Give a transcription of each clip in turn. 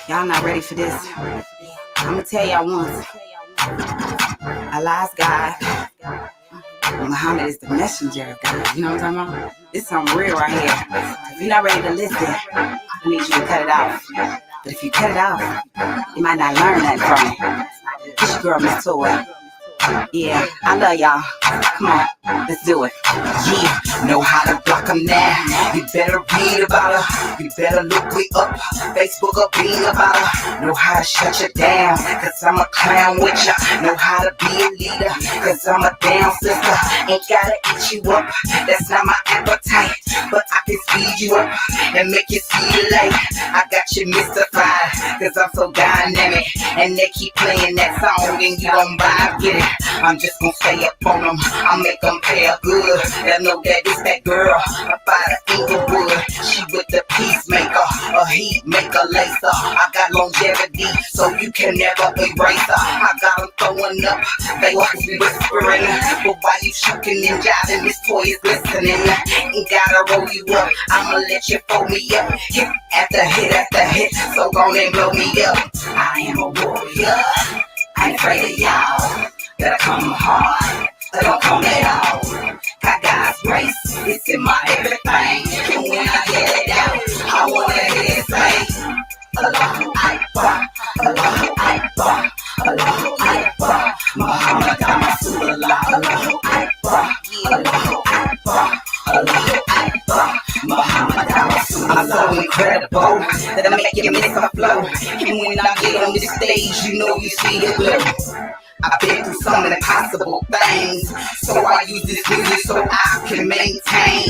Y'all not ready for this. I'ma tell y'all once. Allah's God. Muhammad is the messenger of God. You know what I'm talking about? It's something real right here. If you're not ready to listen, I need you to cut it off. But if you cut it off, you might not learn that from it. It's your girl, Miss Toy. Yeah, I love y'all. Come on, let's do it. Yeah, know how to block them now. You better read about her. You better look me up. Facebook or being about her. Know how to shut you down, cause I'm a clown with ya. Know how to be a leader, cause I'm a down sister. Ain't gotta eat you up, that's not my appetite. But I can speed you up and make you see the light. I got you mystified, cause I'm so dynamic. And they keep playing that song and you don't vibe with it. I'm just gonna stay up on them, I'll make them pay good. They'll know that it's that girl up out of Inglewood. She with the peacemaker, a heat maker lacer. I got longevity, so you can never erase her. I got them throwing up, they always be whispering. But why you shucking and jiving, this toy is glistening. Ain't gotta roll you up, I'ma let you fold me up. Hit after hit, so gon' and blow me up. I am a warrior, I ain't afraid of y'all. Better come hard, or don't come at all. Got God's grace, it's in my everything. And when I get it out, I wanna hear it say Allahu Akbar, Allahu Akbar, Allahu Akbar, Muhammad Rasulullah, Allahu Akbar, Allahu Akbar, Allahu Akbar, Muhammad Rasulullah. I'm so incredible that I make you miss my flow. And when I get on this stage, you know you see the glow. I've been through some impossible things, so I use this music so I can maintain.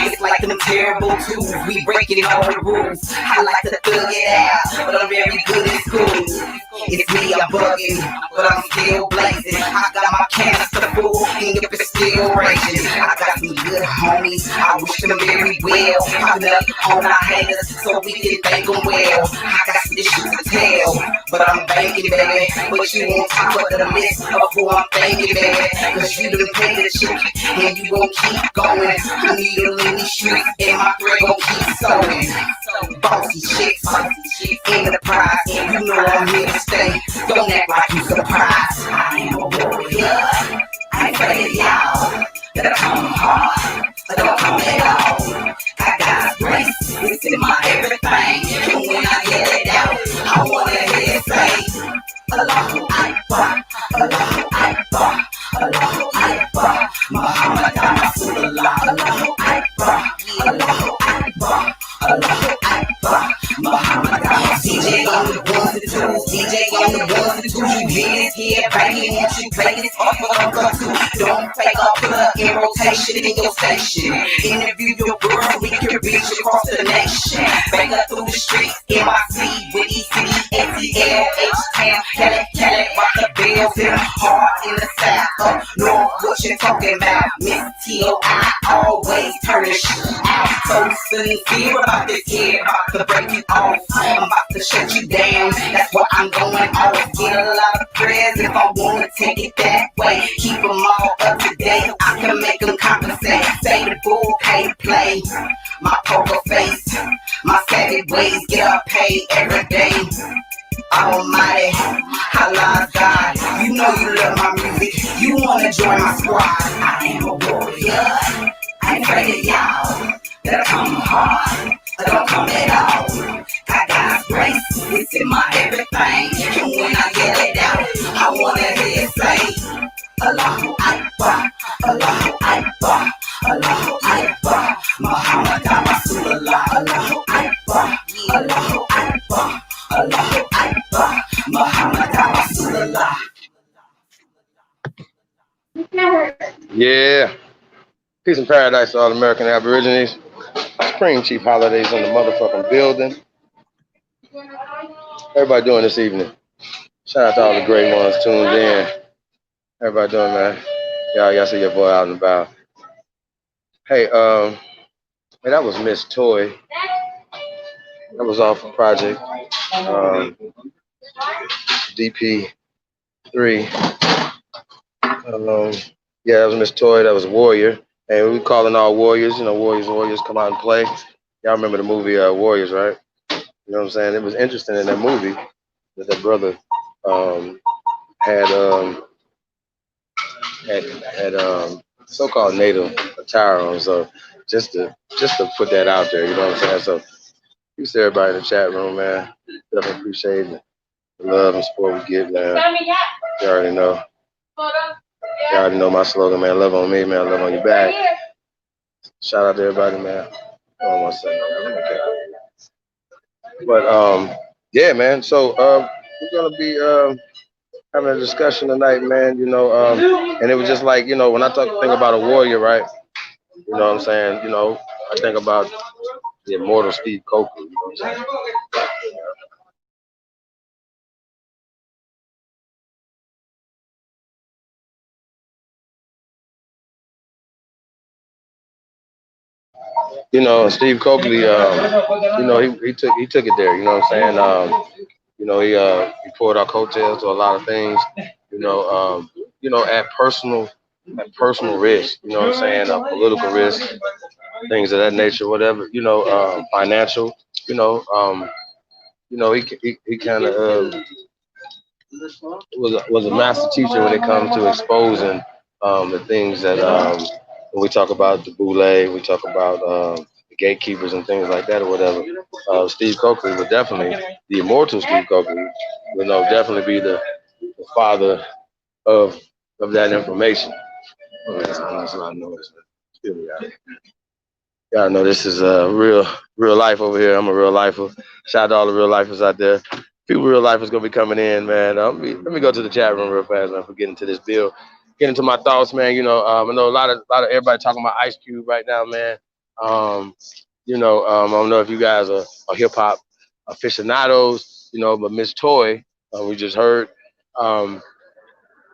It's like them terrible tools, we breaking all the rules. I like to thug it out, but I'm very good at school. It's me, I'm bugging, but I'm still blazing. I got my canister full, and if it's still raging. I got some good homies, I wish them very well. I'm up on our haters, so we can thank them well. I got some issues to tell, but I'm banking, baby. But you won't talk about the list of who I'm thinking, baby. Cause you done paid the shit, and you gon' keep going. I need a little street, and my thread gon' keep sewing. Bossy chicks, enterprise, you know I'm here to stay. Don't act like you surprised. I am a warrior, I ain't afraid of y'all. Better come hard, or don't come at all. Got God's grace, it's in my everything. And when I get it out, I wanna hear it say Allahu Akbar, Allahu Akbar, Allahu Akbar, Muhammad Rasulullah, Allahu Akbar, Allahu Akbar, Allahu Akbar, Muhammad Rasulullah. DJ on the ones and twos, DJ on the ones and twos. You hear this here banging, won't you play this off of Uncle 2? Don't fake up, put her in rotation in your station. Interview your girl, we can reach across the nation. Bang up through the streets, NYC with ECD, ATL, H-Town, Cali, rock the bells in the heart in the south. Know what you talking about, Miss T.O.I. always turn the shit out. So sincere about this here, about to break it off. I'm about to shut you down, that's why I'm going off. Get a lot of prayers if I wanna take it that way. Keep them all up to date, I can make them compensate. Say the bull, pay to play. My poker face, my savage ways, get up paid every day. Almighty, Allah's God, you know you love my music, you wanna join my squad. I am a warrior, I ain't afraid of y'all. Better come hard, or don't come at all. Got God's grace, it's in my everything. And when I get it out, I wanna hear it say Allahu Akbar, Allahu Akbar, Allahu Akbar, Muhammad Rasulullah, Allahu Akbar, Allahu Akbar, Allahu Akbar, Muhammad Rasulullah. Yeah. Peace and paradise to all American Aborigines. Spring Chief holidays in the motherfucking building. Everybody doing this evening? Shout out to all the great ones tuned in. Everybody doing, man? Y'all see your boy out and about. Hey, man, that was Miss Toy. That was off a project. DP3. Yeah, that was Miss Toy. That was Warrior. And we calling all warriors. You know, warriors come out and play. Y'all remember the movie Warriors, right? You know what I'm saying? It was interesting in that movie that the brother um, had had so-called native attire on. So just to put that out there, you know what I'm saying? So peace to everybody in the chat room, man. Definitely appreciate the love and support we get, man. You already know. You already know my slogan, man. Love on me, man. Love on your back. Shout out to everybody, man. Hold on one second. But yeah, man. So we're gonna be having a discussion tonight, man. You know, and it was just like, you know, when I think about a warrior, right? You know what I'm saying? You know, I think about the immortal Steve Coker. You know what I'm saying? You know, Steve Coakley, you know, he took it there. You know what I'm saying? You know, he poured our coattails to a lot of things. You know, at personal risk. You know what I'm saying? Political risk, things of that nature, whatever. You know, financial. You know, he kind of was a master teacher when it comes to exposing the things that when we talk about the boule, we talk about the gatekeepers and things like that or whatever. Steve Coakley would definitely, the immortal Steve Coakley, would know definitely be the father of that information. Oh, that's a lot of noise. Excuse me, guys. Y'all know this is real life over here. I'm a real lifer. Shout out to all the real lifers out there. Few real lifers gonna be coming in, man. Let me go to the chat room real fast, man. For getting to this bill, get into my thoughts, man. You know, I know a lot of everybody talking about Ice Cube right now, man. You know, I don't know if you guys are hip hop aficionados, you know, but Miss Toy, we just heard, um,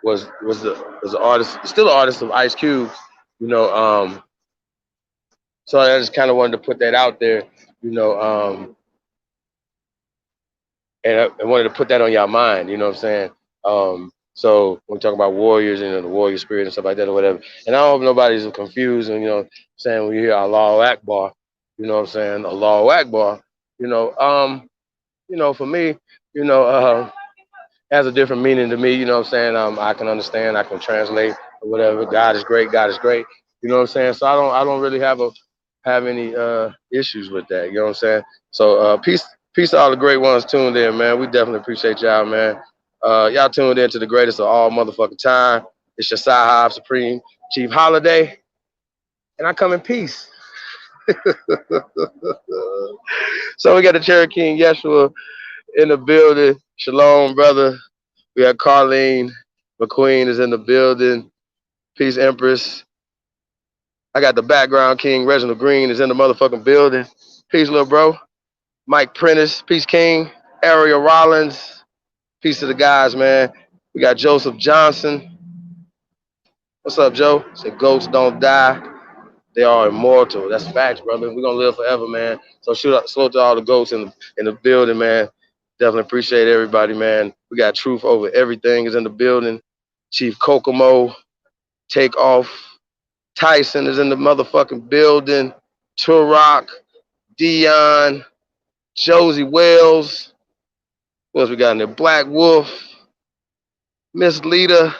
was the artist, still an artist of Ice Cube, you know. So I just kind of wanted to put that out there, you know, and I wanted to put that on y'all mind, you know what I'm saying? So when we talk about warriors and, you know, the warrior spirit and stuff like that or whatever, and I don't hope nobody's confused and, you know, saying when you hear Allahu Akbar, you know what I'm saying? Allahu Akbar, you know, for me, you know, has a different meaning to me, you know what I'm saying? I can understand, I can translate or whatever. God is great, God is great. You know what I'm saying? So I don't really have any issues with that, you know what I'm saying? So peace to all the great ones tuned in, man. We definitely appreciate y'all, man. Y'all tuned in to the greatest of all motherfucking time. It's your Sahib Supreme Chief Holiday, and I come in peace. So we got the Cherokee King Yeshua in the building. Shalom, brother. We got Carlene McQueen is in the building. Peace, Empress. I got the background king, Reginald Green, is in the motherfucking building. Peace, little bro. Mike Prentice, Peace King. Ariel Rollins. Peace to the guys, man. We got Joseph Johnson. What's up, Joe? Said ghosts don't die. They are immortal. That's facts, brother. We're gonna live forever, man. So salute to all the ghosts in the building, man. Definitely appreciate everybody, man. We got truth over everything is in the building. Chief Kokomo, Take Off. Tyson is in the motherfucking building. Turok, Dion, Josie Wells. What else we got in there? Black Wolf, Miss Lita,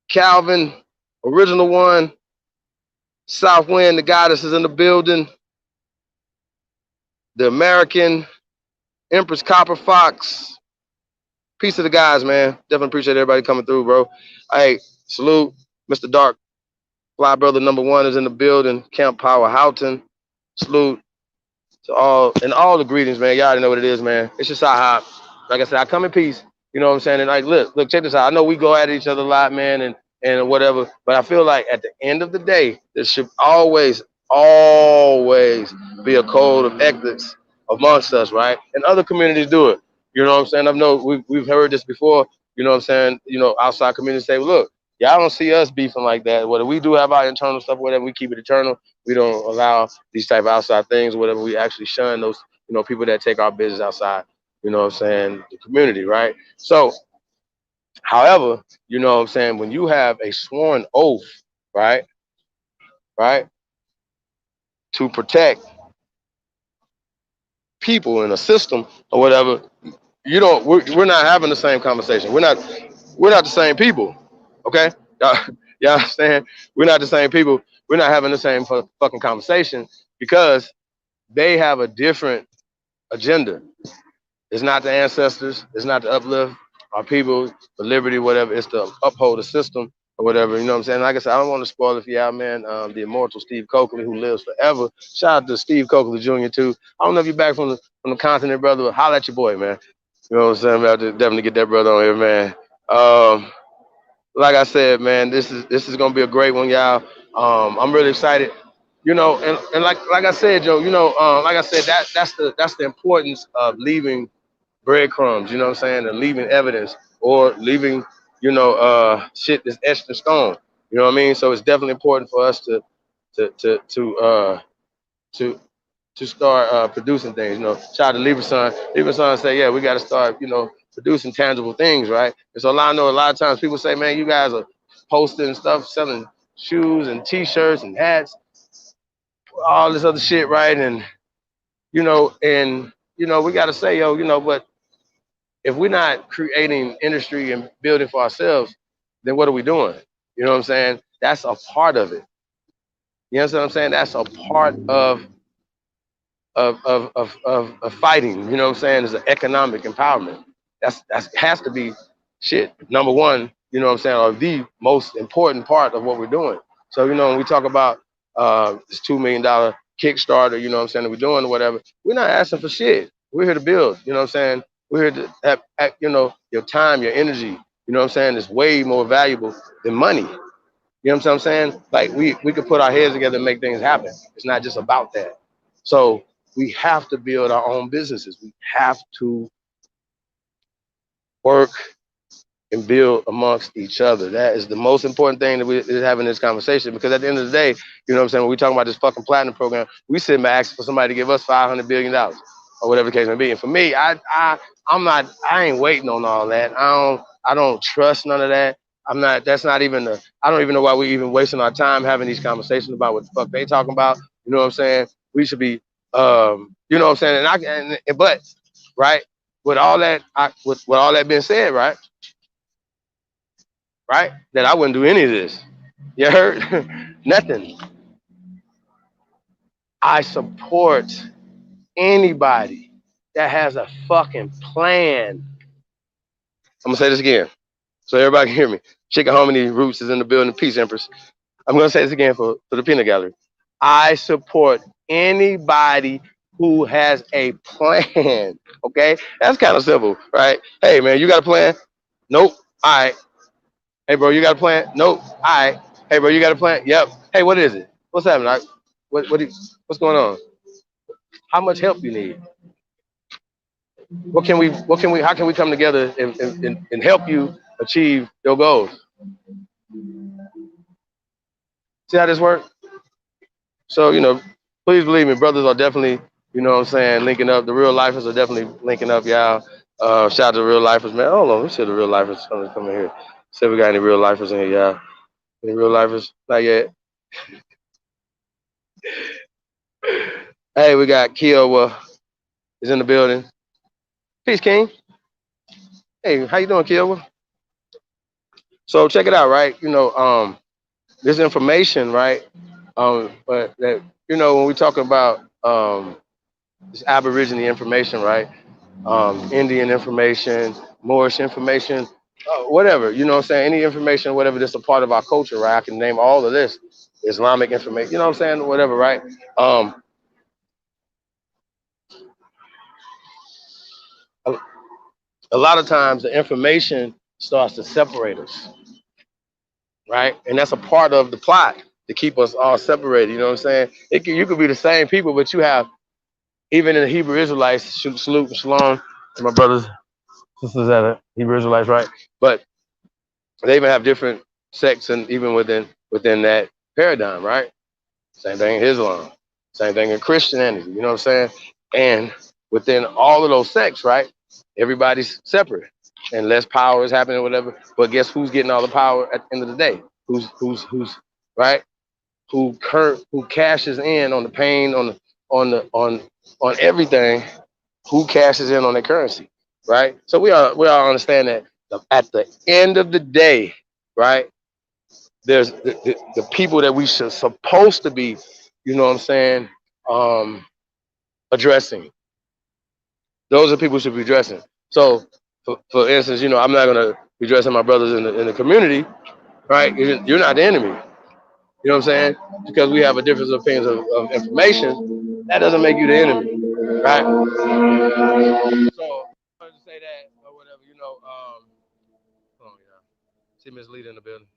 Calvin, Original One, Southwind, the goddess is in the building. The American, Empress Copper Fox. Peace to the guys, man. Definitely appreciate everybody coming through, bro. Hey, salute. Mr. Dark, Fly Brother #1 is in the building. Camp Power Houghton. Salute to all the greetings, man. Y'all already know what it is, man. It's just hop. Like I said, I come in peace. You know what I'm saying? And like, look, check this out. I know we go at each other a lot, man, and whatever. But I feel like at the end of the day, there should always be a code of ethics amongst us, right? And other communities do it. You know what I'm saying? I know we've heard this before. You know what I'm saying? You know, outside communities say, well, look, y'all don't see us beefing like that. Whether we do have our internal stuff, whatever, we keep it eternal. We don't allow these type of outside things, whatever. We actually shun those, you know, people that take our business outside. You know what I'm saying? The community, right? So, however, you know what I'm saying? When you have a sworn oath, right, to protect people in a system or whatever, you don't. We're not having the same conversation. We're not the same people. Okay, y'all understand? We're not the same people. We're not having the same fucking conversation because they have a different agenda. It's not the ancestors. It's not to uplift our people for liberty, whatever. It's to uphold the system or whatever. You know what I'm saying? Like I said, I don't want to spoil it for y'all, man. The immortal Steve Coakley, who lives forever. Shout out to Steve Coakley Jr. too. I don't know if you're back from the continent, brother, but holla at your boy, man. You know what I'm saying? I'm about to definitely get that brother on here, man. Like I said, man, this is gonna be a great one, y'all. I'm really excited. You know, and like I said, Joe, you know, like I said, that's the importance of leaving breadcrumbs, you know what I'm saying, and leaving evidence or leaving, you know, shit that's etched in stone. You know what I mean? So it's definitely important for us to to start producing things. You know, shout out to Lieberson. Lieberson say, yeah, we got to start, you know, producing tangible things, right? And so I know a lot of times people say, man, you guys are posting stuff, selling shoes and T-shirts and hats, all this other shit, right? And we got to say, yo, you know, but if we're not creating industry and building for ourselves, then what are we doing? You know what I'm saying? That's a part of it. You know what I'm saying? That's a part of fighting. You know what I'm saying? Is an economic empowerment. That's has to be shit. Number one, you know what I'm saying, or the most important part of what we're doing. So, you know, when we talk about this $2 million Kickstarter, you know what I'm saying, that we're doing or whatever, we're not asking for shit. We're here to build, you know what I'm saying? We're here to have, you know, your time, your energy, you know what I'm saying, is way more valuable than money. You know what I'm saying? Like we could put our heads together and make things happen. It's not just about that. So we have to build our own businesses. We have to work and build amongst each other. That is the most important thing that we're having this conversation, because at the end of the day, you know what I'm saying, when we talking about this fucking platinum program, we sitting back asking for somebody to give us $500 billion or whatever the case may be. And for me, I ain't waiting on all that. I don't trust none of that. That's not even I don't even know why we even wasting our time having these conversations about what the fuck they talking about. You know what I'm saying? We should be, you know what I'm saying? But right, with all that, with all that being said, right, that I wouldn't do any of this. You heard? Nothing. I support anybody that has a fucking plan. I'm gonna say this again, so everybody can hear me. Chicken Harmony Roots is in the building. Peace, Empress. I'm gonna say this again for the peanut gallery. I support anybody who has a plan. Okay, that's kind of simple, right? Hey man, you got a plan? Nope. All right. Hey bro, you got a plan? Nope. All right. Hey bro, you got a plan? Yep. Hey, what is it? What's happening? What's going on? How much help you need? How can we come together and help you achieve your goals? See how this works? So, you know, please believe me, brothers are definitely, you know what I'm saying, linking up. The real lifers are definitely linking up, y'all. Shout out to the real lifers, man. Hold on, let me see the real lifers coming in here. See if we got any real lifers in here, y'all. Any real lifers? Not yet. Hey, we got Kiowa is in the building. Peace, King. Hey, how you doing, Kiowa? So check it out, right? You know, this information, right? But that, you know, when we talk about this Aborigine information, right? Indian information, Moorish information, whatever, you know what I'm saying? Any information, whatever that's a part of our culture, right? I can name all of this. Islamic information, you know what I'm saying? Whatever, right? A lot of times the information starts to separate us, right? And that's a part of the plot to keep us all separated, you know what I'm saying? You could be the same people, but you have, even in the Hebrew Israelites, salute and shalom to my brothers, sisters that are Hebrew Israelites, right? But they even have different sects, and even within that paradigm, right? Same thing in Islam, same thing in Christianity, you know what I'm saying? And within all of those sects, right, everybody's separate and less power is happening, whatever. But guess who's getting all the power at the end of the day? Who's right? Who cashes in on the pain, on everything, who cashes in on their currency, right? So we all understand that at the end of the day, right? There's the people that we should supposed to be, you know what I'm saying, um, addressing. Those are people who should be addressing. So, for instance, I'm not gonna be addressing my brothers in the community, right? You're not the enemy. You know what I'm saying? Because we have a difference of opinions of information, that doesn't make you the enemy, right? So, I wanted to say that or whatever, hold on, yeah. See Miss Lita in the building.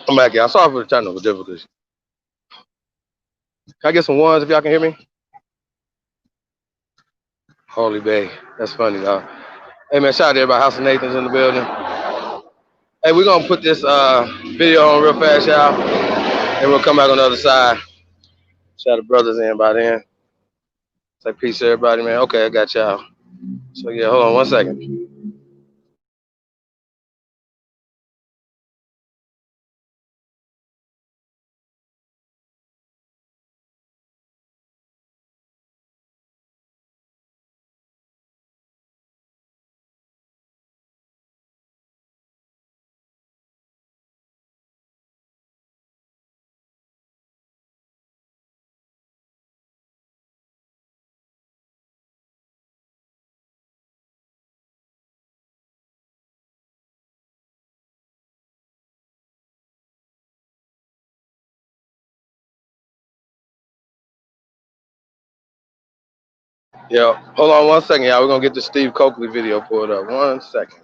I'm back, y'all. Sorry for the technical difficulties. Can I get some ones if y'all can hear me? Holy Bay. That's funny, dog. Hey, man, shout out to everybody. House of Nathan's in the building. Hey, we're going to put this video on real fast, y'all. And we'll come back on the other side. Shout out the brothers in by then. Say peace to everybody, man. Okay, I got y'all. So, yeah, hold on 1 second. Yeah, hold on 1 second, y'all. We're going to get the Steve Coakley video pulled up. 1 second.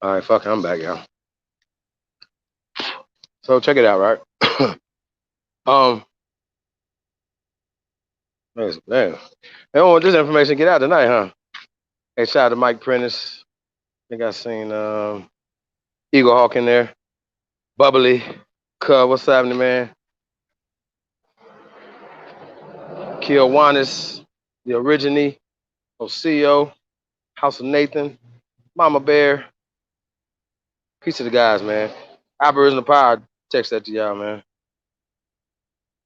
All right, fuck it. I'm back, y'all. So, check it out, right? Man, they don't want this information to get out tonight, huh? Hey, shout out to Mike Prentice. I think I seen Eagle Hawk in there. Bubbly. Cub, what's happening, man? Kiwanis, the Origine, Oseo, House of Nathan, Mama Bear. Peace to the guys, man. Aboriginal Power, text that to y'all, man.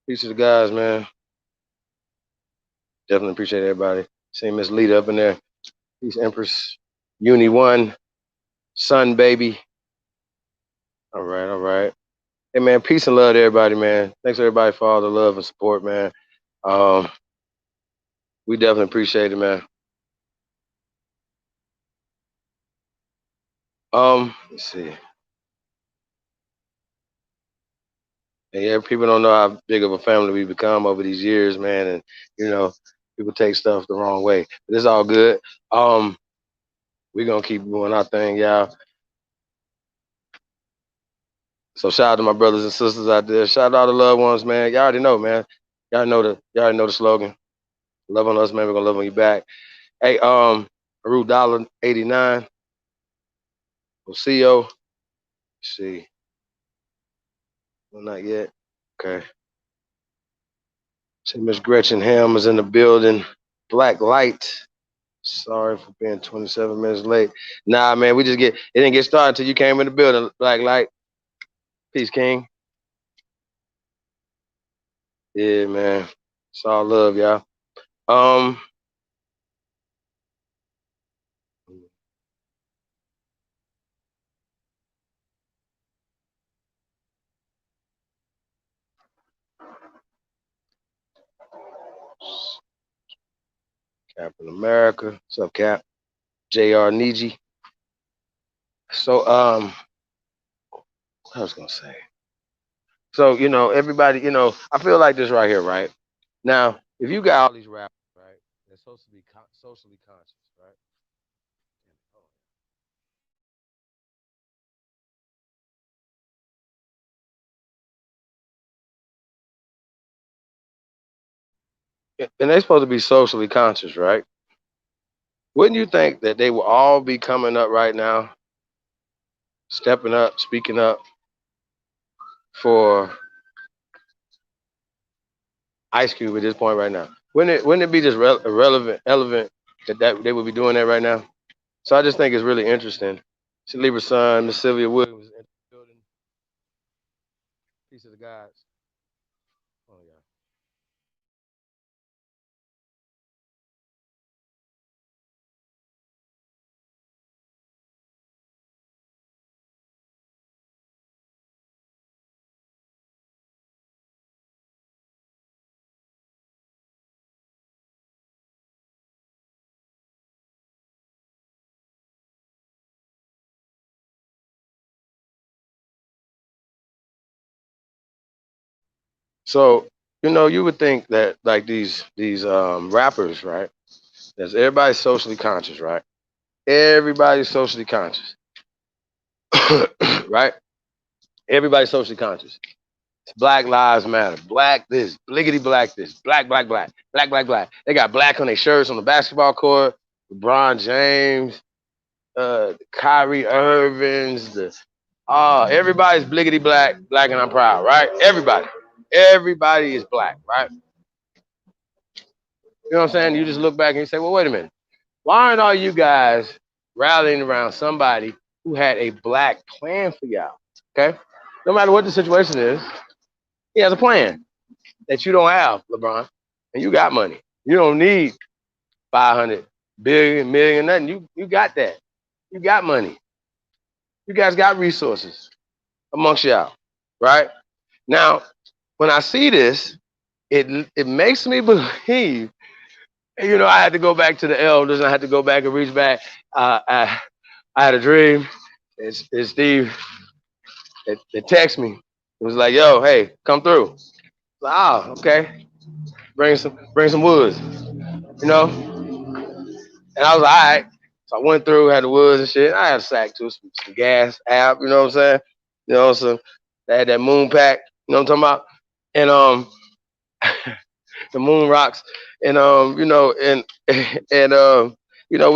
Peace to the guys, man. Definitely appreciate everybody. Seeing Miss Lita up in there. Peace, Empress. Uni One, Sun Baby. All right, all right. Hey, man, peace and love to everybody, man. Thanks, everybody, for all the love and support, man. We definitely appreciate it, man. Let's see. And yeah, people don't know how big of a family we become over these years, man. And you know, people take stuff the wrong way. But it's all good. We're gonna keep doing our thing, y'all. So shout out to my brothers and sisters out there. Shout out to all the loved ones, man. Y'all already know, man. Y'all already know the slogan. Love on us, man. We're gonna love on you back. Hey, Aru Dollar 89. Oseo. See. Well, not yet. Okay. See, Miss Gretchen Ham is in the building. Black Light. Sorry for being 27 minutes late. Nah, man, it didn't get started until you came in the building. Black Light. Peace, King. Yeah, man. It's all love, y'all. Captain America. What's up, Cap? JR Niji. So, what I was gonna say. So, everybody, I feel like this right here, right? Now, if you got all these rappers, right, they're supposed to be socially conscious, right? And they're supposed to be socially conscious, right? Wouldn't you think that they will all be coming up right now, stepping up, speaking up for Ice Cube at this point right now? Wouldn't it be just irrelevant that they would be doing that right now? So I just think it's really interesting. See Libra's son, Miss Sylvia Williams, in the building. Piece of the gods. Oh So, you would think that like these rappers, right? That's everybody's socially conscious, right? Everybody's socially conscious. Right? Everybody's socially conscious. It's Black Lives Matter. Black this, bliggity black this, black, black, black, black, black, black. They got black on their shirts on the basketball court. LeBron James, Kyrie Irving's, everybody's bliggity black, black and I'm proud, right? Everybody is black, right? You know what I'm saying? You just look back and you say, well, wait a minute. Why aren't all you guys rallying around somebody who had a black plan for y'all? Okay? No matter what the situation is, he has a plan that you don't have, LeBron. And you got money. You don't need 500 billion, million, nothing. You got that. You got money. You guys got resources amongst y'all, right? Now, when I see this, it makes me believe. I had to go back to the elders. I had to go back and reach back. I had a dream. It's Steve that text me. It was like, "Yo, hey, come through." Like, oh, okay. Bring some woods. And I was like, all right. So I went through, had the woods and shit. I had a sack too, some gas, app. You know what I'm saying? They had that moon pack. You know what I'm talking about? And the moon rocks, and we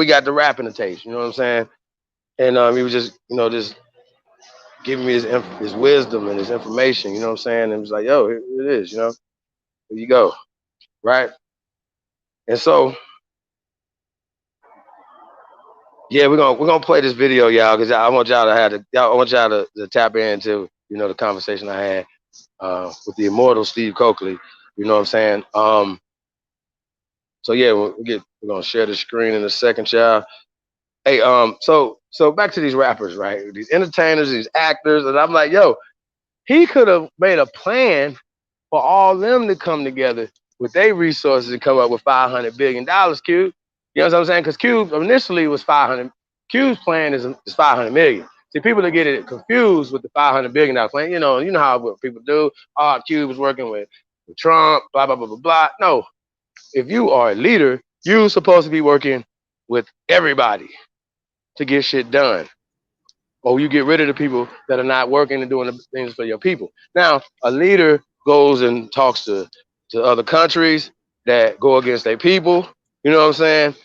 got the rapping the taste. You know what I'm saying? And he was just giving me his wisdom and his information. You know what I'm saying? And it was like, yo, here it is. Here you go, right? And so, yeah, we're gonna play this video, y'all, because I want y'all to tap into the conversation I had with the immortal Steve Coakley. You know what I'm saying? So yeah, we're gonna share the screen in a second, y'all. Hey, so back to these rappers, right? These entertainers, these actors, and I'm like, yo, he could have made a plan for all them to come together with their resources and come up with $500 billion, Cube. You know what I'm saying? Because Cube initially was 500 Q's plan is 500 million. See, people that get it confused with the $500 billion plan. You know how what people do. Oh, Q was working with Trump, blah, blah, blah, blah, blah. No, if you are a leader, you're supposed to be working with everybody to get shit done. Or you get rid of the people that are not working and doing the things for your people. Now, a leader goes and talks to other countries that go against their people. You know what I'm saying?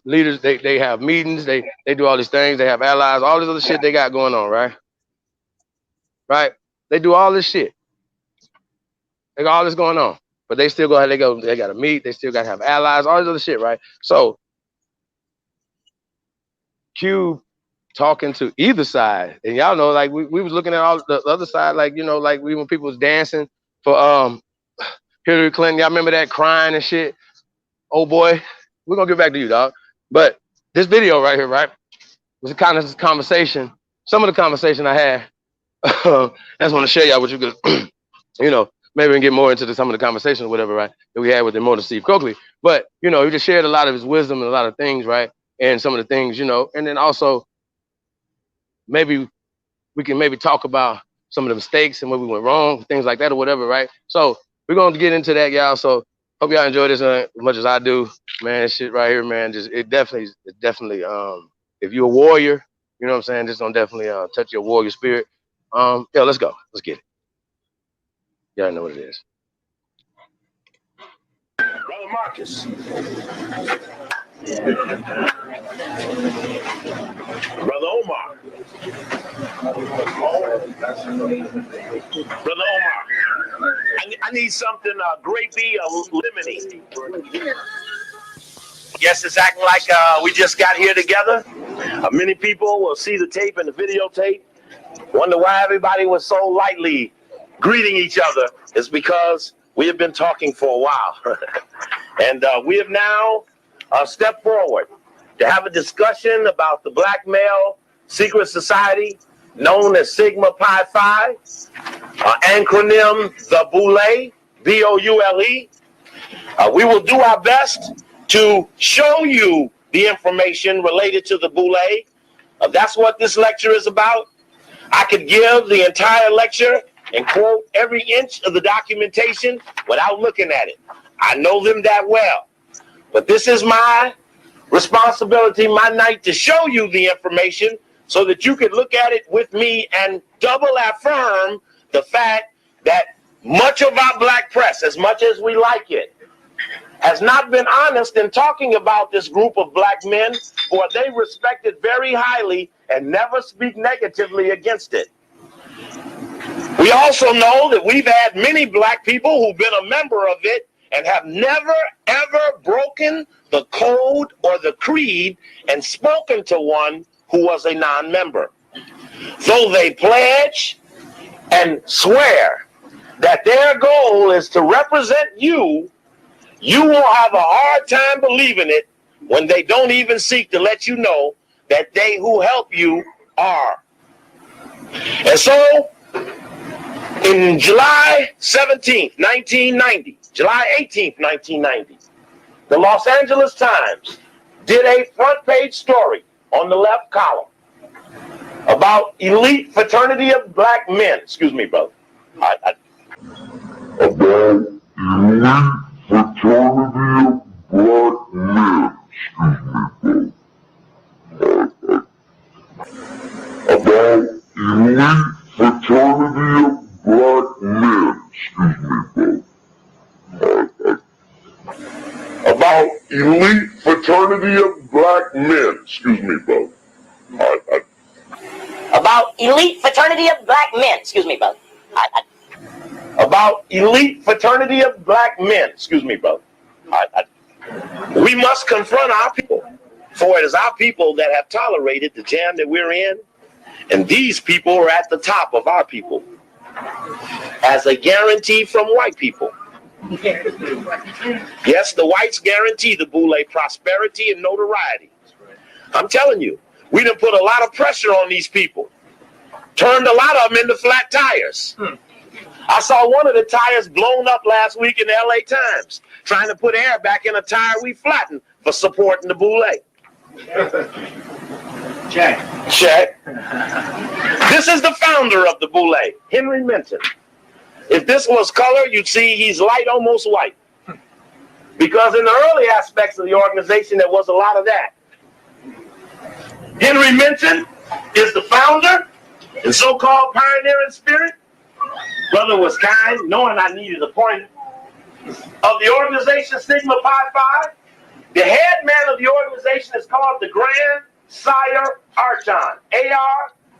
Leaders, they have meetings, they do all these things, they have allies, all this other shit they got going on, right? Right? They do all this shit. They got all this going on. But they still they gotta meet, they still gotta have allies, all this other shit, right? So Q talking to either side, and y'all know, like we was looking at all the other side, like, you know, like when people was dancing for Hillary Clinton, y'all remember that, crying and shit? Oh boy, we're gonna get back to you, dog. But this video right here, right, was a kind of conversation. Some of the conversation I had, I just want to share y'all with you, because you know, maybe we can get more into some of the conversation or whatever, right, that we had with Immortal Steve Coakley. But you know, he just shared a lot of his wisdom and a lot of things, right, and some of the things, you know, and then also maybe we can maybe talk about some of the mistakes and where we went wrong, things like that or whatever, right? So we're going to get into that, y'all. So hope y'all enjoy this as much as I do, man. This shit right here, man, just it definitely if you're a warrior, you know what I'm saying, this gonna definitely touch your warrior spirit. Yeah, let's go. Let's get it. Y'all know what it is. Brother Marcus. Brother Omar. Brother Omar. I need something gravy limited. Yes, it's acting like we just got here together. Many people will see the tape and the videotape, wonder why everybody was so lightly greeting each other. It's because we have been talking for a while. And we have now stepped forward to have a discussion about the black male secret society known as Sigma Pi Phi, acronym the Boule, B-O-U-L-E. We will do our best to show you the information related to the Boule. That's what this lecture is about. I could give the entire lecture and quote every inch of the documentation without looking at it. I know them that well. But this is my responsibility, my night, to show you the information so that you can look at it with me and double affirm the fact that much of our black press, as much as we like it, has not been honest in talking about this group of black men, for they respect it very highly and never speak negatively against it. We also know that we've had many black people who've been a member of it and have never, ever broken the code or the creed and spoken to one who was a non-member. Though they pledge and swear that their goal is to represent you, you will have a hard time believing it when they don't even seek to let you know that they who help you are. And so, in July 17th, 1990, July 18th, 1990, the Los Angeles Times did a front page story on the left column about elite fraternity of black men. Excuse me, brother. About elite fraternity of black men. About elite fraternity of black men. About elite fraternity of black men. Excuse me, brother. About elite fraternity of black men. Excuse me, brother. About elite fraternity of black men. Excuse me, brother. We must confront our people, for it is our people that have tolerated the jam that we're in, and these people are at the top of our people as a guarantee from white people. Yes, the whites guarantee the Boule prosperity and notoriety. I'm telling you, we done put a lot of pressure on these people, turned a lot of them into flat tires. I saw one of the tires blown up last week in the LA Times, trying to put air back in a tire we flattened for supporting the Boule. Check. This is the founder of the Boule, Henry Minton. If this was color, you'd see he's light, almost white. Because in the early aspects of the organization, there was a lot of that. Henry Minton is the founder and so-called pioneering spirit. Brother was kind, knowing I needed a point of the organization Sigma Pi Phi. The head man of the organization is called the Grand Sire Archon.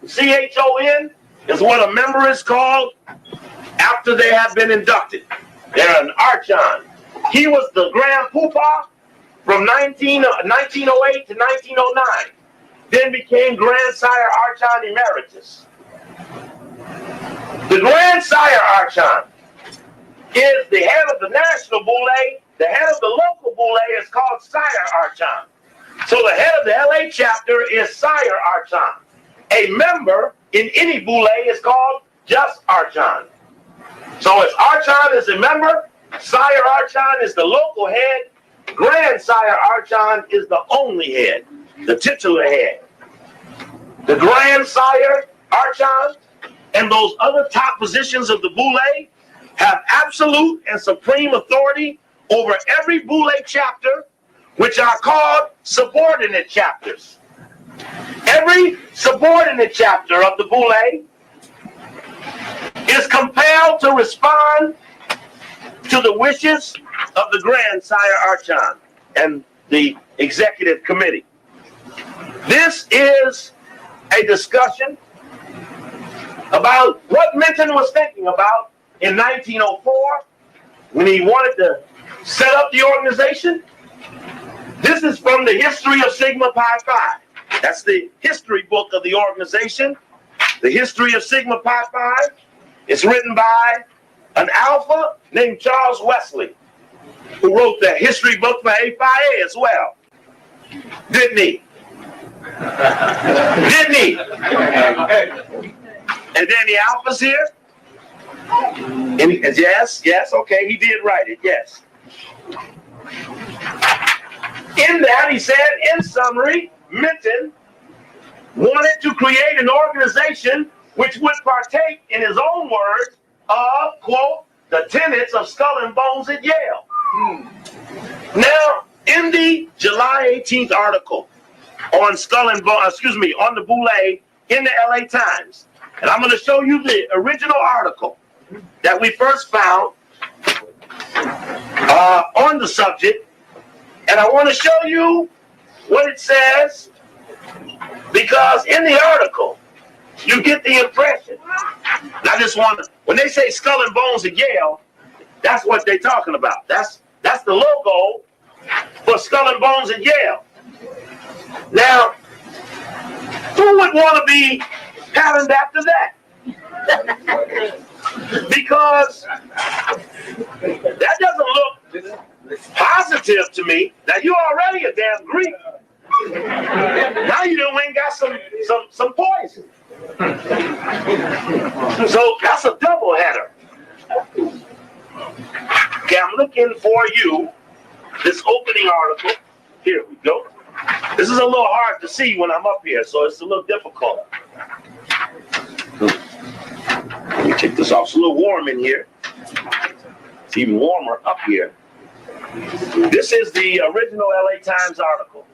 ARCHON is what a member is called after they have been inducted. They're an Archon. He was the Grand Poobah from 1908 to 1909. Then became Grand Sire Archon Emeritus. The Grand Sire Archon is the head of the national Boule. The head of the local Boule is called Sire Archon. So the head of the LA chapter is Sire Archon. A member in any Boule is called just Archon. So as Archon is a member, Sire Archon is the local head, Grand Sire Archon is the only head, the titular head. The Grand Sire Archon and those other top positions of the Boule have absolute and supreme authority over every Boule chapter, which are called subordinate chapters. Every subordinate chapter of the Boule is compelled to respond to the wishes of the Grand Sire Archon and the executive committee. This is a discussion about what Minton was thinking about in 1904 when he wanted to set up the organization. This is from the History of Sigma Pi Phi. That's the history book of the organization. The History of Sigma Pi Phi. It's written by an alpha named Charles Wesley, who wrote the history book for A-Phi-A as well. Didn't he? Didn't he? And then the alpha's here. And yes, okay, he did write it, yes. In that, he said, in summary, Minton wanted to create an organization which would partake, in his own words, of, quote, the tenets of Skull and Bones at Yale. Now, in the July 18th article on Skull and Bones, on the Boule in the LA Times, and I'm going to show you the original article that we first found on the subject, and I want to show you what it says, because in the article, you get the impression. I just want to, when they say Skull and Bones at Yale, that's what they're talking about. That's the logo for Skull and Bones at Yale. Now, who would want to be patterned after that? Because that doesn't look positive to me. Now, you're already a damn Greek. Now you done went and got some poison. So that's a double header. Okay, I'm looking for you this opening article. Here we go. This is a little hard to see when I'm up here, so it's a little difficult. Let me take this off. It's a little warm in here. It's even warmer up here. This is the original LA Times article.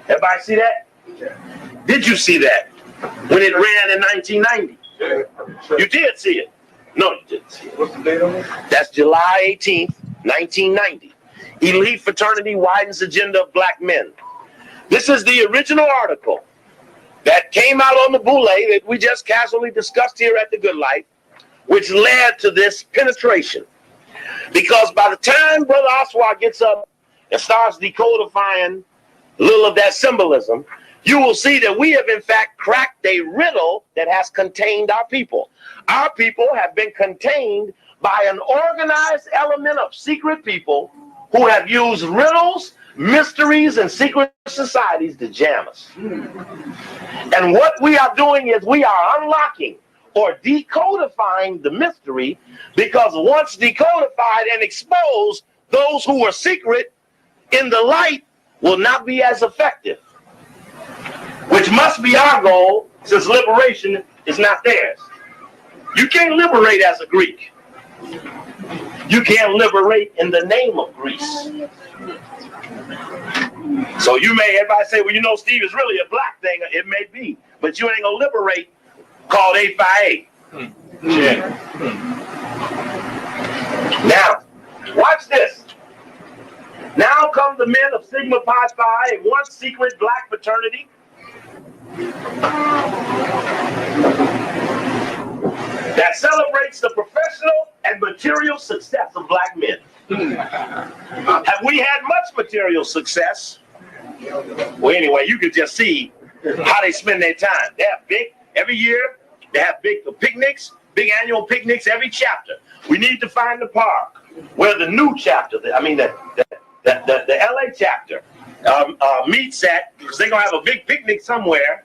Everybody see that? Did you see that when it ran in 1990? You did see it. No, you didn't see it. What's the date on it? That's July 18th, 1990. Elite fraternity widens agenda of black men. This is the original article that came out on the Boule that we just casually discussed here at the Good Life, which led to this penetration. Because by the time Brother Oswald gets up and starts decodifying a little of that symbolism, you will see that we have in fact cracked a riddle that has contained our people. Our people have been contained by an organized element of secret people who have used riddles, mysteries, and secret societies to jam us. And what we are doing is we are unlocking or decodifying the mystery, because once decodified and exposed, those who are secret in the light will not be as effective. which must be our goal since liberation is not theirs. You can't liberate as a Greek. You can't liberate in the name of Greece. So everybody say, well, you know, Steve is really a black thing. It may be, but you ain't gonna liberate called 8x8. Yeah. Now, watch this. Now come the men of Sigma Pi Phi, a once secret black fraternity. That celebrates the professional and material success of black men. Have we had much material success? Well, anyway, you can just see how they spend their time. They have every year, they have big picnics, big annual picnics every chapter. We need to find the park where the new chapter, the LA chapter meets at, because they're going to have a big picnic somewhere,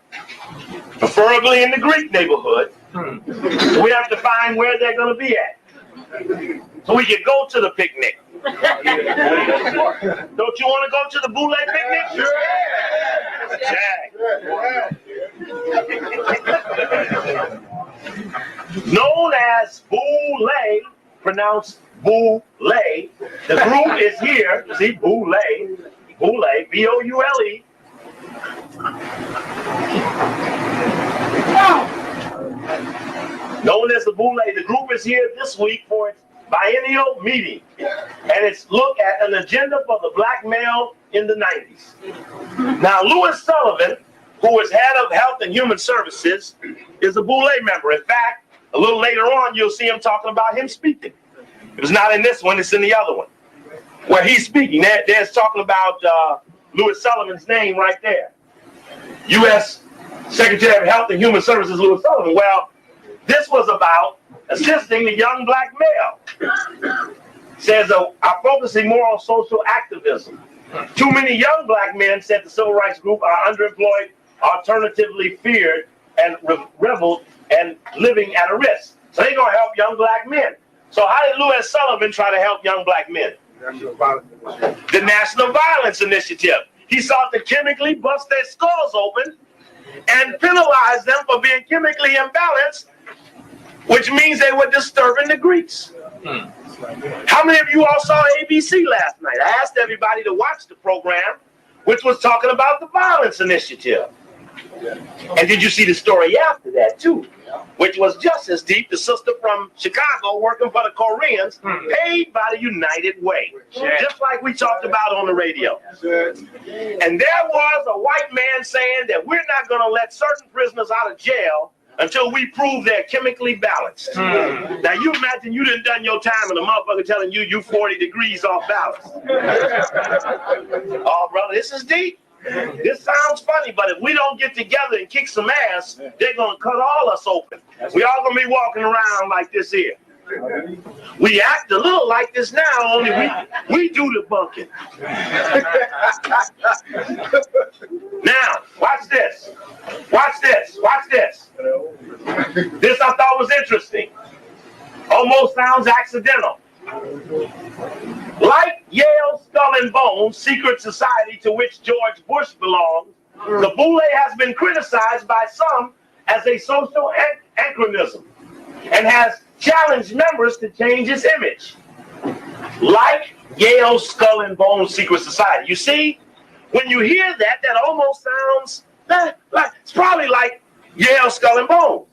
preferably in the Greek neighborhood. We have to find where they're going to be at, so we can go to the picnic. Don't you want to go to the Boule picnic? Sure. Known as Boule, pronounced Boule, the group is here. See, Boule, B-O-U-L-E. Known as the Boule, the group is here this week for its biennial meeting, and it's look at an agenda for the black male in the 90s. Now, Louis Sullivan, who is head of Health and Human Services, is a Boule member. In fact, a little later on, you'll see him talking about him speaking. It was not in this one, it's in the other one, where he's speaking. There's talking about Louis Sullivan's name right there. U.S. Secretary of Health and Human Services, Louis Sullivan. Well, this was about assisting the young black male. Says, I'm focusing more on social activism. Too many young black men, said the civil rights group, are underemployed, alternatively feared, and reveled and living at a risk. So they're going to help young black men. So how did Louis Sullivan try to help young black men? The National Violence Initiative. He sought to chemically bust their skulls open and penalize them for being chemically imbalanced, which means they were disturbing the Greeks. How many of you all saw ABC last night? I asked everybody to watch the program, which was talking about the Violence Initiative. And did you see the story after that, too? Which was just as deep. The sister from Chicago working for the Koreans, paid by the United Way. Just like we talked about on the radio. And there was a white man saying that we're not going to let certain prisoners out of jail until we prove they're chemically balanced. Now you imagine you done your time and a motherfucker telling you 40 degrees off balance. Oh, brother, this is deep. This sounds funny, but if we don't get together and kick some ass, they're gonna cut all us open. We all gonna be walking around like this here. We act a little like this now, only we do the bunking. Now, watch this. Watch this. Watch this. This I thought was interesting. Almost sounds accidental. Like Yale Skull and Bones, secret society to which George Bush belongs, the Boule has been criticized by some as a social anachronism and has challenged members to change its image. Like Yale Skull and Bones secret society. You see, when you hear that, that almost sounds like it's probably like Yale Skull and Bones.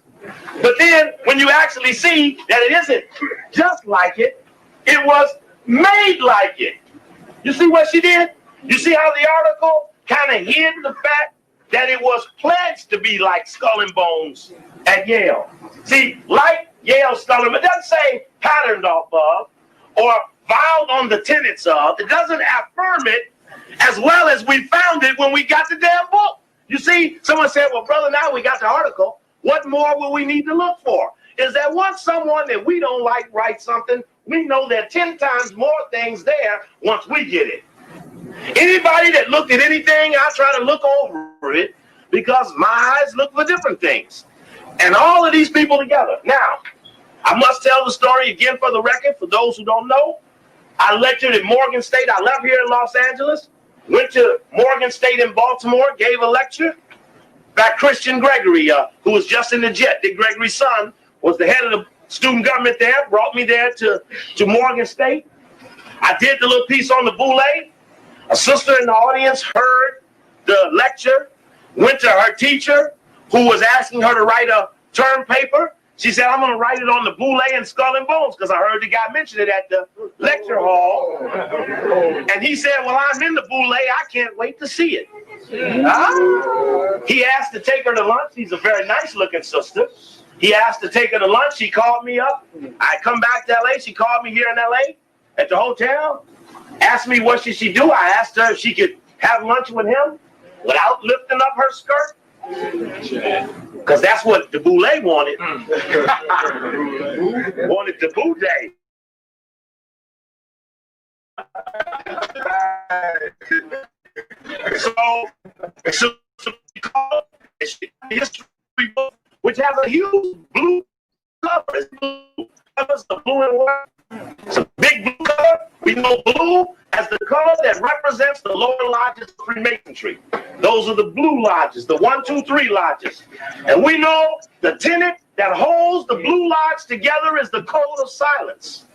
But then when you actually see that it isn't just like it, it was made like it. You see what she did? You see how the article kind of hid the fact that it was pledged to be like Skull and Bones at Yale. See, like Yale Skull and Bones, it doesn't say patterned off of or vowed on the tenets of. It doesn't affirm it as well as we found it when we got the damn book. You see, someone said, well, brother, now we got the article. What more will we need to look for? Is that once someone that we don't like writes something, we know there are 10 times more things there once we get it. Anybody that looked at anything, I try to look over it because my eyes look for different things. And all of these people together. Now, I must tell the story again for the record, for those who don't know. I lectured at Morgan State. I left here in Los Angeles, went to Morgan State in Baltimore, gave a lecture. fact, Christian Gregory, who was just in the jet, Dick Gregory's son, was the head of the student government there, brought me there to Morgan State. I did the little piece on the Boule. A sister in the audience heard the lecture, went to her teacher, who was asking her to write a term paper. She said, I'm going to write it on the Boule and Skull and Bones, because I heard the guy mention it at the lecture hall. And he said, well, I'm in the Boule. I can't wait to see it. He asked to take her to lunch. She's a very nice-looking sister. He asked to take her to lunch. She called me up. I come back to L.A. She called me here in L.A. at the hotel. Asked me what should she do. I asked her if she could have lunch with him without lifting up her skirt. Because that's what the Boule wanted. Wanted the Boule. So history book, which has a huge blue cover. It's blue. Covers the blue and white. It's a big blue color. We know blue as the color that represents the lower lodges of Freemasonry. Those are the blue lodges, the 1, 2, 3 lodges. And we know the tenet that holds the blue lodge together is the code of silence.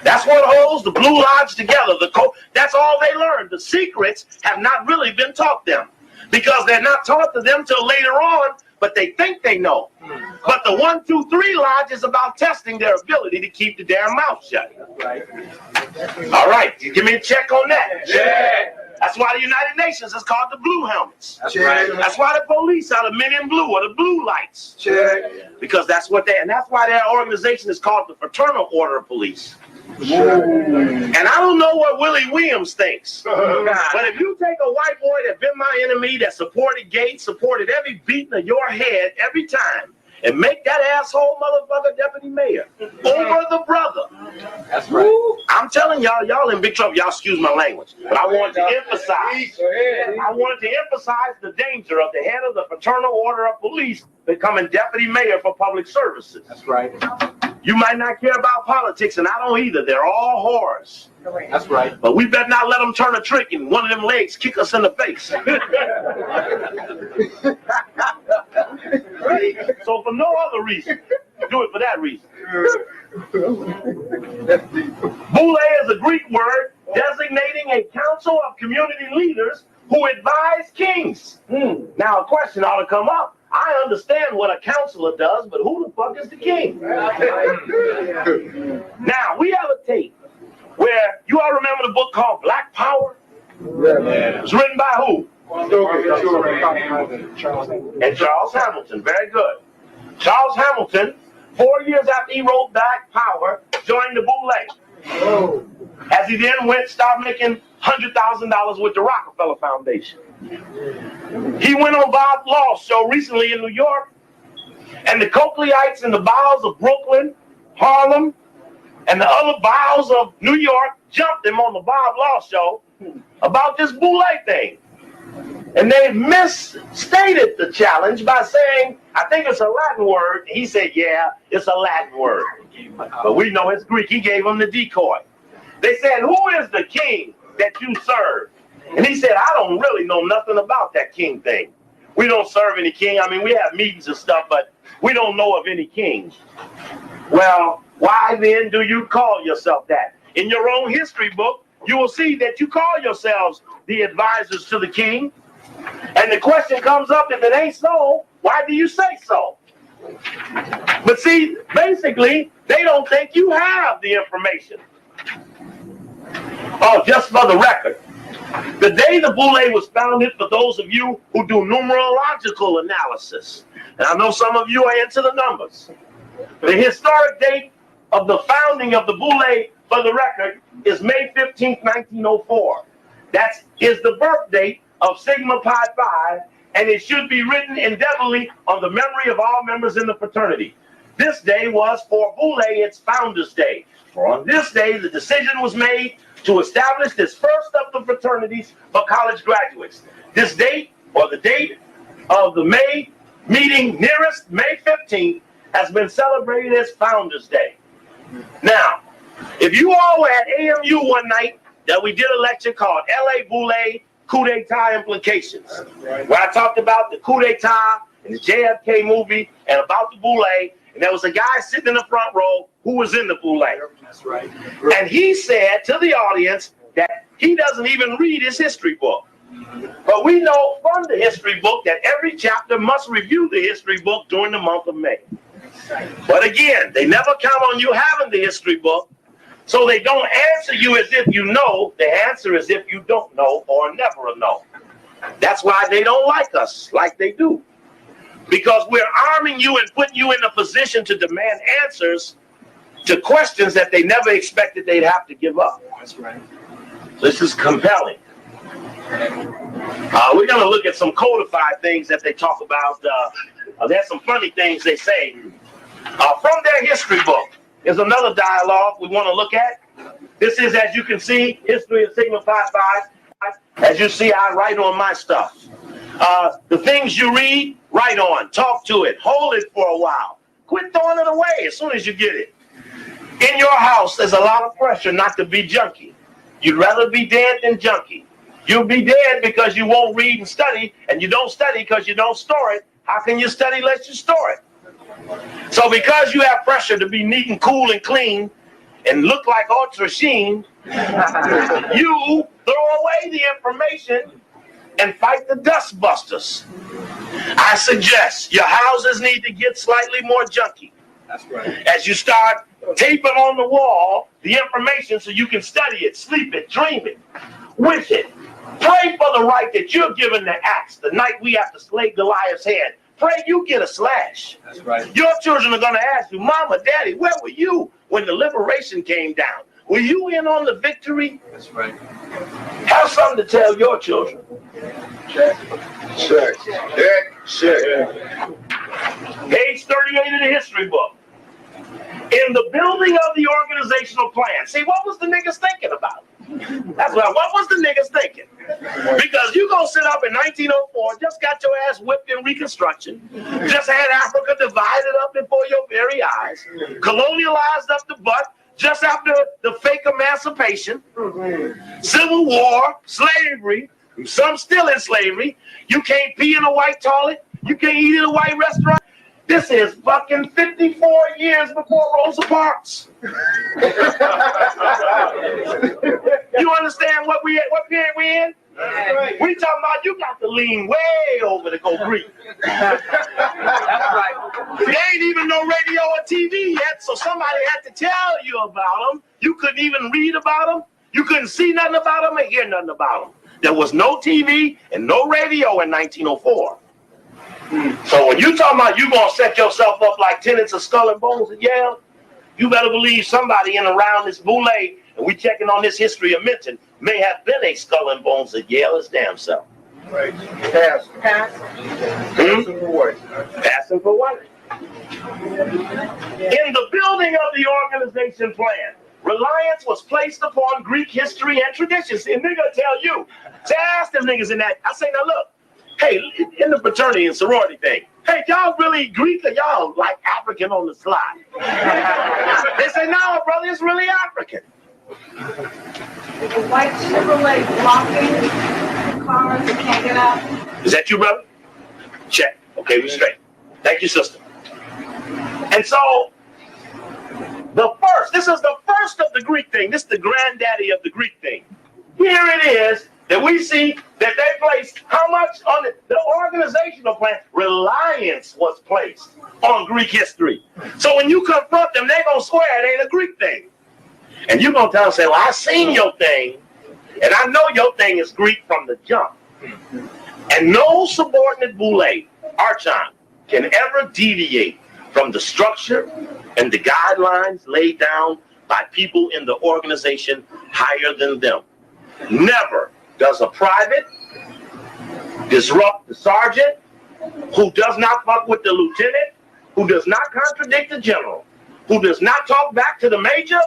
That's what holds the blue lodge together. The code, that's all they learned. The secrets have not really been taught them, because they're not taught to them till later on, but they think they know. But the 1, 2, 3 lodge is about testing their ability to keep the damn mouth shut. All right, give me a check on that. Yeah. That's why the United Nations is called the Blue Helmets. That's right. That's why the police are the men in blue, or the blue lights. Check. Because that's what they, and that's why their organization is called the Fraternal Order of Police. And I don't know what Willie Williams thinks, but if you take a white boy that's been my enemy, that supported Gates, supported every beating of your head every time, and make that asshole motherfucker deputy mayor over the brother. That's right. I'm telling y'all, y'all in big trouble. Y'all excuse my language, but I want to emphasize. I want to emphasize the danger of the head of the Fraternal Order of Police becoming deputy mayor for public services. That's right. You might not care about politics, and I don't either. They're all whores. That's right. But we better not let them turn a trick and one of them legs kick us in the face. So for no other reason, do it for that reason. Boule is a Greek word designating a council of community leaders who advise kings. Now a question ought to come up. I understand what a counselor does, but who the fuck is the king? Now, we have a tape where, you all remember the book called Black Power? It was written by who? And Charles Hamilton. Very good. Charles Hamilton, 4 years after he wrote Black Power, joined the Boule. As he then started making $100,000 with the Rockefeller Foundation. He went on Bob Law's show recently in New York, and the Cochleyites in the bowels of Brooklyn, Harlem, and the other bowels of New York jumped him on the Bob Law show about this Boule thing. And they misstated the challenge by saying, I think it's a Latin word. He said, yeah, it's a Latin word. But we know it's Greek. He gave them the decoy. They said, who is the king that you serve? And he said, I don't really know nothing about that king thing. We don't serve any king. I mean, we have meetings and stuff, but we don't know of any king. Well, why then do you call yourself that? In your own history book, you will see that you call yourselves the advisors to the king. And the question comes up, if it ain't so, why do you say so? But see, basically, they don't think you have the information. Oh, just for the record, the day the Boule was founded, for those of you who do numerological analysis, and I know some of you are into the numbers, the historic date of the founding of the Boule, for the record, is May 15th, 1904. That is the birth date of Sigma Pi Phi, and it should be written indelibly on the memory of all members in the fraternity. This day was for Boule its Founders' Day. For on this day, the decision was made to establish this first of the fraternities for college graduates. This date, or the date of the May meeting nearest May 15th, has been celebrated as Founders' Day. Now, if you all were at AMU one night that we did a lecture called LA Boule, coup d'etat implications, where I talked about the coup d'etat in the JFK movie and about the Boule, and there was a guy sitting in the front row who was in the Boule. That's right. And he said to the audience that he doesn't even read his history book. But we know from the history book that every chapter must review the history book during the month of May. But again, they never count on you having the history book, so they don't answer you as if you know. The answer is if you don't know or never know. That's why they don't like us like they do. Because we're arming you and putting you in a position to demand answers to questions that they never expected they'd have to give up. That's right. This is compelling. We're going to look at some codified things that they talk about. There's some funny things they say. From their history book is another dialogue we want to look at. This is, as you can see, History of Sigma Phi Phi. As you see, I write on my stuff. The things you read, write on, talk to it, hold it for a while. Quit throwing it away as soon as you get it. In your house, there's a lot of pressure not to be junky. You'd rather be dead than junky. You'll be dead because you won't read and study, and you don't study because you don't store it. How can you study unless you store it? So because you have pressure to be neat and cool and clean and look like Ultra Sheen, you throw away the information and fight the dust busters. I suggest your houses need to get slightly more junky. That's right. As you start taping on the wall the information so you can study it, sleep it, dream it, wish it. Pray for the right that you're given the axe the night we have to slay Goliath's head. Pray you get a slash. That's right. Your children are going to ask you, Mama, Daddy, where were you when the liberation came down? Were you in on the victory? That's right. Have something to tell your children. Check. Page 38 of the history book. In the building of the organizational plan. See, what was the niggas thinking about? That's what was the niggas thinking? Because you gonna sit up in 1904, just got your ass whipped in Reconstruction, just had Africa divided up before your very eyes, colonialized up the butt, just after the fake emancipation, Civil War, slavery, some still in slavery. You can't pee in a white toilet, you can't eat in a white restaurant. This is fucking 54 years before Rosa Parks. You understand what period we in? Right. We talking about you got to lean way over to go Greek. That's right. There ain't even no radio or TV yet, so somebody had to tell you about them. You couldn't even read about them. You couldn't see nothing about them or hear nothing about them. There was no TV and no radio in 1904. So when you talking about you gonna set yourself up like tenants of Skull and Bones at Yale, you better believe somebody in around this Boule, and we checking on this history of Menton, may have been a Skull and Bones at Yale as damn self. Right. Pass. Passing for what? Passing for what? In the building of the organization plan, reliance was placed upon Greek history and traditions. And nigga tell you, say ask them niggas in that. I say, now look, hey, in the fraternity and sorority thing, hey, y'all really Greek or y'all like African on the slide? They say, no, brother, it's really African. The white Chevrolet blocking the cars that can't get out. Is that you, brother? Check. Okay, we straight. Thank you, sister. And so, this is the first of the Greek thing. This is the granddaddy of the Greek thing. Here it is that we see that they placed how much on the organizational plan? Reliance was placed on Greek history. So when you confront them, they're going to swear it ain't a Greek thing. And you're going to tell them, say, well, I seen your thing, and I know your thing is Greek from the jump. And no subordinate boule, archon, can ever deviate from the structure and the guidelines laid down by people in the organization higher than them. Never does a private disrupt the sergeant, who does not fuck with the lieutenant, who does not contradict the general, who does not talk back to the major.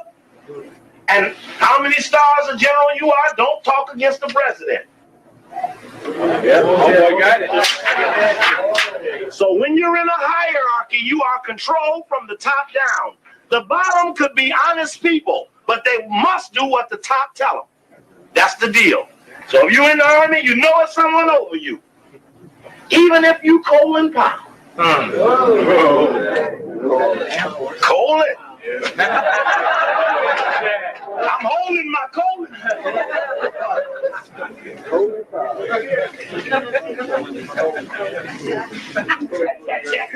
And how many stars a general you are, don't talk against the president. Yeah, I got it. So when you're in a hierarchy, you are controlled from the top down. The bottom could be honest people, but they must do what the top tell them. That's the deal. So if you're in the army, you know it's someone over you. Even if you Colin Powell. Colin? I'm holding my colon.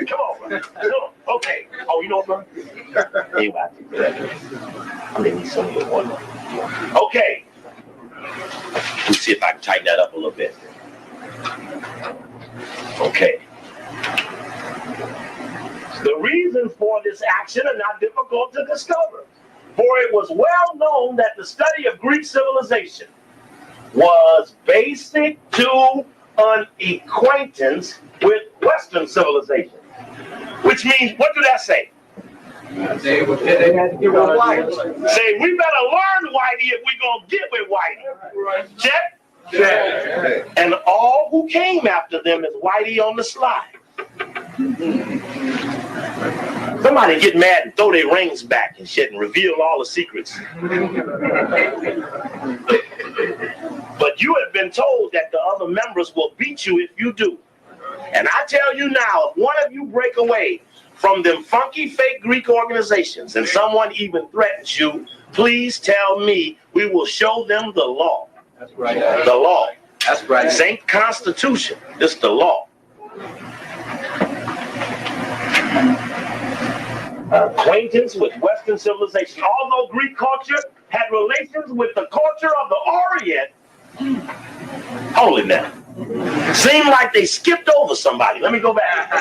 Come on, bro. Okay. Oh, you know what, bro? Anyway, I'm gonna need some of your water. Okay. Let's see if I can tighten that up a little bit. Okay. The reasons for this action are not difficult to discover, for it was well known that the study of Greek civilization was basic to an acquaintance with Western civilization. Which means, what do that say? They had to give us life. Say, we better learn Whitey if we're going to get with Whitey. Check? Yeah. And all who came after them is Whitey on the slide. Somebody get mad and throw their rings back and shit and reveal all the secrets. But you have been told that the other members will beat you if you do. And I tell you now, if one of you break away from them funky fake Greek organizations and someone even threatens you, please tell me, we will show them the law. That's right. The law. That's right. This ain't Constitution, it's the law. Acquaintance with Western civilization. Although Greek culture had relations with the culture of the Orient, hold it now. Seemed like they skipped over somebody. Let me go back.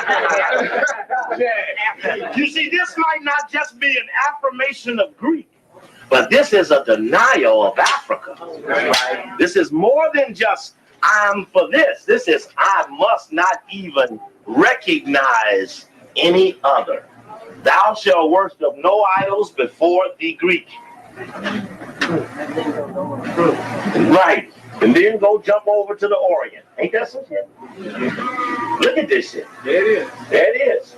You see, this might not just be an affirmation of Greek, but this is a denial of Africa. This is more than just, I'm for this. This is, I must not even recognize any other. Thou shalt worship no idols before the Greek. Right. And then go jump over to the Orient. Ain't that some shit? Look at this shit. There it is. There it is.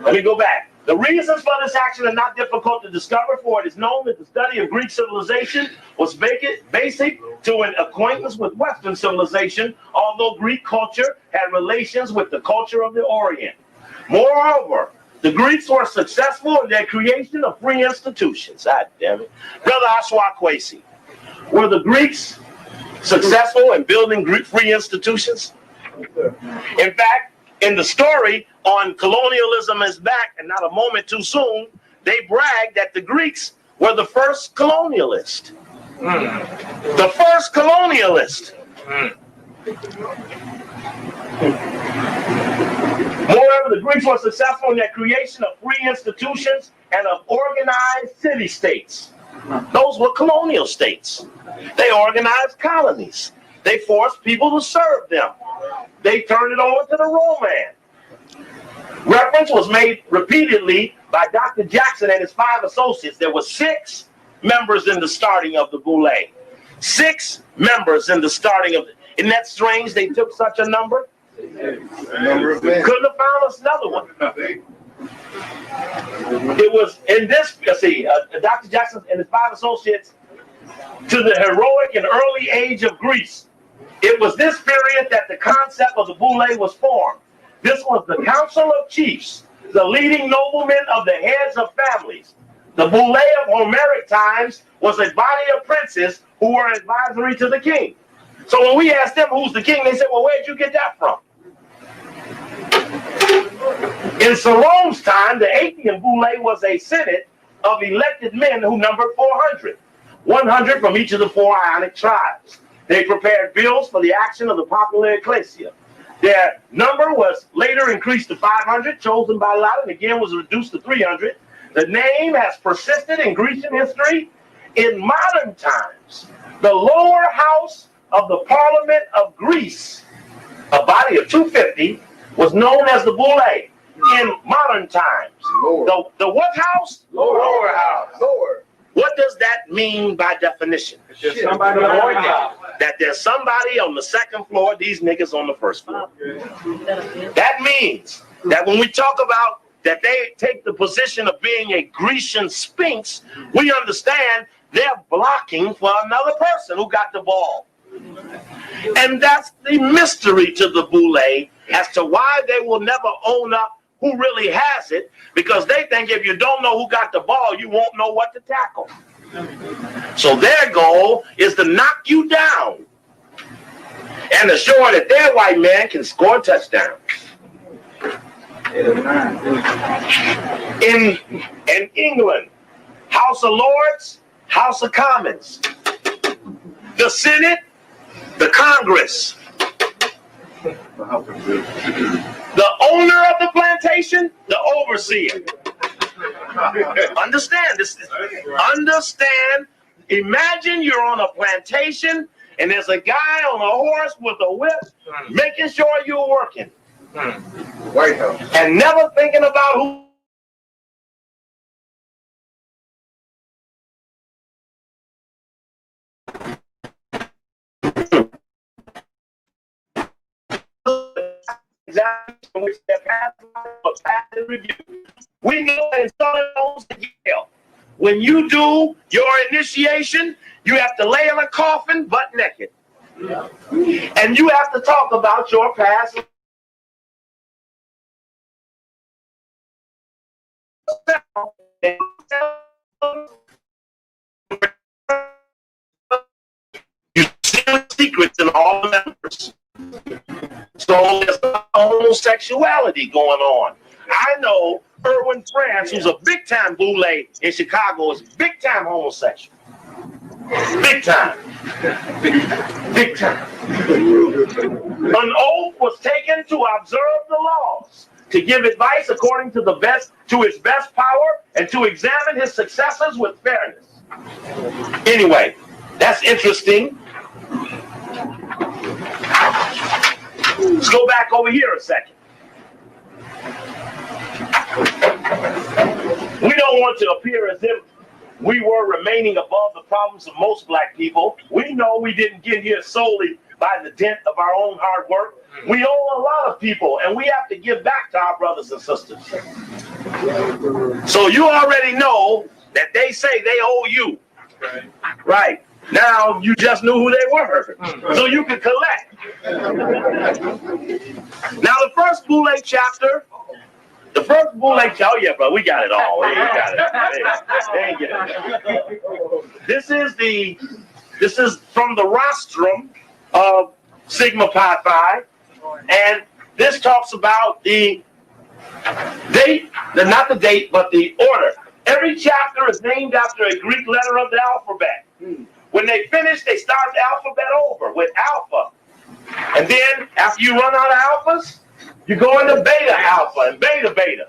Let me go back. The reasons for this action are not difficult to discover, for it is known that the study of Greek civilization was basic to an acquaintance with Western civilization, although Greek culture had relations with the culture of the Orient. Moreover, the Greeks were successful in their creation of free institutions. God damn it. Brother Ashwa Kwesi, were the Greeks successful in building Greek free institutions? In fact, in the story on Colonialism is Back and Not a Moment Too Soon, they bragged that the Greeks were the first colonialist. The first colonialist. Moreover, the Greeks were successful in their creation of free institutions and of organized city-states. Those were colonial states. They organized colonies. They forced people to serve them. They turned it over to the Roman. Reference was made repeatedly by Dr. Jackson and his 5 associates. There were 6 members in the starting of the Boule. 6 members in the starting of the... Isn't that strange they took such a number? Couldn't have found us another one. It was in this, Dr. Jackson and his 5 associates to the heroic and early age of Greece. It was this period that the concept of the Boule was formed. This was the Council of Chiefs, the leading noblemen of the heads of families. The Boule of Homeric times was a body of princes who were advisory to the king. So when we asked them who's the king, they said, well, where'd you get that from? In Sarone's time, the Achaean Boule was a senate of elected men who numbered 400, 100 from each of the 4 Ionic tribes. They prepared bills for the action of the popular ecclesia. Their number was later increased to 500, chosen by lot, and again was reduced to 300. The name has persisted in Grecian history. In modern times, the lower house of the Parliament of Greece, a body of 250, was known as the Boule in modern times. The what house? Lower house. Lower. What does that mean by definition? It's just somebody on top. That there's somebody on the second floor, these niggas on the first floor. That means that when we talk about that they take the position of being a Grecian sphinx, we understand they're blocking for another person who got the ball. And that's the mystery to the Boule as to why they will never own up who really has it, because they think if you don't know who got the ball, you won't know what to tackle. So their goal is to knock you down and to show that their white man can score touchdowns. In England, House of Lords, House of Commons, the Senate, the Congress, the owner of the plantation, the overseer. Understand this. Understand. Imagine you're on a plantation and there's a guy on a horse with a whip making sure you're working. White House. And never thinking about who. Which they're passing review. We know that in Southern homes to Yale, when you do your initiation, you have to lay in a coffin butt naked. And you have to talk about your past. You see secrets in all the members. So there's homosexuality going on. I know Erwin France, who's a big-time boule in Chicago, is big-time homosexual. Big time. Big time. An oath was taken to observe the laws, to give advice according to his best power, and to examine his successors with fairness. Anyway, that's interesting. Let's go back over here a second. We don't want to appear as if we were remaining above the problems of most black people. We know we didn't get here solely by the dint of our own hard work. We owe a lot of people, and we have to give back to our brothers and sisters. So you already know that they say they owe you. Right. Now you just knew who they were, so you can collect. Now the first Boule chapter, oh yeah, bro, we got it all. We got it. This is from the rostrum of Sigma Pi Phi, and this talks about the date, not the date, but the order. Every chapter is named after a Greek letter of the alphabet. When they finish, they start the alphabet over with alpha. And then after you run out of alphas, you go into beta alpha and beta beta.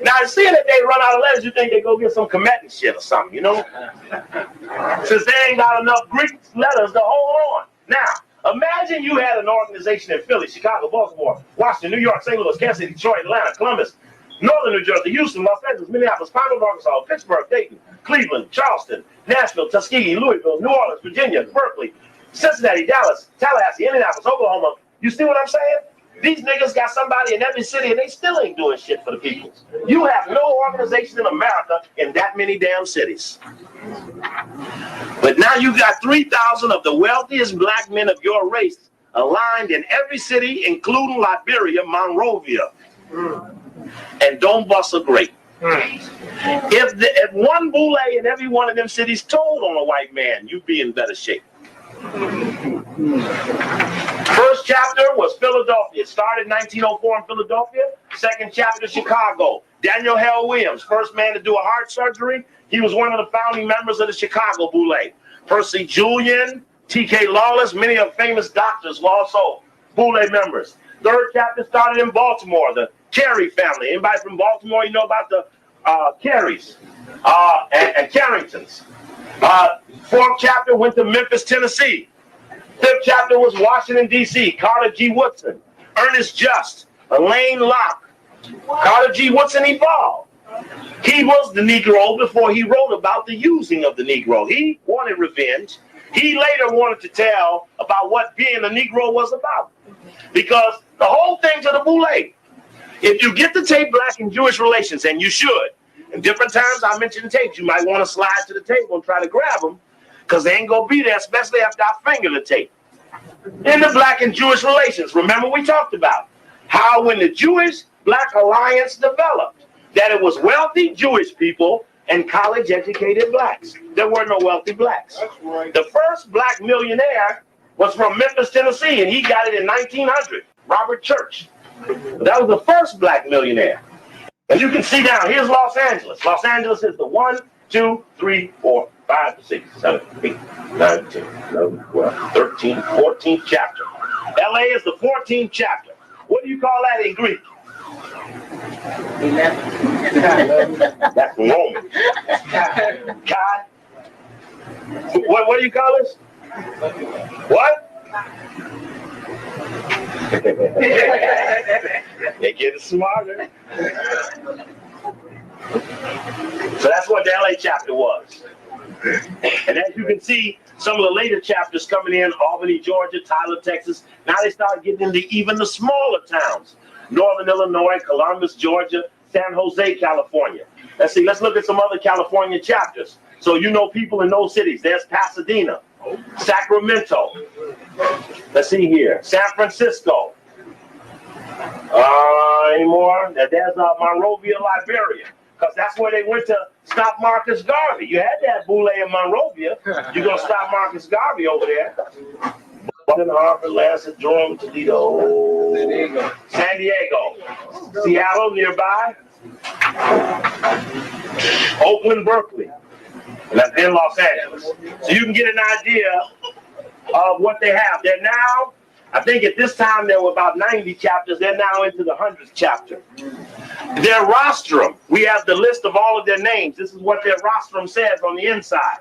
Now, seeing that they run out of letters, you think they go get some Kemetic shit or something, you know? Since they ain't got enough Greek letters to hold on. Now, imagine you had an organization in Philly, Chicago, Baltimore, Washington, New York, St. Louis, Kansas City, Detroit, Atlanta, Columbus, Northern New Jersey, Houston, Los Angeles, Minneapolis, Conroe, Arkansas, Pittsburgh, Dayton, Cleveland, Charleston, Nashville, Tuskegee, Louisville, New Orleans, Virginia, Berkeley, Cincinnati, Dallas, Tallahassee, Indianapolis, Oklahoma. You see what I'm saying? These niggas got somebody in every city and they still ain't doing shit for the people. You have no organization in America in that many damn cities. But now you got 3,000 of the wealthiest black men of your race aligned in every city, including Liberia, Monrovia. And don't bust a grape. If one boule in every one of them cities told on a white man, you'd be in better shape. First chapter was Philadelphia. It started in 1904 in Philadelphia. Second chapter, Chicago. Daniel Hale Williams, first man to do a heart surgery. He was one of the founding members of the Chicago Boule. Percy Julian, T.K. Lawless, many of famous doctors were also Boule members. Third chapter started in Baltimore, the Carey family. Anybody from Baltimore, you know about the Careys and Carringtons. Fourth chapter went to Memphis, Tennessee. Fifth chapter was Washington, D.C. Carter G. Woodson, Ernest Just, Elaine Locke. Carter G. Woodson evolved. He was the Negro before he wrote about the using of the Negro. He wanted revenge. He later wanted to tell about what being a Negro was about. Because the whole thing to the Boule, if you get the tape Black and Jewish Relations, and you should, in different times I mention tapes, you might want to slide to the table and try to grab them, because they ain't going to be there, especially after I finger the tape. in the black and Jewish relations. Remember we talked about how when the Jewish-Black alliance developed, that it was wealthy Jewish people and college-educated blacks. There were no wealthy blacks. That's right. The first black millionaire was from Memphis, Tennessee, and he got it in 1900, Robert Church. That was the first black millionaire. As you can see down, here's Los Angeles. Los Angeles is the 1, 2, 3, 4, 5, 6, 7, 8, 9, 10, 11, 12, 13, 14th chapter. LA is the 14th chapter. What do you call that in Greek? 11. That's Roman. Kai? What do you call this? What? They're getting smarter. So that's what the LA chapter was. And as you can see, some of the later chapters coming in, Albany, Georgia, Tyler, Texas, now they start getting into even the smaller towns. Northern Illinois, Columbus, Georgia, San Jose, California. Let's see, let's look at some other California chapters. So you know people in those cities. There's Pasadena, Sacramento. Let's see here, San Francisco. Anymore? There's Monrovia, Liberia, because that's where they went to stop Marcus Garvey. You had that Boule in Monrovia. You're going to stop Marcus Garvey over there. Boston, Harvard, Lansing, Durham, Toledo, San Diego, Seattle nearby, Oakland, Berkeley, and that's in Los Angeles. So you can get an idea of what they have. They're now, I think at this time there were about 90 chapters. They're now into the 100th chapter. Their rostrum, we have the list of all of their names. This is what their rostrum says on the inside.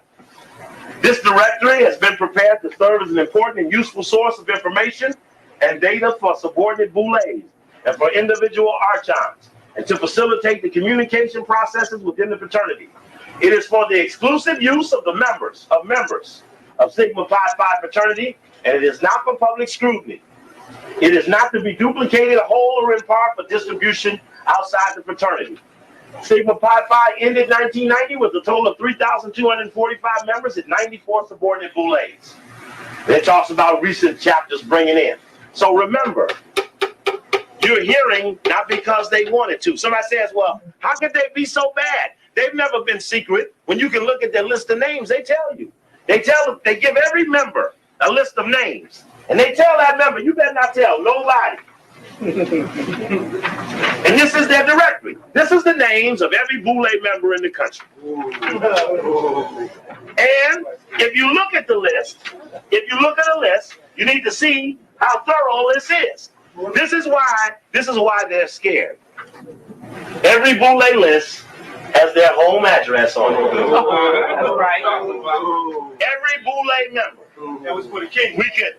This directory has been prepared to serve as an important and useful source of information and data for subordinate boules and for individual archons, and to facilitate the communication processes within the fraternity. It is for the exclusive use of the members of Sigma Pi Phi fraternity, and it is not for public scrutiny. It is not to be duplicated whole or in part for distribution outside the fraternity. Sigma Pi Phi ended 1990 with a total of 3,245 members and 94 subordinate boules. It talks about recent chapters bringing in. So remember, you're hearing not because they wanted to. Somebody says, well, how could they be so bad? They've never been secret. When you can look at their list of names, they tell you. They give every member a list of names. And they tell that member, you better not tell nobody. And this is their directory. This is the names of every Boule member in the country. And if you look at the list, you need to see how thorough this is. This is why they're scared. Every Boule list has their home address on it. That's right. Every Boule member. That was for the king. We could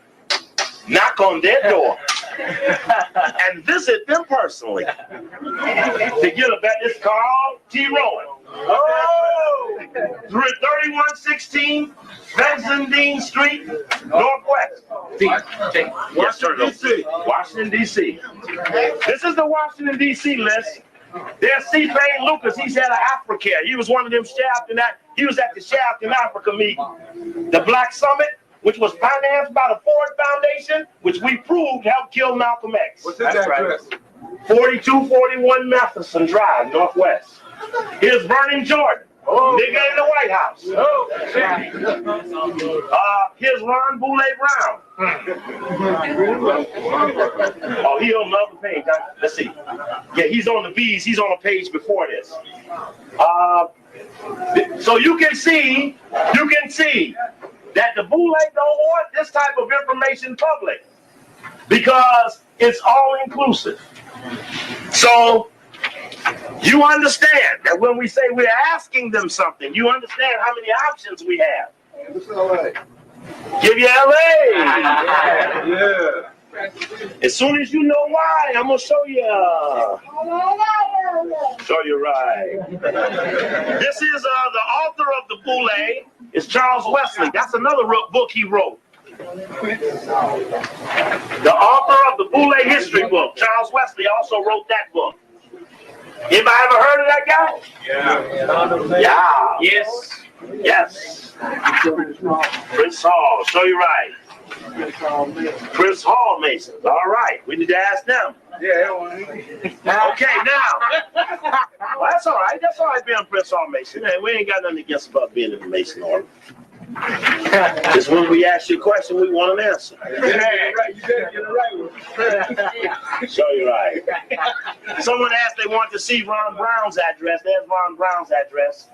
knock on their door and visit them personally to get a bet. It's Carl T. Rowan. Oh, 3116 Fessenden Street, Northwest. Washington, D.C. This is the Washington, D.C. list. There's C. Payne Lucas. He's at Africare. He was one of them shaft in that. He was at the Shaft in Africa meeting. The Black Summit, which was financed by the Ford Foundation, which we proved helped kill Malcolm X. What's his address? 4241 Matheson Drive, Northwest. Here's Vernon Jordan, nigga in the White House. Here's Ron Boule Brown. Oh, he on the other page. Let's see. Yeah, he's on the V's. He's on a page before this. So you can see that the Boule don't want this type of information public because it's all inclusive. So you understand that when we say we're asking them something, you understand how many options we have. What's LA? Give you LA. Yeah. As soon as you know why, I'm gonna show you. Show you right. This is the author of the Boule is Charles Wesley. That's another book he wrote. The author of the Boule history book, Charles Wesley, also wrote that book. Anybody ever heard of that guy? Yeah. Yeah. Yes. Prince Hall. Show you right. Chris Hall Masons. All right. We need to ask them. Yeah, Okay, now. Well, that's all right. That's all right being Prince Hall Mason. Hey, we ain't got nothing against about being in the Mason order. It's when we ask you a question, we want an answer. you better get it right with Show you right. Someone asked they want to see Ron Brown's address. There's Ron Brown's address.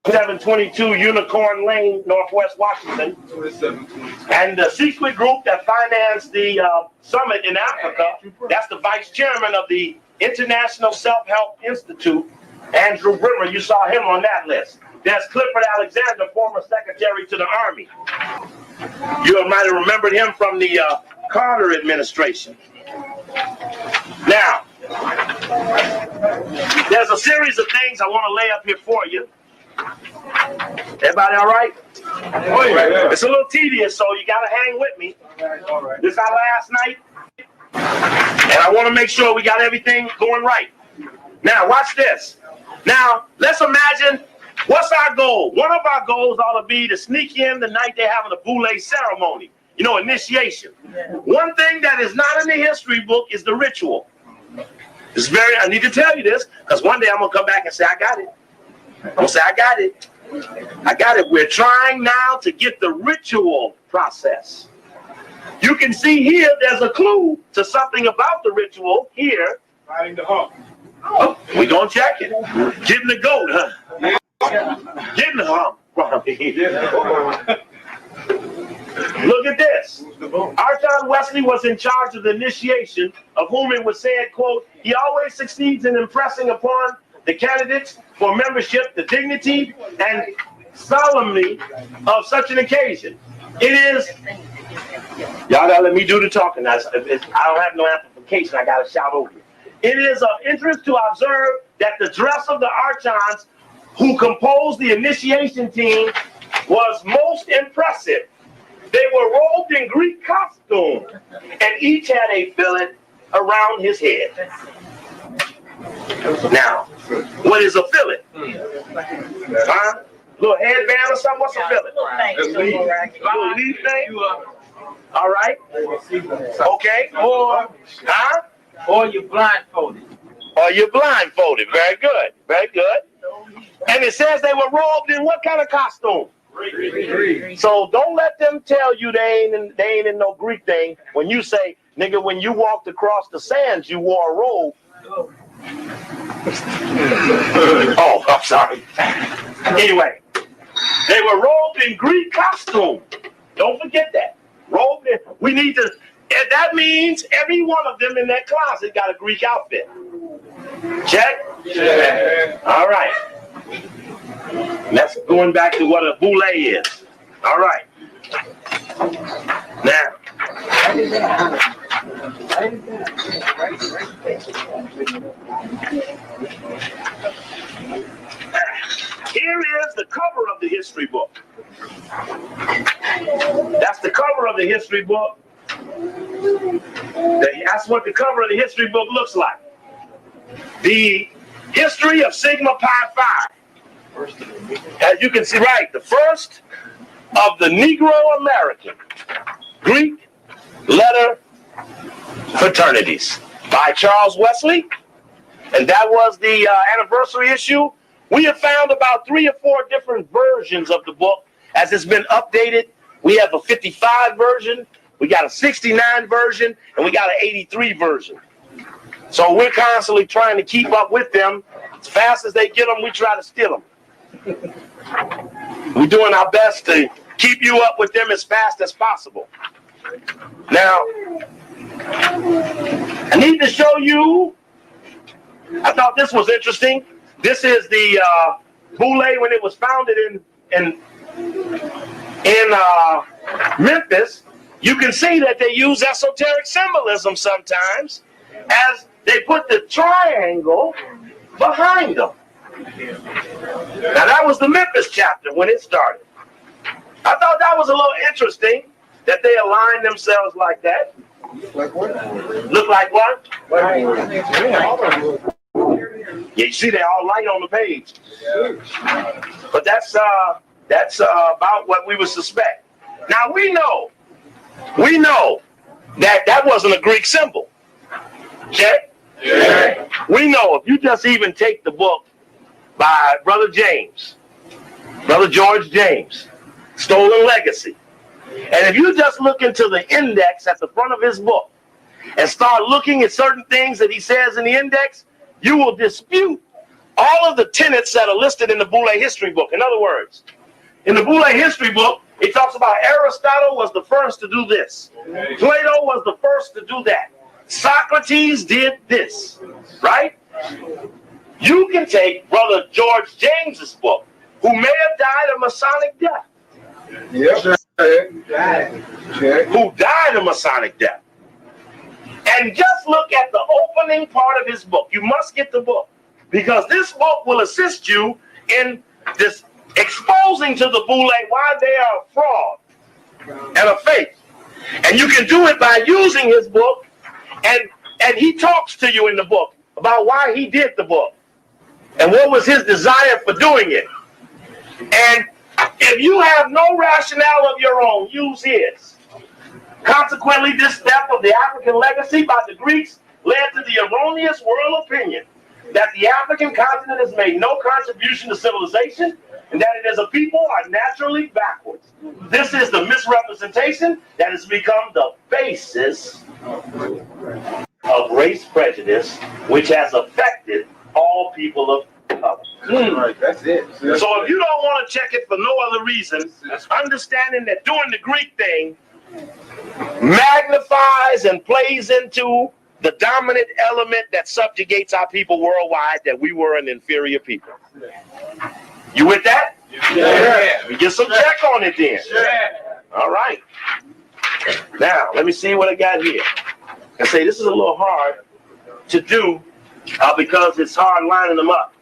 722 Unicorn Lane, Northwest Washington. 2722. And the secret group that financed the summit in Africa, that's the vice chairman of the International Self-Help Institute, Andrew Brimmer. You saw him on that list. There's Clifford Alexander, former secretary to the Army. You might have remembered him from the Carter administration. Now, there's a series of things I want to lay up here for you. Everybody all right? Oh, yeah. It's a little tedious, so you got to hang with me. All right. This is our last night, and I want to make sure we got everything going right. Now, watch this. Now, let's imagine, what's our goal? One of our goals ought to be to sneak in the night they're having a boule ceremony, you know, initiation. One thing that is not in the history book is the ritual. I need to tell you this, because one day I'm going to come back and say, I got it. I'm going to say, I got it. I got it. We're trying now to get the ritual process. You can see here, there's a clue to something about the ritual here. Riding the hump. Oh, we're going to check it. Getting the goat, huh? Getting the hump. Look at this. Archon Wesley was in charge of the initiation, of whom it was said, quote, he always succeeds in impressing upon the candidates for membership the dignity and solemnity of such an occasion. It is, y'all gotta let me do the talking. I don't have no amplification, I gotta shout over you. It is of interest to observe that the dress of the archons who composed the initiation team was most impressive. They were robed in Greek costume, and each had a fillet around his head. Now, what is a fillet? Huh? Little headband or something? What's a fillet? Little leaf thing? All right. Okay. Or, huh? Or you're blindfolded. Or you're blindfolded. Very good. Very good. And it says they were robed in what kind of costume? Greek. So don't let them tell you they ain't in no Greek thing. When you say, nigga, when you walked across the sands, you wore a robe. Oh, I'm sorry. Anyway, they were robed in Greek costume. Don't forget that. Robed in, we need to, and that means every one of them in that closet got a Greek outfit. Check? Yeah. All right. That's going back to what a boule is. All right. Now, here is the cover of the history book. That's the cover of the history book. That's what the cover of the history book looks like. The history of Sigma Pi Phi. As you can see, right, the first of the Negro American Greek letter fraternities by Charles Wesley. And that was the anniversary issue. We have found about 3 or 4 different versions of the book as it's been updated. We have a 55 version, we got a 69 version, and we got an 83 version. So we're constantly trying to keep up with them. As fast as they get them, we try to steal them. We're doing our best to keep you up with them as fast as possible. Now, I need to show you, I thought this was interesting. This is the boule when it was founded in Memphis. You can see that they use esoteric symbolism sometimes as they put the triangle behind them. Now that was the Memphis chapter when it started. I thought that was a little interesting that they aligned themselves like that. Like what? Look like what? Yeah, you see they all light on the page. But that's about what we would suspect. Now we know We know that that wasn't a Greek symbol. Check? Yeah. We know if you just even take the book by Brother James, Brother George James, Stolen Legacy, and if you just look into the index at the front of his book and start looking at certain things that he says in the index, you will dispute all of the tenets that are listed in the Boule history book. In other words, in the Boule history book, it talks about Aristotle was the first to do this. Plato was the first to do that. Socrates did this, right? You can take Brother George James's book, who may have died a Masonic death. Yep. Who died a Masonic death. And just look at the opening part of his book. You must get the book, because this book will assist you in this exposing to the Boule why they are a fraud and a fake. And you can do it by using his book, and he talks to you in the book about why he did the book and what was his desire for doing it. And if you have no rationale of your own, use his. Consequently, this step of the African legacy by the Greeks led to the erroneous world opinion that the African continent has made no contribution to civilization and that it as a people are naturally backwards. This is the misrepresentation that has become the basis of race prejudice, which has affected all people of color. Right, that's it. So if you don't want to check it for no other reason, understanding that doing the Greek thing magnifies and plays into the dominant element that subjugates our people worldwide, that we were an inferior people. You with that? Yeah. We get some check on it then. Yeah. All right. Now, let me see what I got here. I say this is a little hard to do because it's hard lining them up.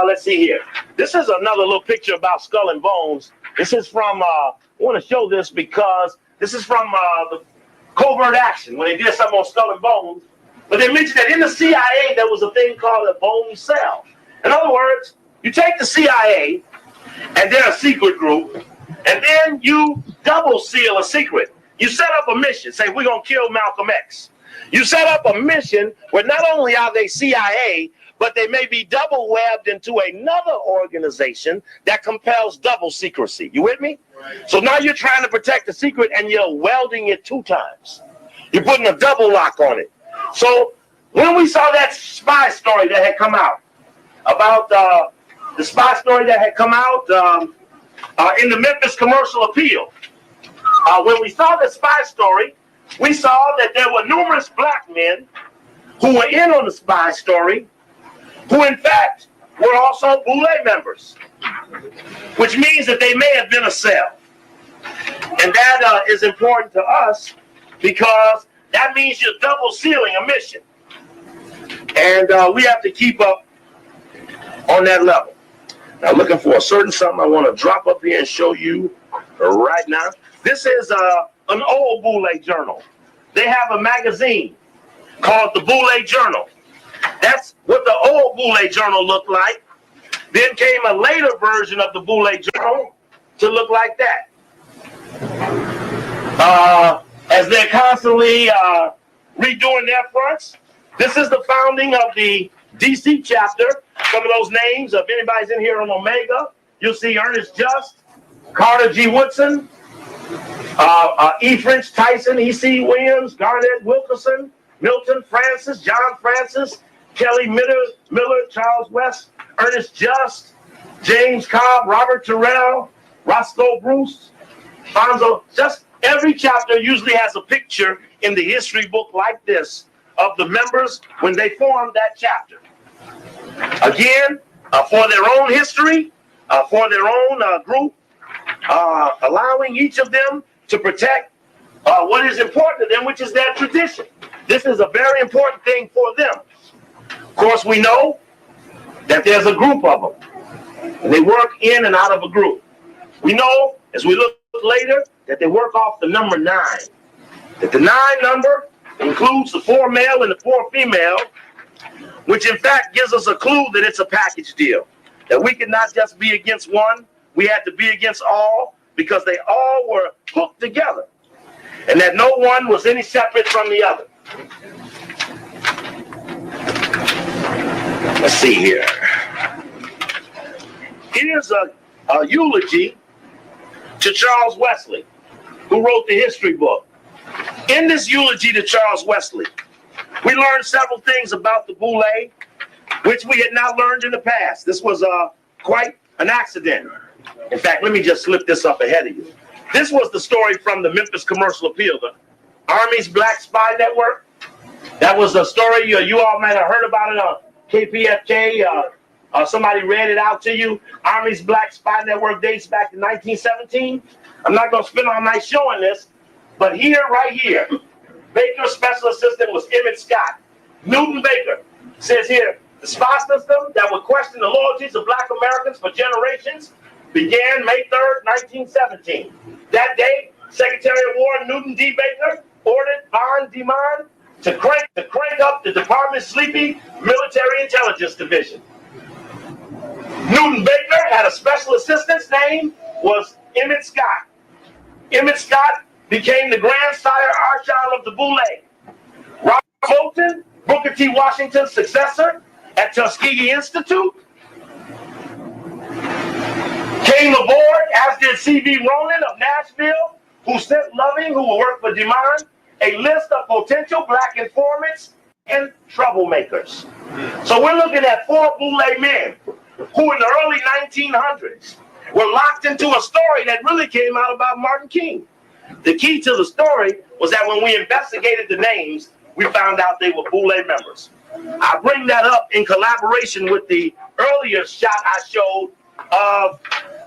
Let's see here. This is another little picture about Skull and Bones. This is from, I want to show this because this is from the Covert Action, when they did something on Skull and Bones. But they mentioned that in the CIA, there was a thing called a bone cell. In other words, you take the CIA, and they're a secret group, and then you double seal a secret. You set up a mission, say, we're going to kill Malcolm X. You set up a mission where not only are they CIA, but they may be double webbed into another organization that compels double secrecy. You with me? Right. So now you're trying to protect the secret and you're welding it 2 times. You're putting a double lock on it. So when we saw that spy story that had come out, about the spy story that had come out in the Memphis Commercial Appeal, when we saw the spy story, we saw that there were numerous black men who were in on the spy story, who in fact were also Boule members, which means that they may have been a cell. And that is important to us because that means you're double sealing a mission. And we have to keep up on that level. Now, looking for a certain something I want to drop up here and show you right now. This is an old Boule journal. They have a magazine called the Boule Journal. That's what the old Boule Journal looked like. Then came a later version of the Boule Journal to look like that. As they're constantly redoing their fronts, this is the founding of the DC chapter. Some of those names, if anybody's in here on Omega, you'll see Ernest Just, Carter G. Woodson, E. French Tyson, E.C. Williams, Garnett Wilkerson, Milton Francis, John Francis, Kelly Miller, Charles West, Ernest Just, James Cobb, Robert Terrell, Roscoe Bruce, Fonzo. Just every chapter usually has a picture in the history book like this of the members when they formed that chapter. Again, for their own history, for their own group, allowing each of them to protect what is important to them, which is their tradition. This is a very important thing for them. Of course, we know that there's a group of them, and they work in and out of a group. We know, as we look later, that they work off the number 9. That the 9 number includes the 4 male and the 4 female, which in fact gives us a clue that it's a package deal. That we could not just be against one, we had to be against all, because they all were hooked together. and that no one was any separate from the other. Let's see here. Here's a eulogy to Charles Wesley, who wrote the history book. In this eulogy to Charles Wesley, we learned several things about the Boule, which we had not learned in the past. This was quite an accident. In fact, let me just slip this up ahead of you. This was the story from the Memphis Commercial Appeal, the Army's Black Spy Network. That was a story you all might have heard about it on KPFK. Somebody read it out to you. Army's Black Spy Network dates back to 1917. I'm not going to spend all night showing this, but here, right here, Baker's special assistant was Emmett Scott. Newton Baker says here, the spy system that would question the loyalties of Black Americans for generations began May 3rd, 1917. That day, Secretary of War Newton D. Baker ordered Von Demon to crank up the department's sleepy military intelligence division. Newton Baker had a special assistant's name was Emmett Scott. Emmett Scott became the grandsire Archon of the Boule. Robert Fulton, Booker T. Washington's successor at Tuskegee Institute, came aboard, as did C.V. Ronan of Nashville, who sent Loving, who will work for DeMond, a list of potential Black informants and troublemakers. So we're looking at 4 Boule men who in the early 1900s were locked into a story that really came out about Martin King. The key to the story was that when we investigated the names, we found out they were Boule members. I bring that up in collaboration with the earlier shot I showed of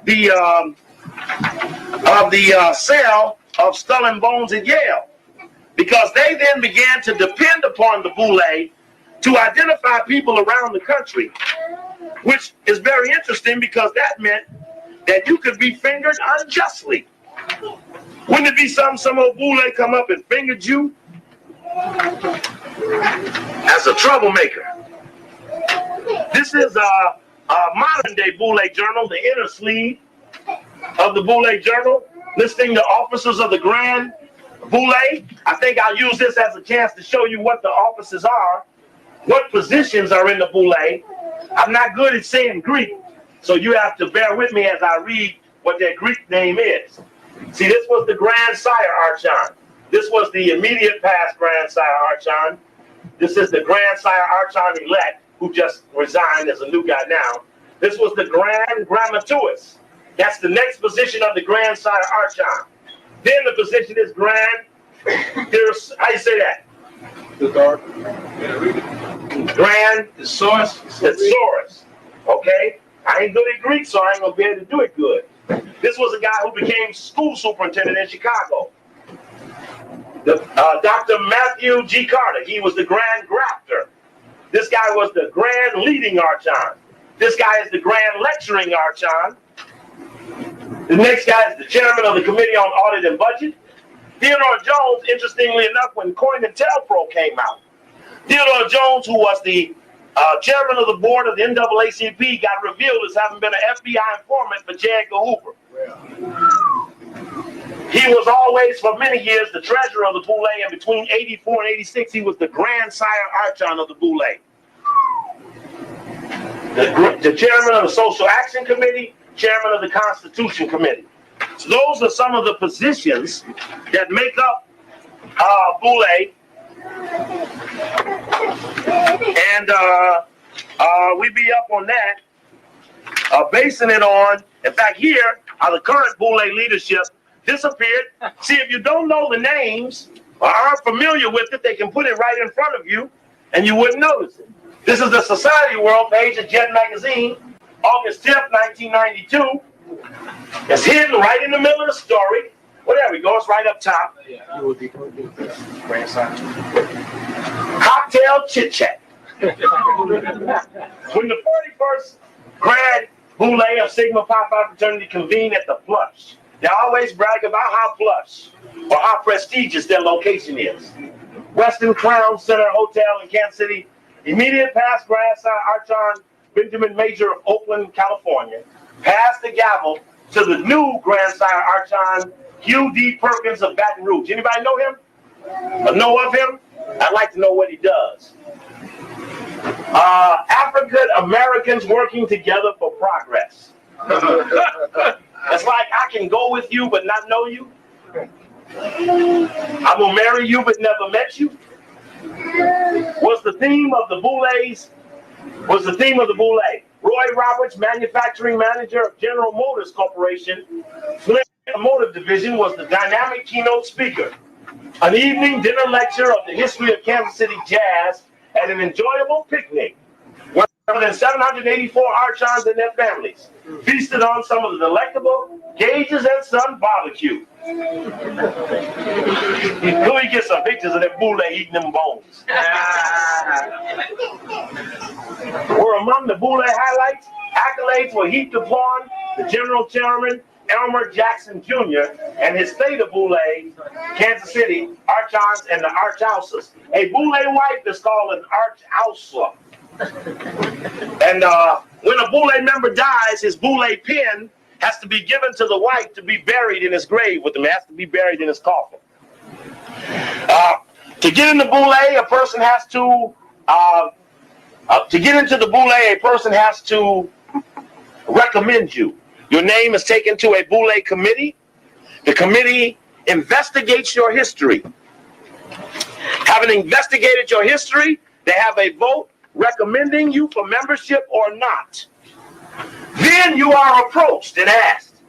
the cell of Skull and Bones at Yale, because they then began to depend upon the Boule to identify people around the country, which is very interesting because that meant that you could be fingered unjustly. Wouldn't it be some old Boule come up and fingered you as a troublemaker? This is a modern day Boule Journal, the inner sleeve of the Boule Journal, listing the officers of the Grand Boule. I think I'll use this as a chance to show you what the officers are, what positions are in the Boule. I'm not good at saying Greek, so you have to bear with me as I read what their Greek name is. See, this was the Grandsire Archon. This was the immediate past Grandsire Archon. This is the Grandsire Archon-elect, who just resigned as a new guy now. This was the Grand Grammateus. That's the next position of the Grandsire Archon. Then the position is Grand, how do you say that? Grand Thesaurus. Okay? I ain't good at Greek, so I ain't gonna be able to do it good. This was a guy who became school superintendent in Chicago. Dr. Matthew G. Carter, he was the Grand Grafter. This guy was the Grand Leading Archon. This guy is the Grand Lecturing Archon. The next guy is the Chairman of the Committee on Audit and Budget. Theodore Jones, interestingly enough, when COINTELPRO came out, Theodore Jones, who was the chairman of the board of the NAACP, got revealed as having been an FBI informant for J. Edgar Hoover. He was always, for many years, the treasurer of the Boule, and between 84 and 86, he was the Grandsire Archon of the Boule. The chairman of the Social Action Committee, chairman of the Constitution Committee. So those are some of the positions that make up Boule. And we be up on that, basing it on, in fact, here are the current Boule leadership disappeared. See, if you don't know the names or aren't familiar with it, they can put it right in front of you and you wouldn't notice it. This is the Society World page of Jet Magazine, August 10th, 1992. It's hidden right in the middle of the story. Well, there we go. It's right up top. Cocktail chit chat. When the 41st Grand Boule of Sigma Pi Phi fraternity convened at the Plush, they always brag about how plush or how prestigious their location is. Westin Crown Center Hotel in Kansas City, immediate past Grandsire Archon Benjamin Major of Oakland, California, passed the gavel to the new Grandsire Archon Hugh D. Perkins of Baton Rouge. Anybody know him? Or know of him? I'd like to know what he does. African Americans working together for progress. It's like I can go with you but not know you. I will marry you but never met you. Was the theme of the Boulets? Was the theme of the Boulay. Roy Roberts, manufacturing manager of General Motors Corporation, Flint Automotive Division, was the dynamic keynote speaker. An evening dinner lecture of the history of Kansas City jazz at an enjoyable picnic where more than 784 Archons and their families feasted on some of the delectable Gage's and Son barbecue. Can we get some pictures of that Boulay eating them bones? Were among the Boulay highlights, accolades were heaped upon the General Chairman Elmer Jackson Jr. and his state of Boulay, Kansas City, Archons and the Archhouses. A Boulay wife is called an Archhouser. And when a Boulay member dies, his Boulay pin has to be given to the wife to be buried in his grave with him. It has to be buried in his coffin. To get into Boulay, a person has to get into the Boulay, a person has to recommend you. Your name is taken to a Boulay committee. The committee investigates your history. Having investigated your history, they have a vote recommending you for membership or not. Then you are approached and asked.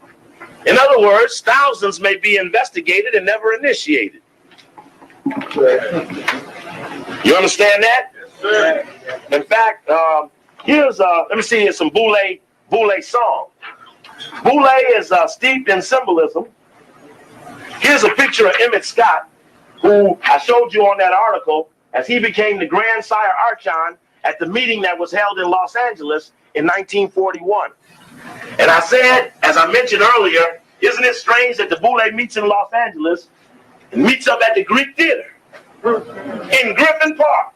In other words, thousands may be investigated and never initiated. You understand that? Yes, in fact, here's let me see here some Boulay song. Boulay is steeped in symbolism. Here's a picture of Emmett Scott, who I showed you on that article, as he became the grandsire Archon at the meeting that was held in Los Angeles in 1941. And I said, as I mentioned earlier, isn't it strange that the Boulay meets in Los Angeles and meets up at the Greek Theater in Griffin Park?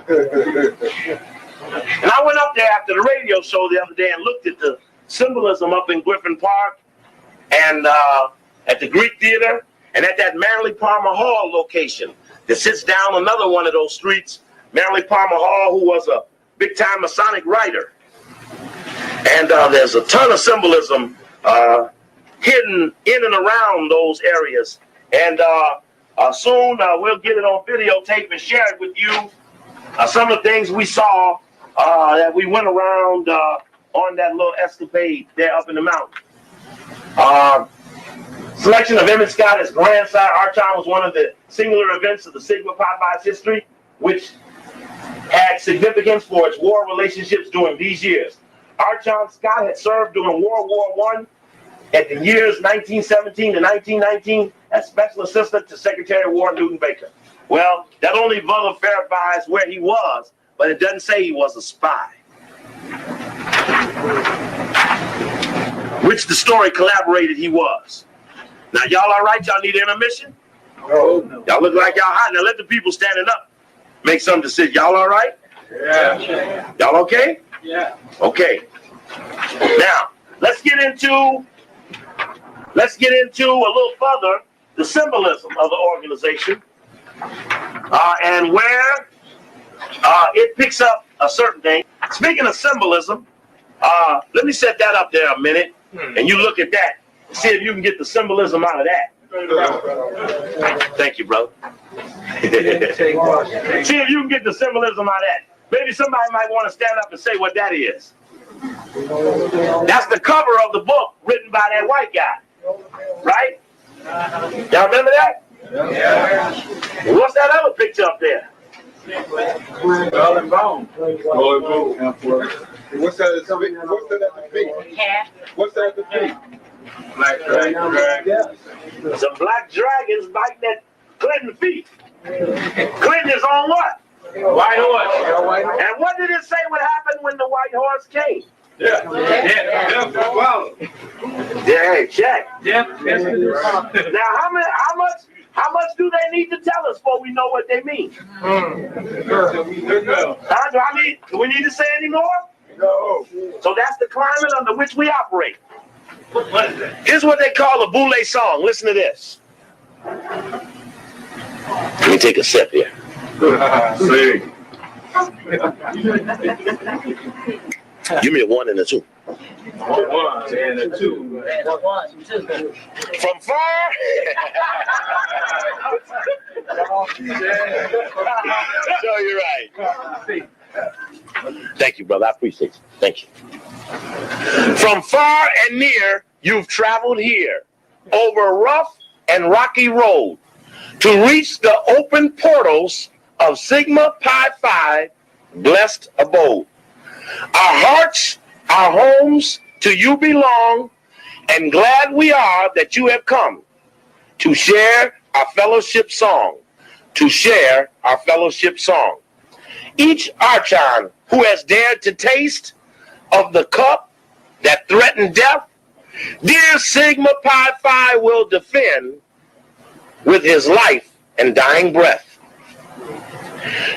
And I went up there after the radio show the other day and looked at the symbolism up in Griffin Park and at the Greek Theater and at that Manly Palmer Hall location that sits down another one of those streets, Manly Palmer Hall, who was a big-time Masonic writer. And there's a ton of symbolism hidden in and around those areas. And soon we'll get it on videotape and share it with you. Some of the things we saw that we went around on that little escapade there up in the mountain. Selection of Emmett Scott as grandsire Archon was one of the singular events of the Sigma Pi Phi's history, which had significance for its war relationships during these years. Archon Scott had served during World War I at the years 1917 to 1919 as Special Assistant to Secretary of War Newton Baker. Well, that only verifies where he was, but it doesn't say he was a spy. Which the story collaborated he was. Now, y'all all right? Y'all need intermission? No. Y'all look like y'all hot. Now, let the people standing up make some decision. Y'all all right? Yeah. Y'all okay? Yeah. Okay. Now, let's get into a little further the symbolism of the organization and where it picks up a certain thing. Speaking of symbolism, let me set that up there a minute, and you look at that. See if you can get the symbolism out of that. Thank you, brother. See if you can get the symbolism out of that. Maybe somebody might want to stand up and say what that is. That's the cover of the book written by that white guy, right? Y'all remember that? Yeah. What's that other picture up there? Skull and bone. What's that at the feet? What's that at the feet? Black dragon. Some black dragons biting at Clinton's feet. Clinton is on what? White horse. And what did it say would happen when the white horse came? Yeah. Yeah, hey, check. Yeah. Now, how much do they need to tell us before we know what they mean? No. Do we need to say any more? No. So that's the climate under which we operate. What is that? Here's what they call a boule song. Listen to this. Let me take a sip here. See. Give me a 1 and a 2. 1 and a 2. From far. So you're right. Thank you, brother. I appreciate you. Thank you. From far and near, you've traveled here over rough and rocky road to reach the open portals of Sigma Pi Phi blessed abode. Our hearts, our homes to you belong, and glad we are that you have come to share our fellowship song, to share our fellowship song. Each Archon who has dared to taste of the cup that threatened death, dear Sigma Pi Phi will defend with his life and dying breath.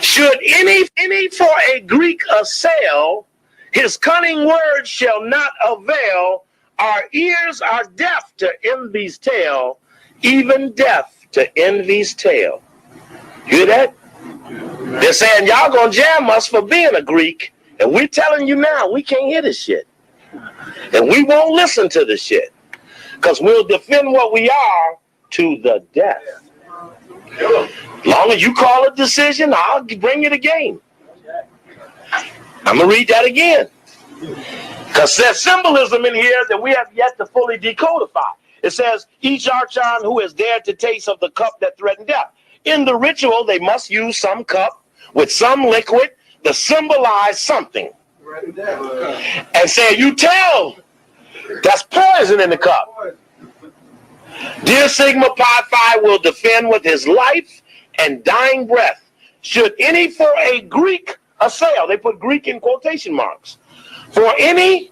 Should any for a Greek assail, his cunning words shall not avail. Our ears are deaf to envy's tale, even deaf to envy's tale. You hear that? They're saying y'all gonna jam us for being a Greek, and we're telling you now we can't hear this shit. And we won't listen to this shit, because we'll defend what we are to the death. Long as you call a decision, I'll bring you the game. I'm going to read that again, because there's symbolism in here that we have yet to fully decodify. It says, each Archon who has dared to taste of the cup that threatened death. In the ritual, they must use some cup with some liquid to symbolize something. And say, you tell, that's poison in the cup. Dear Sigma Pi Phi will defend with his life and dying breath. Should any for a Greek assail, they put Greek in quotation marks. Should any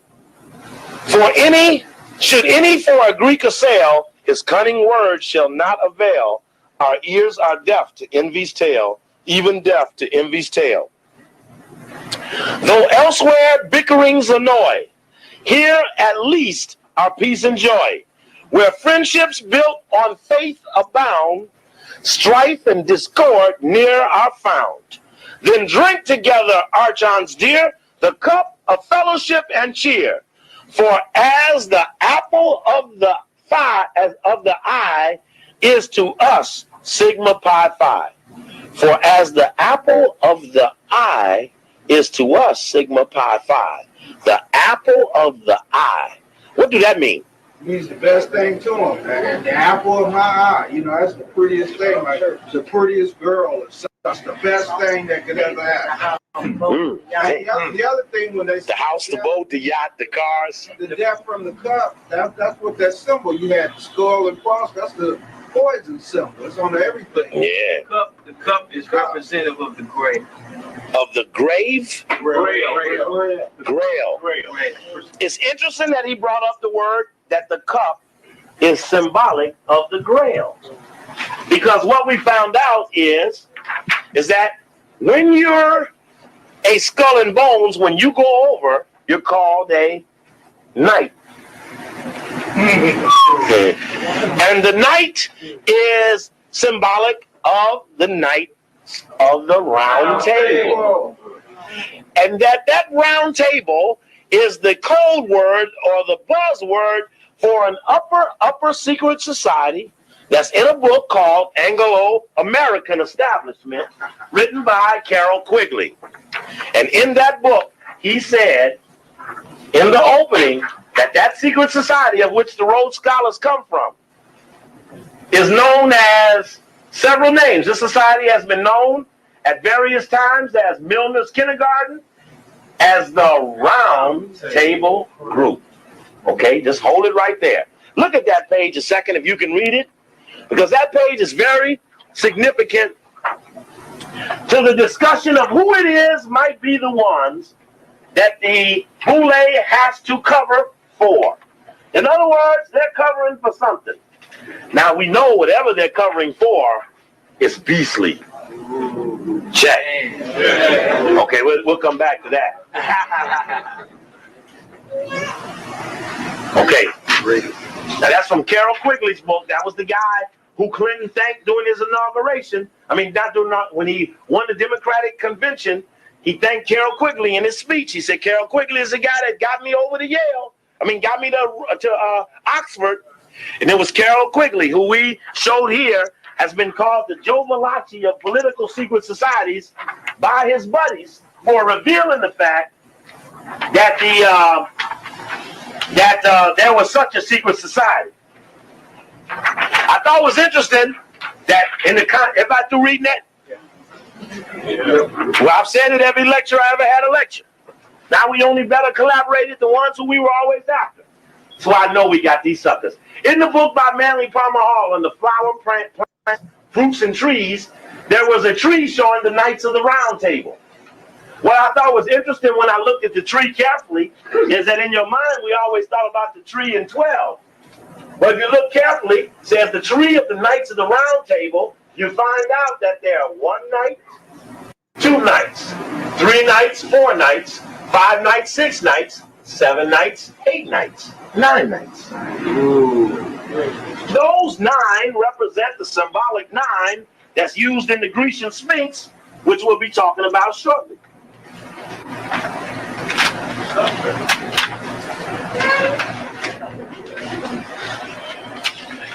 for a Greek assail, his cunning words shall not avail. Our ears are deaf to envy's tale, even deaf to envy's tale. Though elsewhere bickerings annoy, here at least are peace and joy. Where friendships built on faith abound, strife and discord near are found. Then drink together, Archons dear, the cup of fellowship and cheer. For as the apple of the eye is to us Sigma Pi Phi. For as the apple of the eye is to us Sigma Pi Phi. The apple of the eye. What do that mean? Means the best thing to him, man. The apple of my eye. You know, that's the prettiest thing. Like the prettiest girl. That's the best thing that could ever happen. The other thing when they the house, the boat, the yacht, the cars. The death from the cup. That's what that symbol. You had the skull and cross. That's the poison symbol. It's on everything. Yeah. The cup is representative of the grave. Of the grave? Grail. Grail. It's interesting that he brought up the word that the cup is symbolic of the grail. Because what we found out is that when you're a skull and bones, when you go over, you're called a knight. And the knight is symbolic of the knight of the round table. And that round table is the code word or the buzzword for an upper secret society that's in a book called Anglo-American Establishment, written by Carroll Quigley. And in that book, he said in the opening that secret society of which the Rhodes Scholars come from is known as several names. This society has been known at various times as Milner's Kindergarten, as the Round Table Group. Okay, just hold it right there. Look at that page a second if you can read it, because that page is very significant to the discussion of who it is might be the ones that the boule has to cover for. In other words, they're covering for something. Now we know whatever they're covering for is beastly. Check. Okay, we'll come back to that. Okay. Now that's from Carol Quigley's book. That was the guy who Clinton thanked during his inauguration. I mean, when he won the Democratic convention, he thanked Carol Quigley in his speech. He said, Carol Quigley is the guy that got me over to Yale. Got me to Oxford. And it was Carol Quigley, who we showed here, has been called the Joe Malachi of political secret societies by his buddies for revealing the fact that there was such a secret society. I thought it was interesting that everybody through reading that? Yeah. Well, I've said it every lecture I ever had a lecture. Now we only better collaborated the ones who we were always after. So I know we got these suckers. In the book by Manly Palmer Hall on the flower, plants, fruits, and trees, there was a tree showing the Knights of the Round Table. What I thought was interesting when I looked at the tree carefully is that in your mind we always thought about the tree in 12. But if you look carefully, it says the tree of the Knights of the Round Table, you find out that there are 1 knight, 2 knights, 3 knights, 4 knights, 5 knights, 6 knights, 7 knights, 8 knights, 9 knights. Ooh. Those 9 represent the symbolic 9 that's used in the Grecian Sphinx, which we'll be talking about shortly.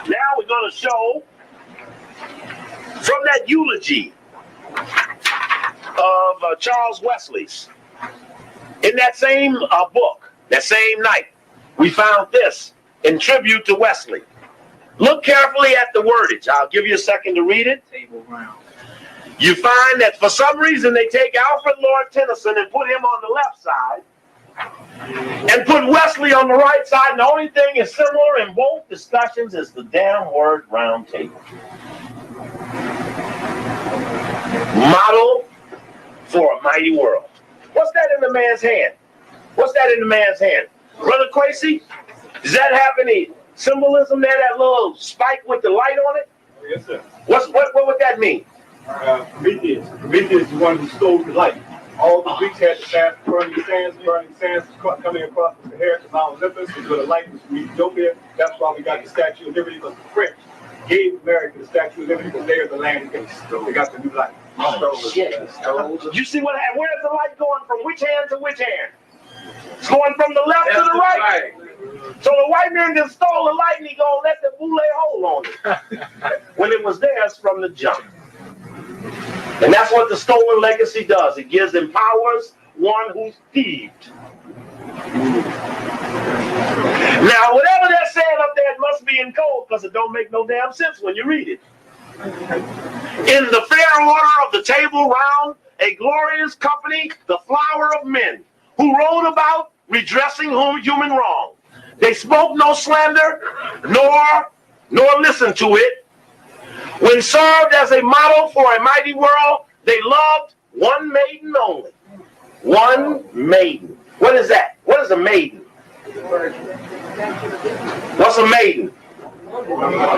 Now we're going to show from that eulogy of Charles Wesley's. In that same book, that same night, we found this in tribute to Wesley. Look carefully at the wordage. I'll give you a second to read it. Table round. You find that for some reason they take Alfred Lord Tennyson and put him on the left side and put Wesley on the right side. And the only thing is similar in both discussions is the damn word round table. Model for a mighty world. What's that in the man's hand? What's that in the man's hand? Brother Quasi, does that have any symbolism there, that little spike with the light on it? Yes, sir. What would that mean? Prometheus. Prometheus is the one who stole the light. All the Greeks had to fast burning sands coming across the Sahara to Mount Olympus, and where the light was from Ethiopia. That's why we got the Statue of Liberty, because the French gave America the Statue of Liberty because they are the land base. So they got the new light. Oh, shit. You see what happened? Where's the light going from which hand to which hand? It's going from the left to the right. So the white man just stole the light and he gonna let the boule hold on it. When it was theirs from the jump. And that's what the stolen legacy does. It empowers one who's thieved. Now, whatever they're saying up there, it must be in code because it don't make no damn sense when you read it. In the fair order of the table round, a glorious company, the flower of men, who wrote about redressing human wrong. They spoke no slander, nor listened to it. When served as a model for a mighty world, they loved one maiden only. One maiden. What is that? What is a maiden? What's a maiden? A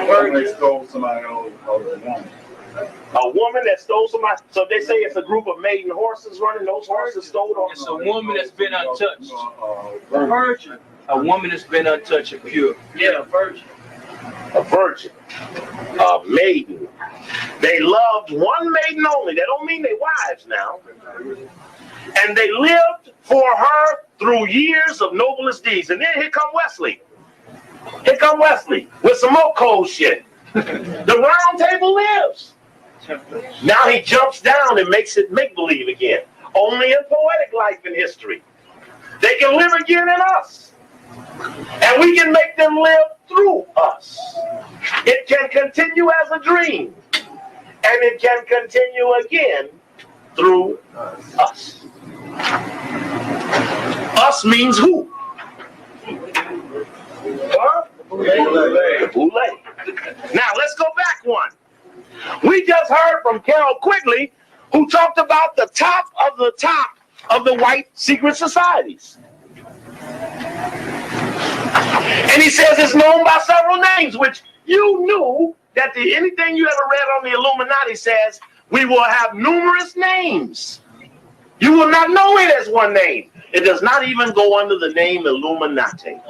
virgin stole somebody else's woman. A woman that stole somebody. So they say it's a group of maiden horses running. Those horses stole on. It's a woman that's been untouched. A virgin. A woman that's been untouched and pure. Yeah, a virgin. A virgin. A maiden. They loved one maiden only. That don't mean they wives now. And they lived for her through years of noblest deeds. And then here come Wesley. Here come Wesley with some more cold shit. The round table lives. Now he jumps down and makes it make-believe again. Only in poetic life and history. They can live again in us. And we can make them live through us. It can continue as a dream. And it can continue again through us. Us means who? Huh? Boule. Now let's go back one. We just heard from Carol Quigley, who talked about the top of the white secret societies. And he says it's known by several names, which you knew that anything you ever read on the Illuminati says we will have numerous names. You will not know it as one name. It does not even go under the name Illuminati.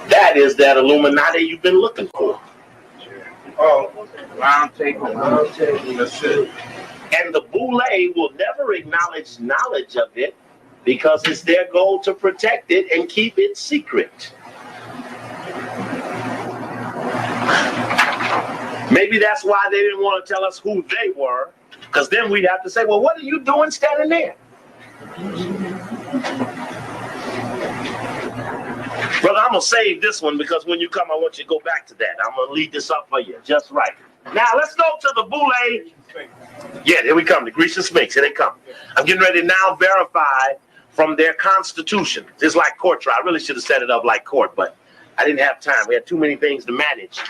That is that Illuminati you've been looking for. Oh, round table. That's it. And the Boule will never acknowledge knowledge of it because it's their goal to protect it and keep it secret. Maybe that's why they didn't want to tell us who they were, because then we'd have to say, well, what are you doing standing there? Brother, I'm going to save this one because when you come, I want you to go back to that. I'm going to lead this up for you just right. Now, let's go to the Boule. Yeah, here we come, the Grecian Sphinx. Here they come. I'm getting ready to now verify from their constitution. It's like court trial. I really should have set it up like court, but I didn't have time. We had too many things to manage.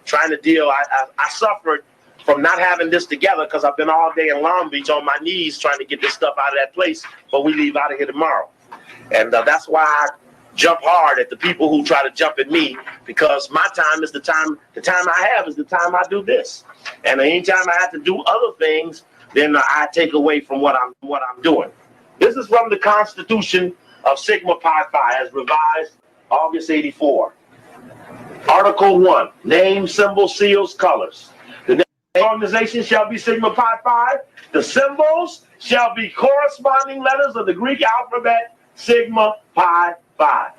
Trying to deal, I suffered from not having this together because I've been all day in Long Beach on my knees trying to get this stuff out of that place, but we leave out of here tomorrow. And that's why I jump hard at the people who try to jump at me, because my time is the time I have is the time I do this. And anytime I have to do other things, then I take away from what I'm doing. This is from the Constitution of Sigma Pi Phi as revised August 84. Article 1, name, symbol, seals, colors. The name of the organization shall be Sigma Pi Phi. The symbols shall be corresponding letters of the Greek alphabet, Sigma Pi Phi.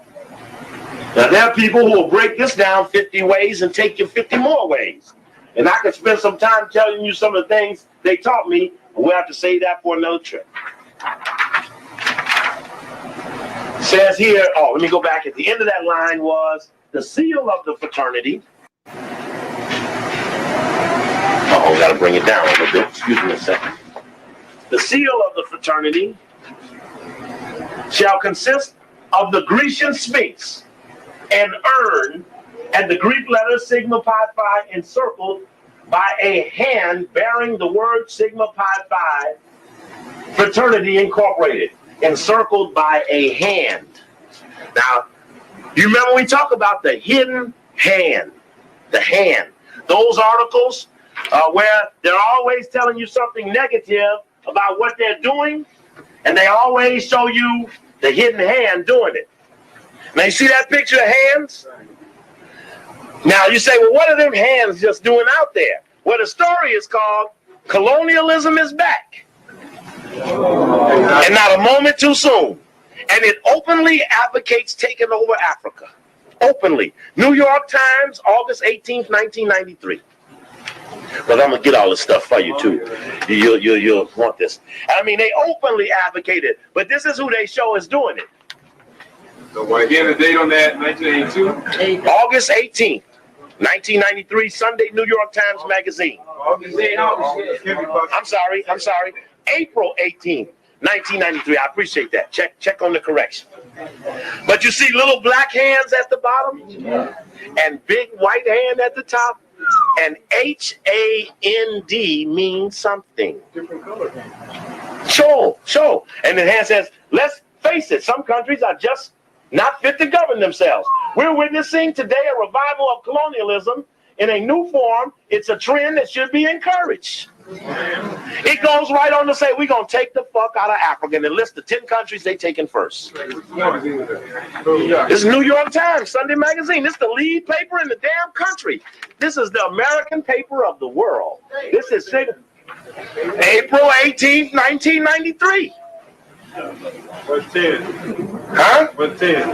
Now, there are people who will break this down 50 ways and take you 50 more ways. And I could spend some time telling you some of the things they taught me, but we'll have to save that for another trip. It says here, let me go back. At the end of that line was the seal of the fraternity. Got to bring it down a little bit. Excuse me a second. The seal of the fraternity shall consist of the Grecian Sphinx, an urn, and the Greek letter Sigma Pi Phi encircled by a hand bearing the word Sigma Pi Phi Fraternity Incorporated, encircled by a hand. Now, you remember we talk about the hidden hand, the hand. Those articles where they're always telling you something negative about what they're doing, and they always show you the hidden hand doing it. Now, you see that picture of hands? Now, you say, well, what are them hands just doing out there? Well, the story is called Colonialism is Back. And not a moment too soon. And it openly advocates taking over Africa. Openly. New York Times, August 18th, 1993. But I'm going to get all this stuff for you, too. You'll want this. I mean, they openly advocate it. But this is who they show is doing it. So, again, the date on that, 1982? August 18th, 1993, Sunday, New York Times Magazine. I'm sorry. April 18th, 1993. I appreciate that. Check on the correction. But you see little black hands at the bottom and big white hand at the top. And HAND means something. Different color. Sure. And the hand says, let's face it, some countries are just not fit to govern themselves. We're witnessing today a revival of colonialism in a new form. It's a trend that should be encouraged. It goes right on to say we're going to take the fuck out of Africa and list the 10 countries they taking first. This is New York Times, Sunday Magazine. This is the lead paper in the damn country. This is the American paper of the world. This is April 18th, 1993. What's 10? Huh? What's 10?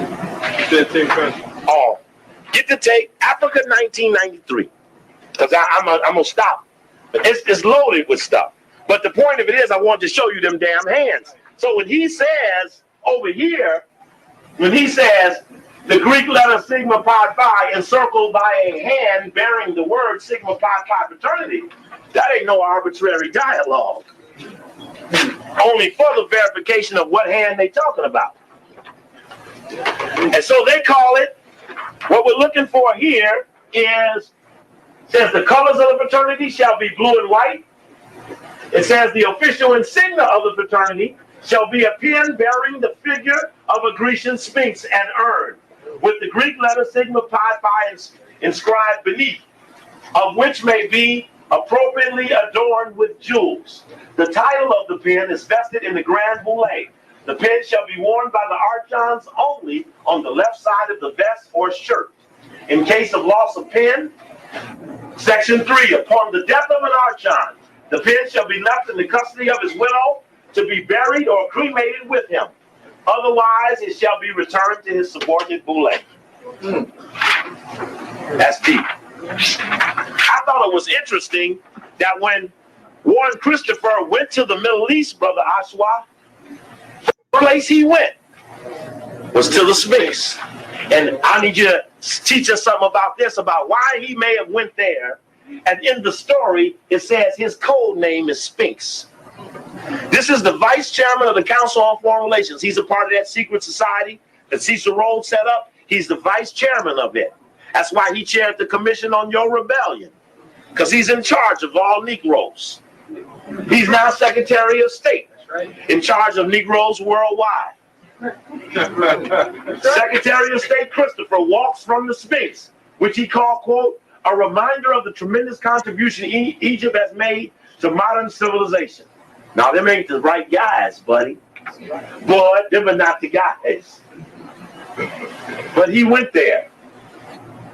You said 10 countries. Oh, get the tape, Africa 1993. Because I'm going to stop. It's loaded with stuff. But the point of it is I want to show you them damn hands. So when he says over here, when he says the Greek letter Sigma Pi Phi encircled by a hand bearing the word Sigma Pi Phi fraternity, that ain't no arbitrary dialogue. Only further verification of what hand they talking about. And so they call it, what we're looking for here is, says the colors of the fraternity shall be blue and white. It says the official insignia of the fraternity shall be a pen bearing the figure of a Grecian sphinx and urn, with the Greek letter Sigma Pi Phi inscribed beneath, of which may be appropriately adorned with jewels. The title of the pen is vested in the Grand Boule. The pin shall be worn by the archons only on the left side of the vest or shirt. In case of loss of pin, Section 3, upon the death of an archon, the pin shall be left in the custody of his widow to be buried or cremated with him. Otherwise, it shall be returned to his subordinate Boule. That's deep. I thought it was interesting that when Warren Christopher went to the Middle East, Brother Ashwa, the place he went was to the Sphinx. And I need you to teach us something about this, about why he may have went there. And in the story, it says his code name is Sphinx. This is the vice chairman of the Council on Foreign Relations. He's a part of that secret society that Cecil Rhodes set up. He's the vice chairman of it. That's why he chaired the Commission on Your Rebellion, because he's in charge of all Negroes. He's now Secretary of State, in charge of Negroes worldwide. Secretary of State Christopher walks from the Sphinx, which he called, quote, a reminder of the tremendous contribution Egypt has made to modern civilization. Now, them ain't the right guys, buddy. Boy, them are not the guys. But he went there.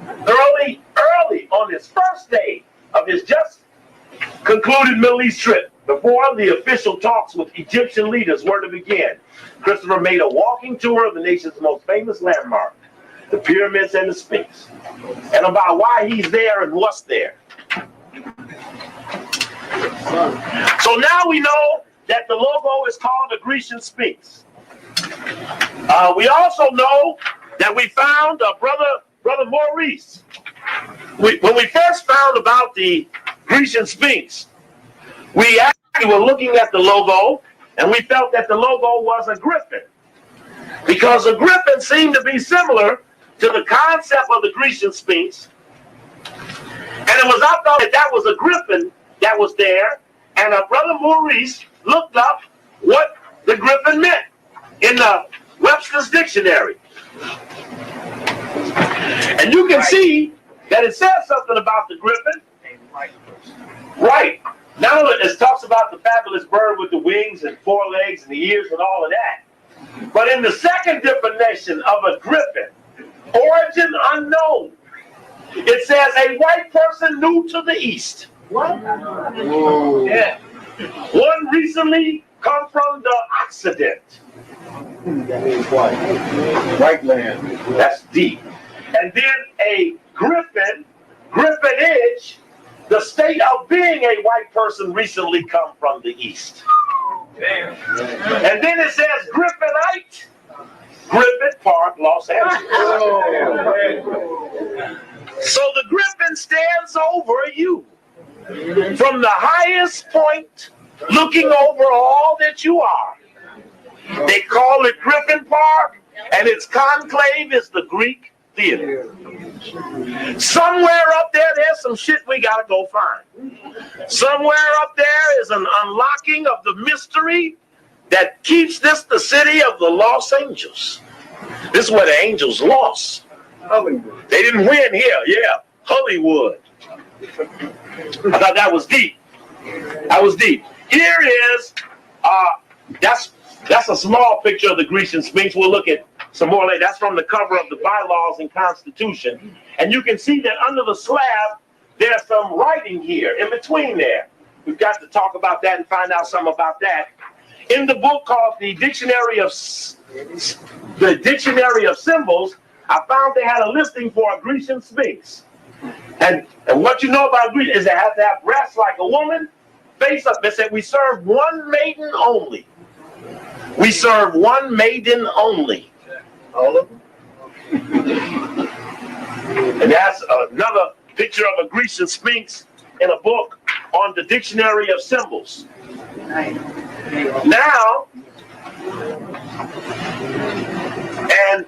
Early on his first day of his just concluded Middle East trip, before the official talks with Egyptian leaders were to begin, Christopher made a walking tour of the nation's most famous landmark, the pyramids and the Sphinx, and about why he's there and what's there. So now we know that the logo is called the Grecian Sphinx. We also know that we found Brother Maurice. When we first found about the Grecian Sphinx, we actually were looking at the logo, and we felt that the logo was a griffin, because a griffin seemed to be similar to the concept of the Grecian Sphinx. And it was, I thought that was a griffin that was there, and Brother Maurice looked up what the griffin meant in the Webster's Dictionary. And you can see that it says something about the griffin. Right. Not only it talks about the fabulous bird with the wings and 4 legs and the ears and all of that, but in the second definition of a griffin, origin unknown, it says a white person new to the East. What? Yeah. One recently come from the Occident. That means white. White land. That's deep. And then a griffinage, the state of being a white person recently come from the East. Damn. And then it says Griffinite, Griffith Park, Los Angeles. So the griffin stands over you. From the highest point, looking over all that you are. They call it Griffin Park, and its conclave is the Greek Theater. Somewhere up there, there's some shit we gotta go find. Somewhere up there is an unlocking of the mystery that keeps this the city of the Los Angeles. This is where the Angels lost. Hollywood. They didn't win here, yeah, Hollywood. I thought that was deep. That was deep. Here is, that's a small picture of the Grecian Sphinx. We'll look at some more later. That's from the cover of the bylaws and Constitution. And you can see that under the slab, there's some writing here in between there. We've got to talk about that and find out something about that. In the book called the Dictionary of Symbols, I found they had a listing for a Grecian Sphinx. And what you know about Greece is it has to have breasts like a woman, face up. They said we serve one maiden only. We serve one maiden only. All of them? And that's another picture of a Grecian Sphinx in a book on the Dictionary of Symbols. Now, and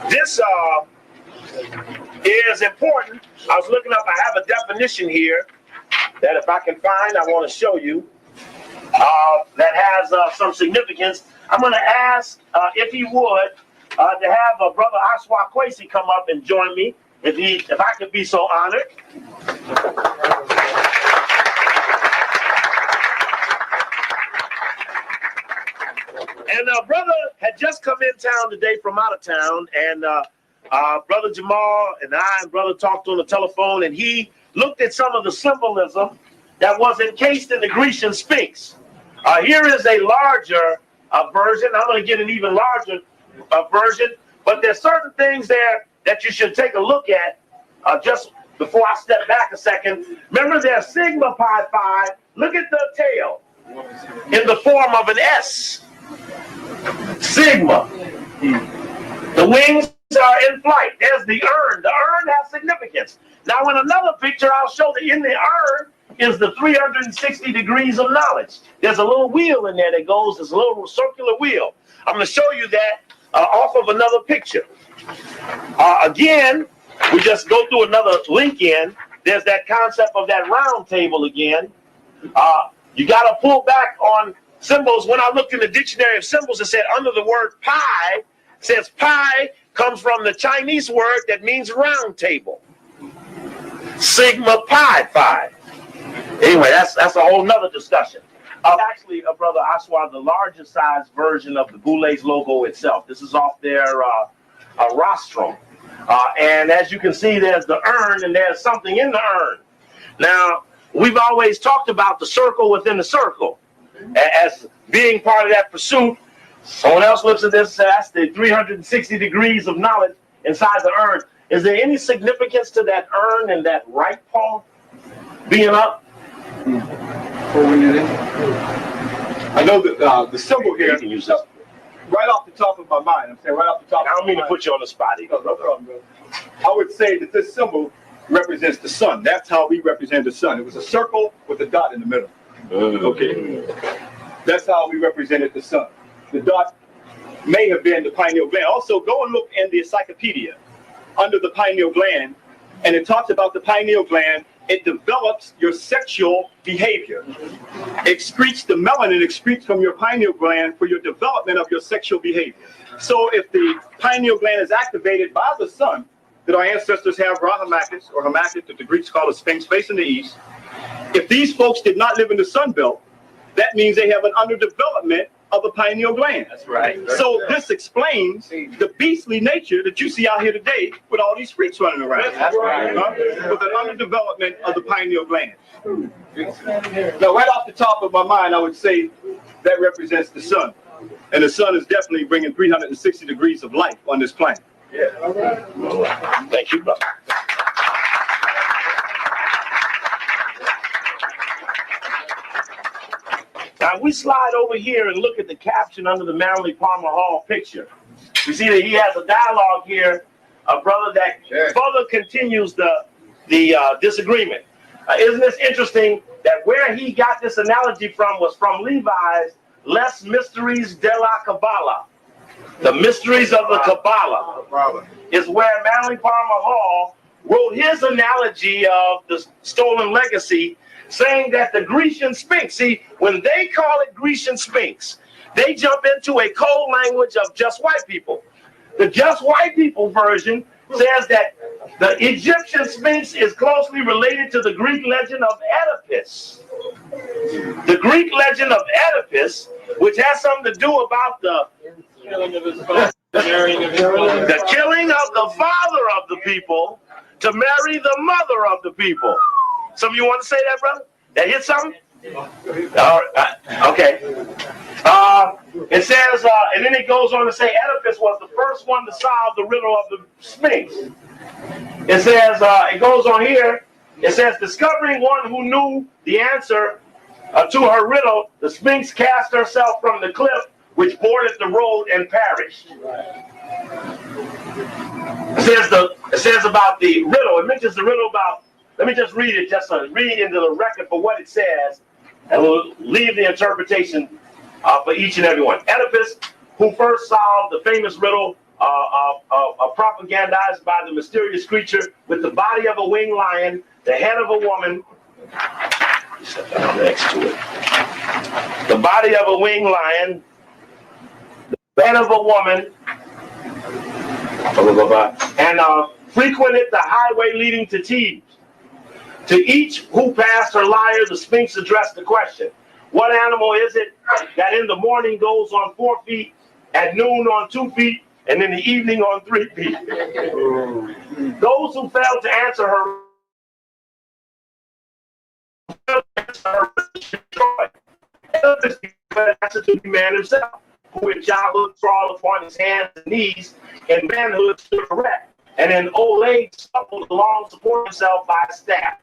this is important. I was looking up, I have a definition here that if I can find, I want to show you, that has some significance. I'm going to ask if he would to have Brother Ashwa Kwesi come up and join me, if I could be so honored. And brother had just come in town today from out of town, and brother Jamal and I and brother talked on the telephone, and he looked at some of the symbolism that was encased in the Grecian Sphinx. Here is a larger version. I'm going to get an even larger version, but there's certain things there that you should take a look at just before I step back a second. Remember, there's Sigma Pi Phi. Look at the tail in the form of an S. Sigma. The wings are in flight. There's the urn. The urn has significance. Now, in another picture, I'll show that in the urn is the 360 degrees of knowledge. There's a little wheel in there that goes, there's a little circular wheel. I'm going to show you that off of another picture. Again, we just go through another link in. There's that concept of that round table again. You got to pull back on symbols. When I looked in the dictionary of symbols, it said under the word pi, says pi comes from the Chinese word that means round table. Sigma Pi Phi. Anyway, that's a whole nother discussion. Actually, brother Aswad, the largest size version of the Boulez logo itself. This is off their rostrum. And as you can see, there's the urn and there's something in the urn. Now, we've always talked about the circle within the circle as being part of that pursuit. Someone else looks at this, that's the 360 degrees of knowledge inside the urn. Is there any significance to that urn and that right paw being up? I know that the symbol here, You can use this. right off the top of my mind, I'm saying right off the top I don't of my mean to mind, put you on the spot either, no brother. problem, brother. I would say that this symbol represents the sun. That's how we represent the sun. It was a circle with a dot in the middle. Okay. That's how we represented the sun. The dot may have been the pineal gland. Also, go and look in the encyclopedia under the pineal gland, and it talks about the pineal gland. It develops your sexual behavior. Excretes the melanin, excretes from your pineal gland for your development of your sexual behavior. So if the pineal gland is activated by the sun, that our ancestors have Rahamakis, or Hamakis, that the Greeks call a sphinx facing the east, if these folks did not live in the sun belt, that means they have an underdevelopment of the pineal gland. That's right. So this explains the beastly nature that you see out here today with all these freaks running around. That's right. With an underdevelopment of the pineal gland. Now, right off the top of my mind, I would say that represents the sun. And the sun is definitely bringing 360 degrees of life on this planet. Yeah. All right. Thank you, brother. Now we slide over here and look at the caption under the Manly Palmer Hall picture. You see that he has a dialogue here, a brother that further continues the disagreement. Isn't this interesting that where he got this analogy from was from Levi's Les Mysteries de la Kabbalah. The Mysteries of the Kabbalah is where Manly Palmer Hall wrote his analogy of the stolen legacy, saying that the Grecian Sphinx, see, when they call it Grecian Sphinx, they jump into a code language of just white people. The just white people version says that the Egyptian Sphinx is closely related to the Greek legend of Oedipus. The Greek legend of Oedipus, which has something to do about the killing of the father of the people to marry the mother of the people. Some of you want to say that, brother? That hit something? All right. Okay. It says, and then it goes on to say Oedipus was the first one to solve the riddle of the Sphinx. It says, it goes on here, it says, discovering one who knew the answer to her riddle, the Sphinx cast herself from the cliff, which bordered the road and perished. It says about the riddle, it mentions the riddle about, let me just read it, just read into the record for what it says, and we'll leave the interpretation for each and every one. Oedipus, who first solved the famous riddle propagandized by the mysterious creature with the body of a winged lion, the head of a woman, next to it, the body of a winged lion, the head of a woman, and frequented the highway leading to Thebes. To each who passed her lyre, the Sphinx addressed the question, What animal is it that in the morning goes on 4 feet, at noon on 2 feet, and in the evening on 3 feet? Those who failed to answer her answer to the man himself, who in childhood crawled upon his hands and knees, in manhood stood erect, and in old age stumbled along, supporting himself by a staff.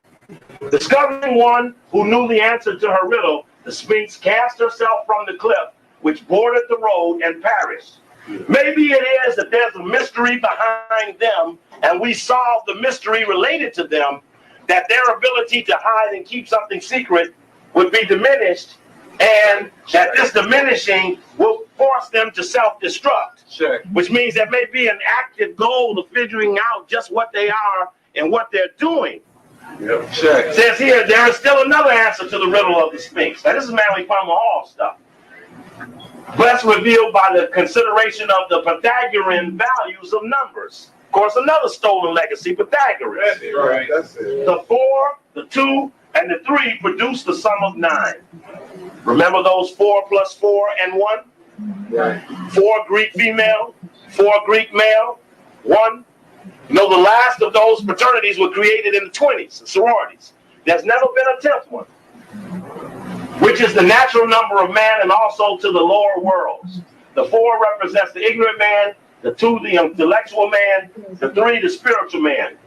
Discovering one who knew the answer to her riddle, the Sphinx cast herself from the cliff, which bordered the road, and perished. Maybe it is that there's a mystery behind them, and we solve the mystery related to them, that their ability to hide and keep something secret would be diminished, and that this diminishing will force them to self-destruct. Sure. Which means there may be an active goal of figuring out just what they are and what they're doing. Yep. Sure. It says here, there is still another answer to the riddle of the Sphinx. Now, this is Manly Palmer Hall stuff. Best revealed by the consideration of the Pythagorean values of numbers. Of course, another stolen legacy, Pythagoras. That's it, right? That's it. The 4, the 2, and the 3 produce the sum of 9. Remember those 4 plus 4 and 1? Right. 4 Greek female, 4 Greek male, 1. You know, the last of those fraternities were created in the 20s, the sororities. There's never been a 10th one, which is the natural number of man and also to the lower worlds. The 4 represents the ignorant man, the 2 the intellectual man, the 3 the spiritual man.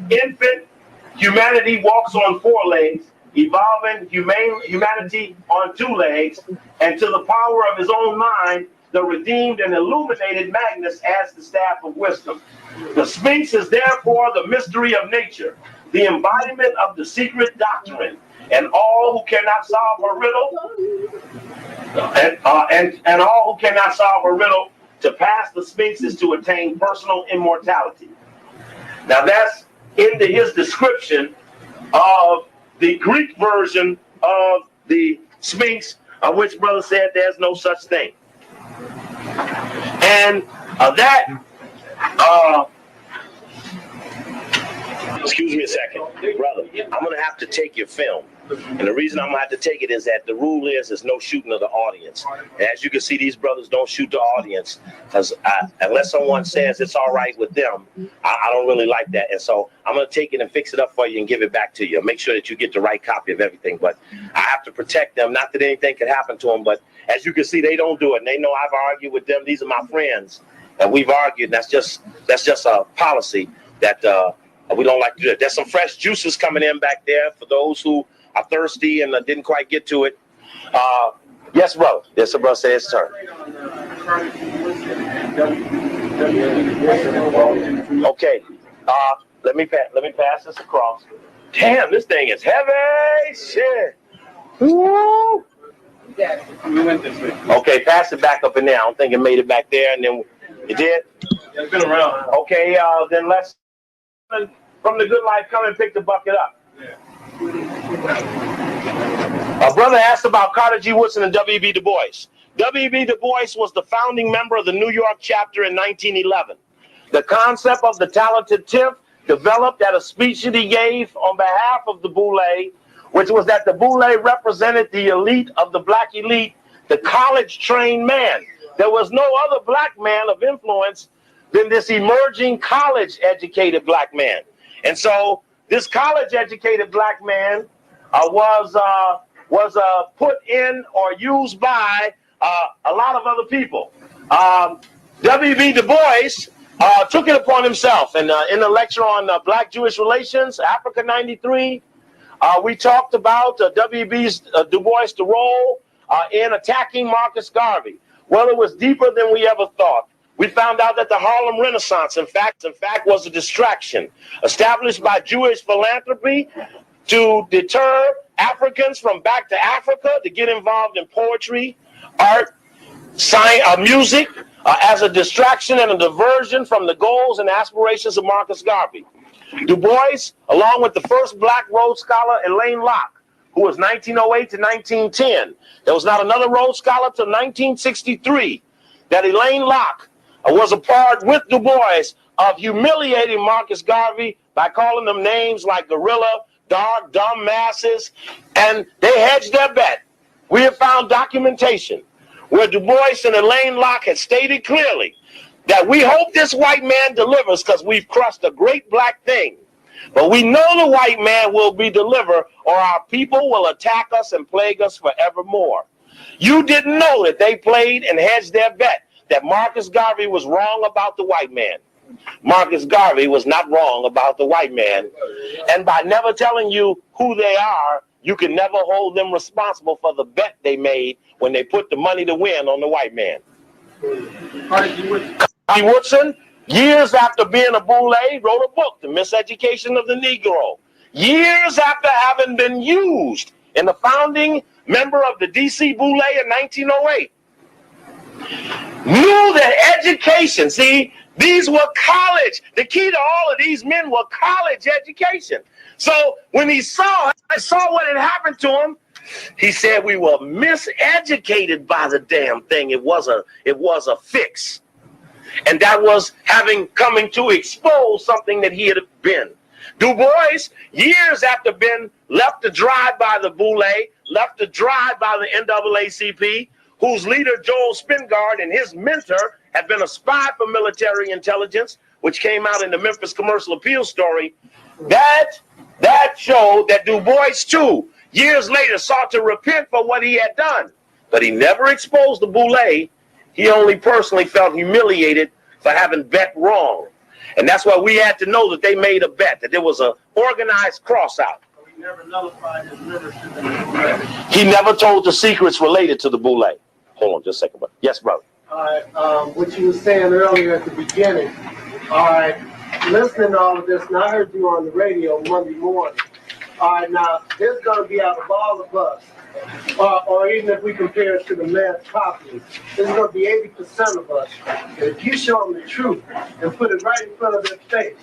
Infant humanity walks on 4 legs, evolving humanity on 2 legs, and to the power of his own mind, the redeemed and illuminated Magnus adds the staff of wisdom. The Sphinx is therefore the mystery of nature, the embodiment of the secret doctrine, and all who cannot solve her riddle, and all who cannot solve her riddle, to pass the Sphinx is to attain personal immortality. Now that's into his description of the Greek version of the Sphinx, of which brother said there's no such thing. And excuse me a second, brother, I'm gonna have to take your film. And the reason I'm gonna have to take it is that the rule is there's no shooting of the audience. And as you can see, these brothers don't shoot the audience, because unless someone says it's all right with them, I don't really like that. And so I'm gonna take it and fix it up for you and give it back to you. Make sure that you get the right copy of everything. But I have to protect them, not that anything could happen to them, but as you can see, they don't do it. And they know I've argued with them. These are my friends, and we've argued. And that's just a policy that we don't like to do. There's some fresh juices coming in back there for those who are thirsty and didn't quite get to it. Yes, brother. Yes, the brother said it's turn. Okay. Let me pass this across. Damn, this thing is heavy. Shit. Woo. We went this way. Okay, pass it back up in there. I don't think it made it back there, and then it did. Yeah, it's been around. Okay, then let's from the Good Life come and pick the bucket up. Yeah. A brother asked about Carter G. Woodson and W.B. Du Bois. W.B. Du Bois was the founding member of the New York chapter in 1911. The concept of the talented Tiff developed at a speech that he gave on behalf of the Boule, which was that the Boule represented the elite of the black elite, the college-trained man. There was no other black man of influence than this emerging college-educated black man. And so this college-educated black man was put in or used by a lot of other people. W.B. Du Bois took it upon himself. And in the lecture on Black Jewish Relations, Africa 93, we talked about W.B. Du Bois' role in attacking Marcus Garvey. Well, it was deeper than we ever thought. We found out that the Harlem Renaissance, in fact, was a distraction established by Jewish philanthropy to deter Africans from back to Africa to get involved in poetry, art, science, music, as a distraction and a diversion from the goals and aspirations of Marcus Garvey. Du Bois, along with the first black Rhodes Scholar, Elaine Locke, who was 1908 to 1910. There was not another Rhodes Scholar till 1963 that Elaine Locke was a part with Du Bois of humiliating Marcus Garvey by calling them names like gorilla, dark, dumb masses, and they hedged their bet we have found documentation where Du Bois and Elaine Locke had stated clearly that we hope this white man delivers because we've crushed a great black thing. But we know the white man will be delivered or our people will attack us and plague us forevermore. You didn't know that they played and hedged their bet that Marcus Garvey was wrong about the white man. Marcus Garvey was not wrong about the white man. And by never telling you who they are, you can never hold them responsible for the bet they made when they put the money to win on the white man. Carnegie Woodson, years after being a boule, wrote a book, The Miseducation of the Negro. Years after having been used in the founding member of the D.C. Boule in 1908. Knew that education, see, these were college. The key to all of these men were college education. So when he saw what had happened to him, he said we were miseducated by the damn thing. It was a fix. And that was coming to expose something that he had been. Du Bois, years after being left to dry by the Boule, left to dry by the NAACP, whose leader, Joel Spingard, and his mentor had been a spy for military intelligence, which came out in the Memphis Commercial Appeal story, that showed that Du Bois, too, years later sought to repent for what he had done. But he never exposed the Boule. He only personally felt humiliated for having bet wrong. And that's why we had to know that they made a bet, that there was an organized cross out. He never nullified his membership in the Boule. He never told the secrets related to the Boule. Hold on just a second, brother. Yes, brother. All right, what you were saying earlier at the beginning. All right, listening to all of this, and I heard you on the radio Monday morning. All right, now, there's going to be out of all of us, or even if we compare it to the mass populace, there's going to be 80% of us. And if you show them the truth and put it right in front of their face,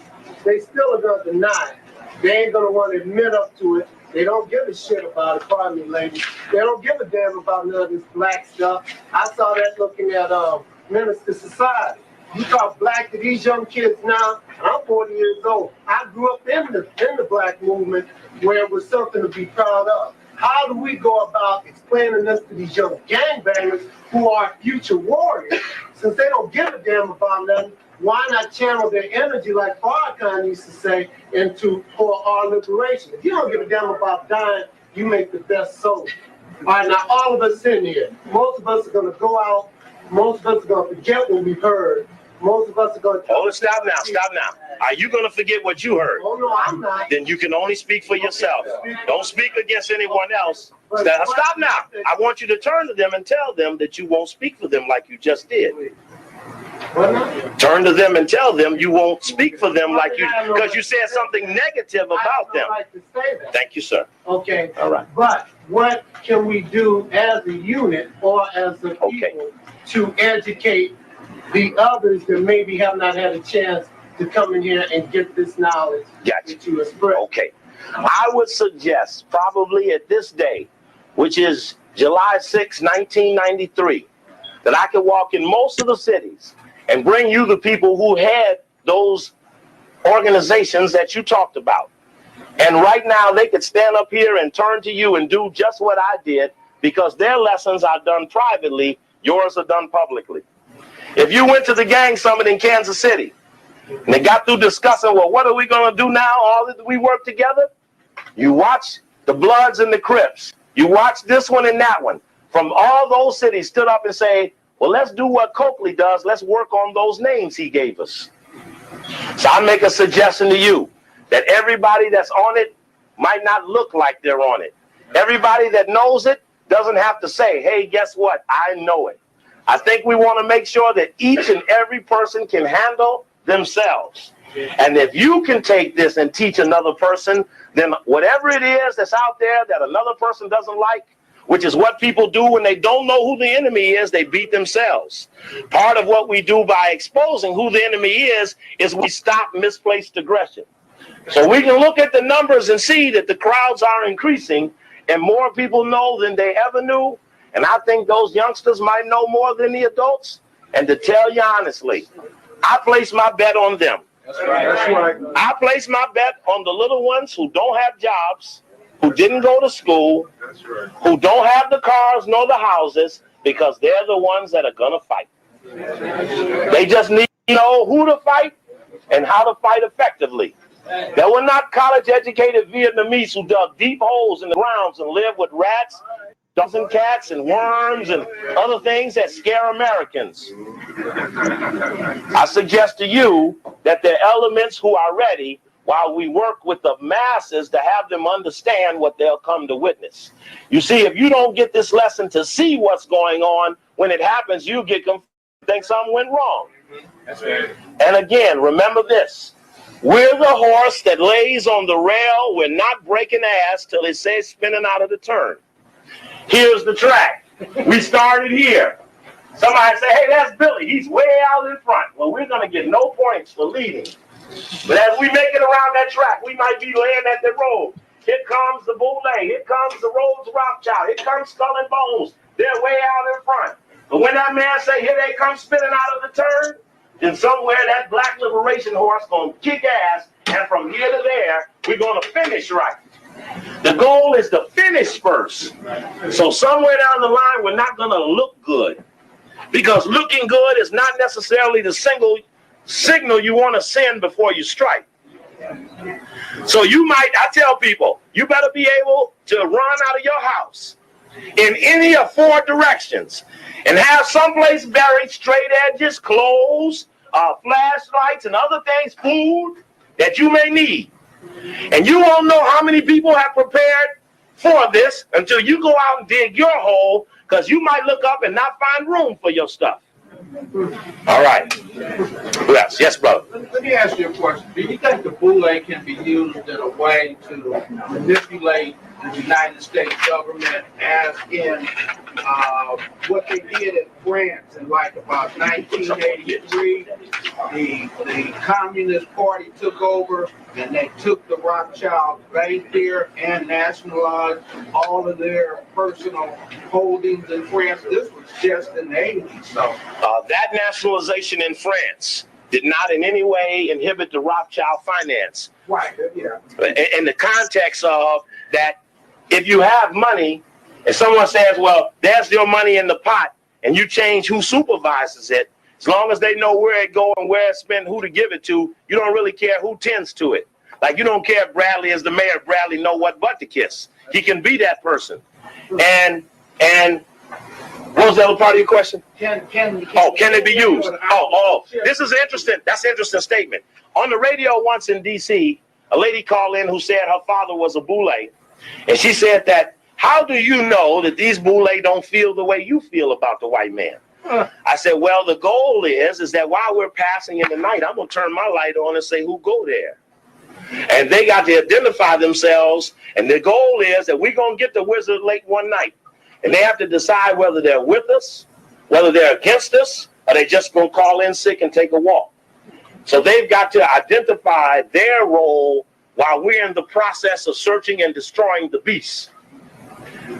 they still are going to deny it. They ain't going to want to admit up to it. They don't give a shit about it, pardon me, ladies. They don't give a damn about none of this black stuff. I saw that looking at Minister Society. You talk black to these young kids now, and I'm 40 years old. I grew up in the black movement where it was something to be proud of. How do we go about explaining this to these young gangbangers who are future warriors? Since they don't give a damn about nothing, why not channel their energy, like Farrakhan used to say, for our liberation? If you don't give a damn about dying, you make the best soldier. All right, now all of us in here, most of us are going to go out, most of us are going to forget what we heard. Most of us are going to... Oh, stop now. Are you going to forget what you heard? Oh, no, I'm not. Then you can only speak for yourself. Don't speak against anyone else. Stop now. I want you to turn to them and tell them that you won't speak for them like you just did. Turn to them and tell them you won't speak for them like you, because you said something negative about them. Thank you, sir. Okay. All right. But what can we do as a unit or as a people to educate the others that maybe have not had a chance to come in here and get this knowledge that you express? Okay. I would suggest probably at this day, which is July 6, 1993, that I could walk in most of the cities and bring you the people who had those organizations that you talked about. And right now they could stand up here and turn to you and do just what I did, because their lessons are done privately, yours are done publicly. If you went to the gang summit in Kansas City and they got through discussing, well, what are we going to do now? All that we work together. You watch the Bloods and the Crips. You watch this one and that one. From all those cities stood up and say, well, let's do what Coakley does. Let's work on those names he gave us. So I make a suggestion to you that everybody that's on it might not look like they're on it. Everybody that knows it doesn't have to say, hey, guess what? I know it. I think we want to make sure that each and every person can handle themselves. And if you can take this and teach another person, then whatever it is that's out there that another person doesn't like, which is what people do when they don't know who the enemy is, they beat themselves. Part of what we do by exposing who the enemy is we stop misplaced aggression. So we can look at the numbers and see that the crowds are increasing and more people know than they ever knew. And I think those youngsters might know more than the adults. And to tell you honestly, I place my bet on them. That's right. That's right. I place my bet on the little ones who don't have jobs, who didn't go to school, who don't have the cars nor the houses, because they're the ones that are going to fight. They just need to know who to fight and how to fight effectively. There were not college-educated Vietnamese who dug deep holes in the grounds and lived with rats, dogs and cats and worms and other things that scare Americans. I suggest to you that there are elements who are ready while we work with the masses to have them understand what they'll come to witness. You see, if you don't get this lesson to see what's going on, when it happens, you get confused, think something went wrong. That's right. And again, remember this. We're the horse that lays on the rail. We're not breaking ass till it says spinning out of the turn. Here's the track. We started here. Somebody say, hey, that's Billy. He's way out in front. Well, we're going to get no points for leading. But as we make it around that track, we might be laying at the road. Here comes the Boule. Here comes the Rhodes Rothschild. Here comes Skull and Bones. They're way out in front. But when that man say, here they come spinning out of the turn, then somewhere that black liberation horse going to kick ass, and from here to there, we're going to finish right. The goal is to finish first. So somewhere down the line, we're not going to look good. Because looking good is not necessarily the single signal you want to send before you strike. So you might, I tell people, you better be able to run out of your house in any of 4 directions and have someplace buried, straight edges, clothes, flashlights, and other things, food that you may need. And you won't know how many people have prepared for this until you go out and dig your hole, because you might look up and not find room for your stuff. All right. Yes, brother. Let me ask you a question. Do you think the Boule can be used in a way to manipulate the United States government, as in what they did in France in like about 1983? The Communist Party took over and they took the Rothschild Bank there and nationalized all of their personal holdings in France. This was just in the 80s. So that nationalization in France did not in any way inhibit the Rothschild finance. Right, yeah. In the context of that, if you have money and someone says, well, there's your money in the pot, and you change who supervises it, as long as they know where it goes and where it's spent, who to give it to, you don't really care who tends to it. Like, you don't care if Bradley is the mayor, Bradley know what butt to kiss. He can be that person. And what was the other part of your question? Can it be used? This is interesting. That's an interesting statement. On the radio once in D.C., a lady called in who said her father was a Boule. And she said that, how do you know that these Boule don't feel the way you feel about the white man? I said, well, the goal is that while we're passing in the night, I'm going to turn my light on and say, who go there? And they got to identify themselves. And the goal is that we're going to get to Wizard Lake one night. And they have to decide whether they're with us, whether they're against us, or they just going to call in sick and take a walk. So they've got to identify their role while we're in the process of searching and destroying the beast.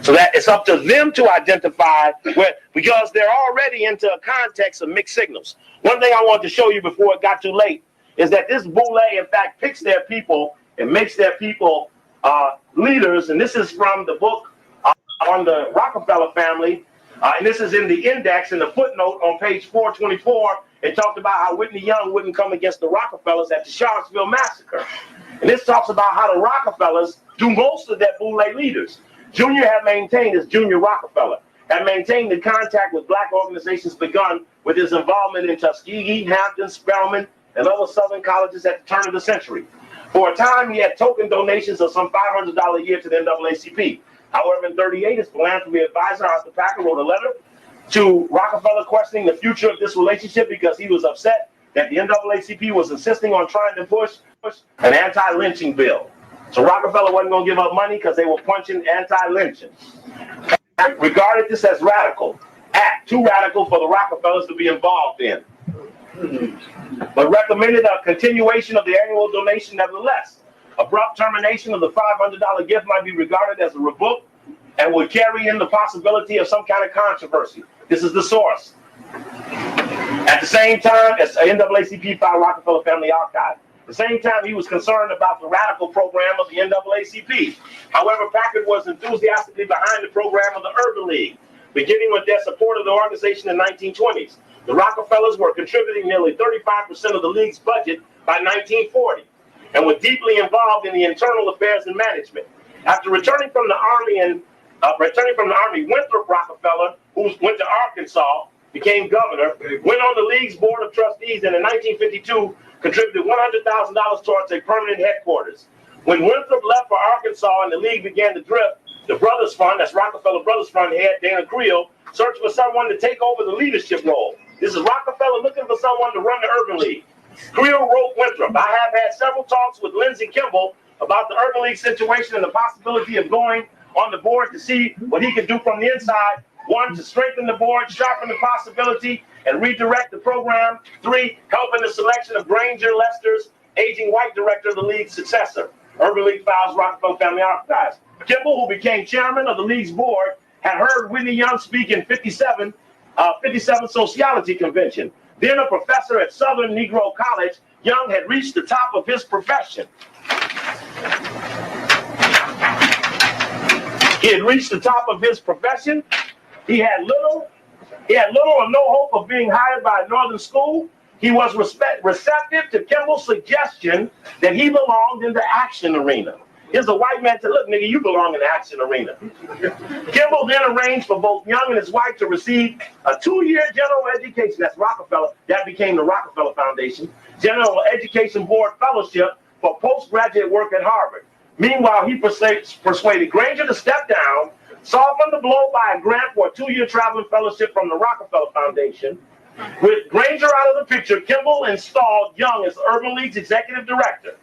So that it's up to them to identify where, because they're already into a context of mixed signals. One thing I wanted to show you before it got too late is that this Boule, in fact, picks their people and makes their people leaders. And this is from the book on the Rockefeller family. And this is in the index, in the footnote on page 424. It talked about how Whitney Young wouldn't come against the Rockefellers at the Charlottesville massacre. And this talks about how the Rockefellers do most of their Boule leaders. Junior had maintained, as Junior Rockefeller, had maintained the contact with black organizations begun with his involvement in Tuskegee, Hampton, Spelman, and other Southern colleges at the turn of the century. For a time, he had token donations of some $500 a year to the NAACP. However, in 1938, his philanthropy advisor, Arthur Packer, wrote a letter to Rockefeller questioning the future of this relationship because he was upset that the NAACP was insisting on trying to push an anti-lynching bill. So Rockefeller wasn't going to give up money because they were punching anti-lynching. Regarded this as radical, too radical for the Rockefellers to be involved in. But recommended a continuation of the annual donation nevertheless. Abrupt termination of the $500 gift might be regarded as a rebuke and would carry in the possibility of some kind of controversy. This is the source. At the same time, as NAACP filed Rockefeller Family Archive. At the same time, he was concerned about the radical program of the NAACP. However, Packard was enthusiastically behind the program of the Urban League, beginning with their support of the organization in the 1920s. The Rockefellers were contributing nearly 35% of the league's budget by 1940 and were deeply involved in the internal affairs and management. After returning from the Army, Winthrop Rockefeller, who went to Arkansas, became governor, went on the league's board of trustees, and in 1952 contributed $100,000 towards a permanent headquarters. When Winthrop left for Arkansas and the league began to drift, the Brothers Fund, that's Rockefeller Brothers Fund head Dana Creel, searched for someone to take over the leadership role. This is Rockefeller looking for someone to run the Urban League. Creel wrote Winthrop, "I have had several talks with Lindsey Kimball about the Urban League situation and the possibility of going on the board to see what he could do from the inside. 1, to strengthen the board, sharpen the possibility, and redirect the program. 3, help in the selection of Granger Lester's aging white director of the league's successor. Urban League files, Rockefeller Family Archives." Kimball, who became chairman of the league's board, had heard Whitney Young speak in 57 Sociology Convention. Then a professor at Southern Negro College, Young had reached the top of his profession. He had reached the top of his profession. He had little or no hope of being hired by a northern school. He was receptive to Kimball's suggestion that he belonged in the action arena. Here's a white man said, "Look, nigga, you belong in the action arena." Kimball then arranged for both Young and his wife to receive a 2-year general education. That's Rockefeller. That became the Rockefeller Foundation. General Education Board Fellowship for postgraduate work at Harvard. Meanwhile, he persuaded Granger to step down, softened the blow by a grant for a 2-year traveling fellowship from the Rockefeller Foundation. With Granger out of the picture, Kimball installed Young as Urban League's executive director.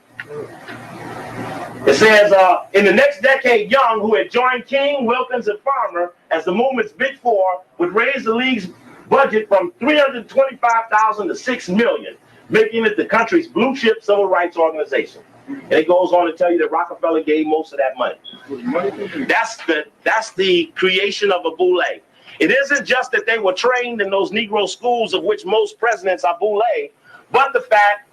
It says, in the next decade, Young, who had joined King, Wilkins, and Farmer as the movement's big four, would raise the league's budget from $325,000 to $6 million, making it the country's blue chip civil rights organization. And it goes on to tell you that Rockefeller gave most of that money. That's the creation of a boule. It isn't just that they were trained in those Negro schools of which most presidents are boule, but the fact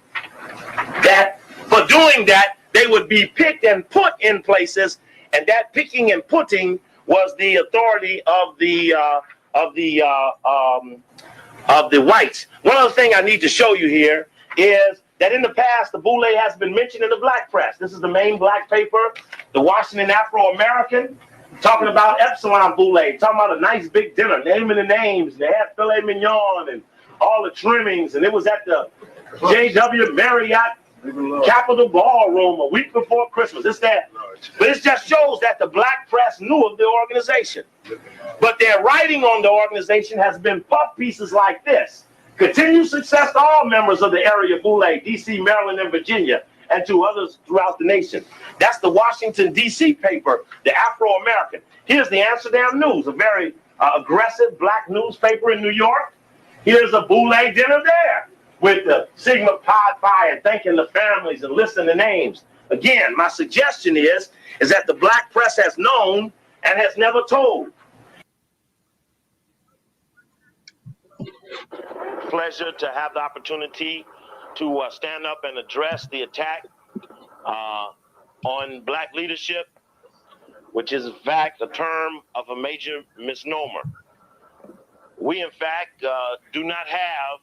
that for doing that, they would be picked and put in places, and that picking and putting was the authority of the whites. One other thing I need to show you here is that in the past, the boule has been mentioned in the black press. This is the main black paper, the Washington Afro-American, talking about Epsilon boule, talking about a nice big dinner, naming the names. They had filet mignon and all the trimmings, and it was at the J.W. Marriott Capitol Ballroom a week before Christmas. It's that. But it just shows that the black press knew of the organization. But their writing on the organization has been puff pieces like this. Continued success to all members of the area boule, D.C., Maryland, and Virginia, and to others throughout the nation. That's the Washington, D.C. paper, the Afro-American. Here's the Amsterdam News, a very aggressive black newspaper in New York. Here's a boule dinner there with the Sigma Pi Phi and thanking the families and listing the names. Again, my suggestion is that the black press has known and has never told. Pleasure to have the opportunity to stand up and address the attack on black leadership, which is in fact a term of a major misnomer. We in fact do not have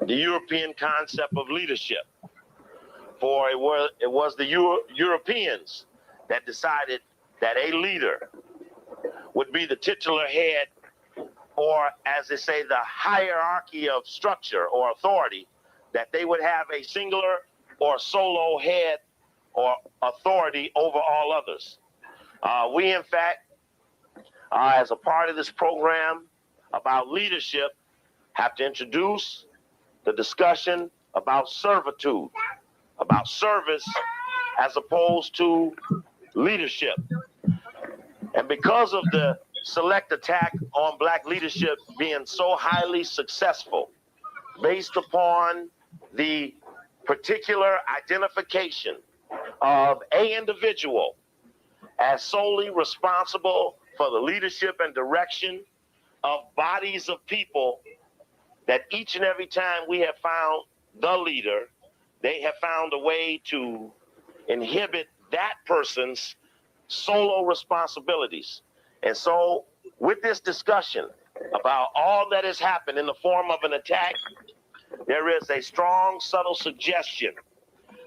the European concept of leadership, for it was the Europeans that decided that a leader would be the titular head, or as they say, the hierarchy of structure or authority, that they would have a singular or solo head or authority over all others. We, in fact, as a part of this program about leadership, have to introduce the discussion about servitude, about service as opposed to leadership. And because of the select attack on black leadership being so highly successful, based upon the particular identification of an individual as solely responsible for the leadership and direction of bodies of people, that each and every time we have found the leader, they have found a way to inhibit that person's solo responsibilities. And so with this discussion about all that has happened in the form of an attack, there is a strong, subtle suggestion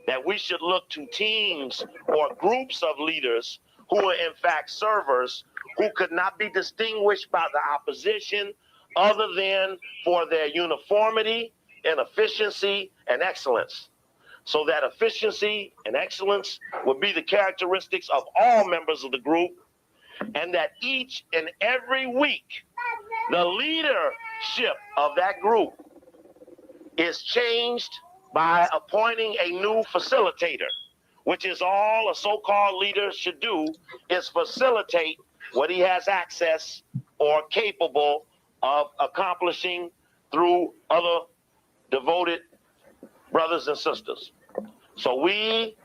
that we should look to teams or groups of leaders who are in fact servers who could not be distinguished by the opposition other than for their uniformity and efficiency and excellence. So that efficiency and excellence would be the characteristics of all members of the group, and that each and every week, the leadership of that group is changed by appointing a new facilitator, which is all a so-called leader should do, is facilitate what he has access or capable of accomplishing through other devoted brothers and sisters. So we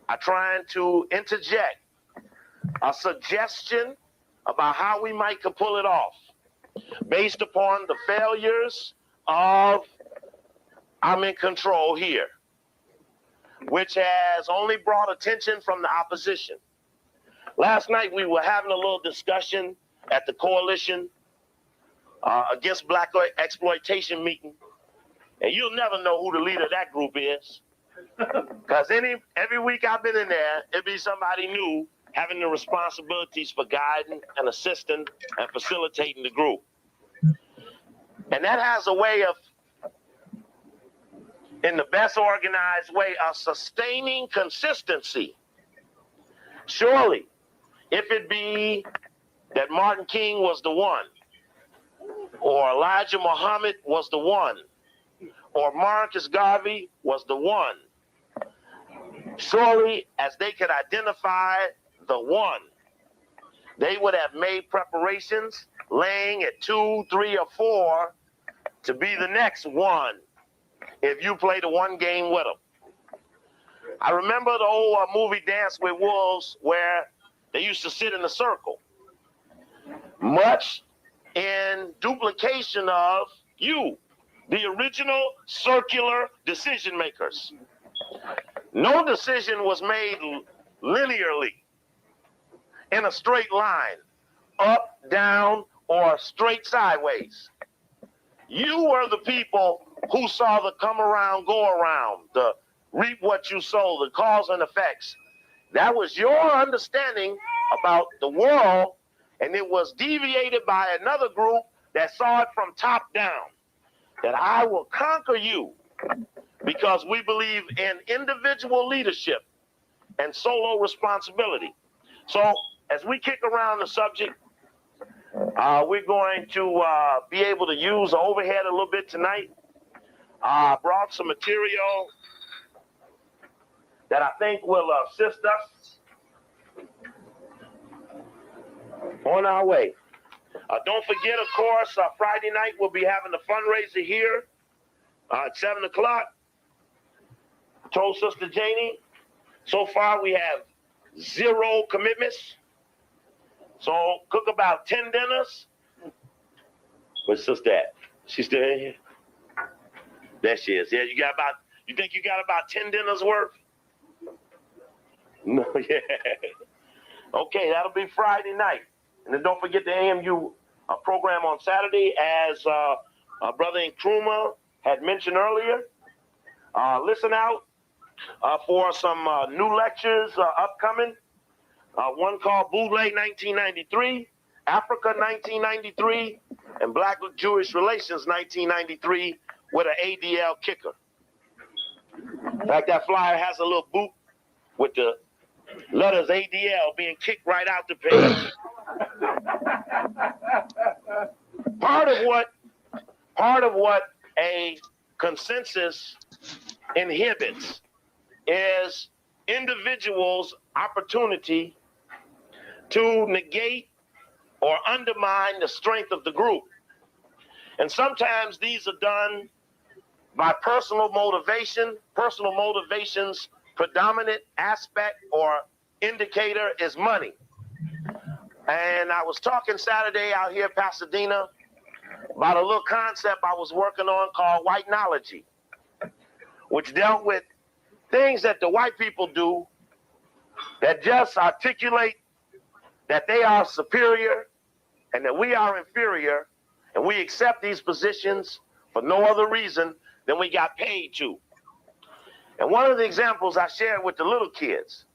are trying to interject a suggestion about how we might could pull it off based upon the failures of I'm in control here, which has only brought attention from the opposition. Last night we were having a little discussion at the Coalition Against Black Exploitation meeting, and you'll never know who the leader of that group is, because every week I've been in there, it'd be somebody new having the responsibilities for guiding and assisting and facilitating the group. And that has a way of, in the best organized way, of sustaining consistency. Surely, if it be that Martin King was the one, or Elijah Muhammad was the one, or Marcus Garvey was the one, surely as they could identify the one, they would have made preparations laying at 2, 3, or 4 to be the next one if you play the one game with them. I remember the old movie Dance with Wolves where they used to sit in a circle, much in duplication of you, the original circular decision makers. No decision was made linearly in a straight line, up, down, or straight sideways. You were the people who saw the come around, go around, the reap what you sow, the cause and effects. That was your understanding about the world, and it was deviated by another group that saw it from top down, that I will conquer you because we believe in individual leadership and solo responsibility. So as we kick around the subject, we're going to be able to use the overhead a little bit tonight. Brought some material that I think will assist us on our way. Don't forget, of course, Friday night we'll be having the fundraiser here at 7 o'clock. Told Sister Janie, so far we have 0 commitments. So cook about 10 dinners. Where's Sister at? She's still in here? There she is. Yeah, you think you got about 10 dinners worth? No, yeah. Okay, that'll be Friday night. And then don't forget the AMU program on Saturday, as Brother Nkrumah had mentioned earlier. Listen out for some new lectures upcoming. One called Boule 1993, Africa 1993, and Black Jewish Relations 1993 with an ADL kicker. In fact, that flyer has a little boot with the letters ADL being kicked right out the page. Part of what a consensus inhibits is individuals' opportunity to negate or undermine the strength of the group. And sometimes these are done by personal motivation. Personal motivation's predominant aspect or indicator is money. And I was talking Saturday out here in Pasadena about a little concept I was working on called whitenology, which dealt with things that the white people do that just articulate that they are superior and that we are inferior, and we accept these positions for no other reason than we got paid to. And one of the examples I shared with the little kids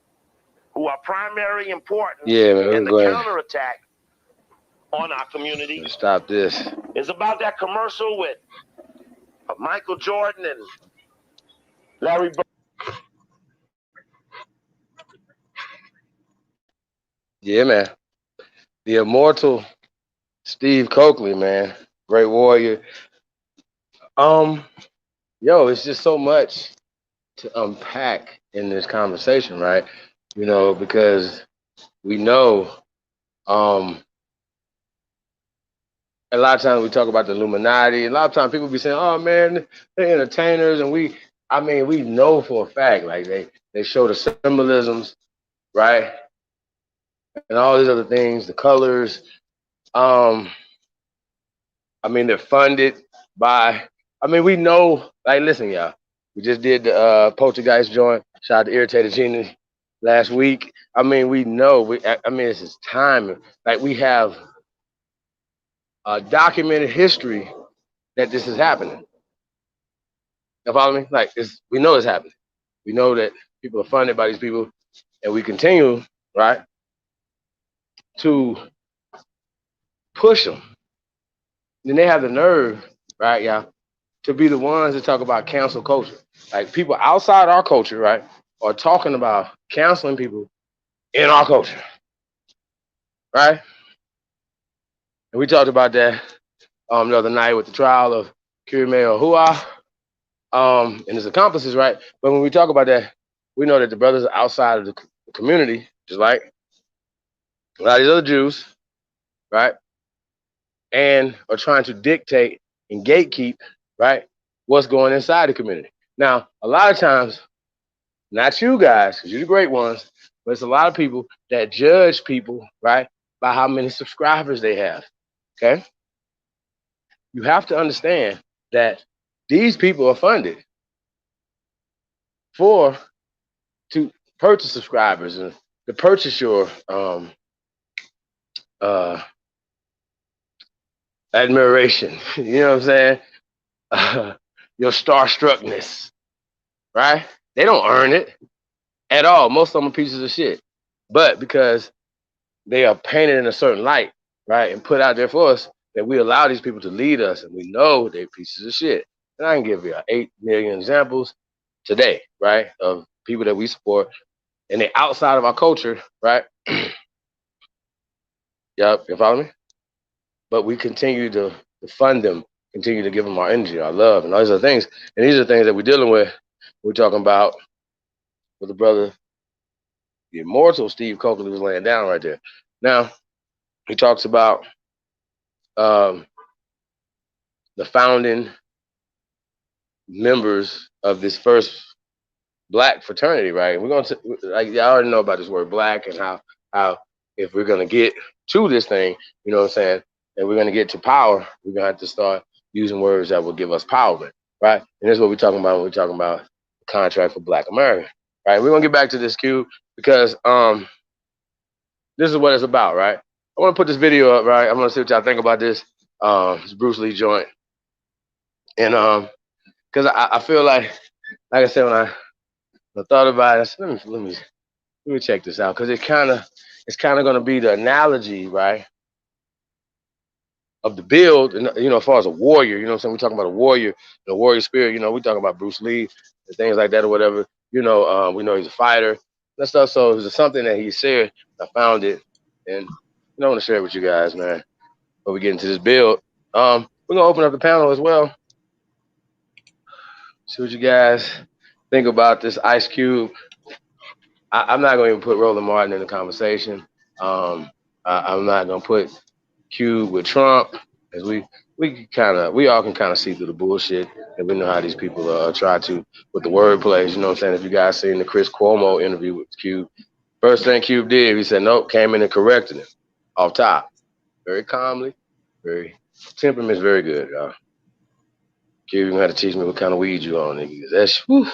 who are primary important in the counterattack on our community. Stop this. Is about that commercial with Michael Jordan and Larry Bird. Yeah, man. The immortal Steve Coakley, man. Great warrior. Yo, it's just so much to unpack in this conversation, right? You know, because we know a lot of times we talk about the Illuminati. A lot of times people be saying, oh man, they're entertainers, and we know for a fact, like they show the symbolisms, right? And all these other things, the colors. They're funded by, we know, like, listen, y'all, we just did the Poltergeist joint, shout out to Irritated Genie last week. We know, this is time. Like, we have a documented history that this is happening. You follow me? Like, we know it's happening. We know that people are funded by these people, and we continue, right, to push them. Then they have the nerve, right, y'all, to be the ones that talk about cancel culture. Like, people outside our culture, right, are talking about canceling people in our culture, right? And we talked about that the other night with the trial of Kirime Ohua and his accomplices, right? But when we talk about that, we know that the brothers outside of the community, just like a lot of these other Jews, right, and are trying to dictate and gatekeep, right, what's going inside the community. Now, a lot of times, not you guys, because you're the great ones, but it's a lot of people that judge people, right, by how many subscribers they have, okay? You have to understand that these people are funded to purchase subscribers and to purchase your admiration, you know what I'm saying? Your starstruckness, right? They don't earn it at all. Most of them are pieces of shit. But because they are painted in a certain light, right, and put out there for us, that we allow these people to lead us, and we know they're pieces of shit. And I can give you 8 million examples today, right, of people that we support, and they're outside of our culture, right? Yep, you follow me? But we continue to fund them, continue to give them our energy, our love, and all these other things. And these are things that we're dealing with. We're talking about with the brother, the immortal Steve Coakley was laying down right there. Now, he talks about the founding members of this first black fraternity, right? We're going to, like, y'all already know about this word black and how if we're going to get to this thing, you know what I'm saying, and we're going to get to power, we're going to have to start using words that will give us power, right? And this is what we're talking about when we're talking about the contract for Black America, right? We're going to get back to this, Q, because this is what it's about, right? I want to put this video up, right? I'm going to see what y'all think about this. It's Bruce Lee joint. And because I feel like I said, when I thought about it, I said, let me check this out, because it's kind of going to be the analogy, right, of the build, and as far as a warrior, you know what I'm saying? We're talking about a warrior, the warrior spirit, we're talking about Bruce Lee and things like that or whatever. We know he's a fighter and stuff. So it was something that he said. I found it, and I want to share it with you guys, man. Before we get into this build, we're gonna open up the panel as well. See what you guys think about this Ice Cube. I'm not gonna even put Roland Martin in the conversation. I'm not gonna put Cube with Trump, as we all can kind of see through the bullshit, and we know how these people try to with the word plays. You know what I'm saying? If you guys seen the Chris Cuomo interview with Cube, first thing Cube did, he said nope, came in and corrected him off top, very calmly, very temperament's very good, y'all. Kid, you had to teach me what kind of weed you on, nigga. That's whew,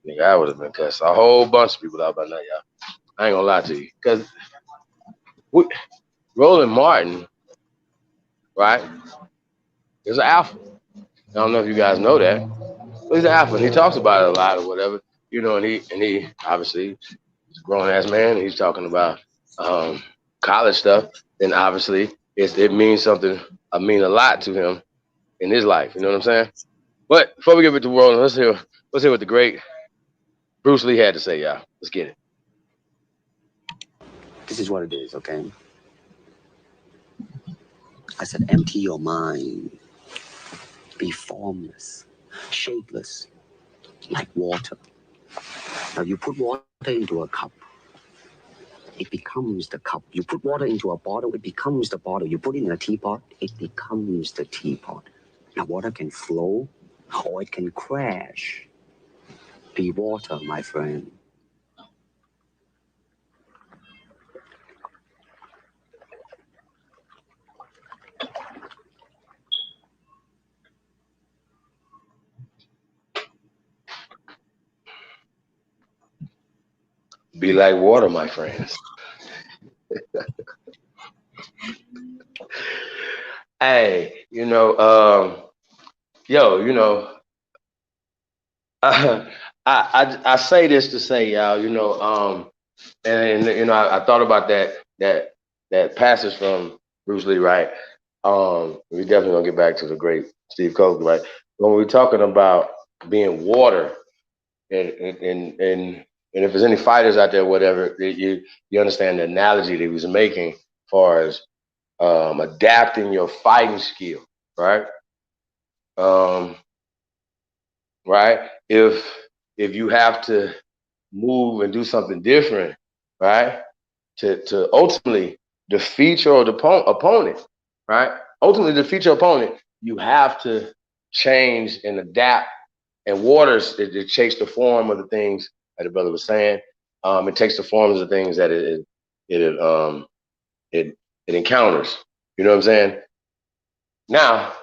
nigga, I would have been cussed a whole bunch of people out by now, y'all. I ain't gonna lie to you, cause Roland Martin, right, is an alpha. I don't know if you guys know that, but he's an alpha. And he talks about it a lot or whatever, you know. And he obviously he's a grown ass man. And he's talking about college stuff, and obviously it means something. I mean a lot to him in his life. You know what I'm saying? But before we get into Roland, let's hear what the great Bruce Lee had to say, y'all. Let's get it. This is what it is, okay? I said, empty your mind. Be formless, shapeless, like water. Now you put water into a cup, it becomes the cup. You put water into a bottle, it becomes the bottle. You put it in a teapot, it becomes the teapot. Now water can flow or it can crash. Be water, my friend. Be like water, my friends. Hey, you know, I say this to say, y'all, you know, and you know, I thought about that passage from Bruce Lee, right? We definitely gonna get back to the great Steve Coker, right? When we're talking about being water, and if there's any fighters out there, whatever, you understand the analogy that he was making, as far as adapting your fighting skill, right? Right? If you have to move and do something different, right? To ultimately defeat your opponent, right? Ultimately defeat your opponent, you have to change and adapt. And waters, it takes the form of the things that the brother was saying. It takes the forms of things that it encounters. You know what I'm saying? Now, of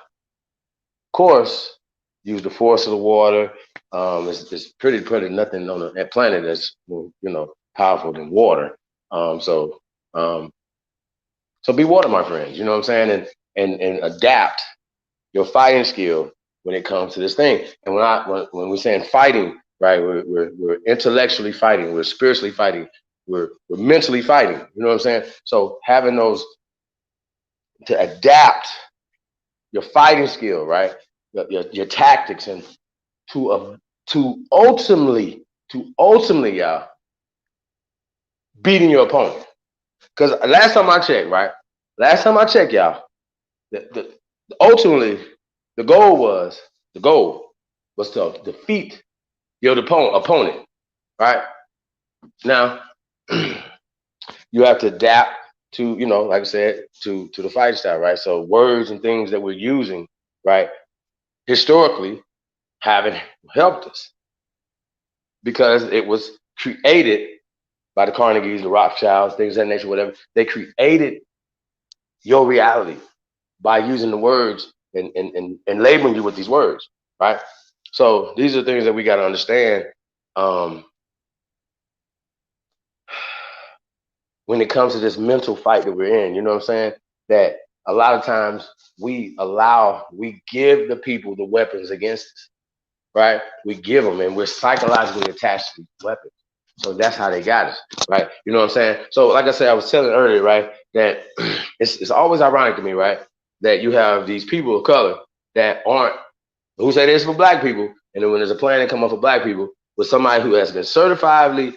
course, use the force of the water. It's pretty nothing on the planet that's powerful than water. So be water, my friends. You know what I'm saying? And adapt your fighting skill when it comes to this thing. And when we're saying fighting, right, we're intellectually fighting, we're spiritually fighting, we're mentally fighting. You know what I'm saying? So having those to adapt your fighting skill, right, your tactics, and to ultimately, y'all, beating your opponent. Because last time I checked, y'all, ultimately the goal was to defeat your opponent, right? Now you have to adapt to, like I said, to the fighting style, right? So words and things that we're using, right, historically haven't helped us, because it was created by the Carnegies, the Rothschilds, things of that nature, whatever. They created your reality by using the words and labeling you with these words, right? So these are things that we got to understand when it comes to this mental fight that we're in. You know what I'm saying? That a lot of times we give the people the weapons against us, right? We give them, and we're psychologically attached to these weapons. So that's how they got us, right? You know what I'm saying? So like I said, I was telling earlier, right, that it's always ironic to me, right, that you have these people of color that aren't, who say this for black people, and then when there's a plan to come up for black people, with somebody who has been certifiably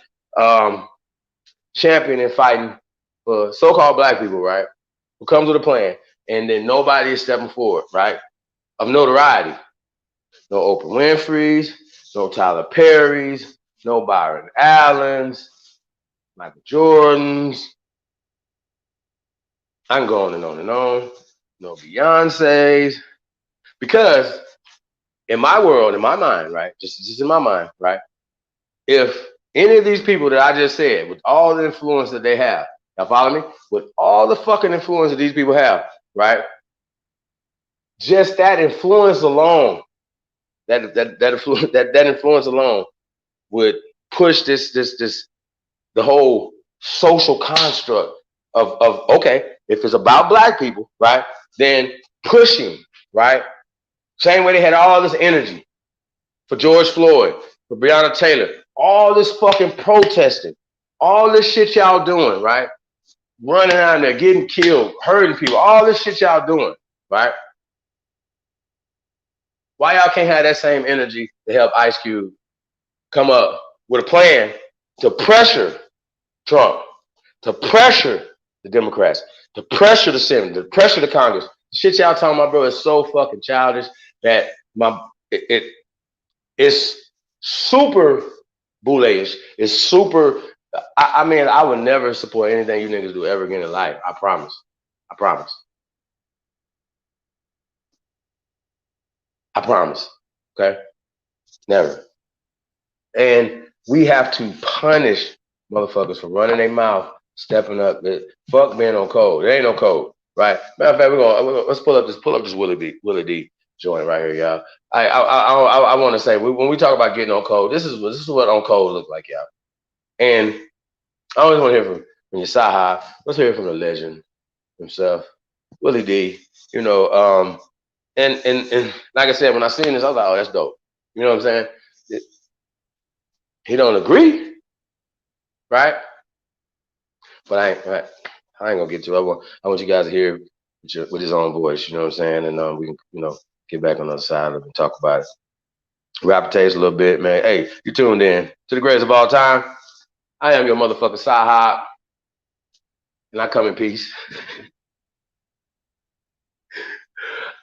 championing and fighting for so-called black people, right, who comes with a plan, and then nobody is stepping forward, right, of notoriety. No Oprah Winfrey's, no Tyler Perry's, no Byron Allen's, Michael Jordan's. I can go on and on and on. No Beyonce's. Because in my world, in my mind, right, just in my mind, right, if any of these people that I just said, with all the influence that they have, y'all follow me? With all the fucking influence that these people have, right, just that influence alone That influence alone would push the whole social construct of okay, if it's about black people, right, then pushing, right? Same way they had all this energy for George Floyd, for Breonna Taylor, all this fucking protesting, all this shit y'all doing, right? Running out there, getting killed, hurting people, all this shit y'all doing, right? Why y'all can't have that same energy to help Ice Cube come up with a plan to pressure Trump, to pressure the Democrats, to pressure the Senate, to pressure the Congress? The shit y'all talking about, bro, is so fucking childish that it's super bullish. It's super. I mean, I would never support anything you niggas do ever again in life. I promise. I promise. I promise. Okay? Never. And we have to punish motherfuckers for running their mouth, stepping up. Fuck being on code. There ain't no code, right? Matter of fact, let's pull up this Willie D joint right here, y'all. I want to say when we talk about getting on code, this is what on code look like, y'all. And I always want to hear from your Saha. Let's hear from the legend himself, Willie D. You know, and like I said, when I seen this, I was like, oh, that's dope. You know what I'm saying? He don't agree, right? But I ain't gonna get to it. I want you guys to hear with his own voice. You know what I'm saying? And we can get back on the other side of it and talk about it. Rapper taste a little bit, man. Hey, you tuned in to the greatest of all time. I am your motherfucker Sahab, and I come in peace.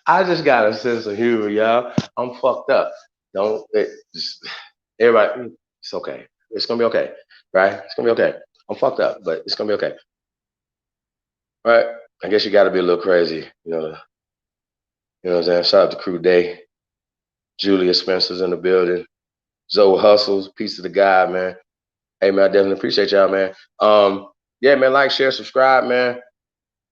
I just got a sense of humor, y'all. I'm fucked up. Everybody, it's okay. It's gonna be okay, right? It's gonna be okay. I'm fucked up, but it's gonna be okay. All right? I guess you gotta be a little crazy, you know what I'm saying? Shout out to Crew Day. Julia Spencer's in the building. Zoe Hustles, piece of the guy, man. Hey man, I definitely appreciate y'all, man. Yeah, man, like, share, subscribe, man.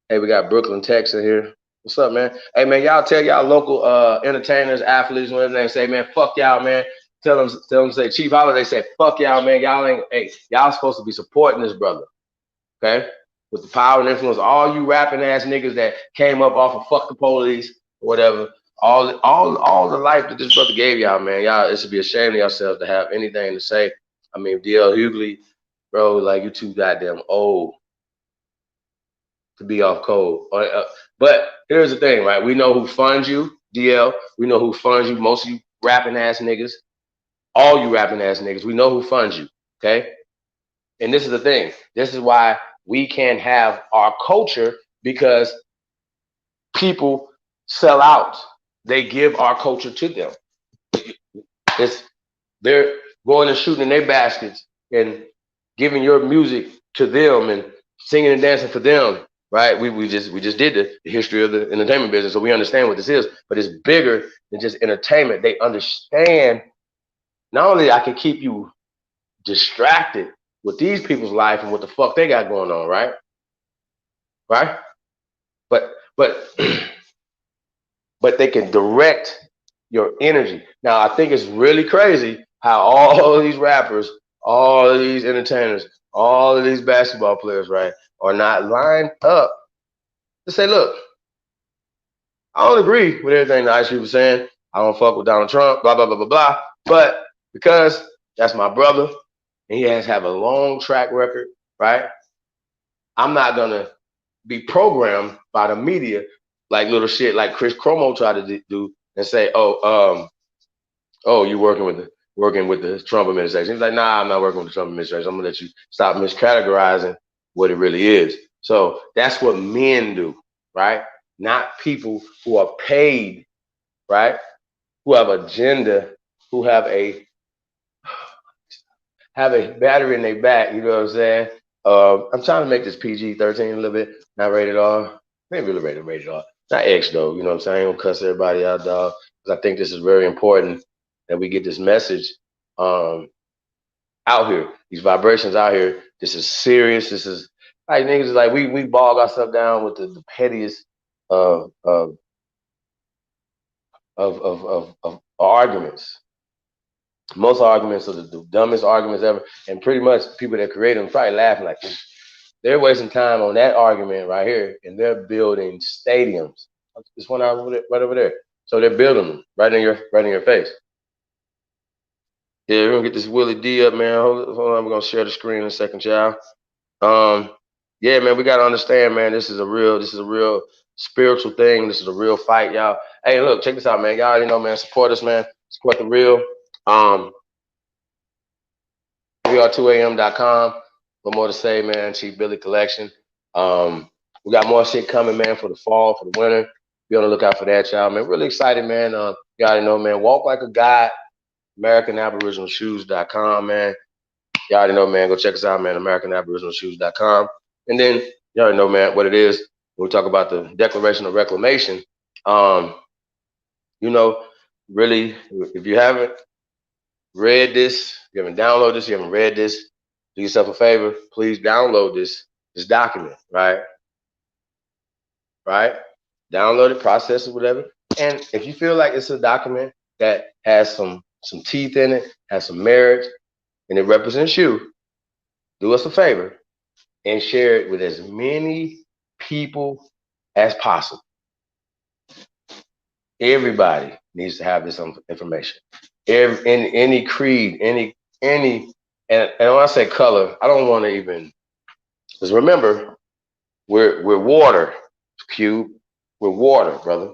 Hey, we got Brooklyn Tex in here. What's up, man? Hey man, y'all tell y'all local entertainers, athletes, whatever they say, man, fuck y'all, man. Tell them say Chief Holiday say, fuck y'all, man. Y'all supposed to be supporting this brother. Okay? With the power and influence, all you rapping ass niggas that came up off of fuck the police or whatever, all the life that this brother gave y'all, man. Y'all, it should be a shame to yourselves to have anything to say. I mean, DL Hughley, bro, like, you too goddamn old to be off code. But here's the thing, right? We know who funds you, DL. We know who funds you. Most of you rapping ass niggas, all you rapping ass niggas, we know who funds you, okay? And this is the thing. This is why we can't have our culture, because people sell out. They give our culture to them. They're going and shooting in their baskets and giving your music to them and singing and dancing for them, right? We just did the history of the entertainment business, so we understand what this is, but it's bigger than just entertainment. They understand not only I can keep you distracted with these people's life and what the fuck they got going on, right? Right? But they can direct your energy. Now, I think it's really crazy how all of these rappers, all of these entertainers, all of these basketball players, right, are not lined up to say, look, I don't agree with everything the Ice Cube was saying. I don't fuck with Donald Trump, blah, blah, blah, blah, blah. But because that's my brother and he has have a long track record, right? I'm not gonna be programmed by the media like little shit like Chris Cuomo tried to do and say, oh, you working with the Trump administration. He's like, nah, I'm not working with the Trump administration. I'm gonna let you stop miscategorizing what it really is. So that's what men do, right? Not people who are paid, right? Who have agenda, who have a battery in their back, you know what I'm saying? I'm trying to make this PG-13 a little bit, not rated R. Maybe rated R. Not X though, you know what I'm saying? I ain't gonna cuss everybody out, dog. Because I think this is very important that we get this message out here. These vibrations out here. This is serious. This is like niggas is like we bog ourselves down with the pettiest of are arguments. Most arguments are the dumbest arguments ever, and pretty much people that create them probably laughing like, they're wasting time on that argument right here, and they're building stadiums. This one out right over there. So they're building them right in your face. Yeah, we're gonna get this Willie D up, man. Hold on, we're gonna share the screen in a second, y'all. Yeah, man, we gotta understand, man. This is a real spiritual thing. This is a real fight, y'all. Hey, look, check this out, man. Y'all already know, man. Support us, man. Support the real. WeAre2am.com. What more to say, man? Chief Billy Collection. We got more shit coming, man, for the fall, for the winter. Be on the lookout for that, y'all, man. Really excited, man. You already know, man. Walk like a god. AmericanAboriginalShoes.com, man. You already know, man. Go check us out, man. AmericanAboriginalShoes.com. And then you already know, man, what it is. When we talk about the Declaration of Reclamation, you know, really, if you haven't read this, you haven't downloaded this, you haven't read this, do yourself a favor, please download this document, right? Right? Download it, process it, whatever. And if you feel like it's a document that has some teeth in it, has some merit, and it represents you, do us a favor and share it with as many people as possible. Everybody needs to have this information. Any creed, any, and when I say color, I don't want to even, because remember, we're water, Cube. We're water, brother.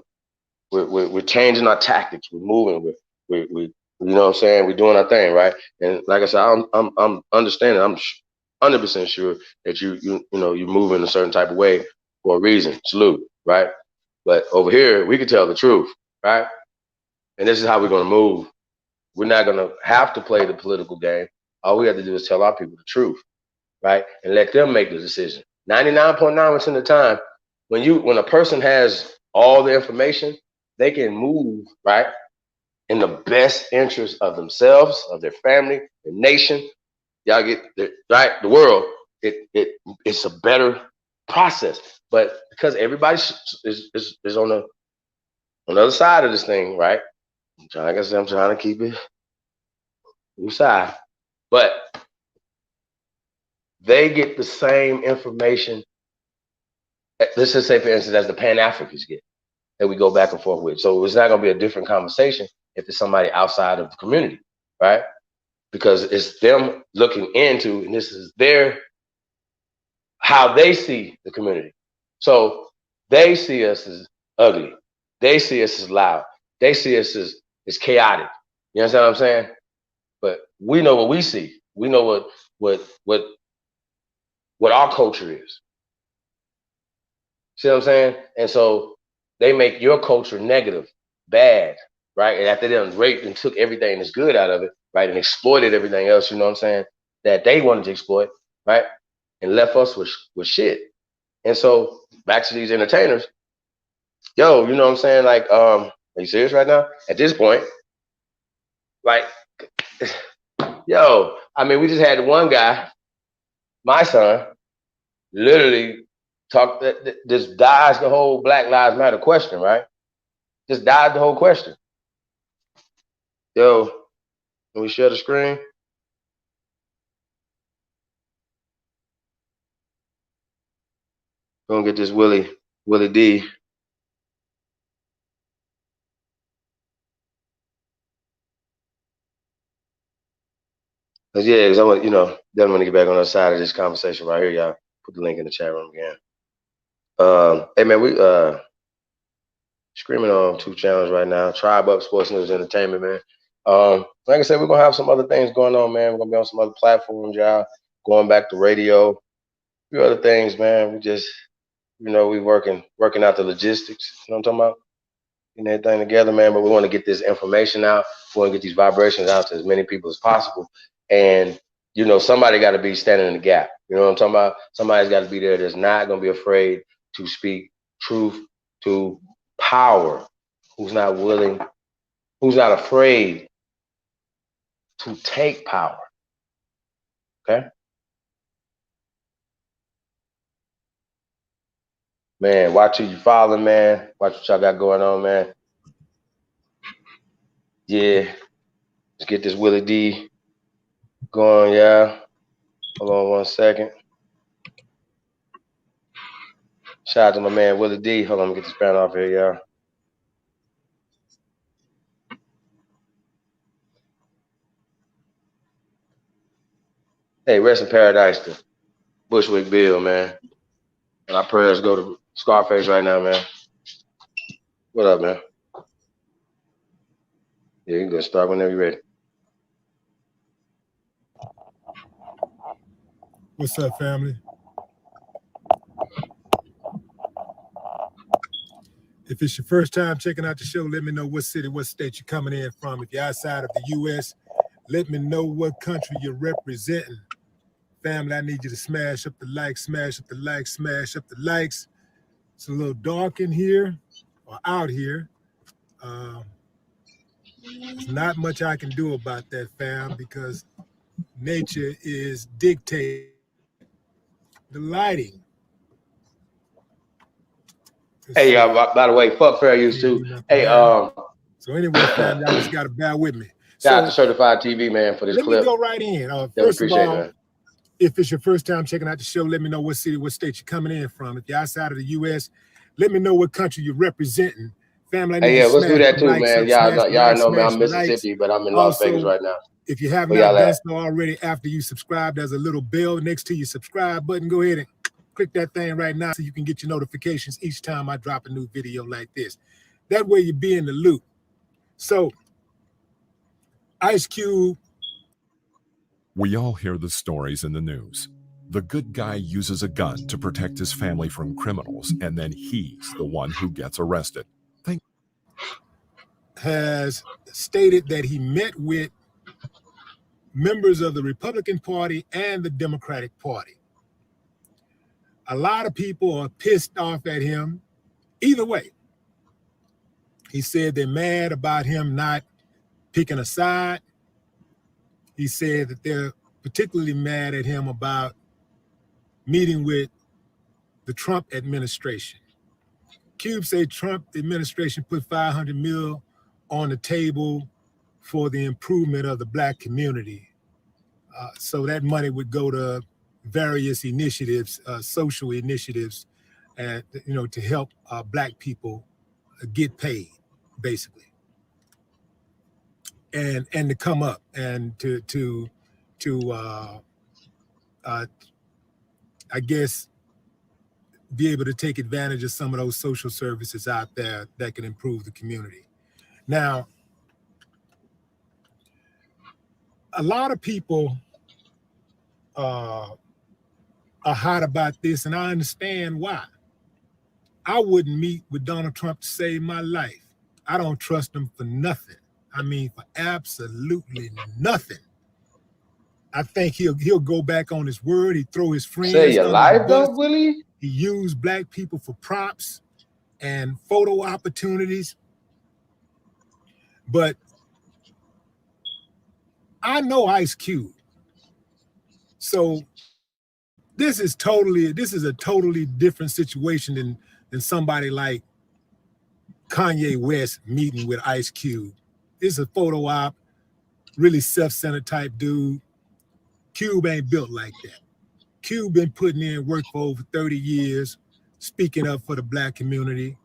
We're changing our tactics. We're moving. We you know what I'm saying? We're doing our thing, right? And like I said, I'm understanding. I'm 100% sure that you know you're moving a certain type of way for a reason. Salute, right? But over here, we can tell the truth, right? And this is how we're gonna move. We're not gonna have to play the political game. All we have to do is tell our people the truth, right? And let them make the decision. 99.9% of the time, when a person has all the information, they can move, right, in the best interest of themselves, of their family, their nation. Y'all get right, the world. It's a better process. But because everybody is on the other side of this thing, right? Like I said, I'm trying to keep it inside. But they get the same information. Let's just say, for instance, as the Pan-Africans get, that we go back and forth with. So it's not going to be a different conversation if it's somebody outside of the community, right? Because it's them looking into, and this is how they see the community. So they see us as ugly. They see us as loud. They see us as chaotic. You understand what I'm saying? But we know what we see. We know what our culture is. See what I'm saying? And so they make your culture negative, bad, right? And after they done raped and took everything that's good out of it, right, and exploited everything else, you know what I'm saying, that they wanted to exploit, right, and left us with shit. And so back to these entertainers, yo, you know what I'm saying? Like, are you serious right now? At this point, like, yo, I mean, we just had one guy, my son, literally just dodged the whole Black Lives Matter question, right? Just dodged the whole question. Yo, can we share the screen? We're gonna get this Willie D. Cause yeah, cause I want, definitely want to get back on the other side of this conversation right here, y'all. Put the link in the chat room again. Hey man, we screaming on 2 channels right now. Tribe Up, Sports News, Entertainment, man. Like I said, we're gonna have some other things going on, man. We're gonna be on some other platforms, y'all. Going back to radio, a few other things, man. We just, we working out the logistics. You know what I'm talking about? Getting everything together, man. But we want to get this information out. We want to get these vibrations out to as many people as possible. And somebody got to be standing in the gap. You know what I'm talking about? Somebody's got to be there that's not gonna be afraid to speak truth to power, who's not afraid to take power. Okay? Man, watch who you following, man. Watch what y'all got going on, man. Yeah. Let's get this Willie D going, yeah. Hold on 1 second. Shout out to my man Willie D. Hold on, let me get this band off here, y'all. Hey, rest in paradise to Bushwick Bill, man. And our prayers go to Scarface right now, man. What up, man? Yeah, you can go start whenever you're ready. What's up, family? If it's your first time checking out the show, let me know what city, what state you're coming in from. If you're outside of the U.S., let me know what country you're representing. Family, I need you to smash up the likes, smash up the likes, smash up the likes. It's a little dark in here or out here. There's not much I can do about that, fam, because nature is dictating the lighting. Hey, y'all, by the way, fuck fair use too. Hey, so anyway, fam, y'all just gotta bear with me. Shout out to Certified TV, man, for this clip. Let me go right in. First of all, if it's your first time checking out the show, let me know what city, what state you're coming in from. If you're outside of the U.S., let me know what country you're representing. Family, hey, yeah, let's do that too, man. Y'all know me, I'm Mississippi, but I'm in Las Vegas right now. If you have not done so already, after you subscribe, there's a little bell next to your subscribe button. Go ahead and click that thing right now so you can get your notifications each time I drop a new video like this. That way you be in the loop. So, Ice Cube. We all hear the stories in the news. The good guy uses a gun to protect his family from criminals, and then he's the one who gets arrested. Has stated that he met with members of the Republican Party and the Democratic Party. A lot of people are pissed off at him. Either way, he said they're mad about him not picking a side. He said that they're particularly mad at him about meeting with the Trump administration. Cube said Trump administration put $500 million on the table for the improvement of the Black community. So that money would go to various initiatives, social initiatives, and to help Black people get paid, basically, and to come up and to I guess be able to take advantage of some of those social services out there that can improve the community. Now, a lot of people are hot about this, and I understand why. I wouldn't meet with Donald Trump to save my life. I don't trust him for nothing. I mean, for absolutely nothing. I think he'll go back on his word. He throw his friends. Say your life though, Willie? He used Black people for props and photo opportunities. But I know Ice Cube. So this is a totally different situation than somebody like Kanye West meeting with Ice Cube. It's a photo op, really self-centered type dude. Cube ain't built like that. Cube been putting in work for over 30 years, speaking up for the Black community,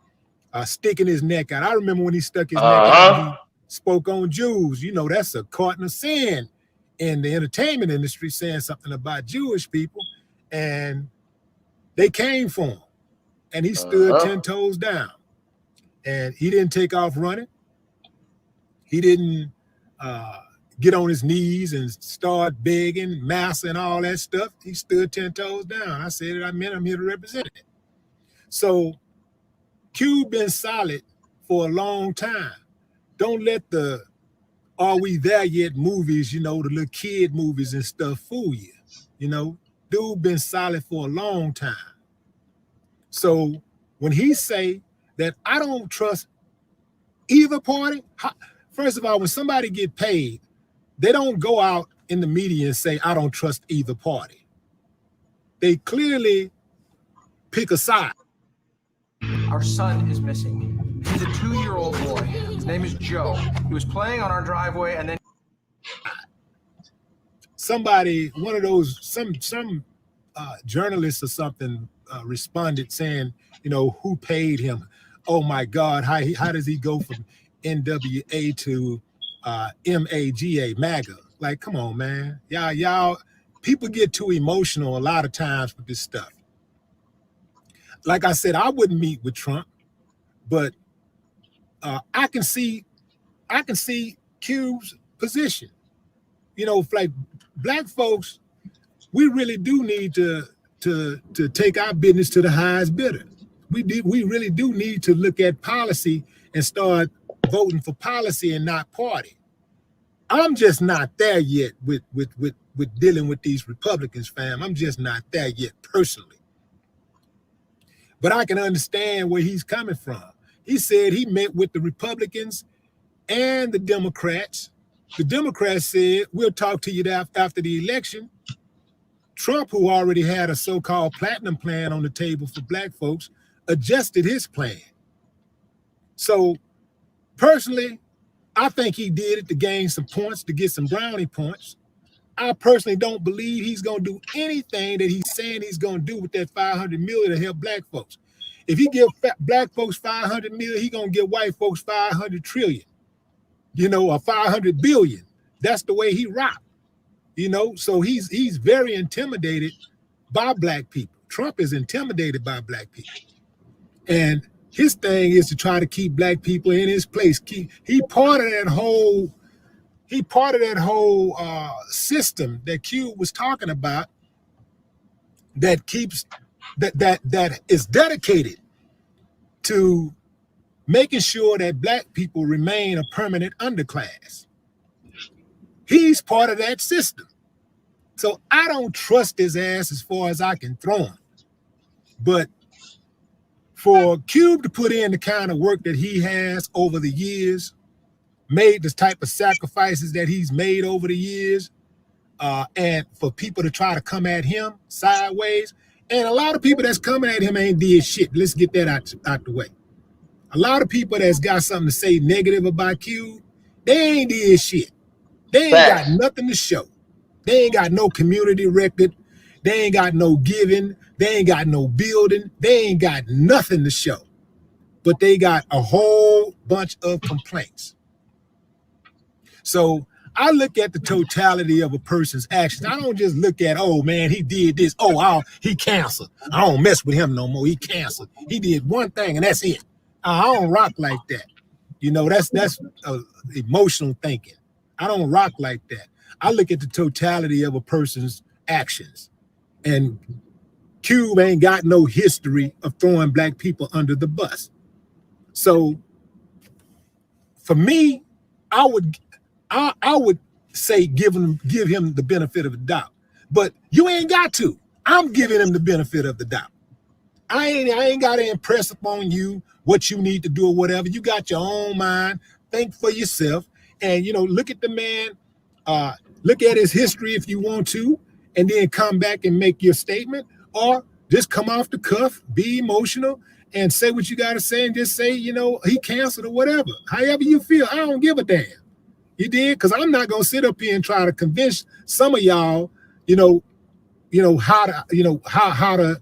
sticking his neck out. I remember when he stuck his neck out, he spoke on Jews. That's a carton of sin in the entertainment industry, saying something about Jewish people, and they came for him, and he stood 10 toes down, and he didn't take off running. He didn't get on his knees and start begging, massa and all that stuff. He stood 10 toes down. I said it, I meant I'm here to represent it. So Cube been solid for a long time. Don't let the Are We There Yet movies, the little kid movies and stuff fool you. Dude been solid for a long time. So when he say that I don't trust either party, first of all, when somebody get paid, they don't go out in the media and say, I don't trust either party. They clearly pick a side. Our son is missing. He's a 2-year-old boy. His name is Joe. He was playing on our driveway, and then somebody, one of those, some journalists or something responded saying, you know, who paid him? Oh my God, how does he go from NWA to MAGA? Like, come on, man. Y'all, people get too emotional a lot of times with this stuff. Like I said, I wouldn't meet with Trump, but I can see Cube's position. You know, like black folks, we really do need to take our business to the highest bidder. We really do need to look at policy and start voting for policy and not party. I'm just not there yet with dealing with these Republicans, fam. I'm just not there yet personally. But I can understand where he's coming from. He said he met with the Republicans and the Democrats. The Democrats said, we'll talk to you after the election. Trump, who already had a so-called platinum plan on the table for black folks, adjusted his plan. So personally, I think he did it to gain some points, to get some brownie points. I personally don't believe he's going to do anything that he's saying he's going to do with that $500 million to help black folks. If he give black folks $500 million, he's going to give white folks $500 trillion, you know, or $500 billion. That's the way he rocked, you know. So he's very intimidated by black people. Trump is intimidated by black people. And his thing is to try to keep black people in his place. He part of that whole system that Q was talking about that keeps that is dedicated to making sure that black people remain a permanent underclass. He's part of that system. So I don't trust his ass as far as I can throw him. But for Cube to put in the kind of work that he has over the years, made the type of sacrifices that he's made over the years, and for people to try to come at him sideways, and a lot of people that's coming at him ain't did shit. Let's get that out the way. A lot of people that's got something to say negative about Cube, they ain't did shit. They ain't got nothing to show. They ain't got no community record. They ain't got no giving. They ain't got no building. They ain't got nothing to show. But they got a whole bunch of complaints. So I look at the totality of a person's actions. I don't just look at, oh man, he did this. Oh, he canceled. I don't mess with him no more. He canceled. He did one thing and that's it. I don't rock like that. You know, that's emotional thinking. I don't rock like that. I look at the totality of a person's actions. And Cube ain't got no history of throwing black people under the bus. So for me, I would say give him the benefit of the doubt. But you ain't got to. I'm giving him the benefit of the doubt. I ain't got to impress upon you what you need to do or whatever. You got your own mind. Think for yourself. And, you know, look at the man. Look at his history if you want to, and then come back and make your statement, or just come off the cuff, be emotional, and say what you got to say, and just say, you know, he canceled or whatever. However you feel, I don't give a damn. You did? Because I'm not gonna sit up here and try to convince some of y'all, you know how to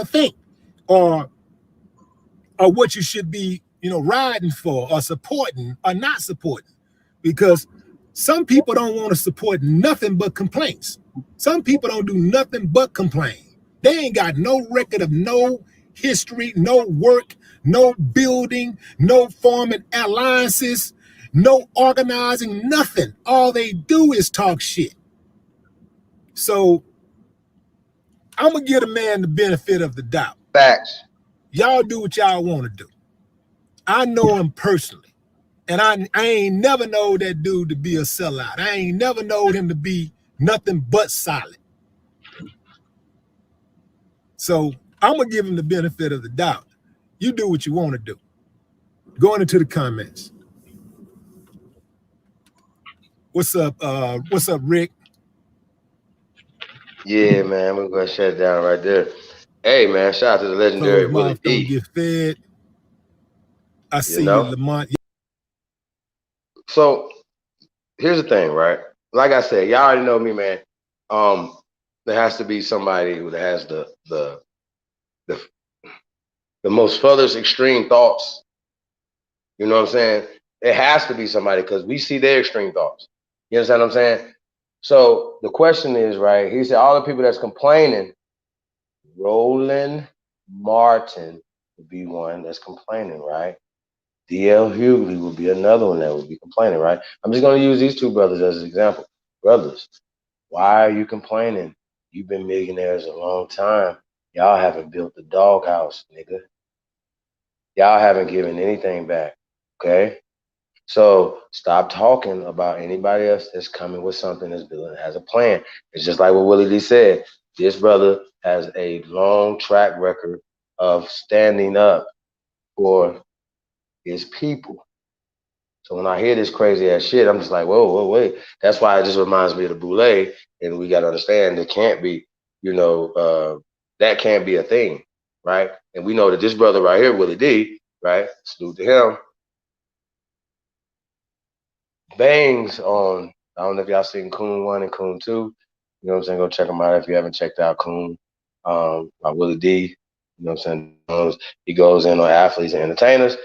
think, or what you should be, you know, riding for, or supporting, or not supporting, because some people don't want to support nothing but complaints. Some people don't do nothing but complain. They ain't got no record of no history, no work, no building, no forming alliances, no organizing, nothing. All they do is talk shit. So I'm gonna give a man the benefit of the doubt. Facts. Y'all do what y'all want to do. I know him personally. And I ain't never know that dude to be a sellout. I ain't never known him to be nothing but solid. So I'm going to give him the benefit of the doubt. You do what you want to do. Going into the comments. What's up, Rick? Yeah, man, we're going to shut it down right there. Hey, man, shout out to the legendary Willie D. Get fed. I see you, Lamont. So here's the thing, right? Like I said, y'all already know me, man. There has to be somebody who has the most furthest extreme thoughts. You know what I'm saying? It has to be somebody because we see their extreme thoughts. You understand what I'm saying? So the question is, right? He said all the people that's complaining, Roland Martin would be one that's complaining, right? D.L. Hughley would be another one that would be complaining, right? I'm just going to use these two brothers as an example. Brothers, why are you complaining? You've been millionaires a long time. Y'all haven't built the doghouse, nigga. Y'all haven't given anything back, okay? So stop talking about anybody else that's coming with something that's building, has a plan. It's just like what Willie Lee said. This brother has a long track record of standing up for his people. So when I hear this crazy ass shit, I'm just like, whoa, wait. That's why it just reminds me of the Boule, and we got to understand it can't be, that can't be a thing, right? And we know that this brother right here, Willie D, right? Salute to him. Bangs on, I don't know if y'all seen Coon 1 and Coon 2. You know what I'm saying? Go check them out if you haven't checked out Coon by Willie D. You know what I'm saying? He goes in on athletes and entertainers.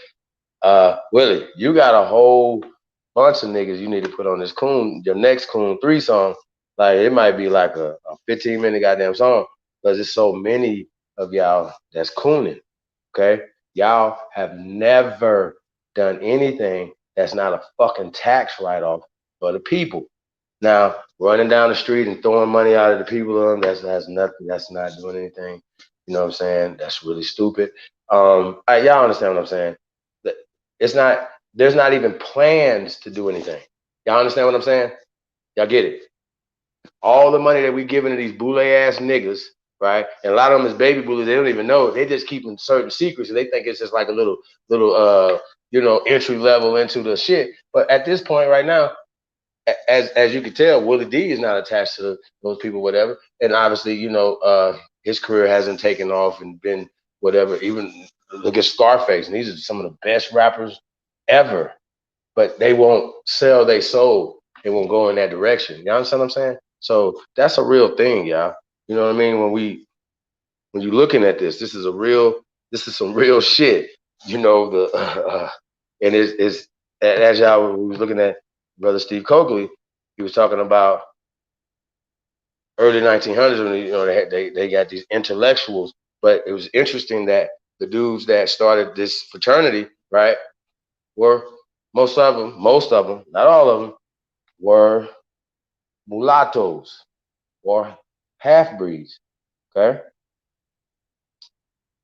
Willie, you got a whole bunch of niggas you need to put on this Coon, your next Coon 3 song. Like it might be like a 15-minute goddamn song because there's so many of y'all that's cooning. Okay? Y'all have never done anything that's not a fucking tax write-off for the people. Now, running down the street and throwing money out of the people, that's nothing. That's not doing anything. You know what I'm saying? That's really stupid. Y'all understand what I'm saying? There's not even plans to do anything. Y'all understand what I'm saying? Y'all get it? All the money that we giving to these boule ass niggas, right? And a lot of them is baby bullies. They don't even know. They just keeping certain secrets, and they think it's just like a little entry level into the shit. But at this point right now, as you can tell, Willie D is not attached to those people, whatever. And obviously, his career hasn't taken off and been whatever. Even look at Scarface, and these are some of the best rappers ever. But they won't sell their soul. They won't go in that direction. You understand what I'm saying? So that's a real thing, y'all. You know what I mean? When you're looking at this is some real shit. And it's as y'all was looking at Brother Steve Coakley, he was talking about early 1900s when they got these intellectuals. But it was interesting that the dudes that started this fraternity, right, were most of them, not all of them, were mulattoes or half-breeds, okay?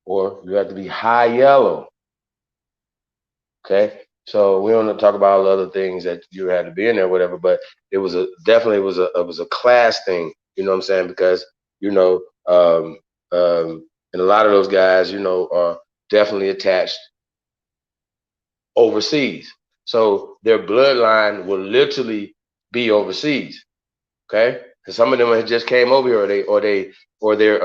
Or you have to be high yellow, okay? So we don't talk about all the other things that you had to be in there, whatever, but it was a class thing, you know what I'm saying? Because, and a lot of those guys, are definitely attached overseas. So their bloodline will literally be overseas, okay? Because some of them had just came over here, or they're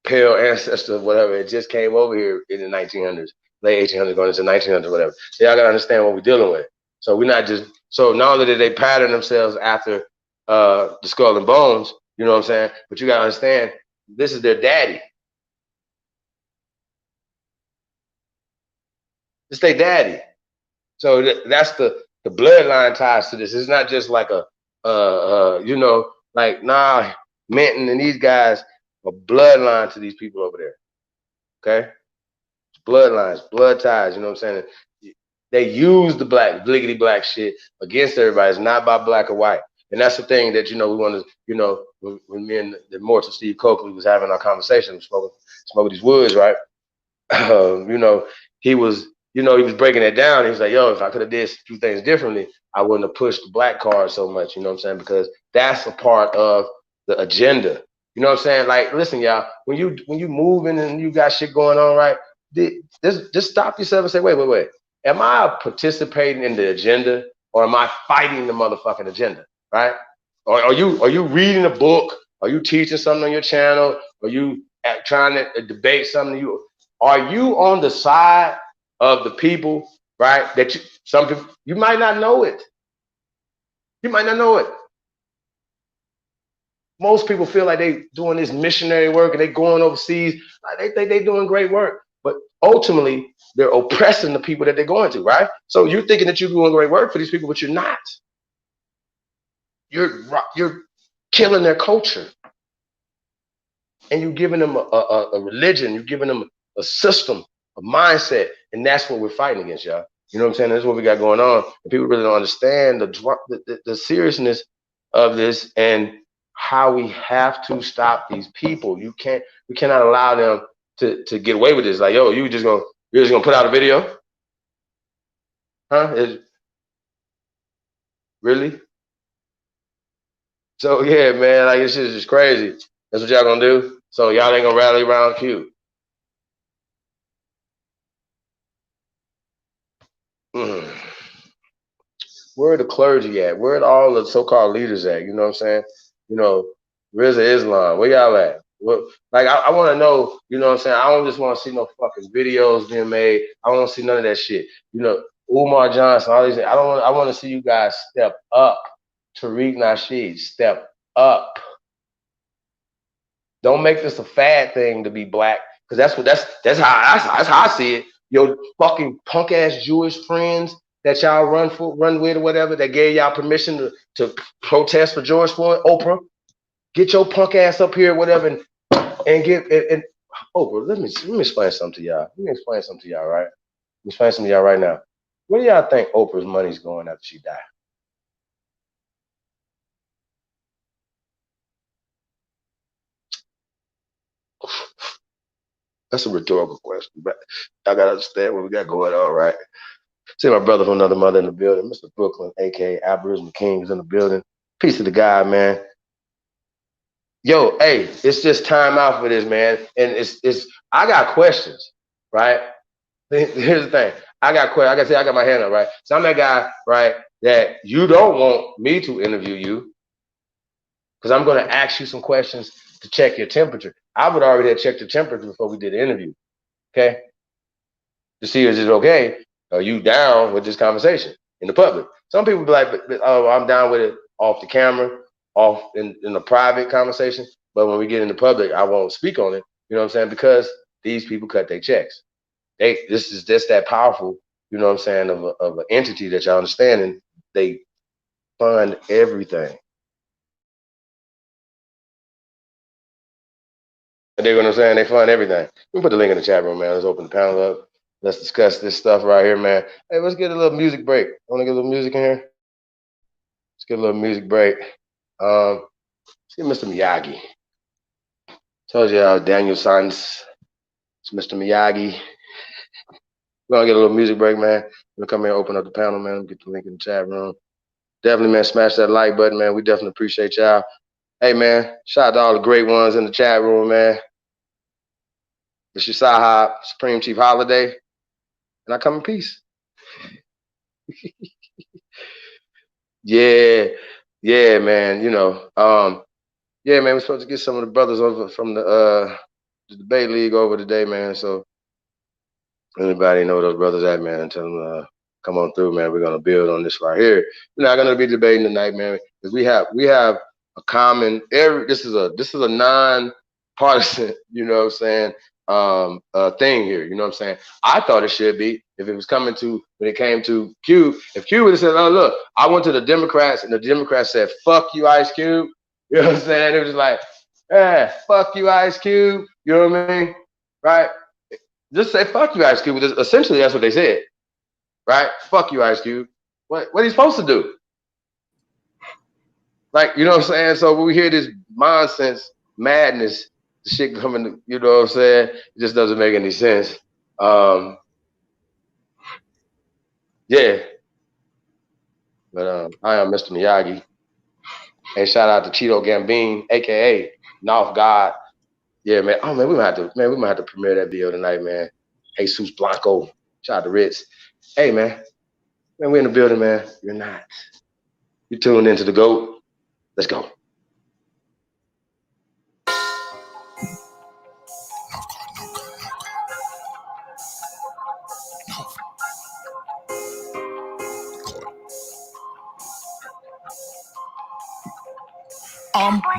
pale ancestor, whatever, it just came over here in the 1900s, late 1800s, going into 1900s, whatever. So y'all gotta understand what we're dealing with. So we're not just, so not only did they pattern themselves after the Skull and Bones, you know what I'm saying? But you gotta understand, this is their daddy. It's their daddy. So that's the bloodline ties to this. It's not just like Minton and these guys are bloodline to these people over there. Okay? Bloodlines, blood ties, you know what I'm saying? They use the bliggity black shit against everybody. It's not about black or white. And that's the thing that, we want to, when me and the immortal Steve Coakley was having our conversation, smoking these woods, right? He was breaking it down. He was like, yo, if I could have did a few things differently, I wouldn't have pushed the black card so much, you know what I'm saying? Because that's a part of the agenda. You know what I'm saying? Like, listen, y'all, when you moving and you got shit going on, right? Just stop yourself and say, wait. Am I participating in the agenda or am I fighting the motherfucking agenda, right? Or are you reading a book? Are you teaching something on your channel? Are you trying to debate something? Are you on the side of the people, right? That some people, you might not know it. You might not know it. Most people feel like they doing this missionary work and they going overseas. They think they doing great work, but ultimately they're oppressing the people that they're going to, right? So you're thinking that you're doing great work for these people, but you're not. You're killing their culture, and you're giving them a religion. You're giving them a system, a mindset, and that's what we're fighting against, y'all. You know what I'm saying? That's what we got going on, and people really don't understand the seriousness of this and how we have to stop these people. We cannot allow them to get away with this. Like, yo, you're just gonna put out a video? Huh? Really? So yeah, man, like this shit is just crazy. That's what y'all gonna do? So y'all ain't gonna rally around Q. Where are the clergy at? Where are all the so-called leaders at? You know what I'm saying? You know, Rizza Islam, where y'all at? What, like, I want to know, you know what I'm saying? I don't just want to see no fucking videos being made. I don't want to see none of that shit. You know, Umar Johnson, all these things. I want to see you guys step up. Tariq Nasheed, step up. Don't make this a fad thing to be black, because that's how I see it. Your fucking punk ass Jewish friends that y'all run with or whatever, that gave y'all permission to protest for George Floyd, Oprah, get your punk ass up here, whatever, and Oprah. Let me explain something to y'all. Let me explain something to y'all, right? Let me explain something to y'all right now. Where do y'all think Oprah's money's going after she died? That's a rhetorical question, but I gotta understand what we got going on, right? See my brother from another mother in the building, Mr. Brooklyn, aka Aboriginal King, is in the building. Peace to the guy, man. Yo, hey, it's just time out for this, man. And I got questions, right? Here's the thing. I got questions. I got my hand up, right? So I'm that guy, right, that you don't want me to interview you, because I'm gonna ask you some questions to check your temperature. I would already have checked your temperature before we did the interview, okay? To see is it okay? Are you down with this conversation in the public? Some people be like, oh, I'm down with it off the camera, off in the private conversation. But when we get in the public, I won't speak on it. You know what I'm saying? Because these people cut their checks. This is just that powerful, you know what I'm saying, of an entity that y'all understand, and they fund everything. You know what I'm saying? They fund everything. We put the link in the chat room, man. Let's open the panel up. Let's discuss this stuff right here, man. Hey, let's get a little music break. Want to get a little music in here? Let's get a little music break. Let's get Mr. Miyagi. Told you Daniel Sons. It's Mr. Miyagi. We're gonna get a little music break, man. We'll come here and open up the panel, man. Get the link in the chat room. Definitely, man, smash that like button, man. We definitely appreciate y'all. Hey, man, shout out to all the great ones in the chat room, man. It's your Sahab, Supreme Chief Holiday, and I come in peace. Yeah, man. You know, yeah, man. We're supposed to get some of the brothers over from the debate league over today, man. So anybody know those brothers at, man, tell them come on through, man. We're gonna build on this right here. We're not gonna be debating tonight, man, because we have a common. This is a non-partisan, you know what I'm saying, thing here. You know what I'm saying? I thought it should be, if it was coming to, when it came to Cube, if Cube would have said, oh, look, I went to the Democrats and the Democrats said, fuck you, Ice Cube. You know what I'm saying? It was like, fuck you, Ice Cube. You know what I mean? Right? Just say, fuck you, Ice Cube. Essentially, that's what they said. Right? Fuck you, Ice Cube. What are you supposed to do? Like, you know what I'm saying? So when we hear this nonsense, madness, the shit coming, you know what I'm saying? It just doesn't make any sense. Yeah. But I am Mr. Miyagi. And shout out to Cheeto Gambino, aka North God. Yeah, man. Oh man, we might have to premiere that video tonight, man. Jesus Blanco. Shout out to Ritz. Hey man. Man, we're in the building, man. You're not. You tuned into the GOAT. Let's go.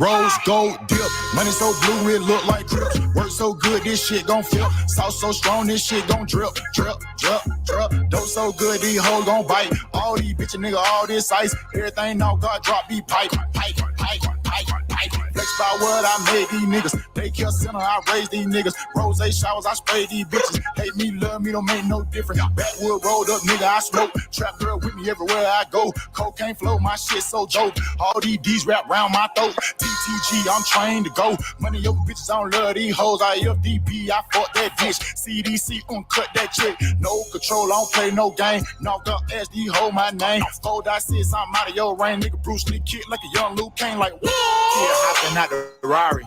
Rose gold dip. Money so blue it look like Crips. Work so good this shit gon' flip. Sauce so strong this shit gon' drip, drip, drip, drip. Dope so good these hoes gon' bite. All these bitches nigga, all this ice. Everything now God drop be pipe, pipe, pipe, pipe, pipe. Flex by what I made these niggas. Daycare center I raise these niggas. Rose showers I spray these bitches. Hate me, love me, don't make no difference. Backwood rolled up nigga I smoke. Trap girl with me everywhere I go. Cocaine flow, my shit so dope. All these D's wrap round my throat. TTG, I'm trained to go. Money over bitches, I don't love these hoes. I FDP, I fuck that bitch. CDC, cut that chick. No control, I don't play no game. Knock up SD, hold my name. 4.6, I'm out of your range. Nigga Bruce Lee kick like a young Luke Kane. Like, woo! Yeah, hopping out the Ferrari.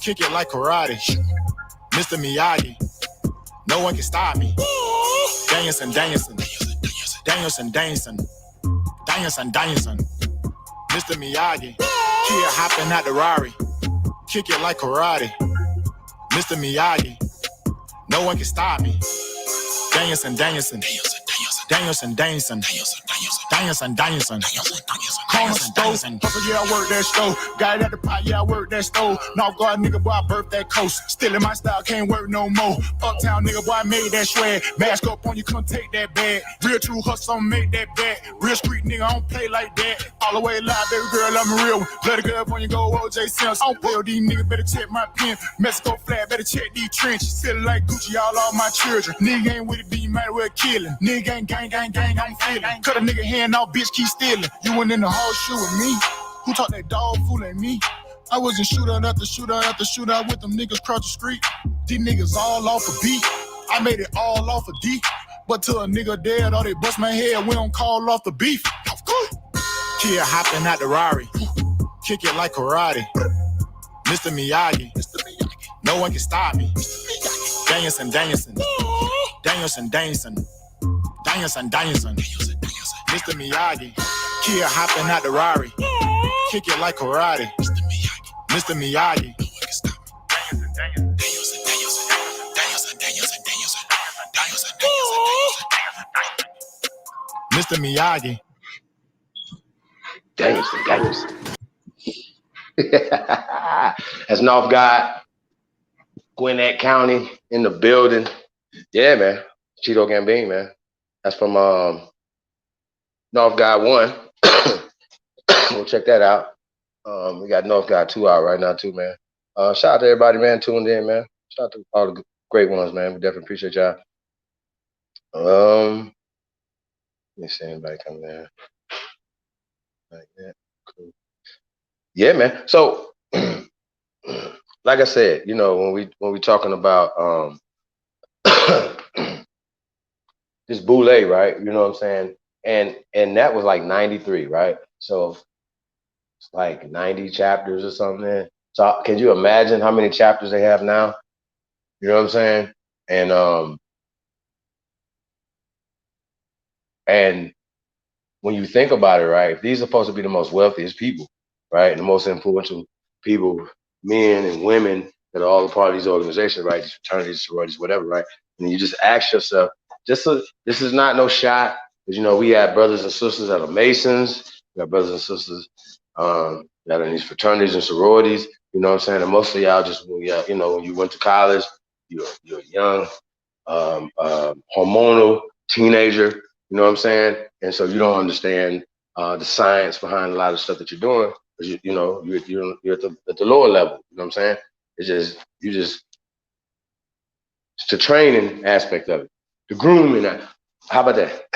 Kick it like karate. Mr. Miyagi. No one can stop me. Danielson, Danielson. Danielson, Danielson. Danielson, Danielson. Mr. Miyagi. Kid hopping out the Rari. Kick it like karate. Mr. Miyagi. No one can stop me. Danielson, Danielson. Danielson, Danielson. Danielson, Danielson. Corner stove. Hustle, yeah, I work that stove. Got it at the pot, yeah, I work that stove. North Guard nigga, boy, I birthed that coast. Still in my style, can't work no more. Uptown nigga, boy, I made that swag. Mask up on you, couldn't take that bag. Real true hustle, make that bag. Real street nigga, I don't play like that. All the way live, baby girl, I'm a real one. Bloody good when you go OJ Simpson. I don't play with these niggas, better check my pen. Mexico flag, better check these trenches. Still like Gucci, all my children. Nigga ain't with it, be might well killing. Nigga ain't gang, I'm feeling. Cut a nigga hand off, bitch, keep stealing. You went in the horseshoe with me. Who taught that dog fooling me? I wasn't shootout after shootout with them niggas across the street. These niggas all off a beat. I made it all off a D. But till a nigga dead or they bust my head, we don't call off the beef. Kid hopping out the Rari. Kick it like karate. Mr. Miyagi. No one can stop me. Danielson, Danielson. Danielson, Danielson. Danielson, Danielson. Mr. Miyagi. Kid hopping out the Rari. Kick it like karate. Mr. Miyagi. Mr. Miyagi. Danielson. That's North God, Gwinnett County in the building. Yeah, man. Cheeto Gambino, man. That's from North God 1. We'll check that out. We got North God 2 out right now too, man. Shout out to everybody, man, tuned in, man. Shout out to all the great ones, man. We definitely appreciate y'all. Let me see anybody come there. Like that. Cool. Yeah, man. So like I said, you know, when we talking about this Boule, right? You know what I'm saying? And that was like 93, right? So it's like 90 chapters or something. So can you imagine how many chapters they have now? You know what I'm saying? And when you think about it, right, these are supposed to be the most wealthiest people, right? The most influential people, men and women that are all a part of these organizations, right? These fraternities, sororities, whatever, right? And you just ask yourself, this is not no shot, because, you know, we have brothers and sisters that are Masons, we have brothers and sisters that are in these fraternities and sororities, you know what I'm saying? And most of y'all just, you know, when you went to college, you're a young, hormonal teenager, you know what I'm saying? And so you don't understand the science behind a lot of stuff that you're doing. Because you're at the lower level. You know what I'm saying? It's the training aspect of it, the grooming. How about that?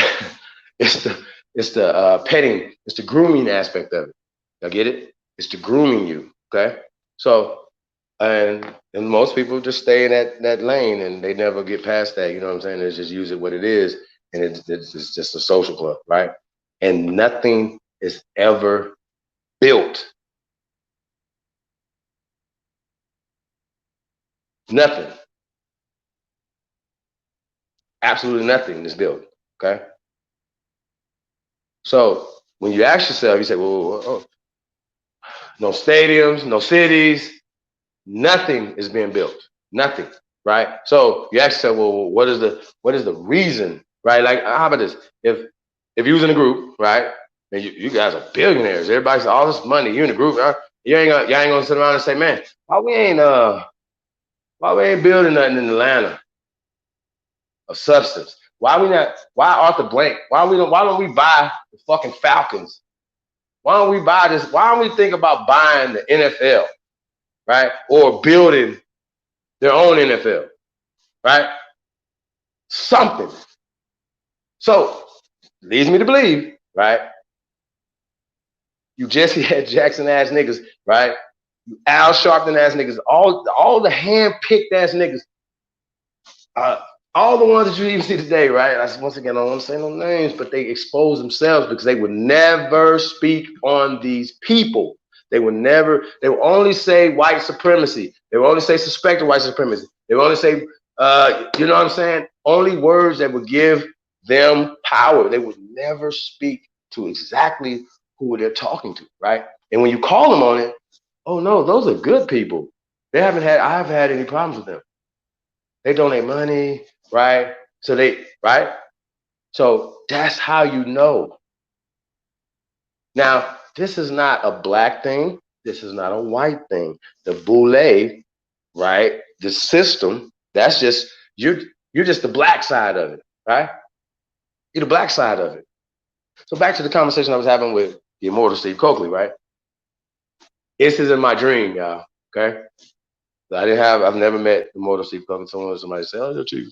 it's the petting. It's the grooming aspect of it. Y'all get it? It's the grooming you. Okay. So and most people just stay in that lane and they never get past that. You know what I'm saying? They just use it what it is. And it's just a social club, right? And nothing is ever built. Nothing. Absolutely nothing is built, okay? So when you ask yourself, you say, well, no stadiums, no cities, nothing is being built. Nothing, right? So you ask yourself, well, what is the reason? Right? Like, how about this? If you was in a group, right, and you guys are billionaires, everybody's all this money, you in a group, y'all ain't gonna sit around and say, man, why we ain't building nothing in Atlanta of substance? Why Arthur Blank? Why don't we buy the fucking Falcons? Why don't we buy this? Why don't we think about buying the NFL, right? Or building their own NFL, right? Something. So leads me to believe, right? You Jesse Jackson ass niggas, right? You Al Sharpton ass niggas, all the hand-picked ass niggas, all the ones that you even see today, right? Once again, I don't want to say no names, but they expose themselves because they would never speak on these people. They would only say white supremacy. They would only say suspected white supremacy. They would only say, you know what I'm saying? Only words that would give them power. They would never speak to exactly who they're talking to, right? And when you call them on it, oh no, those are good people. I haven't had any problems with them. They donate money, right? So that's how you know. Now, this is not a black thing. This is not a white thing. The boule, right? The system, that's just, you're just the black side of it, right? You're the black side of it. So back to the conversation I was having with the immortal Steve Coakley, right? This is in my dream, y'all, okay? I've never met immortal Steve Coakley. Somebody say, oh, Chief,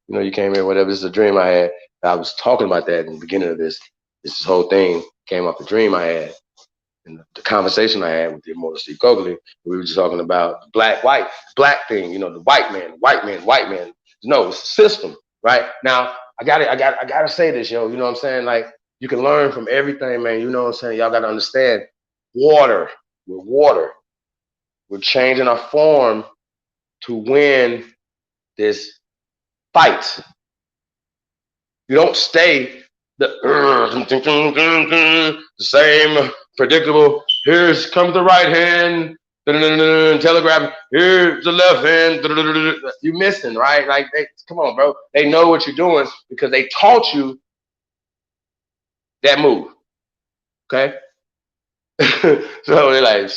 you came here, whatever. This is a dream I had. I was talking about that in the beginning of this. This whole thing came off the dream I had and the conversation I had with the immortal Steve Coakley. We were just talking about black thing, the white man. No, it's a system, right? Now, I gotta say this, yo. You know what I'm saying? Like, you can learn from everything, man. You know what I'm saying? Y'all gotta understand water. We're water. We're changing our form to win this fight. You don't stay the same predictable. Here's comes the right hand, telegraph. Here's the left hand. You're missing, right? Like, come on, bro. They know what you're doing because they taught you that move. Okay. So they're like,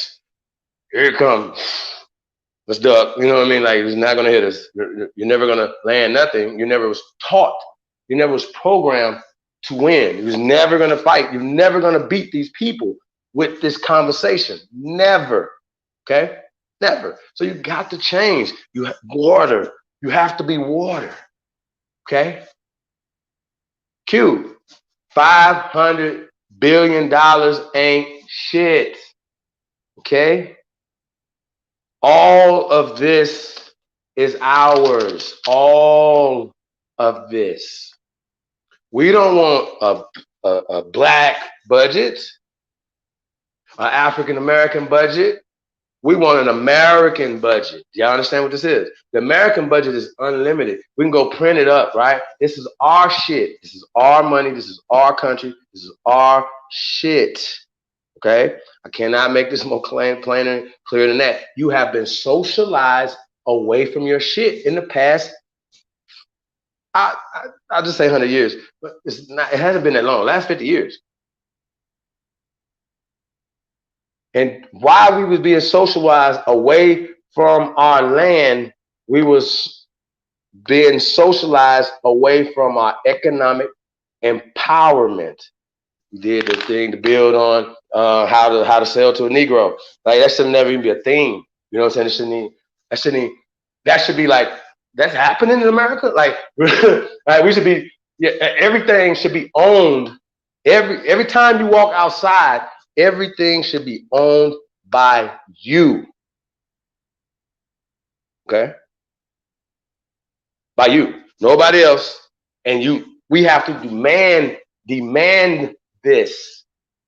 here it comes. Let's duck. You know what I mean? Like, it's not gonna hit us. You're never gonna land nothing. You never was taught. You never was programmed to win. You was never gonna fight. You're never gonna beat these people with this conversation. Never. Okay? Never. So you got to change. Water. You have to be water. Okay? Q. $500 billion ain't shit. Okay? All of this is ours. All of this. We don't want a black budget, an African American budget. We want an American budget. Do y'all understand what this is? The American budget is unlimited. We can go print it up, right? This is our shit. This is our money. This is our country. This is our shit. Okay? I cannot make this more plain and clear than that. You have been socialized away from your shit in the past. I'll just say 100 years, but it hasn't been that long. Last 50 years. And while we was being socialized away from our land, we was being socialized away from our economic empowerment. We did the thing to build on how to sell to a Negro. Like, that should never even be a thing. You know what I'm saying? That should be like, that's happening in America. Like, we should be, everything should be owned. Every time you walk outside, everything should be owned by you. Okay? By you. Nobody else. And we have to demand this.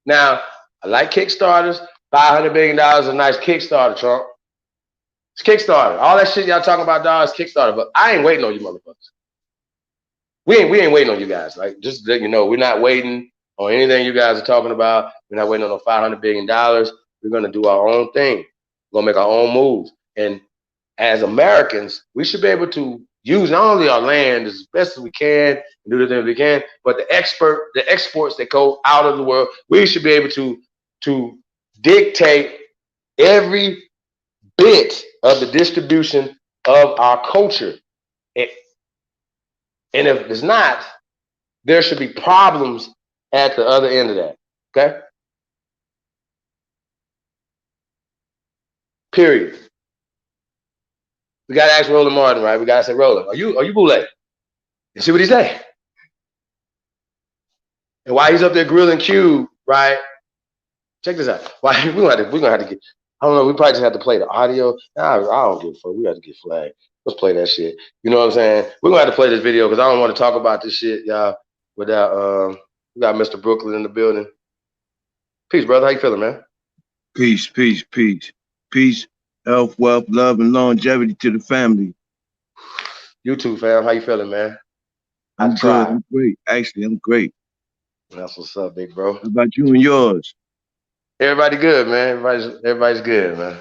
Now, I like Kickstarters. $500 billion is a nice Kickstarter, Trump. It's Kickstarter. All that shit y'all talking about, dog, is Kickstarter. But I ain't waiting on you motherfuckers. We ain't waiting on you guys. Like, just let you know, we're not waiting on anything you guys are talking about. We're not waiting on no $500 billion. We're gonna do our own thing. We're gonna make our own moves. And as Americans, we should be able to use not only our land as best as we can and do the things we can, but the exports that go out of the world, we should be able to dictate every bit of the distribution of our culture. And if it's not, there should be problems at the other end of that. Okay? Period. We gotta ask Roland Martin, right? We gotta say, Roland, are you Boule? And see what he say. And while he's up there grilling Cube, right? Check this out. Why we're gonna have to get. I don't know. We probably just have to play the audio. Nah, I don't give a fuck. We got to get flagged. Let's play that shit. You know what I'm saying? We're gonna have to play this video because I don't want to talk about this shit, y'all. Without we got Mr. Brooklyn in the building. Peace, brother. How you feeling, man? Peace, peace, peace, peace, health, wealth, love, and longevity to the family. You too, fam. How you feeling, man? I'm good. I'm great. Actually, I'm great. That's what's up, big bro. How about you and yours? Everybody good, man. Everybody's good, man.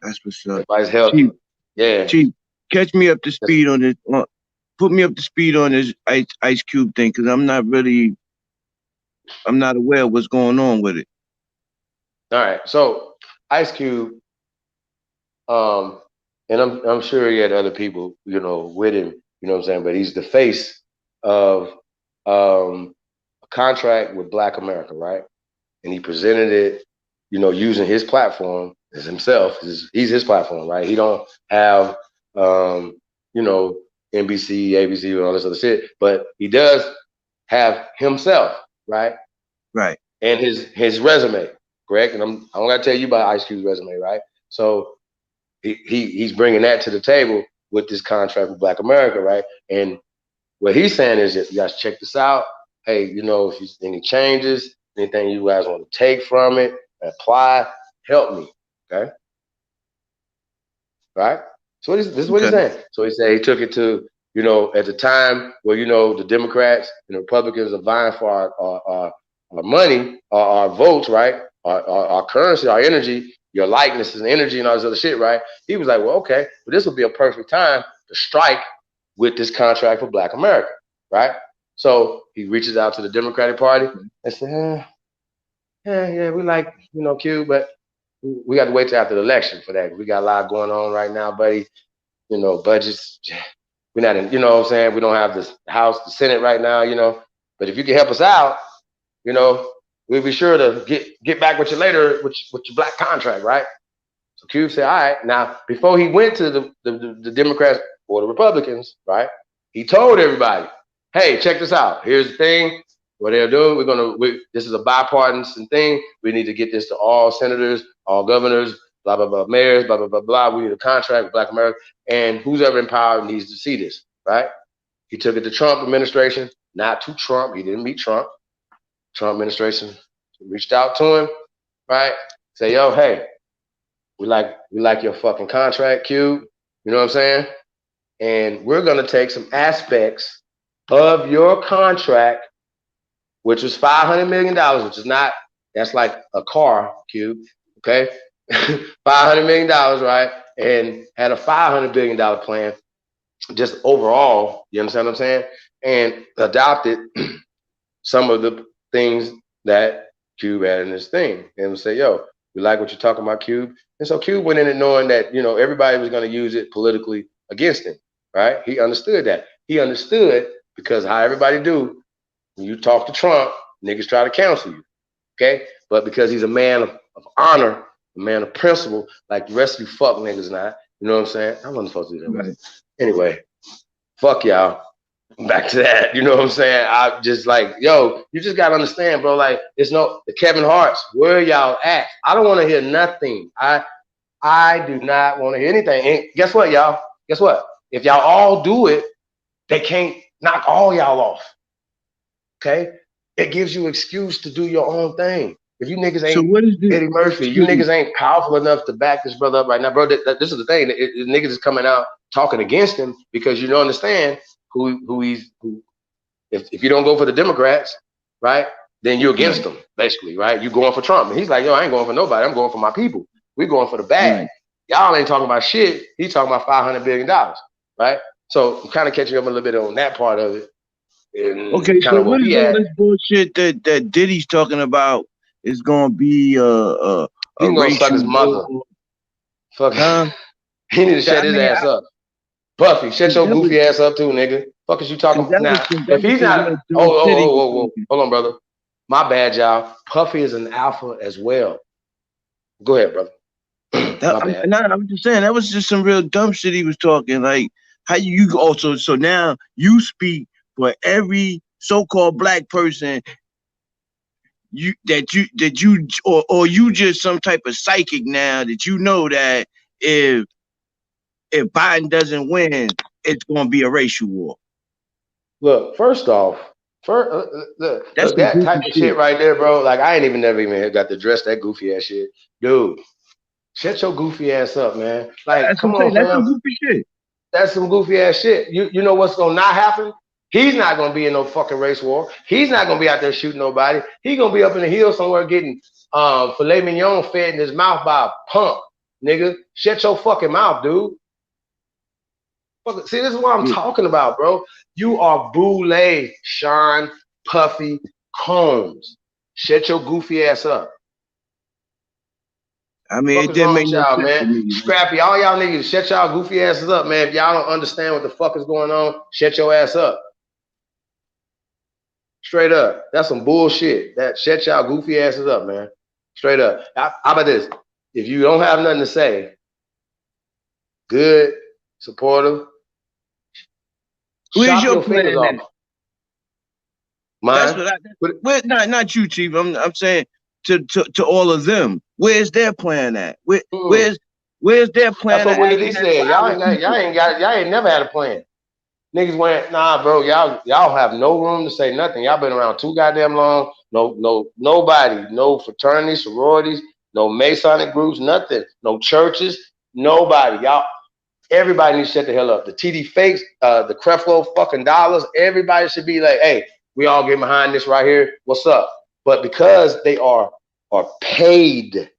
That's what's up. Everybody's healthy. Yeah. Chief, catch me up to speed on this. Put me up to speed on this Ice Cube thing, because I'm not aware of what's going on with it. All right. So Ice Cube, and I'm sure he had other people, you know, with him, you know what I'm saying? But he's the face of a contract with Black America, right? And he presented it, you know, using his platform as himself. He's his platform, right? He don't have, you know, NBC, ABC, and all this other shit, but he does have himself, right? Right. And his resume, correct? And I'm gonna tell you about Ice Cube's resume, right? So he's bringing that to the table with this contract with Black America, right? And what he's saying is that you guys check this out. Hey, you know, if there's any changes, anything you guys want to take from it, apply, help me, okay? Right? So this is what he's saying. So he said he took it to, you know, at the time where, you know, the Democrats and the Republicans are vying for our money, our votes, right? Our currency, our energy, your likeness and energy and all this other shit, right? He was like, well, okay, but this would be a perfect time to strike with this contract for Black America, right? So he reaches out to the Democratic Party and said, yeah, we like, you know, Q, but we got to wait till after the election for that. We got a lot going on right now, buddy. You know, budgets, we're not in, you know what I'm saying? We don't have the House, the Senate right now, you know, but if you can help us out, you know, we'll be sure to get back with you later with your Black contract, right? So Cube said, all right. Now, before he went to the Democrats or the Republicans, right, he told everybody, hey, check this out. Here's the thing. What they're doing, this is a bipartisan thing. We need to get this to all senators, all governors, blah, blah, blah, mayors, blah, blah, blah, blah. We need a contract with Black America. And who's ever in power needs to see this, right? He took it to Trump administration, not to Trump. He didn't meet Trump. Trump administration reached out to him, right? Say, yo, hey, we like your fucking contract, Cube. You know what I'm saying? And we're gonna take some aspects of your contract, which was $500 million, which is not, that's like a car, Cube, okay? $500 million, right? And had a $500 billion plan, just overall, you understand what I'm saying? And adopted some of the things that Cube had in this thing. And would say, yo, we like what you're talking about, Cube. And so Cube went in and knowing that, you know, everybody was going to use it politically against him, right? He understood that. He understood because how everybody do, when you talk to Trump, niggas try to cancel you, okay? But because he's a man of honor, a man of principle, like the rest of you fuck niggas not, you know what I'm saying? I wasn't supposed to do that, right? Anyway, fuck y'all. Back to that, you know what I'm saying? I just like, yo, you just gotta understand, bro. Like, it's no the Kevin Hart's. Where y'all at? I don't want to hear nothing. I do not want to hear anything. And guess what, y'all? Guess what? If y'all all do it, they can't knock all y'all off. Okay? It gives you excuse to do your own thing. If you niggas ain't Eddie Murphy, you niggas ain't powerful enough to back this brother up right now, bro. This is the thing. Niggas is coming out talking against him because you don't understand who if you don't go for the Democrats, right, then you're against them, basically, right? You going for Trump. And he's like, yo, I ain't going for nobody. I'm going for my people. We're going for the bag. Y'all ain't talking about shit. He's talking about $500 billion, right? So I'm kind of catching up a little bit on that part of it. Okay, so what is all this bullshit that Diddy's talking about is going to be He can go suck his mother. Fuck. He need to shut his ass up. Puffy, shut your goofy ass up too, nigga. Fuck is you talking now? If he's not, hold on, brother. My bad, y'all. Puffy is an alpha as well. Go ahead, brother. I'm just saying that was just some real dumb shit he was talking. Like how you also so now you speak for every so-called black person. You or you just some type of psychic now that you know that if Biden doesn't win, it's gonna be a racial war. Look, first off, that type of shit right there, bro. Like I ain't never even got to address that goofy ass shit, dude. Shut your goofy ass up, man. Like, come on, that's some goofy shit. That's some goofy ass shit. You know what's gonna not happen? He's not gonna be in no fucking race war. He's not gonna be out there shooting nobody. He's gonna be up in the hills somewhere getting filet mignon fed in his mouth by a punk, nigga. Shut your fucking mouth, dude. See, this is what I'm talking about, bro. You are Boule, Sean, Puffy, Combs. Shut your goofy ass up. I mean, it didn't make no y'all, sense man. to me, Scrappy, all y'all niggas, shut y'all goofy asses up, man. If y'all don't understand what the fuck is going on, shut your ass up. Straight up. That's some bullshit. That shut y'all goofy asses up, man. Straight up. How about this? If you don't have nothing to say, good, supportive, where's your plan? Mine? That's what not you, Chief. I'm saying to all of them. Where's their plan at? Where's their plan? That's what Willie D said. Y'all ain't never had a plan. Niggas went, nah, bro. Y'all have no room to say nothing. Y'all been around too goddamn long. Nobody, no fraternities, sororities, no Masonic groups, nothing. No churches, nobody. Everybody needs to shut the hell up. The TD Fakes, the Creflo fucking dollars. Everybody should be like, hey, we all get behind this right here. What's up? But because they are paid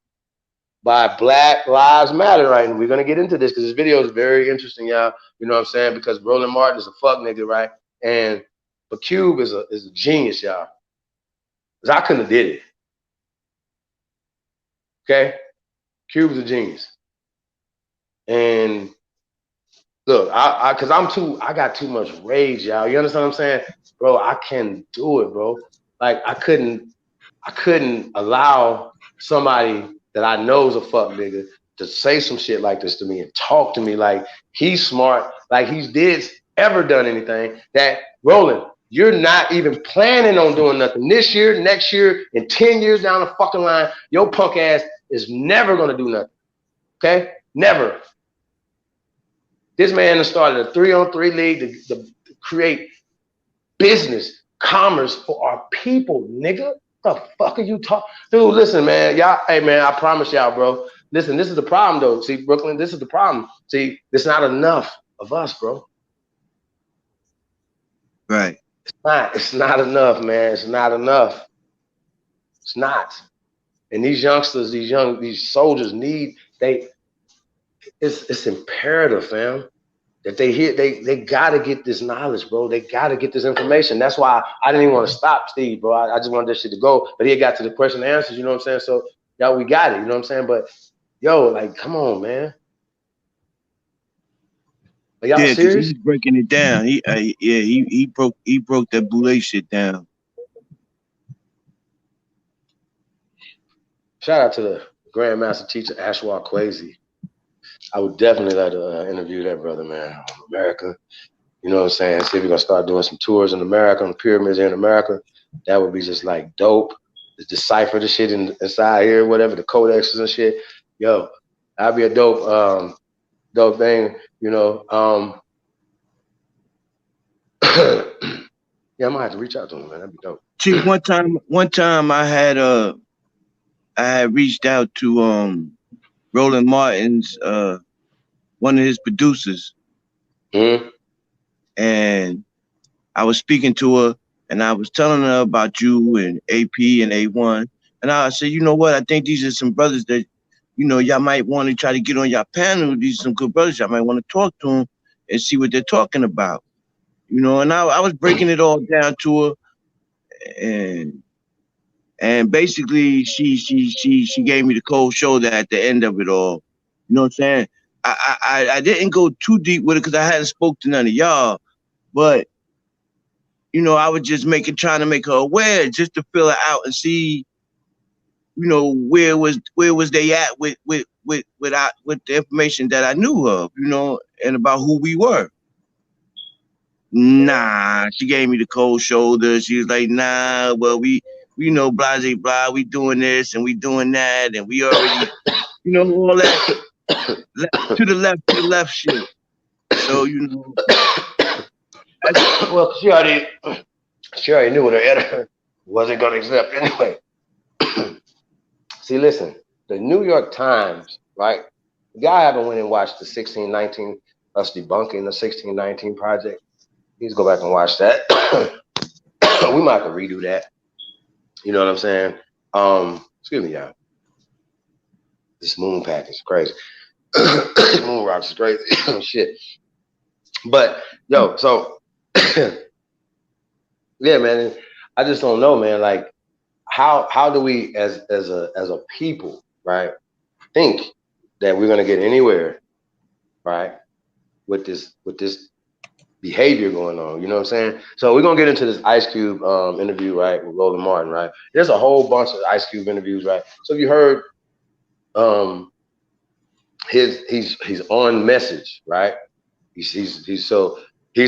by Black Lives Matter, right? And we're gonna get into this because this video is very interesting, y'all. You know what I'm saying? Because Roland Martin is a fuck nigga, right? But Cube is a genius, y'all. Because I couldn't have did it. Okay? Cube is a genius. And look, I got too much rage, y'all. You understand what I'm saying? Bro, I can't do it, bro. Like I couldn't allow somebody that I know is a fuck nigga to say some shit like this to me and talk to me like he's smart, like he's ever done anything. That Roland, you're not even planning on doing nothing this year, next year, and 10 years down the fucking line. Your punk ass is never gonna do nothing. Okay? Never. This man has started a 3-on-3 league to create business, commerce for our people, nigga. The fuck are you talking? Dude, listen, man. Y'all, hey, man, I promise y'all, bro. Listen, this is the problem, though. See, Brooklyn, this is the problem. See, it's not enough of us, bro. Right. It's not enough, man. It's not enough. It's not. And these youngsters, these soldiers it's imperative, fam, that they gotta get this knowledge, bro. They gotta get this information. That's why I didn't even want to stop Steve, bro. I just wanted this shit to go, but he got to the question and answers, you know what I'm saying? So y'all, we got it, you know what I'm saying? But yo, like, come on, man. Are y'all serious? He's breaking it down. He broke that Boule shit down. Shout out to the Grandmaster Teacher Ashwa Kwesi. I would definitely like to interview that brother, man. America, you know what I'm saying? See if we're gonna start doing some tours in America, on the pyramids here in America. That would be just like dope. To decipher the shit inside here, whatever, the codexes and shit. Yo, that'd be a dope thing, you know. Yeah, I might have to reach out to him, man. That'd be dope. Chief, one time I had reached out to Roland Martin's one of his producers. Mm-hmm. And I was speaking to her and I was telling her about you and AP and A1. And I said, you know what? I think these are some brothers that, you know, y'all might want to try to get on your panel. These are some good brothers. Y'all might want to talk to them and see what they're talking about. You know, and I was breaking it all down to her. And And basically, she gave me the cold shoulder at the end of it all. You know what I'm saying? I didn't go too deep with it because I hadn't spoke to none of y'all, but you know, I was just trying to make her aware, just to fill her out and see, you know, where was they at with the information that I knew of, you know, and about who we were. Nah, she gave me the cold shoulder. She was like, nah, well, we know, blah, blah, blah, we doing this and we doing that, and we already, you know, all that to the left shit. So, you know. Well, she already knew what her editor wasn't going to accept anyway. See, listen, the New York Times, right? The guy haven't went and watched the 1619, us debunking the 1619 project. Please go back and watch that. We might have to redo that. You know what I'm saying? Excuse me, y'all. This moon pack is crazy. Moon rocks is crazy. Shit. But yo, so yeah, man. I just don't know, man. Like, how do we as a people, right, think that we're gonna get anywhere, right, with this behavior going on? You know what I'm saying? So we're gonna get into this Ice Cube interview, right, with Roland Martin, right? There's a whole bunch of Ice Cube interviews, right? So if you heard he's on message, right? He's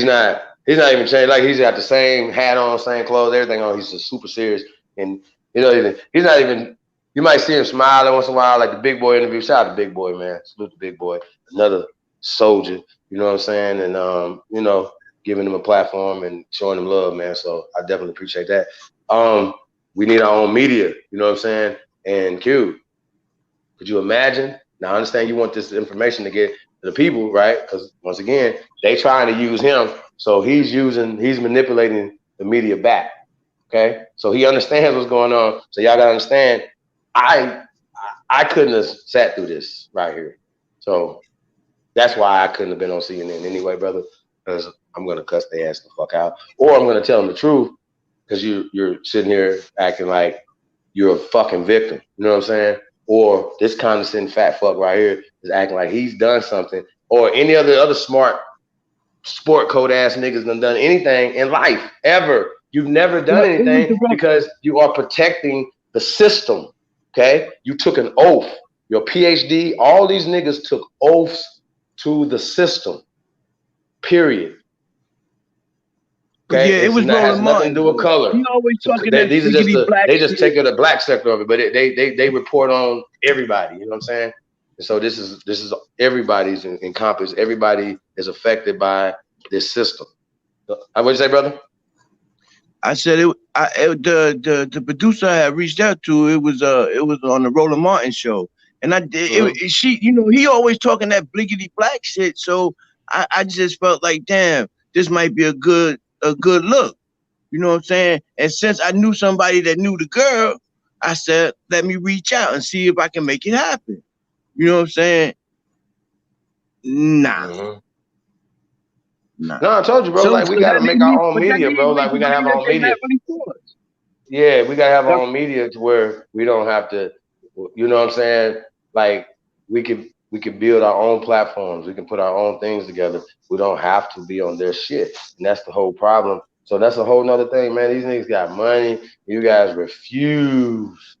not even changed. Like, he's got the same hat on, same clothes, everything on. He's just super serious, and you know, he's not even. You might see him smiling once in a while, like the Big Boy interview. Shout out to Big Boy, man. Salute to Big Boy, another soldier. You know what I'm saying? And you know, giving him a platform and showing him love, man. So I definitely appreciate that. We need our own media. You know what I'm saying? And Q, could you imagine? Now I understand you want this information to get to the people, right? Because once again, they trying to use him, so he's manipulating the media back. Okay, so he understands what's going on. So y'all gotta understand, I couldn't have sat through this right here. So that's why I couldn't have been on CNN anyway, brother. Because I'm gonna cuss their ass the fuck out, or I'm gonna tell them the truth. Because you're sitting here acting like you're a fucking victim. You know what I'm saying? Or this condescending fat fuck right here is acting like he's done something, or any other smart sport code ass niggas done anything in life ever. You've never done anything because you are protecting the system. Okay, you took an oath. Your PhD, all these niggas took oaths to the system. Period. Okay, yeah, it was has nothing to do with color. He always talking they just take the black sector of it, but they report on everybody. You know what I'm saying? And so this is everybody's encompassed. Everybody is affected by this system. What'd you say, brother? I said the producer I had reached out to, it was on the Roland Martin show, and I did she, you know, he always talking that bliggity black shit. So I just felt like, damn, this might be a good look. You know what I'm saying? And since I knew somebody that knew the girl, I said, let me reach out and see if I can make it happen. You know what I'm saying? Nah. Nah. No, I told you, bro. So, like, we gotta make our own media, bro. Like, we gotta have our own media. Yeah, we gotta have our own media to where we don't have to. You know what I'm saying? Like, we could build our own platforms. We can put our own things together. We don't have to be on their shit, and that's the whole problem. So that's a whole nother thing, man. These niggas got money. You guys refuse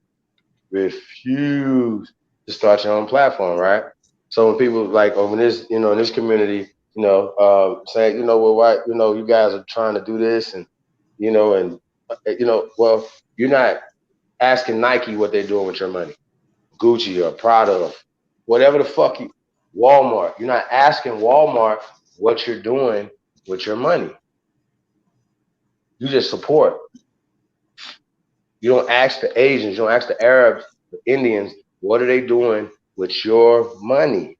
to start your own platform, right? So when people like over this, you know, in this community, you know, saying, you know, well, why, you know, you guys are trying to do this, and you know, well, you're not asking Nike what they're doing with your money, Gucci or Prada, or whatever the fuck Walmart. You're not asking Walmart what you're doing with your money. You just support. You don't ask the Asians, you don't ask the Arabs, the Indians, what are they doing with your money?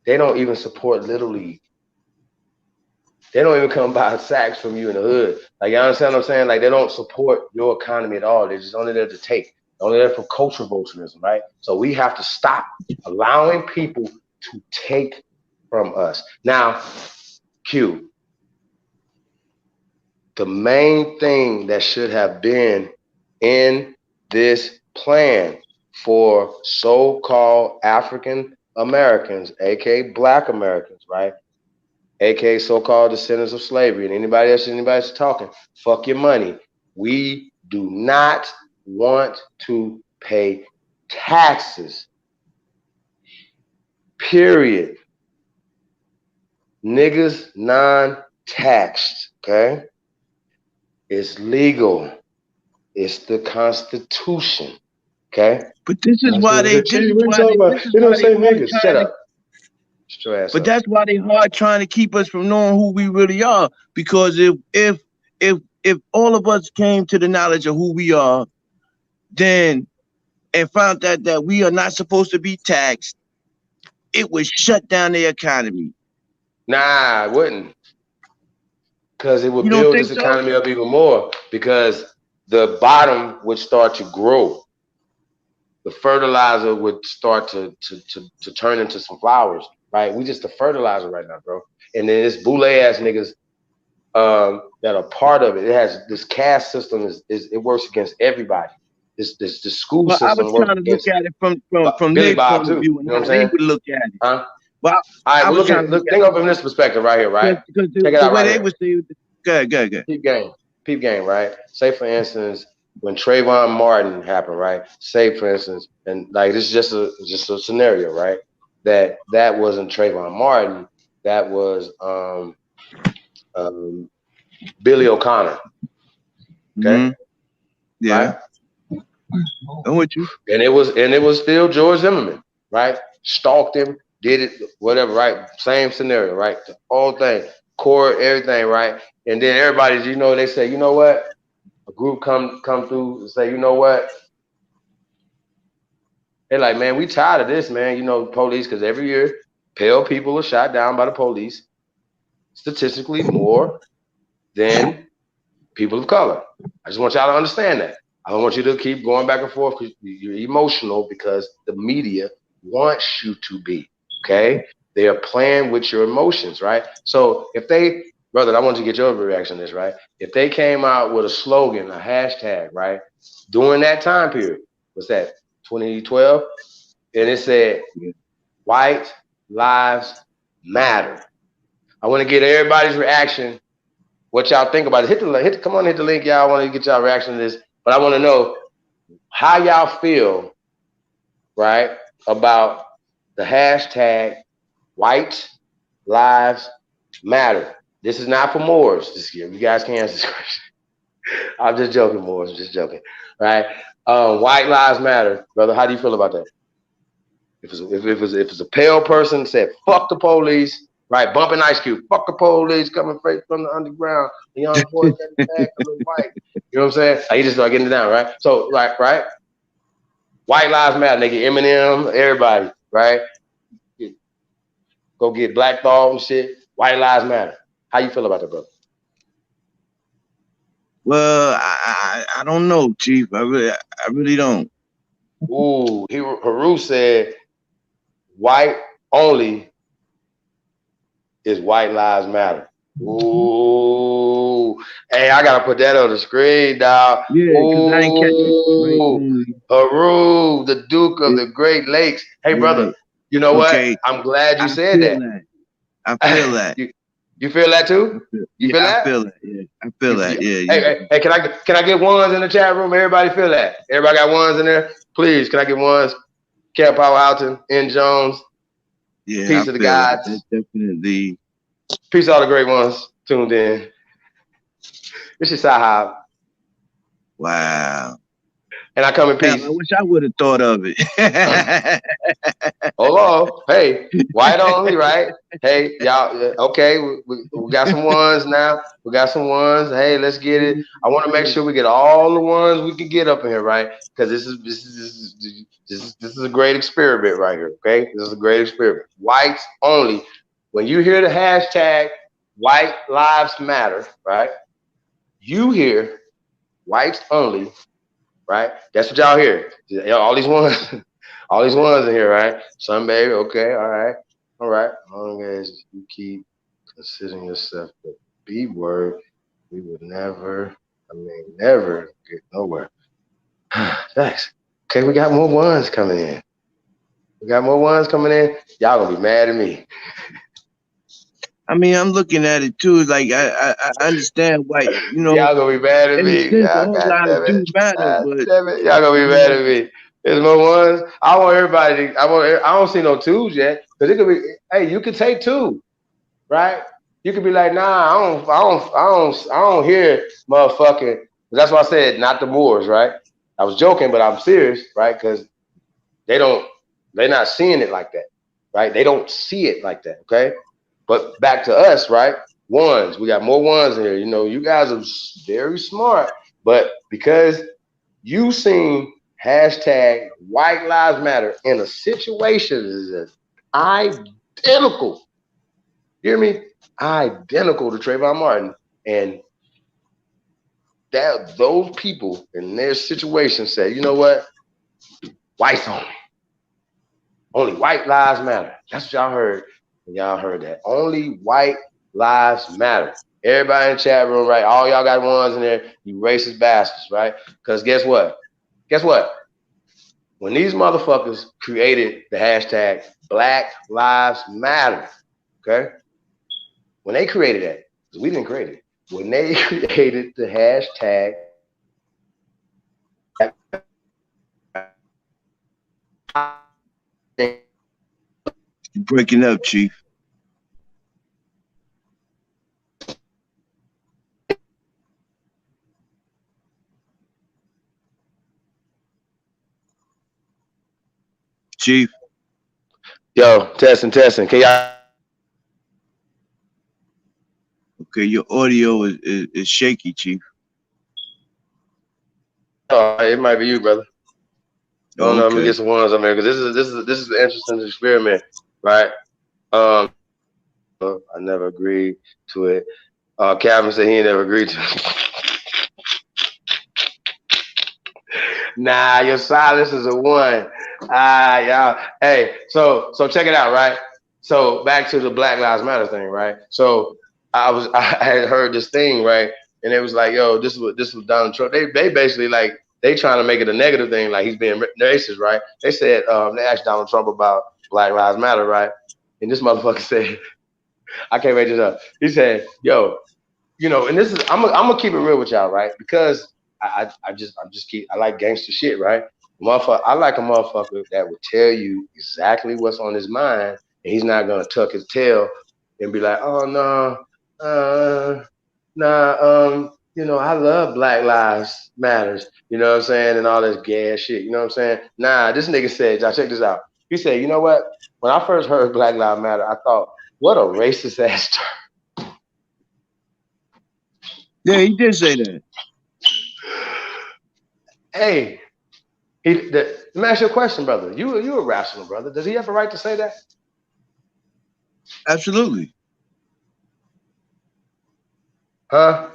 They don't even support Little League. They don't even come buy sacks from you in the hood. Like, you understand what I'm saying? Like, they don't support your economy at all. They're just only there to take. They're only there for cultural vulturism, right? So we have to stop allowing people to take from us. Now, Q, the main thing that should have been in this plan for so-called African Americans, aka Black Americans, right? aka so-called descendants of slavery, and anybody's talking, fuck your money. We do not want to pay taxes. Period. Niggas non-taxed, okay? It's legal. It's the Constitution, okay? But this is why they. This is why they. This is You know, why say they niggas. Shut up. But that's why they hard trying to keep us from knowing who we really are. Because if all of us came to the knowledge of who we are, then and found that we are not supposed to be taxed, it would shut down the economy. Nah, it wouldn't. Because it would build this economy up even more. Because the bottom would start to grow. The fertilizer would start to turn into some flowers, right? We just the fertilizer right now, bro. And then this boule ass niggas that are part of it. It has this caste system it works against everybody. This school system. I was trying to look at it from Billy their Bob point too. of view and how they would look at it. Huh? But all right, well, think of it from this perspective right here, right? Because Check it out right here. Good. Peep game, right? Say for instance, when Trayvon Martin happened, right? Say for instance, and like this is just a scenario, right? That wasn't Trayvon Martin, that was Billy O'Connor. Okay. Mm-hmm. Yeah. Right? I'm with you. And it was still George Zimmerman, right? Stalked him, did it, whatever, right? Same scenario, right? The whole thing, court, everything, right? And then everybody, they say, you know what? A group come through and say, you know what? They're like, man, we tired of this, man. Police, because every year, pale people are shot down by the police, statistically more than people of color. I just want y'all to understand that. I don't want you to keep going back and forth because you're emotional because the media wants you to be, okay? They are playing with your emotions, right? So if they, brother, I want to get your reaction to this, right? If they came out with a slogan, a hashtag, right? During that time period, what's that, 2012? And it said, white lives matter. I want to get everybody's reaction, what y'all think about it. Come on, hit the link, y'all. I want to get y'all reaction to this. But I want to know how y'all feel, right, about the hashtag white lives matter. This is not for Moors this year. You guys can answer this question. I'm just joking, Moors. I'm just joking, right? White lives matter, brother. How do you feel about that? If it's a pale person said fuck the police, right? Bumping Ice Cube, fuck the police coming straight from the underground. The young boy got the back coming white. You know what I'm saying? He just start getting it down, right? So, like, right? White lives matter. They get Eminem, everybody, right? Go get Black Thought and shit. White lives matter. How you feel about that, brother? Well, I don't know, Chief. I really don't. Ooh, Haru said white only is white lives matter. Ooh, hey, I gotta put that on the screen, dog. Yeah, because I ain't catch it. Haru, the Duke of the Great Lakes. Hey, brother, you know what? I'm glad you said that. I feel that. You feel that too? You feel that? I feel that. Yeah, I feel that. Yeah. Hey, can I get ones in the chat room? Everybody feel that? Everybody got ones in there? Please, can I get ones? Cat Power Alton, N. Jones. Yeah. Peace of the gods. Definitely. Peace to all the great ones tuned in. This is Sahab. Wow. And I come in peace. I wish I would have thought of it. Hold on. Hey, white only, right? Hey, y'all, okay, we got some ones now. We got some ones. Hey, let's get it. I want to make sure we get all the ones we can get up in here, right? Because this is a great experiment right here, okay? This is a great experiment. Whites only. When you hear the hashtag white lives matter, right? You hear whites only, right? That's what y'all hear. All these ones, all these ones in here, right? Some baby, okay, all right. As long as you keep considering yourself the B word, we would never get nowhere. Facts. Okay, we got more ones coming in. We got more ones coming in. Y'all gonna be mad at me. I mean, I'm looking at it too. Like I understand why, you know, Y'all gonna be mad at in a me. sense, Y'all, all God lives damn do it. matter, God but damn it. Y'all gonna be you mad know, at me. There's more ones. I want everybody to, I don't see no twos yet. Cause it could be, hey, you could take two, right? You could be like, nah, I don't hear motherfucking. That's why I said not the Moors, right? I was joking, but I'm serious, right? Because they're not seeing it like that, right? They don't see it like that, okay? But back to us, right? Ones, we got more ones in here. You know, you guys are very smart, but because you seen hashtag White Lives Matter in a situation that's identical, you hear me? Identical to Trayvon Martin, and that those people in their situation say, you know what? Whites only white lives matter. That's what y'all heard. And y'all heard that. Only white lives matter. Everybody in the chat room, right? All y'all got ones in there, you racist bastards, right? Because guess what? Guess what? When these motherfuckers created the hashtag Black Lives Matter, okay? When they created that, because we didn't create it. When they created the hashtag, you're breaking up, Chief. Chief. Yo, testing. Can y'all? Okay, your audio is shaky, Chief. Oh, it might be you, brother. No, I'm gonna Okay. get some ones on there because this is an interesting experiment, right? I never agreed to it. Calvin said he ain't never agreed to it. Nah, your silence is a one. Y'all. Hey, so check it out, right? So back to the Black Lives Matter thing, right? So I had heard this thing, right? And it was like, yo, this was Donald Trump. They basically like they trying to make it a negative thing, like he's being racist, right? They said they asked Donald Trump about Black Lives Matter, right? And this motherfucker said, I can't make this up. He said, yo, you know, and this is I'm gonna keep it real with y'all, right? Because I like gangster shit, right? Motherfucker, I like a motherfucker that would tell you exactly what's on his mind, and he's not gonna tuck his tail and be like, oh no, you know, I love Black Lives Matters, you know what I'm saying, and all this gas shit, you know what I'm saying? Nah, this nigga said, y'all check this out. He said, you know what? When I first heard Black Lives Matter, I thought, what a racist ass term. Yeah, he did say that. Hey, let me ask you a question, brother. You a rational brother. Does he have a right to say that? Absolutely. Huh?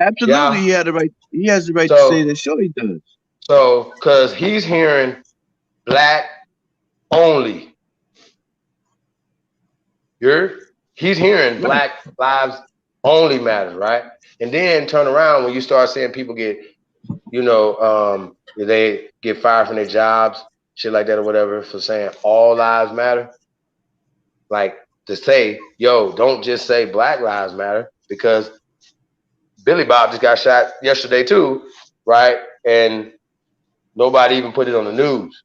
Absolutely, Yeah. he had the right. He has the right to say that. Sure, he does. So, cause he's hearing black only. He's hearing Black Lives Only matters, right? And then turn around when you start seeing people get, you know, they get fired from their jobs, shit like that or whatever, for saying all lives matter. Like to say, yo, don't just say Black Lives Matter, because Billy Bob just got shot yesterday too, right? And nobody even put it on the news.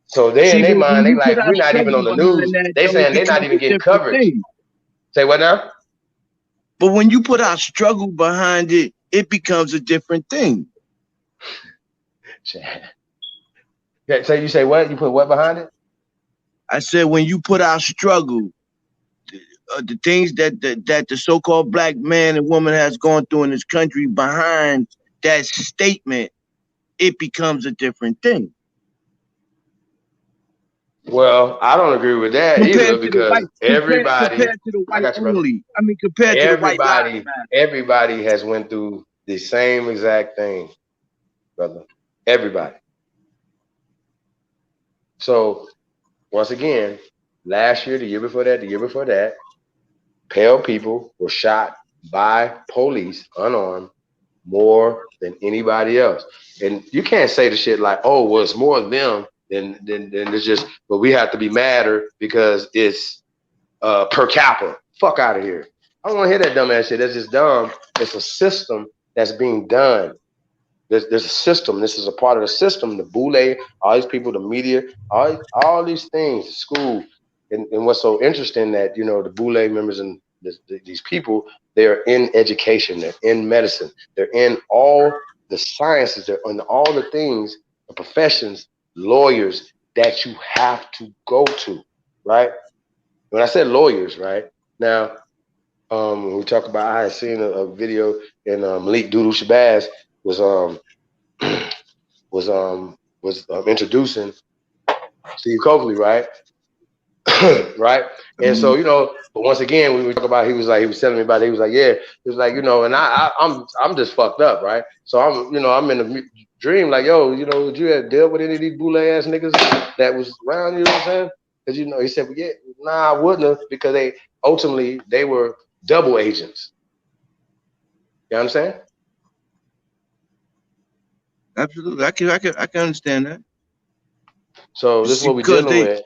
So they in their mind, they like, we're not even on the news. They saying they're not even getting coverage. Say what now? But when you put our struggle behind it, it becomes a different thing. Yeah, so you say what? You put what behind it? I said when you put our struggle, the things that the so-called black man and woman has gone through in this country behind that statement, it becomes a different thing. Well, I don't agree with that either, because everybody compared to the white only. I mean, compared to the white lives matter. Everybody has went through the same exact thing, brother. Everybody. So once again, last year, the year before that, pale people were shot by police, unarmed, more than anybody else. And you can't say the shit like, oh, well, it's more of them than it's just, but we have to be madder because it's per capita. Fuck out of here. I don't want to hear that dumb ass shit. That's just dumb. It's a system that's being done. There's a system. This is a part of the system. The boule, all these people, the media, all these things, the school. And what's so interesting that, you know, the boule members and these people, they're in education, they're in medicine, they're in all the sciences, they're in all the things, the professions, lawyers that you have to go to, right? When I said lawyers, right? Now, when we talk about, I had seen a video and Malik Doodle Shabazz was introducing Steve Coakley, right? Right. And so, you know, but once again, when we talk about, he was telling me about it, he was like, yeah, he was like, you know, and I'm just fucked up, right? So I'm in a dream, like, yo, you know, would you have dealt with any of these boule ass niggas that was around, you know what I'm saying? Because, you know, he said, well, yeah, nah, I wouldn't have, because they were double agents. You know what I'm saying? Absolutely. I can understand that. So this is what we're dealing with.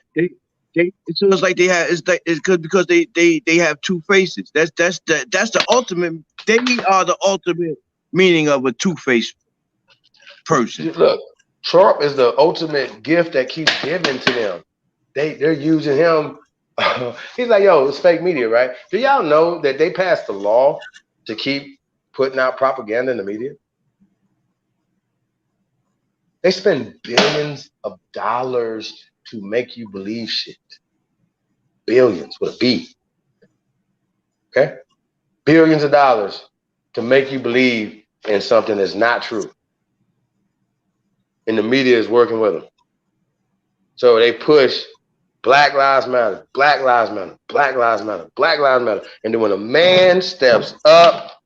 So it's like because they have two faces. That's the ultimate. They are the ultimate meaning of a two-faced person. Look, Trump is the ultimate gift that keeps giving to them. They're using him. He's like, yo, it's fake media, right? Do y'all know that they passed a law to keep putting out propaganda in the media? They spend billions of dollars to make you believe shit. Billions with a B. Okay? Billions of dollars to make you believe in something that's not true. And the media is working with them. So they push Black Lives Matter, Black Lives Matter, Black Lives Matter, Black Lives Matter. And then when a man steps up,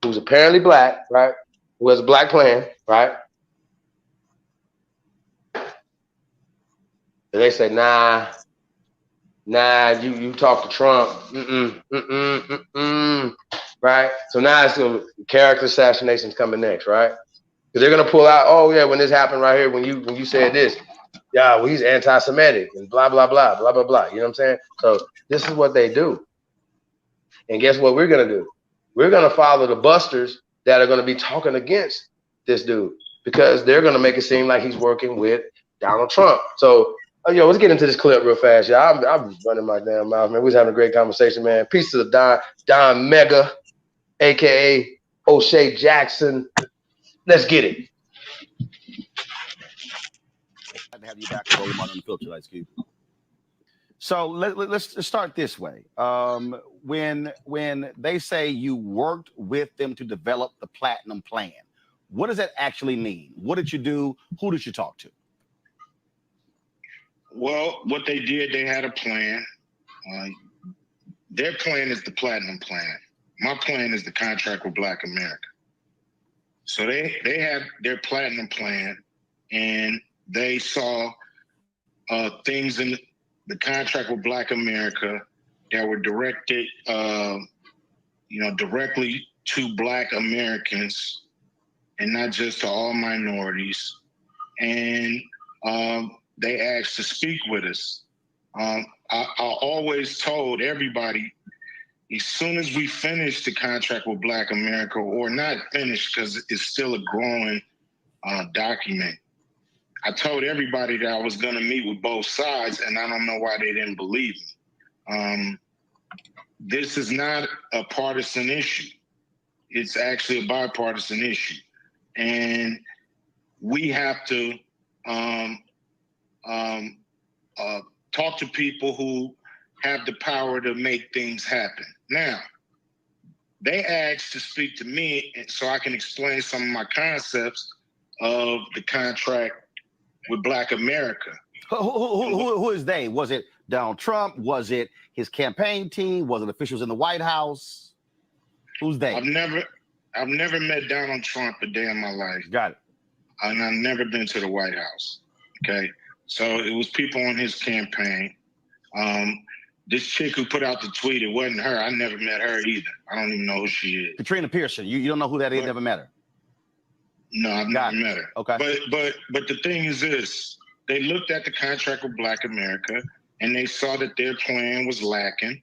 who's apparently black, right? Who has a black plan, right? And they say, nah, you talk to Trump, right? So now it's character assassinations coming next, right? Because they're gonna pull out, oh yeah, when this happened right here, when you said this, yeah, well, he's anti-Semitic and blah blah blah blah blah blah. You know what I'm saying? So this is what they do. And guess what we're gonna do? We're gonna follow the busters that are gonna be talking against this dude because they're gonna make it seem like he's working with Donald Trump. So. Yo, let's get into this clip real fast, y'all. I'm running my damn mouth, man. We was having a great conversation, man. Peace to the Don Mega, aka O'Shea Jackson. Let's get it. Glad to have you back on the filter, Ice Cube. So let's start this way. When they say you worked with them to develop the Platinum Plan, what does that actually mean? What did you do? Who did you talk to? Well, what they did, they had a plan. Their plan is the Platinum Plan. My plan is the Contract with Black America. So they had their Platinum Plan, and they saw things in the Contract with Black America that were directed, directly to Black Americans, and not just to all minorities. And they asked to speak with us. I always told everybody, as soon as we finish the Contract with Black America, or not finish because it's still a growing document, I told everybody that I was going to meet with both sides, and I don't know why they didn't believe me. This is not a partisan issue. It's actually a bipartisan issue. And we have to talk to people who have the power to make things happen. Now, they asked to speak to me so I can explain some of my concepts of the Contract with Black America. Who is they? Was it Donald Trump? Was it his campaign team? Was it officials in the White House? Who's they? I've never met Donald Trump a day in my life. Got it. And I've never been to the White House. Okay. So it was people on his campaign. This chick who put out the tweet, it wasn't her. I never met her either. I don't even know who she is. Katrina Pearson. You don't know who that is, never met her. No, I've never met her. Okay. But the thing is this: they looked at the contract with Black America and they saw that their plan was lacking,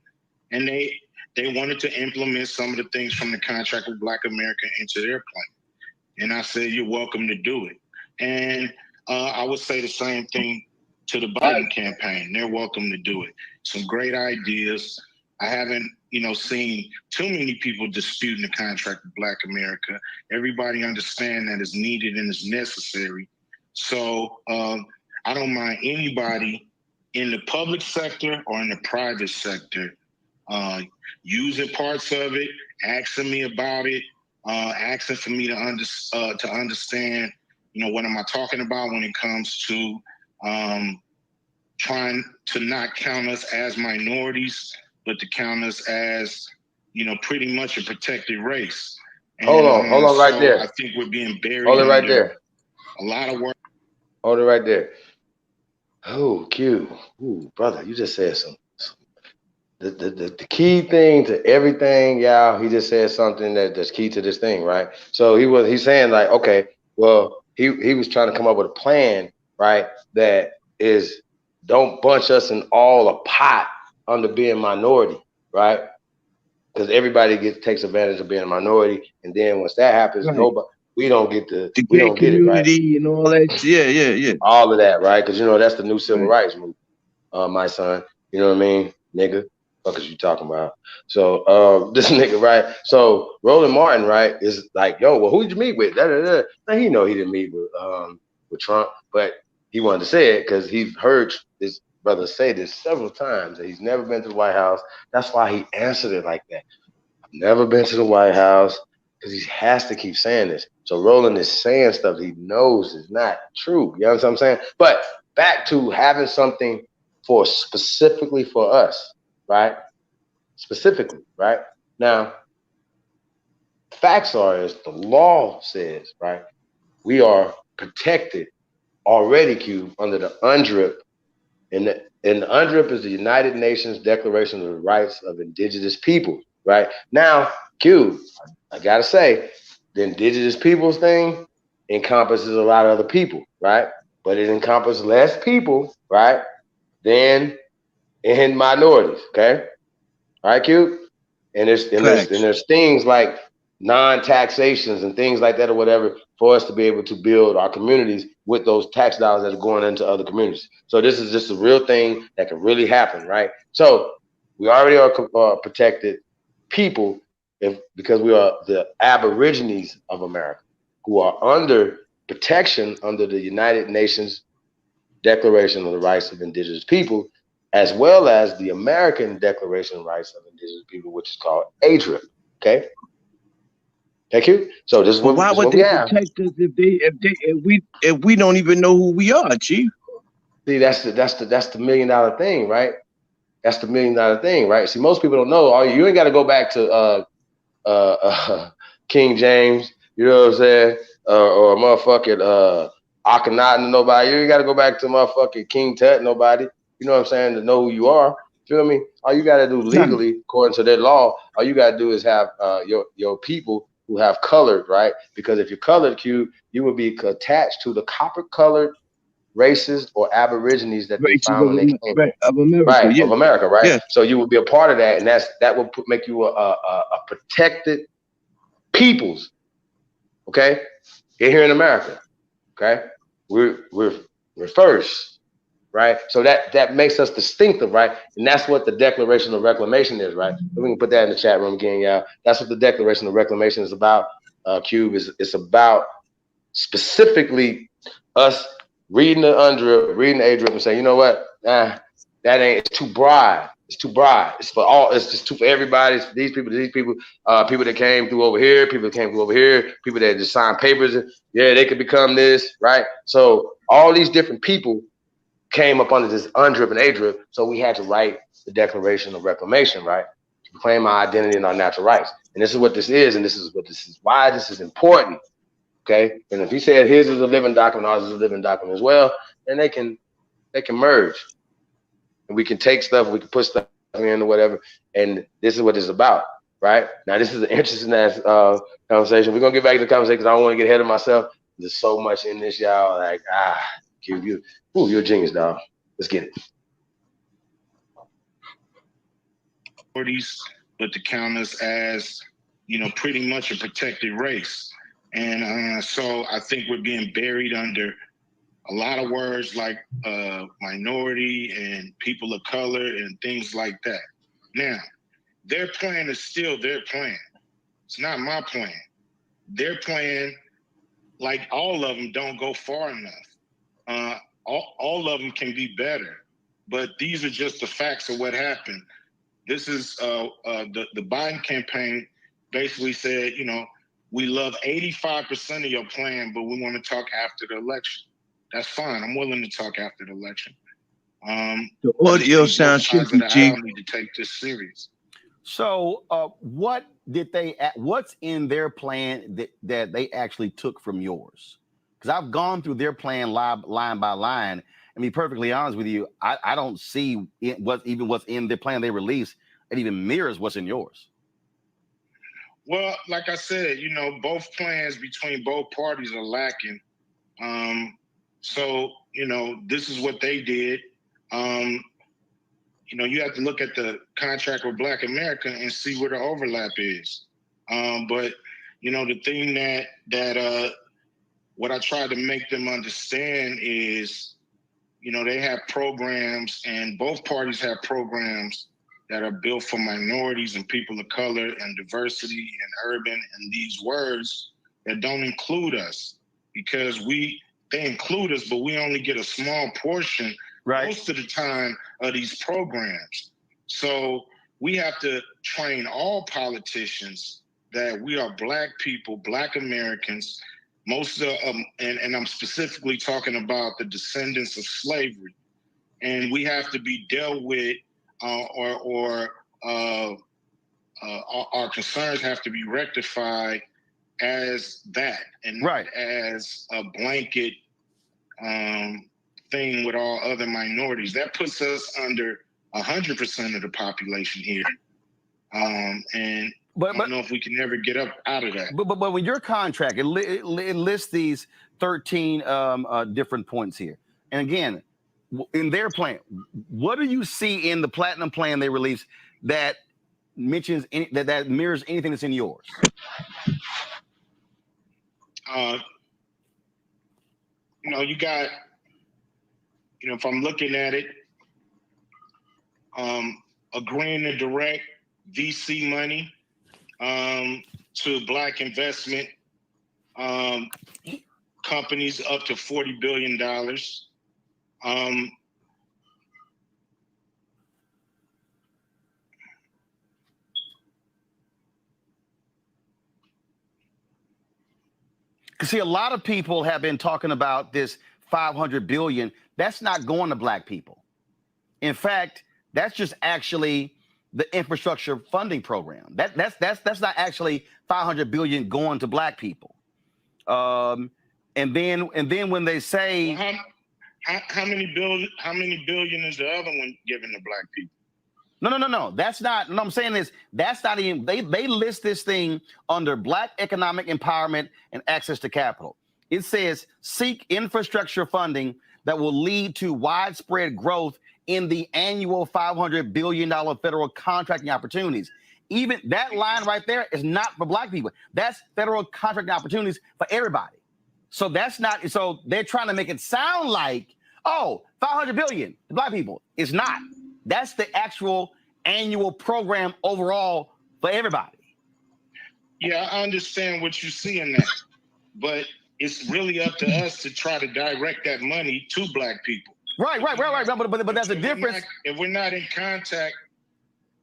and they wanted to implement some of the things from the contract with Black America into their plan. And I said, you're welcome to do it. And I would say the same thing to the Biden campaign. They're welcome to do it. Some great ideas. I haven't, seen too many people disputing the contract with Black America. Everybody understand that it's needed and it's necessary. So I don't mind anybody in the public sector or in the private sector using parts of it, asking me about it, asking for me to understand, what am I talking about when it comes to trying to not count us as minorities, but to count us as, pretty much a protected race. And, hold on right there. I think we're being buried. Hold it right there. A lot of work. Hold it right there. Oh, Q. Ooh, brother, you just said some. The key thing to everything, y'all, he just said something that's key to this thing, right? So he's saying like, okay, well, he was trying to come up with a plan, right? That is, don't bunch us in all a pot under being minority, right? Because everybody takes advantage of being a minority, and then once that happens, we don't get we don't get it, right? And all that, yeah. All of that, right? Because that's the new civil rights movement, my son. You know what I mean, nigga? What is you talking about? So this nigga, right? So Roland Martin, right, is like, yo, well, who did you meet with? Now he know he didn't meet with Trump, but he wanted to say it because he's heard this brother say this several times that he's never been to the White House. That's why he answered it like that. I've never been to the White House, because he has to keep saying this. So Roland is saying stuff he knows is not true. You know what I'm saying? But back to having something specifically for us. Right? Specifically, right? Now, facts are is the law says, right? We are protected already, Q, under the UNDRIP. And the UNDRIP is the United Nations Declaration of the Rights of Indigenous Peoples, right? Now, Q, I gotta say, the indigenous peoples thing encompasses a lot of other people, right? But it encompasses less people, right, than in minorities, okay? All right, Q? And there's things like non-taxations and things like that or whatever for us to be able to build our communities with those tax dollars that are going into other communities. So this is just a real thing that can really happen, right? So we already are protected people because we are the Aborigines of America who are under protection under the United Nations Declaration of the Rights of Indigenous People, as well as the American Declaration of Rights of Indigenous People, which is called ADRIP. Okay. Thank you. So this is what, why would they protect us if we don't even know who we are, Chief? See, that's the $1 million thing, right? That's the $1 million thing, right? See, most people don't know. You ain't got to go back to King James, you know what I'm saying, or motherfucking Akhenaten, nobody. You ain't got to go back to motherfucking King Tut, nobody. You know what I'm saying, to know who you are. Feel me? All you got to do legally, according to their law, all you got to do is have your people who have colored, right? Because if you're colored, Q, you would be attached to the copper-colored races or Aborigines that they found when they came of America, right, yeah. of America, right? Yeah. So you would be a part of that, and that would make you a protected peoples, okay? Here in America, okay? We're first, right? So that makes us distinctive, right? And that's what the Declaration of Reclamation is, right? We can put that in the chat room again, y'all. That's what the Declaration of Reclamation is about. Cube it's about specifically us reading the UNDRIP, reading the ADRIP, and saying, you know what? That ain't. It's too broad. It's too broad. It's for all. It's just too for everybody. It's for these people, people that came through over here, people that came through over here, people that just signed papers. Yeah, they could become this, right? So all these different people came up under this UNDRIP and ADRIP. So we had to write the Declaration of Reclamation, right? To claim our identity and our natural rights. And this is what this is, and this is why this is important. Okay, and if he said his is a living document, ours is a living document as well, then they can merge, and we can take stuff, we can put stuff in or whatever. And this is what it's about. right? Now, this is an interesting ass conversation. We're gonna get back to the conversation because I don't want to get ahead of myself. There's so much in this, y'all. Like, Q, you're a genius, dog. Let's get it. But to count us as, you know, pretty much a protected race. And so I think we're being buried under a lot of words like minority and people of color and things like that. Now, their plan is still their plan. It's not my plan. Their plan, like all of them, don't go far enough. All of them can be better, but these are just the facts of what happened. This is the Biden campaign basically said, you know, we love 85% of your plan, but we want to talk after the election. That's fine. I'm willing to talk after the election. The audio sounds tricky, Chief. I need to take this serious. So, what's in their plan that they actually took from yours? Because I've gone through their plan line by line. And be perfectly honest with you, I don't see what's in the plan they released. It even mirrors what's in yours. Well, like I said, you know, both plans between both parties are lacking. So, you know, this is what they did. You know, you have to look at the contract with Black America and see where the overlap is. But, you know, the thing that what I tried to make them understand is, you know, they have programs and both parties have programs that are built for minorities and people of color and diversity and urban and these words that don't include us because they include us, but we only get a small portion most of the time of these programs. So we have to train all politicians that we are Black people, Black Americans, most of them, and I'm specifically talking about the descendants of slavery. And we have to be dealt with, our concerns have to be rectified as that, and not as a blanket thing with all other minorities. That puts us under 100% of the population here. And I don't know if we can ever get up out of that. But with your contract, it lists these 13 different points here. And again, in their plan, what do you see in the platinum plan they released that mentions that mirrors anything that's in yours? You know, you got, you know, if I'm looking at it, agreeing to direct VC money to Black investment companies up to $40 billion. See, a lot of people have been talking about this $500 billion. That's not going to Black people. In fact, that's just actually the infrastructure funding program. That's not actually $500 billion going to Black people. And then when they say how many billion is the other one given to Black people? No. That's not. No, I'm saying is that's not even. They list this thing under Black economic empowerment and access to capital. It says seek infrastructure funding that will lead to widespread growth in the annual $500 billion federal contracting opportunities. Even that line right there is not for Black people. That's federal contracting opportunities for everybody. So that's not. So they're trying to make it sound like, oh, $500 billion to Black people. It's not. That's the actual annual program overall for everybody. Yeah, I understand what you see in that, but it's really up to us to try to direct that money to Black people. Right. But that's a difference. If we're not in contact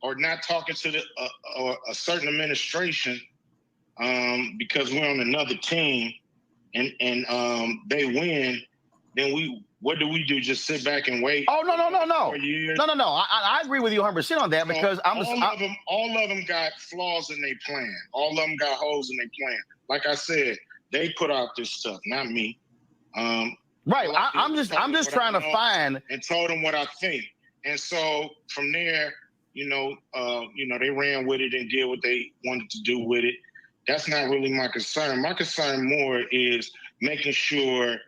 or not talking to a certain administration because we're on another team and they win, then what do we do? Just sit back and wait? Oh, no. I agree with you 100% on that because all of them got flaws in their plan. All of them got holes in their plan. Like I said, they put out this stuff, not me. Right. I'm just trying to find and told them what I think. And so from there, they ran with it and did what they wanted to do with it. That's not really my concern. My concern more is making sure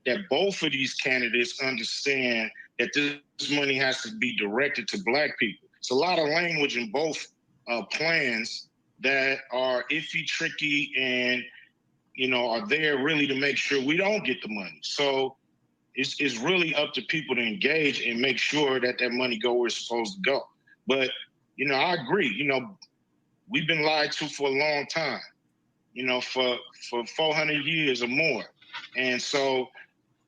that both of these candidates understand that this money has to be directed to Black people. It's a lot of language in both plans that are iffy, tricky, and are there really to make sure we don't get the money. So it's really up to people to engage and make sure that money go where it's supposed to go. But I agree. We've been lied to for a long time. For 400 years or more, and so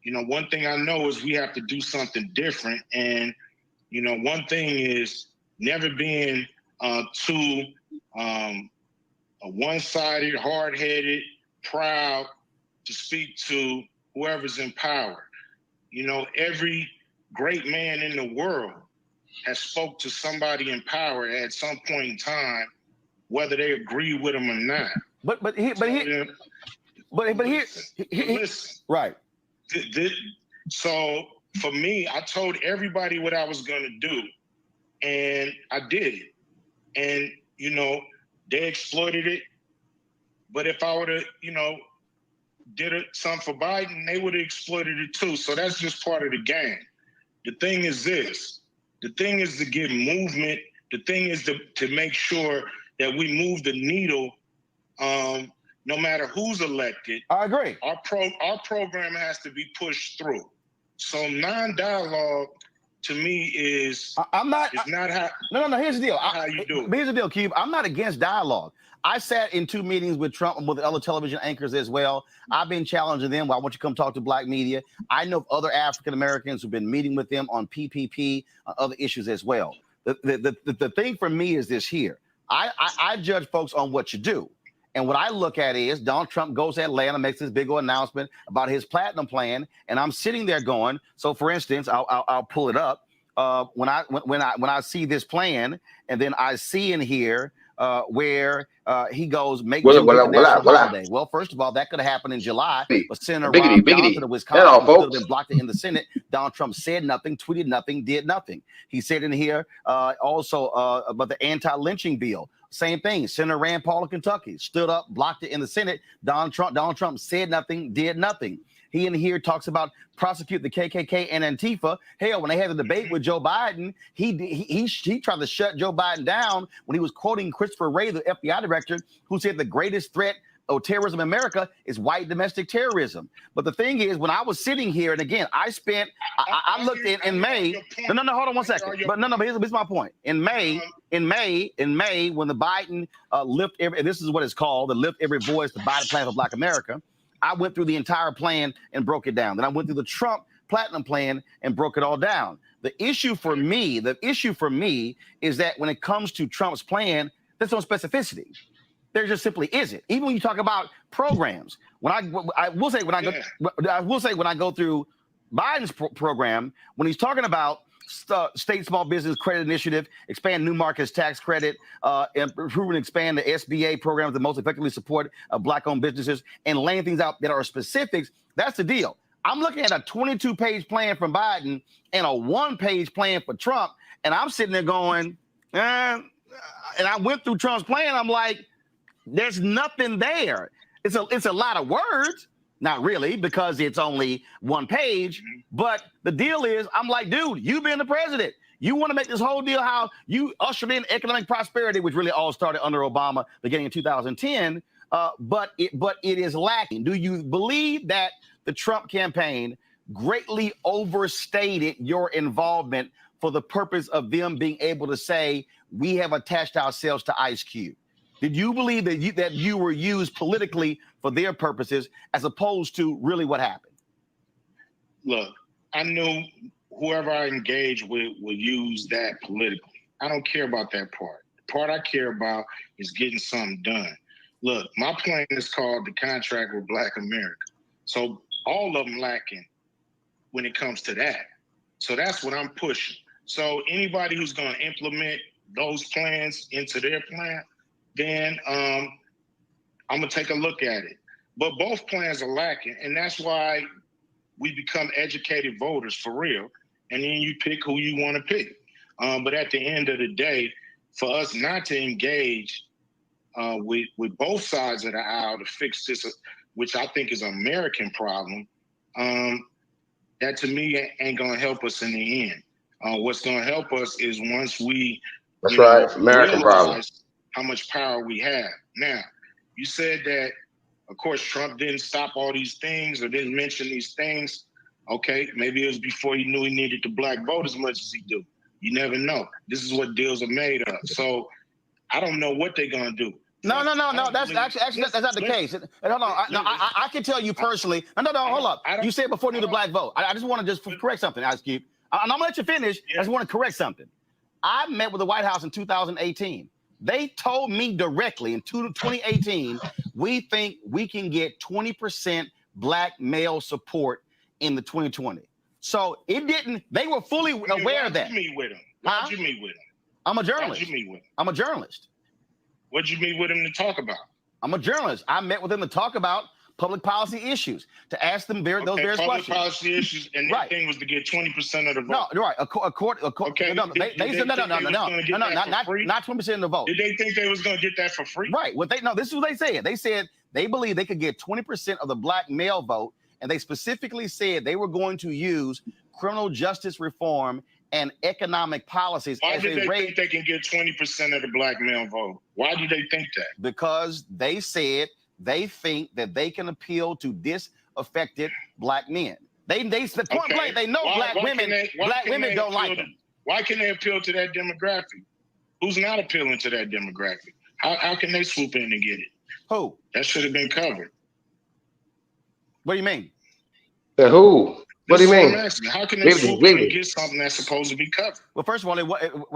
one thing I know is we have to do something different. And one thing is never being too one-sided, hard-headed, proud to speak to whoever's in power. Every great man in the world has spoke to somebody in power at some point in time, whether they agree with them or not. But here, right. So for me, I told everybody what I was going to do, and I did it. And they exploited it. But if I would have, did something for Biden, they would have exploited it too. So that's just part of the game. The thing is this. The thing is to get movement. The thing is to make sure that we move the needle, no matter who's elected. I agree. Our program has to be pushed through. So non-dialogue to me is No. Here's the deal. How you do it. Here's the deal, Cube. I'm not against dialogue. I sat in 2 meetings with Trump and with other television anchors as well. I've been challenging them. Well, I want you to come talk to Black media. I know of other African Americans who've been meeting with them on PPP, other issues as well. The thing for me is this here. I judge folks on what you do. And what I look at is Donald Trump goes to Atlanta, makes this big old announcement about his platinum plan, and I'm sitting there going. So, for instance, I'll pull it up. When I see this plan, and then I see in here where he goes make holiday. Well, first of all, that could have happened in July, but Senator Ron Johnson of Wisconsin could have been blocked in the Senate. Donald Trump said nothing, tweeted nothing, did nothing. He said in here also about the anti-lynching bill. Same thing. Senator Rand Paul of Kentucky stood up, blocked it in the Senate. Donald Trump said nothing, did nothing. He in here talks about prosecute the KKK and Antifa. Hell, when they had the debate with Joe Biden, he tried to shut Joe Biden down when he was quoting Christopher Wray, the FBI director, who said the greatest threat of terrorism in America is white domestic terrorism. But the thing is, when I was sitting here, and again, I looked in May. No, hold on one second. But here's my point. In May, when the Biden this is what it's called, the Lift Every Voice, the Biden Plan for Black America. I went through the entire plan and broke it down. Then I went through the Trump Platinum Plan and broke it all down. The issue for me is that when it comes to Trump's plan, there's no specificity. There just simply isn't. Even when you talk about programs, when I will say when I go through Biden's program, when he's talking about state small business credit initiative, expand new markets tax credit, improve and expand the SBA programs that most effectively support Black-owned businesses, and laying things out that are specifics. That's the deal. I'm looking at a 22-page plan from Biden and a 1-page plan for Trump, and I'm sitting there going, and I went through Trump's plan. I'm like, there's nothing there. It's a lot of words. Not really, because it's only 1 page. But the deal is, I'm like, dude, you being the president, you want to make this whole deal how you ushered in economic prosperity, which really all started under Obama beginning in 2010. But it is lacking. Do you believe that the Trump campaign greatly overstated your involvement for the purpose of them being able to say, we have attached ourselves to Ice Cube? Did you believe that you were used politically for their purposes as opposed to really what happened? Look, I knew whoever I engaged with would use that politically. I don't care about that part. The part I care about is getting something done. Look, my plan is called the Contract with Black America. So all of them lacking when it comes to that. So that's what I'm pushing. So anybody who's going to implement those plans into their plan, then I'm going to take a look at it. But both plans are lacking, and that's why we become educated voters for real, and then you pick who you want to pick. But at the end of the day, for us not to engage with both sides of the aisle to fix this, which I think is an American problem, that to me ain't gonna help us in the end. What's gonna help us is once we That's right, American problem. realize how much power we have. Now, you said that, of course, Trump didn't stop all these things or didn't mention these things. Okay, maybe it was before he knew he needed the black vote as much as he do. You never know. This is what deals are made of. So I don't know what they're gonna do. No. That's actually that's not the case. Hold on. I can tell you personally. No. Hold up. You said before you knew the black vote. I just want to just correct something, Ice Cube. I'm gonna let you finish. I just want to correct something. I met with the White House in 2018. They told me directly in 2018, we think we can get 20% black male support in the 2020. So it didn't. They were fully aware of that. Why'd you meet with him? Why'd you meet with him? I'm a journalist. Why'd you meet with him? I'm a journalist. What'd you meet with him to talk about? I'm a journalist. I met with him to talk about public policy issues, to ask them those various public questions. Policy issues, and right. the thing was to get 20% of the vote. No, right. Okay. No, they said not 20% of the vote. Did they think they was going to get that for free? Right. This is what they said. They said they believe they could get 20% of the black male vote, and they specifically said they were going to use criminal justice reform and economic policies. Why did they think they can get 20% of the black male vote? Why do they think that? Because they said they think that they can appeal to disaffected black men. They said point blank, they know black women don't like them. Why can they appeal to that demographic? Who's not appealing to that demographic? How can they swoop in and get it? Who? That should have been covered. What do you mean? The who? What do you mean? How can they swoop in and get something that's supposed to be covered? Well, first of all,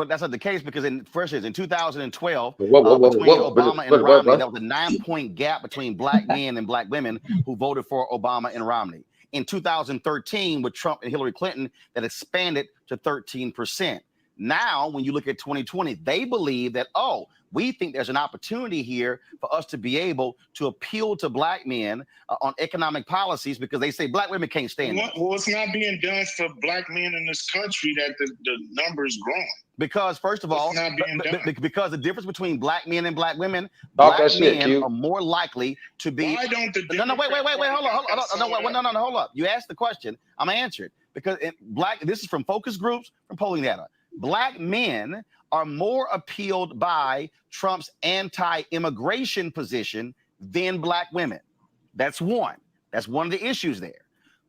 that's not the case because in 2012, between Obama and Romney, there was a 9-point gap between black men and black women who voted for Obama and Romney. In 2013, with Trump and Hillary Clinton, that expanded to 13%. Now, when you look at 2020, they believe that, we think there's an opportunity here for us to be able to appeal to black men on economic policies because they say black women can't stand it. Well, it's not being done for black men in this country that the numbers growing. Because first of all, because the difference between black men and black women, Talk black that shit, men Q. are more likely to be. Why don't the wait, hold up. You asked the question, I'm gonna answer it because this is from focus groups, from polling data. Black men are more appealed by Trump's anti-immigration position than black women. That's one. That's one of the issues there.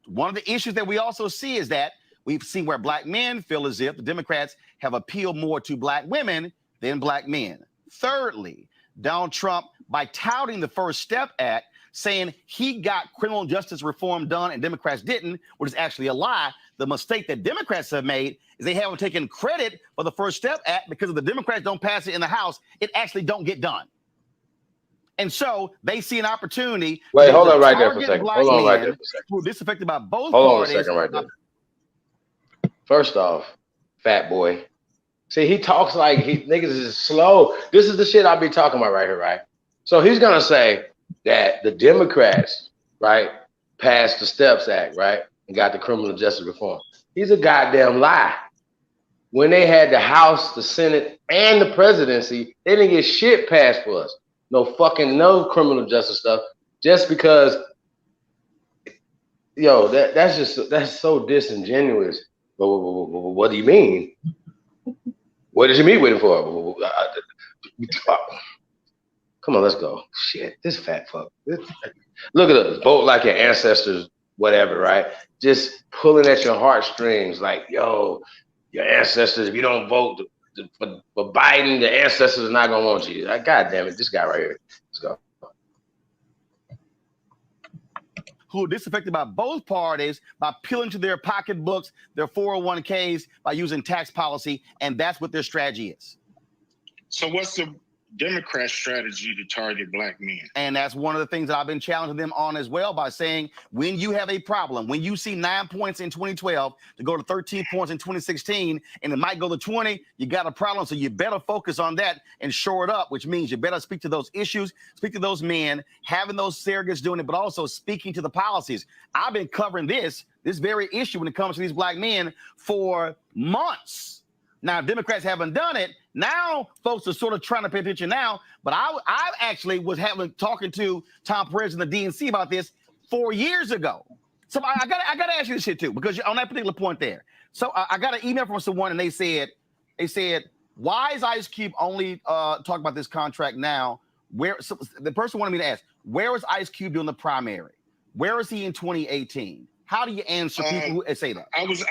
One of the issues that we also see is that we've seen where black men feel as if the Democrats have appealed more to black women than black men. Thirdly, Donald Trump, by touting the First Step Act, saying he got criminal justice reform done and Democrats didn't, which is actually a lie. The mistake that Democrats have made is they haven't taken credit for the First Step Act because if the Democrats don't pass it in the House, it actually don't get done. And so they see an opportunity. Wait, hold on right there for a second. Hold on right there for a second. Who are disaffected by both parties. parties. Hold on a second right there. First off, fat boy. See, he talks like niggas is slow. This is the shit I'll be talking about right here, right? So he's gonna say that the Democrats, right, passed the Steps Act, right, and got the criminal justice reform. He's a goddamn lie. When they had the House, the Senate, and the presidency, they didn't get shit passed for us. No criminal justice stuff. Just because, that's so disingenuous. But what do you mean? What did you meet with him for? Come on, let's go. Shit, this fat fuck. Look at us, vote like your ancestors, whatever, right? Just pulling at your heartstrings, like, yo, your ancestors, if you don't vote for Biden, the ancestors are not gonna want you. Like, God damn it, this guy right here. Let's go. Who are disaffected by both parties by peeling to their pocketbooks, their 401ks, by using tax policy, and that's what their strategy is. So what's the Democrat strategy to target black men? And that's one of the things that I've been challenging them on as well by saying, when you have a problem, when you see 9 points in 2012 to go to 13 points in 2016, and it might go to 20, you got a problem. So you better focus on that and shore it up, which means you better speak to those issues, speak to those men, having those surrogates doing it, but also speaking to the policies. I've been covering this very issue when it comes to these black men for months. Now, Democrats haven't done it. Now, folks are sort of trying to pay attention now. But I actually was talking to Tom Perez and the DNC about this 4 years ago. So I gotta ask you this shit too, because you're on that particular point there. So I got an email from someone, and they said, why is Ice Cube only talking about this contract now? So the person wanted me to ask, where was Ice Cube doing the primary? Where is he in 2018? How do you answer people who say that? I was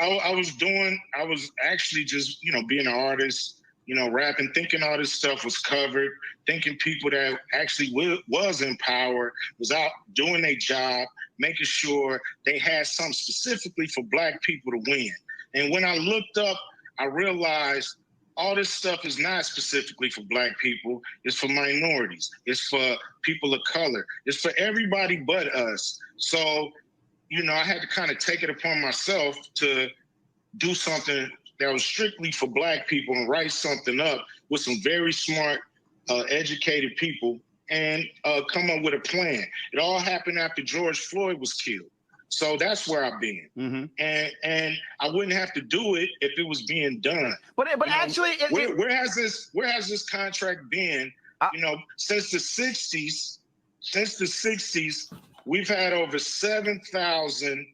actually just, being an artist, rapping, thinking all this stuff was covered, thinking people that actually was in power was out doing their job, making sure they had something specifically for Black people to win. And when I looked up, I realized all this stuff is not specifically for Black people. It's for minorities. It's for people of color. It's for everybody but us. So, I had to kind of take it upon myself to do something that was strictly for Black people and write something up with some very smart, educated people and come up with a plan. It all happened after George Floyd was killed. So that's where I've been. Mm-hmm. And I wouldn't have to do it if it was being done. But actually, where has this contract been? Since the 60s. Since the 60s, we've had over 7,000.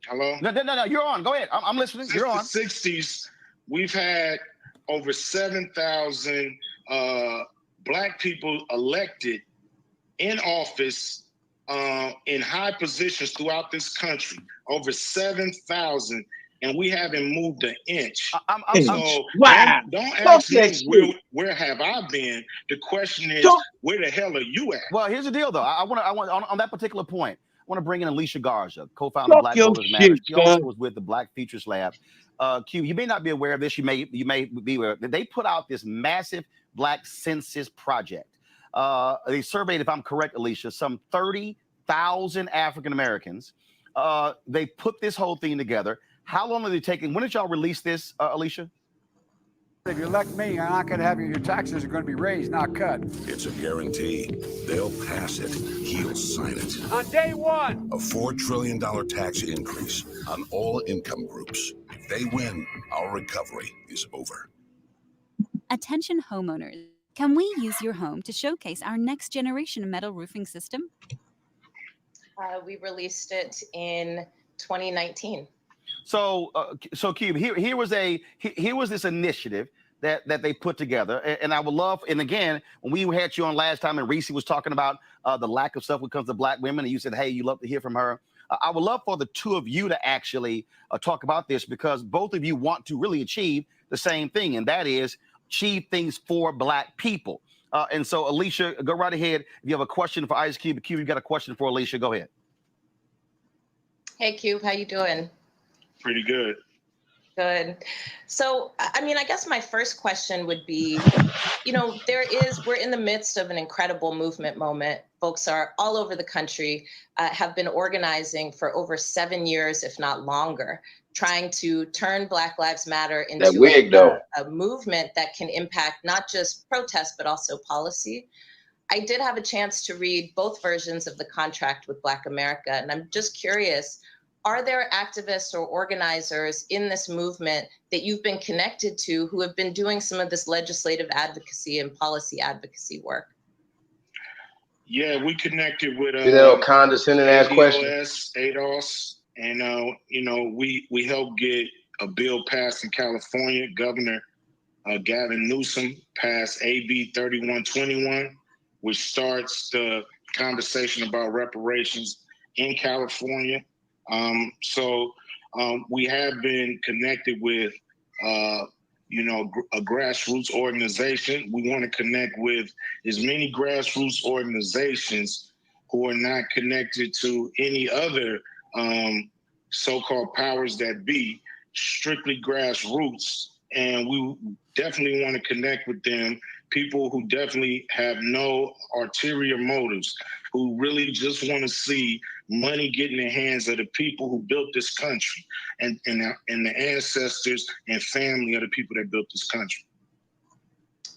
Hello? No. You're on. Go ahead. I'm listening. Since you're on. The 60s, we've had over 7,000 Black people elected in office in high positions throughout this country. Over 7,000. And we haven't moved an inch. Wow. Don't ask me where have I been. The question is, where the hell are you at? Well, here's the deal, though. I want on that particular point, I want to bring in Alicia Garza, co-founder of Black Voters Matter. She also was with the Black Futures Lab. Q, you may not be aware of this. You may be aware. They put out this massive Black census project. They surveyed, if I'm correct, Alicia, some 30,000 African Americans. They put this whole thing together. How long are they taking? When did y'all release this, Alicia? If you elect me, you're not going to have your taxes are going to be raised, not cut. It's a guarantee. They'll pass it. He'll sign it. On day one. A $4 trillion tax increase on all income groups. If they win, our recovery is over. Attention homeowners. Can we use your home to showcase our next generation metal roofing system? We released it in 2019. So Cube, here was this initiative that they put together, and I would love. And again, when we had you on last time, and Reese was talking about the lack of stuff when it comes to Black women, and you said, "Hey, you love to hear from her." I would love for the two of you to actually talk about this, because both of you want to really achieve the same thing, and that is achieve things for Black people. And so, Alicia, go right ahead. If you have a question for Ice Cube, Cube, you got a question for Alicia? Go ahead. Hey, Cube, how you doing? Pretty good. Good. So, I mean, I guess my first question would be, we're in the midst of an incredible movement moment. Folks are all over the country, have been organizing for over 7 years, if not longer, trying to turn Black Lives Matter into a movement that can impact not just protests, but also policy. I did have a chance to read both versions of the contract with Black America, and I'm just curious, are there activists or organizers in this movement that you've been connected to who have been doing some of this legislative advocacy and policy advocacy work? Yeah, we connected with condescending ass question. ADOS, and we helped get a bill passed in California. Governor Gavin Newsom passed AB 3121, which starts the conversation about reparations in California. So we have been connected with, a grassroots organization. We want to connect with as many grassroots organizations who are not connected to any other so-called powers that be, strictly grassroots. And we definitely want to connect with them, people who definitely have no ulterior motives, who really just want to see money get in the hands of the people who built this country and the ancestors and family of the people that built this country.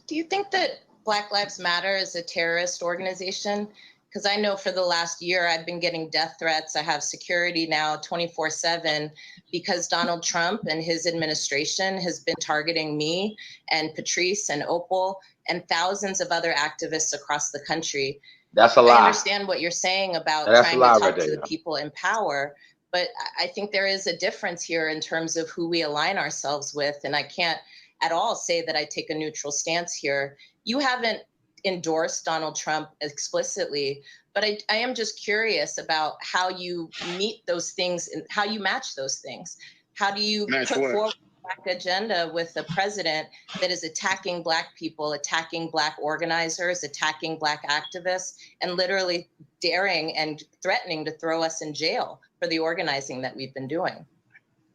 Do you think that Black Lives Matter is a terrorist organization? Because I know for the last year, I've been getting death threats. I have security now 24/7 because Donald Trump and his administration has been targeting me and Patrice and Opal and thousands of other activists across the country. That's a I lie. understand what you're saying about That's a trying lie to talk right to there. the people in power, but I think there is a difference here in terms of who we align ourselves with. And I can't at all say that I take a neutral stance here. You haven't endorsed Donald Trump explicitly, but I am just curious about how you meet those things and how you match those things. How do you Match put what? forward a Black agenda with a president that is attacking Black people, attacking Black organizers, attacking Black activists, and literally daring and threatening to throw us in jail for the organizing that we've been doing?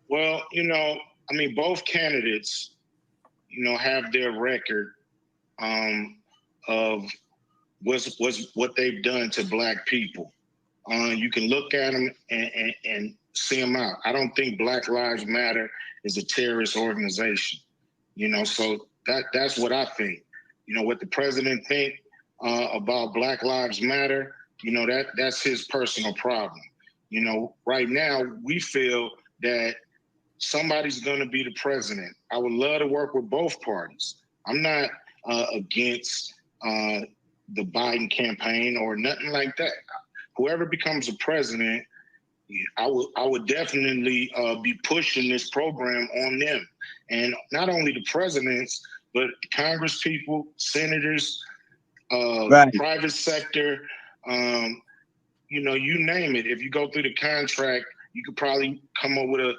Well, you know, I mean, both candidates, you know, have their record of what they've done to Black people. You can look at them and see them out. I don't think Black Lives Matter is a terrorist organization, you know, so that's what I think. You know, what the president think about Black Lives Matter, you know, that's his personal problem. You know, right now we feel that somebody's going to be the president. I would love to work with both parties. I'm not against the Biden campaign or nothing like that. Whoever becomes the president, I would definitely be pushing this program on them. And not only the presidents, but Congress people, senators, private sector, you know, you name it. If you go through the contract, you could probably come up with a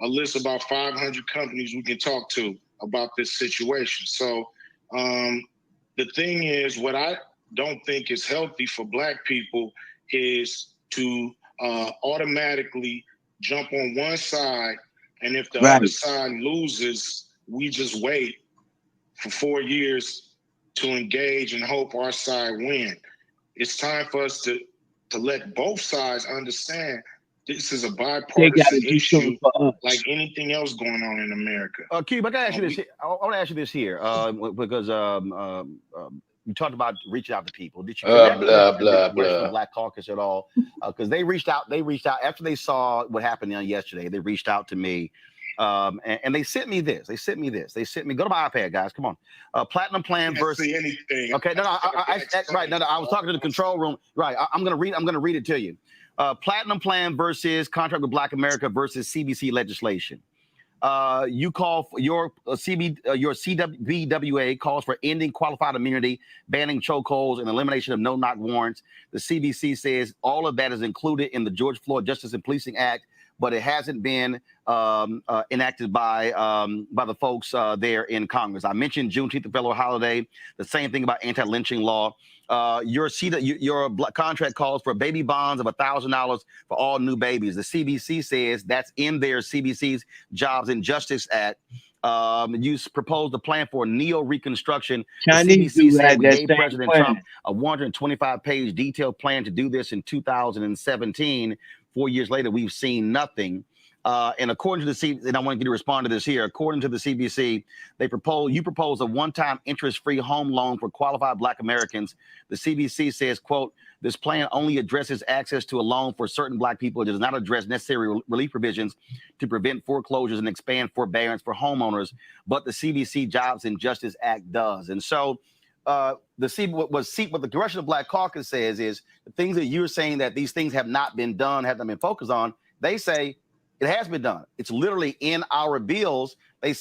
list of about 500 companies we can talk to about this situation. So the thing is, what I don't think is healthy for Black people is to automatically jump on one side, and if the other side loses, we just wait for 4 years to engage and hope our side win. It's time for us to let both sides understand this is a bipartisan issue like anything else going on in America. Cube, I gotta ask you this. I want to ask you this here because you talked about reaching out to people. Did you connect with the Congressional Black Caucus at all? Because they reached out. They reached out after they saw what happened yesterday. They reached out to me, and they sent me this. They sent me go to my iPad, guys. Come on. Platinum Plan versus anything. Okay, no, right. No, I was talking to the control room. Right, I'm gonna read it to you. Platinum Plan versus Contract with Black America versus CBC legislation. You call for your CBWA calls for ending qualified immunity, banning chokeholds, and elimination of no-knock warrants. The CBC says all of that is included in the George Floyd Justice and Policing Act, but it hasn't been enacted by the folks there in Congress. I mentioned Juneteenth, the federal holiday. The same thing about anti-lynching law. Your contract calls for baby bonds of $1,000 for all new babies. The CBC says that's in their CBC's Jobs and Justice Act. You proposed a plan for neo-reconstruction. The CBC said we gave President Trump a 125-page detailed plan to do this in 2017. 4 years later, we've seen nothing. And according to the CBC, and I want you to respond to this here. According to the CBC, you propose a one-time interest-free home loan for qualified Black Americans. The CBC says, quote, this plan only addresses access to a loan for certain Black people. It does not address necessary relief provisions to prevent foreclosures and expand forbearance for homeowners. But the CBC Jobs and Justice Act does. And so what the Congressional Black Caucus says is the things that you're saying that these things have not been done, have not been focused on. They say it has been done. It's literally in our bills. They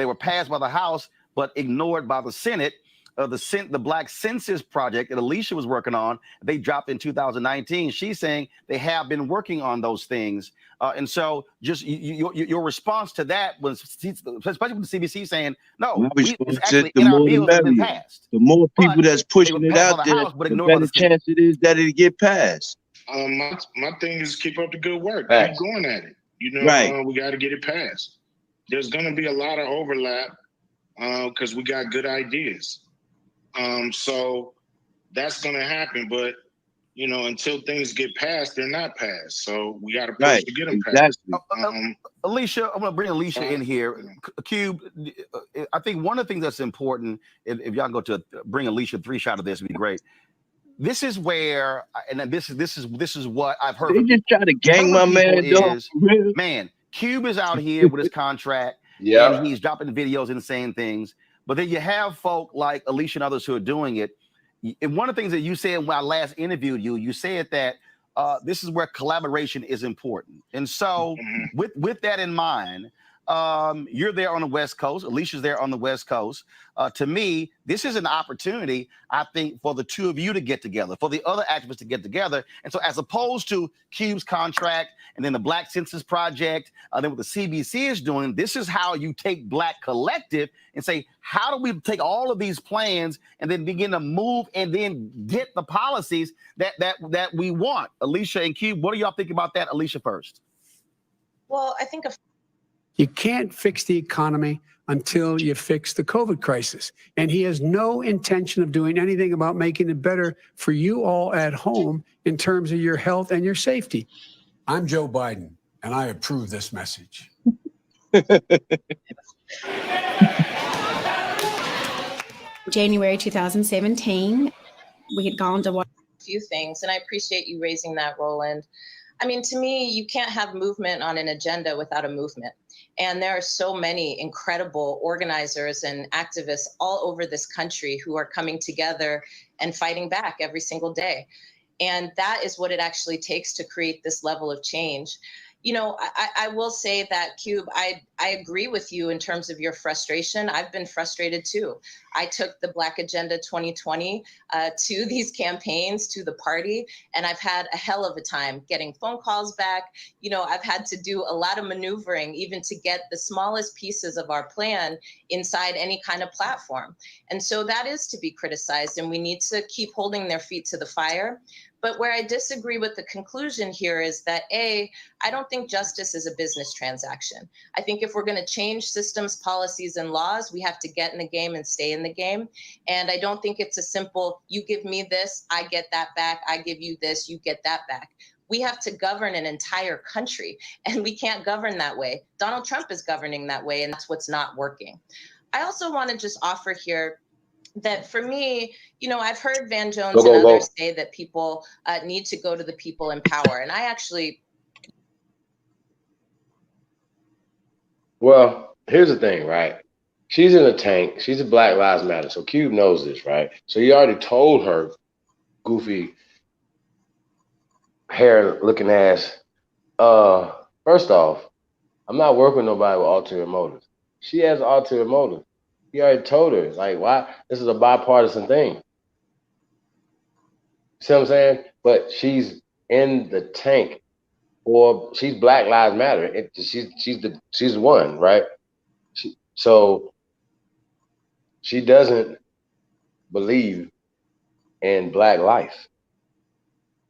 were passed by the House, but ignored by the Senate. The Black Census Project that Alicia was working on, they dropped in 2019. She's saying they have been working on those things. And so just your response to that was, especially with the CBC saying, no, it's actually in our bills has been passed. The more people that's pushing it out there, the better chance it is that it get passed. My thing is keep up the good work. Keep going at it. You know, we got to get it passed. There's going to be a lot of overlap because we got good ideas. So that's going to happen. But, you know, until things get passed, they're not passed. So we got to push to get them passed. Alicia, I'm going to bring Alicia in here. Cube, I think one of the things that's important, if y'all go to bring Alicia 3 shot of this, would be great. this is where, and this is what I've heard. They from just try to gang my man, dog. Man, Cube is out here with his contract, and he's dropping videos and saying things. But then you have folk like Alicia and others who are doing it. And one of the things that you said when I last interviewed you, you said that this is where collaboration is important. And so with that in mind, you're there on the West Coast. Alicia's there on the West Coast. To me, this is an opportunity, I think, for the two of you to get together, for the other activists to get together. And so as opposed to Cube's contract and then the Black Census Project, then what the CBC is doing, this is how you take Black Collective and say, how do we take all of these plans and then begin to move and then get the policies that we want? Alicia and Cube, what do y'all think about that? Alicia first. Well, I think you can't fix the economy until you fix the COVID crisis. And he has no intention of doing anything about making it better for you all at home in terms of your health and your safety. I'm Joe Biden, and I approve this message. January 2017, we had gone to watch a few things, and I appreciate you raising that, Roland. I mean, to me, you can't have movement on an agenda without a movement. And there are so many incredible organizers and activists all over this country who are coming together and fighting back every single day. And that is what it actually takes to create this level of change. You know, I will say that, Cube, I agree with you in terms of your frustration. I've been frustrated too. I took the Black Agenda 2020 to these campaigns, to the party, and I've had a hell of a time getting phone calls back. You know, I've had to do a lot of maneuvering even to get the smallest pieces of our plan inside any kind of platform. And so that is to be criticized, and we need to keep holding their feet to the fire. But where I disagree with the conclusion here is that, A, I don't think justice is a business transaction. I think if we're going to change systems, policies, and laws, we have to get in the game and stay in the game. And I don't think it's a simple, you give me this, I get that back, I give you this, you get that back. We have to govern an entire country, and we can't govern that way. Donald Trump is governing that way, and that's what's not working. I also want to just offer here that for me, you know, I've heard Van Jones and others say that people need to go to the people in power. And I actually. Well, here's the thing, right? She's in a tank. She's a Black Lives Matter. So Cube knows this, right? So he already told her, goofy hair looking ass, first off, I'm not working with nobody with ulterior motives. She has ulterior motives. He already told her, like, why? This is a bipartisan thing. See what I'm saying? But she's in the tank, or she's Black Lives Matter. She's one, right? So she doesn't believe in Black life.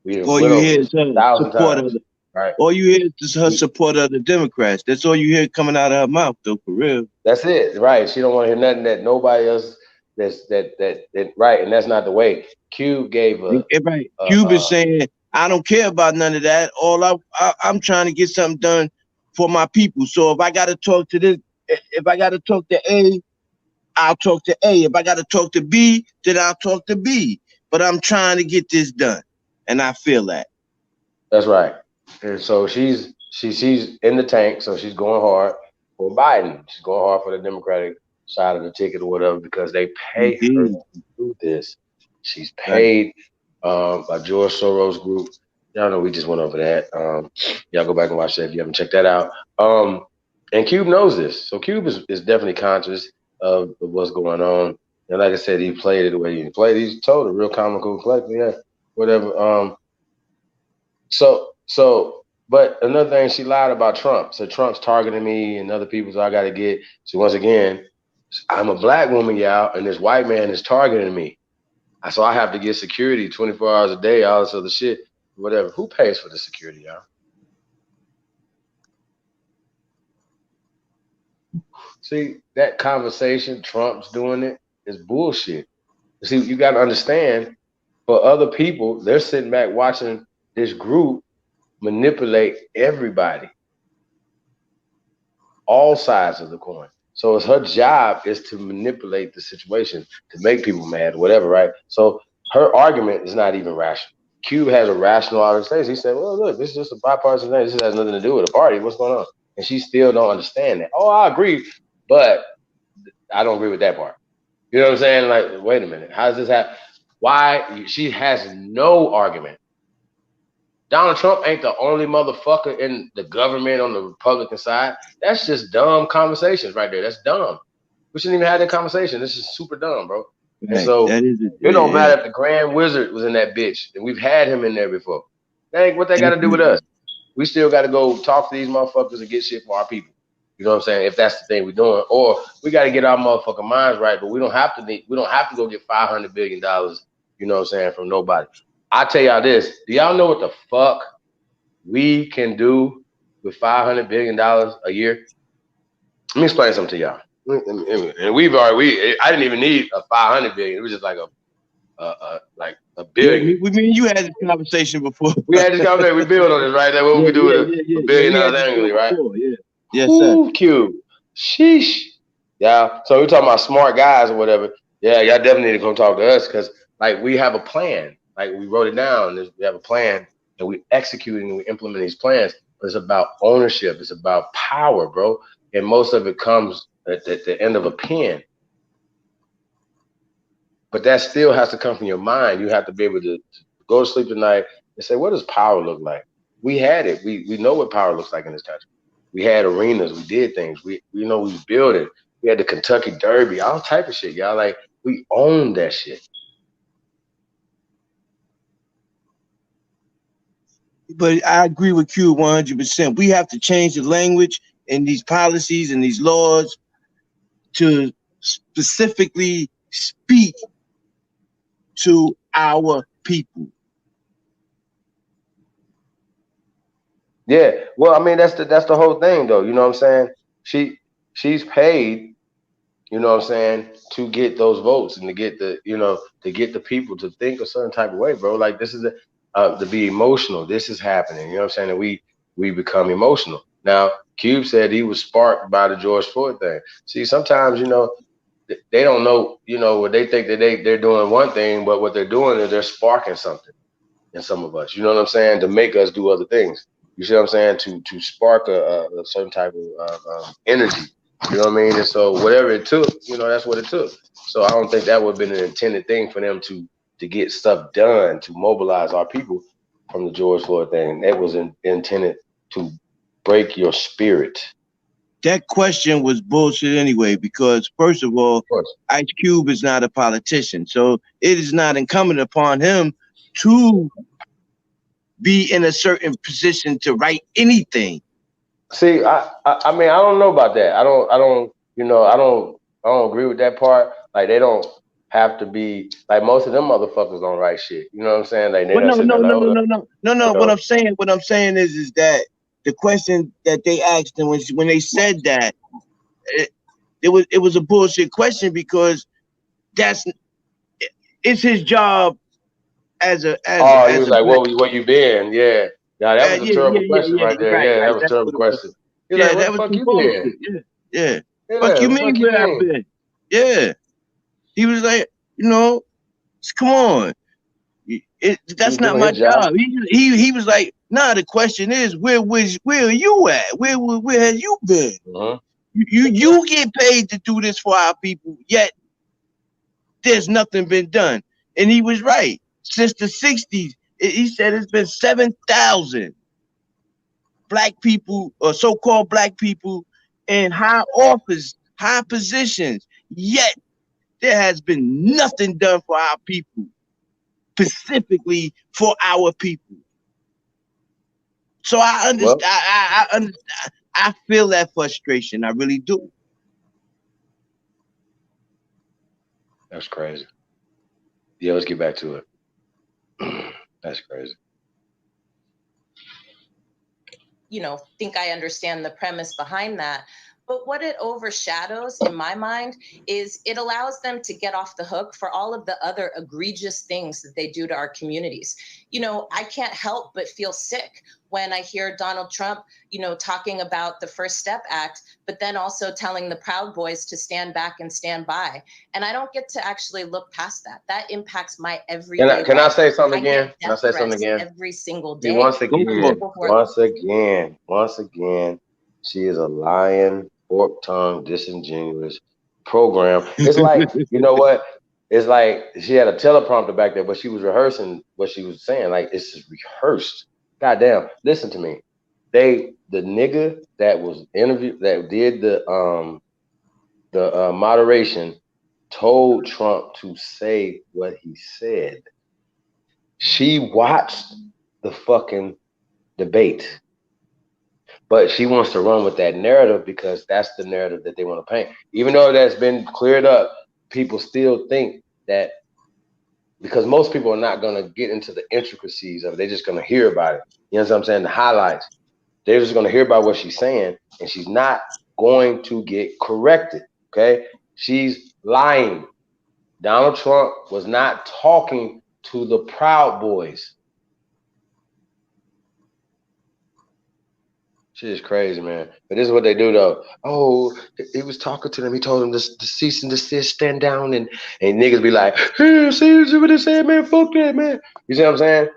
All you hear is her support of right. All you hear is her support of the Democrats. That's all you hear coming out of her mouth, though, for real. That's it, right? She don't want to hear nothing that nobody else. That right, and that's not the way. Cube gave a right. Cube is saying, I don't care about none of that. I'm trying to get something done for my people. So if I got to talk to this, if I got to talk to A, I'll talk to A. If I got to talk to B, then I'll talk to B. But I'm trying to get this done, and I feel that. That's right. And so she's in the tank, so she's going hard for Biden. She's going hard for the Democratic side of the ticket or whatever, because they pay her to do this. She's paid by George Soros Group. Y'all know we just went over that. Y'all go back and watch that if you haven't checked that out. And Cube knows this. So Cube is definitely conscious of what's going on. And like I said, he played it the way he played. He's told a real comical play, yeah, whatever. But another thing, she lied about Trump. So Trump's targeting me and other people, so I got to get. So once again, I'm a Black woman, y'all, and this white man is targeting me. So I have to get security 24 hours a day, all this other shit, whatever. Who pays for the security, y'all? See, that conversation, Trump's doing it, is bullshit. See, you got to understand, for other people, they're sitting back watching this group manipulate everybody, all sides of the coin. So it's her job is to manipulate the situation, to make people mad, whatever, right? So her argument is not even rational. Cube has a rational argument. He said, well, look, this is just a bipartisan thing. This has nothing to do with the party. What's going on? And she still don't understand that. Oh, I agree, but I don't agree with that part. You know what I'm saying? Like, wait a minute. How does this happen? Why? She has no argument. Donald Trump ain't the only motherfucker in the government on the Republican side. That's just dumb conversations right there. That's dumb. We shouldn't even have that conversation. This is super dumb, bro. And so it don't matter if the Grand Wizard was in that bitch, and we've had him in there before. That ain't what they got to do with us. We still got to go talk to these motherfuckers and get shit for our people. You know what I'm saying? If that's the thing we're doing, or we got to get our motherfucking minds right, but we don't have to go get $500 billion. You know what I'm saying, from nobody. I tell y'all this. Do y'all know what the fuck we can do with $500 billion a year? Let me explain something to y'all. And I didn't even need a 500 billion. It was just like a billion. We mean you had this conversation before. We had this conversation. We build on this, right? That what we do with $1 billion annually, right? Yeah. Yes, sir. Cube. Sheesh. Yeah. So we're talking about smart guys or whatever. Yeah, y'all definitely need to come talk to us because like we have a plan. Like we wrote it down. We have a plan and we execute and we implement these plans. But it's about ownership. It's about power, bro. And most of it comes at the end of a pen. But that still has to come from your mind. You have to be able to go to sleep at night and say, what does power look like? We had it. We know what power looks like in this country. We had arenas. We did things. We built it. We had the Kentucky Derby, all type of shit, y'all. Like, we owned that shit. But I agree with Q 100%. We have to change the language in these policies and these laws to specifically speak to our people. Yeah, well, I mean, that's the whole thing, though. You know what I'm saying? She's paid, you know what I'm saying, to get those votes and to get the people to think a certain type of way, bro. Like this is to be emotional. This is happening. You know what I'm saying? And we become emotional. Now, Cube said he was sparked by the George Floyd thing. See, sometimes, they don't know, what they think that they're doing one thing, but what they're doing is they're sparking something in some of us. You know what I'm saying? To make us do other things. You see what I'm saying? To spark a certain type of energy. You know what I mean? And so whatever it took, that's what it took. So I don't think that would have been an intended thing for them to get stuff done, to mobilize our people from the George Floyd thing. That was intended to break your spirit. That question was bullshit anyway, because first of all, Ice Cube is not a politician. So it is not incumbent upon him to be in a certain position to write anything. See, I mean, I don't know about that. I don't agree with that part. Like they don't have to be like most of them motherfuckers don't write shit. You know what I'm saying? Like they no. What I'm saying is that the question that they asked him when they said that it was a bullshit question because it's his job as a. He was like, "Where you been?" Yeah. Yeah, that was a terrible question right there. Yeah, that was a terrible question. Yeah, that was some bullshit. Yeah. Fuck you mean where I've been? Yeah. He was like, come on. That's not my job. He was like, nah, the question is, where are you at? Where have you been? You get paid to do this for our people, yet there's nothing been done. And he was right. Since the 60s, he said it's been 7,000 black people or so-called black people in high office, high positions. Yet there has been nothing done for our people, specifically for our people. So I understand. I understand. I feel that frustration. I really do. That's crazy. Yeah, let's get back to it. That's crazy. Think I understand the premise behind that. But what it overshadows, in my mind, is it allows them to get off the hook for all of the other egregious things that they do to our communities. You know, I can't help but feel sick when I hear Donald Trump, you know, talking about the First Step Act, but then also telling the Proud Boys to stand back and stand by. And I don't get to actually look past that. That impacts my everyday Can I life. say something I get again? Can I death say something threats again? every single See, day. once from again, people who are once again, she is a lying, fork-tongued, disingenuous program. It's like, you know what? It's like she had a teleprompter back there, but she was rehearsing what she was saying. Like, it's just rehearsed. Goddamn, listen to me. The nigga that was interviewed, that did the moderation, told Trump to say what he said. She watched the fucking debate, but she wants to run with that narrative because that's the narrative that they want to paint. Even though that's been cleared up, people still think that, because most people are not going to get into the intricacies of it. They're just going to hear about it. You know what I'm saying? The highlights. They're just going to hear about what she's saying, and she's not going to get corrected. Okay? She's lying. Donald Trump was not talking to the Proud Boys. Shit is crazy, man. But this is what they do, though. Oh, he was talking to them. He told them to cease and desist, stand down, and niggas be like, hey, see what they said, man? Fuck that, man. You see what I'm saying?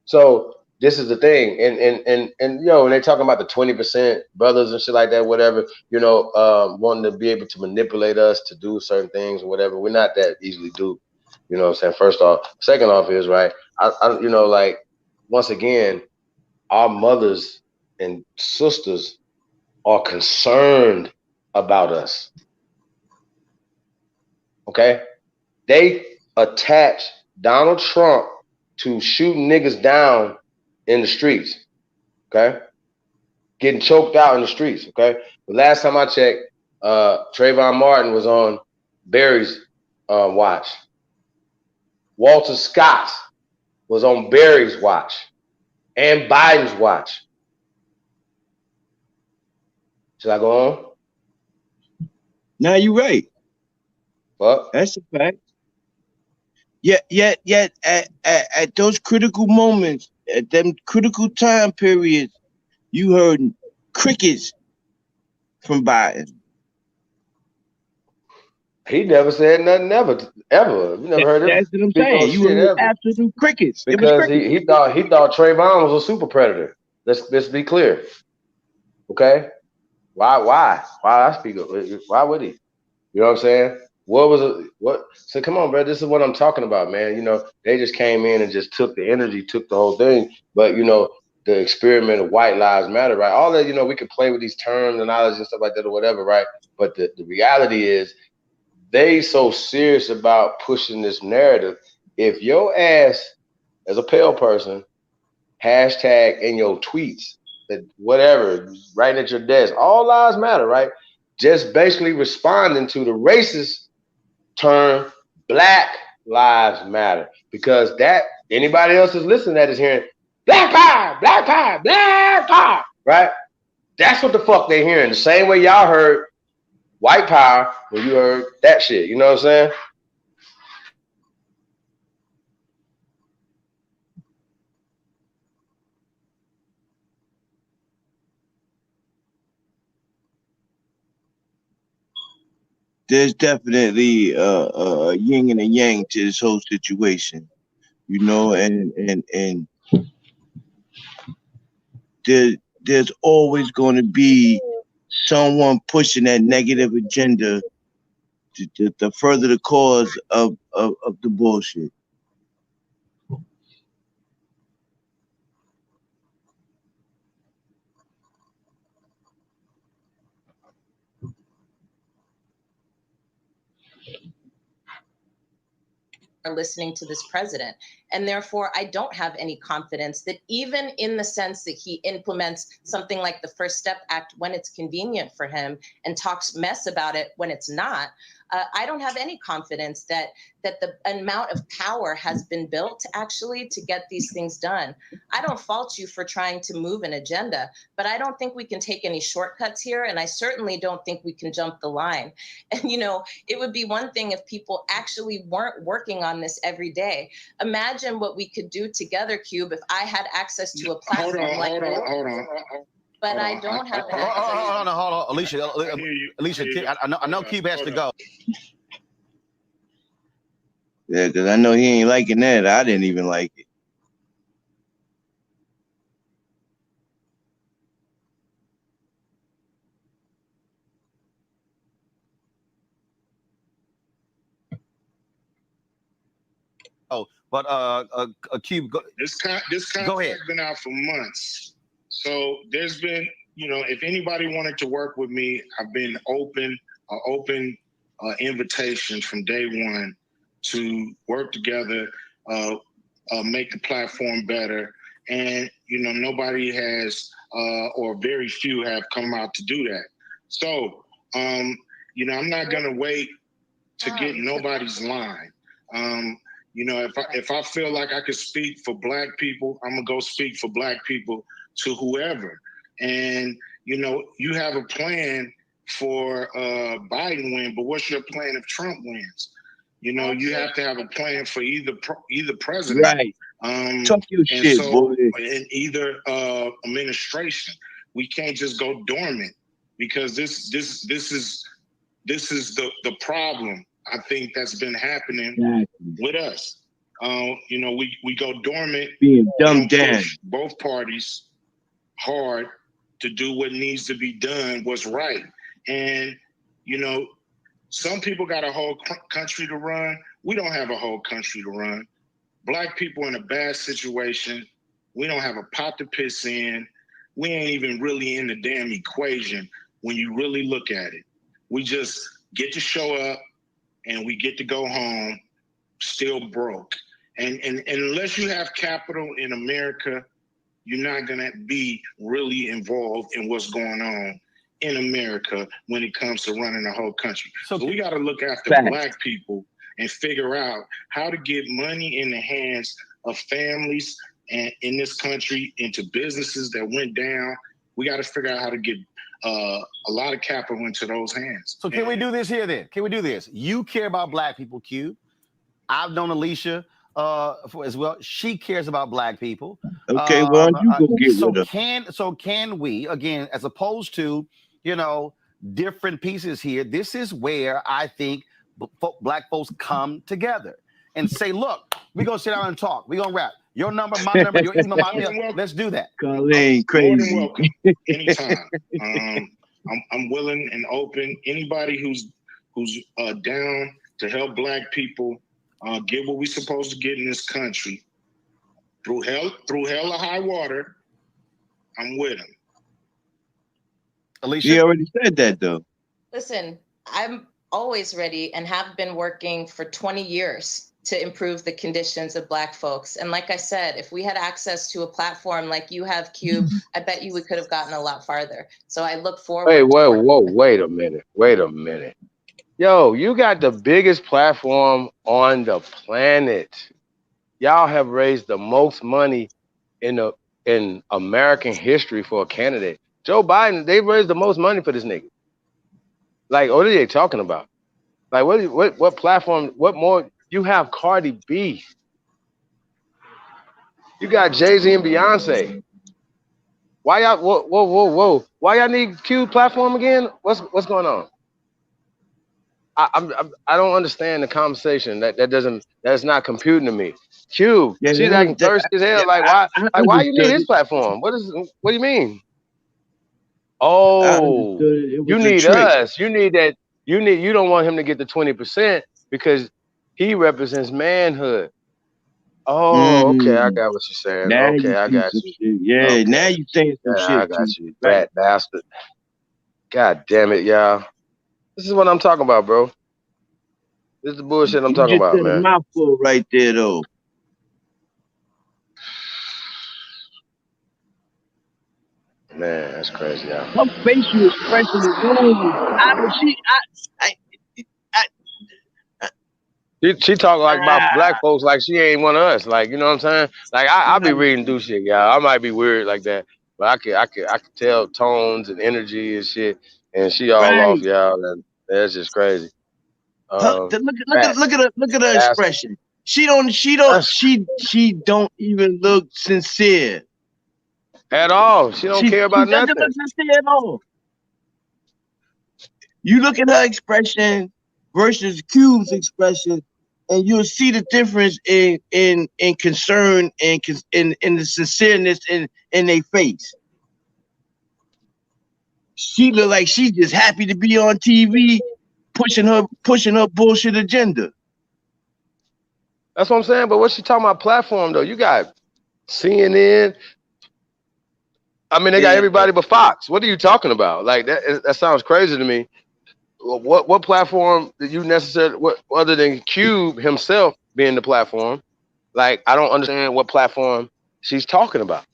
So this is the thing, and yo, when they talking about the 20% brothers and shit like that, whatever, you know, wanting to be able to manipulate us to do certain things or whatever, we're not that easily duped. You know what I'm saying? First off, second off is right. I you know, like, once again, our mothers and sisters are concerned about us. Okay? They attach Donald Trump to shooting niggas down in the streets. Okay? Getting choked out in the streets. Okay? The last time I checked, Trayvon Martin was on Barry's watch. Walter Scott was on Barry's watch and Biden's watch. Should I go on? Now you're right. What? That's a fact. Yet at those critical moments, at them critical time periods, you heard crickets from Biden. He never said nothing ever. You never heard him That's what I'm speak on saying. You shit heard ever. absolute crickets. It was Because crickets. he thought Trayvon was a super predator. Let's be clear. Okay? Why I speak up? Why would he? You know what I'm saying? So come on, bro. This is what I'm talking about, man. You know, they just came in and just took the energy, took the whole thing. But you know, the experiment of white lives matter, right? All that, you know, we can play with these terms and knowledge and stuff like that or whatever, right? But the reality is they so serious about pushing this narrative. If your ass as a pale person, hashtag in your tweets, that whatever, right at your desk, all lives matter, right? Just basically responding to the racist term, Black Lives Matter, because that anybody else is listening that is hearing Black Power, Black Power, Black Power, right? That's what the fuck they hearing. The same way y'all heard white power when you heard that shit. You know what I'm saying? There's definitely a yin and a yang to this whole situation, you know, and there's always going to be someone pushing that negative agenda to further the cause of the bullshit. are listening to this president. And therefore, I don't have any confidence that even in the sense that he implements something like the First Step Act when it's convenient for him and talks mess about it when it's not, I don't have any confidence that the amount of power has been built actually to get these things done. I don't fault you for trying to move an agenda, but I don't think we can take any shortcuts here. And I certainly don't think we can jump the line. And, you know, it would be one thing if people actually weren't working on this every day. Imagine what we could do together, Cube, if I had access to a platform Hold on. But I don't have access. Hold on, Alicia. Alicia, I know Cube has to go. Yeah, because I know he ain't liking that. I didn't even like it. Oh, but Cube, this go contract ahead. has been out for months. So there's been, you know, if anybody wanted to work with me, I've been open invitation from day one to work together, make the platform better. And, you know, nobody has, or very few have come out to do that. So, you know, I'm not going to wait to get nobody's line. You know, if I feel like I could speak for Black people, I'm gonna go speak for Black people to whoever. And, you know, you have a plan for Biden win, but what's your plan if Trump wins? You know, you have to have a plan for either president. Right. Talk your shit, boy. In either administration. We can't just go dormant because this is the problem I think that's been happening with us. You know, we go dormant, being dumbed down. Both parties hard to do what needs to be done, what's right. And, you know, some people got a whole country to run. We don't have a whole country to run. Black people in a bad situation. We don't have a pot to piss in. We ain't even really in the damn equation when you really look at it. We just get to show up and we get to go home still broke. And unless you have capital in America, you're not gonna be really involved in what's going on in America when it comes to running a whole country. So we gotta look after Black people and figure out how to get money in the hands of families and in this country into businesses that went down. We gotta figure out how to get a lot of capital into those hands. So can we do this here then? Can we do this? You care about Black people, Q. I've known Alicia as well. She cares about Black people. Okay, well, you go get with her. So can we, again, as opposed to, you know, different pieces here, this is where I think Black folks come together and say, look, we're going to sit down and talk. We're going to rap. Your number, my number, your email, my email. Let's do that. Colleen, crazy. More than welcome, anytime. I'm willing and open. Anybody who's down to help Black people get what we're supposed to get in this country through hell or high water, I'm with them. Alicia, she already said that though. Listen, I'm always ready and have been working for 20 years to improve the conditions of Black folks. And like I said, if we had access to a platform like you have, Cube, I bet you we could have gotten a lot farther. So I look forward. Wait a minute. Yo, you got the biggest platform on the planet. Y'all have raised the most money in American history for a candidate. Joe Biden, they've raised the most money for this nigga. Like, what are they talking about? Like, what platform, what more? You have Cardi B. You got Jay-Z and Beyonce. Why y'all, whoa. Why y'all need Q platform again? What's going on? I don't understand the conversation. That's not computing to me. Q, she's acting thirsty as hell. Why you need his platform? What do you mean? Oh, you need us. You need that. You don't want him to get the 20% because he represents manhood. Oh, okay, I got what you're saying. Now okay, I got you. Yeah, okay. now you saying some shit. I got you, fat bastard. God damn it, y'all. This is what I'm talking about, bro. This is the bullshit I'm talking about, man. Mouthful right there, though. Man, that's crazy, y'all. Her facial expression is She talk like about black folks like she ain't one of us. Like, you know what I'm saying? Like I be reading through shit, y'all. I might be weird like that, but I could tell tones and energy and shit, and she all off, y'all. And that's just crazy. Look at her expression. She don't even look sincere at all. She don't care about nothing. Look sincere at all. You look at her expression versus Cube's expression, and you'll see the difference in concern and in the sincereness in their face. She look like she's just happy to be on TV, pushing her bullshit agenda. That's what I'm saying. But what's she talking about platform though? You got CNN. I mean, they got everybody but Fox. What are you talking about? Like that sounds crazy to me. What platform did you necessarily other than Cube himself being the platform? Like, I don't understand what platform she's talking about.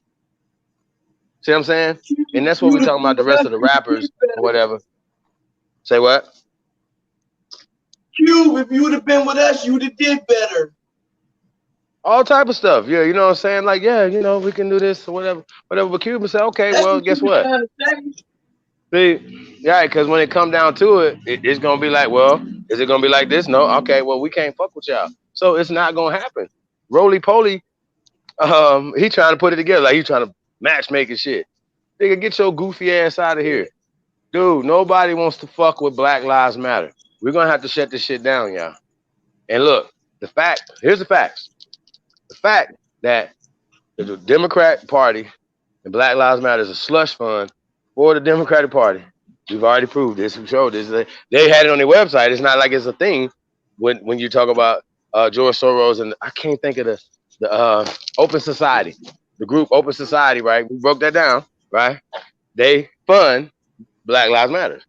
See what I'm saying? And that's what we're talking about, the rest of the rappers or whatever. Say what? Cube, if you would have been with us, you would have did better. All type of stuff. Yeah, you know what I'm saying? Like, yeah, you know, we can do this or whatever. But Cube would say, okay, well, guess what? See, yeah, because when it come down to it, it's gonna be like, well, is it gonna be like this? No, okay, well, we can't fuck with y'all, so it's not gonna happen. Roly Poly, he trying to put it together, like he trying to matchmake and shit. Nigga, get your goofy ass out of here, dude. Nobody wants to fuck with Black Lives Matter. We're gonna have to shut this shit down, y'all. And look, here's the facts. The fact that the Democrat Party and Black Lives Matter is a slush fund for the Democratic Party. We've already proved this. We showed this. They had it on their website. It's not like it's a thing when you talk about George Soros and I can't think of the Open Society, the group Open Society, right? We broke that down, right? They fund Black Lives Matter.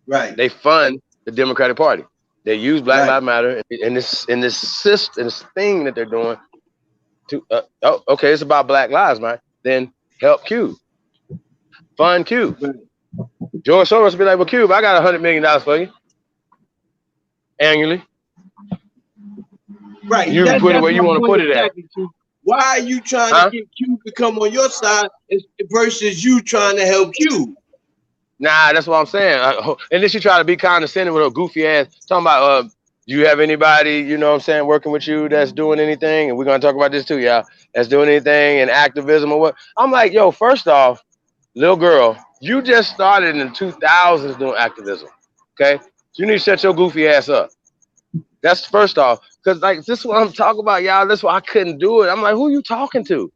Right. They fund the Democratic Party. They use Black Lives Matter in this system, this thing that they're doing to okay, it's about Black Lives, right? Then help Cube. Fund Cube. George Soros will be like, well, Cube, I got $100 million for you annually. Right. You can put it where you want to put it at. Why are you trying to get Cube to come on your side versus you trying to help Cube? Nah, that's what I'm saying. And then she try to be condescending with her goofy ass, talking about, do you have anybody, you know what I'm saying, working with you that's doing anything? And we're going to talk about this too, y'all. That's doing anything in activism or what? I'm like, yo, first off, little girl, you just started in the 2000s doing activism, okay? So you need to shut your goofy ass up. That's first off, because like this is what I'm talking about, y'all. That's why I couldn't do it. I'm like, who you talking to?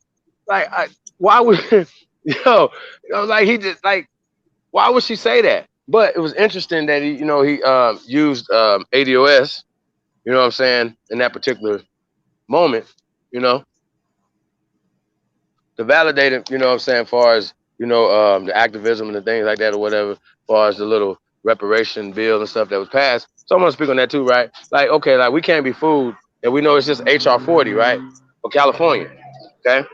Like, why would like he just like, why would she say that? But it was interesting that he, you know, he used ADOS, you know what I'm saying, in that particular moment, you know, to validate it, you know what I'm saying, as far as, you know, the activism and the things like that or whatever, as far as the little reparation bill and stuff that was passed. So I'm gonna speak on that too, right? Like, okay, like we can't be fooled, and we know it's just HR 40, right, for California, okay?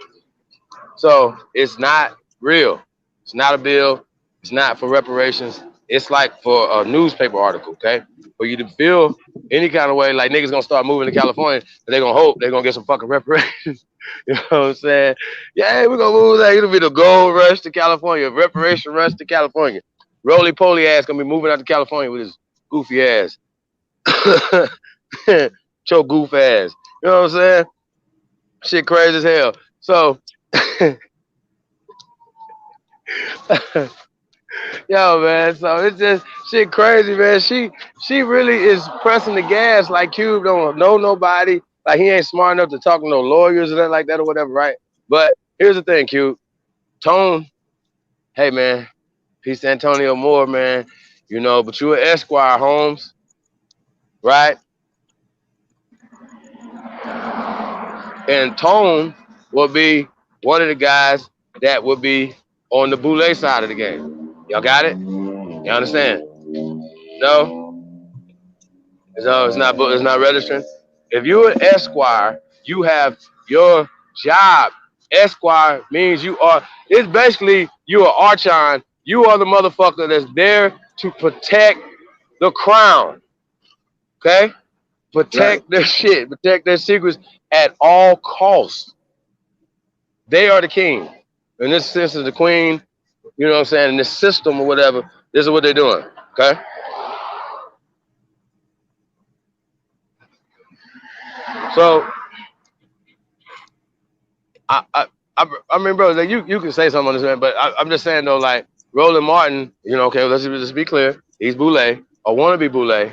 So it's not real. It's not a bill. It's not for reparations. It's like for a newspaper article, okay? For you to feel any kind of way, like niggas gonna start moving to California, and they're gonna hope they're gonna get some fucking reparations. You know what I'm saying? Yeah, we're gonna move that. It'll be the gold rush to California, reparation rush to California. Roly Poly ass gonna be moving out to California with his goofy ass. Cho goof ass. You know what I'm saying? Shit crazy as hell. So yo, man, so it's just shit crazy, man. She really is pressing the gas like Cube don't know nobody. Like he ain't smart enough to talk to no lawyers or nothing like that or whatever, right? But here's the thing, Cube. Tone, hey man, peace to Antonio Moore, man. You know, but you an Esquire, Holmes, right? And Tone will be one of the guys that will be on the Boulay side of the game. Y'all got it? You understand? No? So it's not registering. If you're an Esquire, you have your job. Esquire means it's basically you're an Archon. You are the motherfucker that's there to protect the crown. Okay? protect their shit, protect their secrets at all costs. They are the king. In this sense, is the queen. You know what I'm saying? In this system or whatever, this is what they're doing. Okay. So, I mean, bro, like you can say something on this, man, but I'm just saying though, like Roland Martin, you know, okay, let's just be clear, he's Boule or want to be Boule,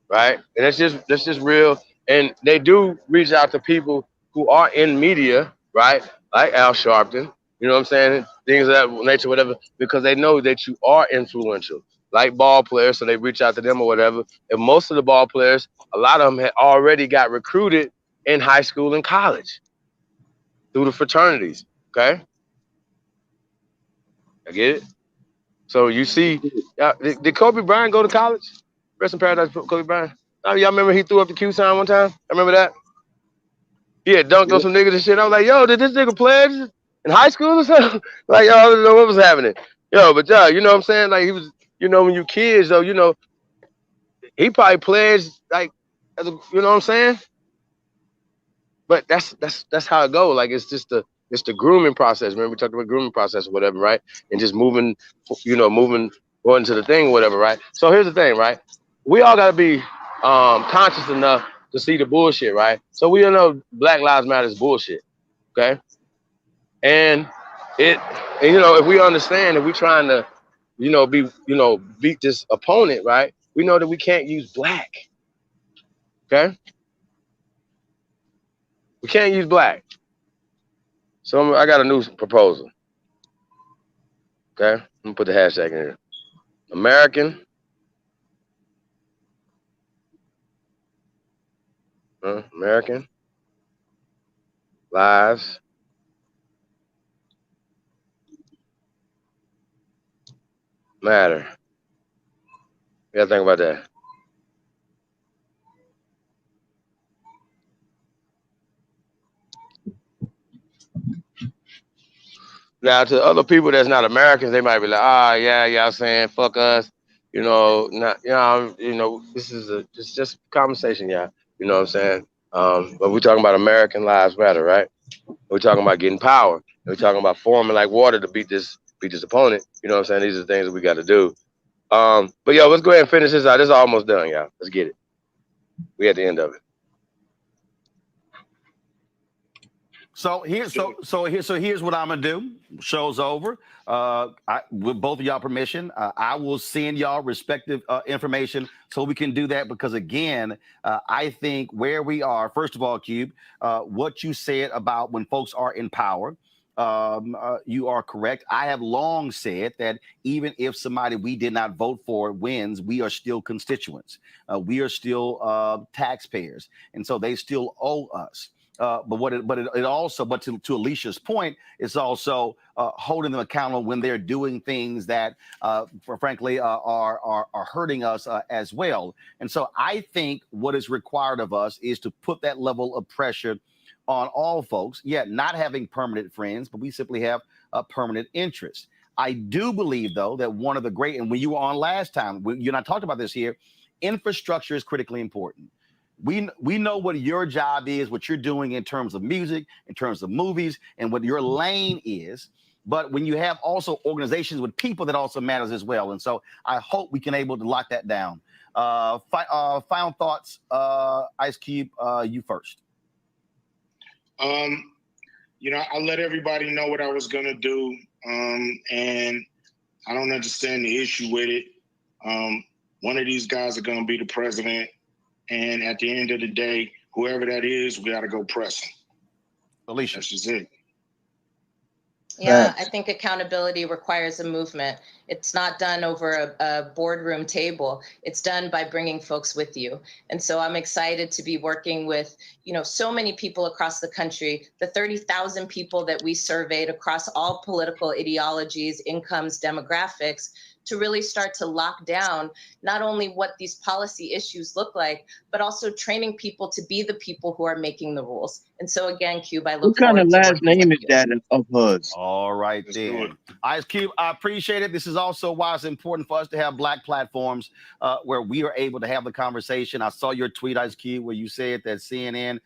right? And that's just real. And they do reach out to people who are in media, right? Like Al Sharpton, you know what I'm saying? Things of that nature, whatever, because they know that you are influential, like ball players, so they reach out to them or whatever. And most of the ball players, a lot of them had already got recruited in high school and college through the fraternities, okay? I get it. So you see, did Kobe Bryant go to college? Rest in paradise, Kobe Bryant. Oh, y'all remember he threw up the Q sign one time? I remember that. He had dunked on some niggas and shit. I was like, yo, did this nigga pledge in high school or something? Like, y'all don't know what was happening. Yo, but yeah, you know what I'm saying? Like, he was, you know, when you kids though, you know, he probably pledged like, as a, you know what I'm saying? But that's how it goes. Like, it's just the grooming process. Remember we talked about grooming process or whatever, right? And just moving, you know, going to the thing or whatever, right? So here's the thing, right? We all gotta be conscious enough to see the bullshit, right? So we all know Black Lives Matter is bullshit, okay? And you know, if we understand that we're trying to, you know, beat this opponent, right? We know that we can't use black, okay? We can't use black. So I got a new proposal, okay? I'm gonna put the hashtag in here. American Lives Matter. You gotta think about that. Now, to other people that's not Americans, they might be like, yeah, y'all saying fuck us, you know, not, you know, this is just conversation, yeah, you know what I'm saying? But we're talking about American Lives Matter, right? We're talking about getting power. We're talking about forming like water to beat this opponent. You know what I'm saying? These are the things that we got to do. But yo, let's go ahead and finish this out. This is almost done, y'all. Let's get it. We at the end of it. So here's what I'm gonna do. Show's over. With both of y'all permission, I will send y'all respective information so we can do that, because again, I think where we are, first of all, Cube, what you said about when folks are in power, you are correct. I have long said that even if somebody we did not vote for wins, we are still constituents. We are still taxpayers, and so they still owe us. But to Alicia's point, it's also holding them accountable when they're doing things that, frankly, are hurting us as well. And so I think what is required of us is to put that level of pressure on all folks, yet not having permanent friends, but we simply have a permanent interest. I do believe, though, that one of the great, and when you were on last time, you and I talked about this here, infrastructure is critically important. We know what your job is, what you're doing in terms of music, in terms of movies, and what your lane is. But when you have also organizations with people, that also matters as well. And so I hope we can able to lock that down. Final thoughts, Ice Cube, you first. You know, I let everybody know what I was gonna do, and I don't understand the issue with it. One of these guys are gonna be the president. And at the end of the day, whoever that is, we got to go press him. Alicia. That's just it. Yeah, I think accountability requires a movement. It's not done over a boardroom table. It's done by bringing folks with you. And so I'm excited to be working with, you know, so many people across the country, the 30,000 people that we surveyed across all political ideologies, incomes, demographics, to really start to lock down not only what these policy issues look like, but also training people to be the people who are making the rules. And so again, Cube, I look What kind forward of to last working name with is you. that of hers? All right, then. Ice Cube, I appreciate it. This is also why it's important for us to have Black platforms where we are able to have the conversation. I saw your tweet, Ice Cube, where you said that CNN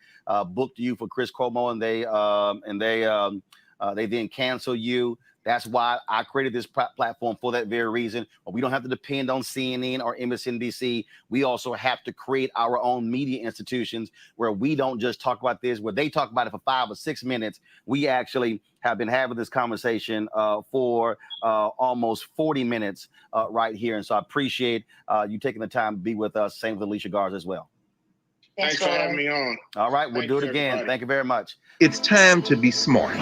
booked you for Chris Cuomo, and they then cancel you. That's why I created this platform, for that very reason. We don't have to depend on CNN or MSNBC. We also have to create our own media institutions where we don't just talk about this, where they talk about it for 5 or 6 minutes. We actually have been having this conversation for almost 40 minutes right here. And so I appreciate you taking the time to be with us. Same with Alicia Garza as well. Thanks for having me on. All right, we'll do it again. Everybody. Thank you very much. It's time to be smart.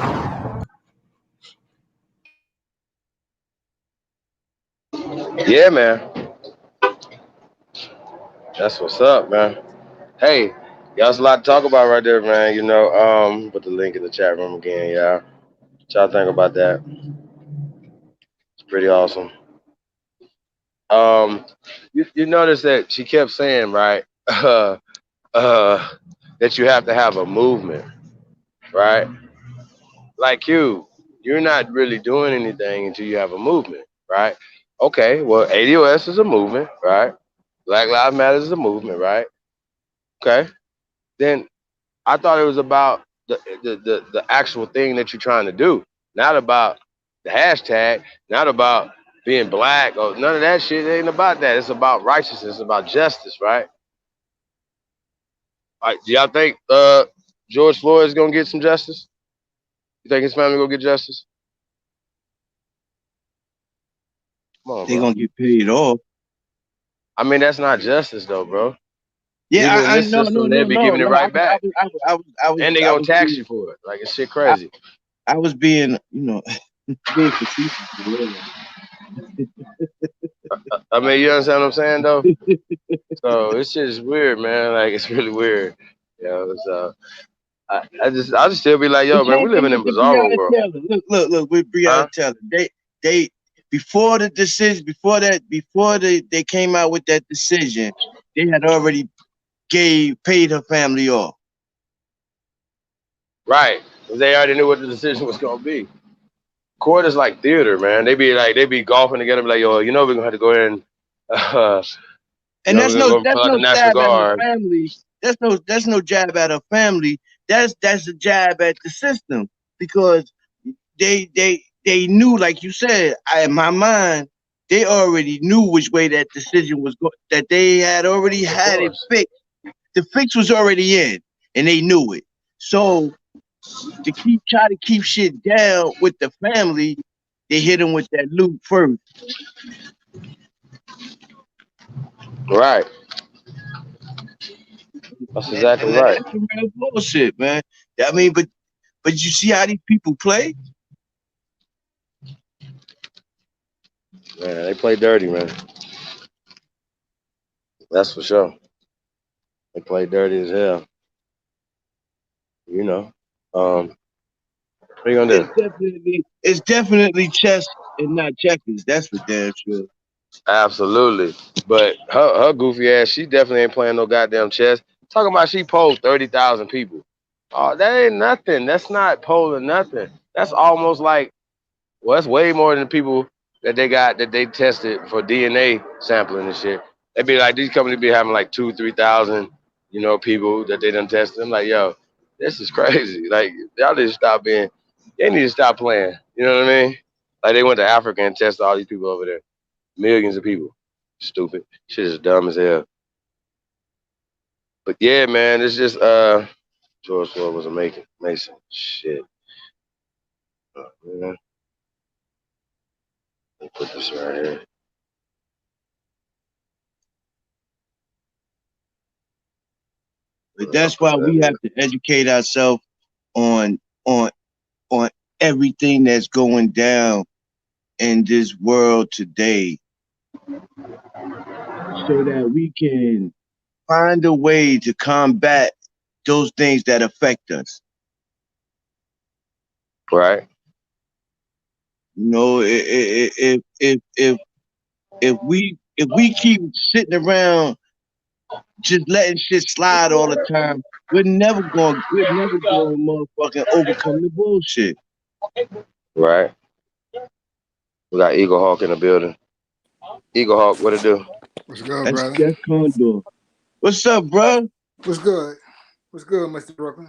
Yeah, man. That's what's up, man. Hey, y'all's a lot to talk about right there, man. You know, put the link in the chat room again, y'all. What y'all think about that? It's pretty awesome. You notice that she kept saying, right, that you have to have a movement, right? Like you're not really doing anything until you have a movement, right? Okay, well, ADOS is a movement, right? Black Lives Matter is a movement, right? Okay. Then I thought it was about the actual thing that you're trying to do, not about the hashtag, not about being black or none of that shit. It ain't about that. It's about righteousness, it's about justice, right? All right, do y'all think George Floyd is gonna get some justice? You think his family gonna get justice? Come on, They're bro. gonna get paid off. I mean, that's not justice though, bro. Yeah, Even in this system, they'll be giving it right back. And they I gonna was tax being, you for it. Like, it's shit crazy. I was being, you know, being facetious. I mean, you understand what I'm saying, though? So it's just weird, man. Like, it's really weird. You know, it's, I just still be like, yo, man, we living in bizarro world. Look, with Breonna Taylor, they before the decision, before they came out with that decision, they had already paid her family off. Right, because they already knew what the decision was gonna be. Court is like theater, man. They be golfing together, be like, yo, you know, we're gonna have to go in. And that's no the National jab at her Guard. family. That's no jab at her family. That's a jab at the system, because they knew, like you said, in my mind, they already knew which way that decision was going. That they had already had it fixed. The fix was already in, and they knew it. So to try to keep shit down with the family, they hit them with that loop first. Right. That's exactly right. That's some real bullshit, man. I mean, but you see how these people play? Man, they play dirty, man. That's for sure. They play dirty as hell. You know. What are you gonna do? It's definitely chess and not checkers. That's for damn sure. Absolutely. But her goofy ass, she definitely ain't playing no goddamn chess. Talking about she polled 30,000 people. Oh, that ain't nothing. That's not polling nothing. That's almost like, well, that's way more than the people that they tested for DNA sampling and shit. They be like, these companies be having like 2,000-3,000, you know, people that they done tested. I'm like, yo, this is crazy. Like, y'all need to stop they need to stop playing. You know what I mean? Like, they went to Africa and tested all these people over there. Millions of people. Stupid. Shit is dumb as hell. But yeah, man, it's just George Floyd was a Mason. Shit. Yeah. Let me put this right here. But that's why we have to educate ourselves on everything that's going down in this world today, so that we can find a way to combat those things that affect us. Right. You know, if if we keep sitting around just letting shit slide all the time, we're never going to motherfucking overcome the bullshit. Right. We got Eagle Hawk in the building. Eagle Hawk, what it do? What's good, brother? That's Condor. What's up, bro? What's good? What's good, Mr. Brooklyn?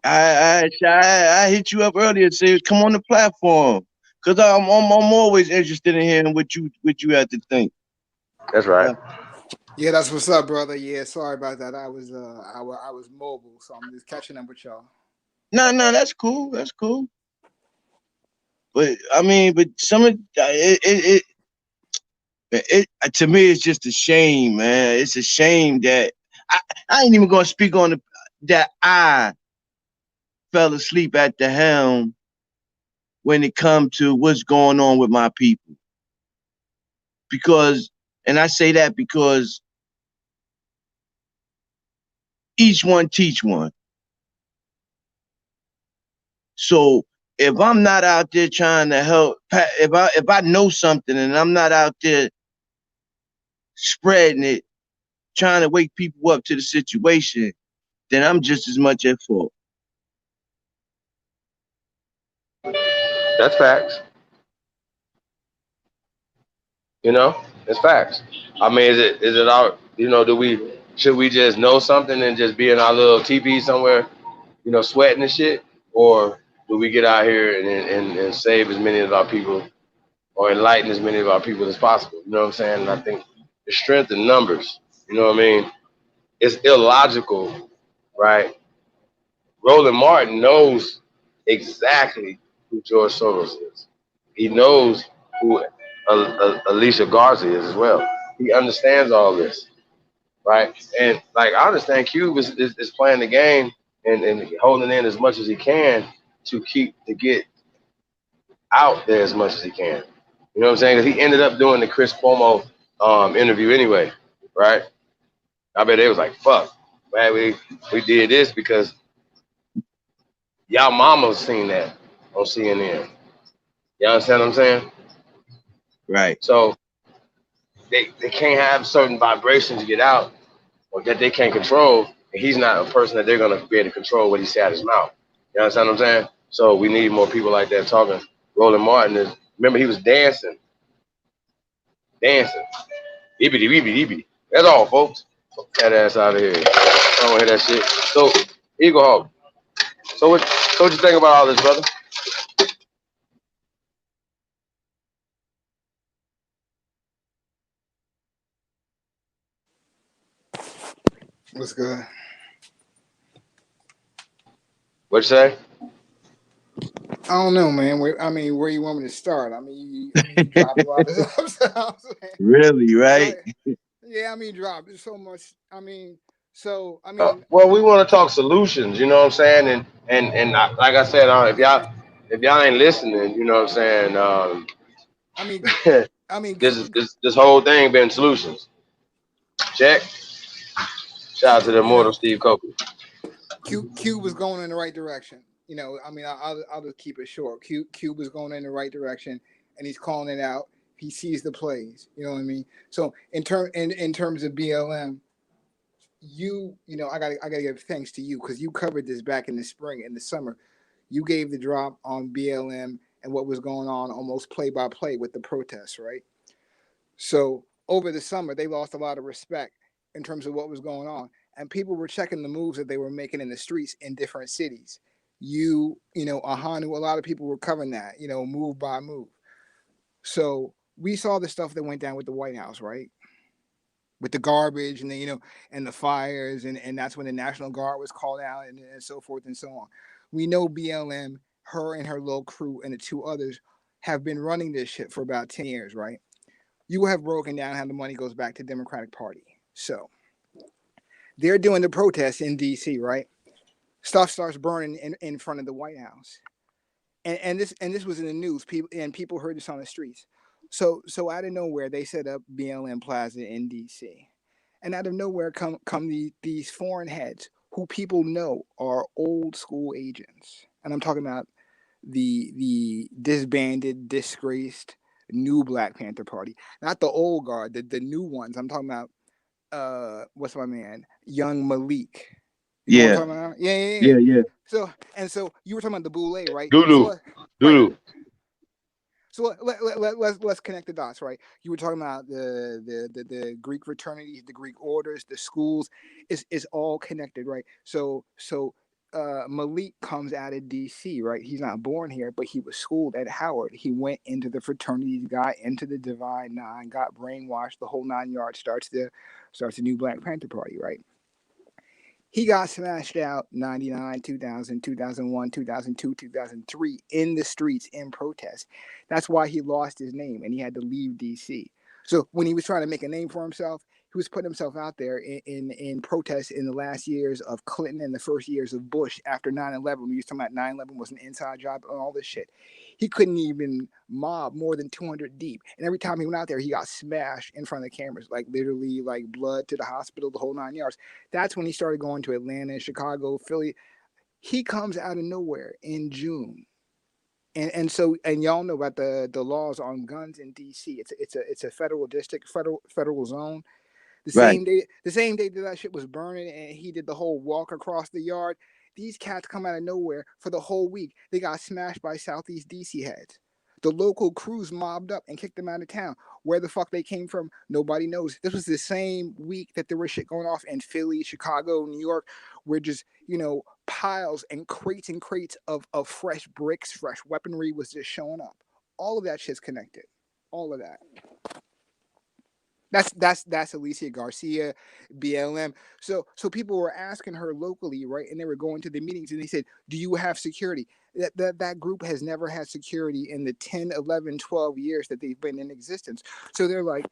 I hit you up earlier and said come on the platform, cause I'm always interested in hearing what you had to think. That's right. Yeah, that's what's up, brother. Yeah, sorry about that. I was mobile, so I'm just catching up with y'all. No, that's cool. That's cool. But I mean, but some of it to me, it's just a shame, man. It's a shame that I ain't even gonna speak on that I fell asleep at the helm when it comes to what's going on with my people. Because, and I say that because each one teach one. So if I'm not out there trying to help, if I know something and I'm not out there spreading it, trying to wake people up to the situation, then I'm just as much at fault. That's facts. You know, it's facts. I mean, is it our, you know, should we just know something and just be in our little teepee somewhere, you know, sweating and shit? Or do we get out here and save as many of our people or enlighten as many of our people as possible? You know what I'm saying? And I think the strength in numbers, you know what I mean? It's illogical, right? Roland Martin knows exactly who George Soros is. He knows who Alicia Garza is as well. He understands all this, right? And like I understand Cube is playing the game and holding in as much as he can to get out there as much as he can. You know what I'm saying? 'Cause he ended up doing the Chris Cuomo interview anyway, right? I bet they was like, fuck, man, we did this because y'all mama's seen that on CNN. You understand what I'm saying? Right. So they can't have certain vibrations get out or that they can't control. And he's not a person that they're going to be able to control what he say out his mouth. You understand what I'm saying? So we need more people like that talking. Roland Martin remember he was dancing. Eebity, eebity, eebity. That's all, folks. Fuck that ass out of here. I don't want to hear that shit. So, Eagle Hawk. So what you think about all this, brother? What's good? What'd you say? I don't know, man. Where you want me to start? I mean, you dropped a lot of stuff. Really, right? Yeah, I mean, drop. There's so much. Well, we want to talk solutions. You know what I'm saying? And like I said, if y'all ain't listening, you know what I'm saying? This whole thing been solutions. Check. Shout out to the immortal Steve Coker. Q was going in the right direction. You know, I mean, I'll just keep it short. Q was going in the right direction, and he's calling it out. He sees the plays. You know what I mean? So in terms of BLM, you know, I gotta give thanks to you because you covered this back in the spring and the summer. You gave the drop on BLM and what was going on almost play by play with the protests, right? So over the summer, they lost a lot of respect in terms of what was going on. And people were checking the moves that they were making in the streets in different cities. You know, Ahanu, a lot of people were covering that, you know, move by move. So we saw the stuff that went down with the White House, right? With the garbage and the, you know, and the fires, and that's when the National Guard was called out and so forth and so on. We know BLM, her and her little crew and the two others have been running this shit for about 10 years, right? You have broken down how the money goes back to the Democratic Party. So they're doing the protests in DC, right? Stuff starts burning in front of the White House. And this was in the news. People heard this on the streets. So out of nowhere, they set up BLM Plaza in DC. And out of nowhere come these foreign heads who people know are old school agents. And I'm talking about the disbanded, disgraced new Black Panther Party, not the old guard, the new ones. I'm talking about what's my man, Young Malik. You know what I'm talking about? Yeah. So you were talking about the Boule, right? Dulu. So let's connect the dots, right? You were talking about the Greek fraternities, the Greek orders, the schools. It's all connected, right? So Malik comes out of DC, right? He's not born here, but he was schooled at Howard. He went into the fraternities, got into the Divine Nine, got brainwashed, the whole 9 yards. Starts the new Black Panther Party, right? He got smashed out 99, 2000, 2001, 2002, 2003 in the streets in protest. That's why he lost his name and he had to leave DC. So when he was trying to make a name for himself, he was putting himself out there in protests in the last years of Clinton and the first years of Bush after 9/11. We was talking about 9/11 was an inside job and all this shit. He couldn't even mob more than 200 deep. And every time he went out there, he got smashed in front of the cameras, like literally like blood to the hospital, the whole 9 yards. That's when he started going to Atlanta, Chicago, Philly. He comes out of nowhere in June. And so y'all know about the laws on guns in DC. It's a federal district, federal zone. The same day that shit was burning and he did the whole walk across the yard, these cats come out of nowhere for the whole week. They got smashed by Southeast DC heads. The local crews mobbed up and kicked them out of town. Where the fuck they came from, nobody knows. This was the same week that there was shit going off in Philly, Chicago, New York, where just, piles and crates of fresh bricks, fresh weaponry was just showing up. All of that shit's connected. All of that. That's Alicia Garcia, BLM. So people were asking her locally, right? And they were going to the meetings and they said, do you have security? That group has never had security in the 10, 11, 12 years that they've been in existence. So they're like,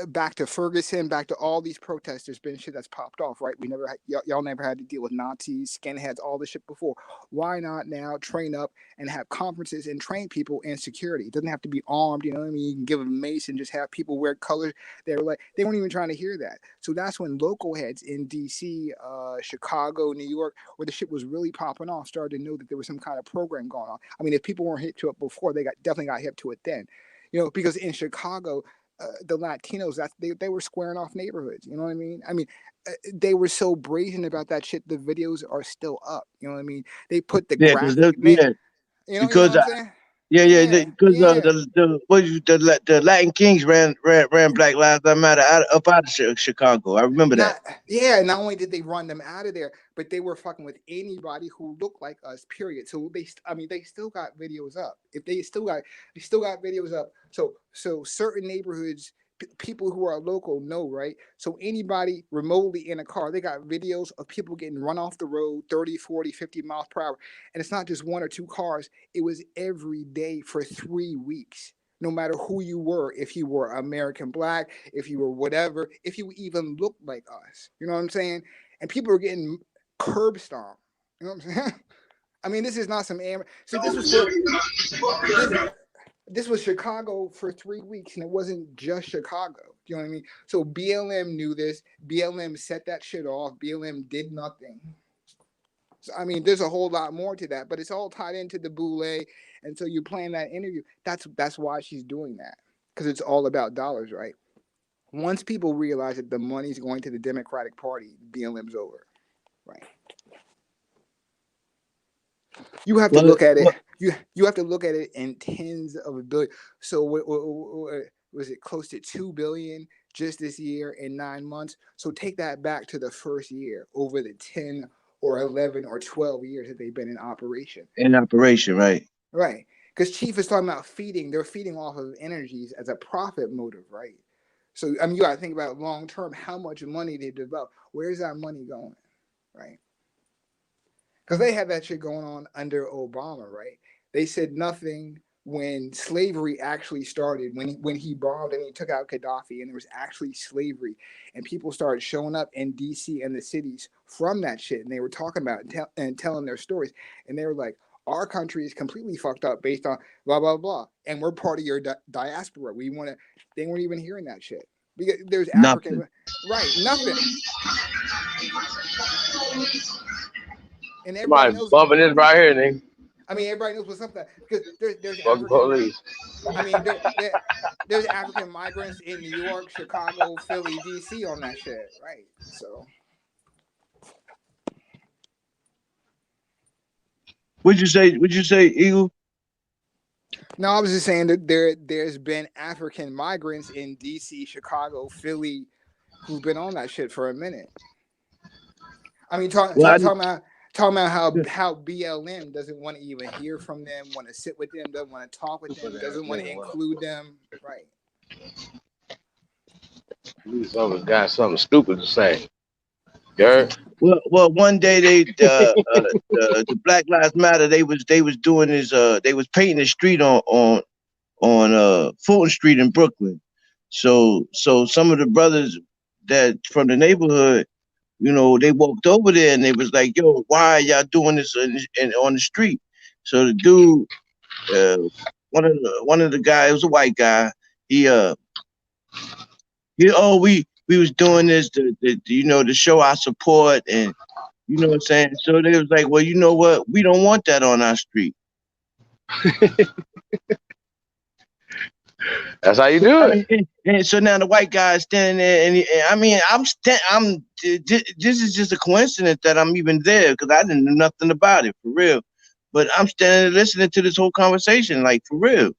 back to Ferguson, back to all these protests, there's been shit that's popped off, right? Y'all never had to deal with Nazis, skinheads, all this shit before. Why not now train up and have conferences and train people in security? It doesn't have to be armed, you know what I mean? You can give them a mace and just have people wear colors. They weren't even trying to hear that. So that's when local heads in DC, Chicago, New York, where the shit was really popping off, started to know that there was some kind of program going on. I mean, if people weren't hip to it before, they definitely got hip to it then. Because in Chicago, the Latinos, they were squaring off neighborhoods. You know what I mean? They were so brazen about that shit. The videos are still up. You know what I mean? They put the graphic. Because the Latin Kings ran Black Lives Matter up out of Chicago. I remember that. Not only did they run them out of there, but they were fucking with anybody who looked like us. Period. So they still got videos up. If they still got videos up. So certain neighborhoods, people who are local know, right? So anybody remotely in a car, they got videos of people getting run off the road 30, 40, 50 miles per hour. And it's not just one or two cars. It was every day for 3 weeks. No matter who you were, if you were American Black, if you were whatever, if you even looked like us. You know what I'm saying? And people were getting curb stomped. You know what I'm saying? I mean, this is not some so this was Chicago for 3 weeks, and it wasn't just Chicago. You know what I mean? So BLM knew this. BLM set that shit off. BLM did nothing. So, I mean, there's a whole lot more to that, but it's all tied into the Boule. And so you're playing that interview. That's why she's doing that, because it's all about dollars, right? Once people realize that the money's going to the Democratic Party, BLM's over, right? You have to look at it. You have to look at it in tens of a billion. So was it close to 2 billion just this year in 9 months? So take that back to the first year over the 10 or 11 or 12 years that they've been in operation. Right. Right. Because Chief is talking about they're feeding off of energies as a profit motive, right? So, I mean, you got to think about long term, how much money they develop. Where's that money going, right? Because they had that shit going on under Obama, right? They said nothing when slavery actually started, when he bombed and he took out Gaddafi, and there was actually slavery, and people started showing up in DC and the cities from that shit, and they were talking about it and telling their stories, and they were like, our country is completely fucked up based on blah blah blah, and we're part of your diaspora. They weren't even hearing that shit because there's African, right? Nothing. And everybody knows bumping this right here, nigga. I mean, everybody knows what's up there because there's Fuck the African. police. I mean, there's African migrants in New York, Chicago, Philly, DC on that shit, right? So. What'd you say, Eagle? No, I was just saying that there's been African migrants in DC, Chicago, Philly, who've been on that shit for a minute. I mean, talking about how BLM doesn't want to even hear from them, want to sit with them, doesn't want to talk with them, doesn't want to include them, right? Someone got something stupid to say. Gerd? Well, one day the Black Lives Matter they was doing this they was painting the street on Fulton Street in Brooklyn. So some of the brothers that from the neighborhood, you know, they walked over there and they was like, "Yo, why are y'all doing this on the street?" So the dude, one of the guys, it was a white guy. We was doing this to show our support, and you know what I'm saying. So they was like, "Well, you know what? We don't want that on our street." That's how you do it. And so now the white guy is standing there, and this is just a coincidence that I'm even there because I didn't know nothing about it for real. But I'm standing there listening to this whole conversation, like for real.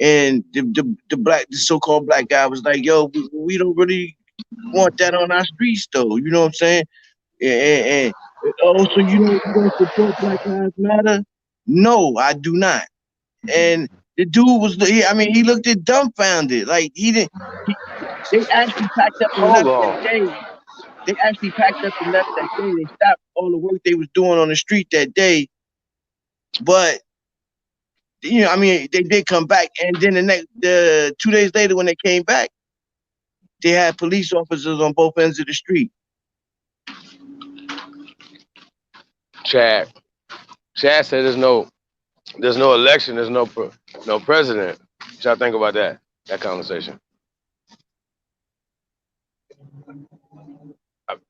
And the so-called black guy was like, "Yo, we don't really want that on our streets, though." You know what I'm saying? And so you don't support Black Lives Matter? No, I do not. And the dude he looked at dumbfounded, like they actually packed up and left that day. They actually packed up and left that day. They stopped all the work they was doing on the street that day. But they did come back, and then the 2 days later when they came back, they had police officers on both ends of the street. Chad said there's no election, there's no president. What y'all think about that conversation?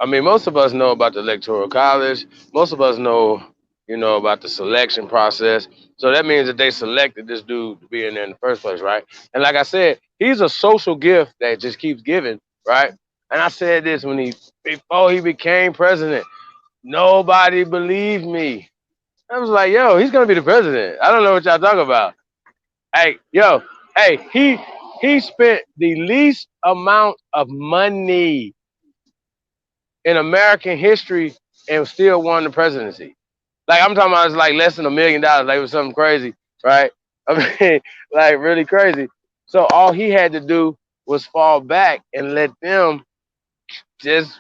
I mean, most of us know about the Electoral College. Most of us know, about the selection process. So that means that they selected this dude to be in there in the first place, right? And like I said, he's a social gift that just keeps giving, right? And I said this before he became president. Nobody believed me. I was like, yo, he's gonna be the president. I don't know what y'all talking about. He spent the least amount of money in American history and still won the presidency. Like I'm talking about, it's like less than $1 million. Like it was something crazy, right? I mean, like really crazy. So all he had to do was fall back and let them just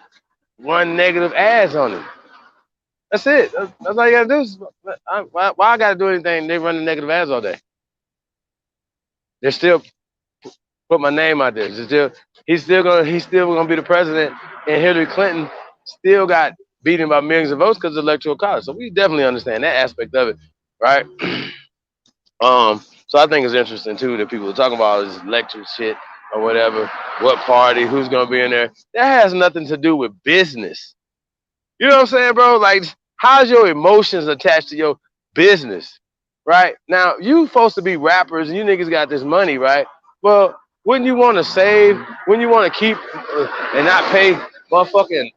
run negative ads on him. That's it. That's all you gotta do. Why I gotta do anything? They run the negative ads all day. They still put my name out there. He's still gonna be the president, and Hillary Clinton still got beaten by millions of votes because of the Electoral College. So we definitely understand that aspect of it, right? So I think it's interesting too that people are talking about all this lecture shit or whatever. What party? Who's gonna be in there? That has nothing to do with business. You know what I'm saying, bro? Like, how's your emotions attached to your business, right? Now, you supposed to be rappers and you niggas got this money, right? Well, wouldn't you want to save? Wouldn't you want to keep and not pay motherfucking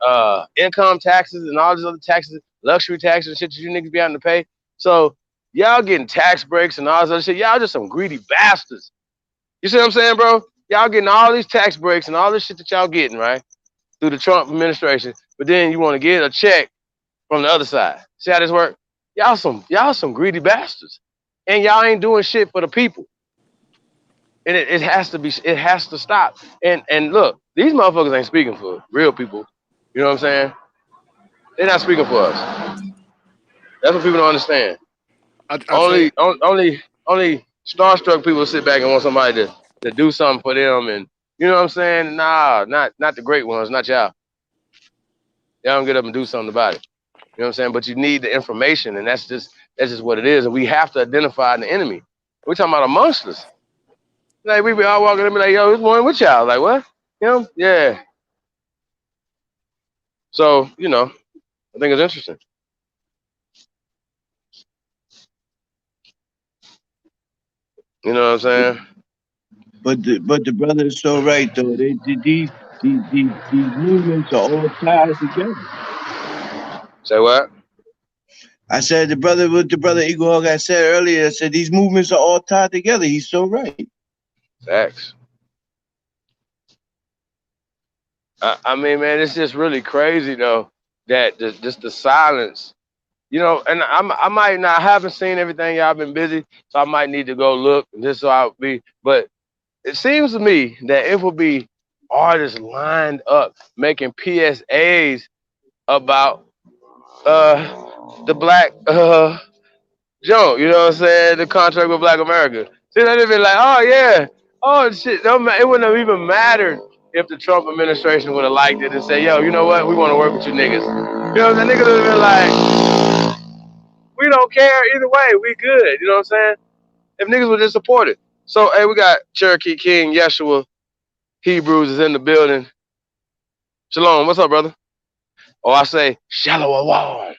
income taxes and all these other taxes, luxury taxes and shit that you niggas be having to pay? So y'all getting tax breaks and all this other shit. Y'all just some greedy bastards. You see what I'm saying, bro? Y'all getting all these tax breaks and all this shit that y'all getting, right? Through the Trump administration. But then you want to get a check from the other side. See how this work? Y'all some greedy bastards. And y'all ain't doing shit for the people. And it has to stop. And look, these motherfuckers ain't speaking for real people. You know what I'm saying? They're not speaking for us. That's what people don't understand. Only starstruck people sit back and want somebody to do something for them, and you know what I'm saying? Nah, not the great ones, not y'all. Y'all don't get up and do something about it. You know what I'm saying? But you need the information, and that's just what it is. And we have to identify the enemy. We're talking about amongst us. Like we be all walking and be like, yo, what's going with y'all? Like what? Him? Yeah. So, I think it's interesting. You know what I'm saying? But the brother is so right though. These movements are all tied together. Say what? I said the brother Eagle Hawk I said earlier. I said these movements are all tied together. He's so right. Facts. I mean, man, it's just really crazy though that just the silence. You know, and I haven't seen everything. Y'all been busy, so I might need to go look just so I'll be. But it seems to me that it will be artists lined up making PSAs about the black Joe. You know what I'm saying? The contract with Black America. See, they'd be like, oh yeah, oh shit. It wouldn't have even mattered if the Trump administration would have liked it and say, yo, you know what? We want to work with you niggas. You know what I'm saying? Niggas would have been like, we don't care either way. We good. You know what I'm saying? If niggas would just support it. So, hey, we got Cherokee King, Yeshua, Hebrews is in the building. Shalom. What's up, brother? Oh, I say, Shalom.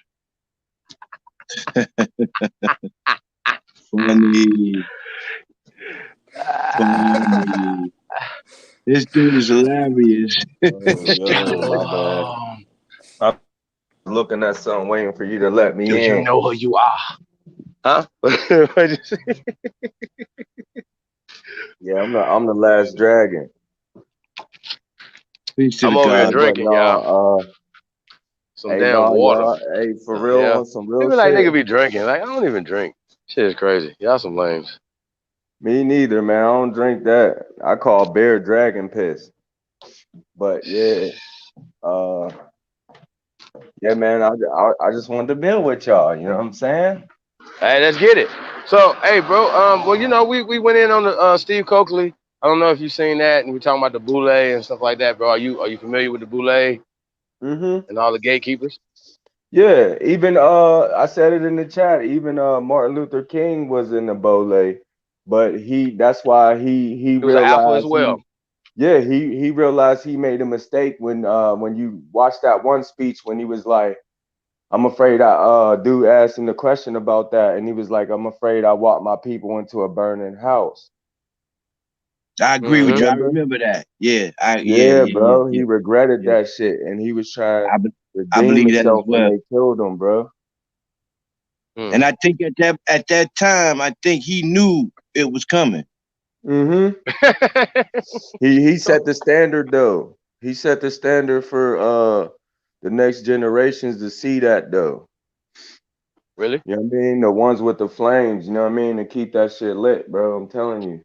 Funny. Funny. This dude is hilarious. I'm looking at something, waiting for you to let me in. Do you know who you are? Huh? What'd you say? Yeah, I'm the last dragon. I'm over here drinking, y'all. Some damn water. Hey, for real, on some real People shit. like nigga be drinking. Like, I don't even drink. Shit is crazy. Y'all some lames. Me neither, man. I don't drink that. I call beer dragon piss. But yeah, yeah, man. I just wanted to build with y'all. You know what I'm saying? Hey, let's get it. So, hey, bro. Well, you know, we went in on the Steve Coakley. I don't know if you've seen that, and we're talking about the boule and stuff like that, bro. Are you familiar with the boule and all the gatekeepers? Yeah. Even I said it in the chat. Even Martin Luther King was in the boule, but that's why he was an alpha as realized well. he realized he made a mistake when you watch that one speech when he was like, I'm afraid dude asked him the question about that, and he was like, I'm afraid I walked my people into a burning house. I agree with you. I remember that. Yeah. Bro. He regretted that shit, and he was trying to I redeem believe that as himself well. when they killed him, bro. And I think at that time, I think he knew it was coming. He set the standard though. He set the standard for the next generations to see that though. Really? You know what I mean? The ones with the flames, you know what I mean? To keep that shit lit, bro. I'm telling you.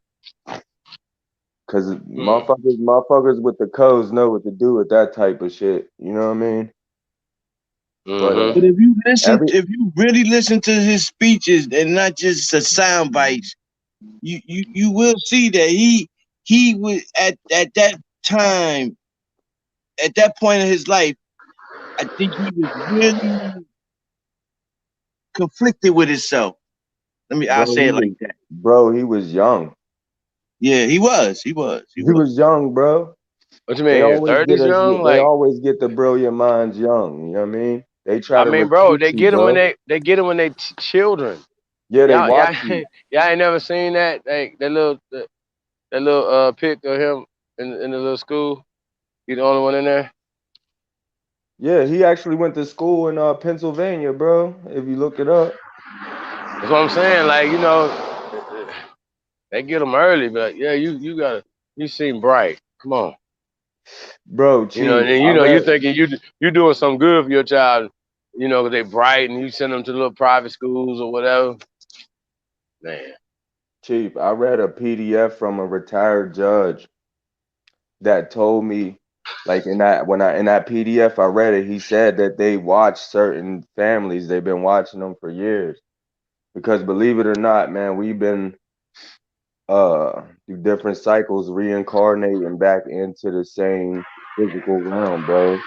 Cause motherfuckers with the codes know what to do with that type of shit. You know what I mean? But if you really listen to his speeches and not just the sound bites, you will see that he was at that time, at that point in his life, I think he was really conflicted with himself. I'll say it like that. Bro, he was young. Yeah, he was. He was young, bro. What you mean? 30s young? They always get the brilliant minds young. You know what I mean? They try to. I mean, bro, they recruit get you, them bro. when they get them when they children. Yeah, they watch you. Y'all ain't never seen that. Like that little pic of him in the little school. He the only one in there. Yeah, he actually went to school in Pennsylvania, bro. If you look it up. That's what I'm saying. Like, you know, they get them early, but yeah, you seem bright. Come on, bro. You know, and then, you thinking you doing something good for your child. You know, 'cause they bright and you send them to little private schools or whatever. Man, Chief, I read a PDF from a retired judge that told me, like in that PDF I read it, he said that they watch certain families. They've been watching them for years. Because believe it or not, man, we've been through different cycles reincarnating back into the same physical realm, bro.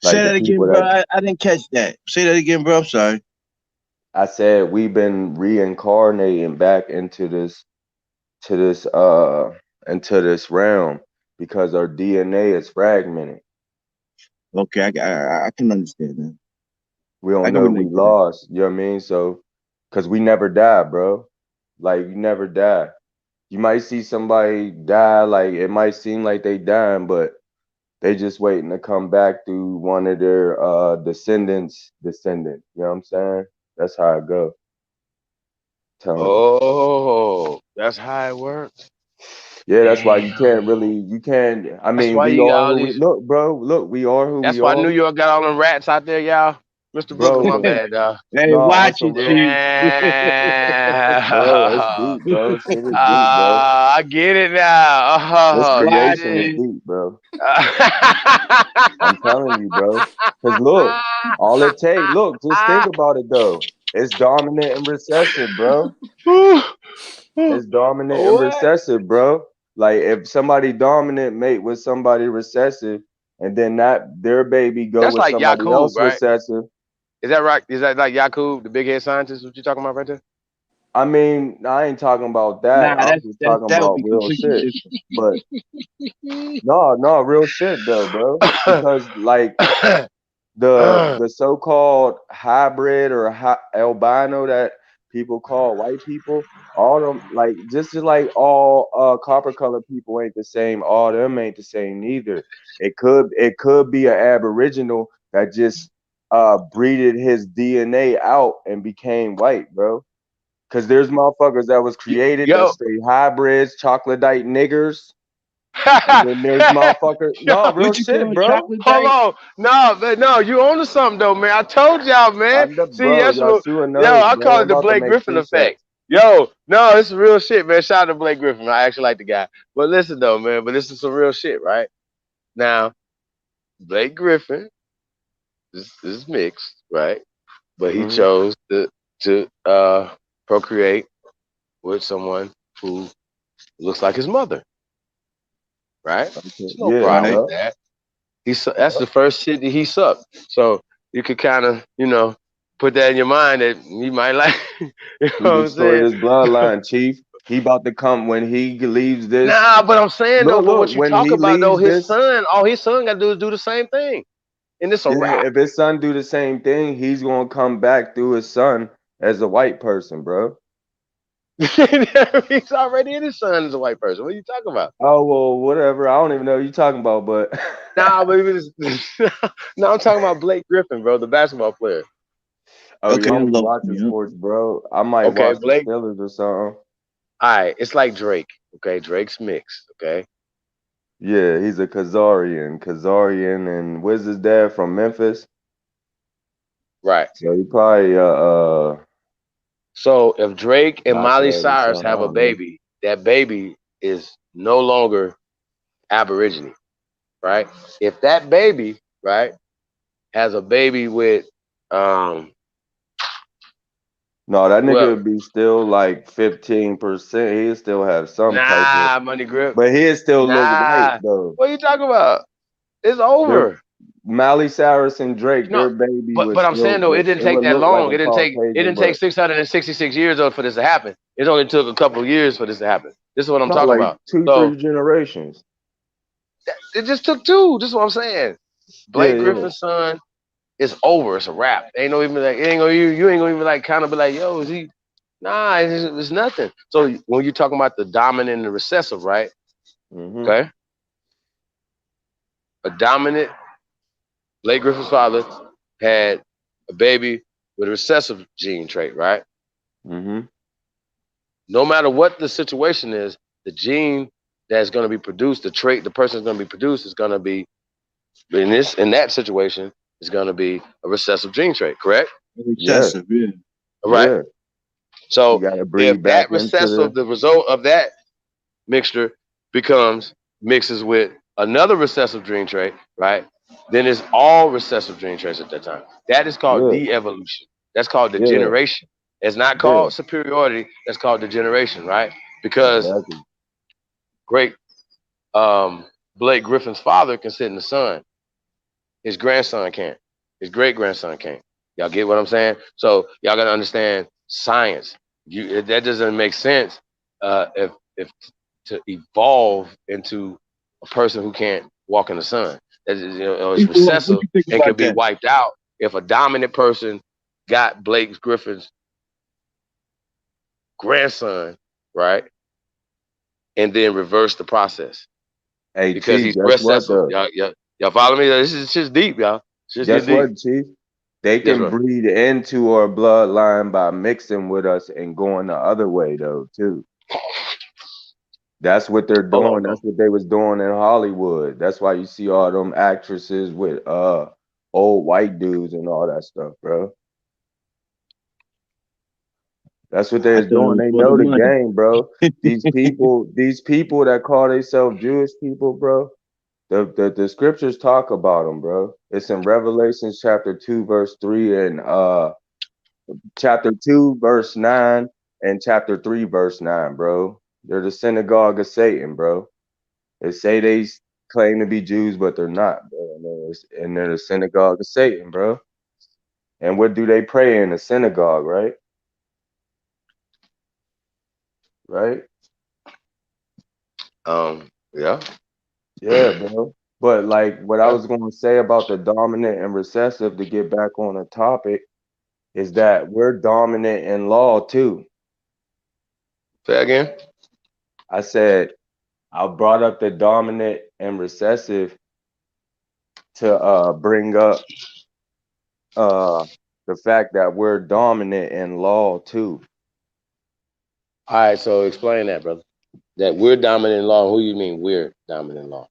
Say that again, bro. I didn't catch that. Say that again, bro. I'm sorry. I said we've been reincarnating back into this realm because our DNA is fragmented. Okay, I can understand that. We don't know we lost, you know what I mean? So because we never die, bro. Like you never die. You might see somebody die, like it might seem like they dying, but they just waiting to come back through one of their descendants. You know what I'm saying? That's how it go. Oh, that's how it works. Yeah, that's why you can't I That's mean, why we you got are all who we these. look, bro. Look, we are who That's we why are. New York got all them rats out there, y'all. Mr. Booker, Bro, my bad, dog. Hey, no, on watch some it, real Chief. bro, it's Yeah. deep, bro. Shit is deep, bro. I get it now. This Oh, Watch creation is it. deep, bro. I'm telling you, bro. Cause look, all it take, look, just think about it though. It's dominant and recessive, bro. It's dominant and What? recessive, bro. Like if somebody dominant mate with somebody recessive, and then their baby go That's with like somebody Yakub, else right? recessive. Is that right? Is that like Yakub, the big head scientist? What you talking about right there? I mean, I ain't talking about Nah, that. I'm just talking that would about be real completely shit. But no, real shit though, bro. Because like the so-called hybrid or albino that people call white people, all them like just like all copper colored people ain't the same. All them ain't the same neither. It could be an aboriginal that just breeded his DNA out and became white, bro. Cause there's motherfuckers that was created that Yo. stay hybrids, chocolate-dite niggers, and then there's motherfuckers. No, real What you shit, call bro. chocolate Hold dyke? on. No, you on to something though, man. I told y'all, man. See, Bro, that's y'all what shooting yo, nerves, I bro. call I'm it the about to Blake make Griffin precepts. effect. Yo, no, it's real shit, man. Shout out to Blake Griffin. I actually like the guy. But listen though, man, but this is some real shit, right? Now, Blake Griffin, this is mixed, right? But he chose to procreate with someone who looks like his mother. Right? There's no Yeah, problem yeah. with that. That's the first shit that he sucked. So you could kind of, put that in your mind that he might like. You know He what I'm destroyed saying? his bloodline, Chief. He about to come when he leaves this. Nah, but I'm saying though, but Look, what you when talk he about though, leaves his this, son, all his son got to do is do the same thing, and it's a yeah, wrap. if his son do the same thing, he's gonna come back through his son as a white person, bro. He's already in his son as a white person. What are you talking about? Oh well, whatever. I don't even know what you're talking about, but Nah, but no, I'm talking about Blake Griffin, bro, the basketball player. oh, you Okay, don't be look. watching sports, bro. I might Okay, watch the Blake. Steelers or something. All right, it's like Drake. Okay, Drake's mixed. Okay. Yeah, he's a Khazarian, and where's his dad from? Memphis. Right. So he probably So if Drake and Miley knockhead or Cyrus something. I have a don't know. baby, that baby is no longer Aborigine, right? If that baby, right, has a baby with No, that nigga whoever. would be still like 15%. He'll still have some type of, Money Grip. but he'll still look white though. What are you talking about? It's over. Miley Cyrus and Drake, No, their baby but was I'm saying though, it didn't take would that look like long. a It Caucasian, didn't take but 666 years though for this to happen. It only took a couple of years for this to happen. This is what I'm not talking like about. 2-3 So generations. it just took two. This is what I'm saying. Blake Yeah. Griffin's son, it's over. It's a wrap. Ain't no even like it ain't gonna you ain't gonna even like kind of be like, yo, is he? Nah, it's nothing. So when you're talking about the dominant and the recessive, right? Okay. A dominant, Blake Griffin's father had a baby with a recessive gene trait, right? No matter what the situation is, the gene that's going to be produced, the trait the person's going to be produced is going to be in that situation is going to be a recessive gene trait, correct? Recessive, yeah. Right. Yeah. So You gotta breathe if that back into recessive, the result of that mixture mixes with another recessive gene trait, right? Then it's all recessive gene traits at that time. That is called de-evolution. That's called degeneration. It's not called superiority. That's called degeneration, right? Because great Blake Griffin's father can sit in the sun. His grandson can't. His great grandson can't. Y'all get what I'm saying? So y'all gotta understand science. That doesn't make sense if to evolve into a person who can't walk in the sun. That is, it's recessive and can be wiped out if a dominant person got Blake Griffin's grandson, right? And then reverse the process. Hey, Because Chief, he's guess what recessive. though? Y'all follow me? This is just deep, y'all. It's just Guess deep. what, Chief? They Yes, can bro. breed into our bloodline by mixing with us and going the other way though, too. That's what they're Hold on, doing. bro. That's what they was doing in Hollywood. That's why you see all them actresses with old white dudes and all that stuff, bro. That's what I they're thought it doing. was They for the know the money. game, bro. These people that call themselves Jewish people, bro. The scriptures talk about them, bro. It's in Revelation chapter 2, verse 3, and chapter 2, verse 9, and chapter 3, verse 9, bro. They're the synagogue of Satan, bro. They say they claim to be Jews, but they're not, bro. And they're the synagogue of Satan, bro. And what do they pray in the synagogue, right? Right? Yeah. Yeah, bro. But like what I was going to say about the dominant and recessive, to get back on the topic, is that we're dominant in law too. Say again. I said I brought up the dominant and recessive to bring up the fact that we're dominant in law too. All right, so explain that, brother. That we're dominant in law. Who you mean we're dominant in law?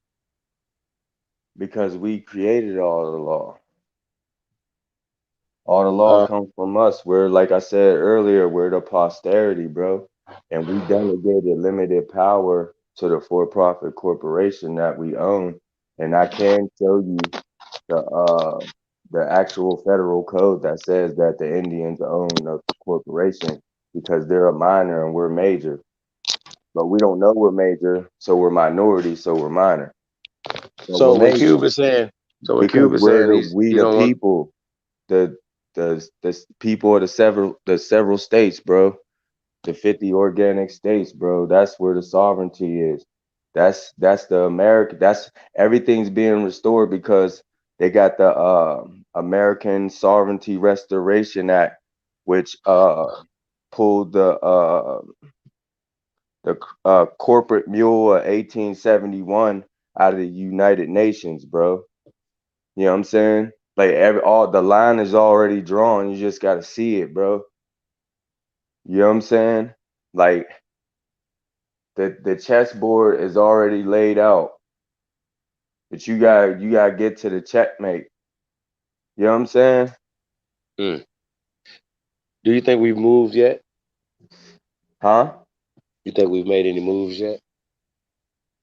Because we created all the law. All the law comes from us. We're, like I said earlier, we're the posterity, bro. And we delegated limited power to the for-profit corporation that we own. And I can show you the actual federal code that says that the Indians own the corporation because they're a minor and we're major. But we don't know we're major, so we're minority, so we're minor. So we're when major Cube is saying, because we're you the don't want, people, the people of the several states, bro. The 50 organic states, bro. That's where the sovereignty is. That's the American. That's everything's being restored because they got the American Sovereignty Restoration Act, which pulled the corporate mule of 1871 out of the United Nations, bro. You know what I'm saying? Like all the line is already drawn. You just gotta see it, bro. You know what I'm saying? Like the chessboard is already laid out. But you gotta get to the checkmate. You know what I'm saying? Do you think we've moved yet? Huh? You think we've made any moves yet?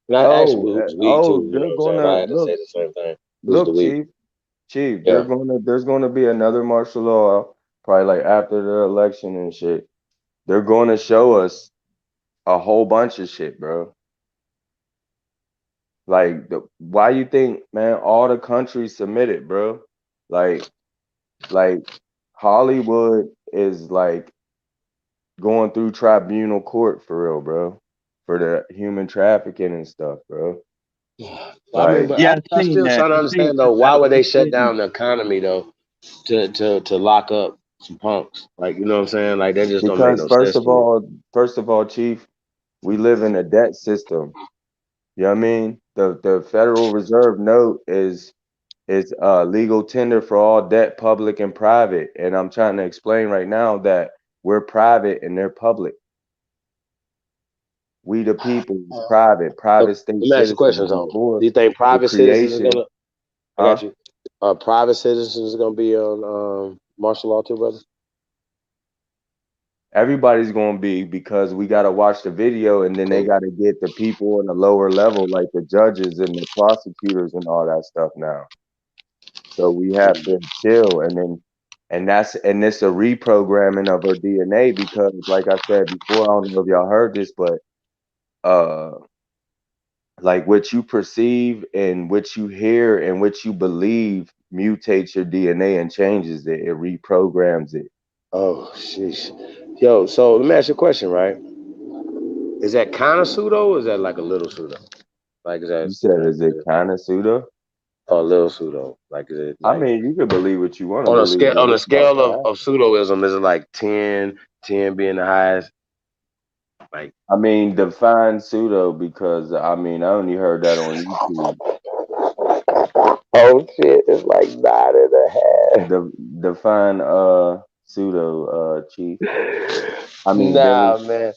And I actually, who's we too? You know They're what I'm saying? I gonna had to say the same thing. Who's the look, we? Chief. Yeah. There's gonna be another martial law probably like after the election and shit. They're gonna show us a whole bunch of shit, bro. Like why you think, man, all the countries submitted, bro? Like Hollywood is like going through tribunal court for real, bro, for the human trafficking and stuff, bro. I mean, but Yeah, I'm still trying to understand though. Why would they shut down the economy though, to lock up some punks? Like, you know what I'm saying? Like that just don't make Because no sense to me. first of all, Chief, we live in a debt system. You know what I mean? The Federal Reserve note is legal tender for all debt, public and private. And I'm trying to explain right now that we're private and they're public. We the people is private state Let me ask you a question, citizens though. before Do you think the private citizens are creation. gonna? I got you. Private citizens are gonna be on martial law too, brother? Everybody's gonna be, because we gotta watch the video and then they gotta get the people in the lower level, like the judges and the prosecutors and all that stuff now. So we have to chill and it's a reprogramming of our DNA because like I said before, I don't know if y'all heard this, but like what you perceive and what you hear and what you believe mutates your DNA and changes it. It reprograms it. Oh, sheesh. Yo, so let me ask you a question, right? Is that kind of pseudo or is that like a little pseudo? Like, is that? You said, is it kind of pseudo? Oh, a little pseudo. Like, is it I like mean, you can believe what you want to on a believe. scale It's about of that. pseudoism? Is it like 10 being the highest? Like, I mean, define pseudo because I mean I only heard that on YouTube. Oh shit, it's like 9.5. Define pseudo chief. I mean Nah, Billy. man.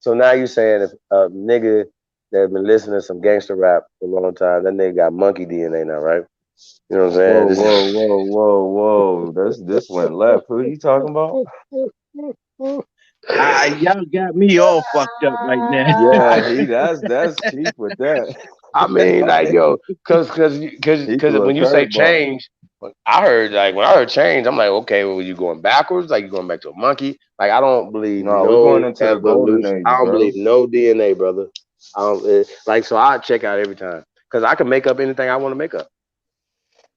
So now you saying if a nigga that been listening to some gangster rap for a long time, that nigga got monkey DNA now, right? You know what I'm saying? Whoa, whoa, whoa, whoa, whoa. This went left. Who are you talking about? Y'all got me all fucked up right now. Yeah, that's cheap with that. I mean, like, yo, cause He threw a when you say curveball. change, when I heard change, I'm like, okay, well, you going backwards? Like you going back to a monkey? Like I don't believe No, we're going no into the golden evolution. age, I don't bro. believe no DNA, brother. I don't like so I check out every time because I can make up anything I want to make up.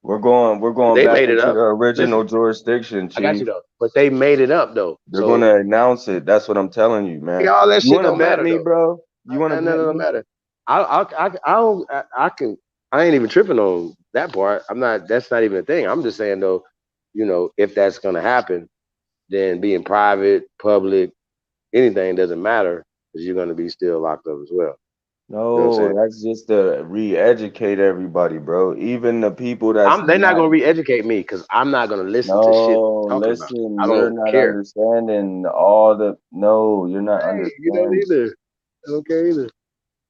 We're going They back made it into up. the original Listen, jurisdiction, I got you chief. though, but they made it up though. They're So gonna announce it. That's what I'm telling you, man. all that You shit wanna don't bet matter me, though. bro? You wanna None bet of them me? matter. I ain't even tripping on that part. I'm not. That's not even a thing. I'm just saying though, you know, if that's gonna happen, then being private, public, anything doesn't matter because you're gonna be still locked up as well. You know what I'm No, saying? that's just to re-educate everybody, bro. Even the people that's They're not not. gonna re-educate me because I'm not gonna listen to shit No, they're talking about. listen, I you're don't not care. understanding all the. No, you're not You don't understanding either. I don't care either.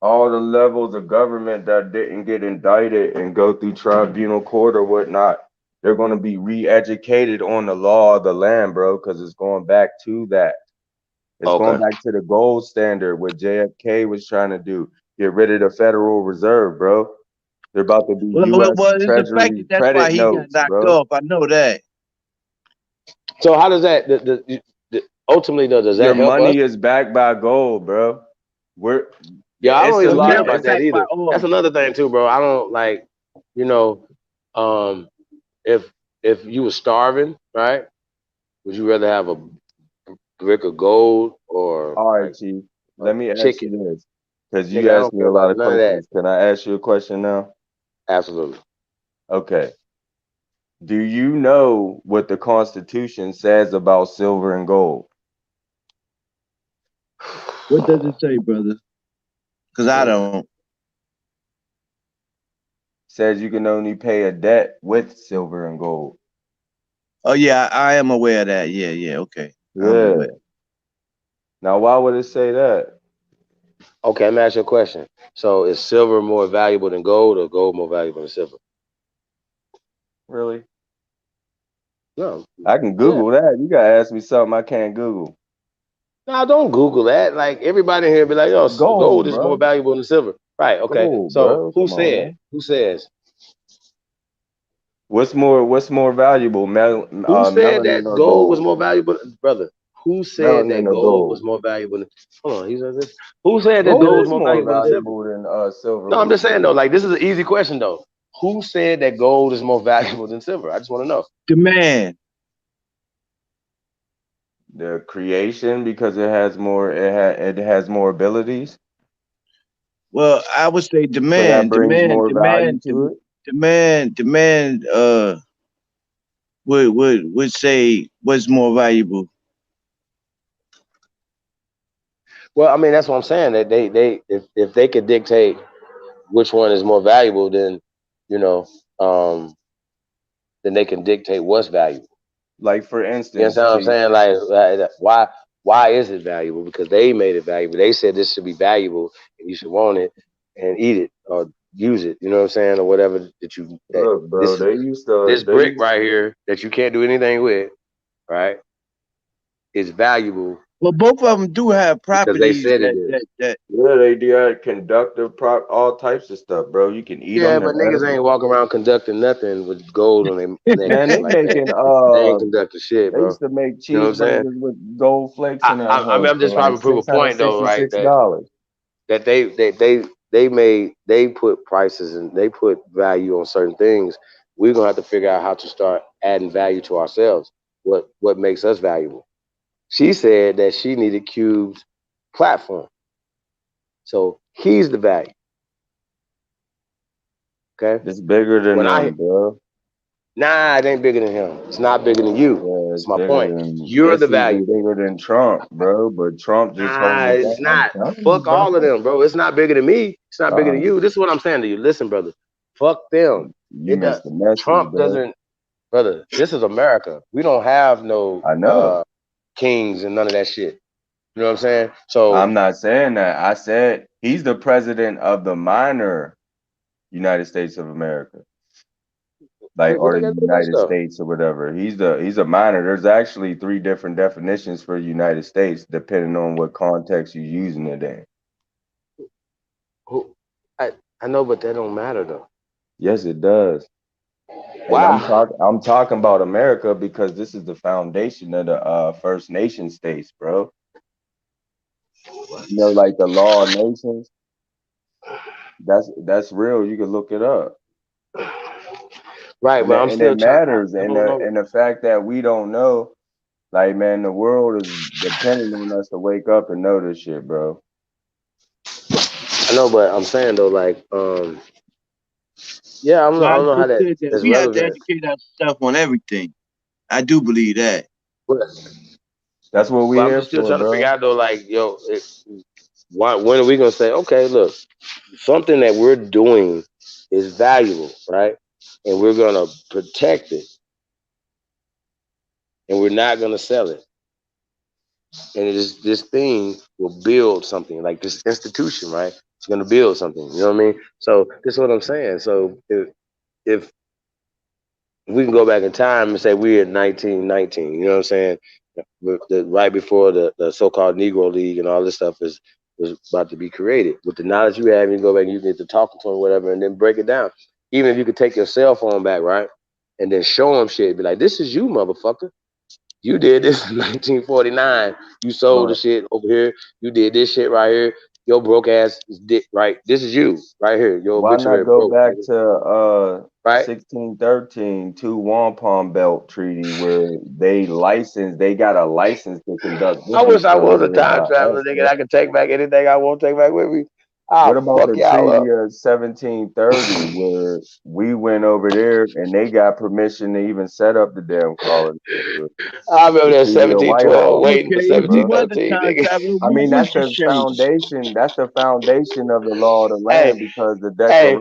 all the levels of government that didn't get indicted and go through tribunal court or whatnot. They're going to be re-educated on the law of the land, bro, because it's going back to that. It's going Okay. back to the gold standard, what JFK was trying to do. Get rid of the Federal Reserve, bro. They're about to be U.S. Well, it's the fact Treasury that that's why credit he got notes, knocked bro. off. I know that. So how does that ultimately though? Does Your that help us? money is backed by gold, bro. Yeah, I don't It's a even lot. care about that either. That's another thing too, bro. I don't like, you know, if you were starving, right? Would you rather have a brick of gold or All right, like Chief. a Let me ask chicken? you this, because Nigga, you I asked don't me care a lot about of none of that. questions. Can I ask you a question now? Absolutely. Okay. Do you know what the Constitution says about silver and gold? What does it say, brother? Because I don't. Says you can only pay a debt with silver and gold. Oh yeah, I am aware of that. Yeah, okay. I'm Yeah. aware. Now, why would it say that? Okay, let me ask you a question. So is silver more valuable than gold or gold more valuable than silver? Really? No. I can Google that. You gotta ask me something I can't Google. No, don't Google that. Like everybody in here be like, "Oh, gold Gold, is more bro. valuable than silver." Right? Okay. Gold, So bro. who Come on, said? man. Who says? What's more valuable, Who said melanin that or gold was gold? more valuable, brother? Who said that Melanin or gold was gold? more valuable than? Hold on, he said this. Who said that gold Gold was is more more valuable than silver? valuable than silver. No, I'm just saying though. Like this is an easy question though. Who said that gold is more valuable than silver? I just want to know. Demand. The creation, because it has more. It has more abilities. Well, I would say So that demand. brings more value to it. Demand. Would say what's more valuable. Well, I mean that's what I'm saying. That if they could dictate which one is more valuable, then you know, then they can dictate what's valuable. Like for You instance, understand what I'm saying? Like why is it valuable? Because they made it valuable. They said this should be valuable and you should want it and eat it or use it. You know what I'm saying? Or whatever that you look, bro. this brick right here that you can't do anything with, right? Is valuable Well, both of them do have because they properties said it is. that. Yeah, they do conductive all types of stuff, bro. You can eat Yeah, them. but They're niggas ain't edible. walking around conducting nothing with gold on their neck Man, they like that. making They ain't conducting shit, they bro. used to make You know what I'm saying? cheeseburgers with gold flakes in that I mean, hoe I'm for just trying like to prove a point though, right? $666. That they put prices and they put value on certain things. We're gonna have to figure out how to start adding value to ourselves. What makes us valuable? She said that she needed Cube's platform, so he's the value. Okay, It's bigger than when I them, bro. Nah, it ain't bigger than him. It's not bigger than you. Yeah, That's it's my bigger point. than You're it's the even valuable. bigger than Trump, bro. But Trump just Nah, holding it it's down. I'm not. telling you, Fuck all of bro. them, bro. It's not bigger than me. It's not bigger than you. This is what I'm saying to you. Listen, brother. Fuck them. You It does. missed the message, Trump bro. doesn't, brother. This is America. We don't have no I know. kings and none of that shit. You know what I'm saying? So I'm not saying that. I said he's the president of the minor United States of America, like, what or they the got to do with that United stuff? States or whatever. He's a minor. There's actually 3 different definitions for United States, depending on what context you're using it in. I know, but that don't matter though. Yes, it does. Wow. And I'm talking about America because this is the foundation of the First Nation states, bro. You know, like the law of nations. That's real. You can look it up. Right, but I'm And still it trying. matters. I And don't know. the fact that we don't know, like, man, the world is depending on us to wake up and know this shit, bro. I know, but I'm saying though, like, yeah, I So I don't know how just that said that is we have to relevant. educate ourselves on everything. I do believe that. That's what we But I'm here just still for, trying to bro. figure out though, like, yo, when are we gonna say, okay, look, something that we're doing is valuable, right? And we're gonna protect it, and we're not gonna sell it. And this thing will build something, like this institution, right? It's gonna build something. You know what I mean? So this is what I'm saying. So if we can go back in time and say we're in 1919, you know what I'm saying? Right before the so-called Negro League and all this stuff was about to be created. With the knowledge you have, you can go back and you get to talking to them, whatever, and then break it down. Even if you could take your cell phone back, right, and then show them shit, be like, "This is you, motherfucker. You did this in 1949. You sold the Right. shit over here. You did this shit right here. Your broke ass is dick, right? This is you right here. Your Why not obituary go broke, back nigga. to Right? 1613 to Wampum Belt Treaty where they got a license to conduct I business wish I was over a there by time traveler, us, nigga. bro. I could take back anything I want to take back with me. What I'll about fuck the y'all Treaty up. of 1730 where we went over there and they got permission to even set up the damn colony? I remember The that Treaty of 1712 Whitehall, waiting for Okay, if we was a 1713, time nigga. traveler, I what mean, would that's you the change? foundation. That's the foundation of the law of the Hey, land because the hey,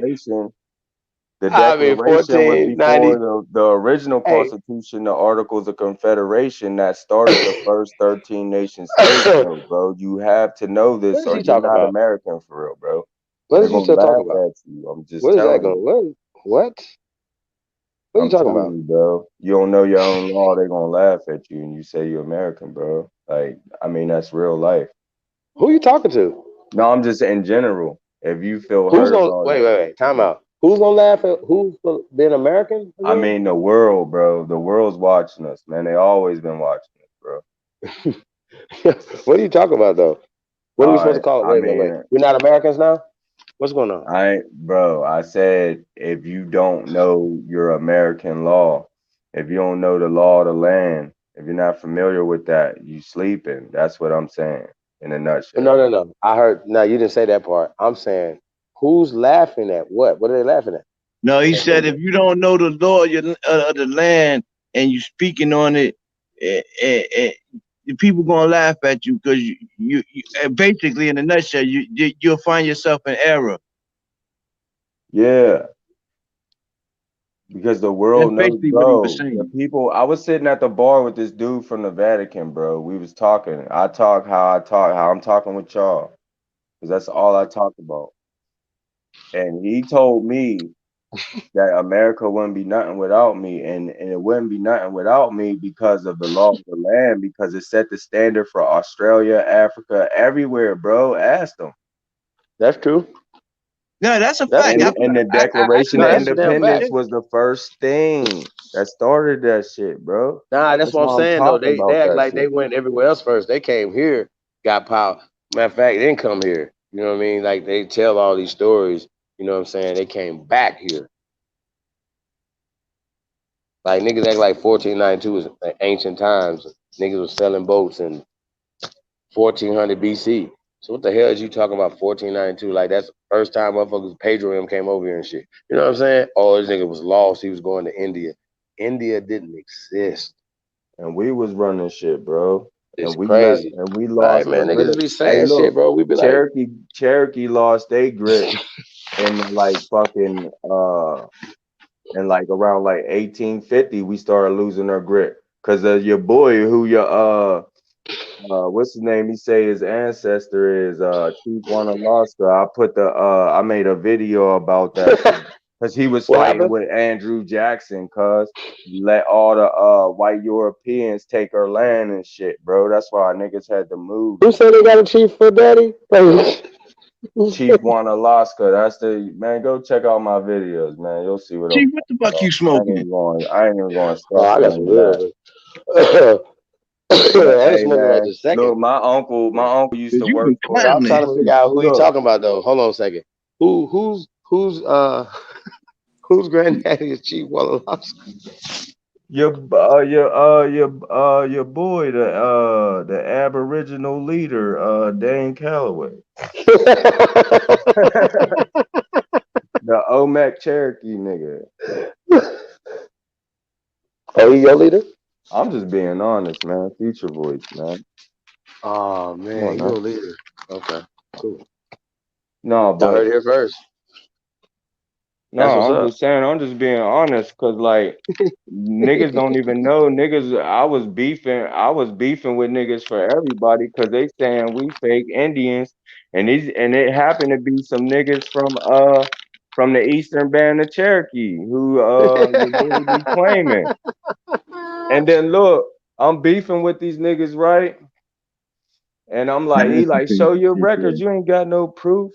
I mean Declaration was 1490. before the original Hey, Constitution, the Articles of Confederation that started the first 13 nation states, what though, bro. You have to know this is or he you're talking not about? American for real, bro. What They're is you gonna still talking laugh about? at you. I'm just What is that telling going? you. What? What are you I'm talking telling about? you, bro. You don't know your own law, they're gonna laugh at you and you say you're American, bro. Like, I mean, that's real life. Who are you talking to? No, I'm just in general. If you feel Who's hurt gonna about wait? Time out. Who's gonna laugh at who's being American I again? mean, the world, bro. The world's watching us, man. They always been watching us, bro. What are you talking about though? What are we supposed to call it? I Wait. mean, We're not Americans now? What's going on? I said if you don't know your American law, if you don't know the law of the land, if you're not familiar with that, you sleeping. That's what I'm saying in a nutshell. No. I heard. No, you didn't say that part. I'm saying, who's laughing at what? What are they laughing at? No, he said if you don't know the law of the land and you speaking on it, the people gonna laugh at you because you basically in a nutshell you'll find yourself in error. Yeah. Because the That's world knows, basically what he was bro. The saying. people. I was sitting at the bar with this dude from the Vatican, bro. We was talking. I talk how I'm talking with y'all, because that's all I talk about. And he told me that America wouldn't be nothing without me, and it wouldn't be nothing without me because of the law of the land, because it set the standard for Australia, Africa, everywhere, bro. Ask them. That's true. No, that's a fact. And the Declaration No, of that's a damn Independence fact. was the first thing that started that shit, bro. Nah, that's That's what I'm why I'm saying though. talking They about act that like they shit. went everywhere else first. They came here, got power. Matter of fact, they didn't come here. You know what I mean? Like they tell all these stories. You know what I'm saying? They came back here. Like niggas act like 1492 is ancient times. Niggas was selling boats in 1400 BC. So what the hell is you talking about 1492? Like that's the first time motherfuckers Pedro and them came over here and shit. You know what I'm saying? Oh, this nigga was lost. He was going to India. India didn't exist. And we was running shit, bro. It's And we crazy. and we All lost right, man. the Niggas grip. be Hey, saying look, shit, bro. We be like, Cherokee lost their grip in like fucking in like around like 1850 we started losing our grip because of your boy who your what's his name? He say his ancestor is Chief Wanalaska. I made a video about that because he was What fighting happened? with Andrew Jackson, cuz let all the white Europeans take our land and shit, bro. That's why niggas had to move. Who said they got a chief for daddy? Chief Wanalaska. That's the man. Go check out my videos, man. You'll see what I'm Chief, what the fuck you smoking? I ain't even going to Oh, start I got none some of that. good. I ain't Hey smoking right man, this second. look, my uncle used to You work been for. I'm trying to clowning. figure out who you Look, talking about though. Hold on a second. Who's whose granddaddy is Chief Wanalaska? your boy, the Aboriginal leader, Dane Calloway, the Omek Cherokee nigga. Oh, he your leader? I'm just being honest, man. Future voice, man. Oh Come man, on, you man. your leader. Okay, cool. No, Y'all heard but it here first. no, That's what's I'm up. just saying. I'm just being honest, cause like niggas don't even know. Niggas, I was beefing with niggas for everybody, cause they saying we fake Indians, and it happened to be some niggas from the Eastern Band of Cherokee who was literally claiming. And then look, I'm beefing with these niggas, right? And I'm like, he like, show your records. You ain't got no proof.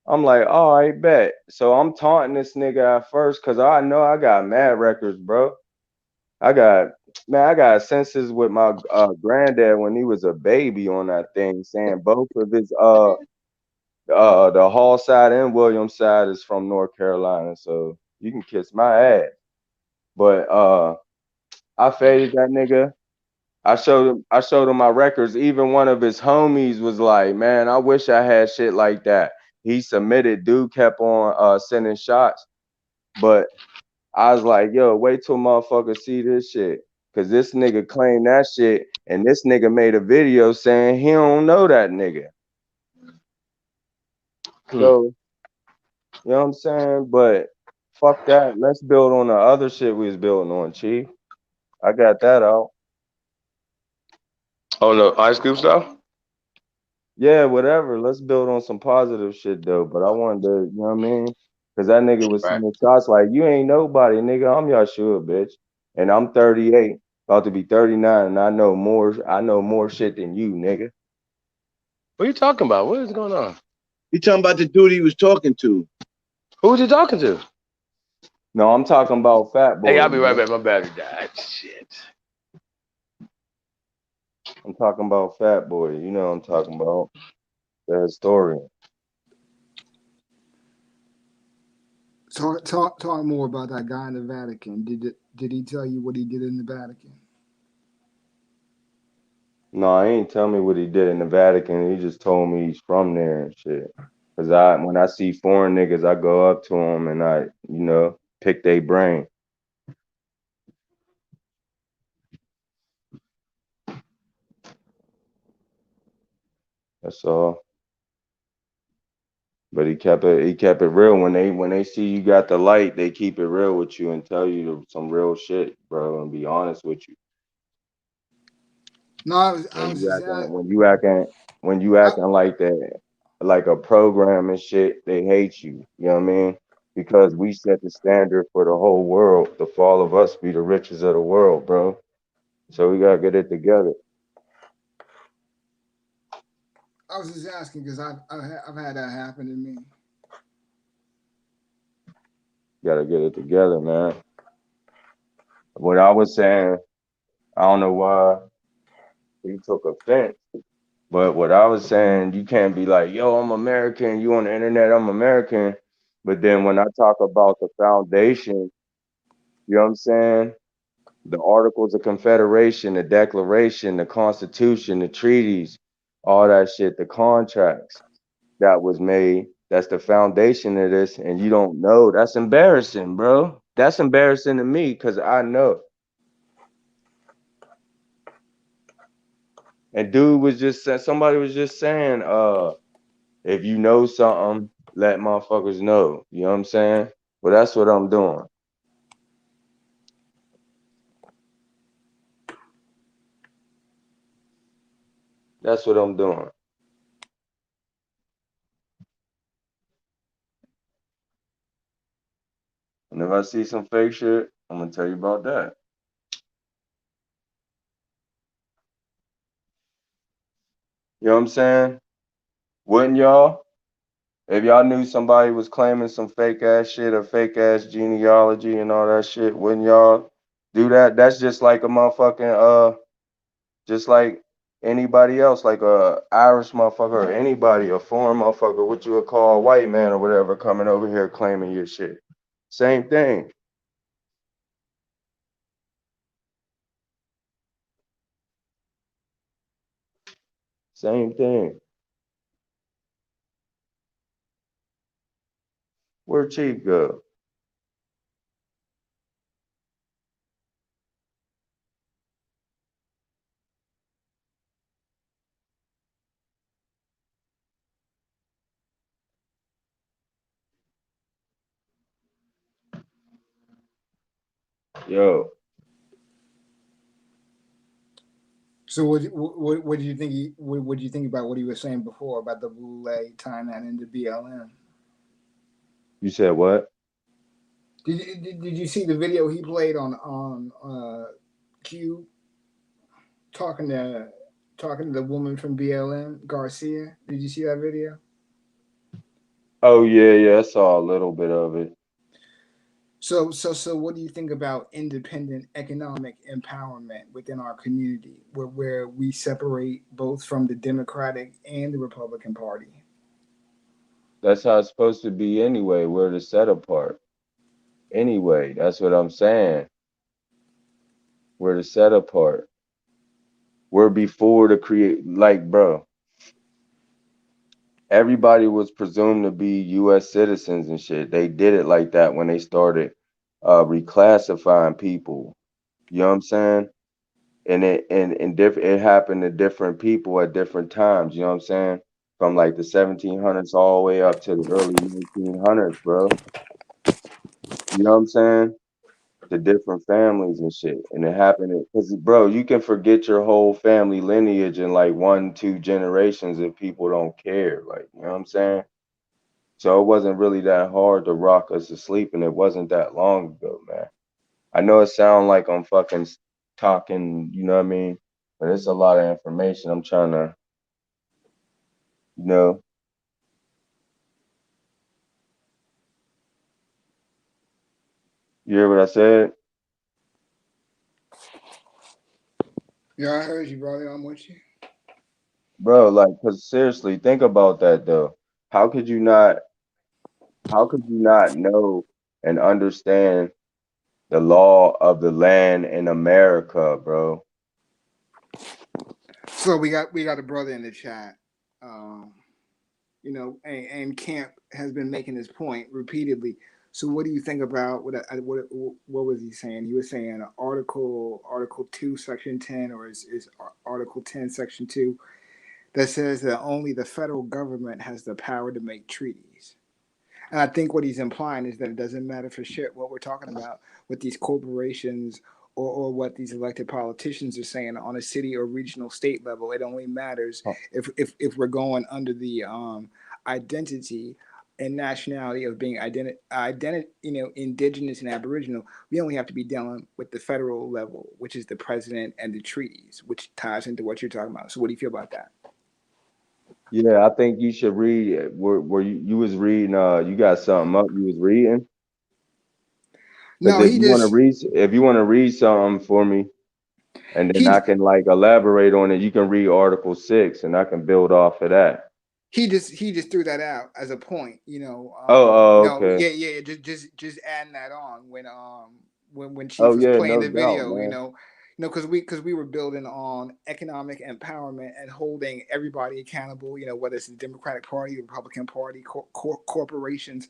I'm like, oh, I bet. So I'm taunting this nigga at first because I know I got mad records, bro. I got census with my granddad when he was a baby on that thing, saying both of his the Hall side and Williams side is from North Carolina. So you can kiss my ass. But I faded that nigga. I showed him my records. Even one of his homies was like, man, I wish I had shit like that. He submitted, dude kept on sending shots. But I was like, yo, wait till motherfuckers see this shit. Cause this nigga claimed that shit and this nigga made a video saying he don't know that nigga. So, you know what I'm saying? But fuck that. Let's build on the other shit we was building on, Chief. I got that out. Oh no, Ice Cube stuff? Yeah, whatever. Let's build on some positive shit though. But I wanted to, you know what I mean? Because that nigga was Right. sending shots like, you ain't nobody, nigga. I'm Yahshua, bitch. And I'm 38, about to be 39, and I know more shit than you, nigga. What are you talking about? What is going on? You talking about the dude he was talking to? Who was you talking to? No, I'm talking about Fat Boy. Hey, I'll be right man. back. My battery died. Shit. I'm talking about Fat Boy. You know what I'm talking about. The historian. Talk more about that guy in the Vatican. Did he tell you what he did in the Vatican? No, he ain't tell me what he did in the Vatican. He just told me he's from there and shit. Cause when I see foreign niggas, I go up to them and I, pick their brain. That's all. But he kept it real. When they see you got the light, they keep it real with you and tell you some real shit, bro, and be honest with you. No, I was just asking. When you acting like that, like a program and shit, they hate you. You know what I mean? Because we set the standard for the whole world. The fall of us be the riches of the world, bro. So we gotta get it together. I was just asking because I've had that happen to me. Gotta get it together, man. What I was saying, I don't know why he took offense. But what I was saying, you can't be like, yo, I'm American. You on the internet, I'm American. But then when I talk about the foundation, you know what I'm saying? The Articles of Confederation, the Declaration, the Constitution, the treaties, all that shit, the contracts that was made, that's the foundation of this. And you don't know. That's embarrassing, bro. That's embarrassing to me because I know. And dude was just somebody was just saying, if you know something, let motherfuckers know. You know what I'm saying? Well, that's what I'm doing. That's what I'm doing. And if I see some fake shit, I'm gonna tell you about that. You know what I'm saying? Wouldn't y'all? If y'all knew somebody was claiming some fake ass shit or fake ass genealogy and all that shit, wouldn't y'all do that? That's just like a motherfucking just like anybody else, like a Irish motherfucker or anybody, a foreign motherfucker, what you would call a white man or whatever, coming over here claiming your shit. Same thing. Same thing. Where'd Chief go? Yo. So what do you think? What do you think about what he was saying before about the Boule tying that into BLM? You said what? Did you see the video he played on Q talking to the woman from BLM, Garcia? Did you see that video? Oh yeah, I saw a little bit of it. So what do you think about independent economic empowerment within our community, where we separate both from the Democratic and the Republican Party? That's how it's supposed to be anyway. We're the set apart. Anyway, that's what I'm saying. We're the set apart. We're before the create, like, bro. Everybody was presumed to be U.S. citizens and shit. They did it like that when they started reclassifying people. You know what I'm saying? And it happened to different people at different times. You know what I'm saying? From like the 1700s all the way up to the early 1900s, bro. You know what I'm saying? To different families and shit. And it happened because, bro, you can forget your whole family lineage in like 1-2 generations if people don't care. Like, you know what I'm saying? So it wasn't really that hard to rock us to sleep, and it wasn't that long ago, man. I know it sounds like I'm fucking talking, you know what I mean? But it's a lot of information I'm trying to, you know. You hear what I said? Yeah, I heard you, brother. I'm with you. Bro, like, cause seriously, think about that though. How could you not know and understand the law of the land in America, bro? So we got a brother in the chat, you know, and Camp has been making this point repeatedly. So what do you think about what was he saying? He was saying Article 2, Section 10, or is Article 10, Section 2, that says that only the federal government has the power to make treaties. And I think what he's implying is that it doesn't matter for shit what we're talking about with these corporations or what these elected politicians are saying on a city or regional state level. It only matters if we're going under the identity and nationality of being indigenous and aboriginal. We only have to be dealing with the federal level, which is the president and the treaties, which ties into what you're talking about. So what do you feel about that? Yeah, I think you should read where you was reading. You got something up you was reading. No, if you want to read something for me, and then I can like elaborate on it, you can read Article 6, and I can build off of that. He just threw that out as a point, you know. Okay. Yeah. Just adding that on when Chief was playing the video, you know. You know, because we were building on economic empowerment and holding everybody accountable. You know, whether it's the Democratic Party, the Republican Party, corporations,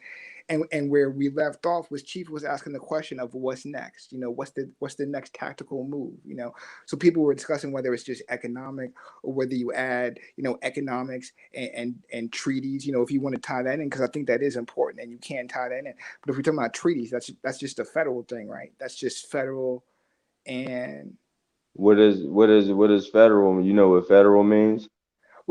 and where we left off was Chief was asking the question of what's next. You know, what's the next tactical move? You know, so people were discussing whether it's just economic or whether you add, you know, economics and treaties. You know, if you want to tie that in, because I think that is important, and you can tie that in. But if we're talking about treaties, that's just a federal thing, right? That's just federal. And what is federal? You know what federal means?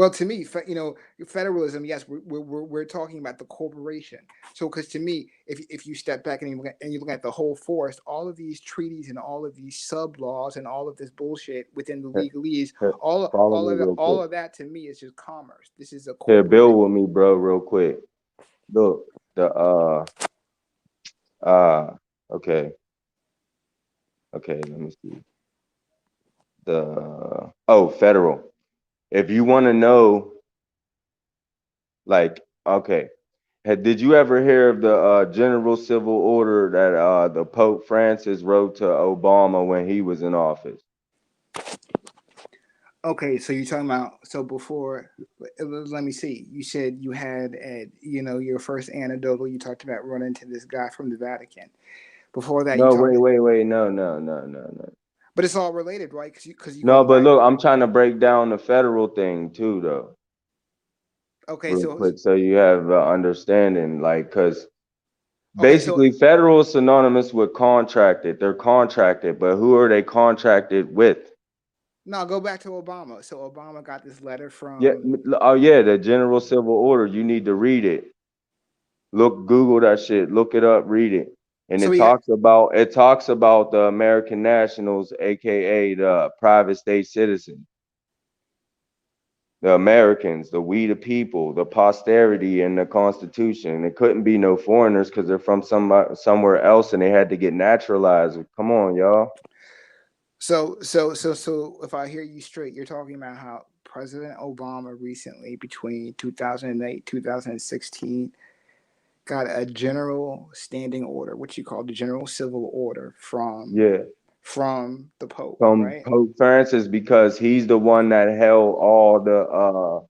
well, to me, you know, federalism. Yes, we're talking about the corporation. So, because to me, if you step back and you look at the whole forest, all of these treaties and all of these sub laws and all of this bullshit within the legalese, all of that to me is just commerce. This is a Here, build with me, bro, real quick. Look, okay, let me see. Federal. If you want to know, like, okay, did you ever hear of the general civil order that the Pope Francis wrote to Obama when he was in office? Okay, so you're talking about, so before, let me see. You said you had, you know, your first anecdotal, you talked about running to this guy from the Vatican. Before that, No, you talked wait, no. but it's all related, right? Because you No, go but back. look, I'm trying to break down the federal thing too, though. Okay, Real quick, so you have understanding, like, because Okay, so basically federal is synonymous with contracted. They're contracted, but who are they contracted with? no, go back to Obama. So Obama got this letter from. Yeah, the general civil order. You need to read it. Google that shit. Look it up, read it. And So it talks about the American nationals, aka the private state citizens. The Americans, we the people, the posterity in the Constitution. It couldn't be no foreigners because they're from somewhere else and they had to get naturalized. Come on, y'all. So if I hear you straight, you're talking about how President Obama recently, between 2008, 2016, got a general standing order, what you call the general civil order from the Pope, right? Pope Francis, because he's the one that held all the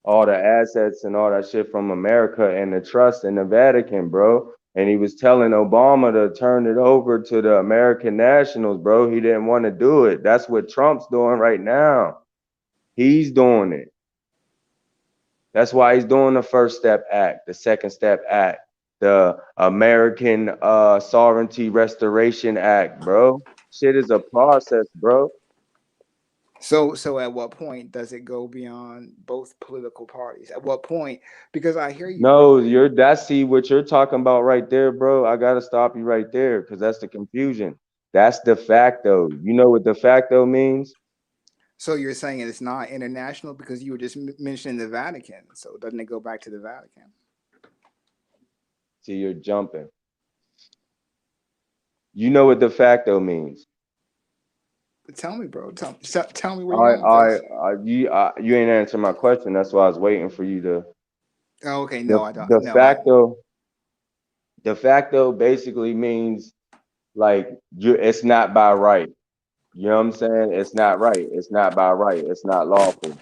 assets and all that shit from America and the trust in the Vatican, bro. And he was telling Obama to turn it over to the American nationals, bro. He didn't want to do it. That's what Trump's doing right now. He's doing it. That's why he's doing the First Step Act, the Second Step Act, the American Sovereignty Restoration Act, bro. Shit is a process, bro. So at what point does it go beyond both political parties? At what point? Because I hear you. No, see what you're talking about right there, bro. I gotta stop you right there because that's the confusion. That's de facto. You know what de facto means? So you're saying it's not international because you were just mentioning the Vatican. So doesn't it go back to the Vatican? See, you're jumping. You know what de facto means? Tell me, bro. Tell me where you're going. You ain't answering my question. That's why I was waiting for you to. Oh, okay. No, I don't. De facto basically means like it's not by right. You know what I'm saying? It's not right. It's not by right. It's not lawful.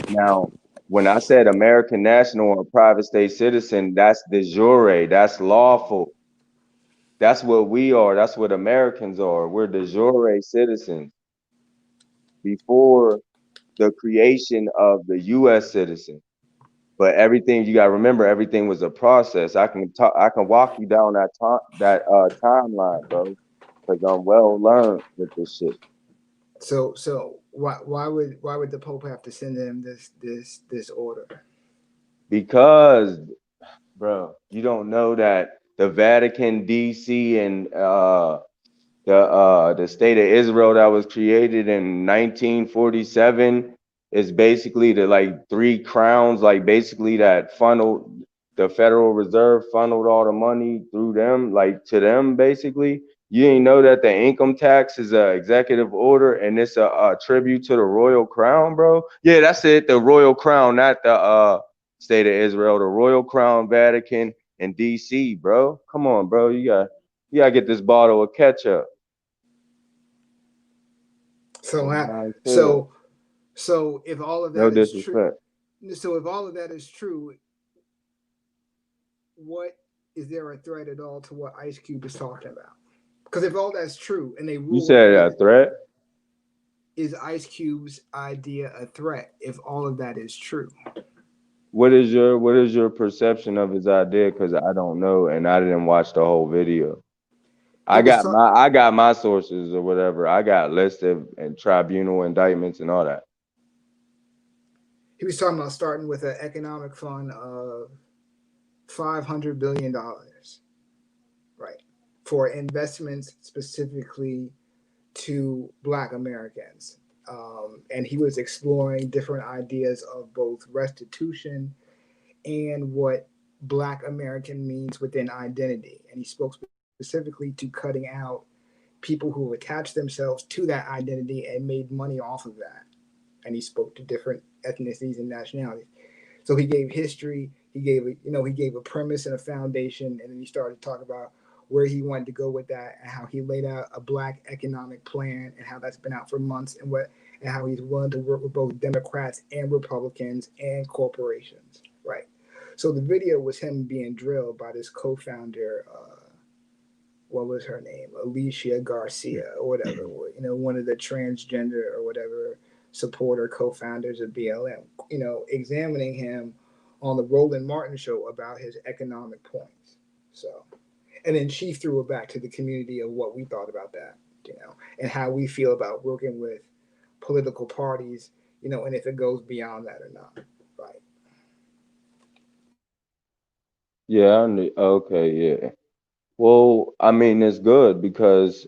Now, when I said American national or private state citizen, that's de jure. That's lawful. That's what we are. That's what Americans are. We're de jure citizens before the creation of the U.S. citizen. But everything, you gotta remember, everything was a process. I can walk you down that timeline, bro, because I'm well learned with this shit. So why would the Pope have to send them this order? Because, bro, you don't know that the Vatican, D.C., and the state of Israel that was created in 1947 is basically the like three crowns, like basically that funneled the Federal Reserve funneled all the money through them, like to them basically. You didn't know that the income tax is an executive order and it's a tribute to the royal crown, bro? Yeah, that's it. The royal crown, not the state of Israel. The royal crown, Vatican, and DC, bro. Come on, bro. You gotta get this bottle of ketchup. So, Nah, so if all of no that is true, disrespect. so if all of that is true, what is there a threat at all to what Ice Cube is talking about? Because if all that's true and they You rule said a threat? is Ice Cube's idea a threat if all of that is true? What is your perception of his idea? Because I don't know, and I didn't watch the whole video. I got my sources or whatever. I got listed and tribunal indictments and all that. He was talking about starting with an economic fund of $500 billion, right, for investments specifically to Black Americans. And he was exploring different ideas of both restitution and what Black American means within identity. And he spoke specifically to cutting out people who attached themselves to that identity and made money off of that. And he spoke to different ethnicities and nationalities. So he gave history, he gave a premise and a foundation, and then he started to talk about where he wanted to go with that and how he laid out a Black economic plan and how that's been out for months and how he's willing to work with both Democrats and Republicans and corporations, right? So the video was him being drilled by this co-founder, what was her name? Alicia Garcia or whatever, one of the transgender or whatever supporter co-founders of BLM, examining him on the Roland Martin show about his economic points. So, and then she threw it back to the community of what we thought about that, and how we feel about working with political parties, and if it goes beyond that or not, right? Yeah, okay, yeah. Well, I mean, it's good because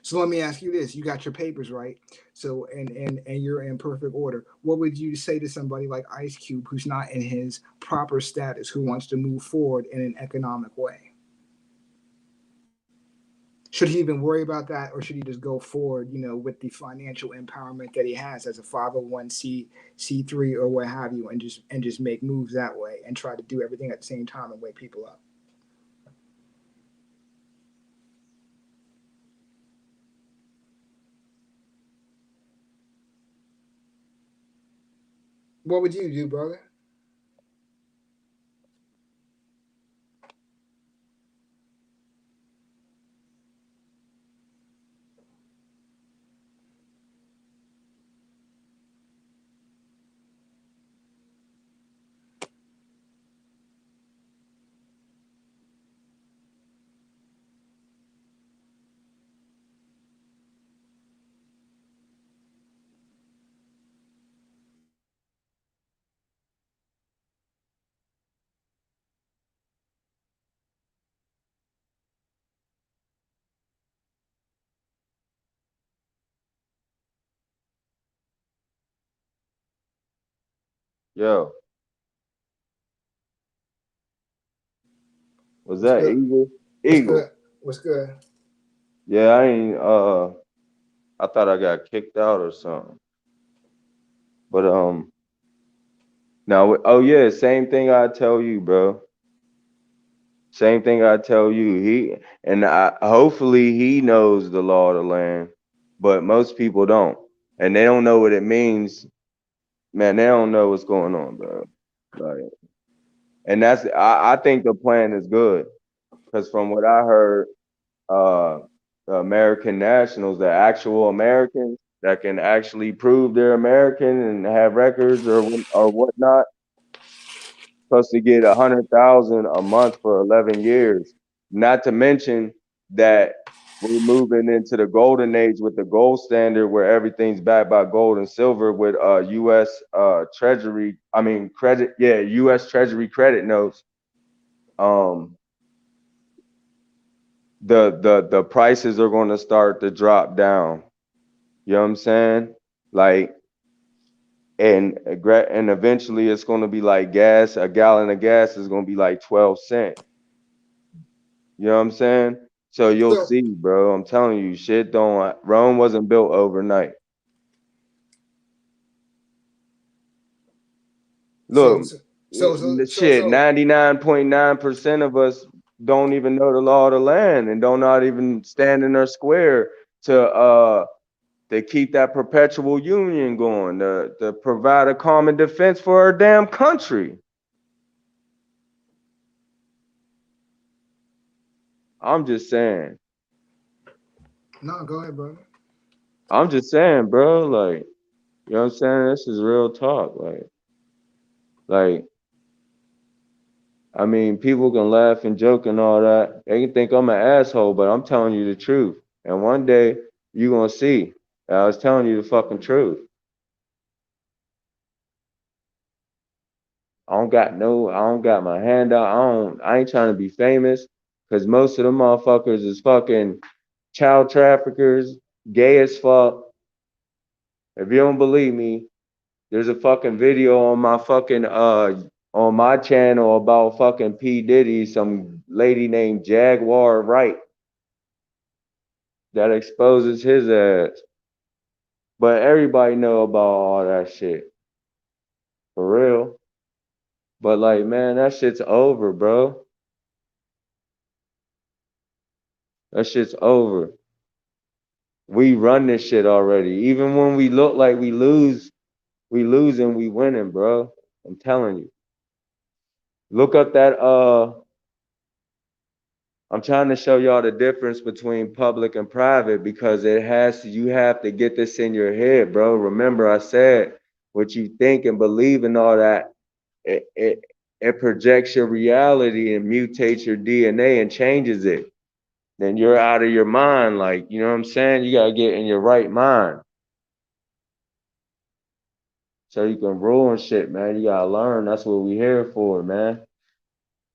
So let me ask you this: you got your papers, right? So and you're in perfect order. What would you say to somebody like Ice Cube, who's not in his proper status, who wants to move forward in an economic way? Should he even worry about that, or should he just go forward, with the financial empowerment that he has as a 501c3 or what have you, and just make moves that way and try to do everything at the same time and wake people up? What would you do, brother? yo, was What's that good? Eagle? What's Eagle. good? What's good? Yeah, I ain't I thought I got kicked out or something. But now oh yeah, same thing I tell you, bro. Same thing I tell you. Hopefully he knows the law of the land, but most people don't. And they don't know what it means. Man, they don't know what's going on, bro. Like, and I think the plan is good. Because from what I heard, the American nationals, the actual Americans that can actually prove they're American and have records or whatnot, supposed to get 100,000 a month for 11 years. Not to mention that we're moving into the golden age with the gold standard, where everything's backed by gold and silver with U.S. Treasury. I mean credit. Yeah, U.S. Treasury credit notes. The prices are going to start to drop down. You know what I'm saying? Like, and eventually it's going to be like gas. A gallon of gas is going to be like 12 cents. You know what I'm saying? So you'll see, bro. I'm telling you, Rome wasn't built overnight. Look, shit, 99.9% of us don't even know the law of the land and don't not even stand in their square to keep that perpetual union going, to provide a common defense for our damn country. I'm just saying. No, go ahead, brother. I'm just saying, bro, like, you know what I'm saying? This is real talk. Like, I mean, people can laugh and joke and all that. They can think I'm an asshole, but I'm telling you the truth. And one day you're gonna see. I was telling you the fucking truth. I don't got my hand out. I ain't trying to be famous, because most of them motherfuckers is fucking child traffickers, gay as fuck. If you don't believe me, there's a fucking video on my fucking on my channel about fucking P. Diddy, some lady named Jaguar Wright, that exposes his ass. But everybody know about all that shit. For real. But like, man, that shit's over, bro. That shit's over. We run this shit already. Even when we look like we losing, we winning, bro. I'm telling you. Look up that I'm trying to show y'all the difference between public and private, because you have to get this in your head, bro. Remember I said what you think and believe and all that, it projects your reality and mutates your DNA and changes it. Then you're out of your mind, like, you know what I'm saying? You gotta get in your right mind, so you can rule and shit, man. You gotta learn. That's what we here for, man.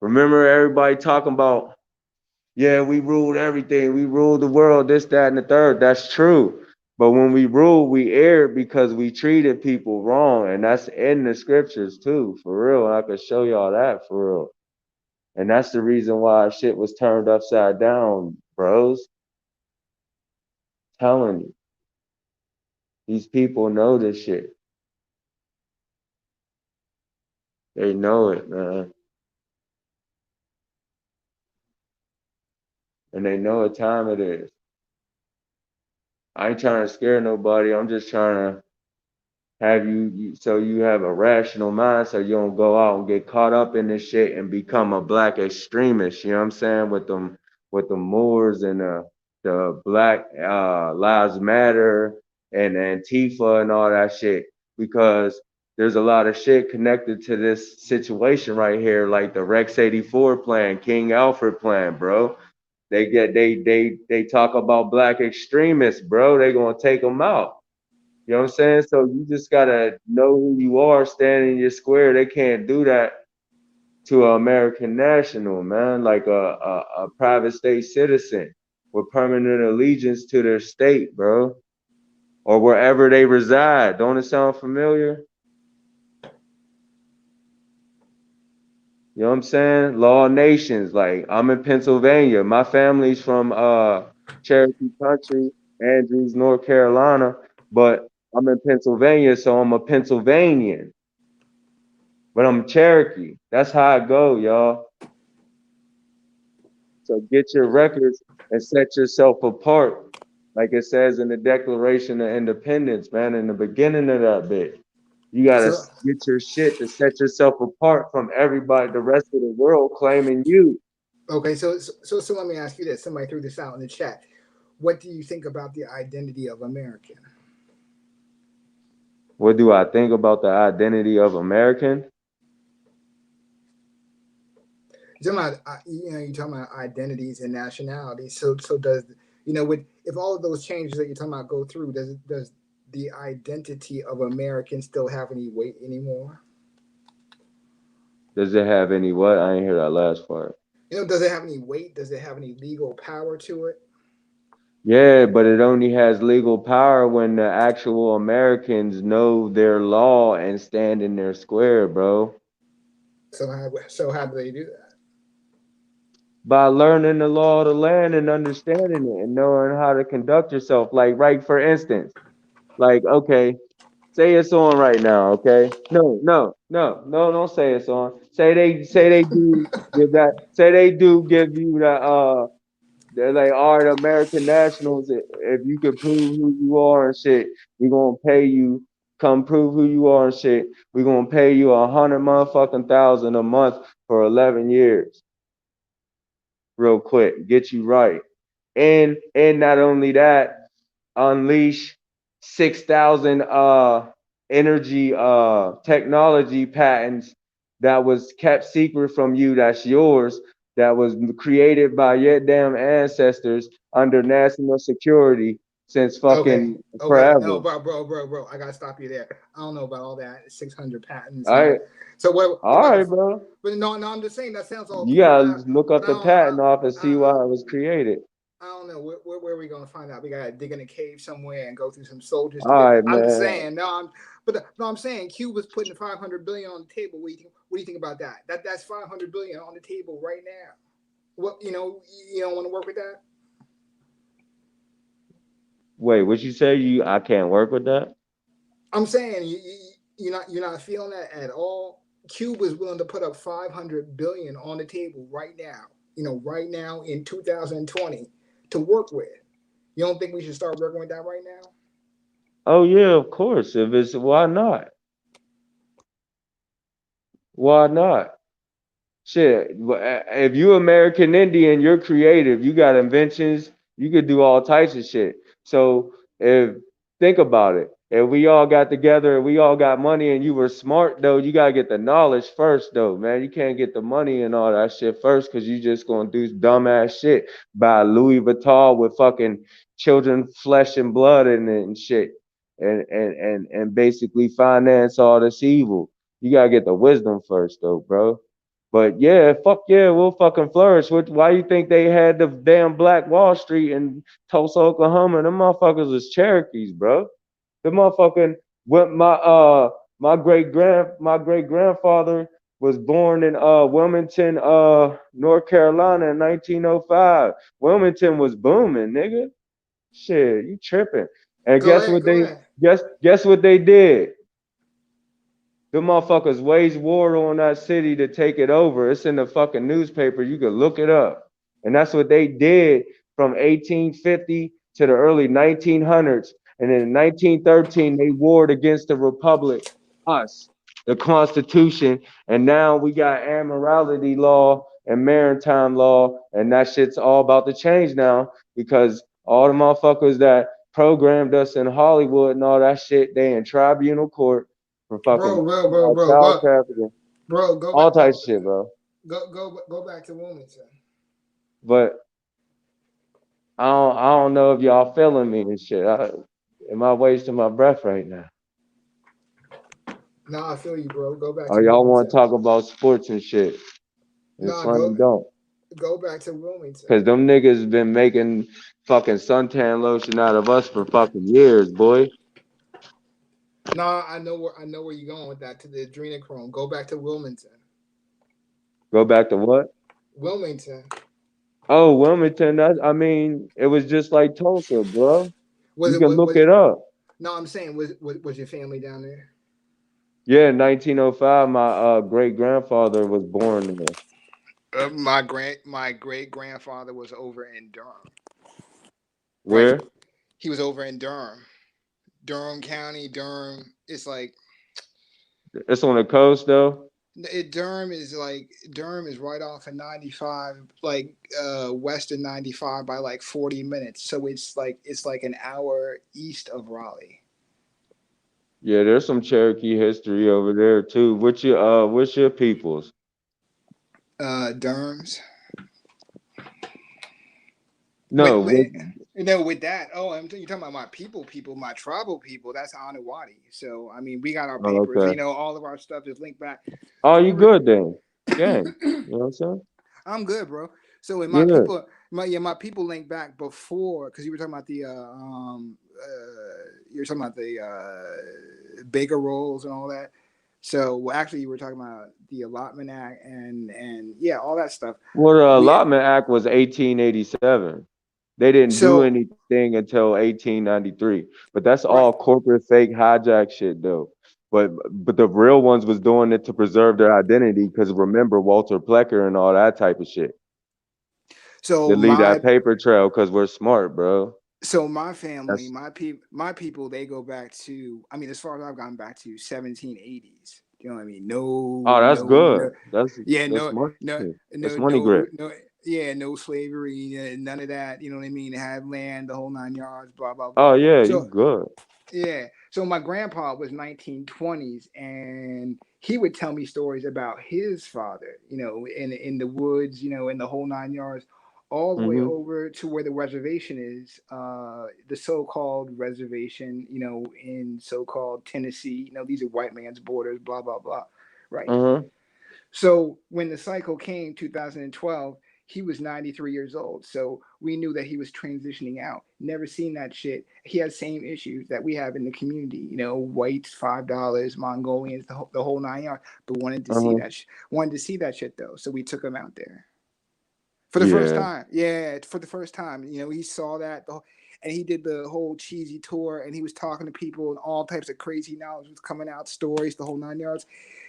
Remember everybody talking about, yeah, we ruled everything. We ruled the world, this, that, and the third. That's true. But when we ruled, we erred because we treated people wrong. And that's in the scriptures too, for real. I could show y'all that, for real. And that's the reason why shit was turned upside down, bros. Telling you. These people know this shit. They know it, man. And they know what time it is. I ain't trying to scare nobody. I'm just trying to have so you have a rational mind, so you don't go out and get caught up in this shit and become a black extremist. You know what I'm saying? With them Moors and the Black Lives Matter and Antifa and all that shit. Because there's a lot of shit connected to this situation right here, like the Rex 84 plan, King Alfred plan, bro. They talk about black extremists, bro. They gonna take them out. You know what I'm saying? So you just gotta know who you are, stand in your square. They can't do that to an American national, man, like a private state citizen with permanent allegiance to their state, bro, or wherever they reside. Don't it sound familiar? You know what I'm saying? Law of nations. Like, I'm in Pennsylvania. My family's from Cherokee Country, Andrews, North Carolina, but I'm in Pennsylvania, so I'm a Pennsylvanian. But I'm Cherokee. That's how I go, y'all. So get your records and set yourself apart, like it says in the Declaration of Independence, man, in the beginning of that bit. You gotta get your shit to set yourself apart from everybody, the rest of the world claiming you. Okay, so let me ask you this. Somebody threw this out in the chat. What do you think about the identity of American? What do I think about the identity of American? You're talking about identities and nationalities. So does, if all of those changes that you're talking about go through, does the identity of American still have any weight anymore? Does it have any what? I didn't hear that last part. Does it have any weight? Does it have any legal power to it? Yeah, but it only has legal power when the actual Americans know their law and stand in their square, bro. So how do they do that? By learning the law of the land and understanding it and knowing how to conduct yourself. Like, right, for instance, like, okay, Say it's on right now, okay? No, don't say it's on. Say they do give that. Say they do give you that. They're like, all right, American nationals. If you could prove who you are and shit, we gonna pay you. Come prove who you are and shit. We gonna pay you 100,000 a month for 11 years. Real quick, get you right. And not only that, unleash 6,000 energy technology patents that was kept secret from you. That's yours. That was created by your damn ancestors under national security since fucking Okay. forever. No, bro. I gotta stop you there. I don't know about all that. 600 patents. All right. So what? All right, bro. But no, I'm just saying that sounds all You cool. gotta look up the patent office, see why it was created. I don't know where are we gonna find out. We gotta dig in a cave somewhere and go through some soldiers. All right, I'm just man. saying. I'm saying Cuba's putting 500 billion on the table. What do you think about that? That's 500 billion on the table right now. What you don't want to work with that? Wait, what you say? I can't work with that? I'm saying you're not feeling that at all. Cuba's willing to put up 500 billion on the table right now. Right now in 2020 to work with. You don't think we should start working with that right now? Oh yeah, of course. Why not? Why not? Shit, if you American Indian, you're creative. You got inventions. You could do all types of shit. So think about it. If we all got together and we all got money and you were smart though, you gotta get the knowledge first though, man. You can't get the money and all that shit first because you just gonna do dumbass shit. Buy Louis Vuitton with fucking children flesh and blood in it and shit. And basically finance all this evil. You gotta get the wisdom first though, bro. But yeah, fuck yeah, we'll fucking flourish. Why you think they had the damn Black Wall Street in Tulsa, Oklahoma? Them motherfuckers was Cherokees, bro. The motherfucking my great grandfather was born in Wilmington, North Carolina in 1905. Wilmington was booming, nigga. Shit, you tripping? And guess what they did? The motherfuckers waged war on that city to take it over. It's in the fucking newspaper. You can look it up. And that's what they did from 1850 to the early 1900s. And in 1913, they warred against the Republic, us, the Constitution. And now we got amorality law and maritime law. And that shit's all about to change now because all the motherfuckers that programmed us in Hollywood and all that shit, they in tribunal court. For fucking child trafficking, all types of shit, bro. Go back to Wilmington. But I don't know if y'all feeling me and shit. Am I wasting my breath right now? No, I feel you, bro. Go back. Or y'all want to talk about sports and shit? Don't. Go back to Wilmington. Cause them niggas been making fucking suntan lotion out of us for fucking years, boy. No, I know where you're going with that, to the adrenochrome. Go back to Wilmington. Go back to what? Wilmington. Oh, Wilmington. It was just like Tulsa, bro. You can look it up. No, I'm saying, was your family down there? Yeah, in 1905, my great grandfather was born there. My great grandfather was over in Durham. Where? He was over in Durham County. Durham. It's on the coast though. Durham is right off of 95, west of 95 by like 40 minutes. So it's like an hour east of Raleigh. Yeah, there's some Cherokee history over there too. What's your peoples? Durham's. No, with that. Oh, you're talking about my people, my tribal people. That's Anawati. So I mean, we got our papers. Okay. All of our stuff is linked back. Oh, you good then? Yeah. You know what I'm saying? I'm good, bro. So in my people, my people linked back before, because you were talking about the Baker rolls and all that. So actually, you were talking about the Allotment Act and yeah, all that stuff. Well, the Allotment Act was 1887. They didn't do So anything until 1893. But that's right. all corporate fake hijack shit though. But the real ones was doing it to preserve their identity because remember Walter Plecker and all that type of shit. So To leave my that paper trail because we're smart, bro. so my family, That's my people, they go back to, I mean, as far as I've gone back to 1780s. You know what I mean? No, oh, that's no, good. no, That's yeah, that's no, money. no, That's no, money no, grip. no, yeah, no slavery, none of that. You know what I mean? Have land, the whole 9 yards, blah blah blah. Oh yeah, you So good. yeah, so my grandpa was 1920s, and he would tell me stories about his father. You know, in the woods, you know, in the whole 9 yards, all the way Mm-hmm. over to where the reservation is, the so-called reservation. You know, in so-called Tennessee. You know, these are white man's borders, blah blah blah, right? Uh-huh. So when the cycle came, 2012, he was 93 years old. So we knew that he was transitioning out. Never seen that shit. He has same issues that we have in the community. You know, whites, $5, Mongolians, the whole 9 yards. But wanted to see Uh-huh. that. Wanted to see that shit though. So we took him out there for the first Yeah. time. Yeah, for the first time. You know, he saw that and he did the whole cheesy tour, and he was talking to people, and all types of crazy knowledge was coming out, stories, the whole 9 yards.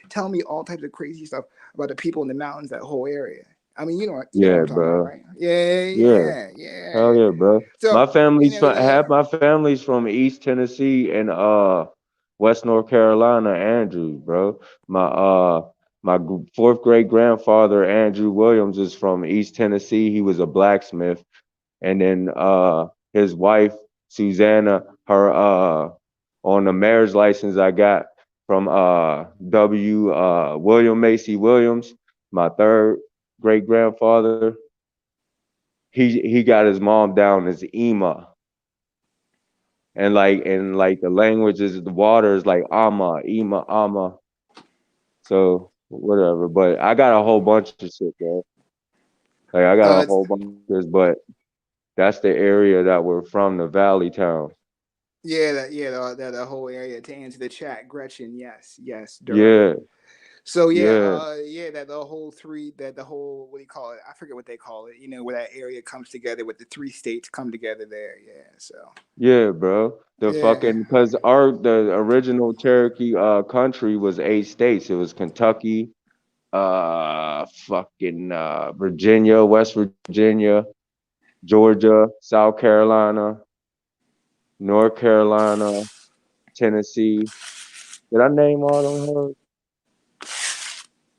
Tell me all types of crazy stuff about the people in the mountains, that whole area. I mean, you know what Yeah, I'm talking about, bro. right? Yeah, Yeah. yeah, yeah. Hell yeah, bro. My So, you family's know, from yeah. half my family's from East Tennessee and West North Carolina, Andrews, bro. My fourth great grandfather, Andrew Williams, is from East Tennessee. He was a blacksmith. And then his wife, Susanna, her on the marriage license I got from William Macy Williams, my third great grandfather. He got his mom down as Ema. And like the language is the water is like Ama, Ema, Ama. So whatever. But I got a whole bunch of shit, bro. Like I got a It's, whole bunch of this, but that's the area that we're from, the Valley Town. yeah, that whole area. To answer the chat, Gretchen, yes, Durham. Yeah, So yeah, that the whole what do you call it? I forget what they call it. You know, where that area comes together, with the three states come together there. Yeah. So yeah, bro. The yeah. fucking because the original Cherokee country was 8 states. It was Kentucky, fucking Virginia, West Virginia, Georgia, South Carolina, North Carolina, Tennessee. Did I name all them hoes?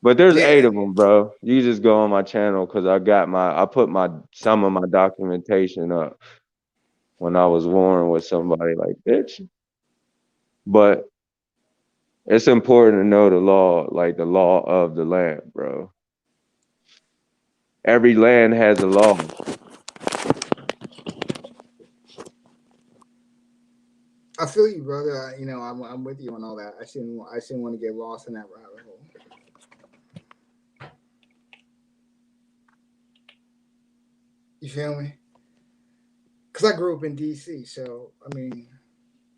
But there's 8 Yeah. of them, bro. You just go on my channel because I put some of my documentation up when I was warring with somebody like bitch. But it's important to know the law, like the law of the land, bro. Every land has a law. I feel you, brother. You know, I'm with you on all that. I shouldn't want to get lost in that rabbit hole. You feel me? Because I grew up in D.C., so I mean,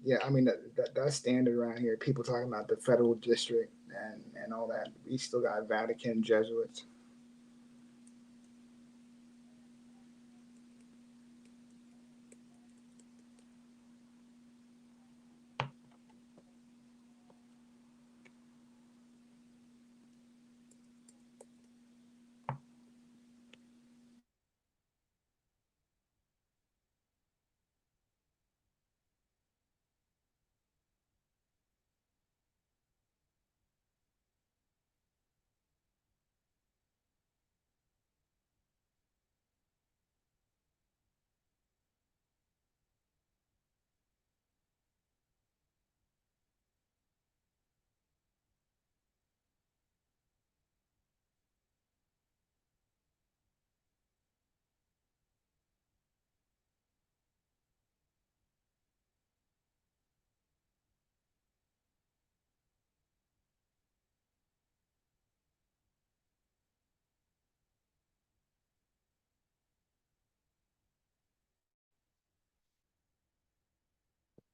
yeah, I mean that's standard around here. People talking about the federal district and all that. We still got Vatican Jesuits.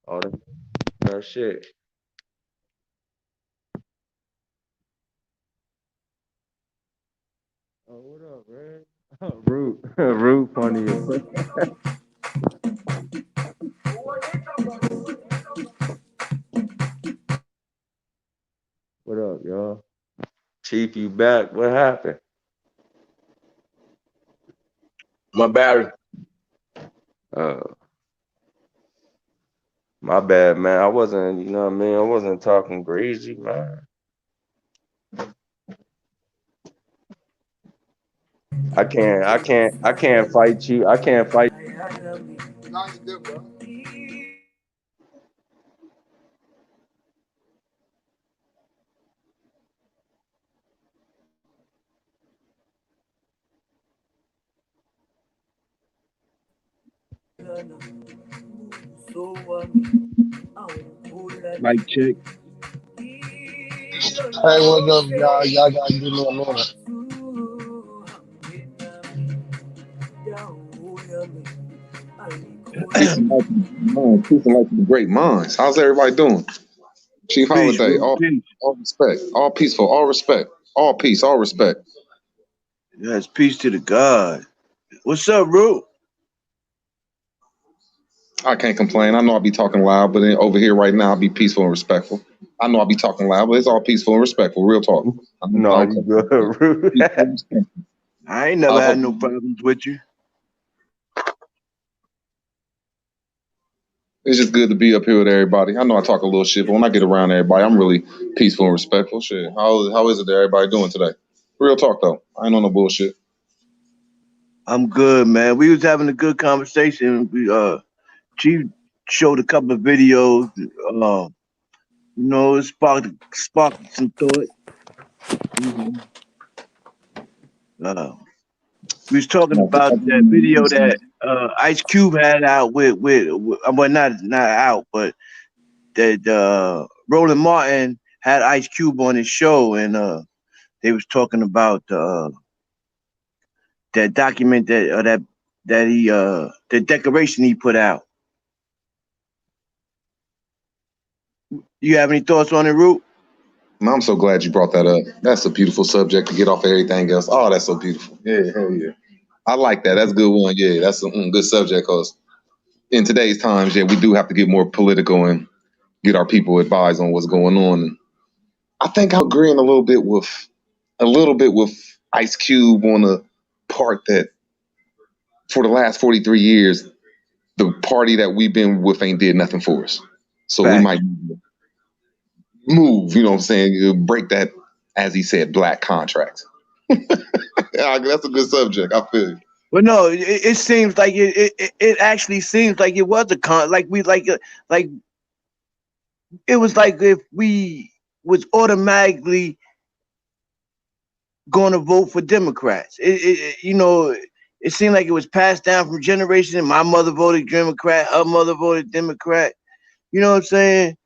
All that shit. Oh, what up, man? Root, Root, funny. What up, y'all? Chief, you back? What happened? My battery. My bad, man. I wasn't, you know what I mean? I wasn't talking crazy, man. I can't fight you. I can't fight. No, you good, bro. Mic check. Hey, what up, y'all? Y'all gotta give me a minute. Peace and life to the minds. Peace and life to the great minds. How's everybody doing? Chief Peace, Holiday, bro. Peace. all respect, all peaceful, all respect, all peace, all respect. Yes, peace to the God. What's up, bro? I can't complain. I know I'll be talking loud, but then over here right now, I'll be peaceful and respectful. I know I'll be talking loud, but it's all peaceful and respectful. Real talk. No, you good, Rude. I ain't never had no problems with you. It's just good to be up here with everybody. I know I talk a little shit, but when I get around everybody, I'm really peaceful and respectful. Shit. How is it that everybody doing today? Real talk though. I ain't on no bullshit. I'm good, man. We was having a good conversation. We Chief showed a couple of videos. You know, it sparked some thought. We was talking about that video that Ice Cube had out with well, not out, but that Roland Martin had Ice Cube on his show, and they was talking about that document that he the declaration he put out. You have any thoughts on it, Root? I'm so glad you brought that up. That's a beautiful subject to get off everything else. Oh, that's so beautiful. Yeah, hell yeah. I like that. That's a good one. Yeah, that's a good subject because in today's times, yeah, we do have to get more political and get our people advised on what's going on. And I think I'm agreeing a little bit with Ice Cube on the part that for the last 43 years, the party that we've been with ain't did nothing for us. So we might move, you know what I'm saying? Break that, as he said, black contract. That's a good subject. I feel you. Well, no, it seems like it actually seems like it was it was like if we was automatically going to vote for Democrats. You know, it seemed like it was passed down from generation. My mother voted Democrat, her mother voted Democrat. You know what I'm saying?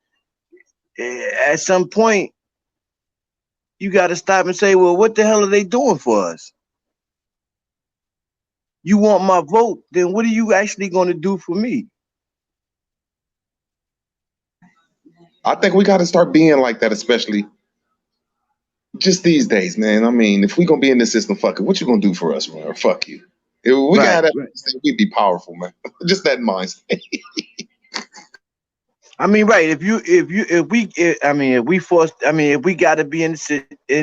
At some point, you got to stop and say, well, what the hell are they doing for us? You want my vote, then what are you actually going to do for me? I think we got to start being like that, especially just these days, man. I mean, if we going to be in this system, fuck it. What you going to do for us, man? Or fuck you. If we got that, we'd be powerful, man. Just that mindset. I mean, right. If we got to be in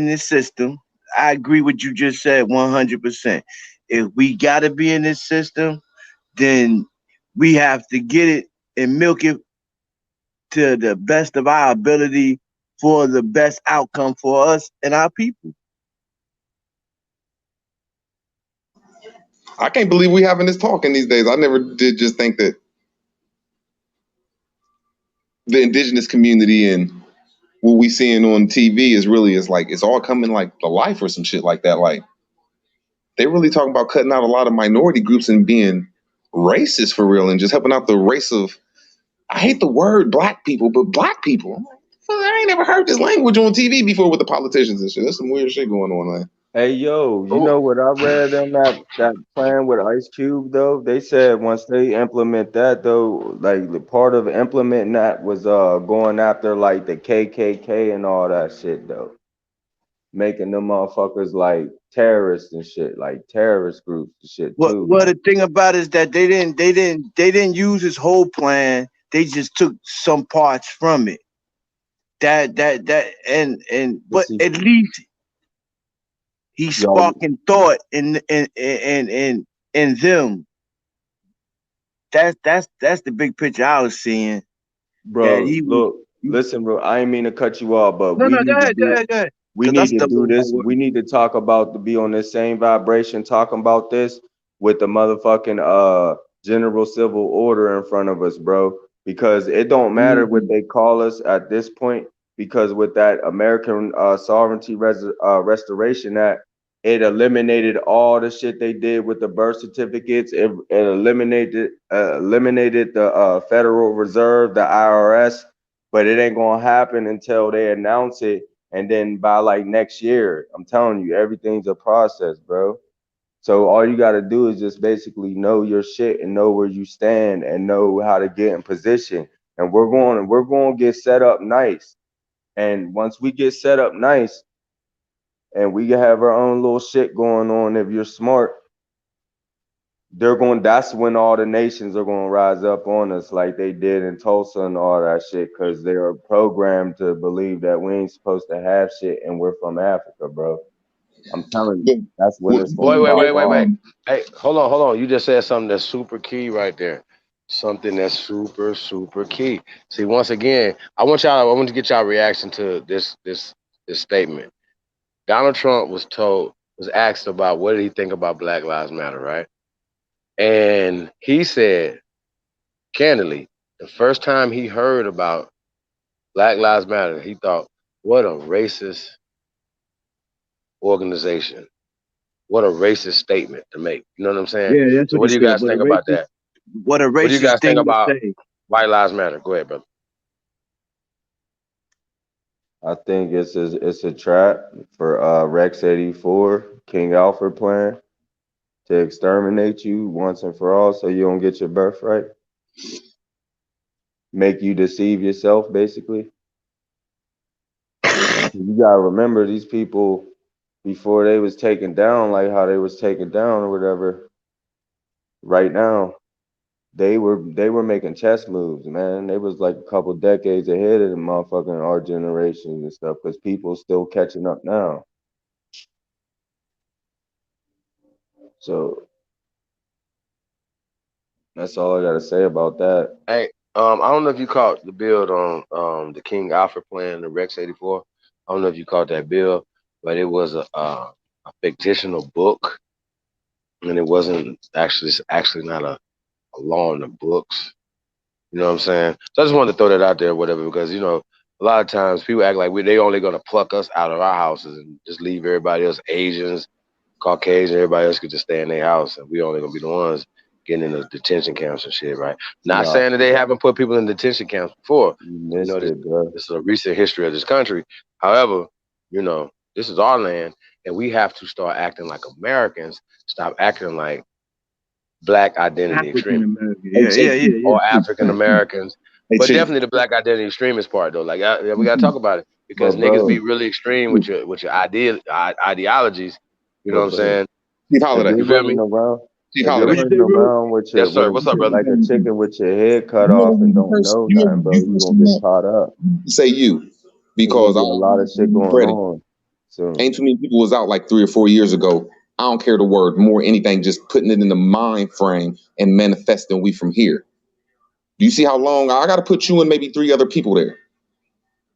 this system, I agree with you just said 100%. If we got to be in this system, then we have to get it and milk it to the best of our ability for the best outcome for us and our people. I can't believe we having this talk in these days. I never did just think that the indigenous community and what we seeing on TV is like it's all coming like to life or some shit like that. Like they really talking about cutting out a lot of minority groups and being racist for real and just helping out the race of, I hate the word black people, but black people. I ain't never heard this language on TV before with the politicians and shit. There's some weird shit going on, man. Hey, yo, you know what I read on that plan with Ice Cube, though? They said once they implement that, though, like the part of implementing that was going after like the KKK and all that shit, though. Making them motherfuckers like terrorists and shit, like terrorist groups and shit too. Well, the thing about it is that they didn't use his whole plan. They just took some parts from it. but at least he's sparking thought in them. That's the big picture I was seeing. Bro, look, listen, bro. I ain't mean to cut you off, but No, we no, need go to ahead, go do ahead, go ahead. we 'Cause need that's to the do this. We need to talk about to be on this same vibration, talking about this with the motherfucking general civil order in front of us, bro. Because it don't matter what they call us at this point. Because with that American Sovereignty Restoration Act, it eliminated all the shit they did with the birth certificates. It eliminated the Federal Reserve, the IRS. But it ain't gonna happen until they announce it, and then by like next year. I'm telling you, everything's a process, bro. So all you gotta do is just basically know your shit and know where you stand and know how to get in position. And we're going to get set up nice. And once we get set up nice, and we have our own little shit going on, if you're smart, that's when all the nations are going to rise up on us like they did in Tulsa and all that shit, because they are programmed to believe that we ain't supposed to have shit and we're from Africa, bro. I'm telling you, that's when it's going to pop off. Hey, hold on. You just said something that's super key right there. Something that's super, super key. See, once again, I want to get y'all reaction to this statement. Donald Trump was asked about what did he think about Black Lives Matter, right? And he said, candidly, the first time he heard about Black Lives Matter, he thought, what a racist organization. What a racist statement to make. You know what I'm saying? Yeah, that's So what what he do you said. guys think about that? What a What do you racist guys think thing to about say. White Lives Matter? Go ahead, brother. I think it's a trap for Rex 84, King Alfred plan to exterminate you once and for all so you don't get your birthright. Make you deceive yourself, basically. You gotta remember these people before they was taken down, like how they was taken down or whatever. Right now, they were making chess moves, man. They was like a couple decades ahead of the motherfucking our generations and stuff, because people still catching up now. So that's all I gotta say about that. Hey, I don't know if you caught the build on the King Alfred plan, the Rex 84. I don't know if you caught that bill, but it was a fictional book, and it wasn't actually not a law in the books. You know what I'm saying? So I just wanted to throw that out there, whatever, because a lot of times people act like they only gonna pluck us out of our houses and just leave everybody else, Asians, Caucasian, everybody else could just stay in their house, and we only gonna be the ones getting into detention camps and shit, right? Not saying that they haven't put people in detention camps before. This Steve Holiday. You feel me? Steve Holiday. Around with your, Yes, sir. What's up, brother? like a chicken with your head cut off and don't know nothing, bro. You gonna get caught up. Say you, because a lot of shit going on. So ain't too many people was out like 3 or 4 years ago. I don't care the word, more anything, just putting it in the mind frame and manifesting we from here. Do you see how long I got to put you and maybe 3 other people there?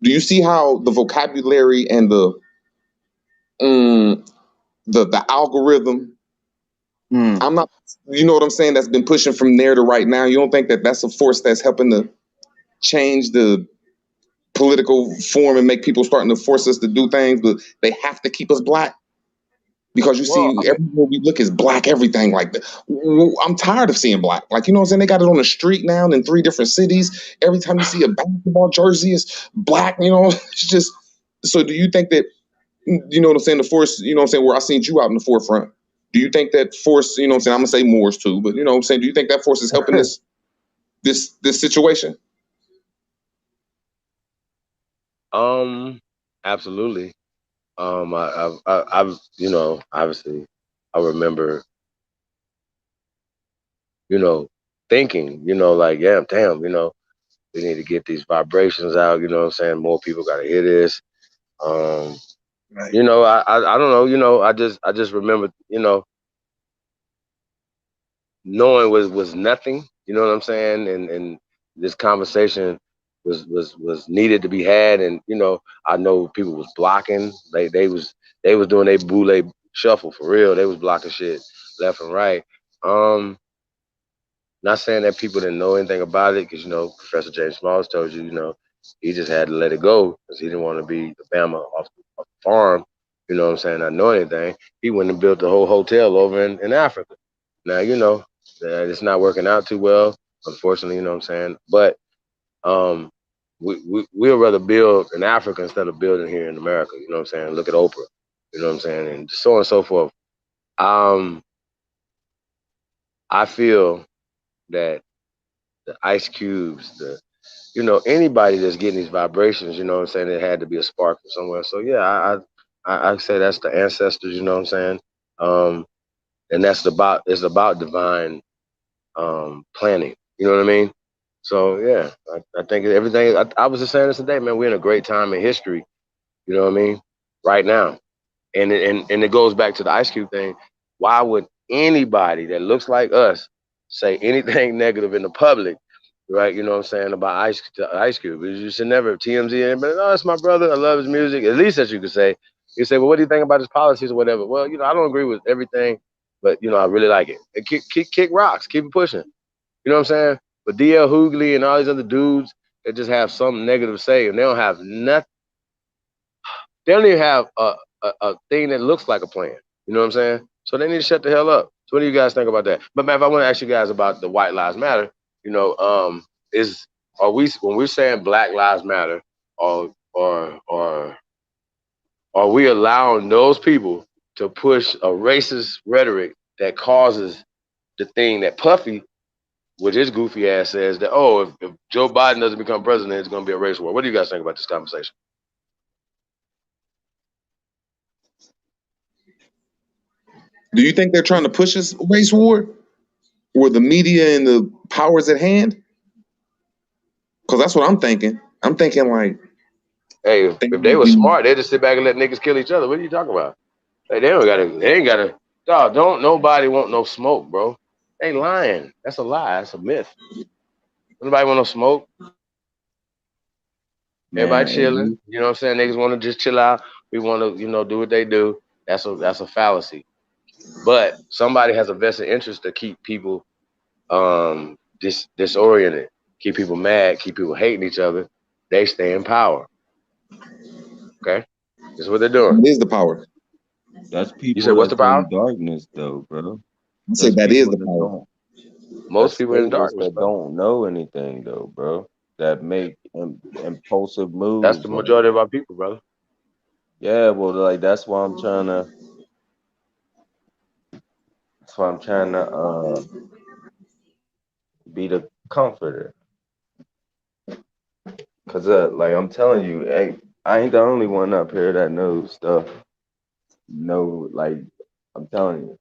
Do you see how the vocabulary and the algorithm? I'm not, you know what I'm saying? That's been pushing from there to right now. You don't think that that's a force that's helping to change the political form and make people starting to force us to do things, but they have to keep us Black? Because you see, everywhere we look is Black everything. Like, I'm tired of seeing Black. Like, you know what I'm saying? They got it on the street now in 3 different cities. Every time you see a basketball jersey, it's Black, it's just, so do you think that, you know what I'm saying, the force, you know what I'm saying, where I seen you out in the forefront, do you think that force, you know what I'm saying, I'm gonna say Moors too, but you know what I'm saying, do you think that force is helping this situation? Absolutely. I've obviously I remember, thinking, like, yeah, damn, We need to get these vibrations out. You know what I'm saying? More people got to hear this. You know, I don't know. You know, I just remember, you know, knowing was nothing. You know what I'm saying? And this conversation was needed to be had. And you know, I know people was blocking. They was doing their boule shuffle for real. They was blocking shit left and right. Not saying that people didn't know anything about it, because you know, Professor James Smalls told you, you know, he just had to let it go because he didn't want to be the Bama off the farm. You know what I'm saying? Not know anything. He went and built a whole hotel over in Africa. Now, you know, it's not working out too well, unfortunately, you know what I'm saying? But we'd rather build in Africa instead of building here in America, you know what I'm saying? Look at Oprah, you know what I'm saying? And so on and so forth. I feel that the Ice Cubes, you know, anybody that's getting these vibrations, you know what I'm saying, it had to be a spark from somewhere. So yeah, I say that's the ancestors, you know what I'm saying? And it's about divine planning, you know what I mean? So yeah, I think everything, I was just saying this today, man, we're in a great time in history, you know what I mean, right now. And it goes back to the Ice Cube thing. Why would anybody that looks like us say anything negative in the public, right? You know what I'm saying, about Ice Cube? You should never TMZ, but oh, it's my brother, I love his music. At least that you could say. You say, well, what do you think about his policies or whatever? Well, you know, I don't agree with everything, but you know, I really like it. And kick rocks, keep it pushing. You know what I'm saying? But DL Hughley and all these other dudes that just have something negative to say, and they don't have nothing. They don't even have a thing that looks like a plan. You know what I'm saying? So they need to shut the hell up. So what do you guys think about that? But man, if I want to ask you guys about the White Lives Matter, you know, when we're saying Black Lives Matter, or are we allowing those people to push a racist rhetoric that causes the thing that Puffy, with his goofy ass, says that, oh, if Joe Biden doesn't become president, it's going to be a race war? What do you guys think about this conversation? Do you think they're trying to push this race war, or the media and the powers at hand? Because that's what I'm thinking. I'm thinking like, hey, if they were smart, they'd just sit back and let niggas kill each other. What are you talking about? Hey, they ain't gotta. Dog, don't nobody want no smoke, bro. They lying. That's a lie. That's a myth. Nobody want no smoke. Everybody chilling. You know what I'm saying? Niggas want to just chill out. We want to, you know, do what they do. That's a fallacy. But somebody has a vested interest to keep people disoriented, keep people mad, keep people hating each other. They stay in power. Okay? That's what they're doing. What is the power? That's people. You said what's the power? In darkness, though, bro. I said that is the power. Most people in darkness that don't know anything, though, bro. That make impulsive moves. That's the majority of our people, brother. Yeah, well, like that's why I'm trying to. That's why I'm trying to be the comforter. Cause like I'm telling you, hey, I ain't the only one up here that knows stuff. No, like I'm telling you.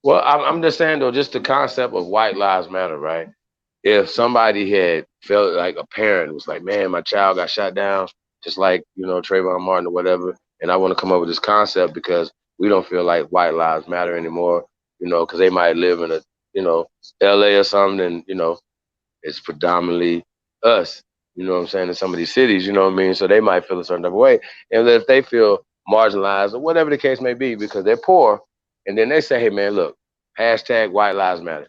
Well, I'm just saying though, just the concept of White Lives Matter, right? If somebody had felt like a parent was like, man, my child got shot down, just like, you know, Trayvon Martin or whatever, and I want to come up with this concept because we don't feel like White Lives Matter anymore, you know, because they might live in a, you know, LA or something, and, you know, it's predominantly us, you know what I'm saying, in some of these cities, you know what I mean? So they might feel a certain type of way. And if they feel marginalized or whatever the case may be because they're poor, and then they say, hey, man, look, hashtag White Lives Matter.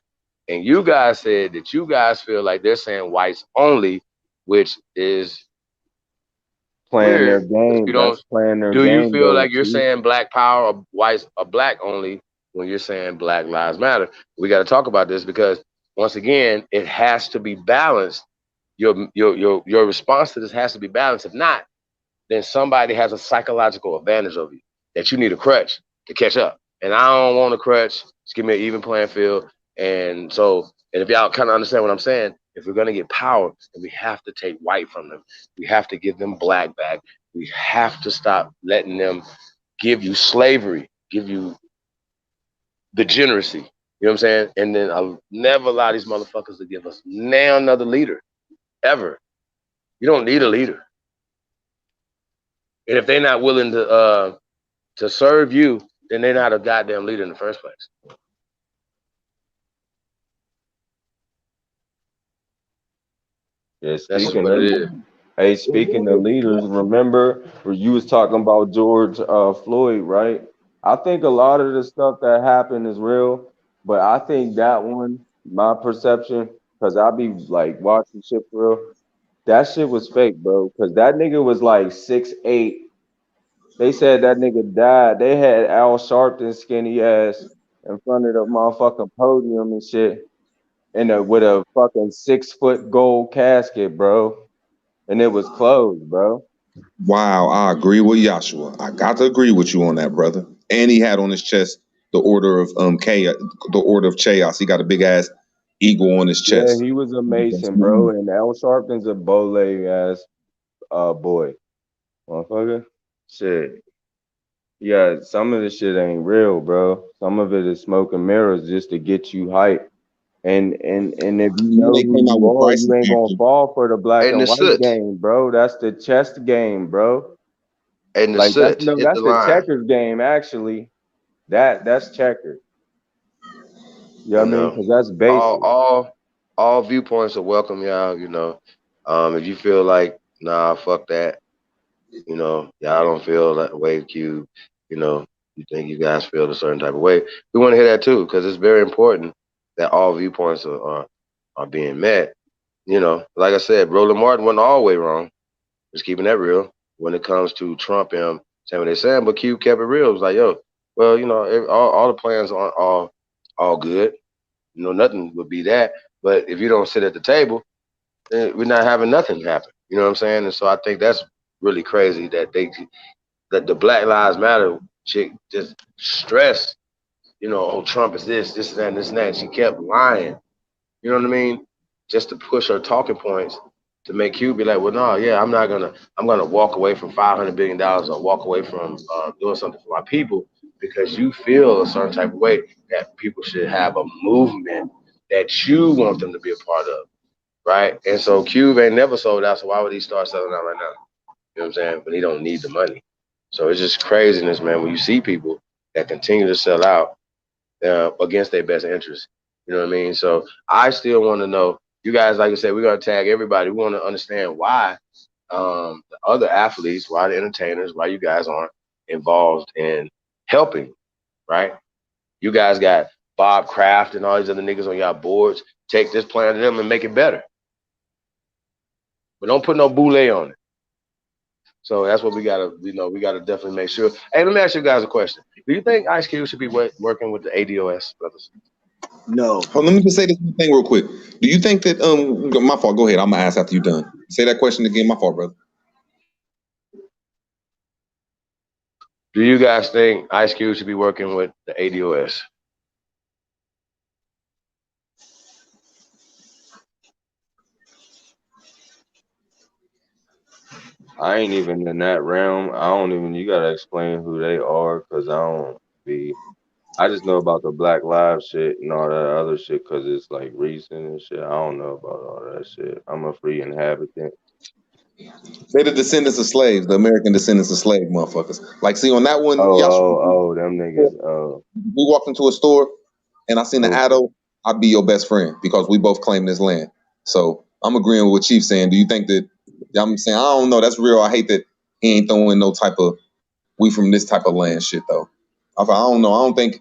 And you guys said that you guys feel like they're saying whites only, which is playing weird. Their game. That's playing their game. Do you feel though, like you're saying black power or whites are black only when you're saying Black Lives Matter? We got to talk about this because once again, it has to be balanced. Your response to this has to be balanced. If not, then somebody has a psychological advantage over you that you need a crutch to catch up. And I don't want a crutch. Just give me an even playing field. And so, and if y'all kind of understand what I'm saying, if we're going to get power, then we have to take white from them. We have to give them black back. We have to stop letting them give you slavery, give you degeneracy. You You know what I'm saying? And then I'll never allow these motherfuckers to give us now another leader, ever. You don't need a leader. And if they're not willing to serve you, then they're not a goddamn leader in the first place. Yeah, That's speaking what it is. of, hey, speaking of leaders, remember where you was talking about George Floyd, right? I think a lot of the stuff that happened is real, but I think that one, my perception, because I be like watching shit for real, that shit was fake, bro. Because that nigga was like 6'8". They said that nigga died. They had Al Sharpton's skinny ass in front of the motherfucking podium and shit, and with a fucking 6-foot gold casket, bro. And it was closed, bro. Wow, I agree with Yashua. I got to agree with you on that, brother. And he had on his chest the order of the order of chaos. He got a big ass eagle on his Yeah, chest. he was a Mason, bro. And Al Sharpton's a Bole ass boy. Motherfucker. Shit. Yeah, some of this shit ain't real, bro. Some of it is smoke and mirrors just to get you hype. And if you know They who came out you with are, Bryson you ain't gonna Factor fall for the black And and the white soot. game, bro. That's the chess game, bro. And the Like that's soot hit that's the the line. checkers game, actually. That's checkers. You know what I You mean? know, Because that's basic. all viewpoints are welcome, y'all. You know, if you feel like nah, fuck that. You know, y'all don't feel that way, Q. You know, you think you guys feel a certain type of way. We want to hear that too, because it's very important that all viewpoints are being met. You know, like I said, Roland Martin wasn't all the way wrong. Just keeping that real when it comes to Trump and saying what they're saying, but Q kept it real. It was like, yo, well, you know, all the plans aren't all good. You know, nothing would be that. But if you don't sit at the table, then we're not having nothing happen. You know what I'm saying? And so I think that's really crazy that the Black Lives Matter chick just stressed, you know, oh, Trump is this, and that, and this, and that. She kept lying. You know what I mean? Just to push her talking points to make Q be like, well, no, yeah, I'm gonna walk away from $500 billion or walk away from doing something for my people because you feel a certain type of way that people should have a movement that you want them to be a part of, right? And so Cube ain't never sold out, so why would he start selling out right now? You know what I'm saying? But he don't need the money. So it's just craziness, man, when you see people that continue to sell out against their best interest. You know what I mean? So I still want to know, you guys, like I said, we're going to tag everybody. We want to understand why the other athletes, why the entertainers, why you guys aren't involved in helping, right? You guys got Bob Kraft and all these other niggas on y'all boards. Take this plan to them and make it better. But don't put no boule on it. So that's what we gotta, you know, we gotta definitely make sure. Hey, let me ask you guys a question. Do you think Ice Cube should be working with the ADOS brothers? No. Hold, let me just say this thing real quick. Do you think that my fault, go ahead. I'm gonna ask after you're done. Say that question again, my fault, brother. Do you guys think Ice Cube should be working with the ADOS? I ain't even in that realm. I don't even. You gotta explain who they are, cause I just know about the Black Lives shit and all that other shit, cause it's like recent and shit. I don't know about all that shit. I'm a free inhabitant. They're the descendants of slaves, the American descendants of slave motherfuckers. Like, see, on that one, Them niggas. we walked into a store and I seen the Addo, I'd be your best friend because we both claim this land. So I'm agreeing with what Chief's saying. Do you think that, I'm saying, I don't know, that's real. I hate that he ain't throwing no type of, we from this type of land shit, though. I don't know. I don't think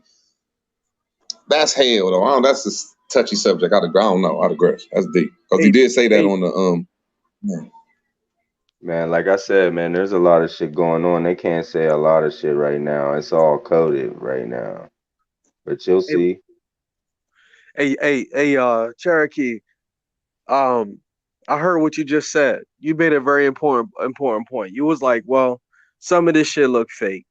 that's hell, though. That's a touchy subject. I don't know. I'd agree. That's deep. Because he did say that on the, Man, like I said, man, there's a lot of shit going on. They can't say a lot of shit right now. It's all coded right now. But you'll see. Hey, Cherokee. I heard what you just said. You made a very important point. You was like, well, some of this shit look fake.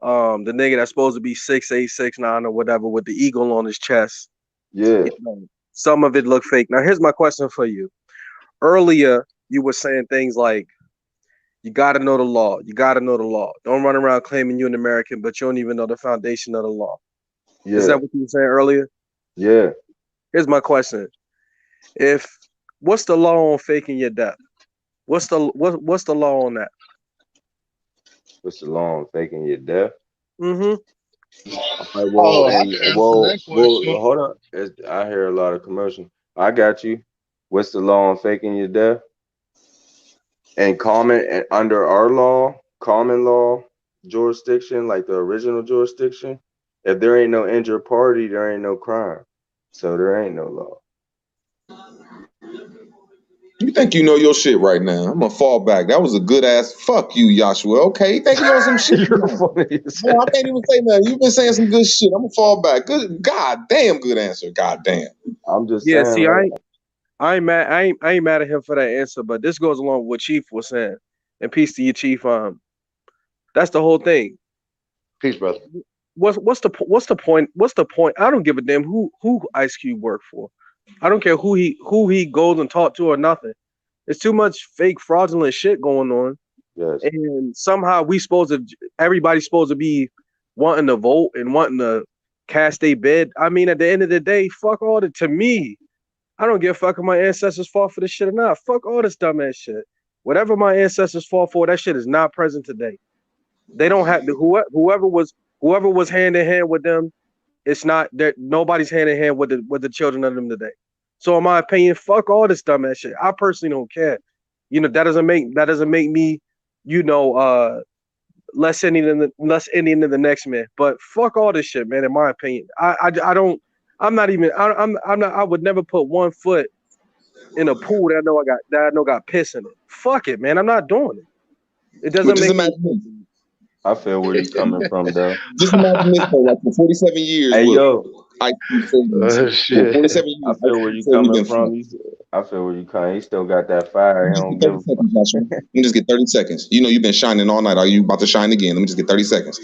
The nigga that's supposed to be 6'8", 6'9", or whatever with the eagle on his chest. Yeah. You know, some of it look fake. Now, here's my question for you. Earlier, you were saying things like, you got to know the law. You got to know the law. Don't run around claiming you're an American, but you don't even know the foundation of the law. Yeah. Is that what you were saying earlier? Yeah. Here's my question: what's the law on faking your death? What's the law on that? What's the law on faking your death? Mm-hmm. All right, Oh, I can answer that question. hold on. I hear a lot of commotion. I got you. What's the law on faking your death? And under our law, common law jurisdiction, like the original jurisdiction, if there ain't no injured party, there ain't no crime. So there ain't no law. You think you know your shit right now? I'm gonna fall back. That was a good ass. Fuck you, Joshua. Okay, you think you know some shit? You're funny. No, I can't even say nothing. You've been saying some good shit. I'm gonna fall back. Good, god damn, good answer. God damn. I'm just Yeah. saying. See, Like, I ain't mad. I ain't mad at him for that answer, but this goes along with what Chief was saying. And peace to you, Chief. That's the whole thing. Peace, brother. What's the point? What's the point? I don't give a damn who Ice Cube worked for. I don't care who he goes and talk to or nothing. There's too much fake fraudulent shit going on. yes. And somehow everybody's supposed to be wanting to vote and wanting to cast a bid. I mean, at the end of the day, fuck all that. To me, I don't give a fuck if my ancestors fought for this shit or not. Fuck all this dumbass shit. Whatever my ancestors fought for, that shit is not present today. They don't have to. Whoever was hand in hand with them, it's not that nobody's hand in hand with the children of them today. So in my opinion, fuck all this dumbass shit. I personally don't care. You know, that doesn't make me, less Indian than the next man. But fuck all this shit, man. In my opinion, I would never put one foot in a pool that I know got piss in it. Fuck it, man. I'm not doing it. It doesn't make me. I feel where you coming from, though. Just imagine this though, like for 47 years. Hey, yo. Shit. 47 years. I feel where you coming from. I feel where you coming. He still got that fire. He don't give a fuck. Let me just get 30 seconds. You know you've been shining all night. Are you about to shine again? Let me just get 30 seconds.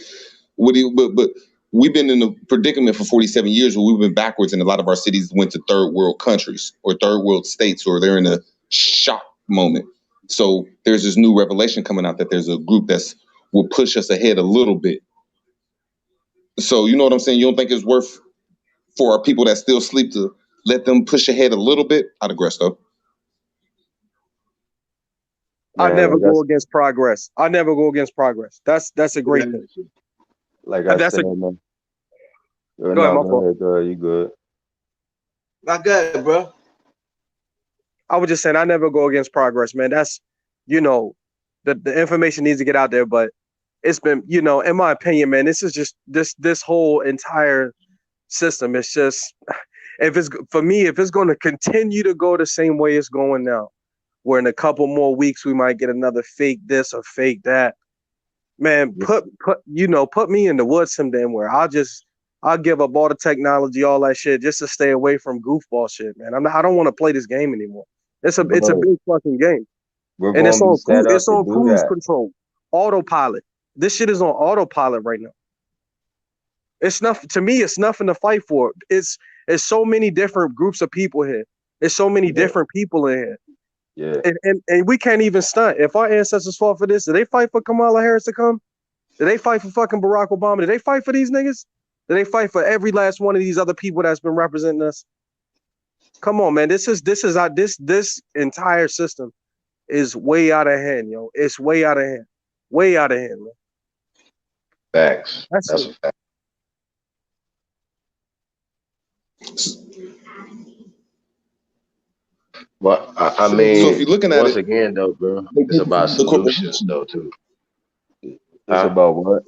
But we've been in a predicament for 47 years where we've been backwards, and a lot of our cities went to third world countries or third world states, or they're in a shock moment. So there's this new revelation coming out that there's a group will push us ahead a little bit. So you know what I'm saying? You don't think it's worth for our people that still sleep to let them push ahead a little bit? I digress though. I never go against progress. I never go against progress. That's a great thing. Like I said, man. Go ahead, you good. Not good, bro. I was just saying I never go against progress, man. That's, the information needs to get out there, but it's been, in my opinion, man, this is just this whole entire system. It's just, if it's going to continue to go the same way it's going now, where in a couple more weeks we might get another fake this or fake that, man, put me in the woods someday where I'll give up all the technology, all that shit, just to stay away from goofball shit, man. I don't want to play this game anymore. It's a big fucking game. And it's on cruise control, autopilot. This shit is on autopilot right now. It's nothing to me. It's nothing to fight for. It's so many different groups of people here. There's so many different people in here. Yeah. And we can't even stunt. If our ancestors fought for this, did they fight for Kamala Harris to come? Did they fight for fucking Barack Obama? Did they fight for these niggas? Did they fight for every last one of these other people that's been representing us? Come on, man. This entire system is way out of hand, yo. It's way out of hand. Way out of hand, man. Facts. That's a fact. Well, I mean, so if you're looking at once again, though, bro, it's about solutions, though, too. It's about what?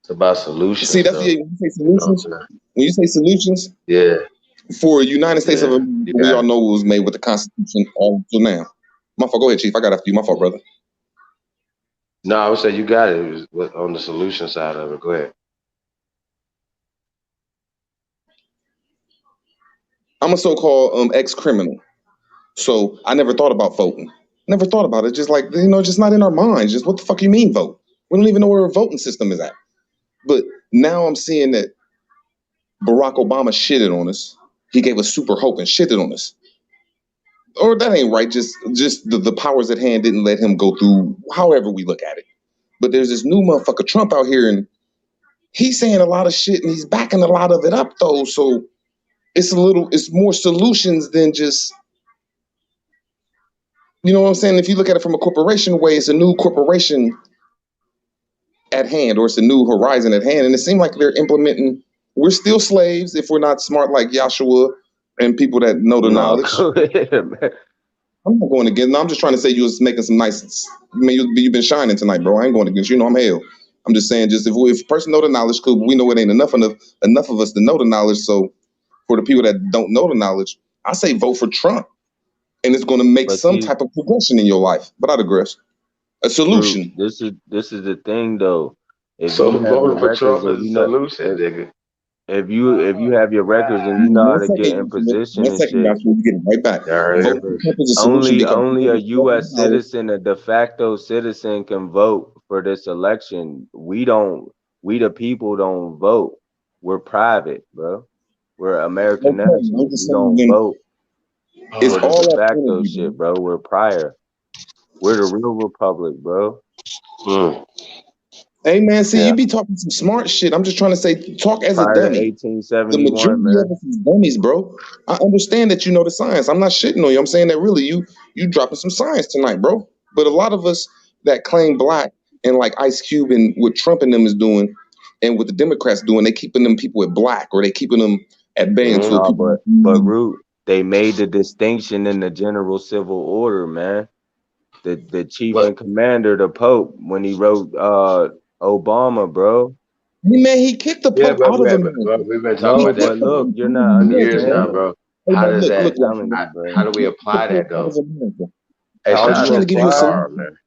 It's about solutions. See, that's when you say solutions. When you say solutions, yeah. For United States of America, we all know it was made with the Constitution all till now. My fault. Go ahead, Chief. I got after you. My fault, brother. No, I would say you got it. It was on the solution side of it. Go ahead. I'm a so-called ex-criminal, so I never thought about voting. Never thought about it. Just like, just not in our minds. Just what the fuck you mean vote? We don't even know where a voting system is at. But now I'm seeing that Barack Obama shitted on us. He gave us super hope and shitted on us. Or that ain't right. Just the powers at hand didn't let him go through, however we look at it. But there's this new motherfucker Trump out here, and he's saying a lot of shit, and he's backing a lot of it up, though. So it's more solutions than just, you know what I'm saying? If you look at it from a corporation way, it's a new corporation at hand, or it's a new horizon at hand. And it seemed like they're implementing, we're still slaves if we're not smart like Yahshua and people that know the knowledge. I'm not going against, no, I'm just trying to say you was making some nice, I mean, you've been shining tonight, bro. I ain't going against you, know I'm hell. I'm just saying, just if a person know the knowledge, cool, but we know it ain't enough of us to know the knowledge. So for the people that don't know the knowledge, I say vote for Trump. And it's going to make some type of progression in your life. But I digress. A solution. This is the thing though. If So you have voting your for records Trump and is a you know, solution, nigga. if you have your records and you know how to get in position and shit, guys, we'll get it right back. Vote for Trump is a solution because only a U.S. citizen, a de facto citizen, can vote for this election. We the people don't vote. We're private, bro. We're American nationals. We don't vote. It's For the all de that facto energy, shit, bro. We're prior. We're the real republic, bro. Hey man, see, you be talking some smart shit. I'm just trying to say, talk as a Prior to dummy. The 1871, majority man. of us is dummies, bro. I understand that you know the science. I'm not shitting on you. I'm saying that really, you dropping some science tonight, bro. But a lot of us that claim black and like Ice Cube and what Trump and them is doing, and what the Democrats doing, they keeping them people at black, or they keeping them at bay until No, people. but Root, they made the distinction in the general civil order, man. The chief and commander, the Pope, when he wrote Obama, bro. Man, he kicked the Pope out of America. We've been talking about that but look, you're not years now, understanding. bro. Hey, How man, does look, that? How do we apply that though? I'm Shout just out trying to give you a Star, solution. man.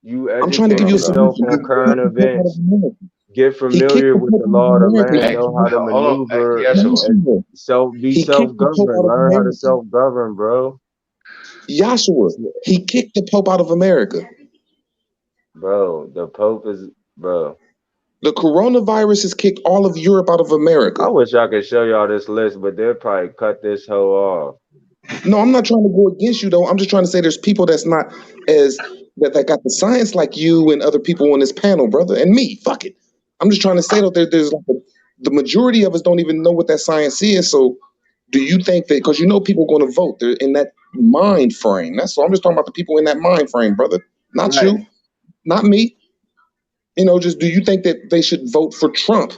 You I'm trying to educate give you a yourself solution. on current events. Get He familiar kicked the with Pope the out law of of the America. land. Know how to Hold on. maneuver. Yeshua. Be He kicked the Pope self-governed. out of Learn how to America. self-govern, bro. Yahshua, he kicked the Pope out of America. Bro, the Pope is, bro. The coronavirus has kicked all of Europe out of America. I wish I could show y'all this list, but they'll probably cut this hoe off. No, I'm not trying to go against you though. I'm just trying to say there's people that's not as that got the science like you and other people on this panel, brother, and me. Fuck it. I'm just trying to say that there's like the majority of us don't even know what that science is. So, do you think that because you know people are going to vote, they're in that mind frame? That's all. I'm just talking about the people in that mind frame, brother. Not you, not me. You know, just do you think that they should vote for Trump?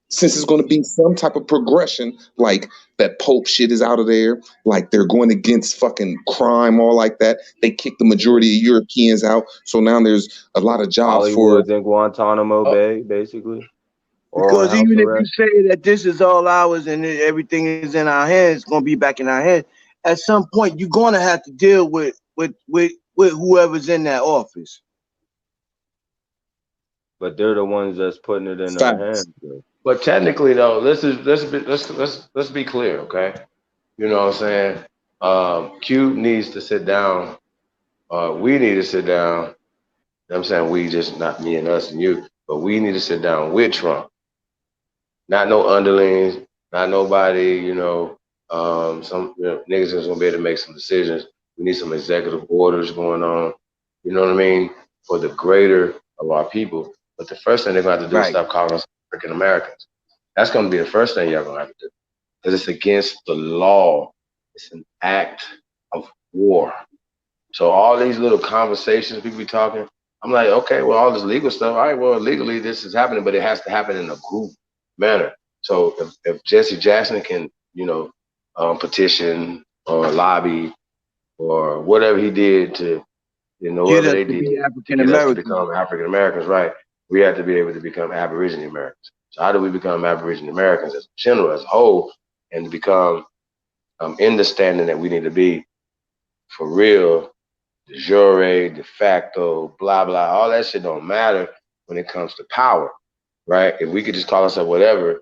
Since it's going to be some type of progression, like that Pope shit is out of there, like they're going against fucking crime, all like that. They kicked the majority of Europeans out, so now there's a lot of jobs Hollywood's in Guantanamo Bay, basically. Or Because house even if you arrest. say that this is all ours and everything is in our hands, it's gonna be back in our head. At some point, you're gonna have to deal with whoever's in that office. But they're the ones that's putting it in our hands. Bro. But technically, though, let's be clear, okay? You know what I'm saying? Q needs to sit down. We need to sit down. You know what I'm saying? We just, not me and us and you, but we need to sit down with Trump. Not no underlings, not nobody, some niggas is gonna be able to make some decisions. We need some executive orders going on, you know what I mean, for the greater of our people. But the first thing they're gonna have to do is stop calling us African Americans. That's gonna be the first thing y'all gonna have to do. Because it's against the law. It's an act of war. So all these little conversations people be talking, I'm like, okay, well, all this legal stuff, all right, well, legally this is happening, but it has to happen in a group manner. So if Jesse Jackson can, petition or lobby or whatever he did to, whatever they did, African get us to American. become African Americans, right? We have to be able to become Aboriginal Americans. So how do we become Aboriginal Americans as general, as a whole, and to become in the standing that we need to be for real, de jure, de facto, blah, blah, all that shit don't matter when it comes to power, right? If we could just call ourselves whatever,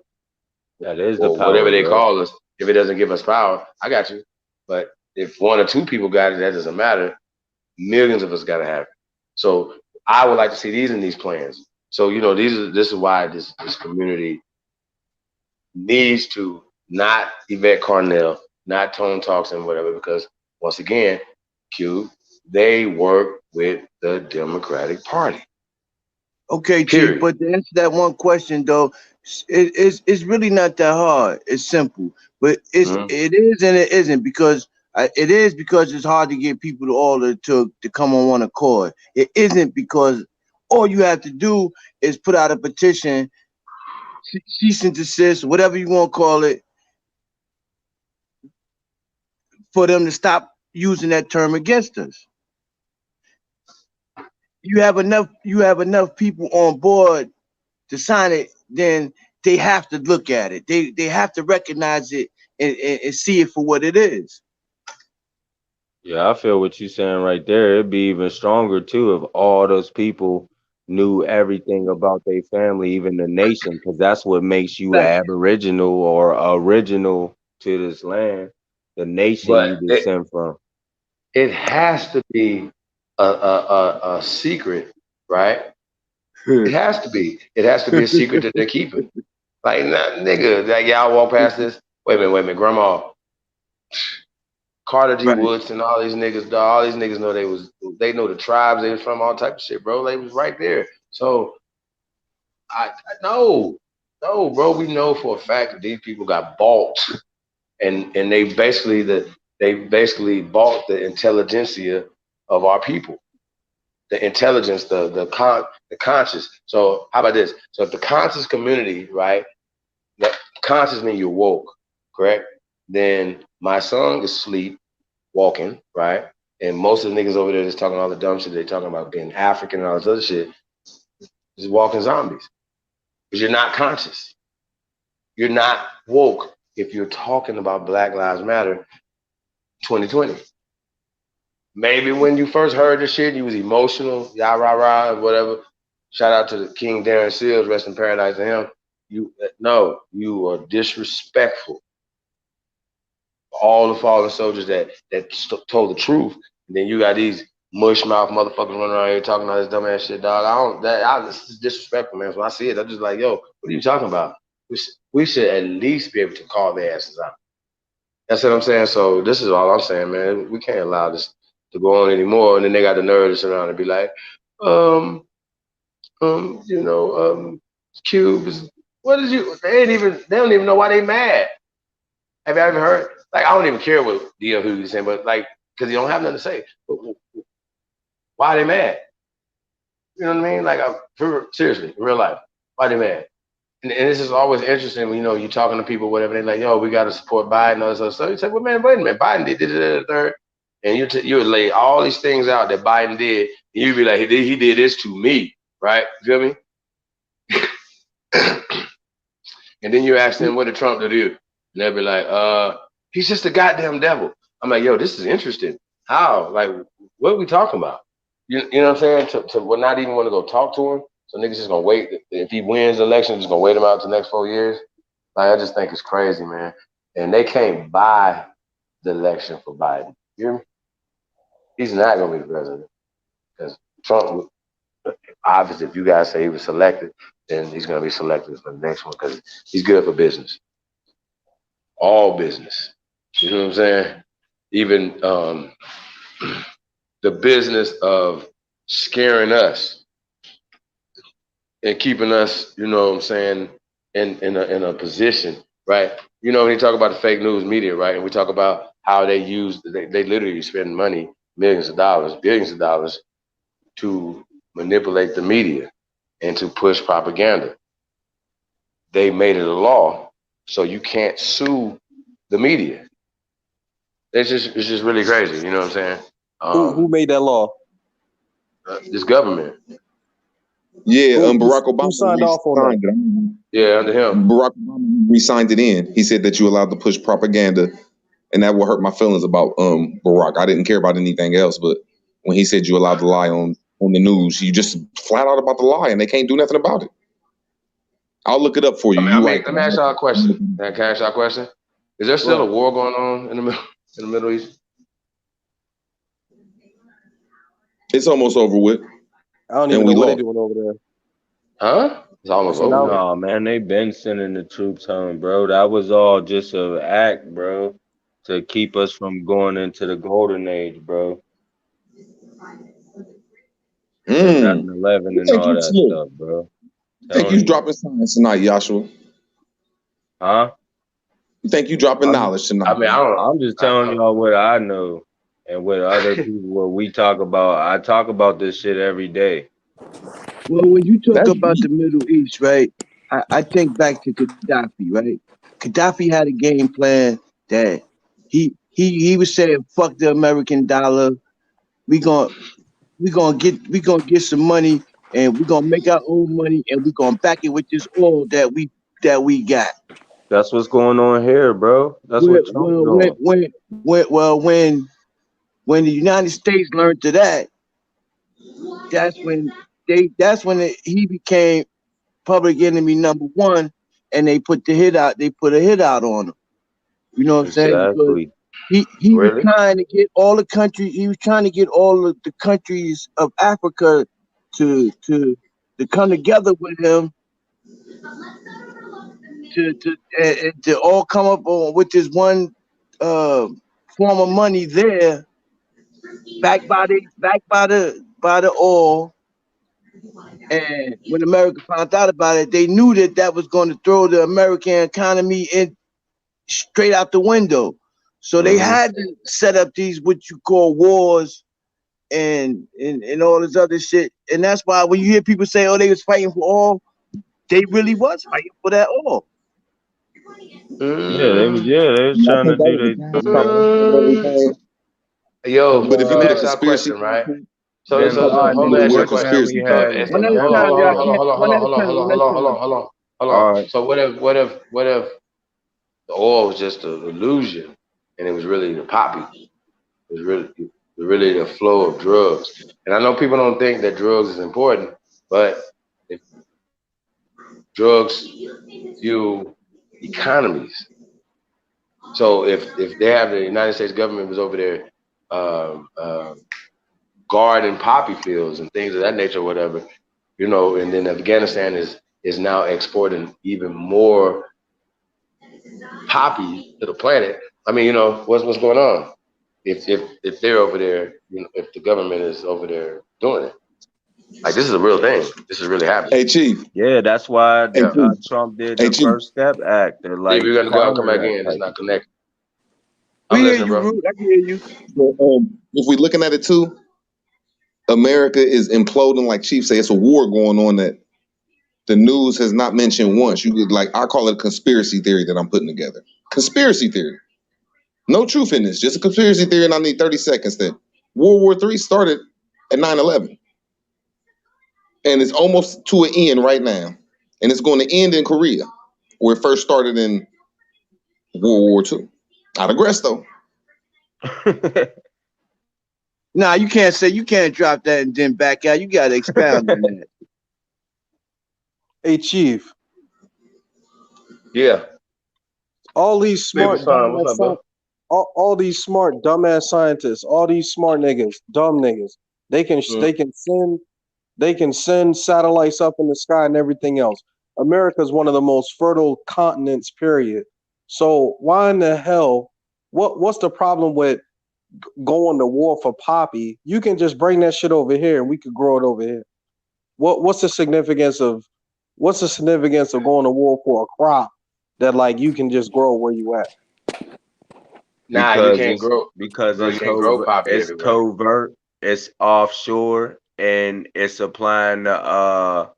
that is the power, whatever they bro. call us, if it doesn't give us power, I got you. But if one or two people got it, that doesn't matter. Millions of us got to have it. So I would like to see these in these plans. So, this is why this community needs to not Yvette Carnell, not Tone Talks and whatever, because once again, Q, they work with the Democratic Party. Okay, Chief, Period. but to answer that one question though, it's really not that hard. It's simple, but it is and it isn't because it is because it's hard to get people to come on one accord. It isn't because all you have to do is put out a petition, cease and desist, whatever you want to call it, for them to stop using that term against us. You have enough people on board to sign it, then they have to look at it. They have to recognize it and see it for what it is. Yeah, I feel what you're saying right there. It'd be even stronger too if all those people knew everything about their family, even the nation, because that's what makes you Aboriginal or original to this land, the nation But you descend from. it has to be a secret, right? It has to be. It has to be a secret that they're keeping. Like, nah, nigga, like y'all walk past this. Wait a minute, Grandma. Carter G. Woods and all these niggas, dog, all these niggas know they know the tribes they was from, all type of shit, bro. They was right there. So I no, bro. We know for a fact that these people got bought, and they basically bought the intelligentsia of our people, the intelligence, the conscious. So how about this? So if the conscious community, right? That conscious means you're woke, correct? Then my son is asleep, walking, right? And most of the niggas over there that's talking all the dumb shit, they talking about being African and all this other shit, is walking zombies. Because you're not conscious. You're not woke if you're talking about Black Lives Matter 2020. Maybe when you first heard the shit, you was emotional, yah rah rah, whatever. Shout out to the King Darren Seals, rest in paradise to him. You are disrespectful. All the fallen soldiers that told the truth. And then you got these mush mouth motherfuckers running around here talking all this dumb ass shit, dog. This is disrespectful, man. So when I see it, I'm just like, yo, what are you talking about? We should at least be able to call their asses out. That's what I'm saying. So this is all I'm saying, man. We can't allow this to go on anymore. And then they got the nerve to sit around and be like, Cubes. What did you? They don't even know why they mad. Have you ever heard? Like, I don't even care what DL Hughley's saying, but like, because he don't have nothing to say. But why are they mad? You know what I mean? Like, seriously, in real life, why are they mad? And this is always interesting when, you're talking to people, whatever, they're like, yo, we got to support Biden, all this other stuff. You say, well, man, wait a minute, Biden did the third. And you would lay all these things out that Biden did, and you'd be like, he did this to me, right? You feel me? And then you ask them, what did Trump do? And they'll be like, he's just a goddamn devil. I'm like, yo, this is interesting. How? Like, what are we talking about? You know what I'm saying? To not even want to go talk to him. So niggas just gonna wait. If he wins the election, just gonna wait him out the next 4 years. Like, I just think it's crazy, man. And they can't buy the election for Biden. You hear me? He's not gonna be the president. Because Trump, obviously, if you guys say he was selected, then he's gonna be selected for the next one because he's good for business. All business. You know what I'm saying? Even the business of scaring us and keeping us, you know what I'm saying, in a position, right? You know, when you talk about the fake news media, right? And we talk about how they literally spend money, billions of dollars to manipulate the media and to push propaganda. They made it a law, so you can't sue the media. It's just really crazy, you know what I'm saying? Who made that law? This government. Yeah, Barack Obama Who signed off on that? Yeah, under him. Barack Obama re-signed it in. He said that you're allowed to push propaganda, and that will hurt my feelings about Barack. I didn't care about anything else, but when he said you're allowed to lie on the news, you just flat out about the lie, and they can't do nothing about it. I'll look it up for you. Let me ask y'all a question. Can I ask y'all a question? Is there still a war going on in the Middle East? It's almost over with. I don't even know what they're doing over there. Huh? It's almost over. No, man, they been sending the troops home, bro. That was all just an act, bro, to keep us from going into the golden age, bro. Mm. 9/11 You and think all you that look? stuff, bro. You think you dropping science tonight, Joshua? Huh? You think you dropping I'm, knowledge tonight? I mean, I don't. I'm just telling y'all what I know and what other people what we talk about. I talk about this shit every day. Well, when you talk That's about the deep. Middle East, right? I think back to Gaddafi, right? Gaddafi had a game plan that he was saying, "Fuck the American dollar. We gonna get some money, and we gonna make our own money, and we gonna back it with this oil that we got." That's what's going on here, bro. That's what Trump's doing. When the United States learned to that, that's when he became public enemy #1, and they put a hit out on him. You know what I'm saying? Because Exactly. he was Really? trying to get all the countries. He was trying to get all of the countries of Africa to come together with him to all come up with this one form of money there, backed by the oil. And when America found out about it, they knew that was going to throw the American economy in straight out the window. So they had to set up these what you call wars and all this other shit. And that's why when you hear people say, "Oh, they was fighting for oil," they really was fighting for that oil. Yeah, they was I trying to think that do was their the last time. Yo, But if you let me put a ask y'all a conspiracy, question, right? Bin So Laden hold with on, the ask you a word question. conspiracy part. Hold One at a on, time, hold y'all. on, hold on, One at a time. hold All on. right. So what if the oil was just an illusion, and it was really the poppy? It was really the flow of drugs. And I know people don't think that drugs is important, but if drugs fuel economies. So if they have the United States government was over there guarding poppy fields and things of that nature, or whatever, you know, and then Afghanistan is now exporting even more poppy to the planet. I mean, you know, what's going on? If they're over there, you know, if the government is over there doing it, like this is a real thing. This is really happening. Hey, Chief. Yeah, that's why Hey, Chief. Trump did Hey, the Chief. First Step Act. They're Steve, like you're gonna go out and come counter back that in. It's type not of shit. connected. We I'm hear listening, you, bro. Root. I can hear you. If we're looking at it too, America is imploding. Like Chief say, it's a war going on that the news has not mentioned once. You could I call it a conspiracy theory that I'm putting together. Conspiracy theory. No truth in this, just a conspiracy theory, and I need 30 seconds. That World War III started at 9/11, and it's almost to an end right now, and it's going to end in Korea, where it first started in World War II. I digress, though. Nah, you can't drop that and then back out. You got to expound on that. Hey, Chief. Yeah. All these smart What's up, bro? all these smart dumbass scientists, all these smart niggas, dumb niggas, they can send satellites up in the sky and everything else. America is one of the most fertile continents, period. So why in the hell? What's the problem with going to war for poppy? You can just bring that shit over here and we could grow it over here. What's the significance of going to war for a crop that like you can just grow where you at? Nah, you can't grow because you can't grow poppy it's everywhere. covert, it's offshore, and it's supplying the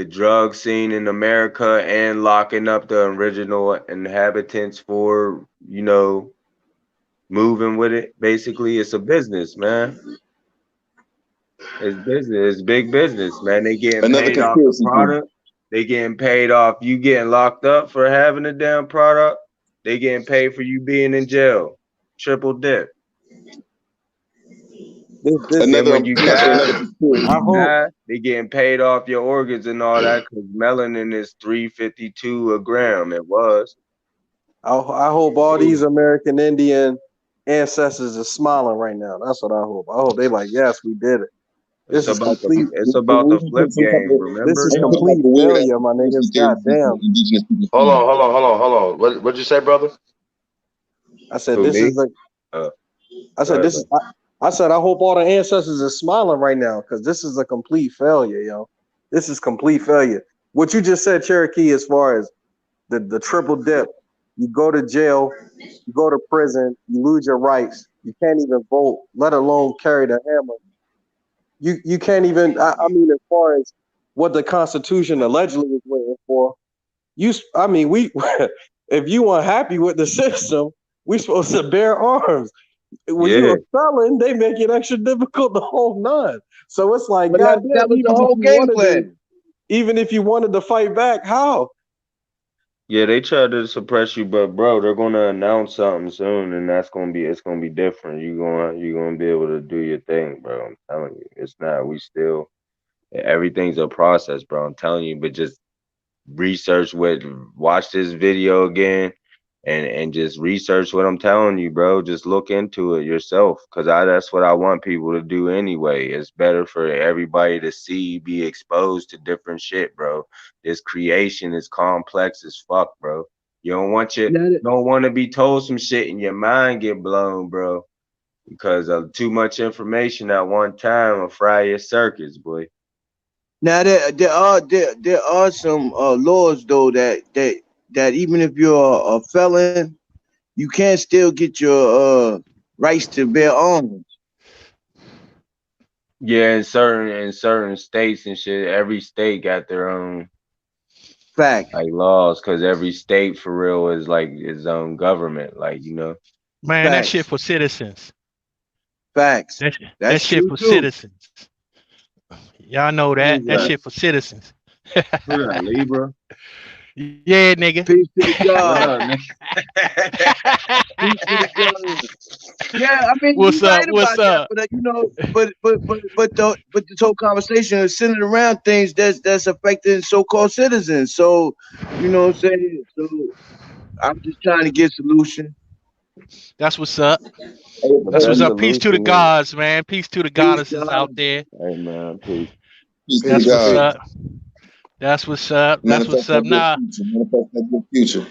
drug scene in America and locking up the original inhabitants for, you know, moving with it. Basically, it's a business, man. It's business. It's big business, man. They getting Another paid off the conspiracy theory. product. They getting paid off you getting locked up for having a damn product. They getting paid for you being in jail. Triple dip. Then when you die, they getting paid off your organs and all that because melanin is $3.52 a gram. It was. I hope all these American Indian ancestors are smiling right now. That's what I hope. I hope they like, yes, we did it. This is complete. It's about the flip game. Remember? This is complete failure, my niggas. Goddamn. Hold on. What'd you say, brother? I said Who, this me? is the. I said this is. I said I hope all the ancestors are smiling right now because this is a complete failure, yo. This is complete failure. What you just said, Cherokee, as far as the triple dip, you go to jail, you go to prison, you lose your rights, you can't even vote, let alone carry the hammer. You can't even. I mean, as far as what the Constitution allegedly was waiting for, we if you unhappy with the system, we supposed to bear arms. When you're a felon, they make it extra difficult to hold none. So it's like, But goddamn, that was the whole game plan. even if you wanted to fight back, how? Yeah, they tried to suppress you, but bro, they're gonna announce something soon, and it's gonna be different. You're gonna be able to do your thing, bro. I'm telling you, it's not. Everything's a process, bro. I'm telling you, but just watch this video again, and just research what I'm telling you, bro. Just look into it yourself, cause that's what I want people to do anyway. It's better for everybody to be exposed to different shit, bro. This creation is complex as fuck, bro. You don't want to be told some shit and your mind get blown, bro, because of too much information at one time will fry your circuits, boy. Now there are some laws though that even if you're a felon, you can still get your rights to bear arms. Yeah, in certain states and shit, every state got their own fact like laws, because every state for real is like its own government, like, you know. Man, that shit for citizens. Facts. That shit for citizens. Y'all know that. That shit for citizens. Libra. Yeah, nigga. Peace to the God. Peace to the God. Yeah, I mean, what's you're up? right What's about up? that, but you know, but this whole conversation is centered around things that's affecting so-called citizens. So, you know what I'm saying? So, I'm just trying to get solution. That's what's up. That's what's up. Peace to the gods, man. Peace to the goddesses out there. Hey, man, peace. That's what's up. That's what's up. That's what's up. Nah, future.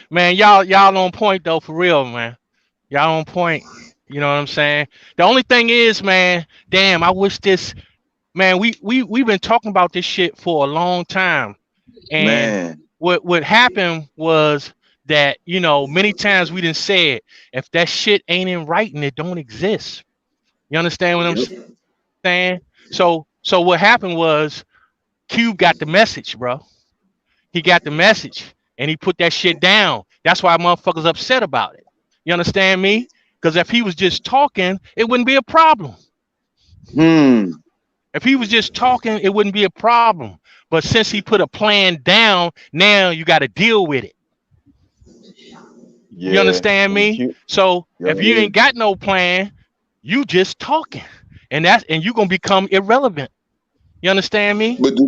Man, y'all on point though, for real, man. Y'all on point. You know what I'm saying? The only thing is, man, damn, I wish this, man, we've been talking about this shit for a long time. And what happened was that, you know, many times we didn't say it. If that shit ain't in writing, it don't exist. You understand what I'm saying? So what happened was Cube got the message, bro. He got the message and he put that shit down. That's why motherfuckers upset about it. You understand me? Because if he was just talking, it wouldn't be a problem. If he was just talking, it wouldn't be a problem. But since he put a plan down, now you got to deal with it. You understand me? So if you ain't got no plan, you just talking, and you're gonna become irrelevant. You understand me? But do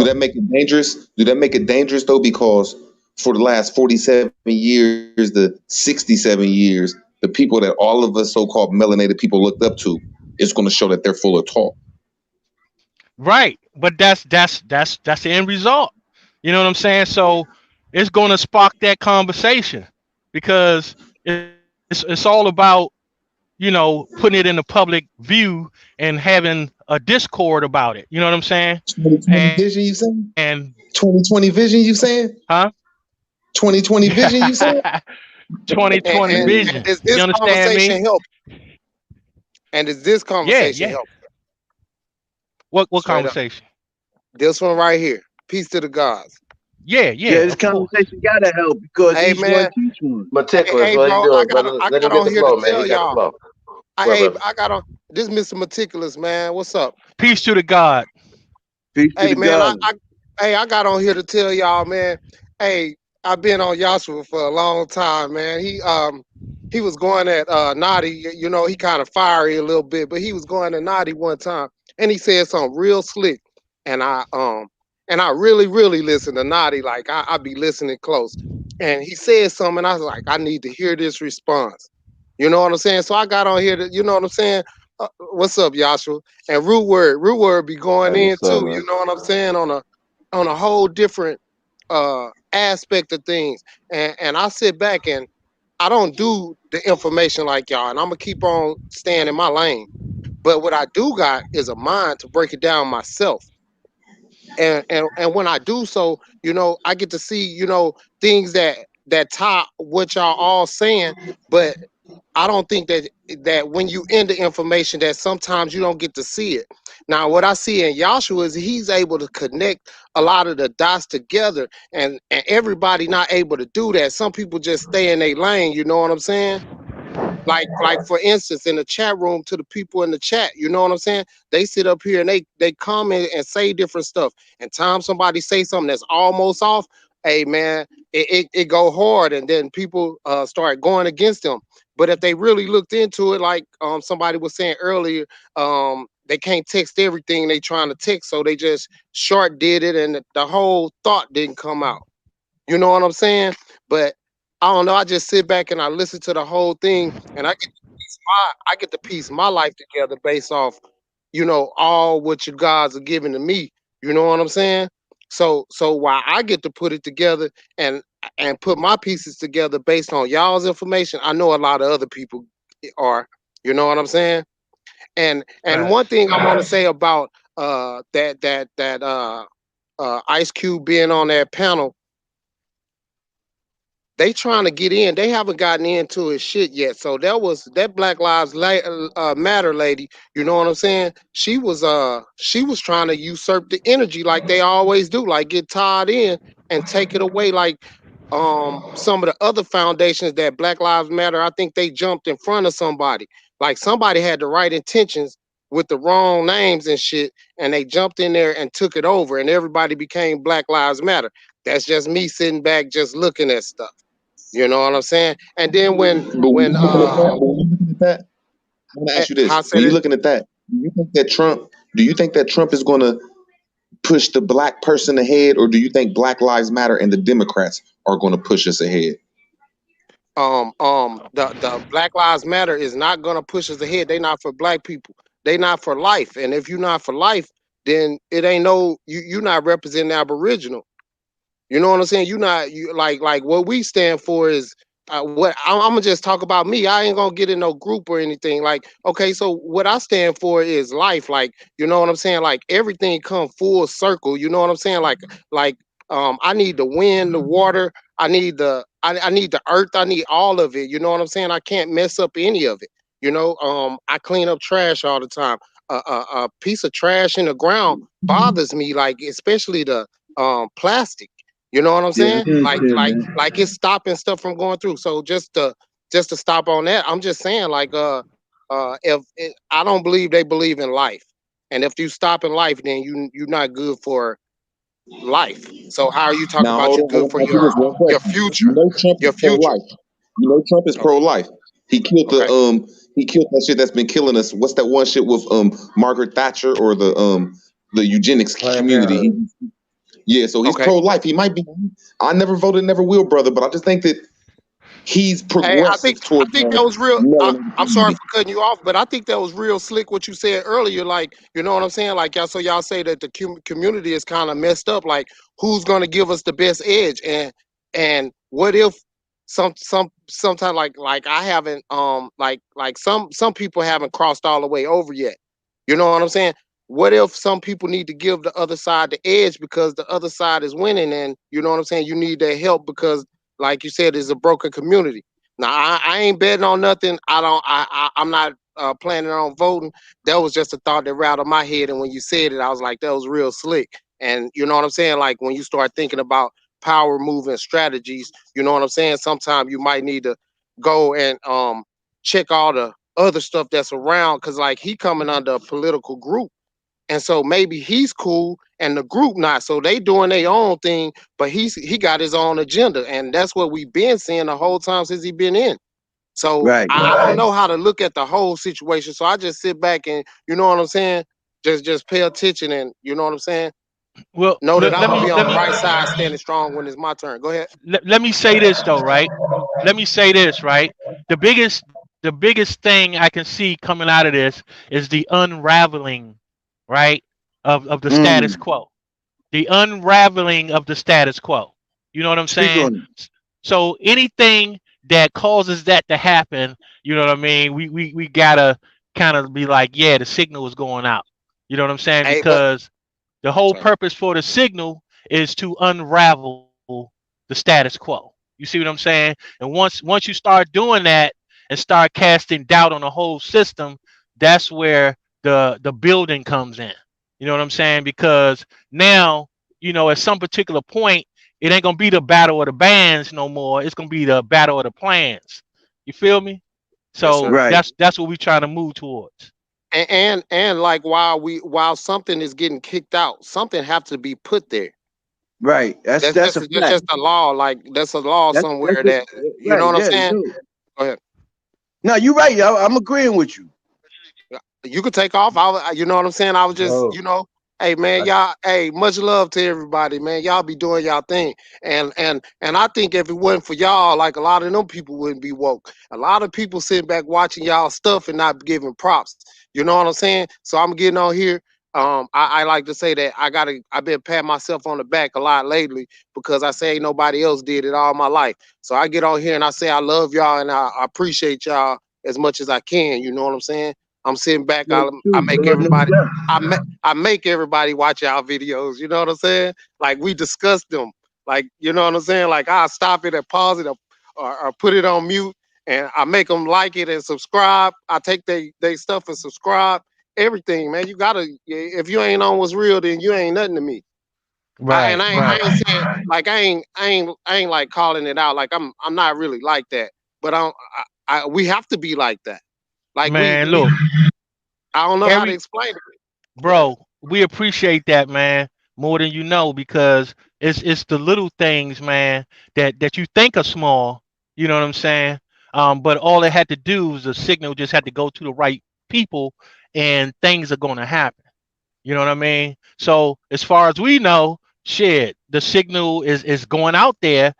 that make it dangerous? Do that make it dangerous though? Because for the last 47 years, the 67 years, the people that all of us so-called melanated people looked up to, is going to show that they're full of talk. Right, but that's the end result. You know what I'm saying? So it's going to spark that conversation because it's all about, you know, putting it in the public view and having a discord about it. You know what I'm saying? 2020 vision, you saying? And 2020 vision, you saying? Huh? 2020 vision, you saying? 2020 vision. And does this You understand conversation me? help? And does this conversation help? What Straight up. conversation? This one right here. Peace to the gods. Yeah. This conversation gotta help because Hey, each man. one teach one. Meticulous, Hey, what bro, you I doing, brother? got Let him on get the here flow, to man. tell You got the y'all. flow. Go ahead, brother. I got on this Mr. Meticulous, man. What's up? Peace to the God. Peace to Hey, the man, God. I got on here to tell y'all, man. Hey, I've been on Yashua for a long time, man. He was going at Naughty, you know, he kind of fiery a little bit, but he was going at Naughty one time, and he said something real slick, and I really, really listen to Naughty, like I be listening close, and he said something, and I was like, I need to hear this response. You know what I'm saying? So I got on here to, you know what I'm saying? What's up, Yashua? And Root Word be going Hey, in what's up, too. man? You know what I'm saying? On a whole different aspect of things. And I sit back and I don't do the information like y'all, and I'm gonna keep on staying in my lane. But what I do got is a mind to break it down myself. And when I do so, you know, I get to see, you know, things that tie what y'all all saying, but I don't think that when you in the information that sometimes you don't get to see it. Now, what I see in Yahshua is he's able to connect a lot of the dots together, and everybody not able to do that. Some people just stay in their lane, you know what I'm saying? Like for instance, in the chat room, to the people in the chat, you know what I'm saying? They sit up here and they comment and say different stuff. And time somebody say something that's almost off, hey man, it go hard, and then people start going against them. But if they really looked into it, like somebody was saying earlier, they can't text everything they trying to text, so they just short did it, and the whole thought didn't come out. You know what I'm saying? But I don't know. I just sit back and I listen to the whole thing, and I get to piece my life together based off, you know, all what you guys are giving to me. You know what I'm saying? So while I get to put it together and put my pieces together based on y'all's information, I know a lot of other people are. You know what I'm saying? And one thing I want to say about that Ice Cube being on that panel, they trying to get in. They haven't gotten into his shit yet. So that Black Lives Matter lady. You know what I'm saying? She was trying to usurp the energy like they always do, like get tied in and take it away. Like some of the other foundations that Black Lives Matter, I think they jumped in front of somebody. Like somebody had the right intentions with the wrong names and shit, and they jumped in there and took it over, and everybody became Black Lives Matter. That's just me sitting back just looking at stuff. You know what I'm saying? And then when you looking at that, I want to ask you this: when you looking at that, do you think that Trump is going to push the black person ahead, or do you think Black Lives Matter and the Democrats are going to push us ahead? The Black Lives Matter is not gonna push us ahead. They not for black people. They not for life. And if you're not for life, then it ain't you're not representing Aboriginal. You know what I'm saying? You like what we stand for is what I'm gonna just talk about me. I ain't gonna get in no group or anything. Like, okay, so what I stand for is life. Like, you know what I'm saying? Like everything come full circle. You know what I'm saying? Like I need the wind, the water. I need the earth. I need all of it. You know what I'm saying? I can't mess up any of it. You know, I clean up trash all the time. A piece of trash in the ground bothers me, like especially the plastic. You know what I'm saying? Like it's stopping stuff from going through. So just to stop on that, I'm just saying like if I don't believe they believe in life, and if you stop in life, then you're not good for life. So how are you talking about you're good for your future? You know Trump is pro-life. You know Trump is pro-life. He killed he killed that shit that's been killing us. What's that one shit with Margaret Thatcher or the eugenics community? Yeah, so he's pro-life. He might be. I never voted, never will, brother. But I just think that he's progressive. I think that was real. I'm sorry for cutting you off, but I think that was real slick what you said earlier. Like, you know what I'm saying? Like, y'all say that the community is kind of messed up. Like, who's going to give us the best edge? And what if sometimes like I haven't like some people haven't crossed all the way over yet. You know what I'm saying? What if some people need to give the other side the edge because the other side is winning, and you know what I'm saying? You need their help because, like you said, it's a broken community. Now I ain't betting on nothing. I'm not planning on voting. That was just a thought that rattled my head, and when you said it, I was like, that was real slick. And you know what I'm saying? Like when you start thinking about power moving strategies, you know what I'm saying? Sometimes you might need to go and check all the other stuff that's around, because like he coming under a political group. And so maybe he's cool and the group not. So they doing their own thing, but he got his own agenda. And that's what we've been seeing the whole time since he been in. So I don't know how to look at the whole situation. So I just sit back and, you know what I'm saying? Just pay attention, and you know what I'm saying? Well, know that I'm gonna be on the right side standing strong when it's my turn. Go ahead. Let me say this though, right? Let me say this, right? The biggest thing I can see coming out of this is the unraveling, right, of the status quo. The unraveling of the status quo. You know what I'm saying? So anything that causes that to happen, you know what I mean? We gotta kind of be like, yeah, the signal is going out. You know what I'm saying? Hey, but Because the whole purpose for the signal is to unravel the status quo. You see what I'm saying? And once you start doing that and start casting doubt on the whole system, that's where the building comes in. You know what I'm saying? Because now, at some particular point, it ain't gonna be the battle of the bands no more. It's gonna be the battle of the plans. You feel me? yes, So sir. that's what we trying to move towards. And like while something is getting kicked out, something have to be put there. Right. That's That's a that's fact. just a law. Like that's a law That's somewhere it. that you know Right. what I'm Yeah. saying. No. Go ahead. No, you're right. I'm agreeing with you. You could take off. You know what I'm saying. I was just, Bro, hey man, I, y'all, hey, much love to everybody, man. Y'all be doing y'all thing, and I think if it wasn't for y'all, like a lot of them people wouldn't be woke. A lot of people sitting back watching y'all stuff and not giving props. You know what I'm saying? So I'm getting on here. I like to say that I've been patting myself on the back a lot lately because I say ain't nobody else did it all my life. So I get on here and I say I love y'all and I appreciate y'all as much as I can. You know what I'm saying? I'm sitting back. Yeah, I too, make bro. No everybody. doubt. I make everybody watch our videos. You know what I'm saying? Like we discuss them. Like you know what I'm saying? Like I stop it and pause it or put it on mute, and I make them like it and subscribe. I take they stuff and subscribe. Everything, man. You gotta. If you ain't on what's real, then you ain't nothing to me. Right, I right. ain't saying like I ain't like calling it out. Like I'm not really like that. But we have to be like that. Like Man, look, I don't know how to every explain it. Go ahead. bro, we appreciate that, man, more than you know, because it's the little things, man, that you think are small. You know what I'm saying? But all it had to do was the signal just had to go to the right people, and things are gonna happen. You know what I mean? So as far as we know, shit, the signal is going out there,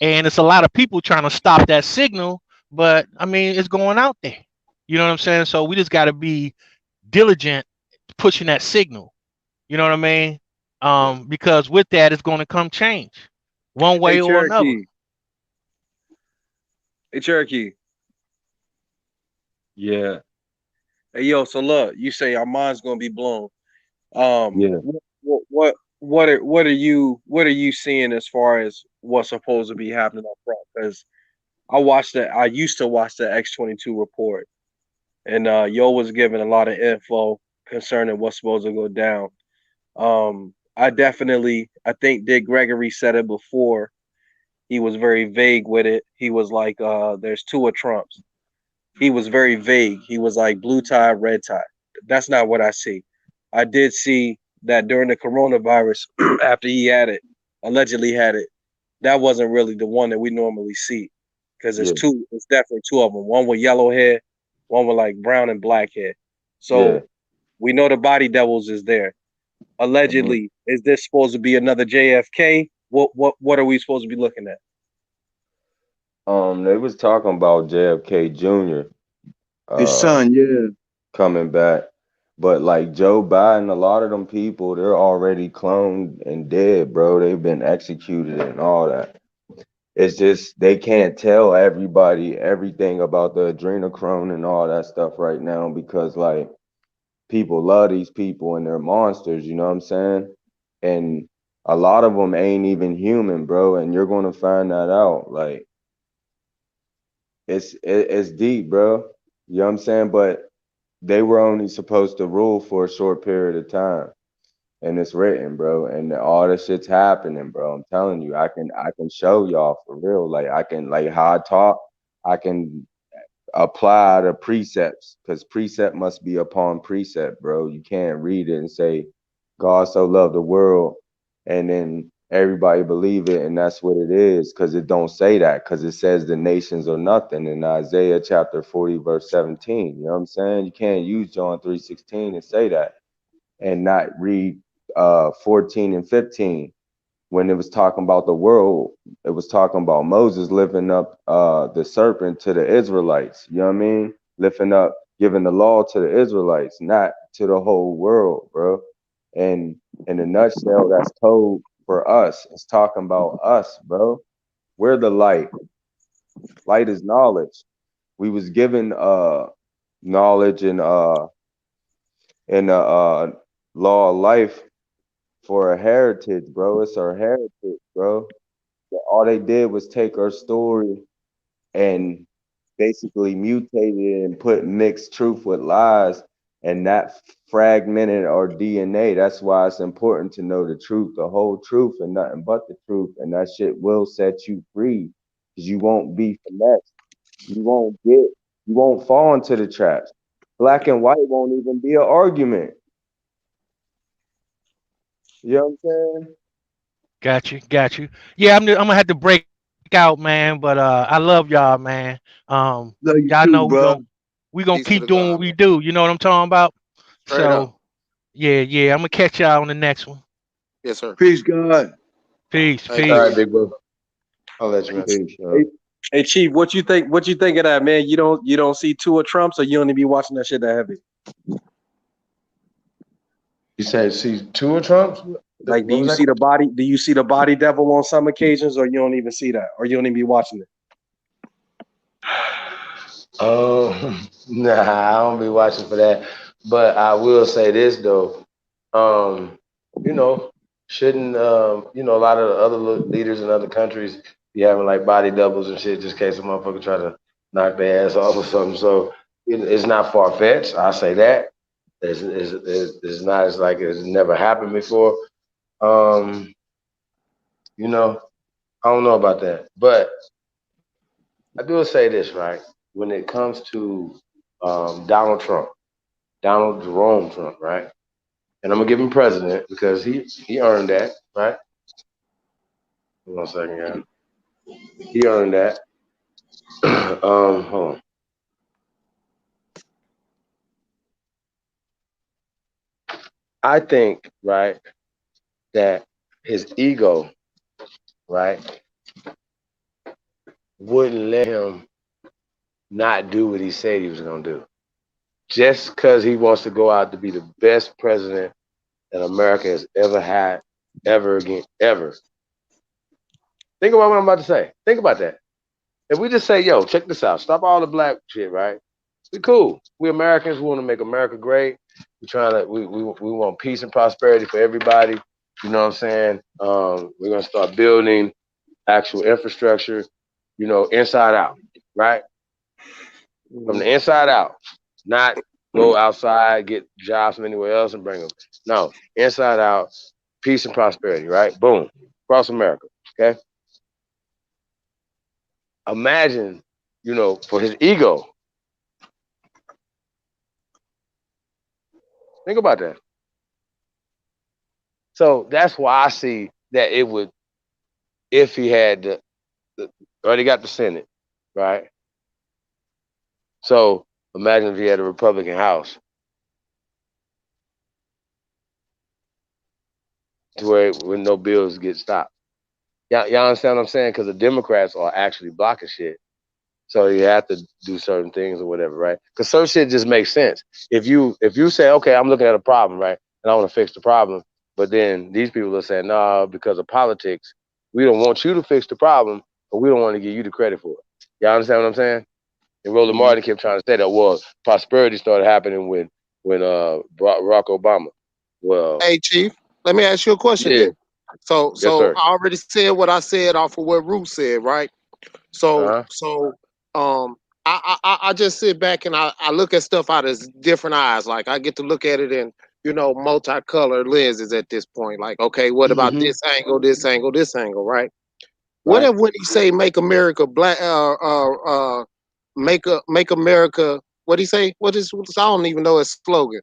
and it's a lot of people trying to stop that signal. But I mean, it's going out there. You know what I'm saying? So we just got to be diligent pushing that signal. You know what I mean? Because with that, it's going to come change, one Hey way or another. Cherokee. Hey Cherokee. yeah, Hey yo, so look, you say our mind's gonna be blown. Um, yeah. what are you seeing as far as what's supposed to be happening up front? Because I used to watch the X-22 report, and Yo was giving a lot of info concerning what's supposed to go down. I think Dick Gregory said it before. He was very vague with it. He was like, there's two of Trumps. He was very vague. He was like blue tie, red tie. That's not what I see. I did see that during the coronavirus, after he had it, allegedly had it, that wasn't really the one that we normally see. Because Yeah, it's definitely two of them. One with yellow hair, one with like brown and black hair. yeah. So we know the body devils is there. Mhm. Allegedly, is this supposed to be another JFK? What are we supposed to be looking at? They was talking about JFK Jr. His uh son, yeah. coming back, but like Joe Biden, a lot of them people, they're already cloned and dead, bro. They've been executed and all that. It's just they can't tell everybody everything about the adrenochrome and all that stuff right now because like people love these people and they're monsters, you know what I'm saying? And a lot of them ain't even human, bro, and you're going to find that out. Like it's deep, bro. You know what I'm saying? But they were only supposed to rule for a short period of time. And it's written, bro. And all this shit's happening, bro. I'm telling you, I can show y'all for real. Like I can like how I talk, I can apply the precepts because precept must be upon precept, bro. You can't read it and say God so loved the world and then everybody believe it and that's what it is because it don't say that because it says the nations are nothing in Isaiah chapter 40 verse 17. You know what I'm saying? You can't use John 3:16 and say that and not read 14 and 15 when it was talking about the world, it was talking about Moses lifting up the serpent to the Israelites. You know what I mean? Lifting up, giving the law to the Israelites, not to the whole world, bro. And in a nutshell, that's told for us. It's talking about us, bro. We're the light. Light is knowledge. We was given knowledge and law of life for a heritage, bro. It's our heritage, bro. All they did was take our story and basically mutated it and put mixed truth with lies, and that fragmented our DNA. That's why it's important to know the truth, the whole truth, and nothing but the truth. And that shit will set you free, because you won't be finessed. You won't fall into the traps. Black and white won't even be an argument. You know what I'm saying? Got you. Yeah, I'm gonna have to break out, man. But I love y'all, man. Love you Y'all too, know bro. we gonna Peace to keep the doing God, what we bro. do. You know what I'm talking about? Straight up. So yeah, I'm gonna catch y'all on the next one. Yes, sir. Peace, God. Peace, Hey, All right, peace. big bro. I'll let you, man. Peace, Hey Chief, what you think of that, man? You don't see two of Trumps, or you only be watching that shit that heavy? You said see two of Trump's? Like, do What you was see that? the body? Do you see the body devil on some occasions, or you don't even see that, or you don't even be watching it? Nah, I don't be watching for that. But I will say this though. You know, shouldn't a lot of the other leaders in other countries be having like body doubles and shit just in case a motherfucker try to knock their ass off or something. So it's not far fetched. I say that. It's not as like it's never happened before. You know, I don't know about that. But I do say this, right? When it comes to Donald Jerome Trump, right? And I'm gonna give him president because he earned that, right? Hold on a second, guys. He earned that. Hold on. I think, right, that his ego, right, wouldn't let him not do what he said he was gonna do. Just because he wants to go out to be the best president that America has ever had, ever again, ever. Think about what I'm about to say. Think about that. If we just say, yo, check this out, stop all the black shit, right? We cool. We Americans, we want to make America great. We want peace and prosperity for everybody. You know what I'm saying? We're gonna start building actual infrastructure, inside out, right? From the inside out, not go outside, get jobs from anywhere else and bring them. No, inside out, peace and prosperity, right? Boom, across America, okay? Imagine, for his ego. Think about that. So that's why I see that it would, if he had already got the Senate, right? So imagine if he had a Republican House, to where when no bills get stopped. Y'all understand what I'm saying? Because the Democrats are actually blocking shit. So you have to do certain things or whatever, right? Because certain shit just makes sense. If you say, okay, I'm looking at a problem, right, and I want to fix the problem, but then these people are saying, no, because of politics, we don't want you to fix the problem, but we don't want to give you the credit for it. Y'all understand what I'm saying? And Roland Martin kept trying to say that, well, prosperity started happening when Barack Obama. Well, Hey, Chief, let me ask you a question yeah. then. So Yes, sir. I already said what I said off of what Ruth said, right? So I just sit back and I look at stuff out of different eyes. Like I get to look at it in, multicolored lenses at this point. Like, okay, what about this angle, this angle, this angle, right? What if when he say make America black make America, what he say? I don't even know his slogan.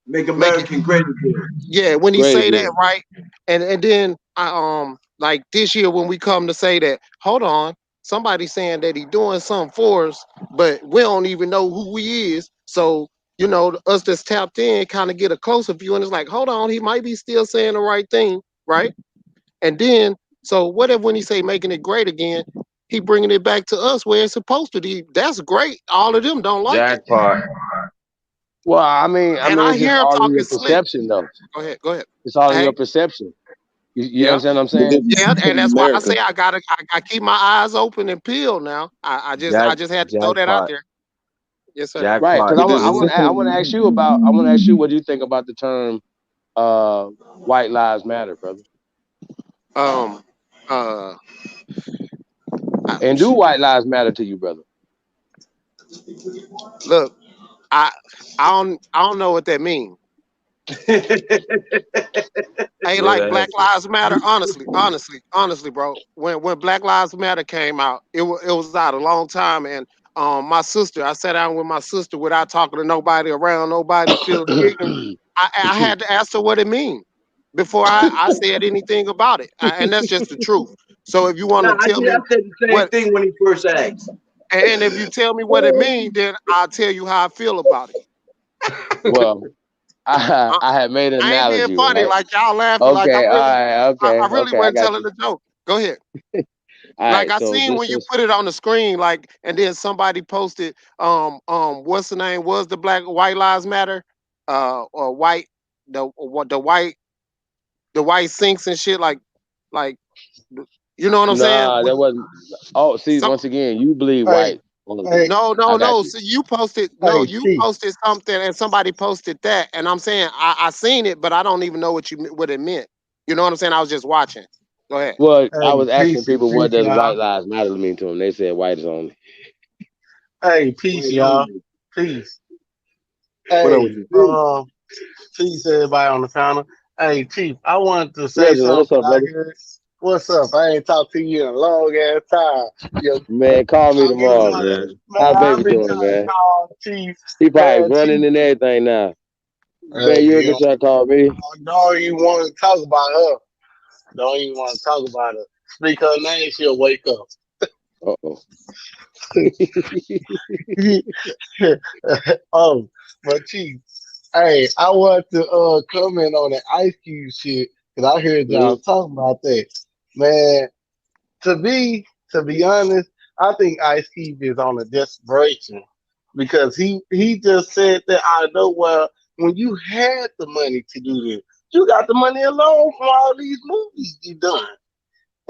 Make America great again. Yeah, when he Great say again. that, right? And then I like this year when we come to say that, hold on, somebody saying that he doing something for us, but we don't even know who he is. So, us that's tapped in kind of get a closer view, and it's like, hold on, he might be still saying the right thing, right? And then, so what if when he say making it great again, he bringing it back to us where it's supposed to be? That's great. All of them don't like it. Jackpot. Well, I mean, And I it's just hear him all in your talking slick. perception, though. Go ahead. It's all in Hey, your perception. You understand what I'm saying? Yeah, and that's why I say I keep my eyes open and peeled now. I just had to throw that out there. Yes, sir. Right, because I want to ask you what you think about the term "White Lives Matter," brother. And do white lives matter to you, brother? Look, I don't know what that means. Ain't like Black Lives Matter. Honestly, bro. When Black Lives Matter came out, it was out a long time, and my sister, I sat down with my sister without talking to nobody around, nobody feeling ignorant. I had to ask her what it means before I said anything about it, and that's just the truth. So if you want to tell me, I said the same thing when he first asked. and if you tell me what it means, then I'll tell you how I feel about it. Well, I had made an analogy. I ain't being funny, right? like y'all laughing. Okay, Like I really okay, wasn't I got telling you. the joke. Go ahead. Like I seen when you put it on the screen, like, and then somebody posted, what's the name? Was the White Lives Matter, or white, the white sinks and shit, like, you know what I'm saying? Nah, that wasn't. Oh, see, once again, you believe white. No. So you posted, posted something, and somebody posted that, and I'm saying I seen it, but I don't even know what it meant. You know what I'm saying? I was just watching. Go ahead. Well, I was asking people what does white lives matter mean to them. They said white is only. Hey, peace, y'all. Peace. Hey, peace, everybody on the panel. Hey, Chief, I wanted to say something. What's up, brother? What's up? I ain't talked to you in a long ass time. Man, call me tomorrow, man. How's baby doing, man? He probably running and everything now. Man, you ever try to call me? Don't even want to talk about her. Don't even want to talk about her. Speak her name, she'll wake up. Oh, but Chief, hey, I want to comment on the Ice Cube shit because I heard y'all talking about that. Man, to be honest, I think Ice Cube is on a desperation because he just said that out of nowhere when you had the money to do this. You got the money alone from all these movies you done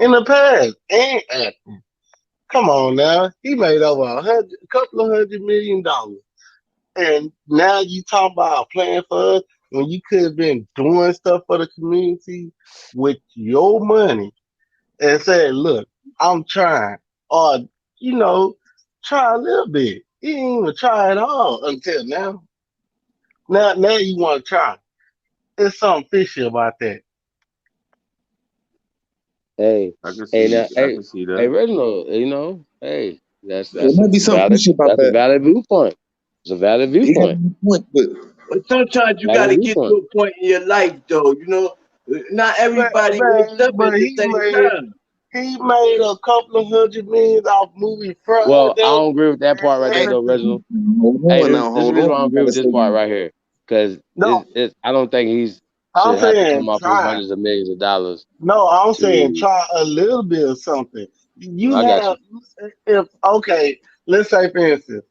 in the past and acting. Come on now. He made over a couple of $100 million. And now you talk about a plan for us when you could have been doing stuff for the community with your money and said, look, I'm trying. Or, try a little bit. You didn't even try at all until now. Now you want to try. There's something fishy about that. Hey, I can hey, see that. Hey, Reginald, hey, that's There might be something fishy about a valid viewpoint. It's a valid viewpoint. But sometimes you got to get to a point in your life, though. Not everybody wakes up at the same time. He made a couple of $100 million off movie Friday. Well, I don't agree with that part right there, though, Reginald. Hey, this is the reason why I don't agree with this part right here. Because I don't think he's should have to come off with hundreds of millions of dollars. No, I'm saying try a little bit of something. Let's say for instance,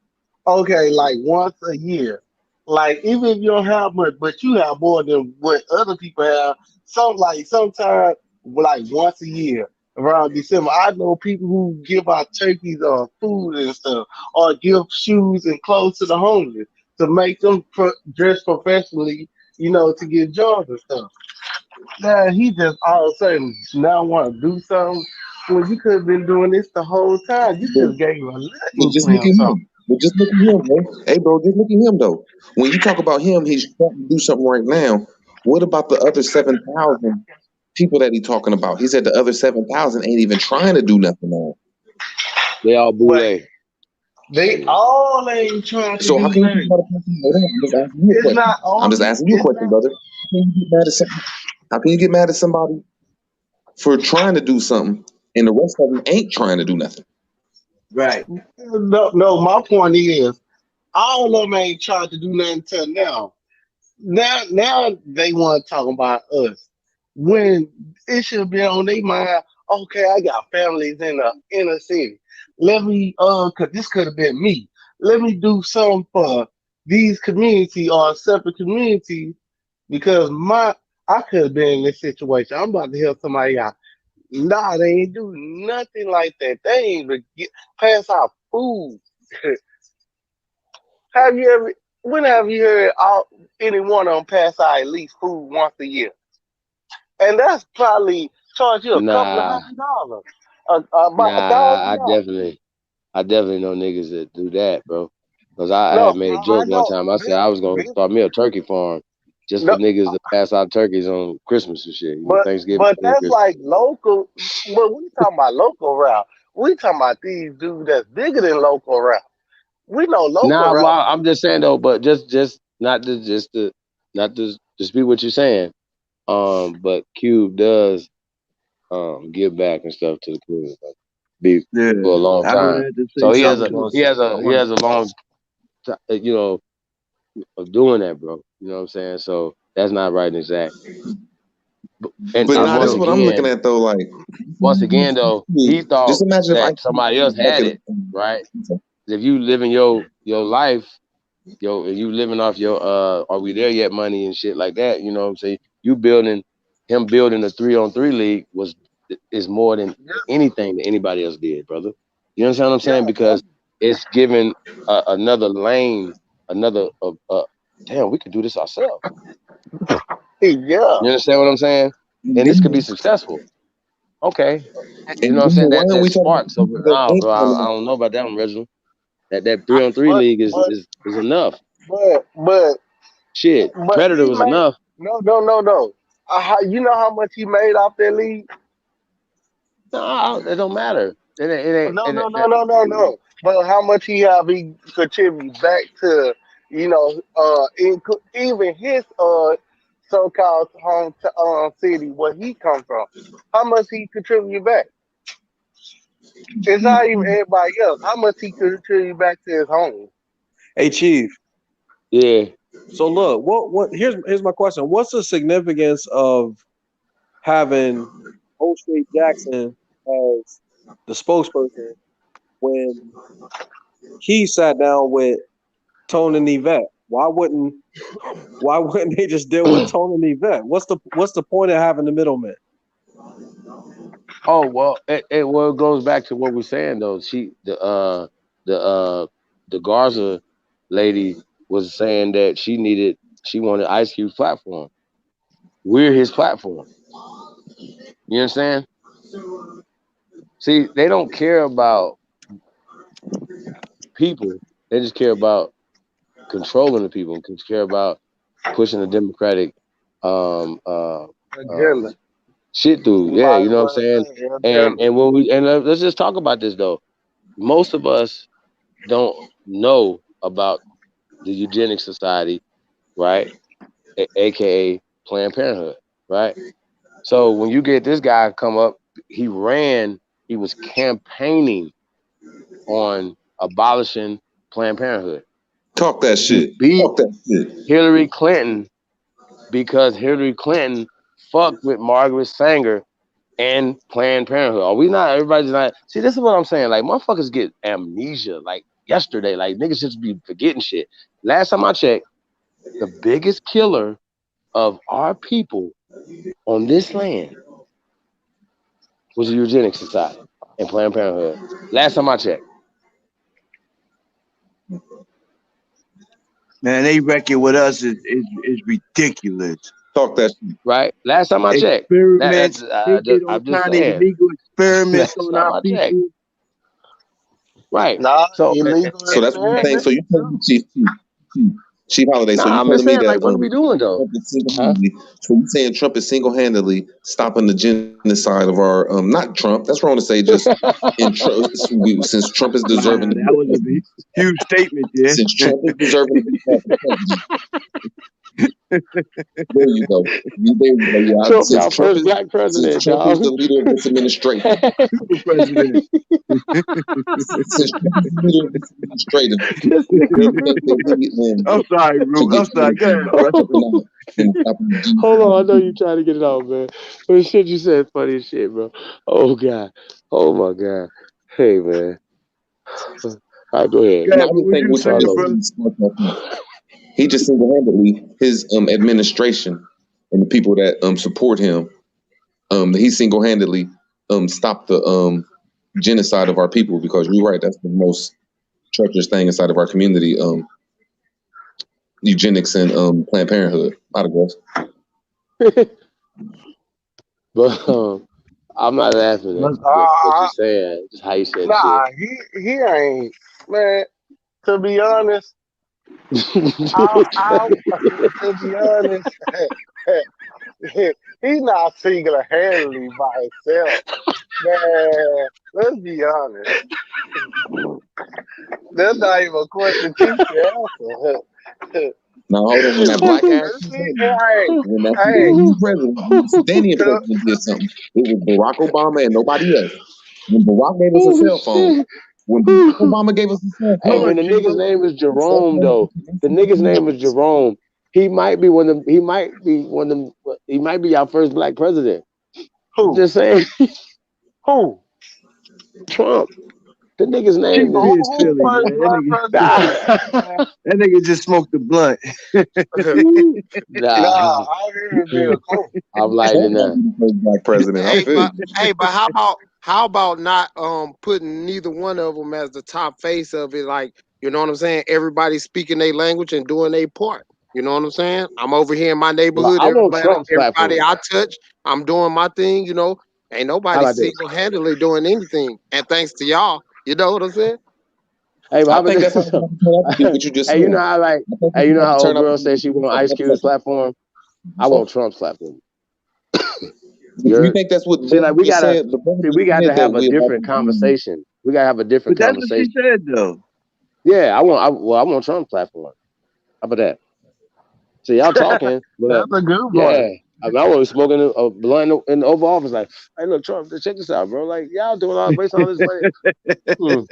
like once a year. Like even if you don't have much, but you have more than what other people have. Sometimes like once a year around December. I know people who give out turkeys or food and stuff, or give shoes and clothes to the homeless to make them dress professionally, to get jobs and stuff. Now he just all of a sudden now want to do something when you could have been doing this the whole time. You just gave him a little. Just look at him. But just look at him, bro. Hey, bro, just look at him though. When you talk about him, he's trying to do something right now. What about the other 7,000 people that he's talking about? He said the other 7,000 ain't even trying to do nothing now. They all boule. They all ain't trying to So how can you talk about I'm just asking you a question, brother. How can you get mad at somebody for trying to do something and the rest of them ain't trying to do nothing? Right. No, my point is all of them ain't tried to do nothing until now. Now they want to talk about us. When it should be on their mind, okay, I got families in the inner city. Let me, cause this could have been me. Let me do something for these communities or separate communities because I could have been in this situation. I'm about to help somebody out. Nah, they ain't do nothing like that. They ain't even pass out food. Have you ever? When have you heard any one of them pass out at least food once a year? And that's probably charge you a couple of $100, about Nah, $1,000. I definitely know niggas that do that, bro. Because I No, had made a I joke one know. time. I said I was gonna start me a turkey farm just for No, niggas to pass out turkeys on Christmas and shit. You know, Thanksgiving but and that's Christmas. like local. But we talking about local route. We talking about these dudes that's bigger than local route. We know local Nah, well, route. I'm just saying though, but just not to not to dispute what you're saying. But Cube does give back and stuff to the community. Like, be Yeah, for a long I time. had to say So he has something a too. he has a long you know, of doing that, bro. You know what I'm saying? So that's not right and exact. And But and nah, this once is what I'm looking again, at though. Like, though, he thought just imagine if I that somebody else had it, right? If you living your life, and you living off your are we there yet money and shit like that, you know what I'm saying? Him building a 3-on-3 league is more than anything that anybody else did, brother. You understand what I'm saying? Because it's giving another lane, damn, we could do this ourselves. Yeah. You understand what I'm saying? And this could be successful. Okay. You know what I'm saying? Why aren't That we talking sparks of about bro. I don't know about that one, Reginald. That 3-on-3 league is enough. But Shit. Predator he was made enough. no. You know how much he made off that league? No, it don't matter. It ain't. No. But how much he contribute back to, even his so-called home city where he come from? How much he contribute back? It's not even everybody else. How much he contribute back to his home? Hey, Chief. Yeah. So look, what? Here's my question. What's the significance of having O'Shea Jackson as the spokesperson when he sat down with Tone and Yvette? Why wouldn't they just deal with Tone and Yvette? What's the point of having the middleman? Oh well, it goes back to what we're saying though. The Garza lady was saying that she wanted Ice Cube's platform. We're his platform. You understand? See, they don't care about people. They just care about controlling the people. They care about pushing the democratic Agenda. shit through. Yeah, you know what I'm saying? And when let's just talk about this though. Most of us don't know about the Eugenics Society, right? AKA Planned Parenthood, right? So when you get this guy come up, he was campaigning on abolishing Planned Parenthood. Talk that shit. Beat Hillary Clinton because Hillary Clinton fucked with Margaret Sanger and Planned Parenthood. Are we not? Everybody's not. See, this is what I'm saying. Like, motherfuckers get amnesia. Like yesterday, like niggas just be forgetting shit. Last time I checked, the biggest killer of our people on this land was the Eugenics Society and Planned Parenthood. Last time I checked. Man, they reckon with us is ridiculous. Talk that right. Last time I checked. Experiments. They did all I'm just kind of saying. illegal experiments Last on time our I checked. people. Right. So that's what I'm saying. So you telling me, Chief Holiday. Nah, So you I'm telling just me saying, that like, what are we doing though? So you saying Trump is single-handedly stopping the genocide of our not Trump. That's wrong to say. Just since Trump is deserving. That was a huge statement, yeah. Since Trump is deserving to be president. There you go. Yeah. Trump, Since our Trump first black president, since Trump is the leader of this administration. Super president. Since Trump is the leader of this administration. I'm sorry, bro. I'm sorry. Go ahead, bro. Hold on, I know you're trying to get it off, man. But shit you said funny as shit, bro. Oh God. Oh my God. Hey man. All right, go ahead. No, I just think he just single-handedly his administration and the people that support him, he single-handedly stopped the genocide of our people. Because you're right, that's the most treacherous thing inside of our community. Eugenics and Planned Parenthood. I digress. But I'm not laughing at what you're saying. Just how you said Nah, it. he ain't, man. To be honest, to be honest, he's not single-handedly by himself. Man, let's be honest. That's not even a question Chief should answer. Now hold on, when that black ass when that Daniel president did something, it was Barack Obama and nobody else. When Barack gave us a cell phone, when Barack Obama gave us a cell phone, Hey, and the nigga's name is Jerome though. The nigga's name is Jerome. He might be one of them. He might be our first black president. Who? Just saying. Who? Trump. The nigga's name is Philly, man. That nigga just smoked the blunt. Nah, I heard it. I'm lighting that. Black president. But how about not putting neither one of them as the top face of it? Like, you know what I'm saying? Everybody speaking their language and doing their part. You know what I'm saying? I'm over here in my neighborhood. I want Trump's Everybody platform. I touch, I'm doing my thing. You know, ain't nobody single-handedly doing anything. And thanks to y'all, you know what I'm saying? Hey, but I think that's what you just said. Hey, you know how old girl said she want Ice Cube's platform? I want Trump's platform. You think that's what? See, like we got to have a different conversation. We gotta have a different But that's conversation. what she said though. Yeah, I want Trump's platform. How about that? See, y'all talking. That's a good one. Yeah. I was smoking a blunt in the Oval Office, like, hey, look, Trump, check this out, bro. Like, y'all doing all wasting all this money. Look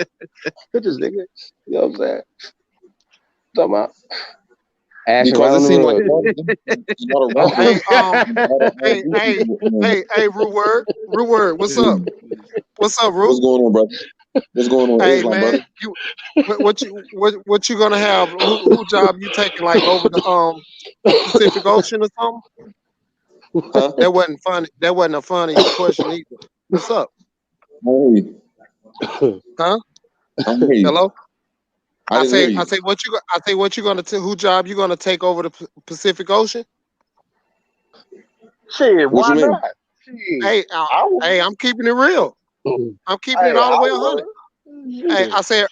this nigga. You know what I'm saying? Talking about ash around the room. Hey, Ruword, what's up? What's up, Ru? What's going on, brother? What's going on, Hey, Islam, man, brother? what you gonna have? Who job you taking, like over the Pacific Ocean or something? Huh? That wasn't funny. That wasn't a funny question either. What's up? Huh? Hello? I say what you gonna who job you gonna take over the Pacific Ocean? Shit, why not? Hey, I'm keeping it real. I'm keeping it all the way 100. Hey, I said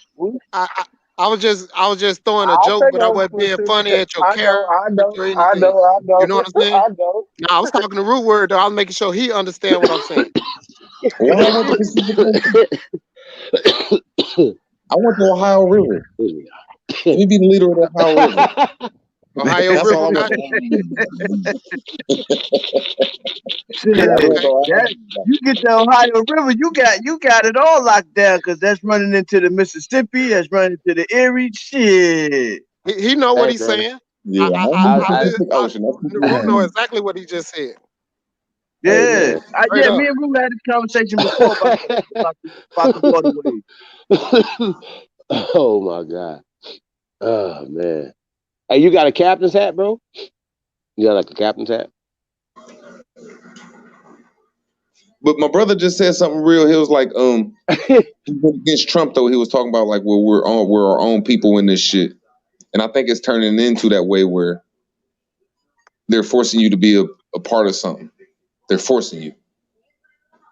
I was just throwing a joke, but I wasn't being funny at your character or anything. I know. You know what I'm saying? I know. No, I was talking to Root Word though. I was making sure he understand what I'm saying. I went to Ohio River. Let me be the leader of the Ohio River. Ohio That's all River. You get the Ohio River, you got it all locked down because that's running into the Mississippi, that's running to the Erie. Shit. He know what he's saying. Yeah, Root know exactly what he just said. Yeah, Straight up. me and Rue had this conversation before about the waterways. Oh my God. Oh man. Hey, you got a captain's hat, bro? You got like a captain's hat? But my brother just said something real. He was like, he went against Trump though. He was talking about like, well, we're our own people in this shit, and I think it's turning into that way where they're forcing you to be a part of something. They're forcing you.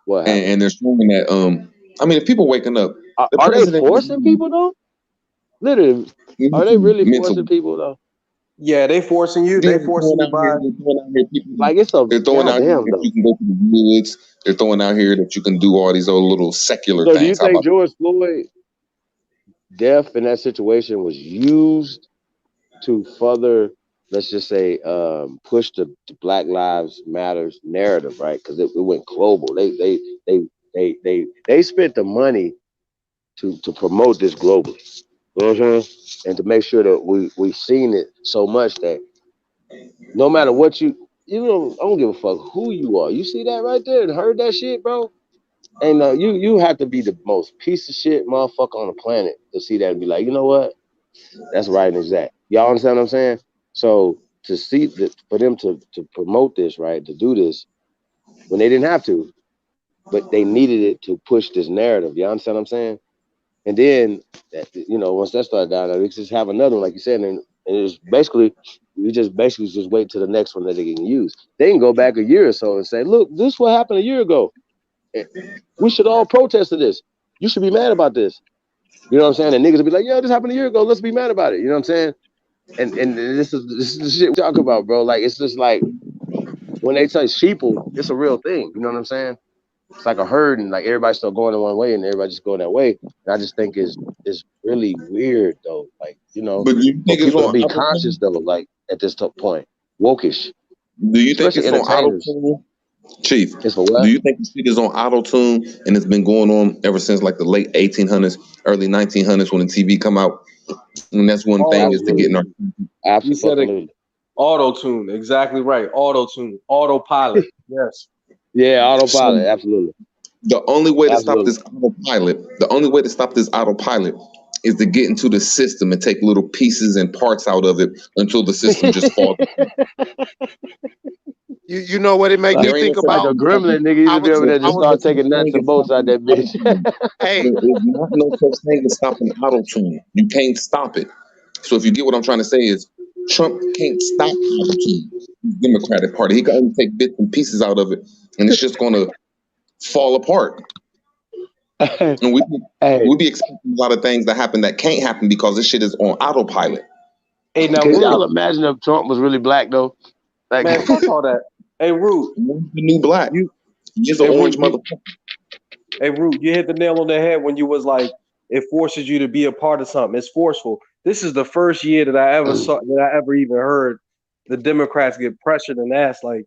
What? And they're showing that. I mean, if people waking up, are they forcing people though? Literally, are they really forcing people though? Yeah, they forcing you. They forcing you by like it's a they're throwing out here that you can go to the woods. They're throwing out here that you can do all these old little secular So things. do you think George Floyd death in that situation was used to further, let's just say, push the Black Lives Matters narrative, right? Because it went global. They spent the money to promote this globally. You know what I'm saying? And to make sure that we've seen it so much that no matter what I don't give a fuck who you are. You see that right there and heard that shit, bro? And you have to be the most piece of shit motherfucker on the planet to see that and be like, you know what? That's right and exact. Y'all understand what I'm saying? So to see that for them to promote this, right, to do this when they didn't have to, but they needed it to push this narrative. You understand what I'm saying? And then, you know, once that started down, we just have another one, like you said, and it's basically, we just wait till the next one that they can use. They can go back a year or so and say, look, this is what happened a year ago. We should all protest this. You should be mad about this. You know what I'm saying? And niggas will be like, yo, this happened a year ago. Let's be mad about it. You know what I'm saying? And this is the shit we talk about, bro. Like, it's just like, when they say sheeple, it's a real thing. You know what I'm saying? It's like a herd, and like everybody still going in one way, and everybody just going that way. And I just think it's really weird, though. Like, you know, But do you think it's people to on be auto-tune? conscious, though, like at this point, wokish. Do you think Especially it's on entertainers. auto-tune? Chief, It's for what? do you think the shit is on auto-tune and it's been going on ever since like the late 1800s, early 1900s when the TV come out? And that's one thing is to get in our... You said it. Auto-tune, exactly right. Auto-tune, autopilot. Yes. Yeah, autopilot, absolutely. The only way to stop this autopilot is to get into the system and take little pieces and parts out of it until the system just falls. You know what it make me think like about? a gremlin, nigga. You should be able to just start taking nuts and bolts out that bitch. Hey, there's not no such thing as stopping auto-tune. You can't stop it. So if you get what I'm trying to say is Trump can't stop auto-tune. The Democratic Party. He can only take bits and pieces out of it, and it's just gonna fall apart. And we be expecting a lot of things that happen that can't happen because this shit is on autopilot. Hey, now, Can y'all imagine if Trump was really black though? Like, man, fuck all that. Hey, Root. The new black. He's an orange motherfucker. Hey, Root, you hit the nail on the head when you was like, it forces you to be a part of something. It's forceful. This is the first year that I ever saw, that I ever even heard the Democrats get pressured and asked, like,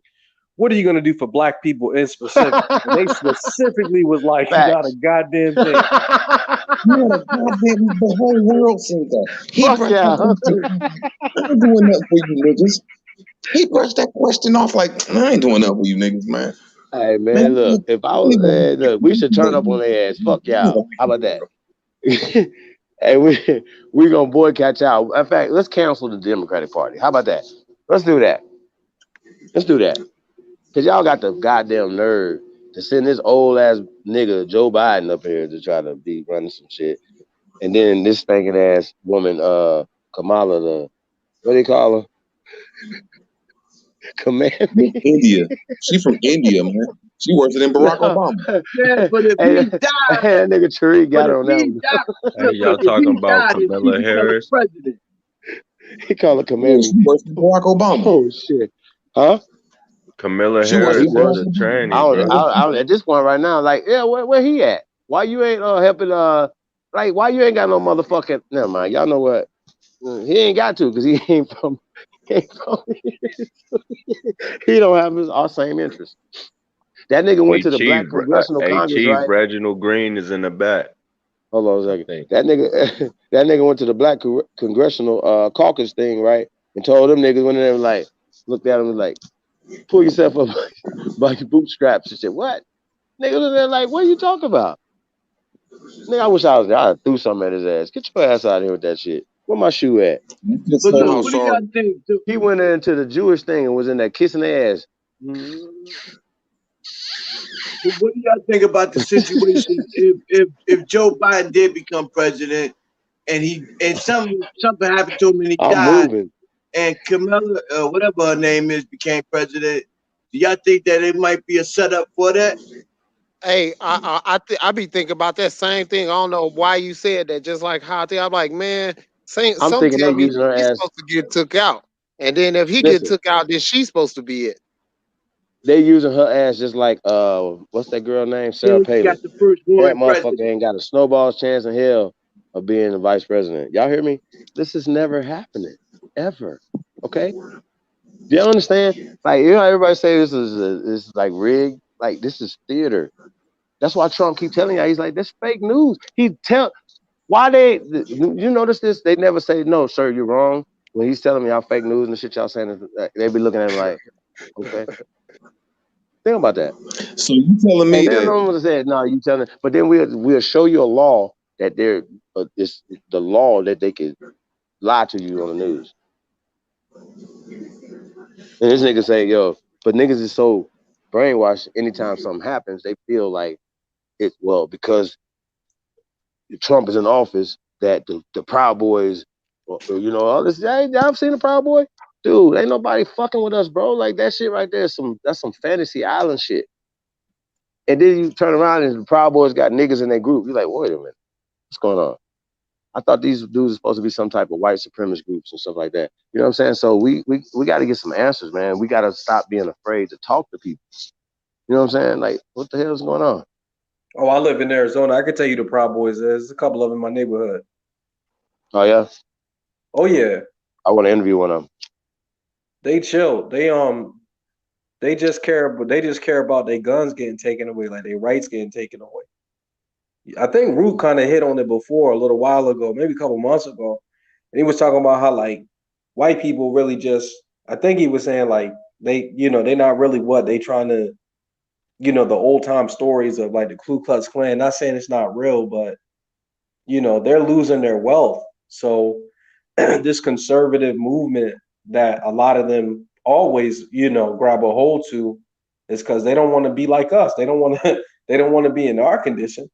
what are you going to do for black people in specific? And they specifically was like, not a goddamn thing. The whole world said that. Fuck yeah. I'm doing that for you niggas. He brushed that question off like, I ain't doing that for you niggas, man. Hey man, look, if I was look, we should turn up on their ass. Fuck y'all. How about that? Hey, we gonna boycott y'all. In fact, let's cancel the Democratic Party. How about that? Let's do that. Let's do that. Cause y'all got the goddamn nerve to send this old ass nigga Joe Biden up here to try to be running some shit. And then this stinking ass woman, Kamala, what do they call her? Command me. India. She from India, man. She worse than Barack Obama. Yeah, but if Hey, he died, that nigga Tariq got but her on if that he one. died, Hey, y'all if he talking about died, if Kamala he become Harris? president. He called her Command She me. worse than Barack Obama. Oh shit. Huh? Camilla She was- Harris he was. is a tranny, I bro. don't, at this point right now, like, yeah, where he at? Why you ain't helping like why you ain't got no motherfucking never mind, y'all know what? He ain't got to because he ain't from he don't have our same interests. That nigga went to the Black Congressional Congress, Chief right? Reginald Green is in the back. Hold on a second. That nigga went to the Black Congressional caucus thing, right? And told them niggas when they were like, looked at him and like, pull yourself up by your bootstraps and said, what? Niggas in there like, what are you talking about? Nigga, I wish I was there. I threw something at his ass. Get your ass out of here with that shit. Where my shoe at? But look, what do y'all think? He went into the Jewish thing and was in there kissing their ass. But what do y'all think about the situation if Joe Biden did become president and something happened to him and he I'm died, moving. and Kamala, whatever her name is, became president? Do y'all think that it might be a setup for that? Hey, I be thinking about that same thing. I don't know why you said that. Just like how I'm like, man, I'm some thinking tell they me using her he's as supposed to get took out, and then if he Listen. get took out, then she's supposed to be it. they using her ass just like what's that girl name? Sarah She Palin. got the first That woman motherfucker president. ain't got a snowball's chance in hell of being the vice president. Y'all hear me? This is never happening. Ever. Okay? Do you understand? Like, you know, everybody say this is like rigged. Like, this is theater. That's why Trump keep telling y'all, he's like, that's fake news. Why you notice this? They never say, no, sir, you're wrong. When he's telling me y'all fake news and the shit y'all saying, they be looking at him like, okay. Think about that. So you telling me And then that no one said, no, you telling. But then we'll show you a law that it's the law that they could lie to you on the news. And this nigga say, yo, but niggas is so brainwashed. Anytime something happens, they feel like it. Well, because Trump is in office, that the Proud Boys, you know, all this. Hey, I've seen the Proud Boy, dude. Ain't nobody fucking with us, bro. Like that shit right there. That's some fantasy island shit. And then you turn around and the Proud Boys got niggas in their group. You're like, wait a minute, what's going on? I thought these dudes are supposed to be some type of white supremacist groups and stuff like that. You know what I'm saying? So we got to get some answers, man. We got to stop being afraid to talk to people. You know what I'm saying? Like, what the hell is going on? Oh, I live in Arizona. I can tell you the Proud Boys. There's a couple of them in my neighborhood. Oh yeah. Oh yeah. I want to interview one of them. They chill. They just care about their guns getting taken away, like their rights getting taken away. I think Root kind of hit on it before a little while ago, maybe a couple months ago. And he was talking about how like white people really just, I think he was saying like they, you know, they're not really what they trying to, you know, the old time stories of like the Ku Klux Klan, not saying it's not real, but you know, they're losing their wealth. So this conservative movement that a lot of them always, you know, grab a hold to is because they don't want to be like us. They don't want to be in our condition.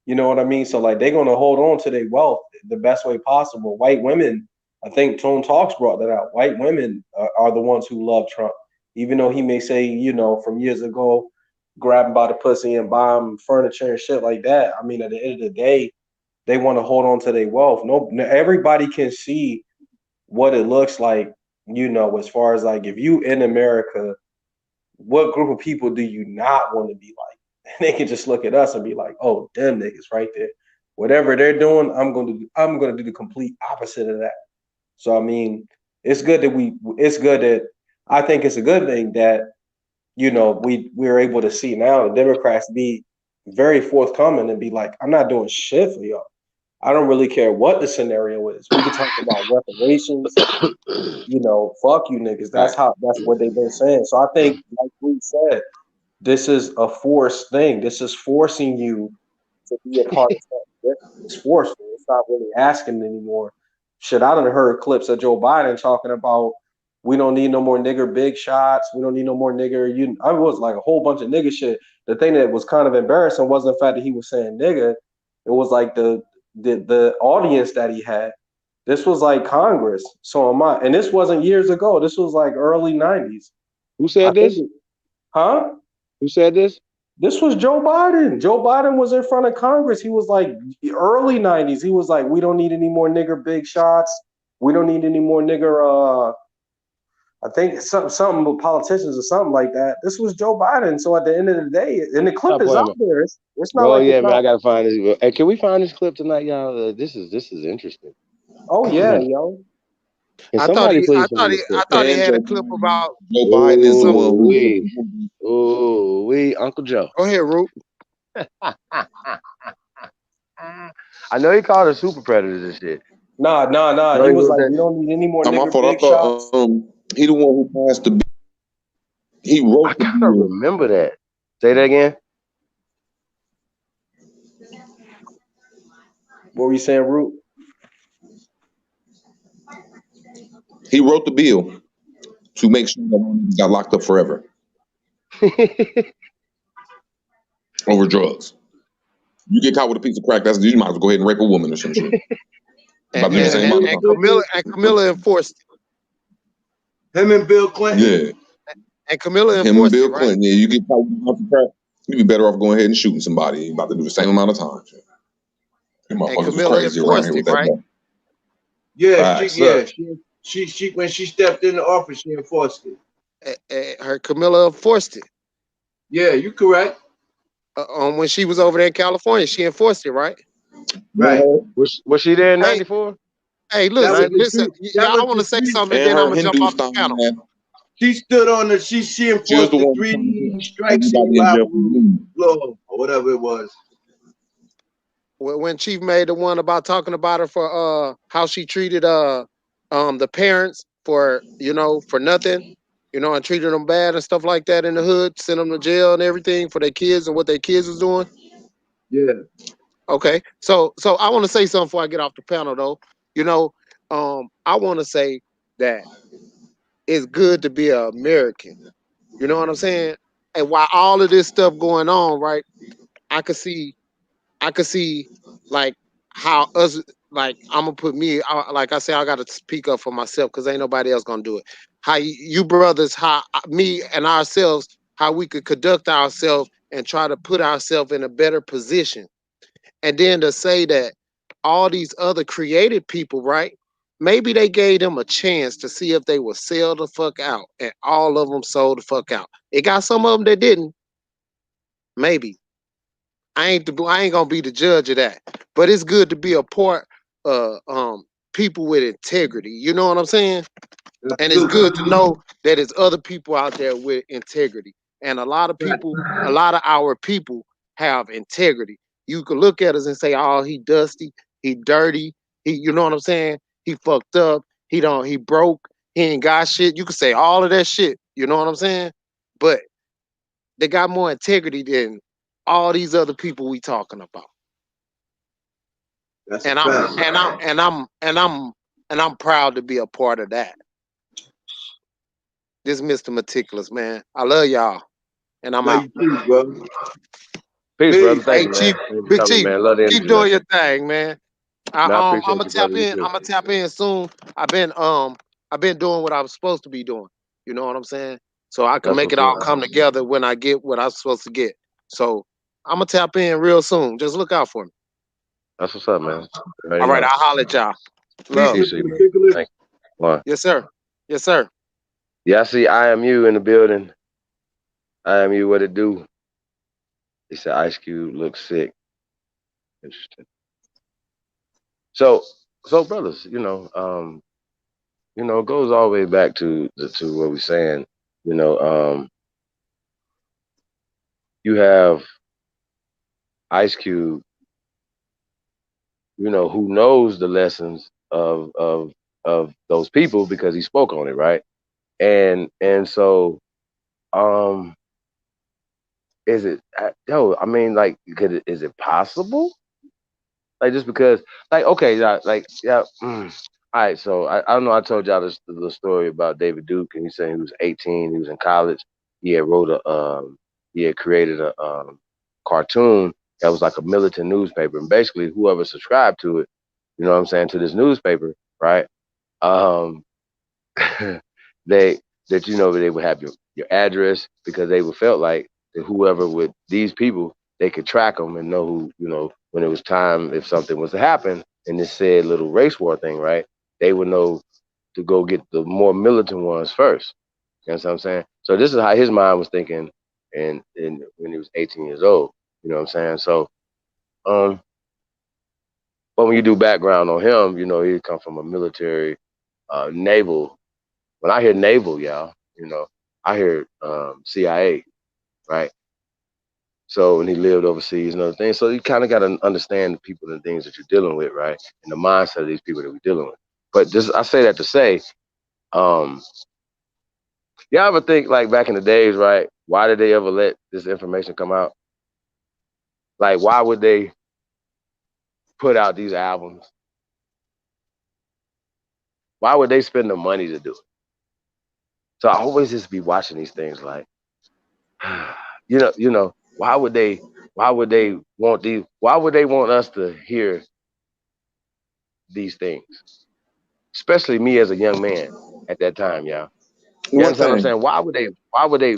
You know what I mean? So like they're gonna hold on to their wealth the best way possible. White women, I think Tone Talks brought that out. White women are the ones who love Trump, even though he may say, you know, from years ago, grab him by the pussy and buy him furniture and shit like that. I mean, at the end of the day, they want to hold on to their wealth. No, everybody can see what it looks like, you know, as far as like if you in America, what group of people do you not want to be like? And they can just look at us and be like, oh, them niggas right there. Whatever they're doing, I'm gonna do the complete opposite of that. So I mean, it's good that I think it's a good thing that, you know, we're able to see now the Democrats be very forthcoming and be like, I'm not doing shit for y'all. I don't really care what the scenario is. We can talk about reparations, you know, fuck you niggas. That's what they've been saying. So I think, like we said, this is a forced thing. This is forcing you to be a part of something. It's forceful. It's not really asking anymore. Shit, I done heard clips of Joe Biden talking about we don't need no more nigger big shots. We don't need no more nigger. I was like a whole bunch of nigger shit. The thing that was kind of embarrassing wasn't the fact that he was saying nigga. It was like the audience that he had. This was like Congress. So am I. And this wasn't years ago. This was like early 90s. Who said this? Who said this? This was Joe Biden. Joe Biden was in front of Congress. He was like early 90s. He was like, we don't need any more nigger big shots. We don't need any more nigger I think something with politicians or something like that. This was Joe Biden. So at the end of the day, and the clip is out there. It's not like yeah, man, I gotta find this. Hey, can we find this clip tonight, y'all? This is interesting. Oh yeah, yo. I thought he had a clip about Joe Biden is the one who. Uncle Joe. Go ahead, Root. I know he called us super predators and shit. Nah. He was like, we don't need any more nigger big shots. He the one who passed the. He wrote. I gotta remember that. Say that again. What were you saying, Root? He wrote the bill to make sure that niggas got locked up forever over drugs. You get caught with a piece of crack, you might as well go ahead and rape a woman or some shit. and Camilla enforced it. Him and Bill Clinton. Yeah. And Camilla Him and enforced Bill it, right? Clinton. Yeah, you get caught with a piece of crack, you'd be better off going ahead and shooting somebody. You're about to do the same amount of time. You motherfuckers was crazy around here with that. Right? Yeah, Facts, she when she stepped into office, she enforced it. Her Camilla enforced it. Yeah, you correct. When she was over there in California, she enforced it, right? Right. Was she there in '94? Hey, listen. I want to say something, and then I'm gonna jump off the panel. She stood on the. She enforced the 3 strikes and robbery law or whatever it was. When Chief made the one about talking about her for how she treated the parents for nothing, and treated them bad and stuff like that in the hood, sent them to jail and everything for their kids and what their kids was doing. Yeah. Okay. So I want to say something before I get off the panel though. I want to say that it's good to be an American. You know what I'm saying? And while all of this stuff going on, right? I could see like how us, like I'm gonna put me, like I say, I gotta speak up for myself because ain't nobody else gonna do it. How you brothers, how me and ourselves, how we could conduct ourselves and try to put ourselves in a better position. And then to say that all these other creative people, right? Maybe they gave them a chance to see if they would sell the fuck out, and all of them sold the fuck out. It got some of them that didn't. Maybe I ain't gonna be the judge of that. But it's good to be a part of people with integrity. You know what I'm saying? And it's good to know that there's other people out there with integrity. And a lot of people, a lot of our people have integrity. You can look at us and say, "Oh, he dusty, he dirty, you know what I'm saying? He fucked up, he broke, he ain't got shit." You can say all of that shit. You know what I'm saying? But they got more integrity than all these other people we talking about. That's And a I'm fact. and I'm and I'm and I'm and I'm proud to be a part of that. This Mr. Meticulous, man. I love y'all. And I'm Love out. you too, bro. Peace, brother. Peace. Thank Hey you, man. Chief, Thank you for Big coming, Chief, man. Love the keep energy, man. doing your thing, man. No, I I'm appreciate gonna you, tap brother. You in. too. I'm gonna tap in soon. I've been doing what I was supposed to be doing. You know what I'm saying? So I can That's make what's it all up. come together when I get what I'm supposed to get. So I'm gonna tap in real soon. Just look out for me. That's what's up, man. You already All right, know. I'll holler at y'all. Peace, Love. Peace Mr. to you, man. Meticulous. Thank you. One. Yes, sir. Yes, sir. Yeah, I see IMU in the building. IMU, what it do? He said Ice Cube looks sick. Interesting. So, brothers, it goes all the way back to what we're saying. You know, you have Ice Cube, who knows the lessons of those people because he spoke on it, right? And so, um, is it I mean, like, is it possible? Like, just because, like, okay, yeah, like, yeah. All right, so I don't know. I told y'all the story about David Duke, and he said he was 18, he was in college. He had he had created a cartoon that was like a militant newspaper, and basically whoever subscribed to it, you know what I'm saying, to this newspaper, right? Um, they they would have your address because they would felt like that whoever with these people, they could track them and know who, when it was time, if something was to happen in this said little race war thing, right? They would know to go get the more militant ones first. You know what I'm saying? So this is how his mind was thinking and when he was 18 years old. You know what I'm saying? So but when you do background on him, he come from a military naval. When I hear naval, y'all, I hear CIA, right? So, and he lived overseas and other things. So you kind of got to understand the people and things that you're dealing with, right? And the mindset of these people that we're dealing with. But I say that to say, y'all ever think like back in the days, right? Why did they ever let this information come out? Like, why would they put out these albums? Why would they spend the money to do it? So I always just be watching these things like, why would they want us to hear these things? Especially me as a young man at that time, y'all. You What understand what I'm thing? saying? Why would they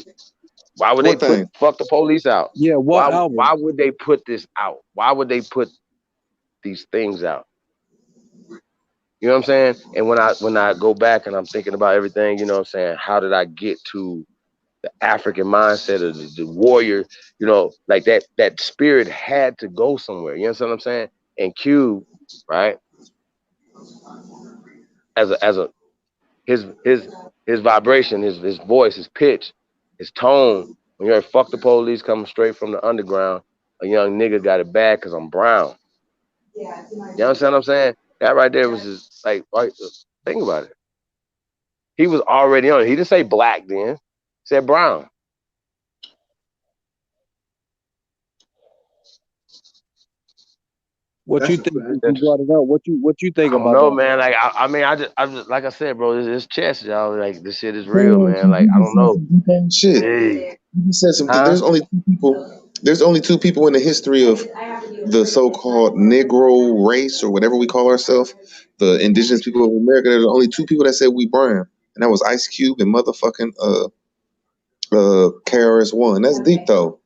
What put thing? fuck the police out? Yeah, what album? Why would they put this out? Why would they put these things out? You know what I'm saying? And when I go back and I'm thinking about everything, you know what I'm saying, how did I get to the African mindset of the warrior, like that spirit had to go somewhere. You know what I'm saying? And Cube, right? As a his vibration, his voice, his pitch, his tone. When you're fuck the police coming straight from the underground, a young nigga got it bad because I'm brown. You understand what I'm saying? That right there was just like, think about it. He was already on it. He didn't say black then. He said brown. What That's you a think? fact. You brought it up. What you think I don't about know, that? man. Like I mean, I just like I said, bro, it's chess, y'all. Like this shit is real, Bro, man. Like you I just don't said know. some deep ass shit. Hey, You just said some. huh? There's only two people. There's only two people in the history of the so-called Negro race or whatever we call ourselves, the indigenous people of America. There's only two people that said we brown, and that was Ice Cube and motherfucking KRS-One. That's deep though.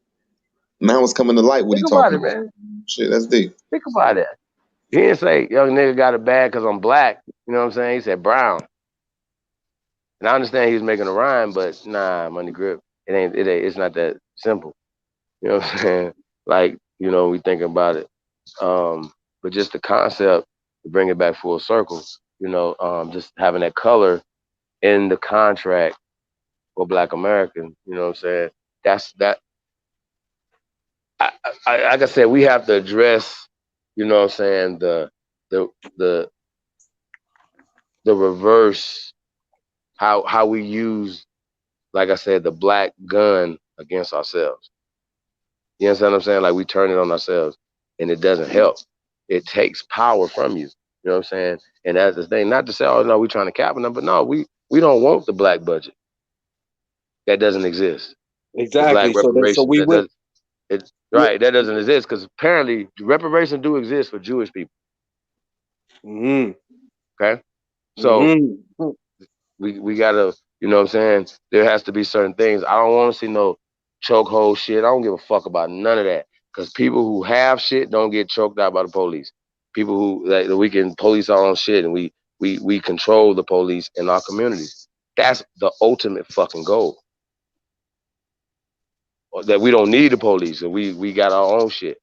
Now it's coming to light what he Think about talking it, about. man. Shit, that's deep. Think about it. He didn't say young nigga got it bad because I'm black. You know what I'm saying? He said brown. And I understand he was making a rhyme, but nah, Money Grip, it's not that simple. You know what I'm saying? Like, you know, we think about it. But just the concept to bring it back full circle, you know, just having that color in the contract for Black American, you know what I'm saying? That's that. Like I said, we have to address, you know what I'm saying, the the reverse, how we use, like I said, the black gun against ourselves. You understand what I'm saying? Like we turn it on ourselves and it doesn't help. It takes power from you. You know what I'm saying? And that's the thing. Not to say, oh no, we're trying to cap them, but no, we don't want the black budget. That doesn't exist. The black Exactly. So reparations, we that would. does it right, that doesn't exist because apparently reparations do exist for Jewish people. Mm-hmm. Okay. So Mm-hmm. we gotta, you know what I'm saying? There has to be certain things. I don't want to see no chokehold shit. I don't give a fuck about none of that. Because people who have shit don't get choked out by the police. People who like we can police our own shit and we control the police in our communities. That's the ultimate fucking goal. Or that we don't need the police and we got our own shit.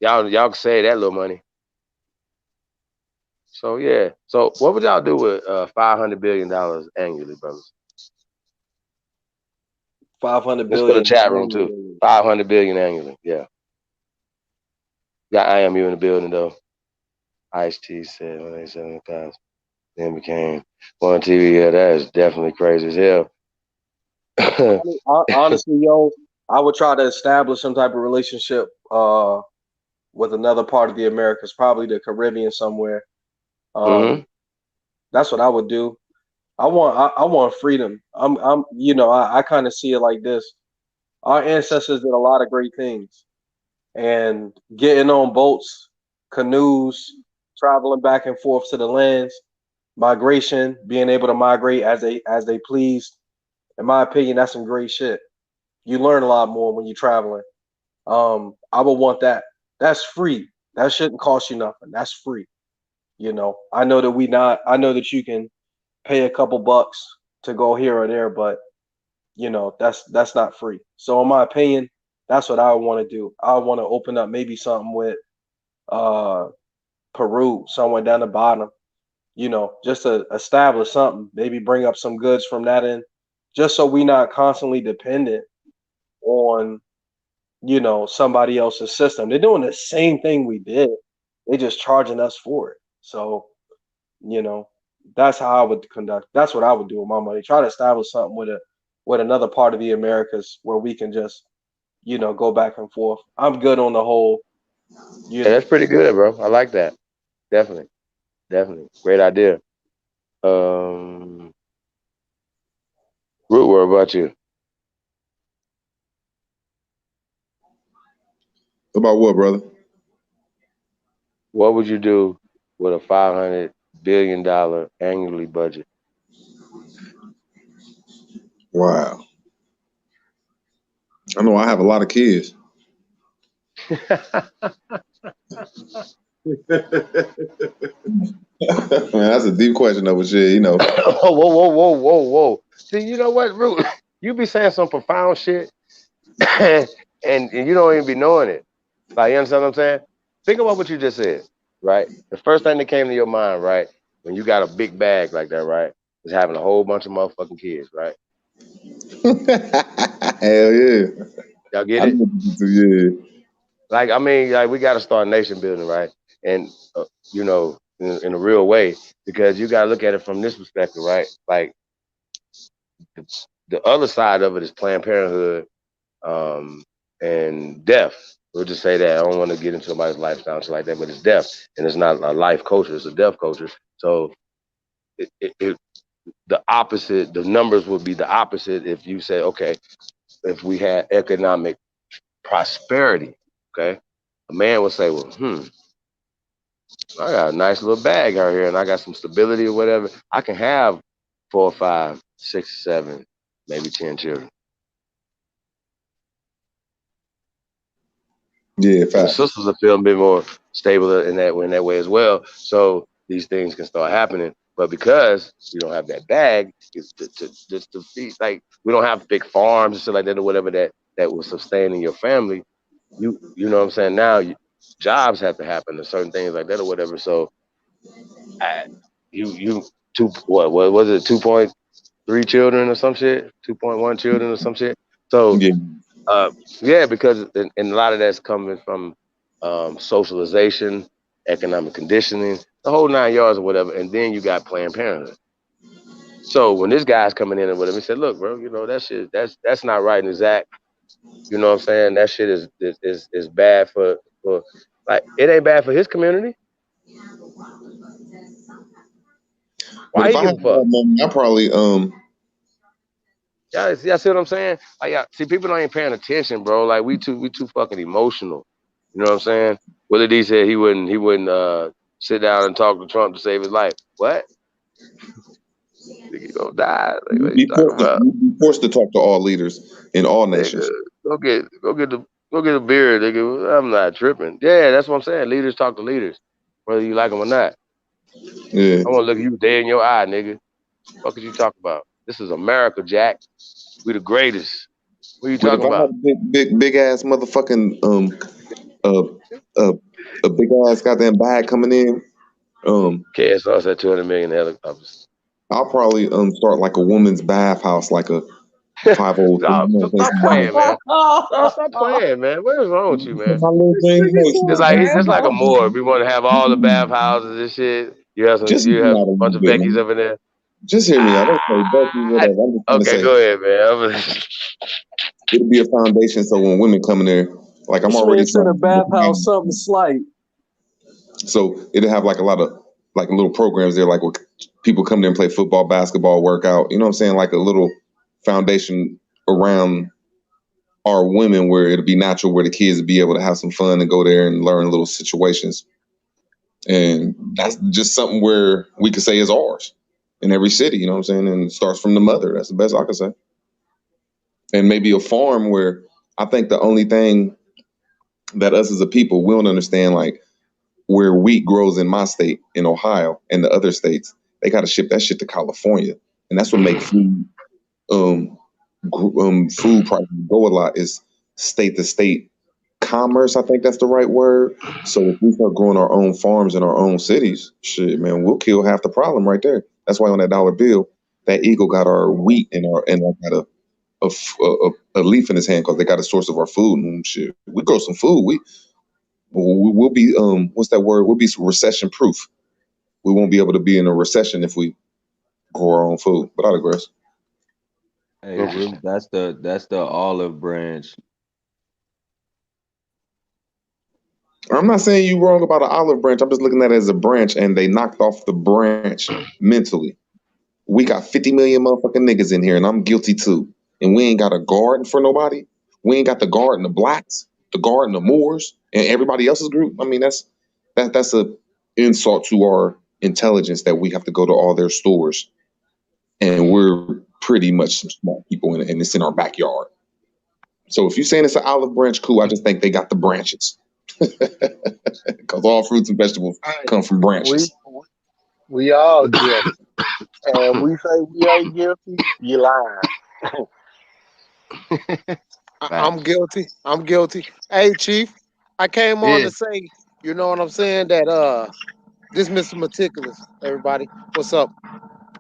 Y'all can say that little money. So yeah. So what would y'all do with $500 billion annually, brothers? 500 Let's put a billion. chat room too. 500 billion annually. Yeah. Got IMU in the building though. Ice-T said 187,000. Then became on TV. Yeah, that is definitely crazy as hell. Honestly, yo, I would try to establish some type of relationship with another part of the Americas, probably the Caribbean somewhere. That's what I would do. I want freedom. I kind of see it like this. Our ancestors did a lot of great things, and getting on boats, canoes, traveling back and forth to the lands, migration, being able to migrate as they pleased. In my opinion, that's some great shit. You learn a lot more when you're traveling. I would want that. That's free. That shouldn't cost you nothing. That's free. You know, I know that you can pay a couple bucks to go here or there, but you know, that's not free. So in my opinion, that's what I want to do. I want to open up maybe something with Peru, somewhere down the bottom, you know, just to establish something, maybe bring up some goods from that end, just so we not constantly dependent on, you know, somebody else's system. They're doing the same thing we did. They just charging us for it. So, you know, that's how I would conduct. That's what I would do with my money. Try to establish something with another part of the Americas where we can just, you know, go back and forth. I'm good on the whole. Yeah, that's pretty good, bro. I like that. Definitely. Great idea. Root, what about you? About what, brother? What would you do with a $500 billion annually budget? Wow. I know I have a lot of kids. Man, that's a deep question, though, but shit, you know. Whoa. See, you know what, Root? You be saying some profound shit and you don't even be knowing it. Like, you understand what I'm saying? Think about what you just said, right? The first thing that came to your mind, right, when you got a big bag like that, right, is having a whole bunch of motherfucking kids, right? Hell yeah. Y'all get it? Yeah. Like, I mean, like, we got to start nation building, right? And, you know, in a real way, because you got to look at it from this perspective, right? Like, the other side of it is Planned Parenthood and death. We'll just say that. I don't want to get into somebody's lifestyle and shit like that, but it's deaf, and it's not a life culture; it's a deaf culture. So the opposite, the numbers would be the opposite if you say, okay, if we had economic prosperity, okay, a man would say, well, I got a nice little bag out here, and I got some stability or whatever. I can have 4, 5, 6, 7, maybe 10 children. Yeah, And the sisters will feel a bit more stable in that way as well. So these things can start happening. But because you don't have that bag, it's to feed, like we don't have big farms and shit like that or whatever that will sustain in your family. You know what I'm saying? Now jobs have to happen and certain things like that or whatever. So what was it, 2.3 children or some shit, 2.1 children or some shit. So because and a lot of that's coming from socialization, economic conditioning, the whole 9 yards or whatever. And then you got Planned Parenthood. So when this guy's coming in and whatever, he said, look, bro, you know, that shit, that's not right and exact. You know what I'm saying? That shit is bad for like, it ain't bad for his community. But if I had more money, I probably Yeah, see what I'm saying? Like, yeah, see, people ain't paying attention, bro. Like, we too fucking emotional. You know what I'm saying? Willie D said he wouldn't sit down and talk to Trump to save his life. What? You gonna die? Like, what you talking about? you'd be forced to talk to all leaders in all nations. Go get a beer, nigga. I'm not tripping. Yeah, that's what I'm saying. Leaders talk to leaders, whether you like them or not. Yeah. I want to look you dead in your eye, nigga. What could you talk about? This is America, Jack. We the greatest. What are you talking If I about? had a big ass motherfucking a big ass goddamn bag coming in, KSR's at 200 million helicopters. I'll probably start like a woman's bathhouse, like a 501. Stop playing, man. Stop playing, man. What is wrong with you, man? It's like a morgue. We want to have all the bathhouses and shit. You have a bunch of Becky's over there. Just hear me out. Okay, Becky, whatever. I'm just gonna Okay, say, go ahead, man. it'll be a foundation so when women come in there, like I'm This already man said a trying. bathhouse something slight. So it'll have like a lot of like little programs there, like where people come there and play football, basketball, workout. You know what I'm saying? Like a little foundation around our women where it'll be natural, where the kids will be able to have some fun and go there and learn little situations. And that's just something where we could say is ours in every city. You know what I'm saying? And it starts from the mother. That's the best I can say. And maybe a farm where I think the only thing that us as a people, we don't understand, like where wheat grows in my state, in Ohio, and the other states, they got to ship that shit to California, and that's what makes food prices go a lot, is state to state commerce. I think that's the right word. So if we start growing our own farms in our own cities, shit, man, we'll kill half the problem right there. That's why on that dollar bill, that eagle got our wheat and got a leaf in his hand because they got a source of our food and shit. We grow some food. We'll be what's that word? We'll be recession proof. We won't be able to be in a recession if we grow our own food. But I digress. Hey, that's the olive branch. I'm not saying you wrong about an olive branch. I'm just looking at it as a branch, and they knocked off the branch mentally. We got 50 million motherfucking niggas in here, and I'm guilty too. And we ain't got a garden for nobody. We ain't got the garden of blacks, the garden of Moors, and everybody else's group. I mean, that's a insult to our intelligence that we have to go to all their stores, and we're pretty much some smart people, and it's in our backyard. So if you're saying it's an olive branch, cool. I just think they got the branches. Because all fruits and vegetables come from branches. We all guilty. And we say we ain't guilty, you lying. I'm guilty. I'm guilty. Hey, Chief, I came on to say, you know what I'm saying, that this Mr. Meticulous, everybody. What's up?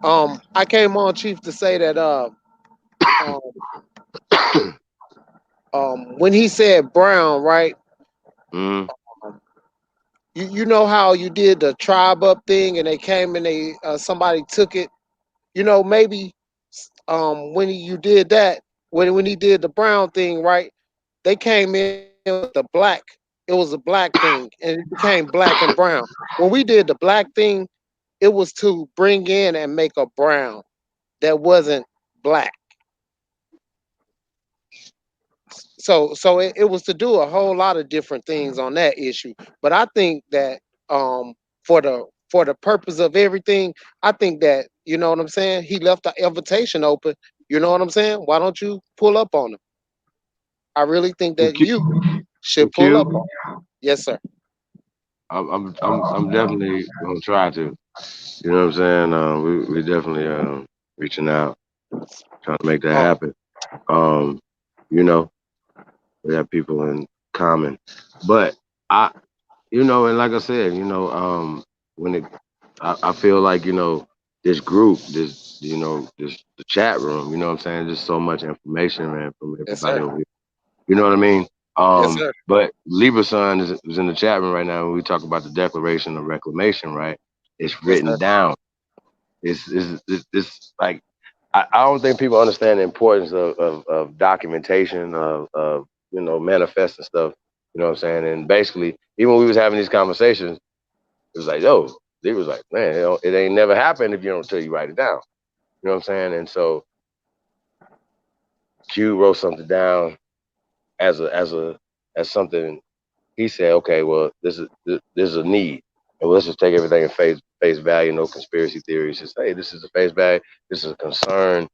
I came on, Chief, to say that when he said brown, right? You know how you did the tribe up thing and they came and they somebody took it. You know, maybe when you did that, when he did the brown thing, right? They came in the black. It was a black thing, and it became black and brown. When we did the black thing, it was to bring in and make a brown that wasn't black. So it was to do a whole lot of different things on that issue. But I think that for the purpose of everything, I think that, you know what I'm saying, he left the invitation open. You know what I'm saying? Why don't you pull up on him? I really think that you should pull up on him. Yes, sir. I'm definitely gonna try to. You know what I'm saying? We definitely reaching out, trying to make that happen. You know, we have people in common, but you know, and like I said, you know, I feel like, you know, this group, the chat room, you know what I'm saying? Just so much information, man, from Yes, everybody sir. over here. You know what I mean? Yes, sir. But Libra Sun is in the chat room right now. When we talk about the Declaration of Reclamation, right? It's Yes, written sir. down. It's like I don't think people understand the importance of documentation of you know, manifesting stuff. You know what I'm saying? And basically, even when we was having these conversations, it was like, yo, they was like, man, it ain't never happened if you don't tell you write it down. You know what I'm saying? And so Q wrote something down as something. He said, okay, well, this is a need, and let's just take everything in face value. No conspiracy theories. Just, hey, this is a face value. This is a concern.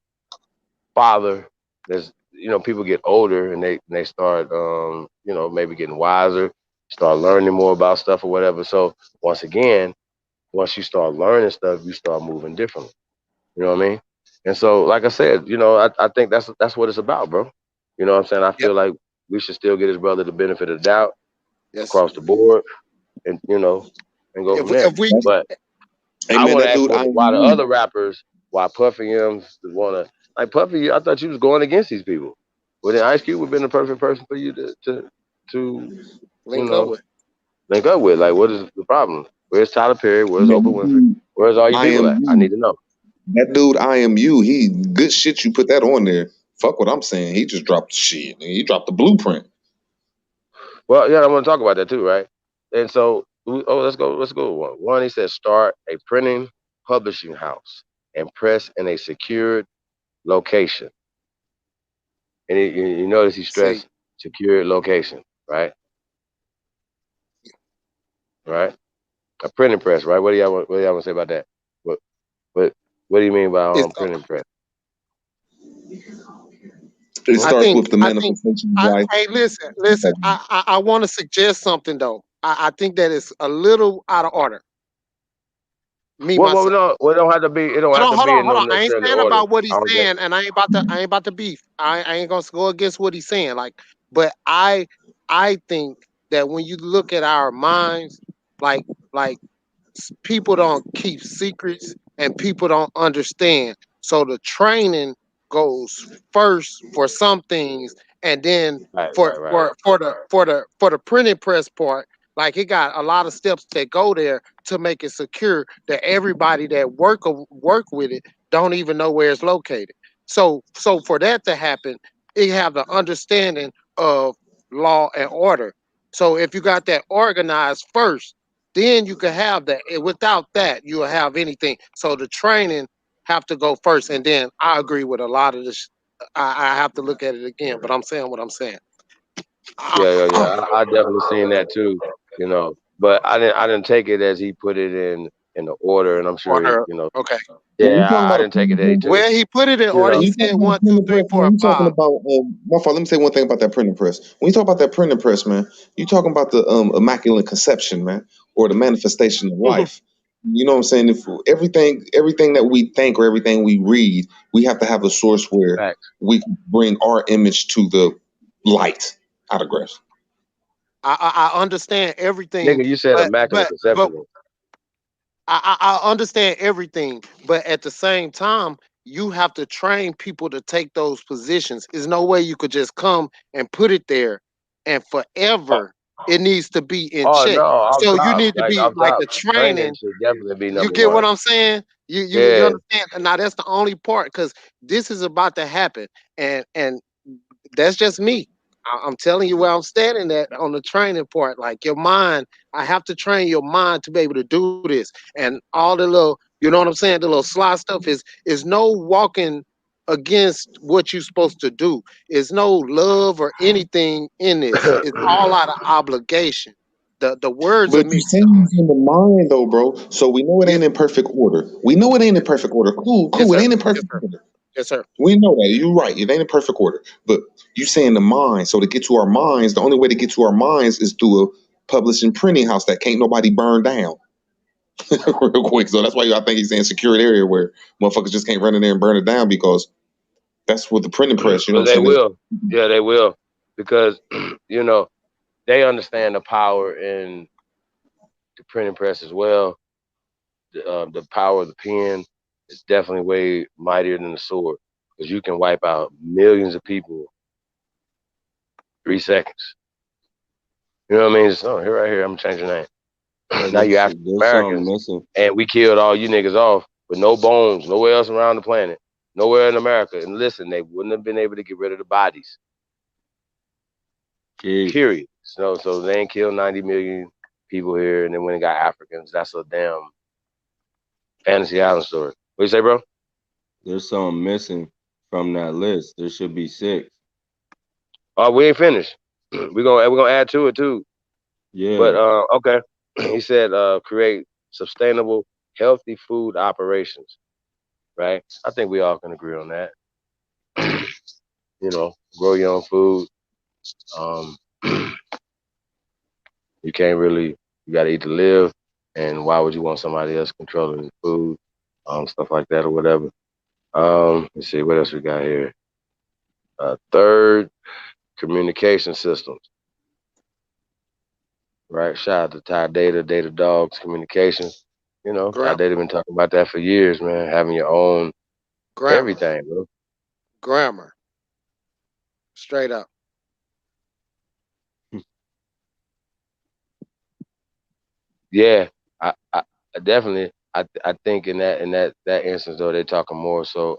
Father, there's, you know, people get older and they start you know, maybe getting wiser, start learning more about stuff or whatever. So once again, once you start learning stuff, you start moving differently. You know what I mean? And so, like I said, you know, I think that's what it's about, bro. You know what I'm saying? I Yep. feel like we should still get his brother the benefit of the doubt Yes. across the board, and you know, and go from If there. we But Hey I man, want to that ask dude, I why the am other rappers, why Puffy M's want to, like Puffy, I thought you was going against these people. Well, then Ice Cube would have been the perfect person for you to you link up know, with. link up with. Like, what is the problem? Where's Tyler Perry? Where's man, Oprah that Winfrey? dude, Where's all you I people am at? I you. need to know. That dude, I am you. He good shit. You put that on there. Fuck what I'm saying. He just dropped the shit. He dropped the blueprint. Well, yeah, I want to talk about that too, right? And so, let's go. Let's go. One, he said, start a printing publishing house and press in a secured location. And you notice he See, stressed secured location, right? Right? A printing press, right? What do y'all want to say about that? What what do you mean by it's printing press? It Hmm? starts with the I think manifestation of life. hey, listen, I want to suggest something though. I think that it's a little out of order. Me Well, myself. no, well, it don't have to be. It don't have to Hold be on, in hold no on. I ain't necessarily saying order. about what I he's don't think. saying, and I ain't about to beef. I ain't gonna go against what he's saying. Like, but I think that when you look at our minds, like people don't keep secrets and people don't understand. So the training goes first for some things, and then Right, for right, right. the printing press part, like it got a lot of steps that go there to make it secure that everybody that work with it don't even know where it's located. So for that to happen, it have the understanding of law and order. So if you got that organized first, then you can have that. Without that, you'll have anything. So the training have to go first, and then I agree with a lot of this. I have to look at it again, but I'm saying what I'm saying. Yeah. I definitely seen that too. You know, but I didn't take it as he put it in the order, and I'm sure he, Order. you know. Okay. When you Yeah, talking I about a didn't take it that he printing took press, it. Where he put it in You order, know. he when you talk said about a 1, 2, printing 3, press, 4, man, and you talking 5. about my fault. Let me say one thing about that printing press. When you talk about that printing press, man, you talking about the immaculate conception, man, or the manifestation of life. You know what I'm saying? If everything that we think or everything we read, we have to have a source where Facts. we bring our image to the light. I digress. I understand everything, Nigga, you said immaculate but conception. I understand everything, but at the same time, you have to train people to take those positions. There's no way you could just come and put it there and forever. It needs to be in Oh check. no, off So you top, need to like be off like top, a training training. should definitely be You number get what one. I'm saying? You Yeah, understand? Now that's the only part because this is about to happen, and that's just me. I'm telling you where I'm standing at on the training part. Like your mind, I have to train your mind to be able to do this. And all the little, you know what I'm saying? The little sly stuff is no walking against what you're supposed to do. It's no love or anything in this. It's all out of obligation. The words But are you mixed saying up. it's in the mind though, bro. So we know it ain't in perfect order. We know it ain't in perfect order. Cool. Yes, It sir. ain't in Yes, perfect sir. order. Yes, sir. We know that. You're right. It ain't in perfect order. But you saying the mind. So to get to our minds, the only way to get to our minds is through a publishing printing house that can't nobody burn down. Real quick. So that's why I think he's saying secured area where motherfuckers just can't run in there and burn it down because that's what the printing press, you know But what they I'm saying? will. Yeah, they will. Because, you know, they understand the power in the printing press as well. The power of the pen is definitely way mightier than the sword. Because you can wipe out millions of people 3 seconds. You know what I mean? So here, right here, I'm gonna change your name. Now you African There's something Americans, missing. and we killed all you niggas off with no bones, nowhere else around the planet, nowhere in America. And listen, they wouldn't have been able to get rid of the bodies. Period. So they ain't killed 90 million people here, and then when they got Africans, that's a damn fantasy island story. What you say, bro? There's something missing from that list. There should be 6. Oh, we ain't finished. we're gonna add to it too. Yeah. But okay. He said create sustainable, healthy food operations. Right? I think we all can agree on that. You know, grow your own food. You can't really, you gotta eat to live. And why would you want somebody else controlling the food? Stuff like that or whatever. Let's see, what else we got here? Third, communication systems. Right? Shout out to Ty Data Dogs Communications. You know, Ty Grammar. Data been talking about that for years, man. Having your own everything, bro. Grammar. Straight up. Yeah, I definitely I think in that instance though they're talking more so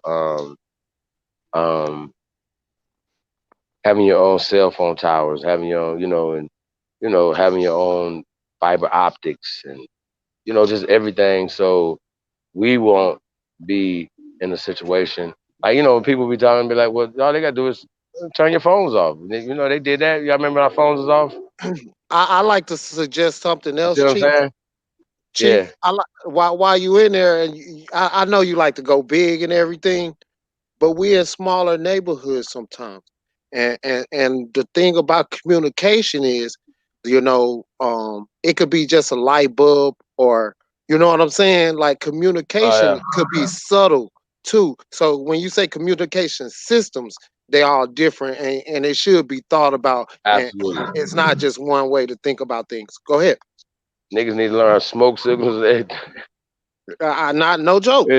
having your own cell phone towers, having your own, having your own fiber optics and just everything so we won't be in a situation like when people be talking be like, well, all they gotta do is turn your phones off. They did that. Y'all remember our phones was off? I like to suggest something You else, see what I'm Chief. saying? Chief, Yeah. I like while you in there, and I know you like to go big and everything, but we in smaller neighborhoods sometimes, and the thing about communication is, it could be just a light bulb, or you know what I'm saying. Like communication could be subtle too. So when you say communication systems, they all different, and it should be thought about. And Absolutely. it's not just one way to think about things. Go ahead. Niggas need to learn how to smoke signals and everything. Not no joke.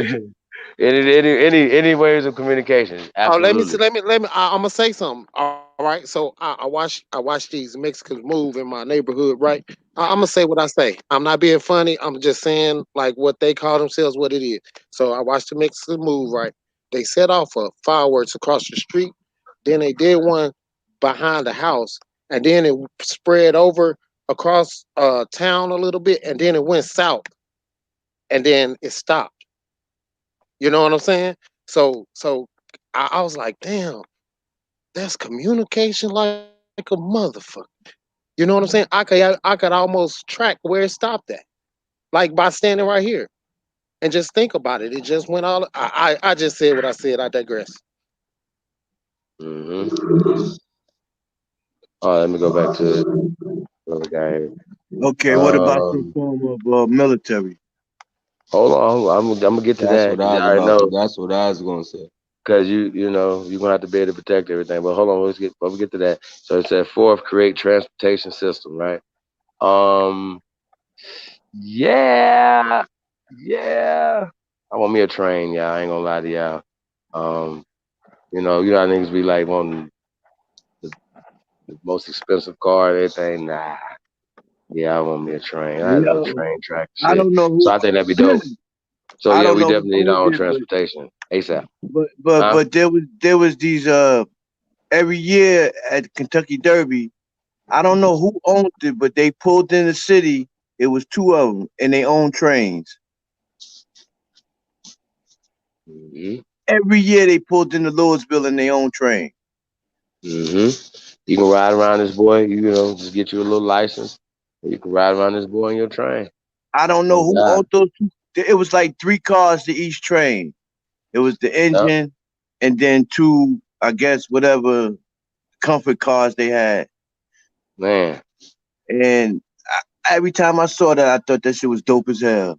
any ways of communication. Oh, let me Absolutely. see. I'm gonna say something. All right. So I watch these Mexicans move in my neighborhood. Right. I'm gonna say what I say. I'm not being funny. I'm just saying like what they call themselves, what it is. So I watched the Mexicans move. Right. They set off fireworks across the street. Then they did one behind the house, and then it spread over across town a little bit, and then it went south, and then it stopped. You know what I'm saying? So I was like, damn, that's communication like a motherfucker. You know what I'm saying? I could almost track where it stopped at, like by standing right here and just think about it. It just went all. I just said what I said. I digress. Let me go back to another guy here. Okay, what about some form of military? Hold on, I'm gonna get to That's that. what I was I already about. know. That's what I was gonna say. Because you're gonna have to be able to protect everything. But hold on, let me get to that. So it said fourth, create transportation system, right? Yeah. I want me a train, y'all. I ain't gonna lie to y'all. You know how niggas be like wanting the most expensive car and everything. Nah. Yeah, I want me a train. I had a little Yo, train track I shit. don't know So who I think that'd be dope. So I yeah, don't we know who definitely need owned our own it, transportation ASAP. but there was these every year at the Kentucky Derby, I don't know who owned it, but they pulled in the city. It was two of them, and they own trains. Mm-hmm. Every year they pulled into Louisville in their own train. Mm-hmm. You can ride around this boy, you know, just get you a little license. And you can ride around this boy in your train. I don't know No who doubt. owned those two. It was like 3 cars to each train. It was the Yep. engine and then 2, I guess, whatever comfort cars they had. Man. And every time I saw that, I thought that shit was dope as hell.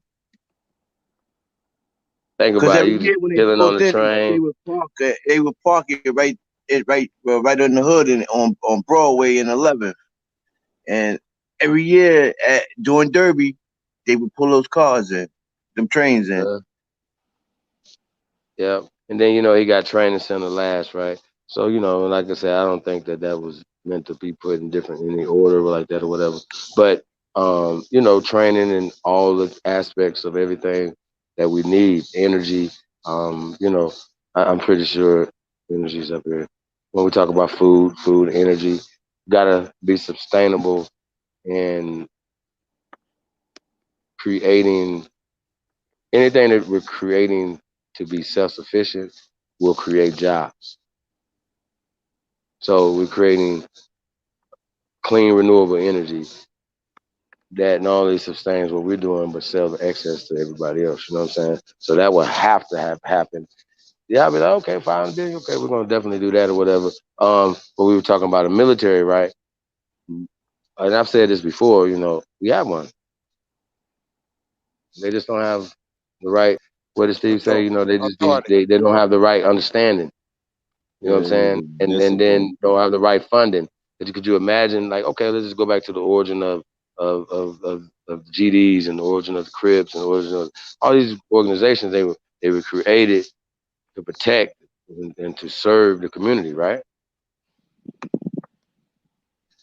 Think Because about every you year when they chilling on pulled the in, they train. would park it right on the hood and on Broadway and 11th. And every year during Derby, they would pull those cars in, them trains in. Yep. And then, you know, he got training center last, right? So, you know, like I said, I don't think that was meant to be put in any order like that or whatever. But, you know, training in all the aspects of everything that we need, energy, you know, I'm pretty sure energy's up here. When we talk about food, energy, gotta be sustainable and creating anything that we're creating to be self-sufficient will create jobs. So we're creating clean, renewable energy that not only sustains what we're doing, but sells excess to everybody else. You know what I'm saying? So that will have to have happen. Yeah, I'll be like, okay, $5 billion, okay, we're gonna definitely do that or whatever. But we were talking about the military, right? And I've said this before, you know, we have one. They just don't have the right. What did Steve say? You know, they just they don't have the right understanding. You know what I'm saying? And then don't have the right funding. Could you imagine, like, okay, let's just go back to the origin of GDs and the origin of the Crips and the origin of all these organizations. They were created to protect and to serve the community, right?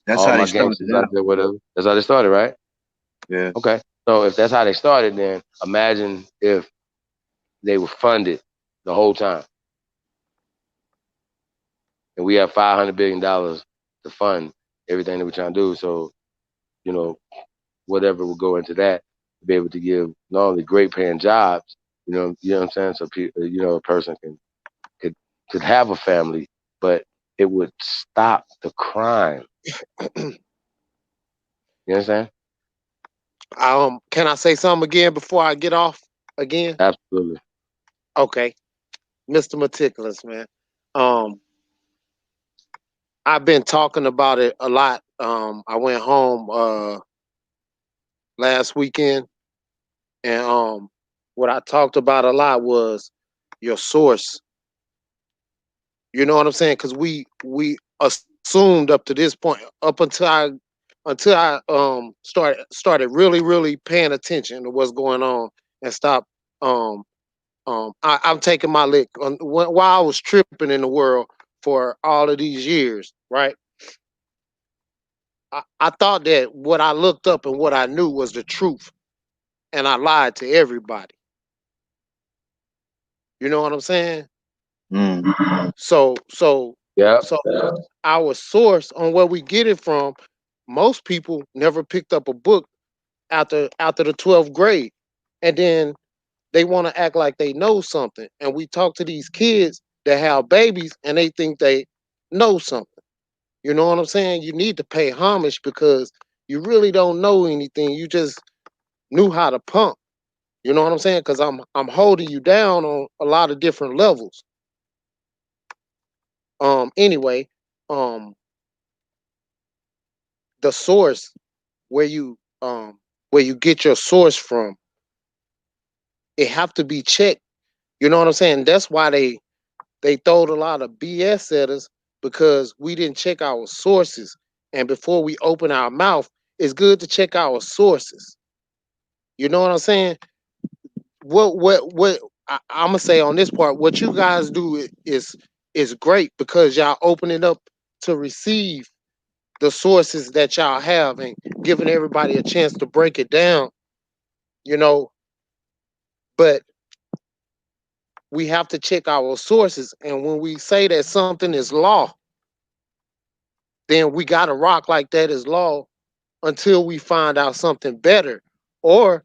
That's all how my they started gangsters out out. there, whatever. That's how they started, right? Yeah. Okay. So if that's how they started, then imagine if they were funded the whole time. And we have $500 billion to fund everything that we're trying to do. So, you know, whatever will go into that to be able to give not only great paying jobs, you know what I'm saying? So, you know, a person could have a family, but it would stop the crime. You understand? Can I say something again before I get off again? Absolutely. Okay. Mr. Meticulous, man. I've been talking about it a lot. I went home last weekend, and what I talked about a lot was your source. You know what I'm saying? Because we assumed up to this point, up until I started really paying attention to what's going on and stop. I'm taking my lick on while I was tripping in the world for all of these years, right? I thought that what I looked up and what I knew was the truth, and I lied to everybody. You know what I'm saying? So Yeah. our source on where we get it from, most people never picked up a book after the 12th grade, and then they want to act like they know something. And we talk to these kids that have babies, and they think they know something. You know what I'm saying? You need to pay homage because you really don't know anything. You just knew how to pump. You know what I'm saying? Because I'm holding you down on a lot of different levels. Anyway, um, the source where you get your source from, it have to be checked. You know what I'm saying? That's why they throwed a lot of BS at us because we didn't check our sources. And before we open our mouth, it's good to check our sources. You know what I'm saying? What I'm gonna say on this part, what you guys do is great because y'all open it up to receive the sources that y'all have and giving everybody a chance to break it down, you know, but we have to check our sources. And when we say that something is law, then we gotta rock like that is law until we find out something better. Or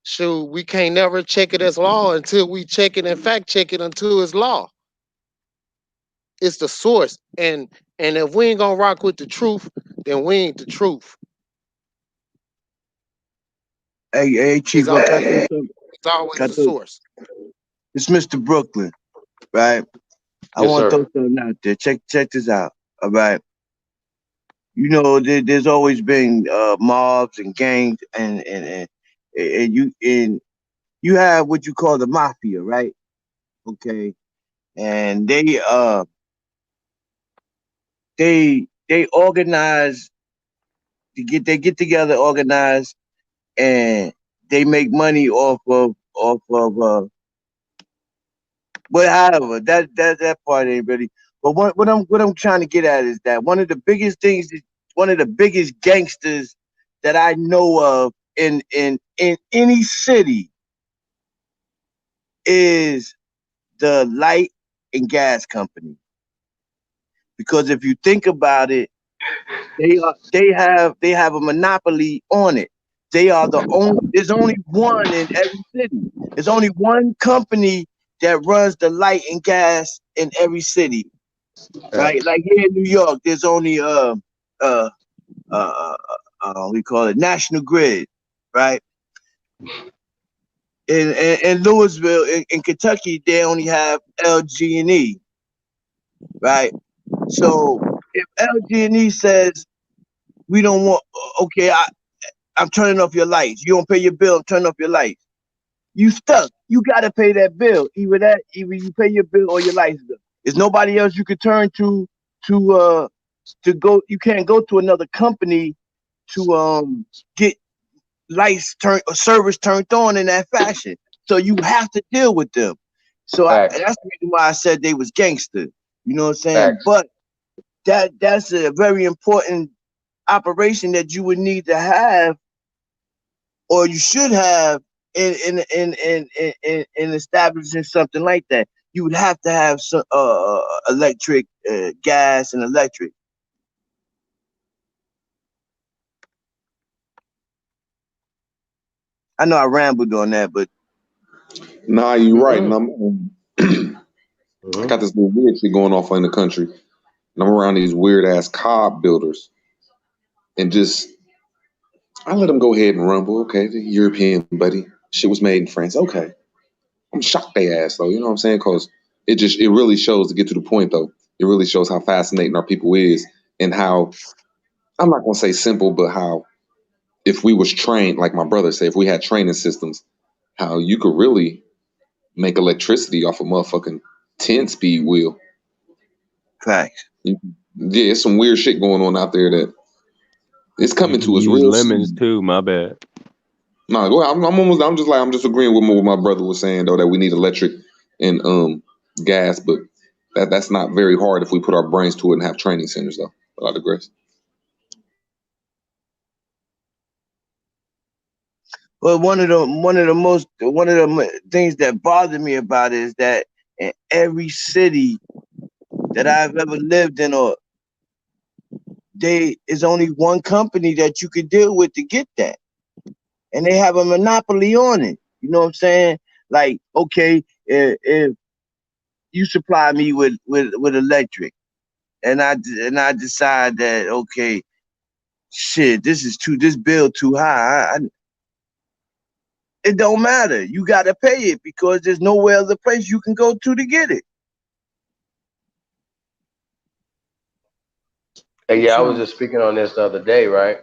shoot, we can't never check it as law until we check it and fact check it until it's law. It's the source. And if we ain't gonna rock with the truth, then we ain't the truth. Hey, Chief, It's I got always, this. it's always Got the this. source. It's Mr. Brooklyn, right? I Yes, want to sir. throw something out there. Check this out. All right. You know, there's always been mobs and gangs, and you have what you call the mafia, right? Okay, and they organize they get together, organize, and they make money off of whatever. That part ain't really. But what I'm trying to get at is that one of the biggest gangsters that I know of in any city is the light and gas company. Because if you think about it, they have a monopoly on it. They are there's only one in every city. There's only one company that runs the light and gas in every city. Right? Like here in New York, there's only we call it National Grid, right? In Louisville, in Kentucky, they only have LG&E, right? So if LG&E says we don't want, okay, I'm turning off your lights. You don't pay your bill, I'm turning off your lights. You stuck. You gotta pay that bill. Either you pay your bill or your lights bill. There's nobody else you could turn to go. You can't go to another company to get lights turned or service turned on in that fashion. So you have to deal with them. So that's the reason why I said they was gangster. You know what I'm saying? But that's a very important operation that you would need to have, or you should have in establishing something like that. You would have to have some electric, gas, and electric. I know I rambled on that, but nah, you're right. And I got this little weird shit going off in the country, and I'm around these weird ass cob builders, and just I let them go ahead and rumble. Okay, the European buddy, shit was made in France. Okay, I'm shocked they ass though. You know what I'm saying? Because it really shows, to get to the point though. It really shows how fascinating our people is, and how, I'm not gonna say simple, but how, if we was trained, like my brother said, if we had training systems, how you could really make electricity off a motherfucking 10-speed wheel. Facts. Yeah, it's some weird shit going on out there that it's coming You to us can use real lemons soon. too. My bad. No, go ahead. I'm just agreeing with what my brother was saying though, that we need electric and gas, but that's not very hard if we put our brains to it and have training centers though. A lot of grace. Well, one of the things that bothered me about it is that in every city that I've ever lived in, or is only one company that you could deal with to get that, and they have a monopoly on it. You know what I'm saying? Like, okay, if you supply me with electric, and I decide that, okay, shit, this bill too high. It don't matter. You gotta pay it because there's nowhere other place you can go to get it. Hey, yeah, I was just speaking on this the other day, right?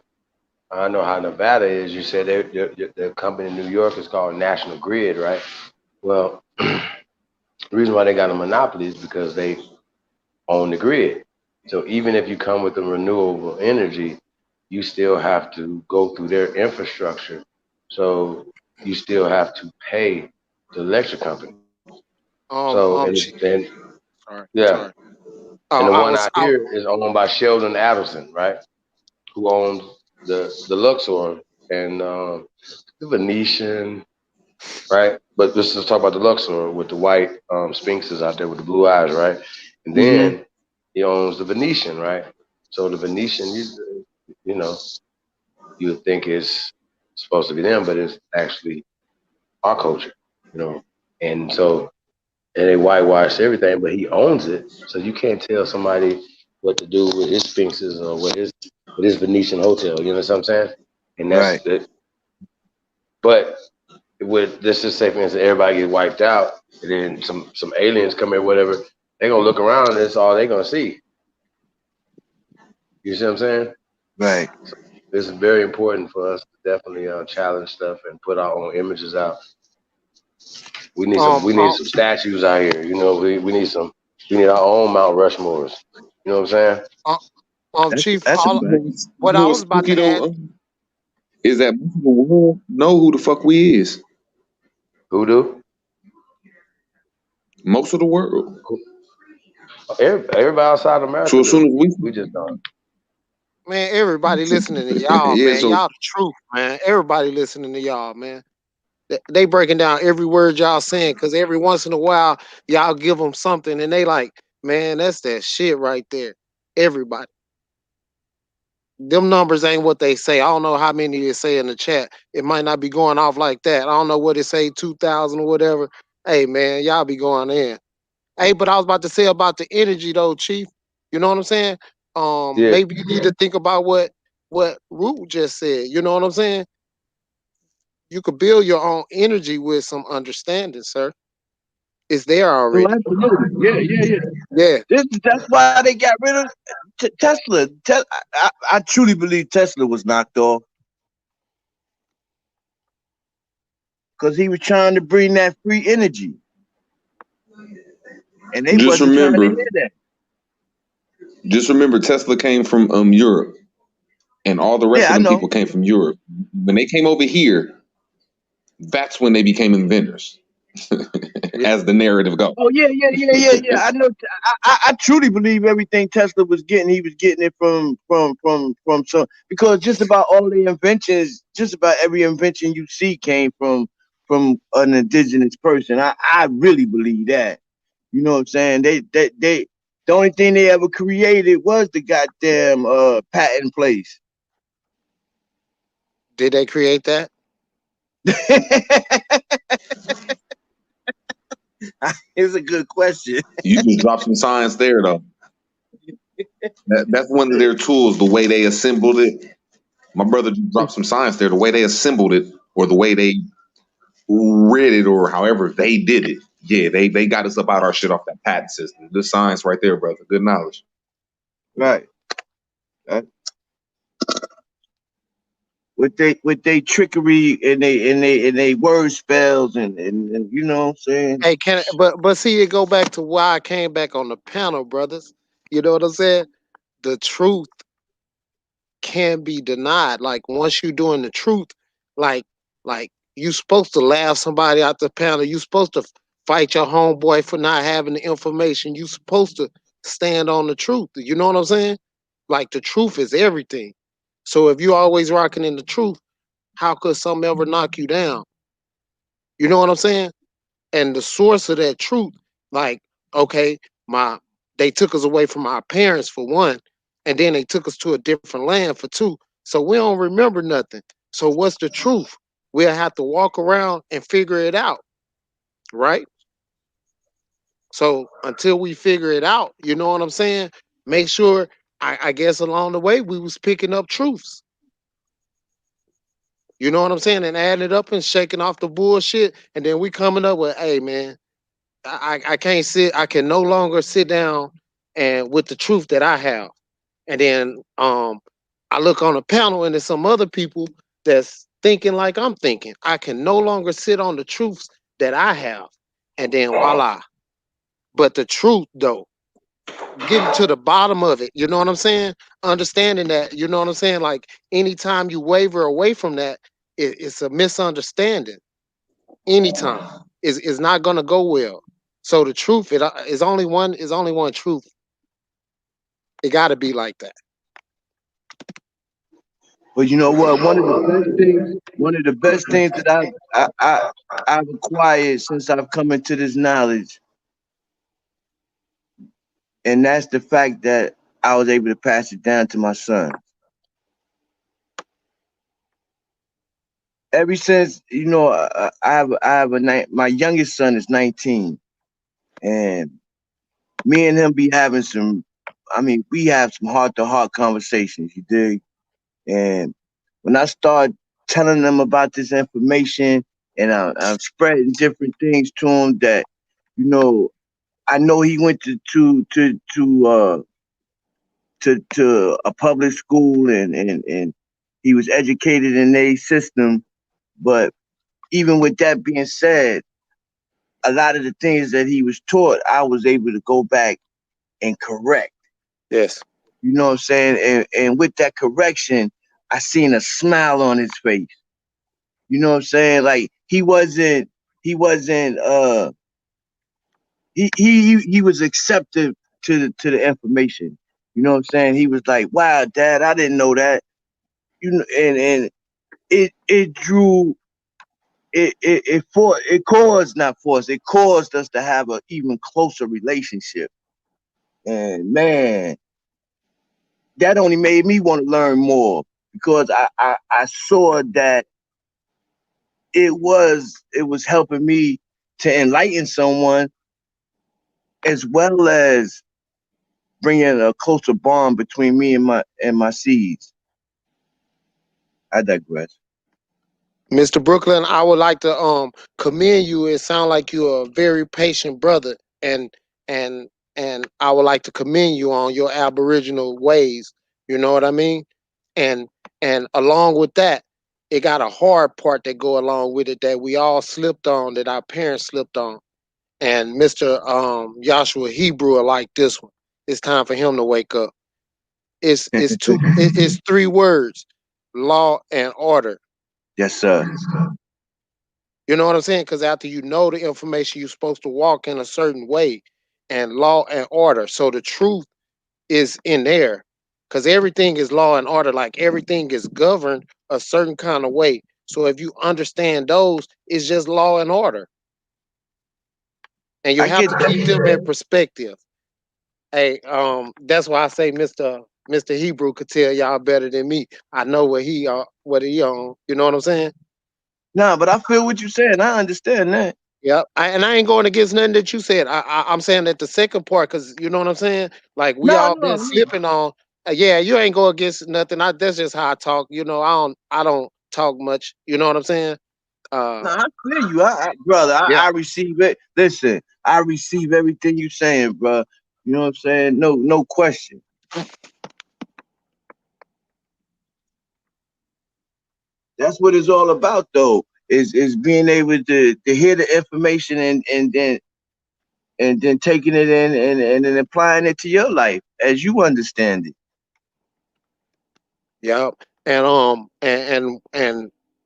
I know how Nevada is. You said the company in New York is called National Grid, right? Well, the reason why they got a monopoly is because they own the grid. So even if you come with the renewable energy, you still have to go through their infrastructure. So you still have to pay the electric company. And the one out here is owned by Sheldon Adelson, right? Who owns the Luxor and the Venetian, right? But let's just talk about the Luxor with the white sphinxes out there with the blue eyes, right? And then he owns the Venetian, right? So the Venetian, you know, you would think it's supposed to be them, but it's actually our culture, you know. And so, and they whitewash everything, but he owns it. So you can't tell somebody what to do with his sphinxes or with his Venetian hotel. You know what I'm saying? And that's Right. it. But with this is say for instance, everybody get wiped out, and then some aliens come here, whatever. They're gonna look around, and that's all they're gonna see. You see what I'm saying? Right. So this is very important for us to definitely challenge stuff and put our own images out. We need some statues out here. You know, we need our own Mount Rushmores. You know what I'm saying? Chief, That's a all, fact. what You I know was what's about spooky to ask. though? Is that most of the world know who the fuck we is? Who do? Most of the world. Everybody outside America. So as soon as we just don't. Man, everybody listening to y'all, yeah, man. so Y'all the truth, man. Everybody listening to y'all, man. They breaking down every word y'all saying, because every once in a while, y'all give them something, and they like, man, that's that shit right there. Everybody. Them numbers ain't what they say. I don't know how many they say in the chat. It might not be going off like that. I don't know what it say, 2,000 or whatever. Hey, man, y'all be going in. Hey, but I was about to say about the energy though, Chief. You know what I'm saying? Yeah. Maybe you need to think about what Root just said. You know what I'm saying? You could build your own energy with some understanding, sir. It's there Oh, already. absolutely. Yeah. Yeah. That's why they got rid of Tesla. I truly believe Tesla was knocked off because he was trying to bring that free energy, and they just wasn't trying to hear that. Tesla came from Europe, and all the rest Yeah, of I them know. people came from Europe. When they came over here, that's when they became inventors, as the narrative goes. Oh yeah. I know. I truly believe everything Tesla was getting, he was getting it from some, because just about all the inventions, just about every invention you see came from an indigenous person. I really believe that. You know what I'm saying? They the only thing they ever created was the goddamn patent place. Did they create that? It's a good question. You just dropped some science there, though. That's one of their tools. The way they assembled it. My brother just dropped some science there. The way they assembled it, or the way they read it, or however they did it. Yeah, they got us up out our shit off that patent system. Good science right there, brother. Good knowledge. Right. With they trickery and they word spells and you know what I'm saying? Hey, but see, it go back to why I came back on the panel, brothers. You know what I'm saying? The truth can't be denied. Like once you're doing the truth, like you supposed to laugh somebody out the panel. You supposed to fight your homeboy for not having the information. You supposed to stand on the truth. You know what I'm saying? Like the truth is everything. So if you always rocking in the truth, how could something ever knock you down? You know what I'm saying? And the source of that truth, like, okay, they took us away from our parents for one, and then they took us to a different land for two. So we don't remember nothing. So what's the truth? We'll have to walk around and figure it out, right? So until we figure it out, you know what I'm saying? Make sure, I guess along the way, we was picking up truths. You know what I'm saying? And adding it up and shaking off the bullshit. And then we coming up with, hey, man, I can't sit. I can no longer sit down and with the truth that I have. And then I look on the panel and there's some other people that's thinking like I'm thinking. I can no longer sit on the truths that I have. And then voila. But the truth though, getting to the bottom of it, you know what I'm saying? Understanding that, you know what I'm saying? Like anytime you waver away from that, it's a misunderstanding. Anytime. It's not gonna go well. So the truth, it is only one truth. It gotta be like that. But you know what? One of the best things that I've acquired since I've come into this knowledge, and that's the fact that I was able to pass it down to my son. Ever since, you know, my youngest son is 19, and me and him be having we have some heart-to-heart conversations, you dig? And when I start telling them about this information and I'm spreading different things to him that, you know, I know he went to a public school and he was educated in a system, but even with that being said, a lot of the things that he was taught, I was able to go back and correct. Yes. You know what I'm saying? And with that correction, I seen a smile on his face. You know what I'm saying? Like he was accepted to the information. You know what I'm saying? He was like, "Wow, Dad, I didn't know that." You know, and it drew it caused us to have an even closer relationship. And man, that only made me want to learn more because I saw that it was helping me to enlighten someone as well as bringing a closer bond between me and my seeds. I digress. Mr. Brooklyn, I would like to commend you. It sounds like you're a very patient brother, and and and I would like to commend you on your Aboriginal ways. You know what I mean? And along with that, it got a hard part that go along with it that we all slipped on, that our parents slipped on. And Mr. Joshua Hebrew are like this one. It's time for him to wake up. It's it's 3 words: law and order. Yes, sir. You know what I'm saying? Because after you know the information, you're supposed to walk in a certain way, and law and order. So the truth is in there, because everything is law and order. Like everything is governed a certain kind of way. So if you understand those, it's just law and order, and you have to keep them in perspective. Hey, that's why I say Mr. Hebrew could tell y'all better than me. I know what he on. You know what I'm saying? No, but I feel what you're saying. I understand that. Yep. I ain't going against nothing that you said. I'm saying that the second part, because you know what I'm saying? Like we all been slipping on. Yeah, you ain't go against nothing. That's just how I talk. You know, I don't talk much. You know what I'm saying? No, I feel you, brother. I receive it. Listen, I receive everything you saying, bro. You know what I'm saying? No question. That's what it's all about, though. Is being able to hear the information and then taking it in and then applying it to your life as you understand it. Yep.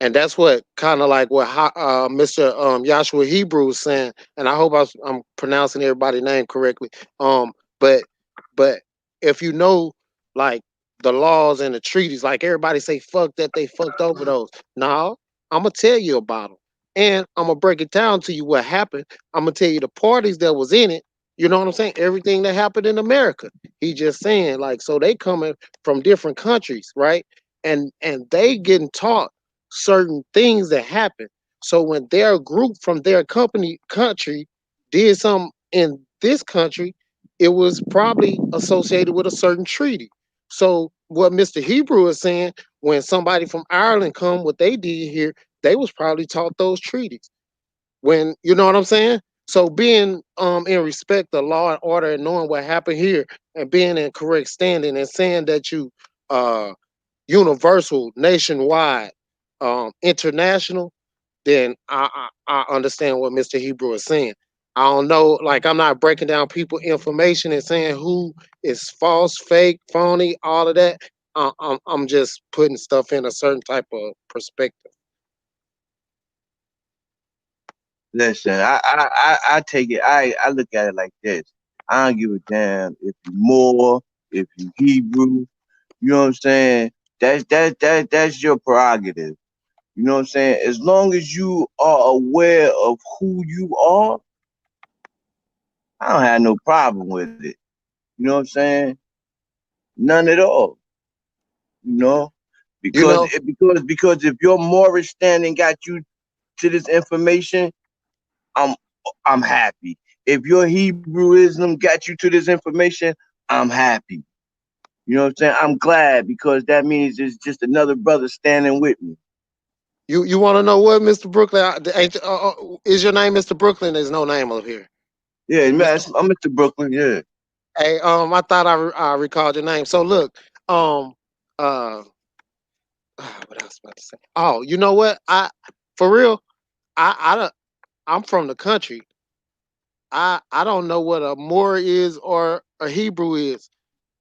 And that's what kind of like what Mr. Joshua Hebrew was saying, and I hope I'm pronouncing everybody's name correctly. But if you know like the laws and the treaties, like everybody say fuck that, they fucked over those. No, I'm gonna tell you about them, and I'm gonna break it down to you what happened. I'm gonna tell you the parties that was in it. You know what I'm saying? Everything that happened in America. He just saying like, so they coming from different countries, right? And they getting taught certain things that happen. So when their group from their country did something in this country, it was probably associated with a certain treaty. So what Mr. Hebrew is saying, when somebody from Ireland come, what they did here, they was probably taught those treaties. When you know what I'm saying? So being in respect of law and order and knowing what happened here and being in correct standing and saying that you universal, nationwide, international, then I understand what Mr. Hebrew is saying. I don't know, like I'm not breaking down people information and saying who is false, fake, phony, all of that. I'm just putting stuff in a certain type of perspective. Listen, I take it. I look at it like this. I don't give a damn if you Moor, if you Hebrew. You know what I'm saying? That's your prerogative. You know what I'm saying? As long as you are aware of who you are, I don't have no problem with it. You know what I'm saying? None at all. You know, You know, because if your Morris standing got you to this information, I'm happy. If your Hebrewism got you to this information, I'm happy. You know what I'm saying? I'm glad because that means it's just another brother standing with me. you want to know what, Mr. Brooklyn? Is your name Mr. Brooklyn? There's no name up here. Yeah, man, I'm Mr. Brooklyn. Yeah. Hey, I thought I recalled your name. So look, what else about to say? Oh, you know what? For real, I'm from the country. I don't know what a Moor is or a Hebrew is.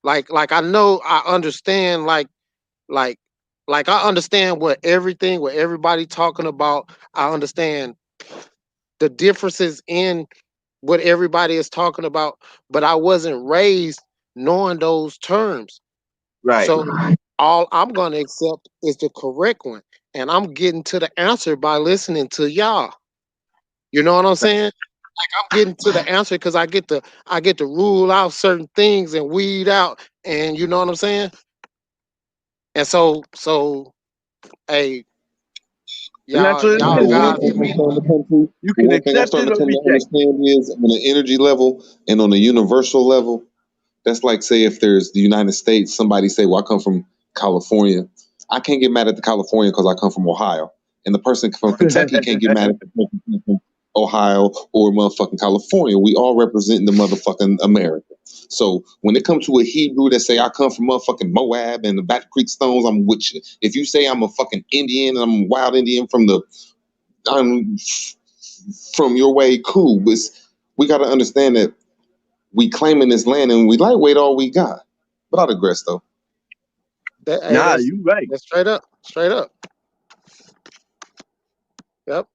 Like I know I understand like I understand what everybody talking about. I understand the differences in what everybody is talking about, but I wasn't raised knowing those terms. Right. So all I'm gonna accept is the correct one. And I'm getting to the answer by listening to y'all. You know what I'm saying? Like I'm getting to the answer because I get to rule out certain things and weed out, and you know what I'm saying? And so hey, And that's y'all what it The y'all is. one guys thing I'm starting to come to, You the can one thing I'm accept starting it to or come to reject it. understand is on the energy level and on the universal level. That's like, say, if there's the United States, somebody say, well, I come from California. I can't get mad at the California because I come from Ohio. And the person from Kentucky can't get mad at the person from Ohio or motherfucking California. We all represent the motherfucking America. So when it comes to a Hebrew that say, I come from motherfucking Moab and the Battle Creek Stones, I'm with you. If you say I'm a fucking Indian and I'm a wild Indian I'm from your way, cool. But we got to understand that we claiming this land and we lightweight all we got. But I digress though. Nah, you right. That's straight up. Yep.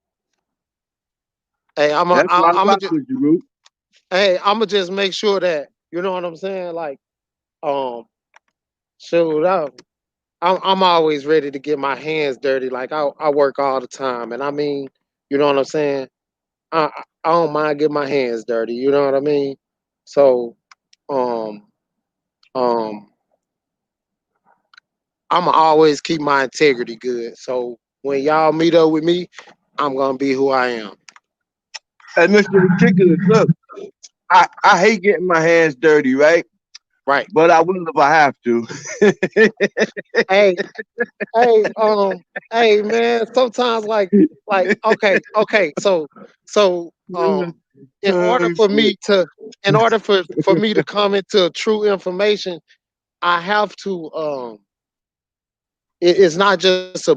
Hey, That's why I rock just, with you, Root. hey, I'm gonna just make sure that you know what I'm saying. Like, shoot, I'm always ready to get my hands dirty. Like I work all the time, and I mean, you know what I'm saying. I don't mind getting my hands dirty. You know what I mean. So, um, I'ma always keep my integrity good. So when y'all meet up with me, I'm gonna be who I am. And Mr. Ridiculous, look, I hate getting my hands dirty, right? Right. But I will if I have to. hey, hey, man. Sometimes, like, okay. So, in order for me to come into true information, I have to. It's not just a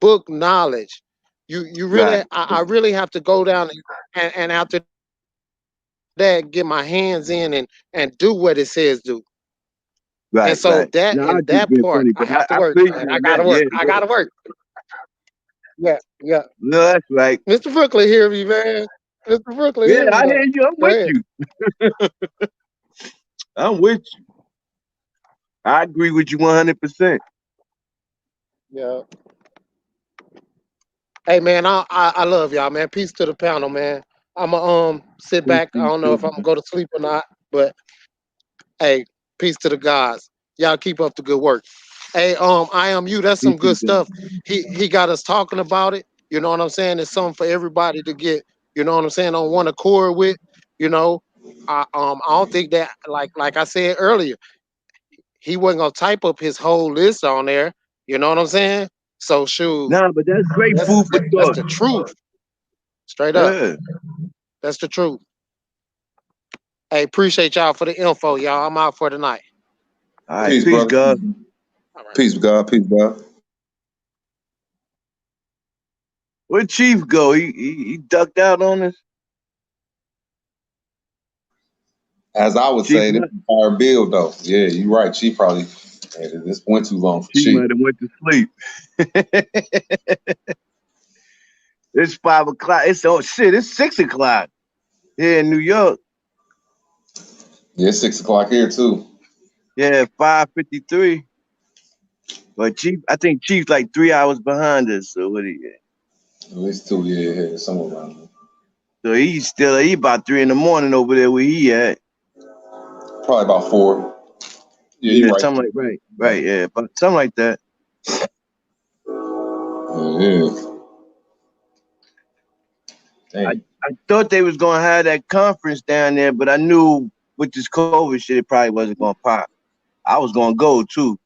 book knowledge. You really, Right. I really have to go down and after that, get my hands in and do what it says do. Right, And so right. No, I just that been part, funny, I but have to I work, appreciate man. I that. gotta Yeah, work. I gotta work. Yeah. no, that's right. Mr. Brooklyn, hear me, man. Mr. Brooklyn, Yeah, hear me I though. hear you. I'm Go with ahead. you. I'm with you. I agree with you 100%. Yeah. Hey, man, I love y'all, man. Peace to the panel, man. I'ma sit back. I don't know if I'm gonna go to sleep or not, but hey, peace to the gods. Y'all keep up the good work. Hey, I am you. That's some good stuff. He got us talking about it. You know what I'm saying? It's something for everybody to get, you know what I'm saying, on one accord with. You know, I don't think that like I said earlier, he wasn't gonna type up his whole list on there. You know what I'm saying? So shoot, Nah, but that's great food for that's thought. the truth. Straight up. Yeah. That's the truth. Hey, appreciate y'all for the info, y'all. I'm out for tonight. All right, Peace, peace, brother. God. Peace, God. Peace, God. Where'd Chief go? He ducked out on us. As I would Chief say, this is fire bill though. Yeah, you're right. She probably this went too long for Chief Chief. might have went to sleep. It's 5 o'clock. It's 6 o'clock here in New York. Yeah, it's 6 o'clock here too. Yeah, 5:53. But Chief, I think Chief's like 3 hours behind us. So what he? At least 2, yeah, somewhere around there. So he about 3 in the morning over there where he at. Probably about 4. Yeah, Yeah, you're right. something like right, yeah, but something like that. Yeah. I thought they was gonna have that conference down there, but I knew with this COVID shit, it probably wasn't gonna pop. I was gonna go too.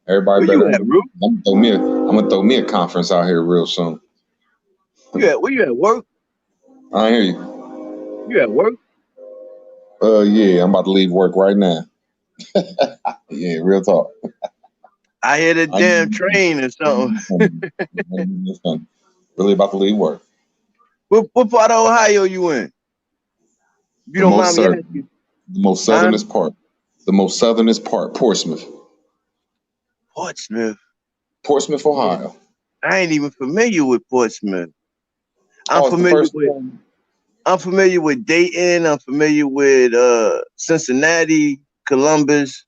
Everybody Where you better. at, Rue? I'm gonna throw me a conference out here real soon. Where you at work? I hear you. You at work? Yeah, I'm about to leave work right now. Yeah, real talk. I hear the damn train or something. Really about to leave work. What part of Ohio you in? If you don't mind me asking. The most southernest part. The most southernest part, Portsmouth. Portsmouth. Portsmouth, Ohio. I ain't even familiar with Portsmouth. I'm it's the familiar first with one. I'm familiar with Dayton. I'm familiar with Cincinnati, Columbus.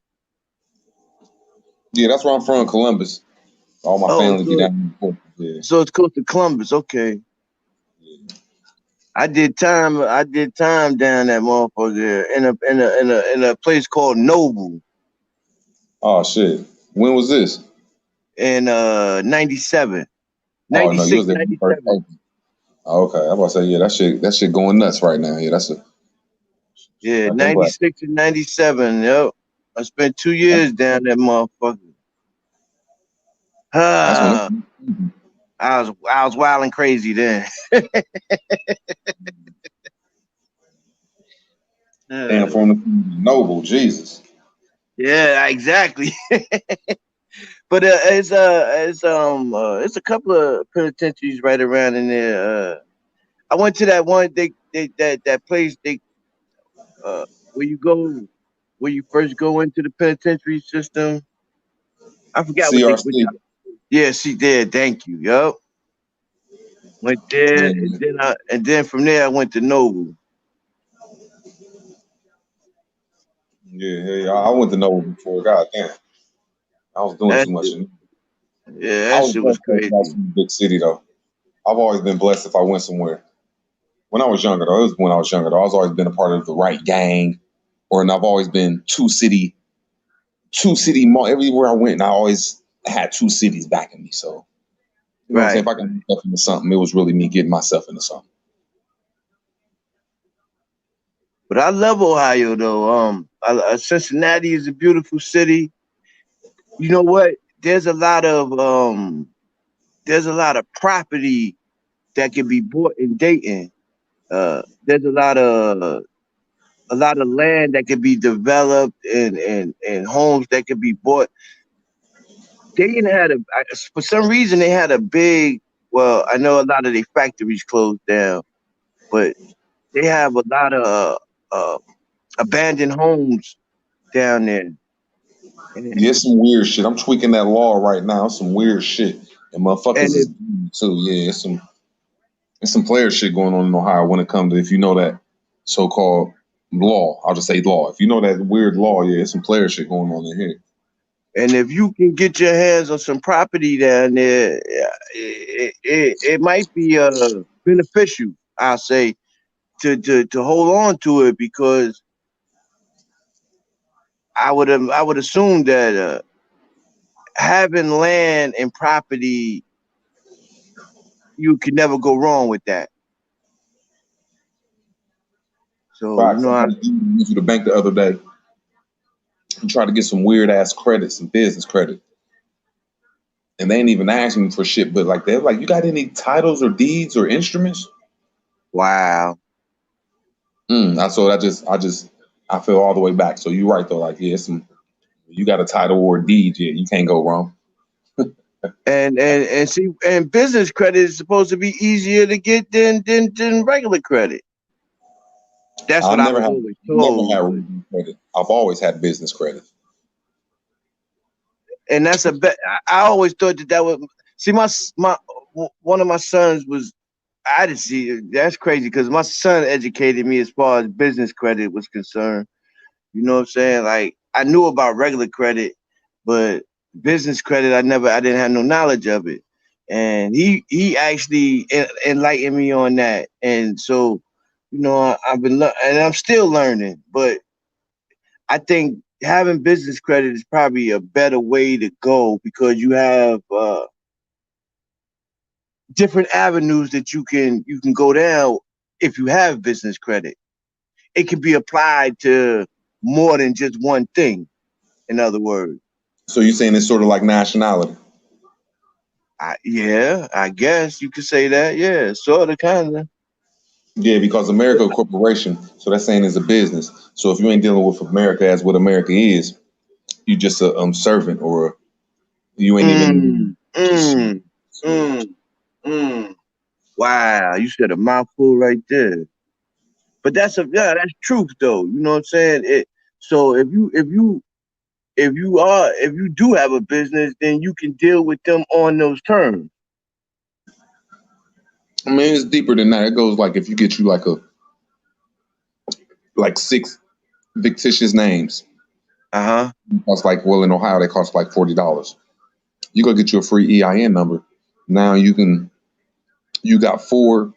Yeah, that's where I'm from, Columbus. All my family be down in Portsmouth. Yeah. So it's close to Columbus. Okay. I did time down that motherfucker in a place called Noble. Oh shit. When was this? In 97. Oh no, you 96, was there 97. first. Oh, okay. I'm about to say, yeah, that shit going nuts right now. Yeah, Yeah, I'm glad. 96 and 97. Yep. I spent 2 years down that motherfucker. That's when I was wild and crazy then. Damn, from the Noble, Jesus. Yeah, exactly. But it's a couple of penitentiaries right around in there. I went to that one that place where you first go into the penitentiary system. I forgot what CRC. yeah, she did. Thank you. Yup. Went there, and then from there I went to Noble. Yeah, I went to Noble before. God damn. I was doing too much. Yeah, that shit was crazy. Big city though. I've always been blessed if I went somewhere. When I was younger though, I was always been a part of the right gang, and I've always been two city mall. Everywhere I went, and I always had two cities backing me. So you know what I'm saying? If I can get myself into something, it was really me getting myself into something. But I love Ohio though. Cincinnati is a beautiful city. You know what? There's a lot of property that can be bought in Dayton. There's a lot of land that can be developed and homes that can be bought. Dayton for some reason they had a big. Well, I know a lot of their factories closed down, but they have a lot of abandoned homes down there. Yeah, some weird shit. I'm tweaking that law right now. Some weird shit. And motherfuckers is too. Yeah, it's some player shit going on in Ohio when it comes to, if you know that so-called law. I'll just say law. If you know that weird law, yeah, it's some player shit going on in here. And if you can get your hands on some property down there, it might be beneficial, I'll say, to hold on to it, because I would assume that having land and property, you can never go wrong with that. So I went to the bank the other day and tried to get some weird ass credit, some business credit. And they ain't even asking me for shit, but like they're like, you got any titles or deeds or instruments? Wow. I feel all the way back. So you're right though. Like, yeah, you got a title or a deed, yeah, you can't go wrong. And business credit is supposed to be easier to get than regular credit. That's what I was always told. Never had credit. I've always had business credit. And that's I always thought that was, see, one of my sons was, I didn't see, that's crazy, because my son educated me as far as business credit was concerned. You know what I'm saying? Like, I knew about regular credit, but business credit, I didn't have no knowledge of it. And he actually enlightened me on that. And so, You know, I've been and I'm still learning, but I think having business credit is probably a better way to go because you have different avenues that you can go down if you have business credit. It can be applied to more than just one thing. In other words. So you're saying it's sort of like nationality? Yeah, I guess you could say that. Yeah, sort of, kind of. Yeah, because America a corporation, so that's saying it's a business. So if you ain't dealing with America as what America is, you just a servant, or you ain't even. Wow, you said a mouthful right there. But that's that's truth though. You know what I'm saying? So if you do have a business, then you can deal with them on those terms. I mean, it's deeper than that. It goes like if you get you like 6 fictitious names. Cost like, well, in Ohio they cost like $40. You go get you a free EIN number. Now you got 4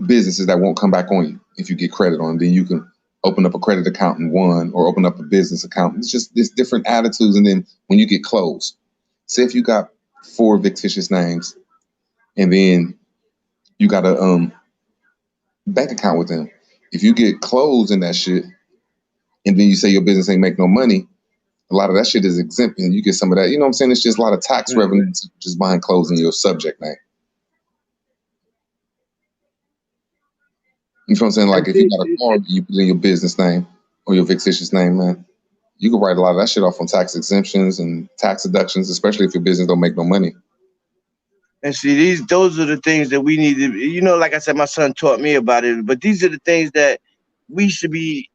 businesses that won't come back on you if you get credit on them. Then you can open up a credit account in one or open up a business account. It's different attitudes. And then when you get closed, say if you got 4 fictitious names and then you got a bank account with them. If you get closed in that shit and then you say your business ain't make no money, a lot of that shit is exempt and you get some of that. You know what I'm saying? It's just a lot of tax revenue just behind closing your subject name. You know what I'm saying? Like if you got a car and you put in your business name or your fictitious name, man, you can write a lot of that shit off on tax exemptions and tax deductions, especially if your business don't make no money. And see, those are the things that we need to, you know, like I said, my son taught me about it, but these are the things that we should be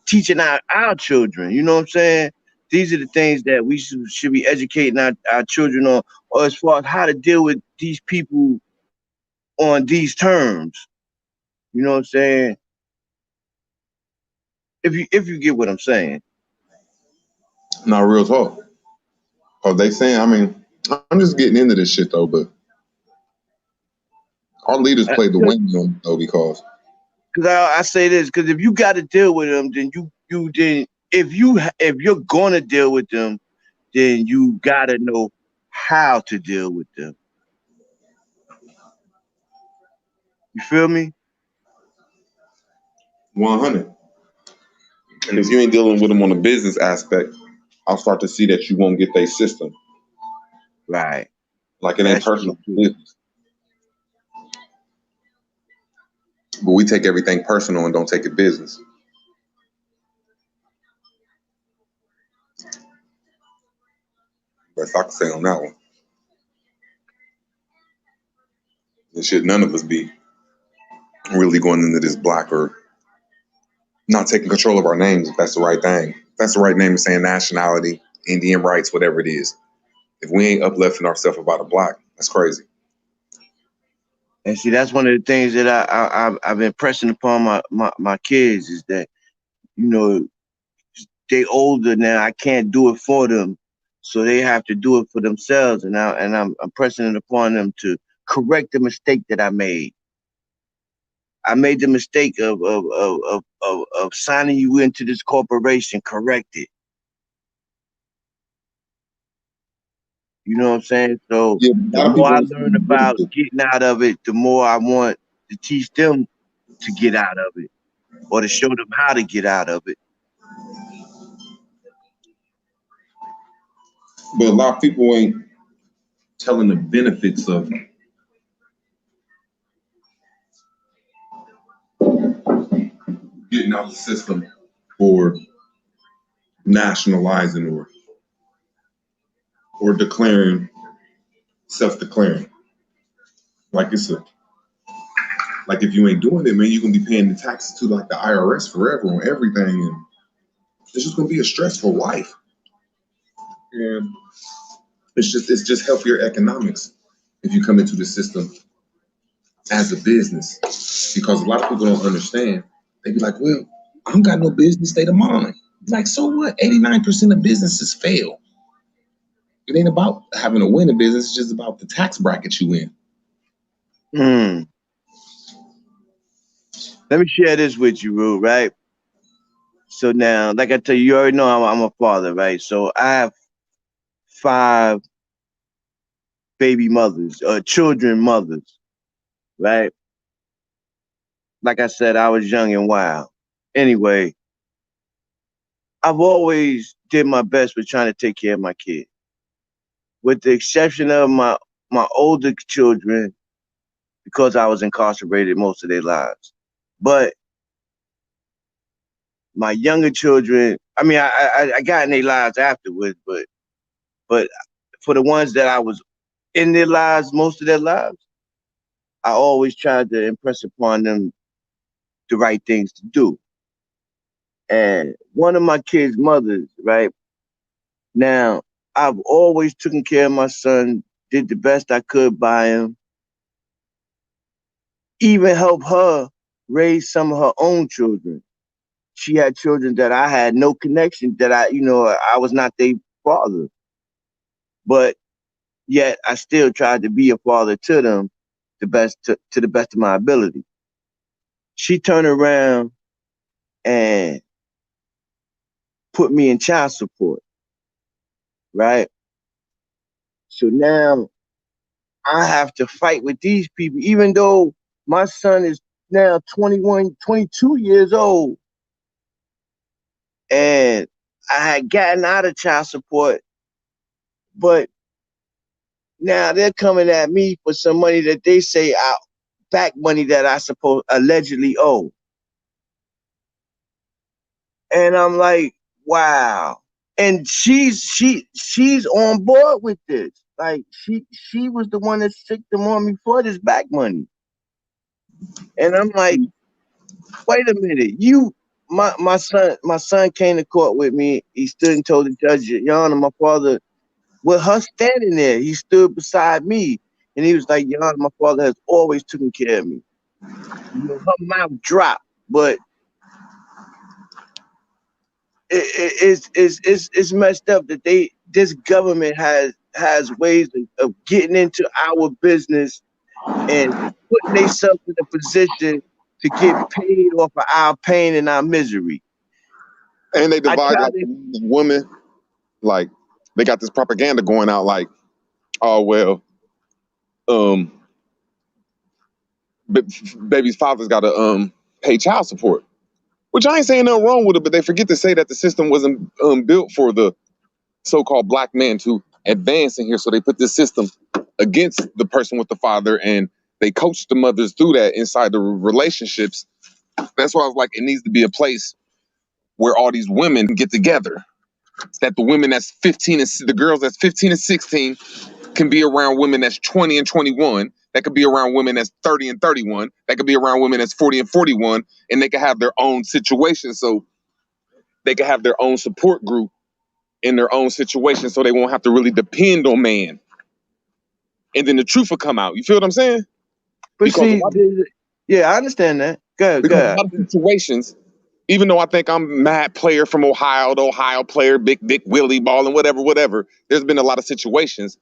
teaching our children. You know what I'm saying? These are the things that we should be educating our children on, or as far as how to deal with these people on these terms. You know what I'm saying? If you get what I'm saying. Not real talk. Cause they saying, I mean, I'm just getting into this shit though, but our leaders played the wing on it though, because I say this, because if you got to deal with them, then if you're gonna deal with them, then you gotta know how to deal with them. You feel me? 100. And if you ain't dealing with them on the business aspect, I'll start to see that you won't get their system. Right. Like it ain't personal business. But we take everything personal and don't take it business. That's all I can say on that one. And should none of us be really going into this black or not taking control of our names if that's the right thing. If that's the right name of saying nationality, Indian rights, whatever it is. If we ain't uplifting ourselves about a black, that's crazy. And see, that's one of the things that I've been pressing upon my kids is that, you know, they older now. I can't do it for them, so they have to do it for themselves. And I'm pressing it upon them to correct the mistake that I made. I made the mistake of signing you into this corporation. Correct it. You know what I'm saying? So the more I learn about getting out of it, the more I want to teach them to get out of it, or to show them how to get out of it. But a lot of people ain't telling the benefits of getting out the system or nationalizing or declaring, self-declaring. Like like if you ain't doing it, man, you're gonna be paying the taxes to like the IRS forever on everything, and it's just gonna be a stressful life. And it's just healthier economics if you come into the system as a business, because a lot of people don't understand. They be like, well, I don't got no business state of mind. Like, so what? 89% of businesses fail. It ain't about having to win a business, it's just about the tax bracket you in. Let me share this with you, Rue, right? So now, like I tell you, you already know I'm a father, right? So I have 5 baby mothers, children mothers, right? Like I said, I was young and wild. Anyway, I've always did my best with trying to take care of my kids, with the exception of my older children, because I was incarcerated most of their lives. But my younger children, I mean, I got in their lives afterwards, but for the ones that I was in their lives, most of their lives, I always tried to impress upon them the right things to do. And one of my kids' mothers, right now, I've always taken care of my son, did the best I could by him, even helped her raise some of her own children. She had children that I had no connection, that I was not their father. But yet I still tried to be a father to them to the best of my ability. She turned around and put me in child support, right? So now I have to fight with these people, even though my son is now 21, 22 years old. And I had gotten out of child support, but now they're coming at me for some money that they say back money that I allegedly owe. And I'm like, wow. And she's on board with this. Like she was the one that sicked them on me for this back money. And I'm like, wait a minute, my son came to court with me. He stood and told the judge, Your Honor, my father, with her standing there, he stood beside me. And he was like, Your Honor, my father has always taken care of me. Her mouth dropped, but it's messed up that this government has ways of getting into our business and putting themselves in a position to get paid off of our pain and our misery. And they divide like the women, like they got this propaganda going out like, oh well, baby's father's gotta pay child support. Which I ain't saying nothing wrong with it, but they forget to say that the system wasn't built for the so-called black man to advance in here. So they put this system against the person with the father, and they coach the mothers through that inside the relationships. That's why I was like, it needs to be a place where all these women get together. That the women that's 15 and the girls that's 15 and 16 can be around women that's 20 and 21. That could be around women that's 30 and 31. That could be around women that's 40 and 41, and they can have their own situation. So they can have their own support group in their own situation, so they won't have to really depend on man. And then the truth will come out. You feel what I'm saying? But because yeah, I understand that. Good. A lot of situations, even though I think I'm Matt player from Ohio, the Ohio player, Big Dick Willie balling, whatever, there's been a lot of situations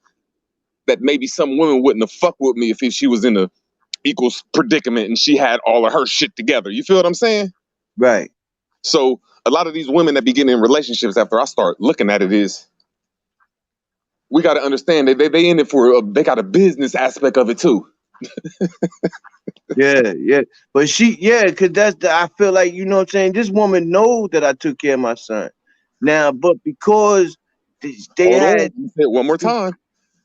that maybe some women wouldn't have fucked with me if she was in a equal predicament and she had all of her shit together. You feel what I'm saying? Right. So a lot of these women that be getting in relationships after I start looking at it is, we got to understand that they in it for they got a business aspect of it too. Yeah. But because I feel like, you know what I'm saying, this woman knows that I took care of my son. Now, but because they had one more time.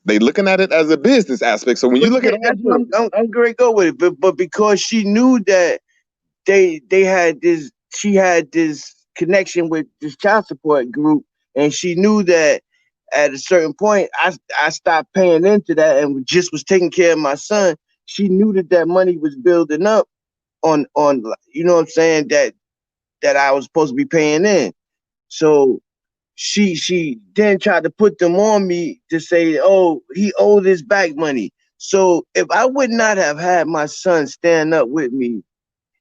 They looking at it as a business aspect. So when you look at I'm going to go with it, but because she knew that she had this connection with this child support group, and she knew that at a certain point I stopped paying into that and just was taking care of my son. She knew that money was building up on you know what I'm saying, that I was supposed to be paying in. So she then tried to put them on me to say, oh, he owed his back money. So if I would not have had my son stand up with me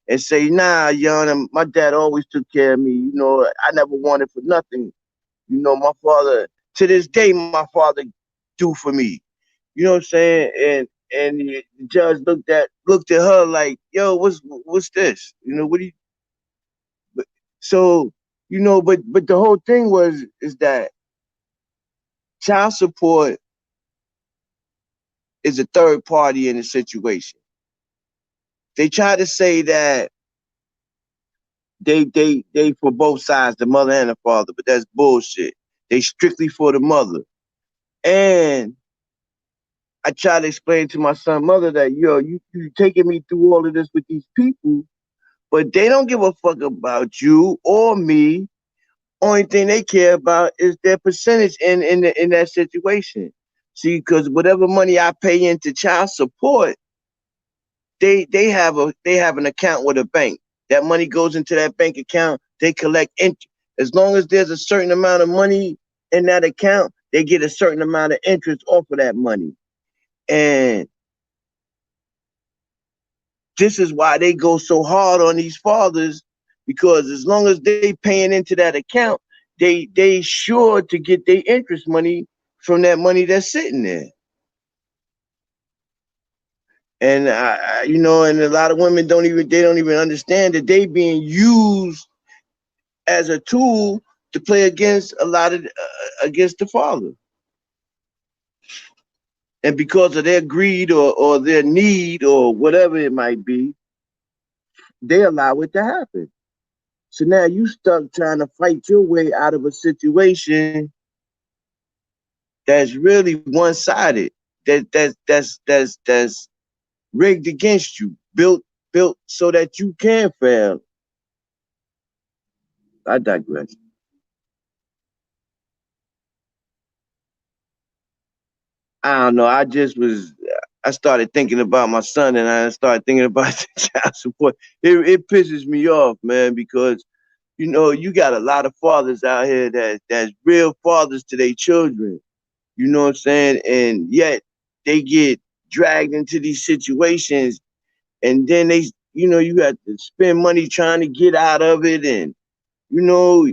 and say, nah, Yana, my dad always took care of me. You know, I never wanted for nothing. You know, my father, to this day, my father do for me. You know what I'm saying? the judge looked at her like, yo, what's this? You know, what do you? So, you know, but the whole thing is that child support is a third party in the situation. They try to say that they for both sides, the mother and the father, but that's bullshit. They strictly for the mother. And I try to explain to my son, mother, that yo, you taking me through all of this with these people, but they don't give a fuck about you or me. Only thing they care about is their percentage in that situation. See, because whatever money I pay into child support, they have an account with a bank. That money goes into that bank account. They collect interest. As long as there's a certain amount of money in that account, they get a certain amount of interest off of that money. And this is why they go so hard on these fathers, because as long as they paying into that account, they sure to get their interest money from that money that's sitting there. And you know, and a lot of women don't even understand that they being used as a tool to play against against the father. And because of their greed or their need or whatever it might be, they allow it to happen. So now you stuck trying to fight your way out of a situation that's really one-sided, that's rigged against you, built so that you can fail. I digress. I don't know. I started thinking about my son, and I started thinking about the child support. It pisses me off, man, because you know you got a lot of fathers out here that's real fathers to their children. You know what I'm saying? And yet they get dragged into these situations, and then you got to spend money trying to get out of it, and you know,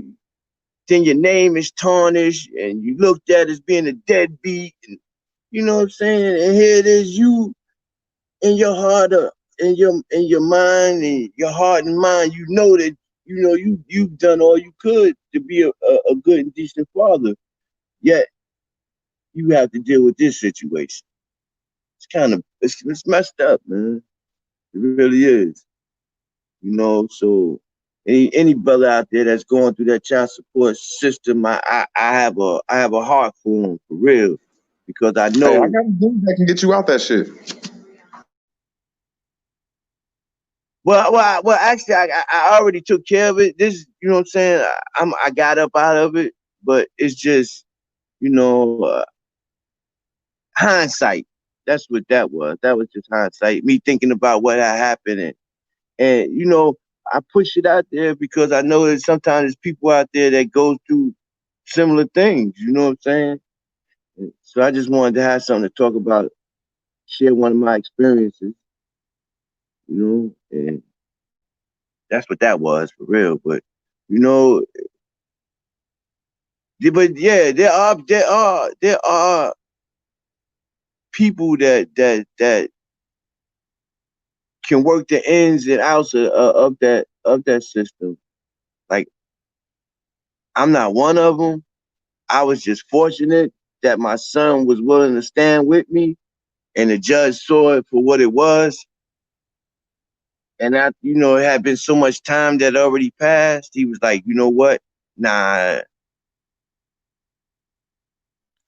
then your name is tarnished, and you looked at as being a deadbeat. And, you know what I'm saying? And here it is, you in your heart, in your mind, and your heart and mind, you know that you've done all you could to be a good and decent father. Yet you have to deal with this situation. It's messed up, man. It really is. You know, so any brother out there that's going through that child support system, I have a heart for them, for real. Because I know I got a dude that can get you out that shit. Well, actually, I already took care of it. This, you know what I'm saying? I got up out of it, but it's just, you know, hindsight. That's what that was. That was just hindsight. Me thinking about what had happened, and you know, I push it out there because I know that sometimes there's people out there that go through similar things. You know what I'm saying? So I just wanted to have something to talk about, share one of my experiences, you know, and that's what that was for real. But you know, but yeah, there are people that can work the ins and outs of that system. Like, I'm not one of them. I was just fortunate that my son was willing to stand with me, and the judge saw it for what it was. And it had been so much time that already passed. He was like, you know what? Nah,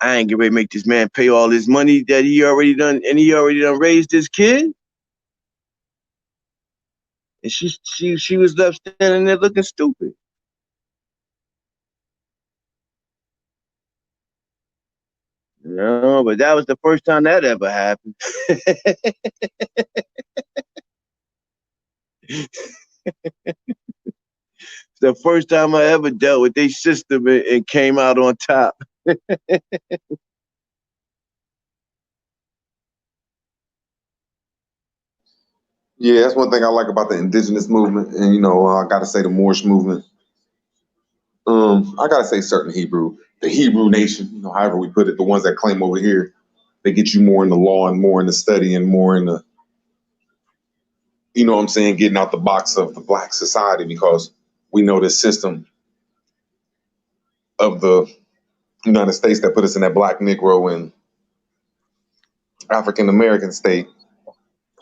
I ain't getting ready to make this man pay all this money that he already done, and he already done raised his kid. And she was left standing there looking stupid. No, but that was the first time that ever happened. The first time I ever dealt with their system and came out on top. Yeah, that's one thing I like about the indigenous movement, and I gotta say the Moorish movement. I gotta say certain Hebrew, the Hebrew nation, however we put it, the ones that claim over here. they get you more in the law and more in the study and more in the, you know what I'm saying, getting out the box of the Black society, because we know this system of the United States that put us in that Black, Negro, and African American state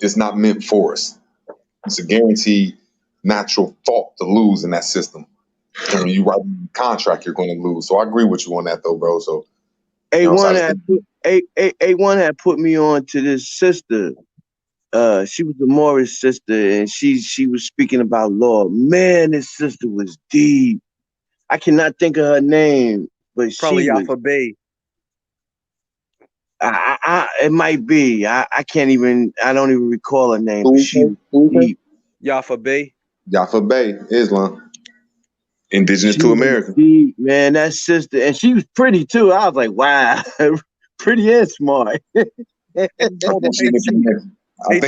is not meant for us. It's a guaranteed natural fault to lose in that system. And when you write a contract, you're going to lose. So I agree with you on that, though, bro. So A1 had put me on to this sister. She was the Morris sister, and she was speaking about law. Man, this sister was deep. I cannot think of her name, but Probably she was. Yafa Bay. It might be. I can't even. I don't even recall her name. But she was deep. Yafa Bay. Yafa Bay, Islam, indigenous She to was America. deep, man, that sister, and she was pretty too. I was like, wow, pretty and smart. I think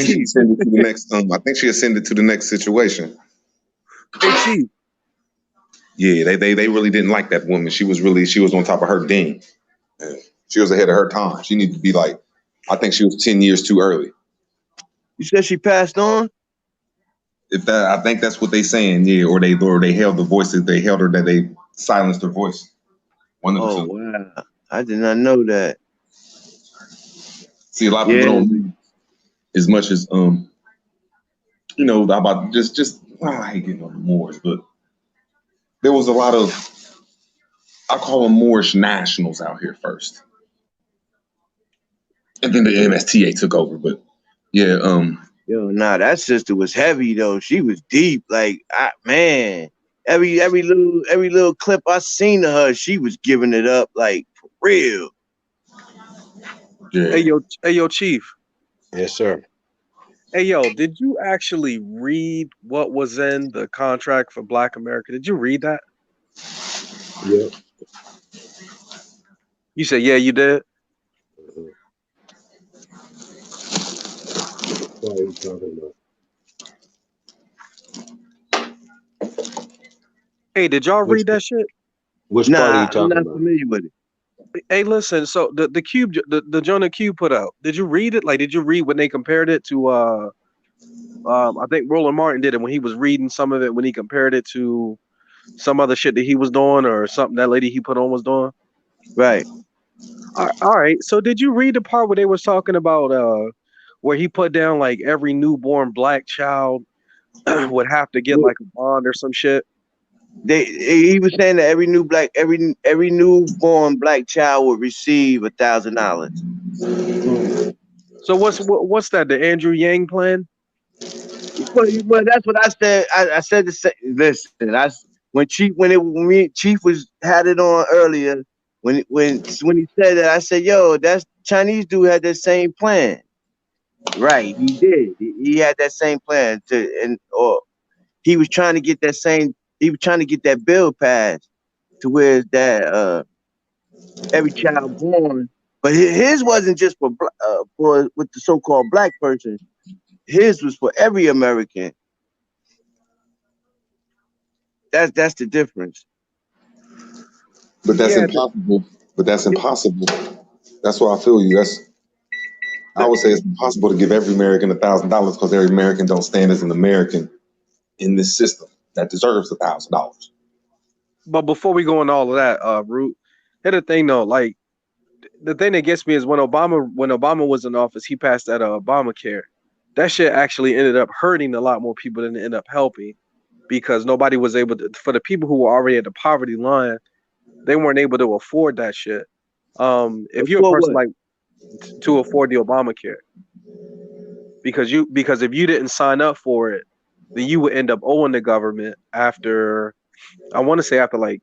she ascended to the next. I think she ascended to the next situation. Hey, Chief. Yeah, they really didn't like that woman. She was on top of her ding. She was ahead of her time. She needed to be like, I think she was 10 years too early. You said she passed on? I think that's what they saying, yeah. Or they held the voice that they held her, that they silenced her voice. One of the two. Wow. I did not know that. See, a lot of people don't read as much as you know, about just I hate getting on the Moors, but there was a lot of, I call them Moorish nationals out here first. And then the MSTA took over, but yeah, that sister was heavy though. She was deep. Like, man, every little clip I seen of her, she was giving it up like for real. Yeah. Hey yo, Chief. Yes, sir. Hey yo, did you actually read what was in the contract for Black America? Did you read that? Yep. You said yeah, you did. What are you talking about? Hey, did y'all read that shit? Which part are you talking I'm not about? familiar with it. Hey, listen. So the Cube, the Jonah Cube put out. Did you read it? Like, did you read when they compared it to? I think Roland Martin did it when he was reading some of it when he compared it to some other shit that he was doing or something that lady he put on was doing. Right. All right. So did you read the part where they was talking about where he put down like every newborn Black child would have to get like a bond or some shit? He was saying that every newborn Black child would receive $1,000. So what's that? The Andrew Yang plan? Well, that's what I said. I said the same. Listen, when Chief had it on earlier, when he said that, I said, "Yo, that's Chinese dude had that same plan." Right, he did. He had that same plan he was trying to get that same. He was trying to get that bill passed to where that every child born, but his wasn't just for with the so-called Black person. His was for every American. That's the difference. But that's impossible. But that's impossible. That's why I feel you. I would say it's impossible to give every American $1,000 because every American don't stand as an American in this system that deserves $1,000. But before we go on all of that, Root, here's the thing though, like the thing that gets me is when Obama was in office, he passed that Obamacare. That shit actually ended up hurting a lot more people than it ended up helping, because nobody was able to, for the people who were already at the poverty line, they weren't able to afford that shit. If you're a person like to afford the Obamacare, because if you didn't sign up for it, then you would end up owing the government after, I want to say after like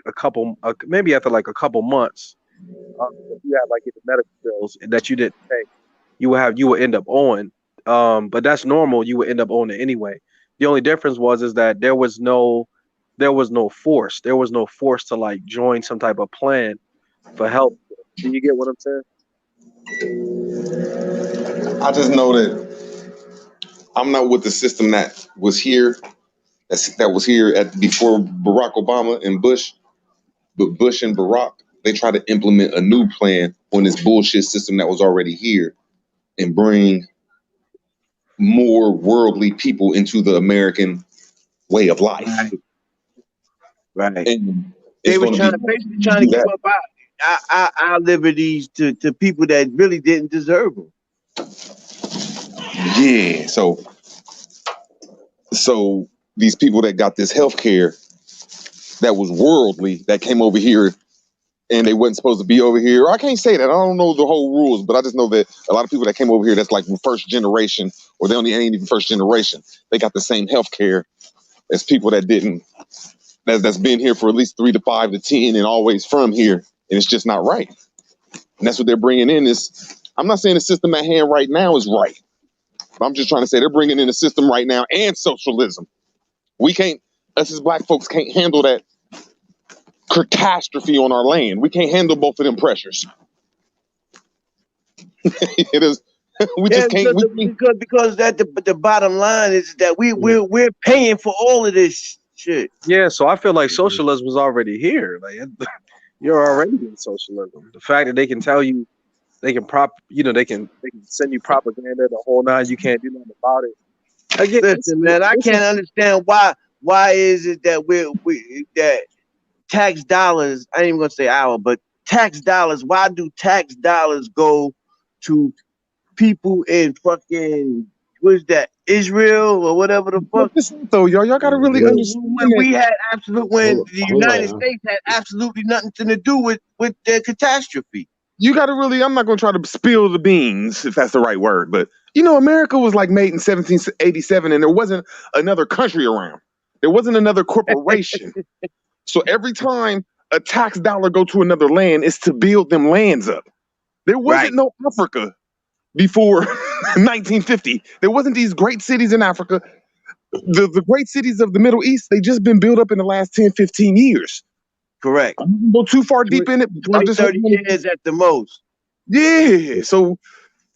maybe after like a couple months. If you had like the medical bills that you didn't pay, you would end up owing. But that's normal. You would end up owing it anyway. The only difference is that there was no force. There was no force to like join some type of plan for help. Do you get what I'm saying? I just know that I'm not with the system that was here. That was here before Barack Obama and Bush. But Bush and Barack, they try to implement a new plan on this bullshit system that was already here and bring more worldly people into the American way of life. Right. And They it's was going to be basically trying to do give that. up our liberties to people that really didn't deserve them. Yeah. So these people that got this health care that was worldly that came over here and they wasn't supposed to be over here. I can't say that. I don't know the whole rules, but I just know that a lot of people that came over here that's like first generation, or they only ain't even first generation, they got the same health care as people that didn't, that's been here for at least 3 to 5 to 10 and always from here. And it's just not right. And that's what they're bringing in is, I'm not saying the system at hand right now is right. But I'm just trying to say they're bringing in a system right now and socialism. We can't, us as black folks can't handle that catastrophe on our land. We can't handle both of them pressures. It is. We just can't. Because that the bottom line is that we're paying for all of this shit. Yeah, so I feel like socialism is already here. Like you're already in socialism. The fact that they can tell you, they can they can send you propaganda the whole night. You can't do nothing about it. Again, Listen, man, I can't understand why is it that that tax dollars, I ain't even gonna say our, but tax dollars, why do tax dollars go to people in fucking, what's that, Israel or whatever the fuck? So y'all gotta really understand when we had when the hold United on. States had absolutely nothing to do with the catastrophe. You gotta really, I'm not gonna try to spill the beans, if that's the right word, but America was like made in 1787 and there wasn't another country around. There wasn't another corporation. So every time a tax dollar go to another land, it's to build them lands up. There wasn't no Africa before 1950. There wasn't these great cities in Africa. The great cities of the Middle East, they just been built up in the last 10, 15 years. Correct. I don't go too far deep in it. 20, 30 years at the most. Yeah. So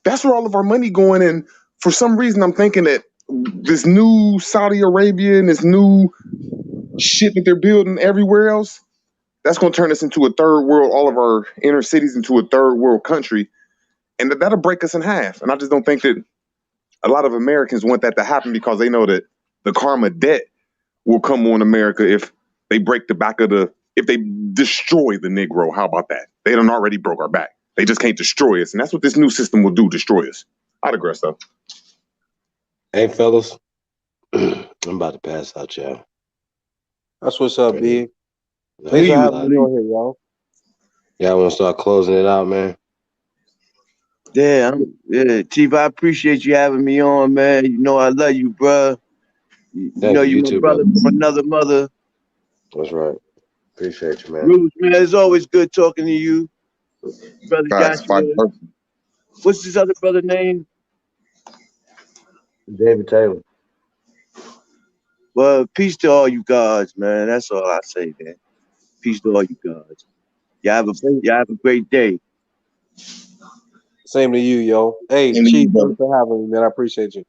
that's where all of our money going. And for some reason, I'm thinking that this new Saudi Arabia and this new shit that they're building everywhere else, that's going to turn us into a third world, all of our inner cities into a third world country. And that'll break us in half. And I just don't think that a lot of Americans want that to happen because they know that the karma debt will come on America if they break the back of if they destroy the Negro. How about that? They done already broke our back. They just can't destroy us. And that's what this new system will do, destroy us. I digress though. Hey, fellas, I'm about to pass out, y'all. That's what's up, B. Nice Thanks for a having lot. me on here, y'all. Y'all want to start closing it out, man? Yeah, Chief, I appreciate you having me on, man. You know I love you, bro. You know you my too, brother from another mother. That's right. Appreciate you, man. Bruce, man, it's always good talking to you. Brother Joshua. What's his other brother name? David Taylor. Well, peace to all you guys, man. That's all I say, man. Peace to all you guys. Y'all have a great day. Same to you, yo. Hey, Chief, thanks for having me, man. I appreciate you.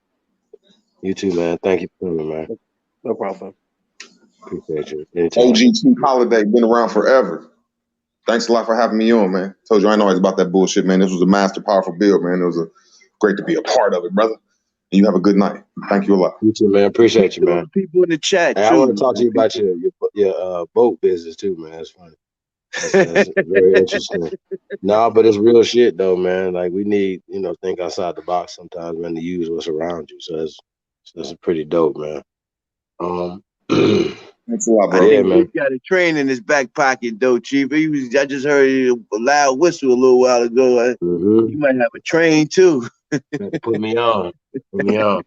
You too, man. Thank you for coming, man. No problem. Appreciate you. Anytime. OG Chief Holiday, been around forever. Thanks a lot for having me on, man. Told you I ain't always about that bullshit, man. This was a master powerful build, man. It was great to be a part of it, brother. And you have a good night. Thank you a lot. You too, man. Appreciate you, man. People in the chat, hey, I want to talk to you about your boat business too, man. That's funny. That's very interesting. No, but it's real shit though, man. Like we need, think outside the box sometimes, man, to use what's around you. So that's pretty dope, man. Thanks a lot, bro. Yeah, man. He's got a train in his back pocket, though, Chief. I just heard a loud whistle a little while ago. You might have a train too. Put me on. Put me on.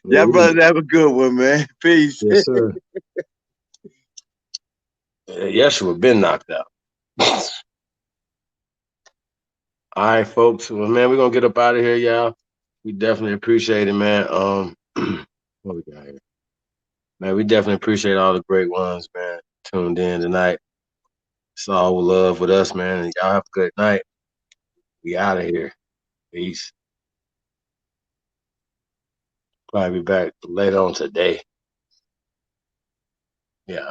Y'all brothers have a good one, man. Peace. Yes, sir. Yeshua been knocked out. All right, folks. Well, man, we're gonna get up out of here, y'all. We definitely appreciate it, man. What we got here? Man, we definitely appreciate all the great ones, man, tuned in tonight. It's all love with us, man. And y'all have a good night. We out of here. Peace. Probably be back later on today. Yeah.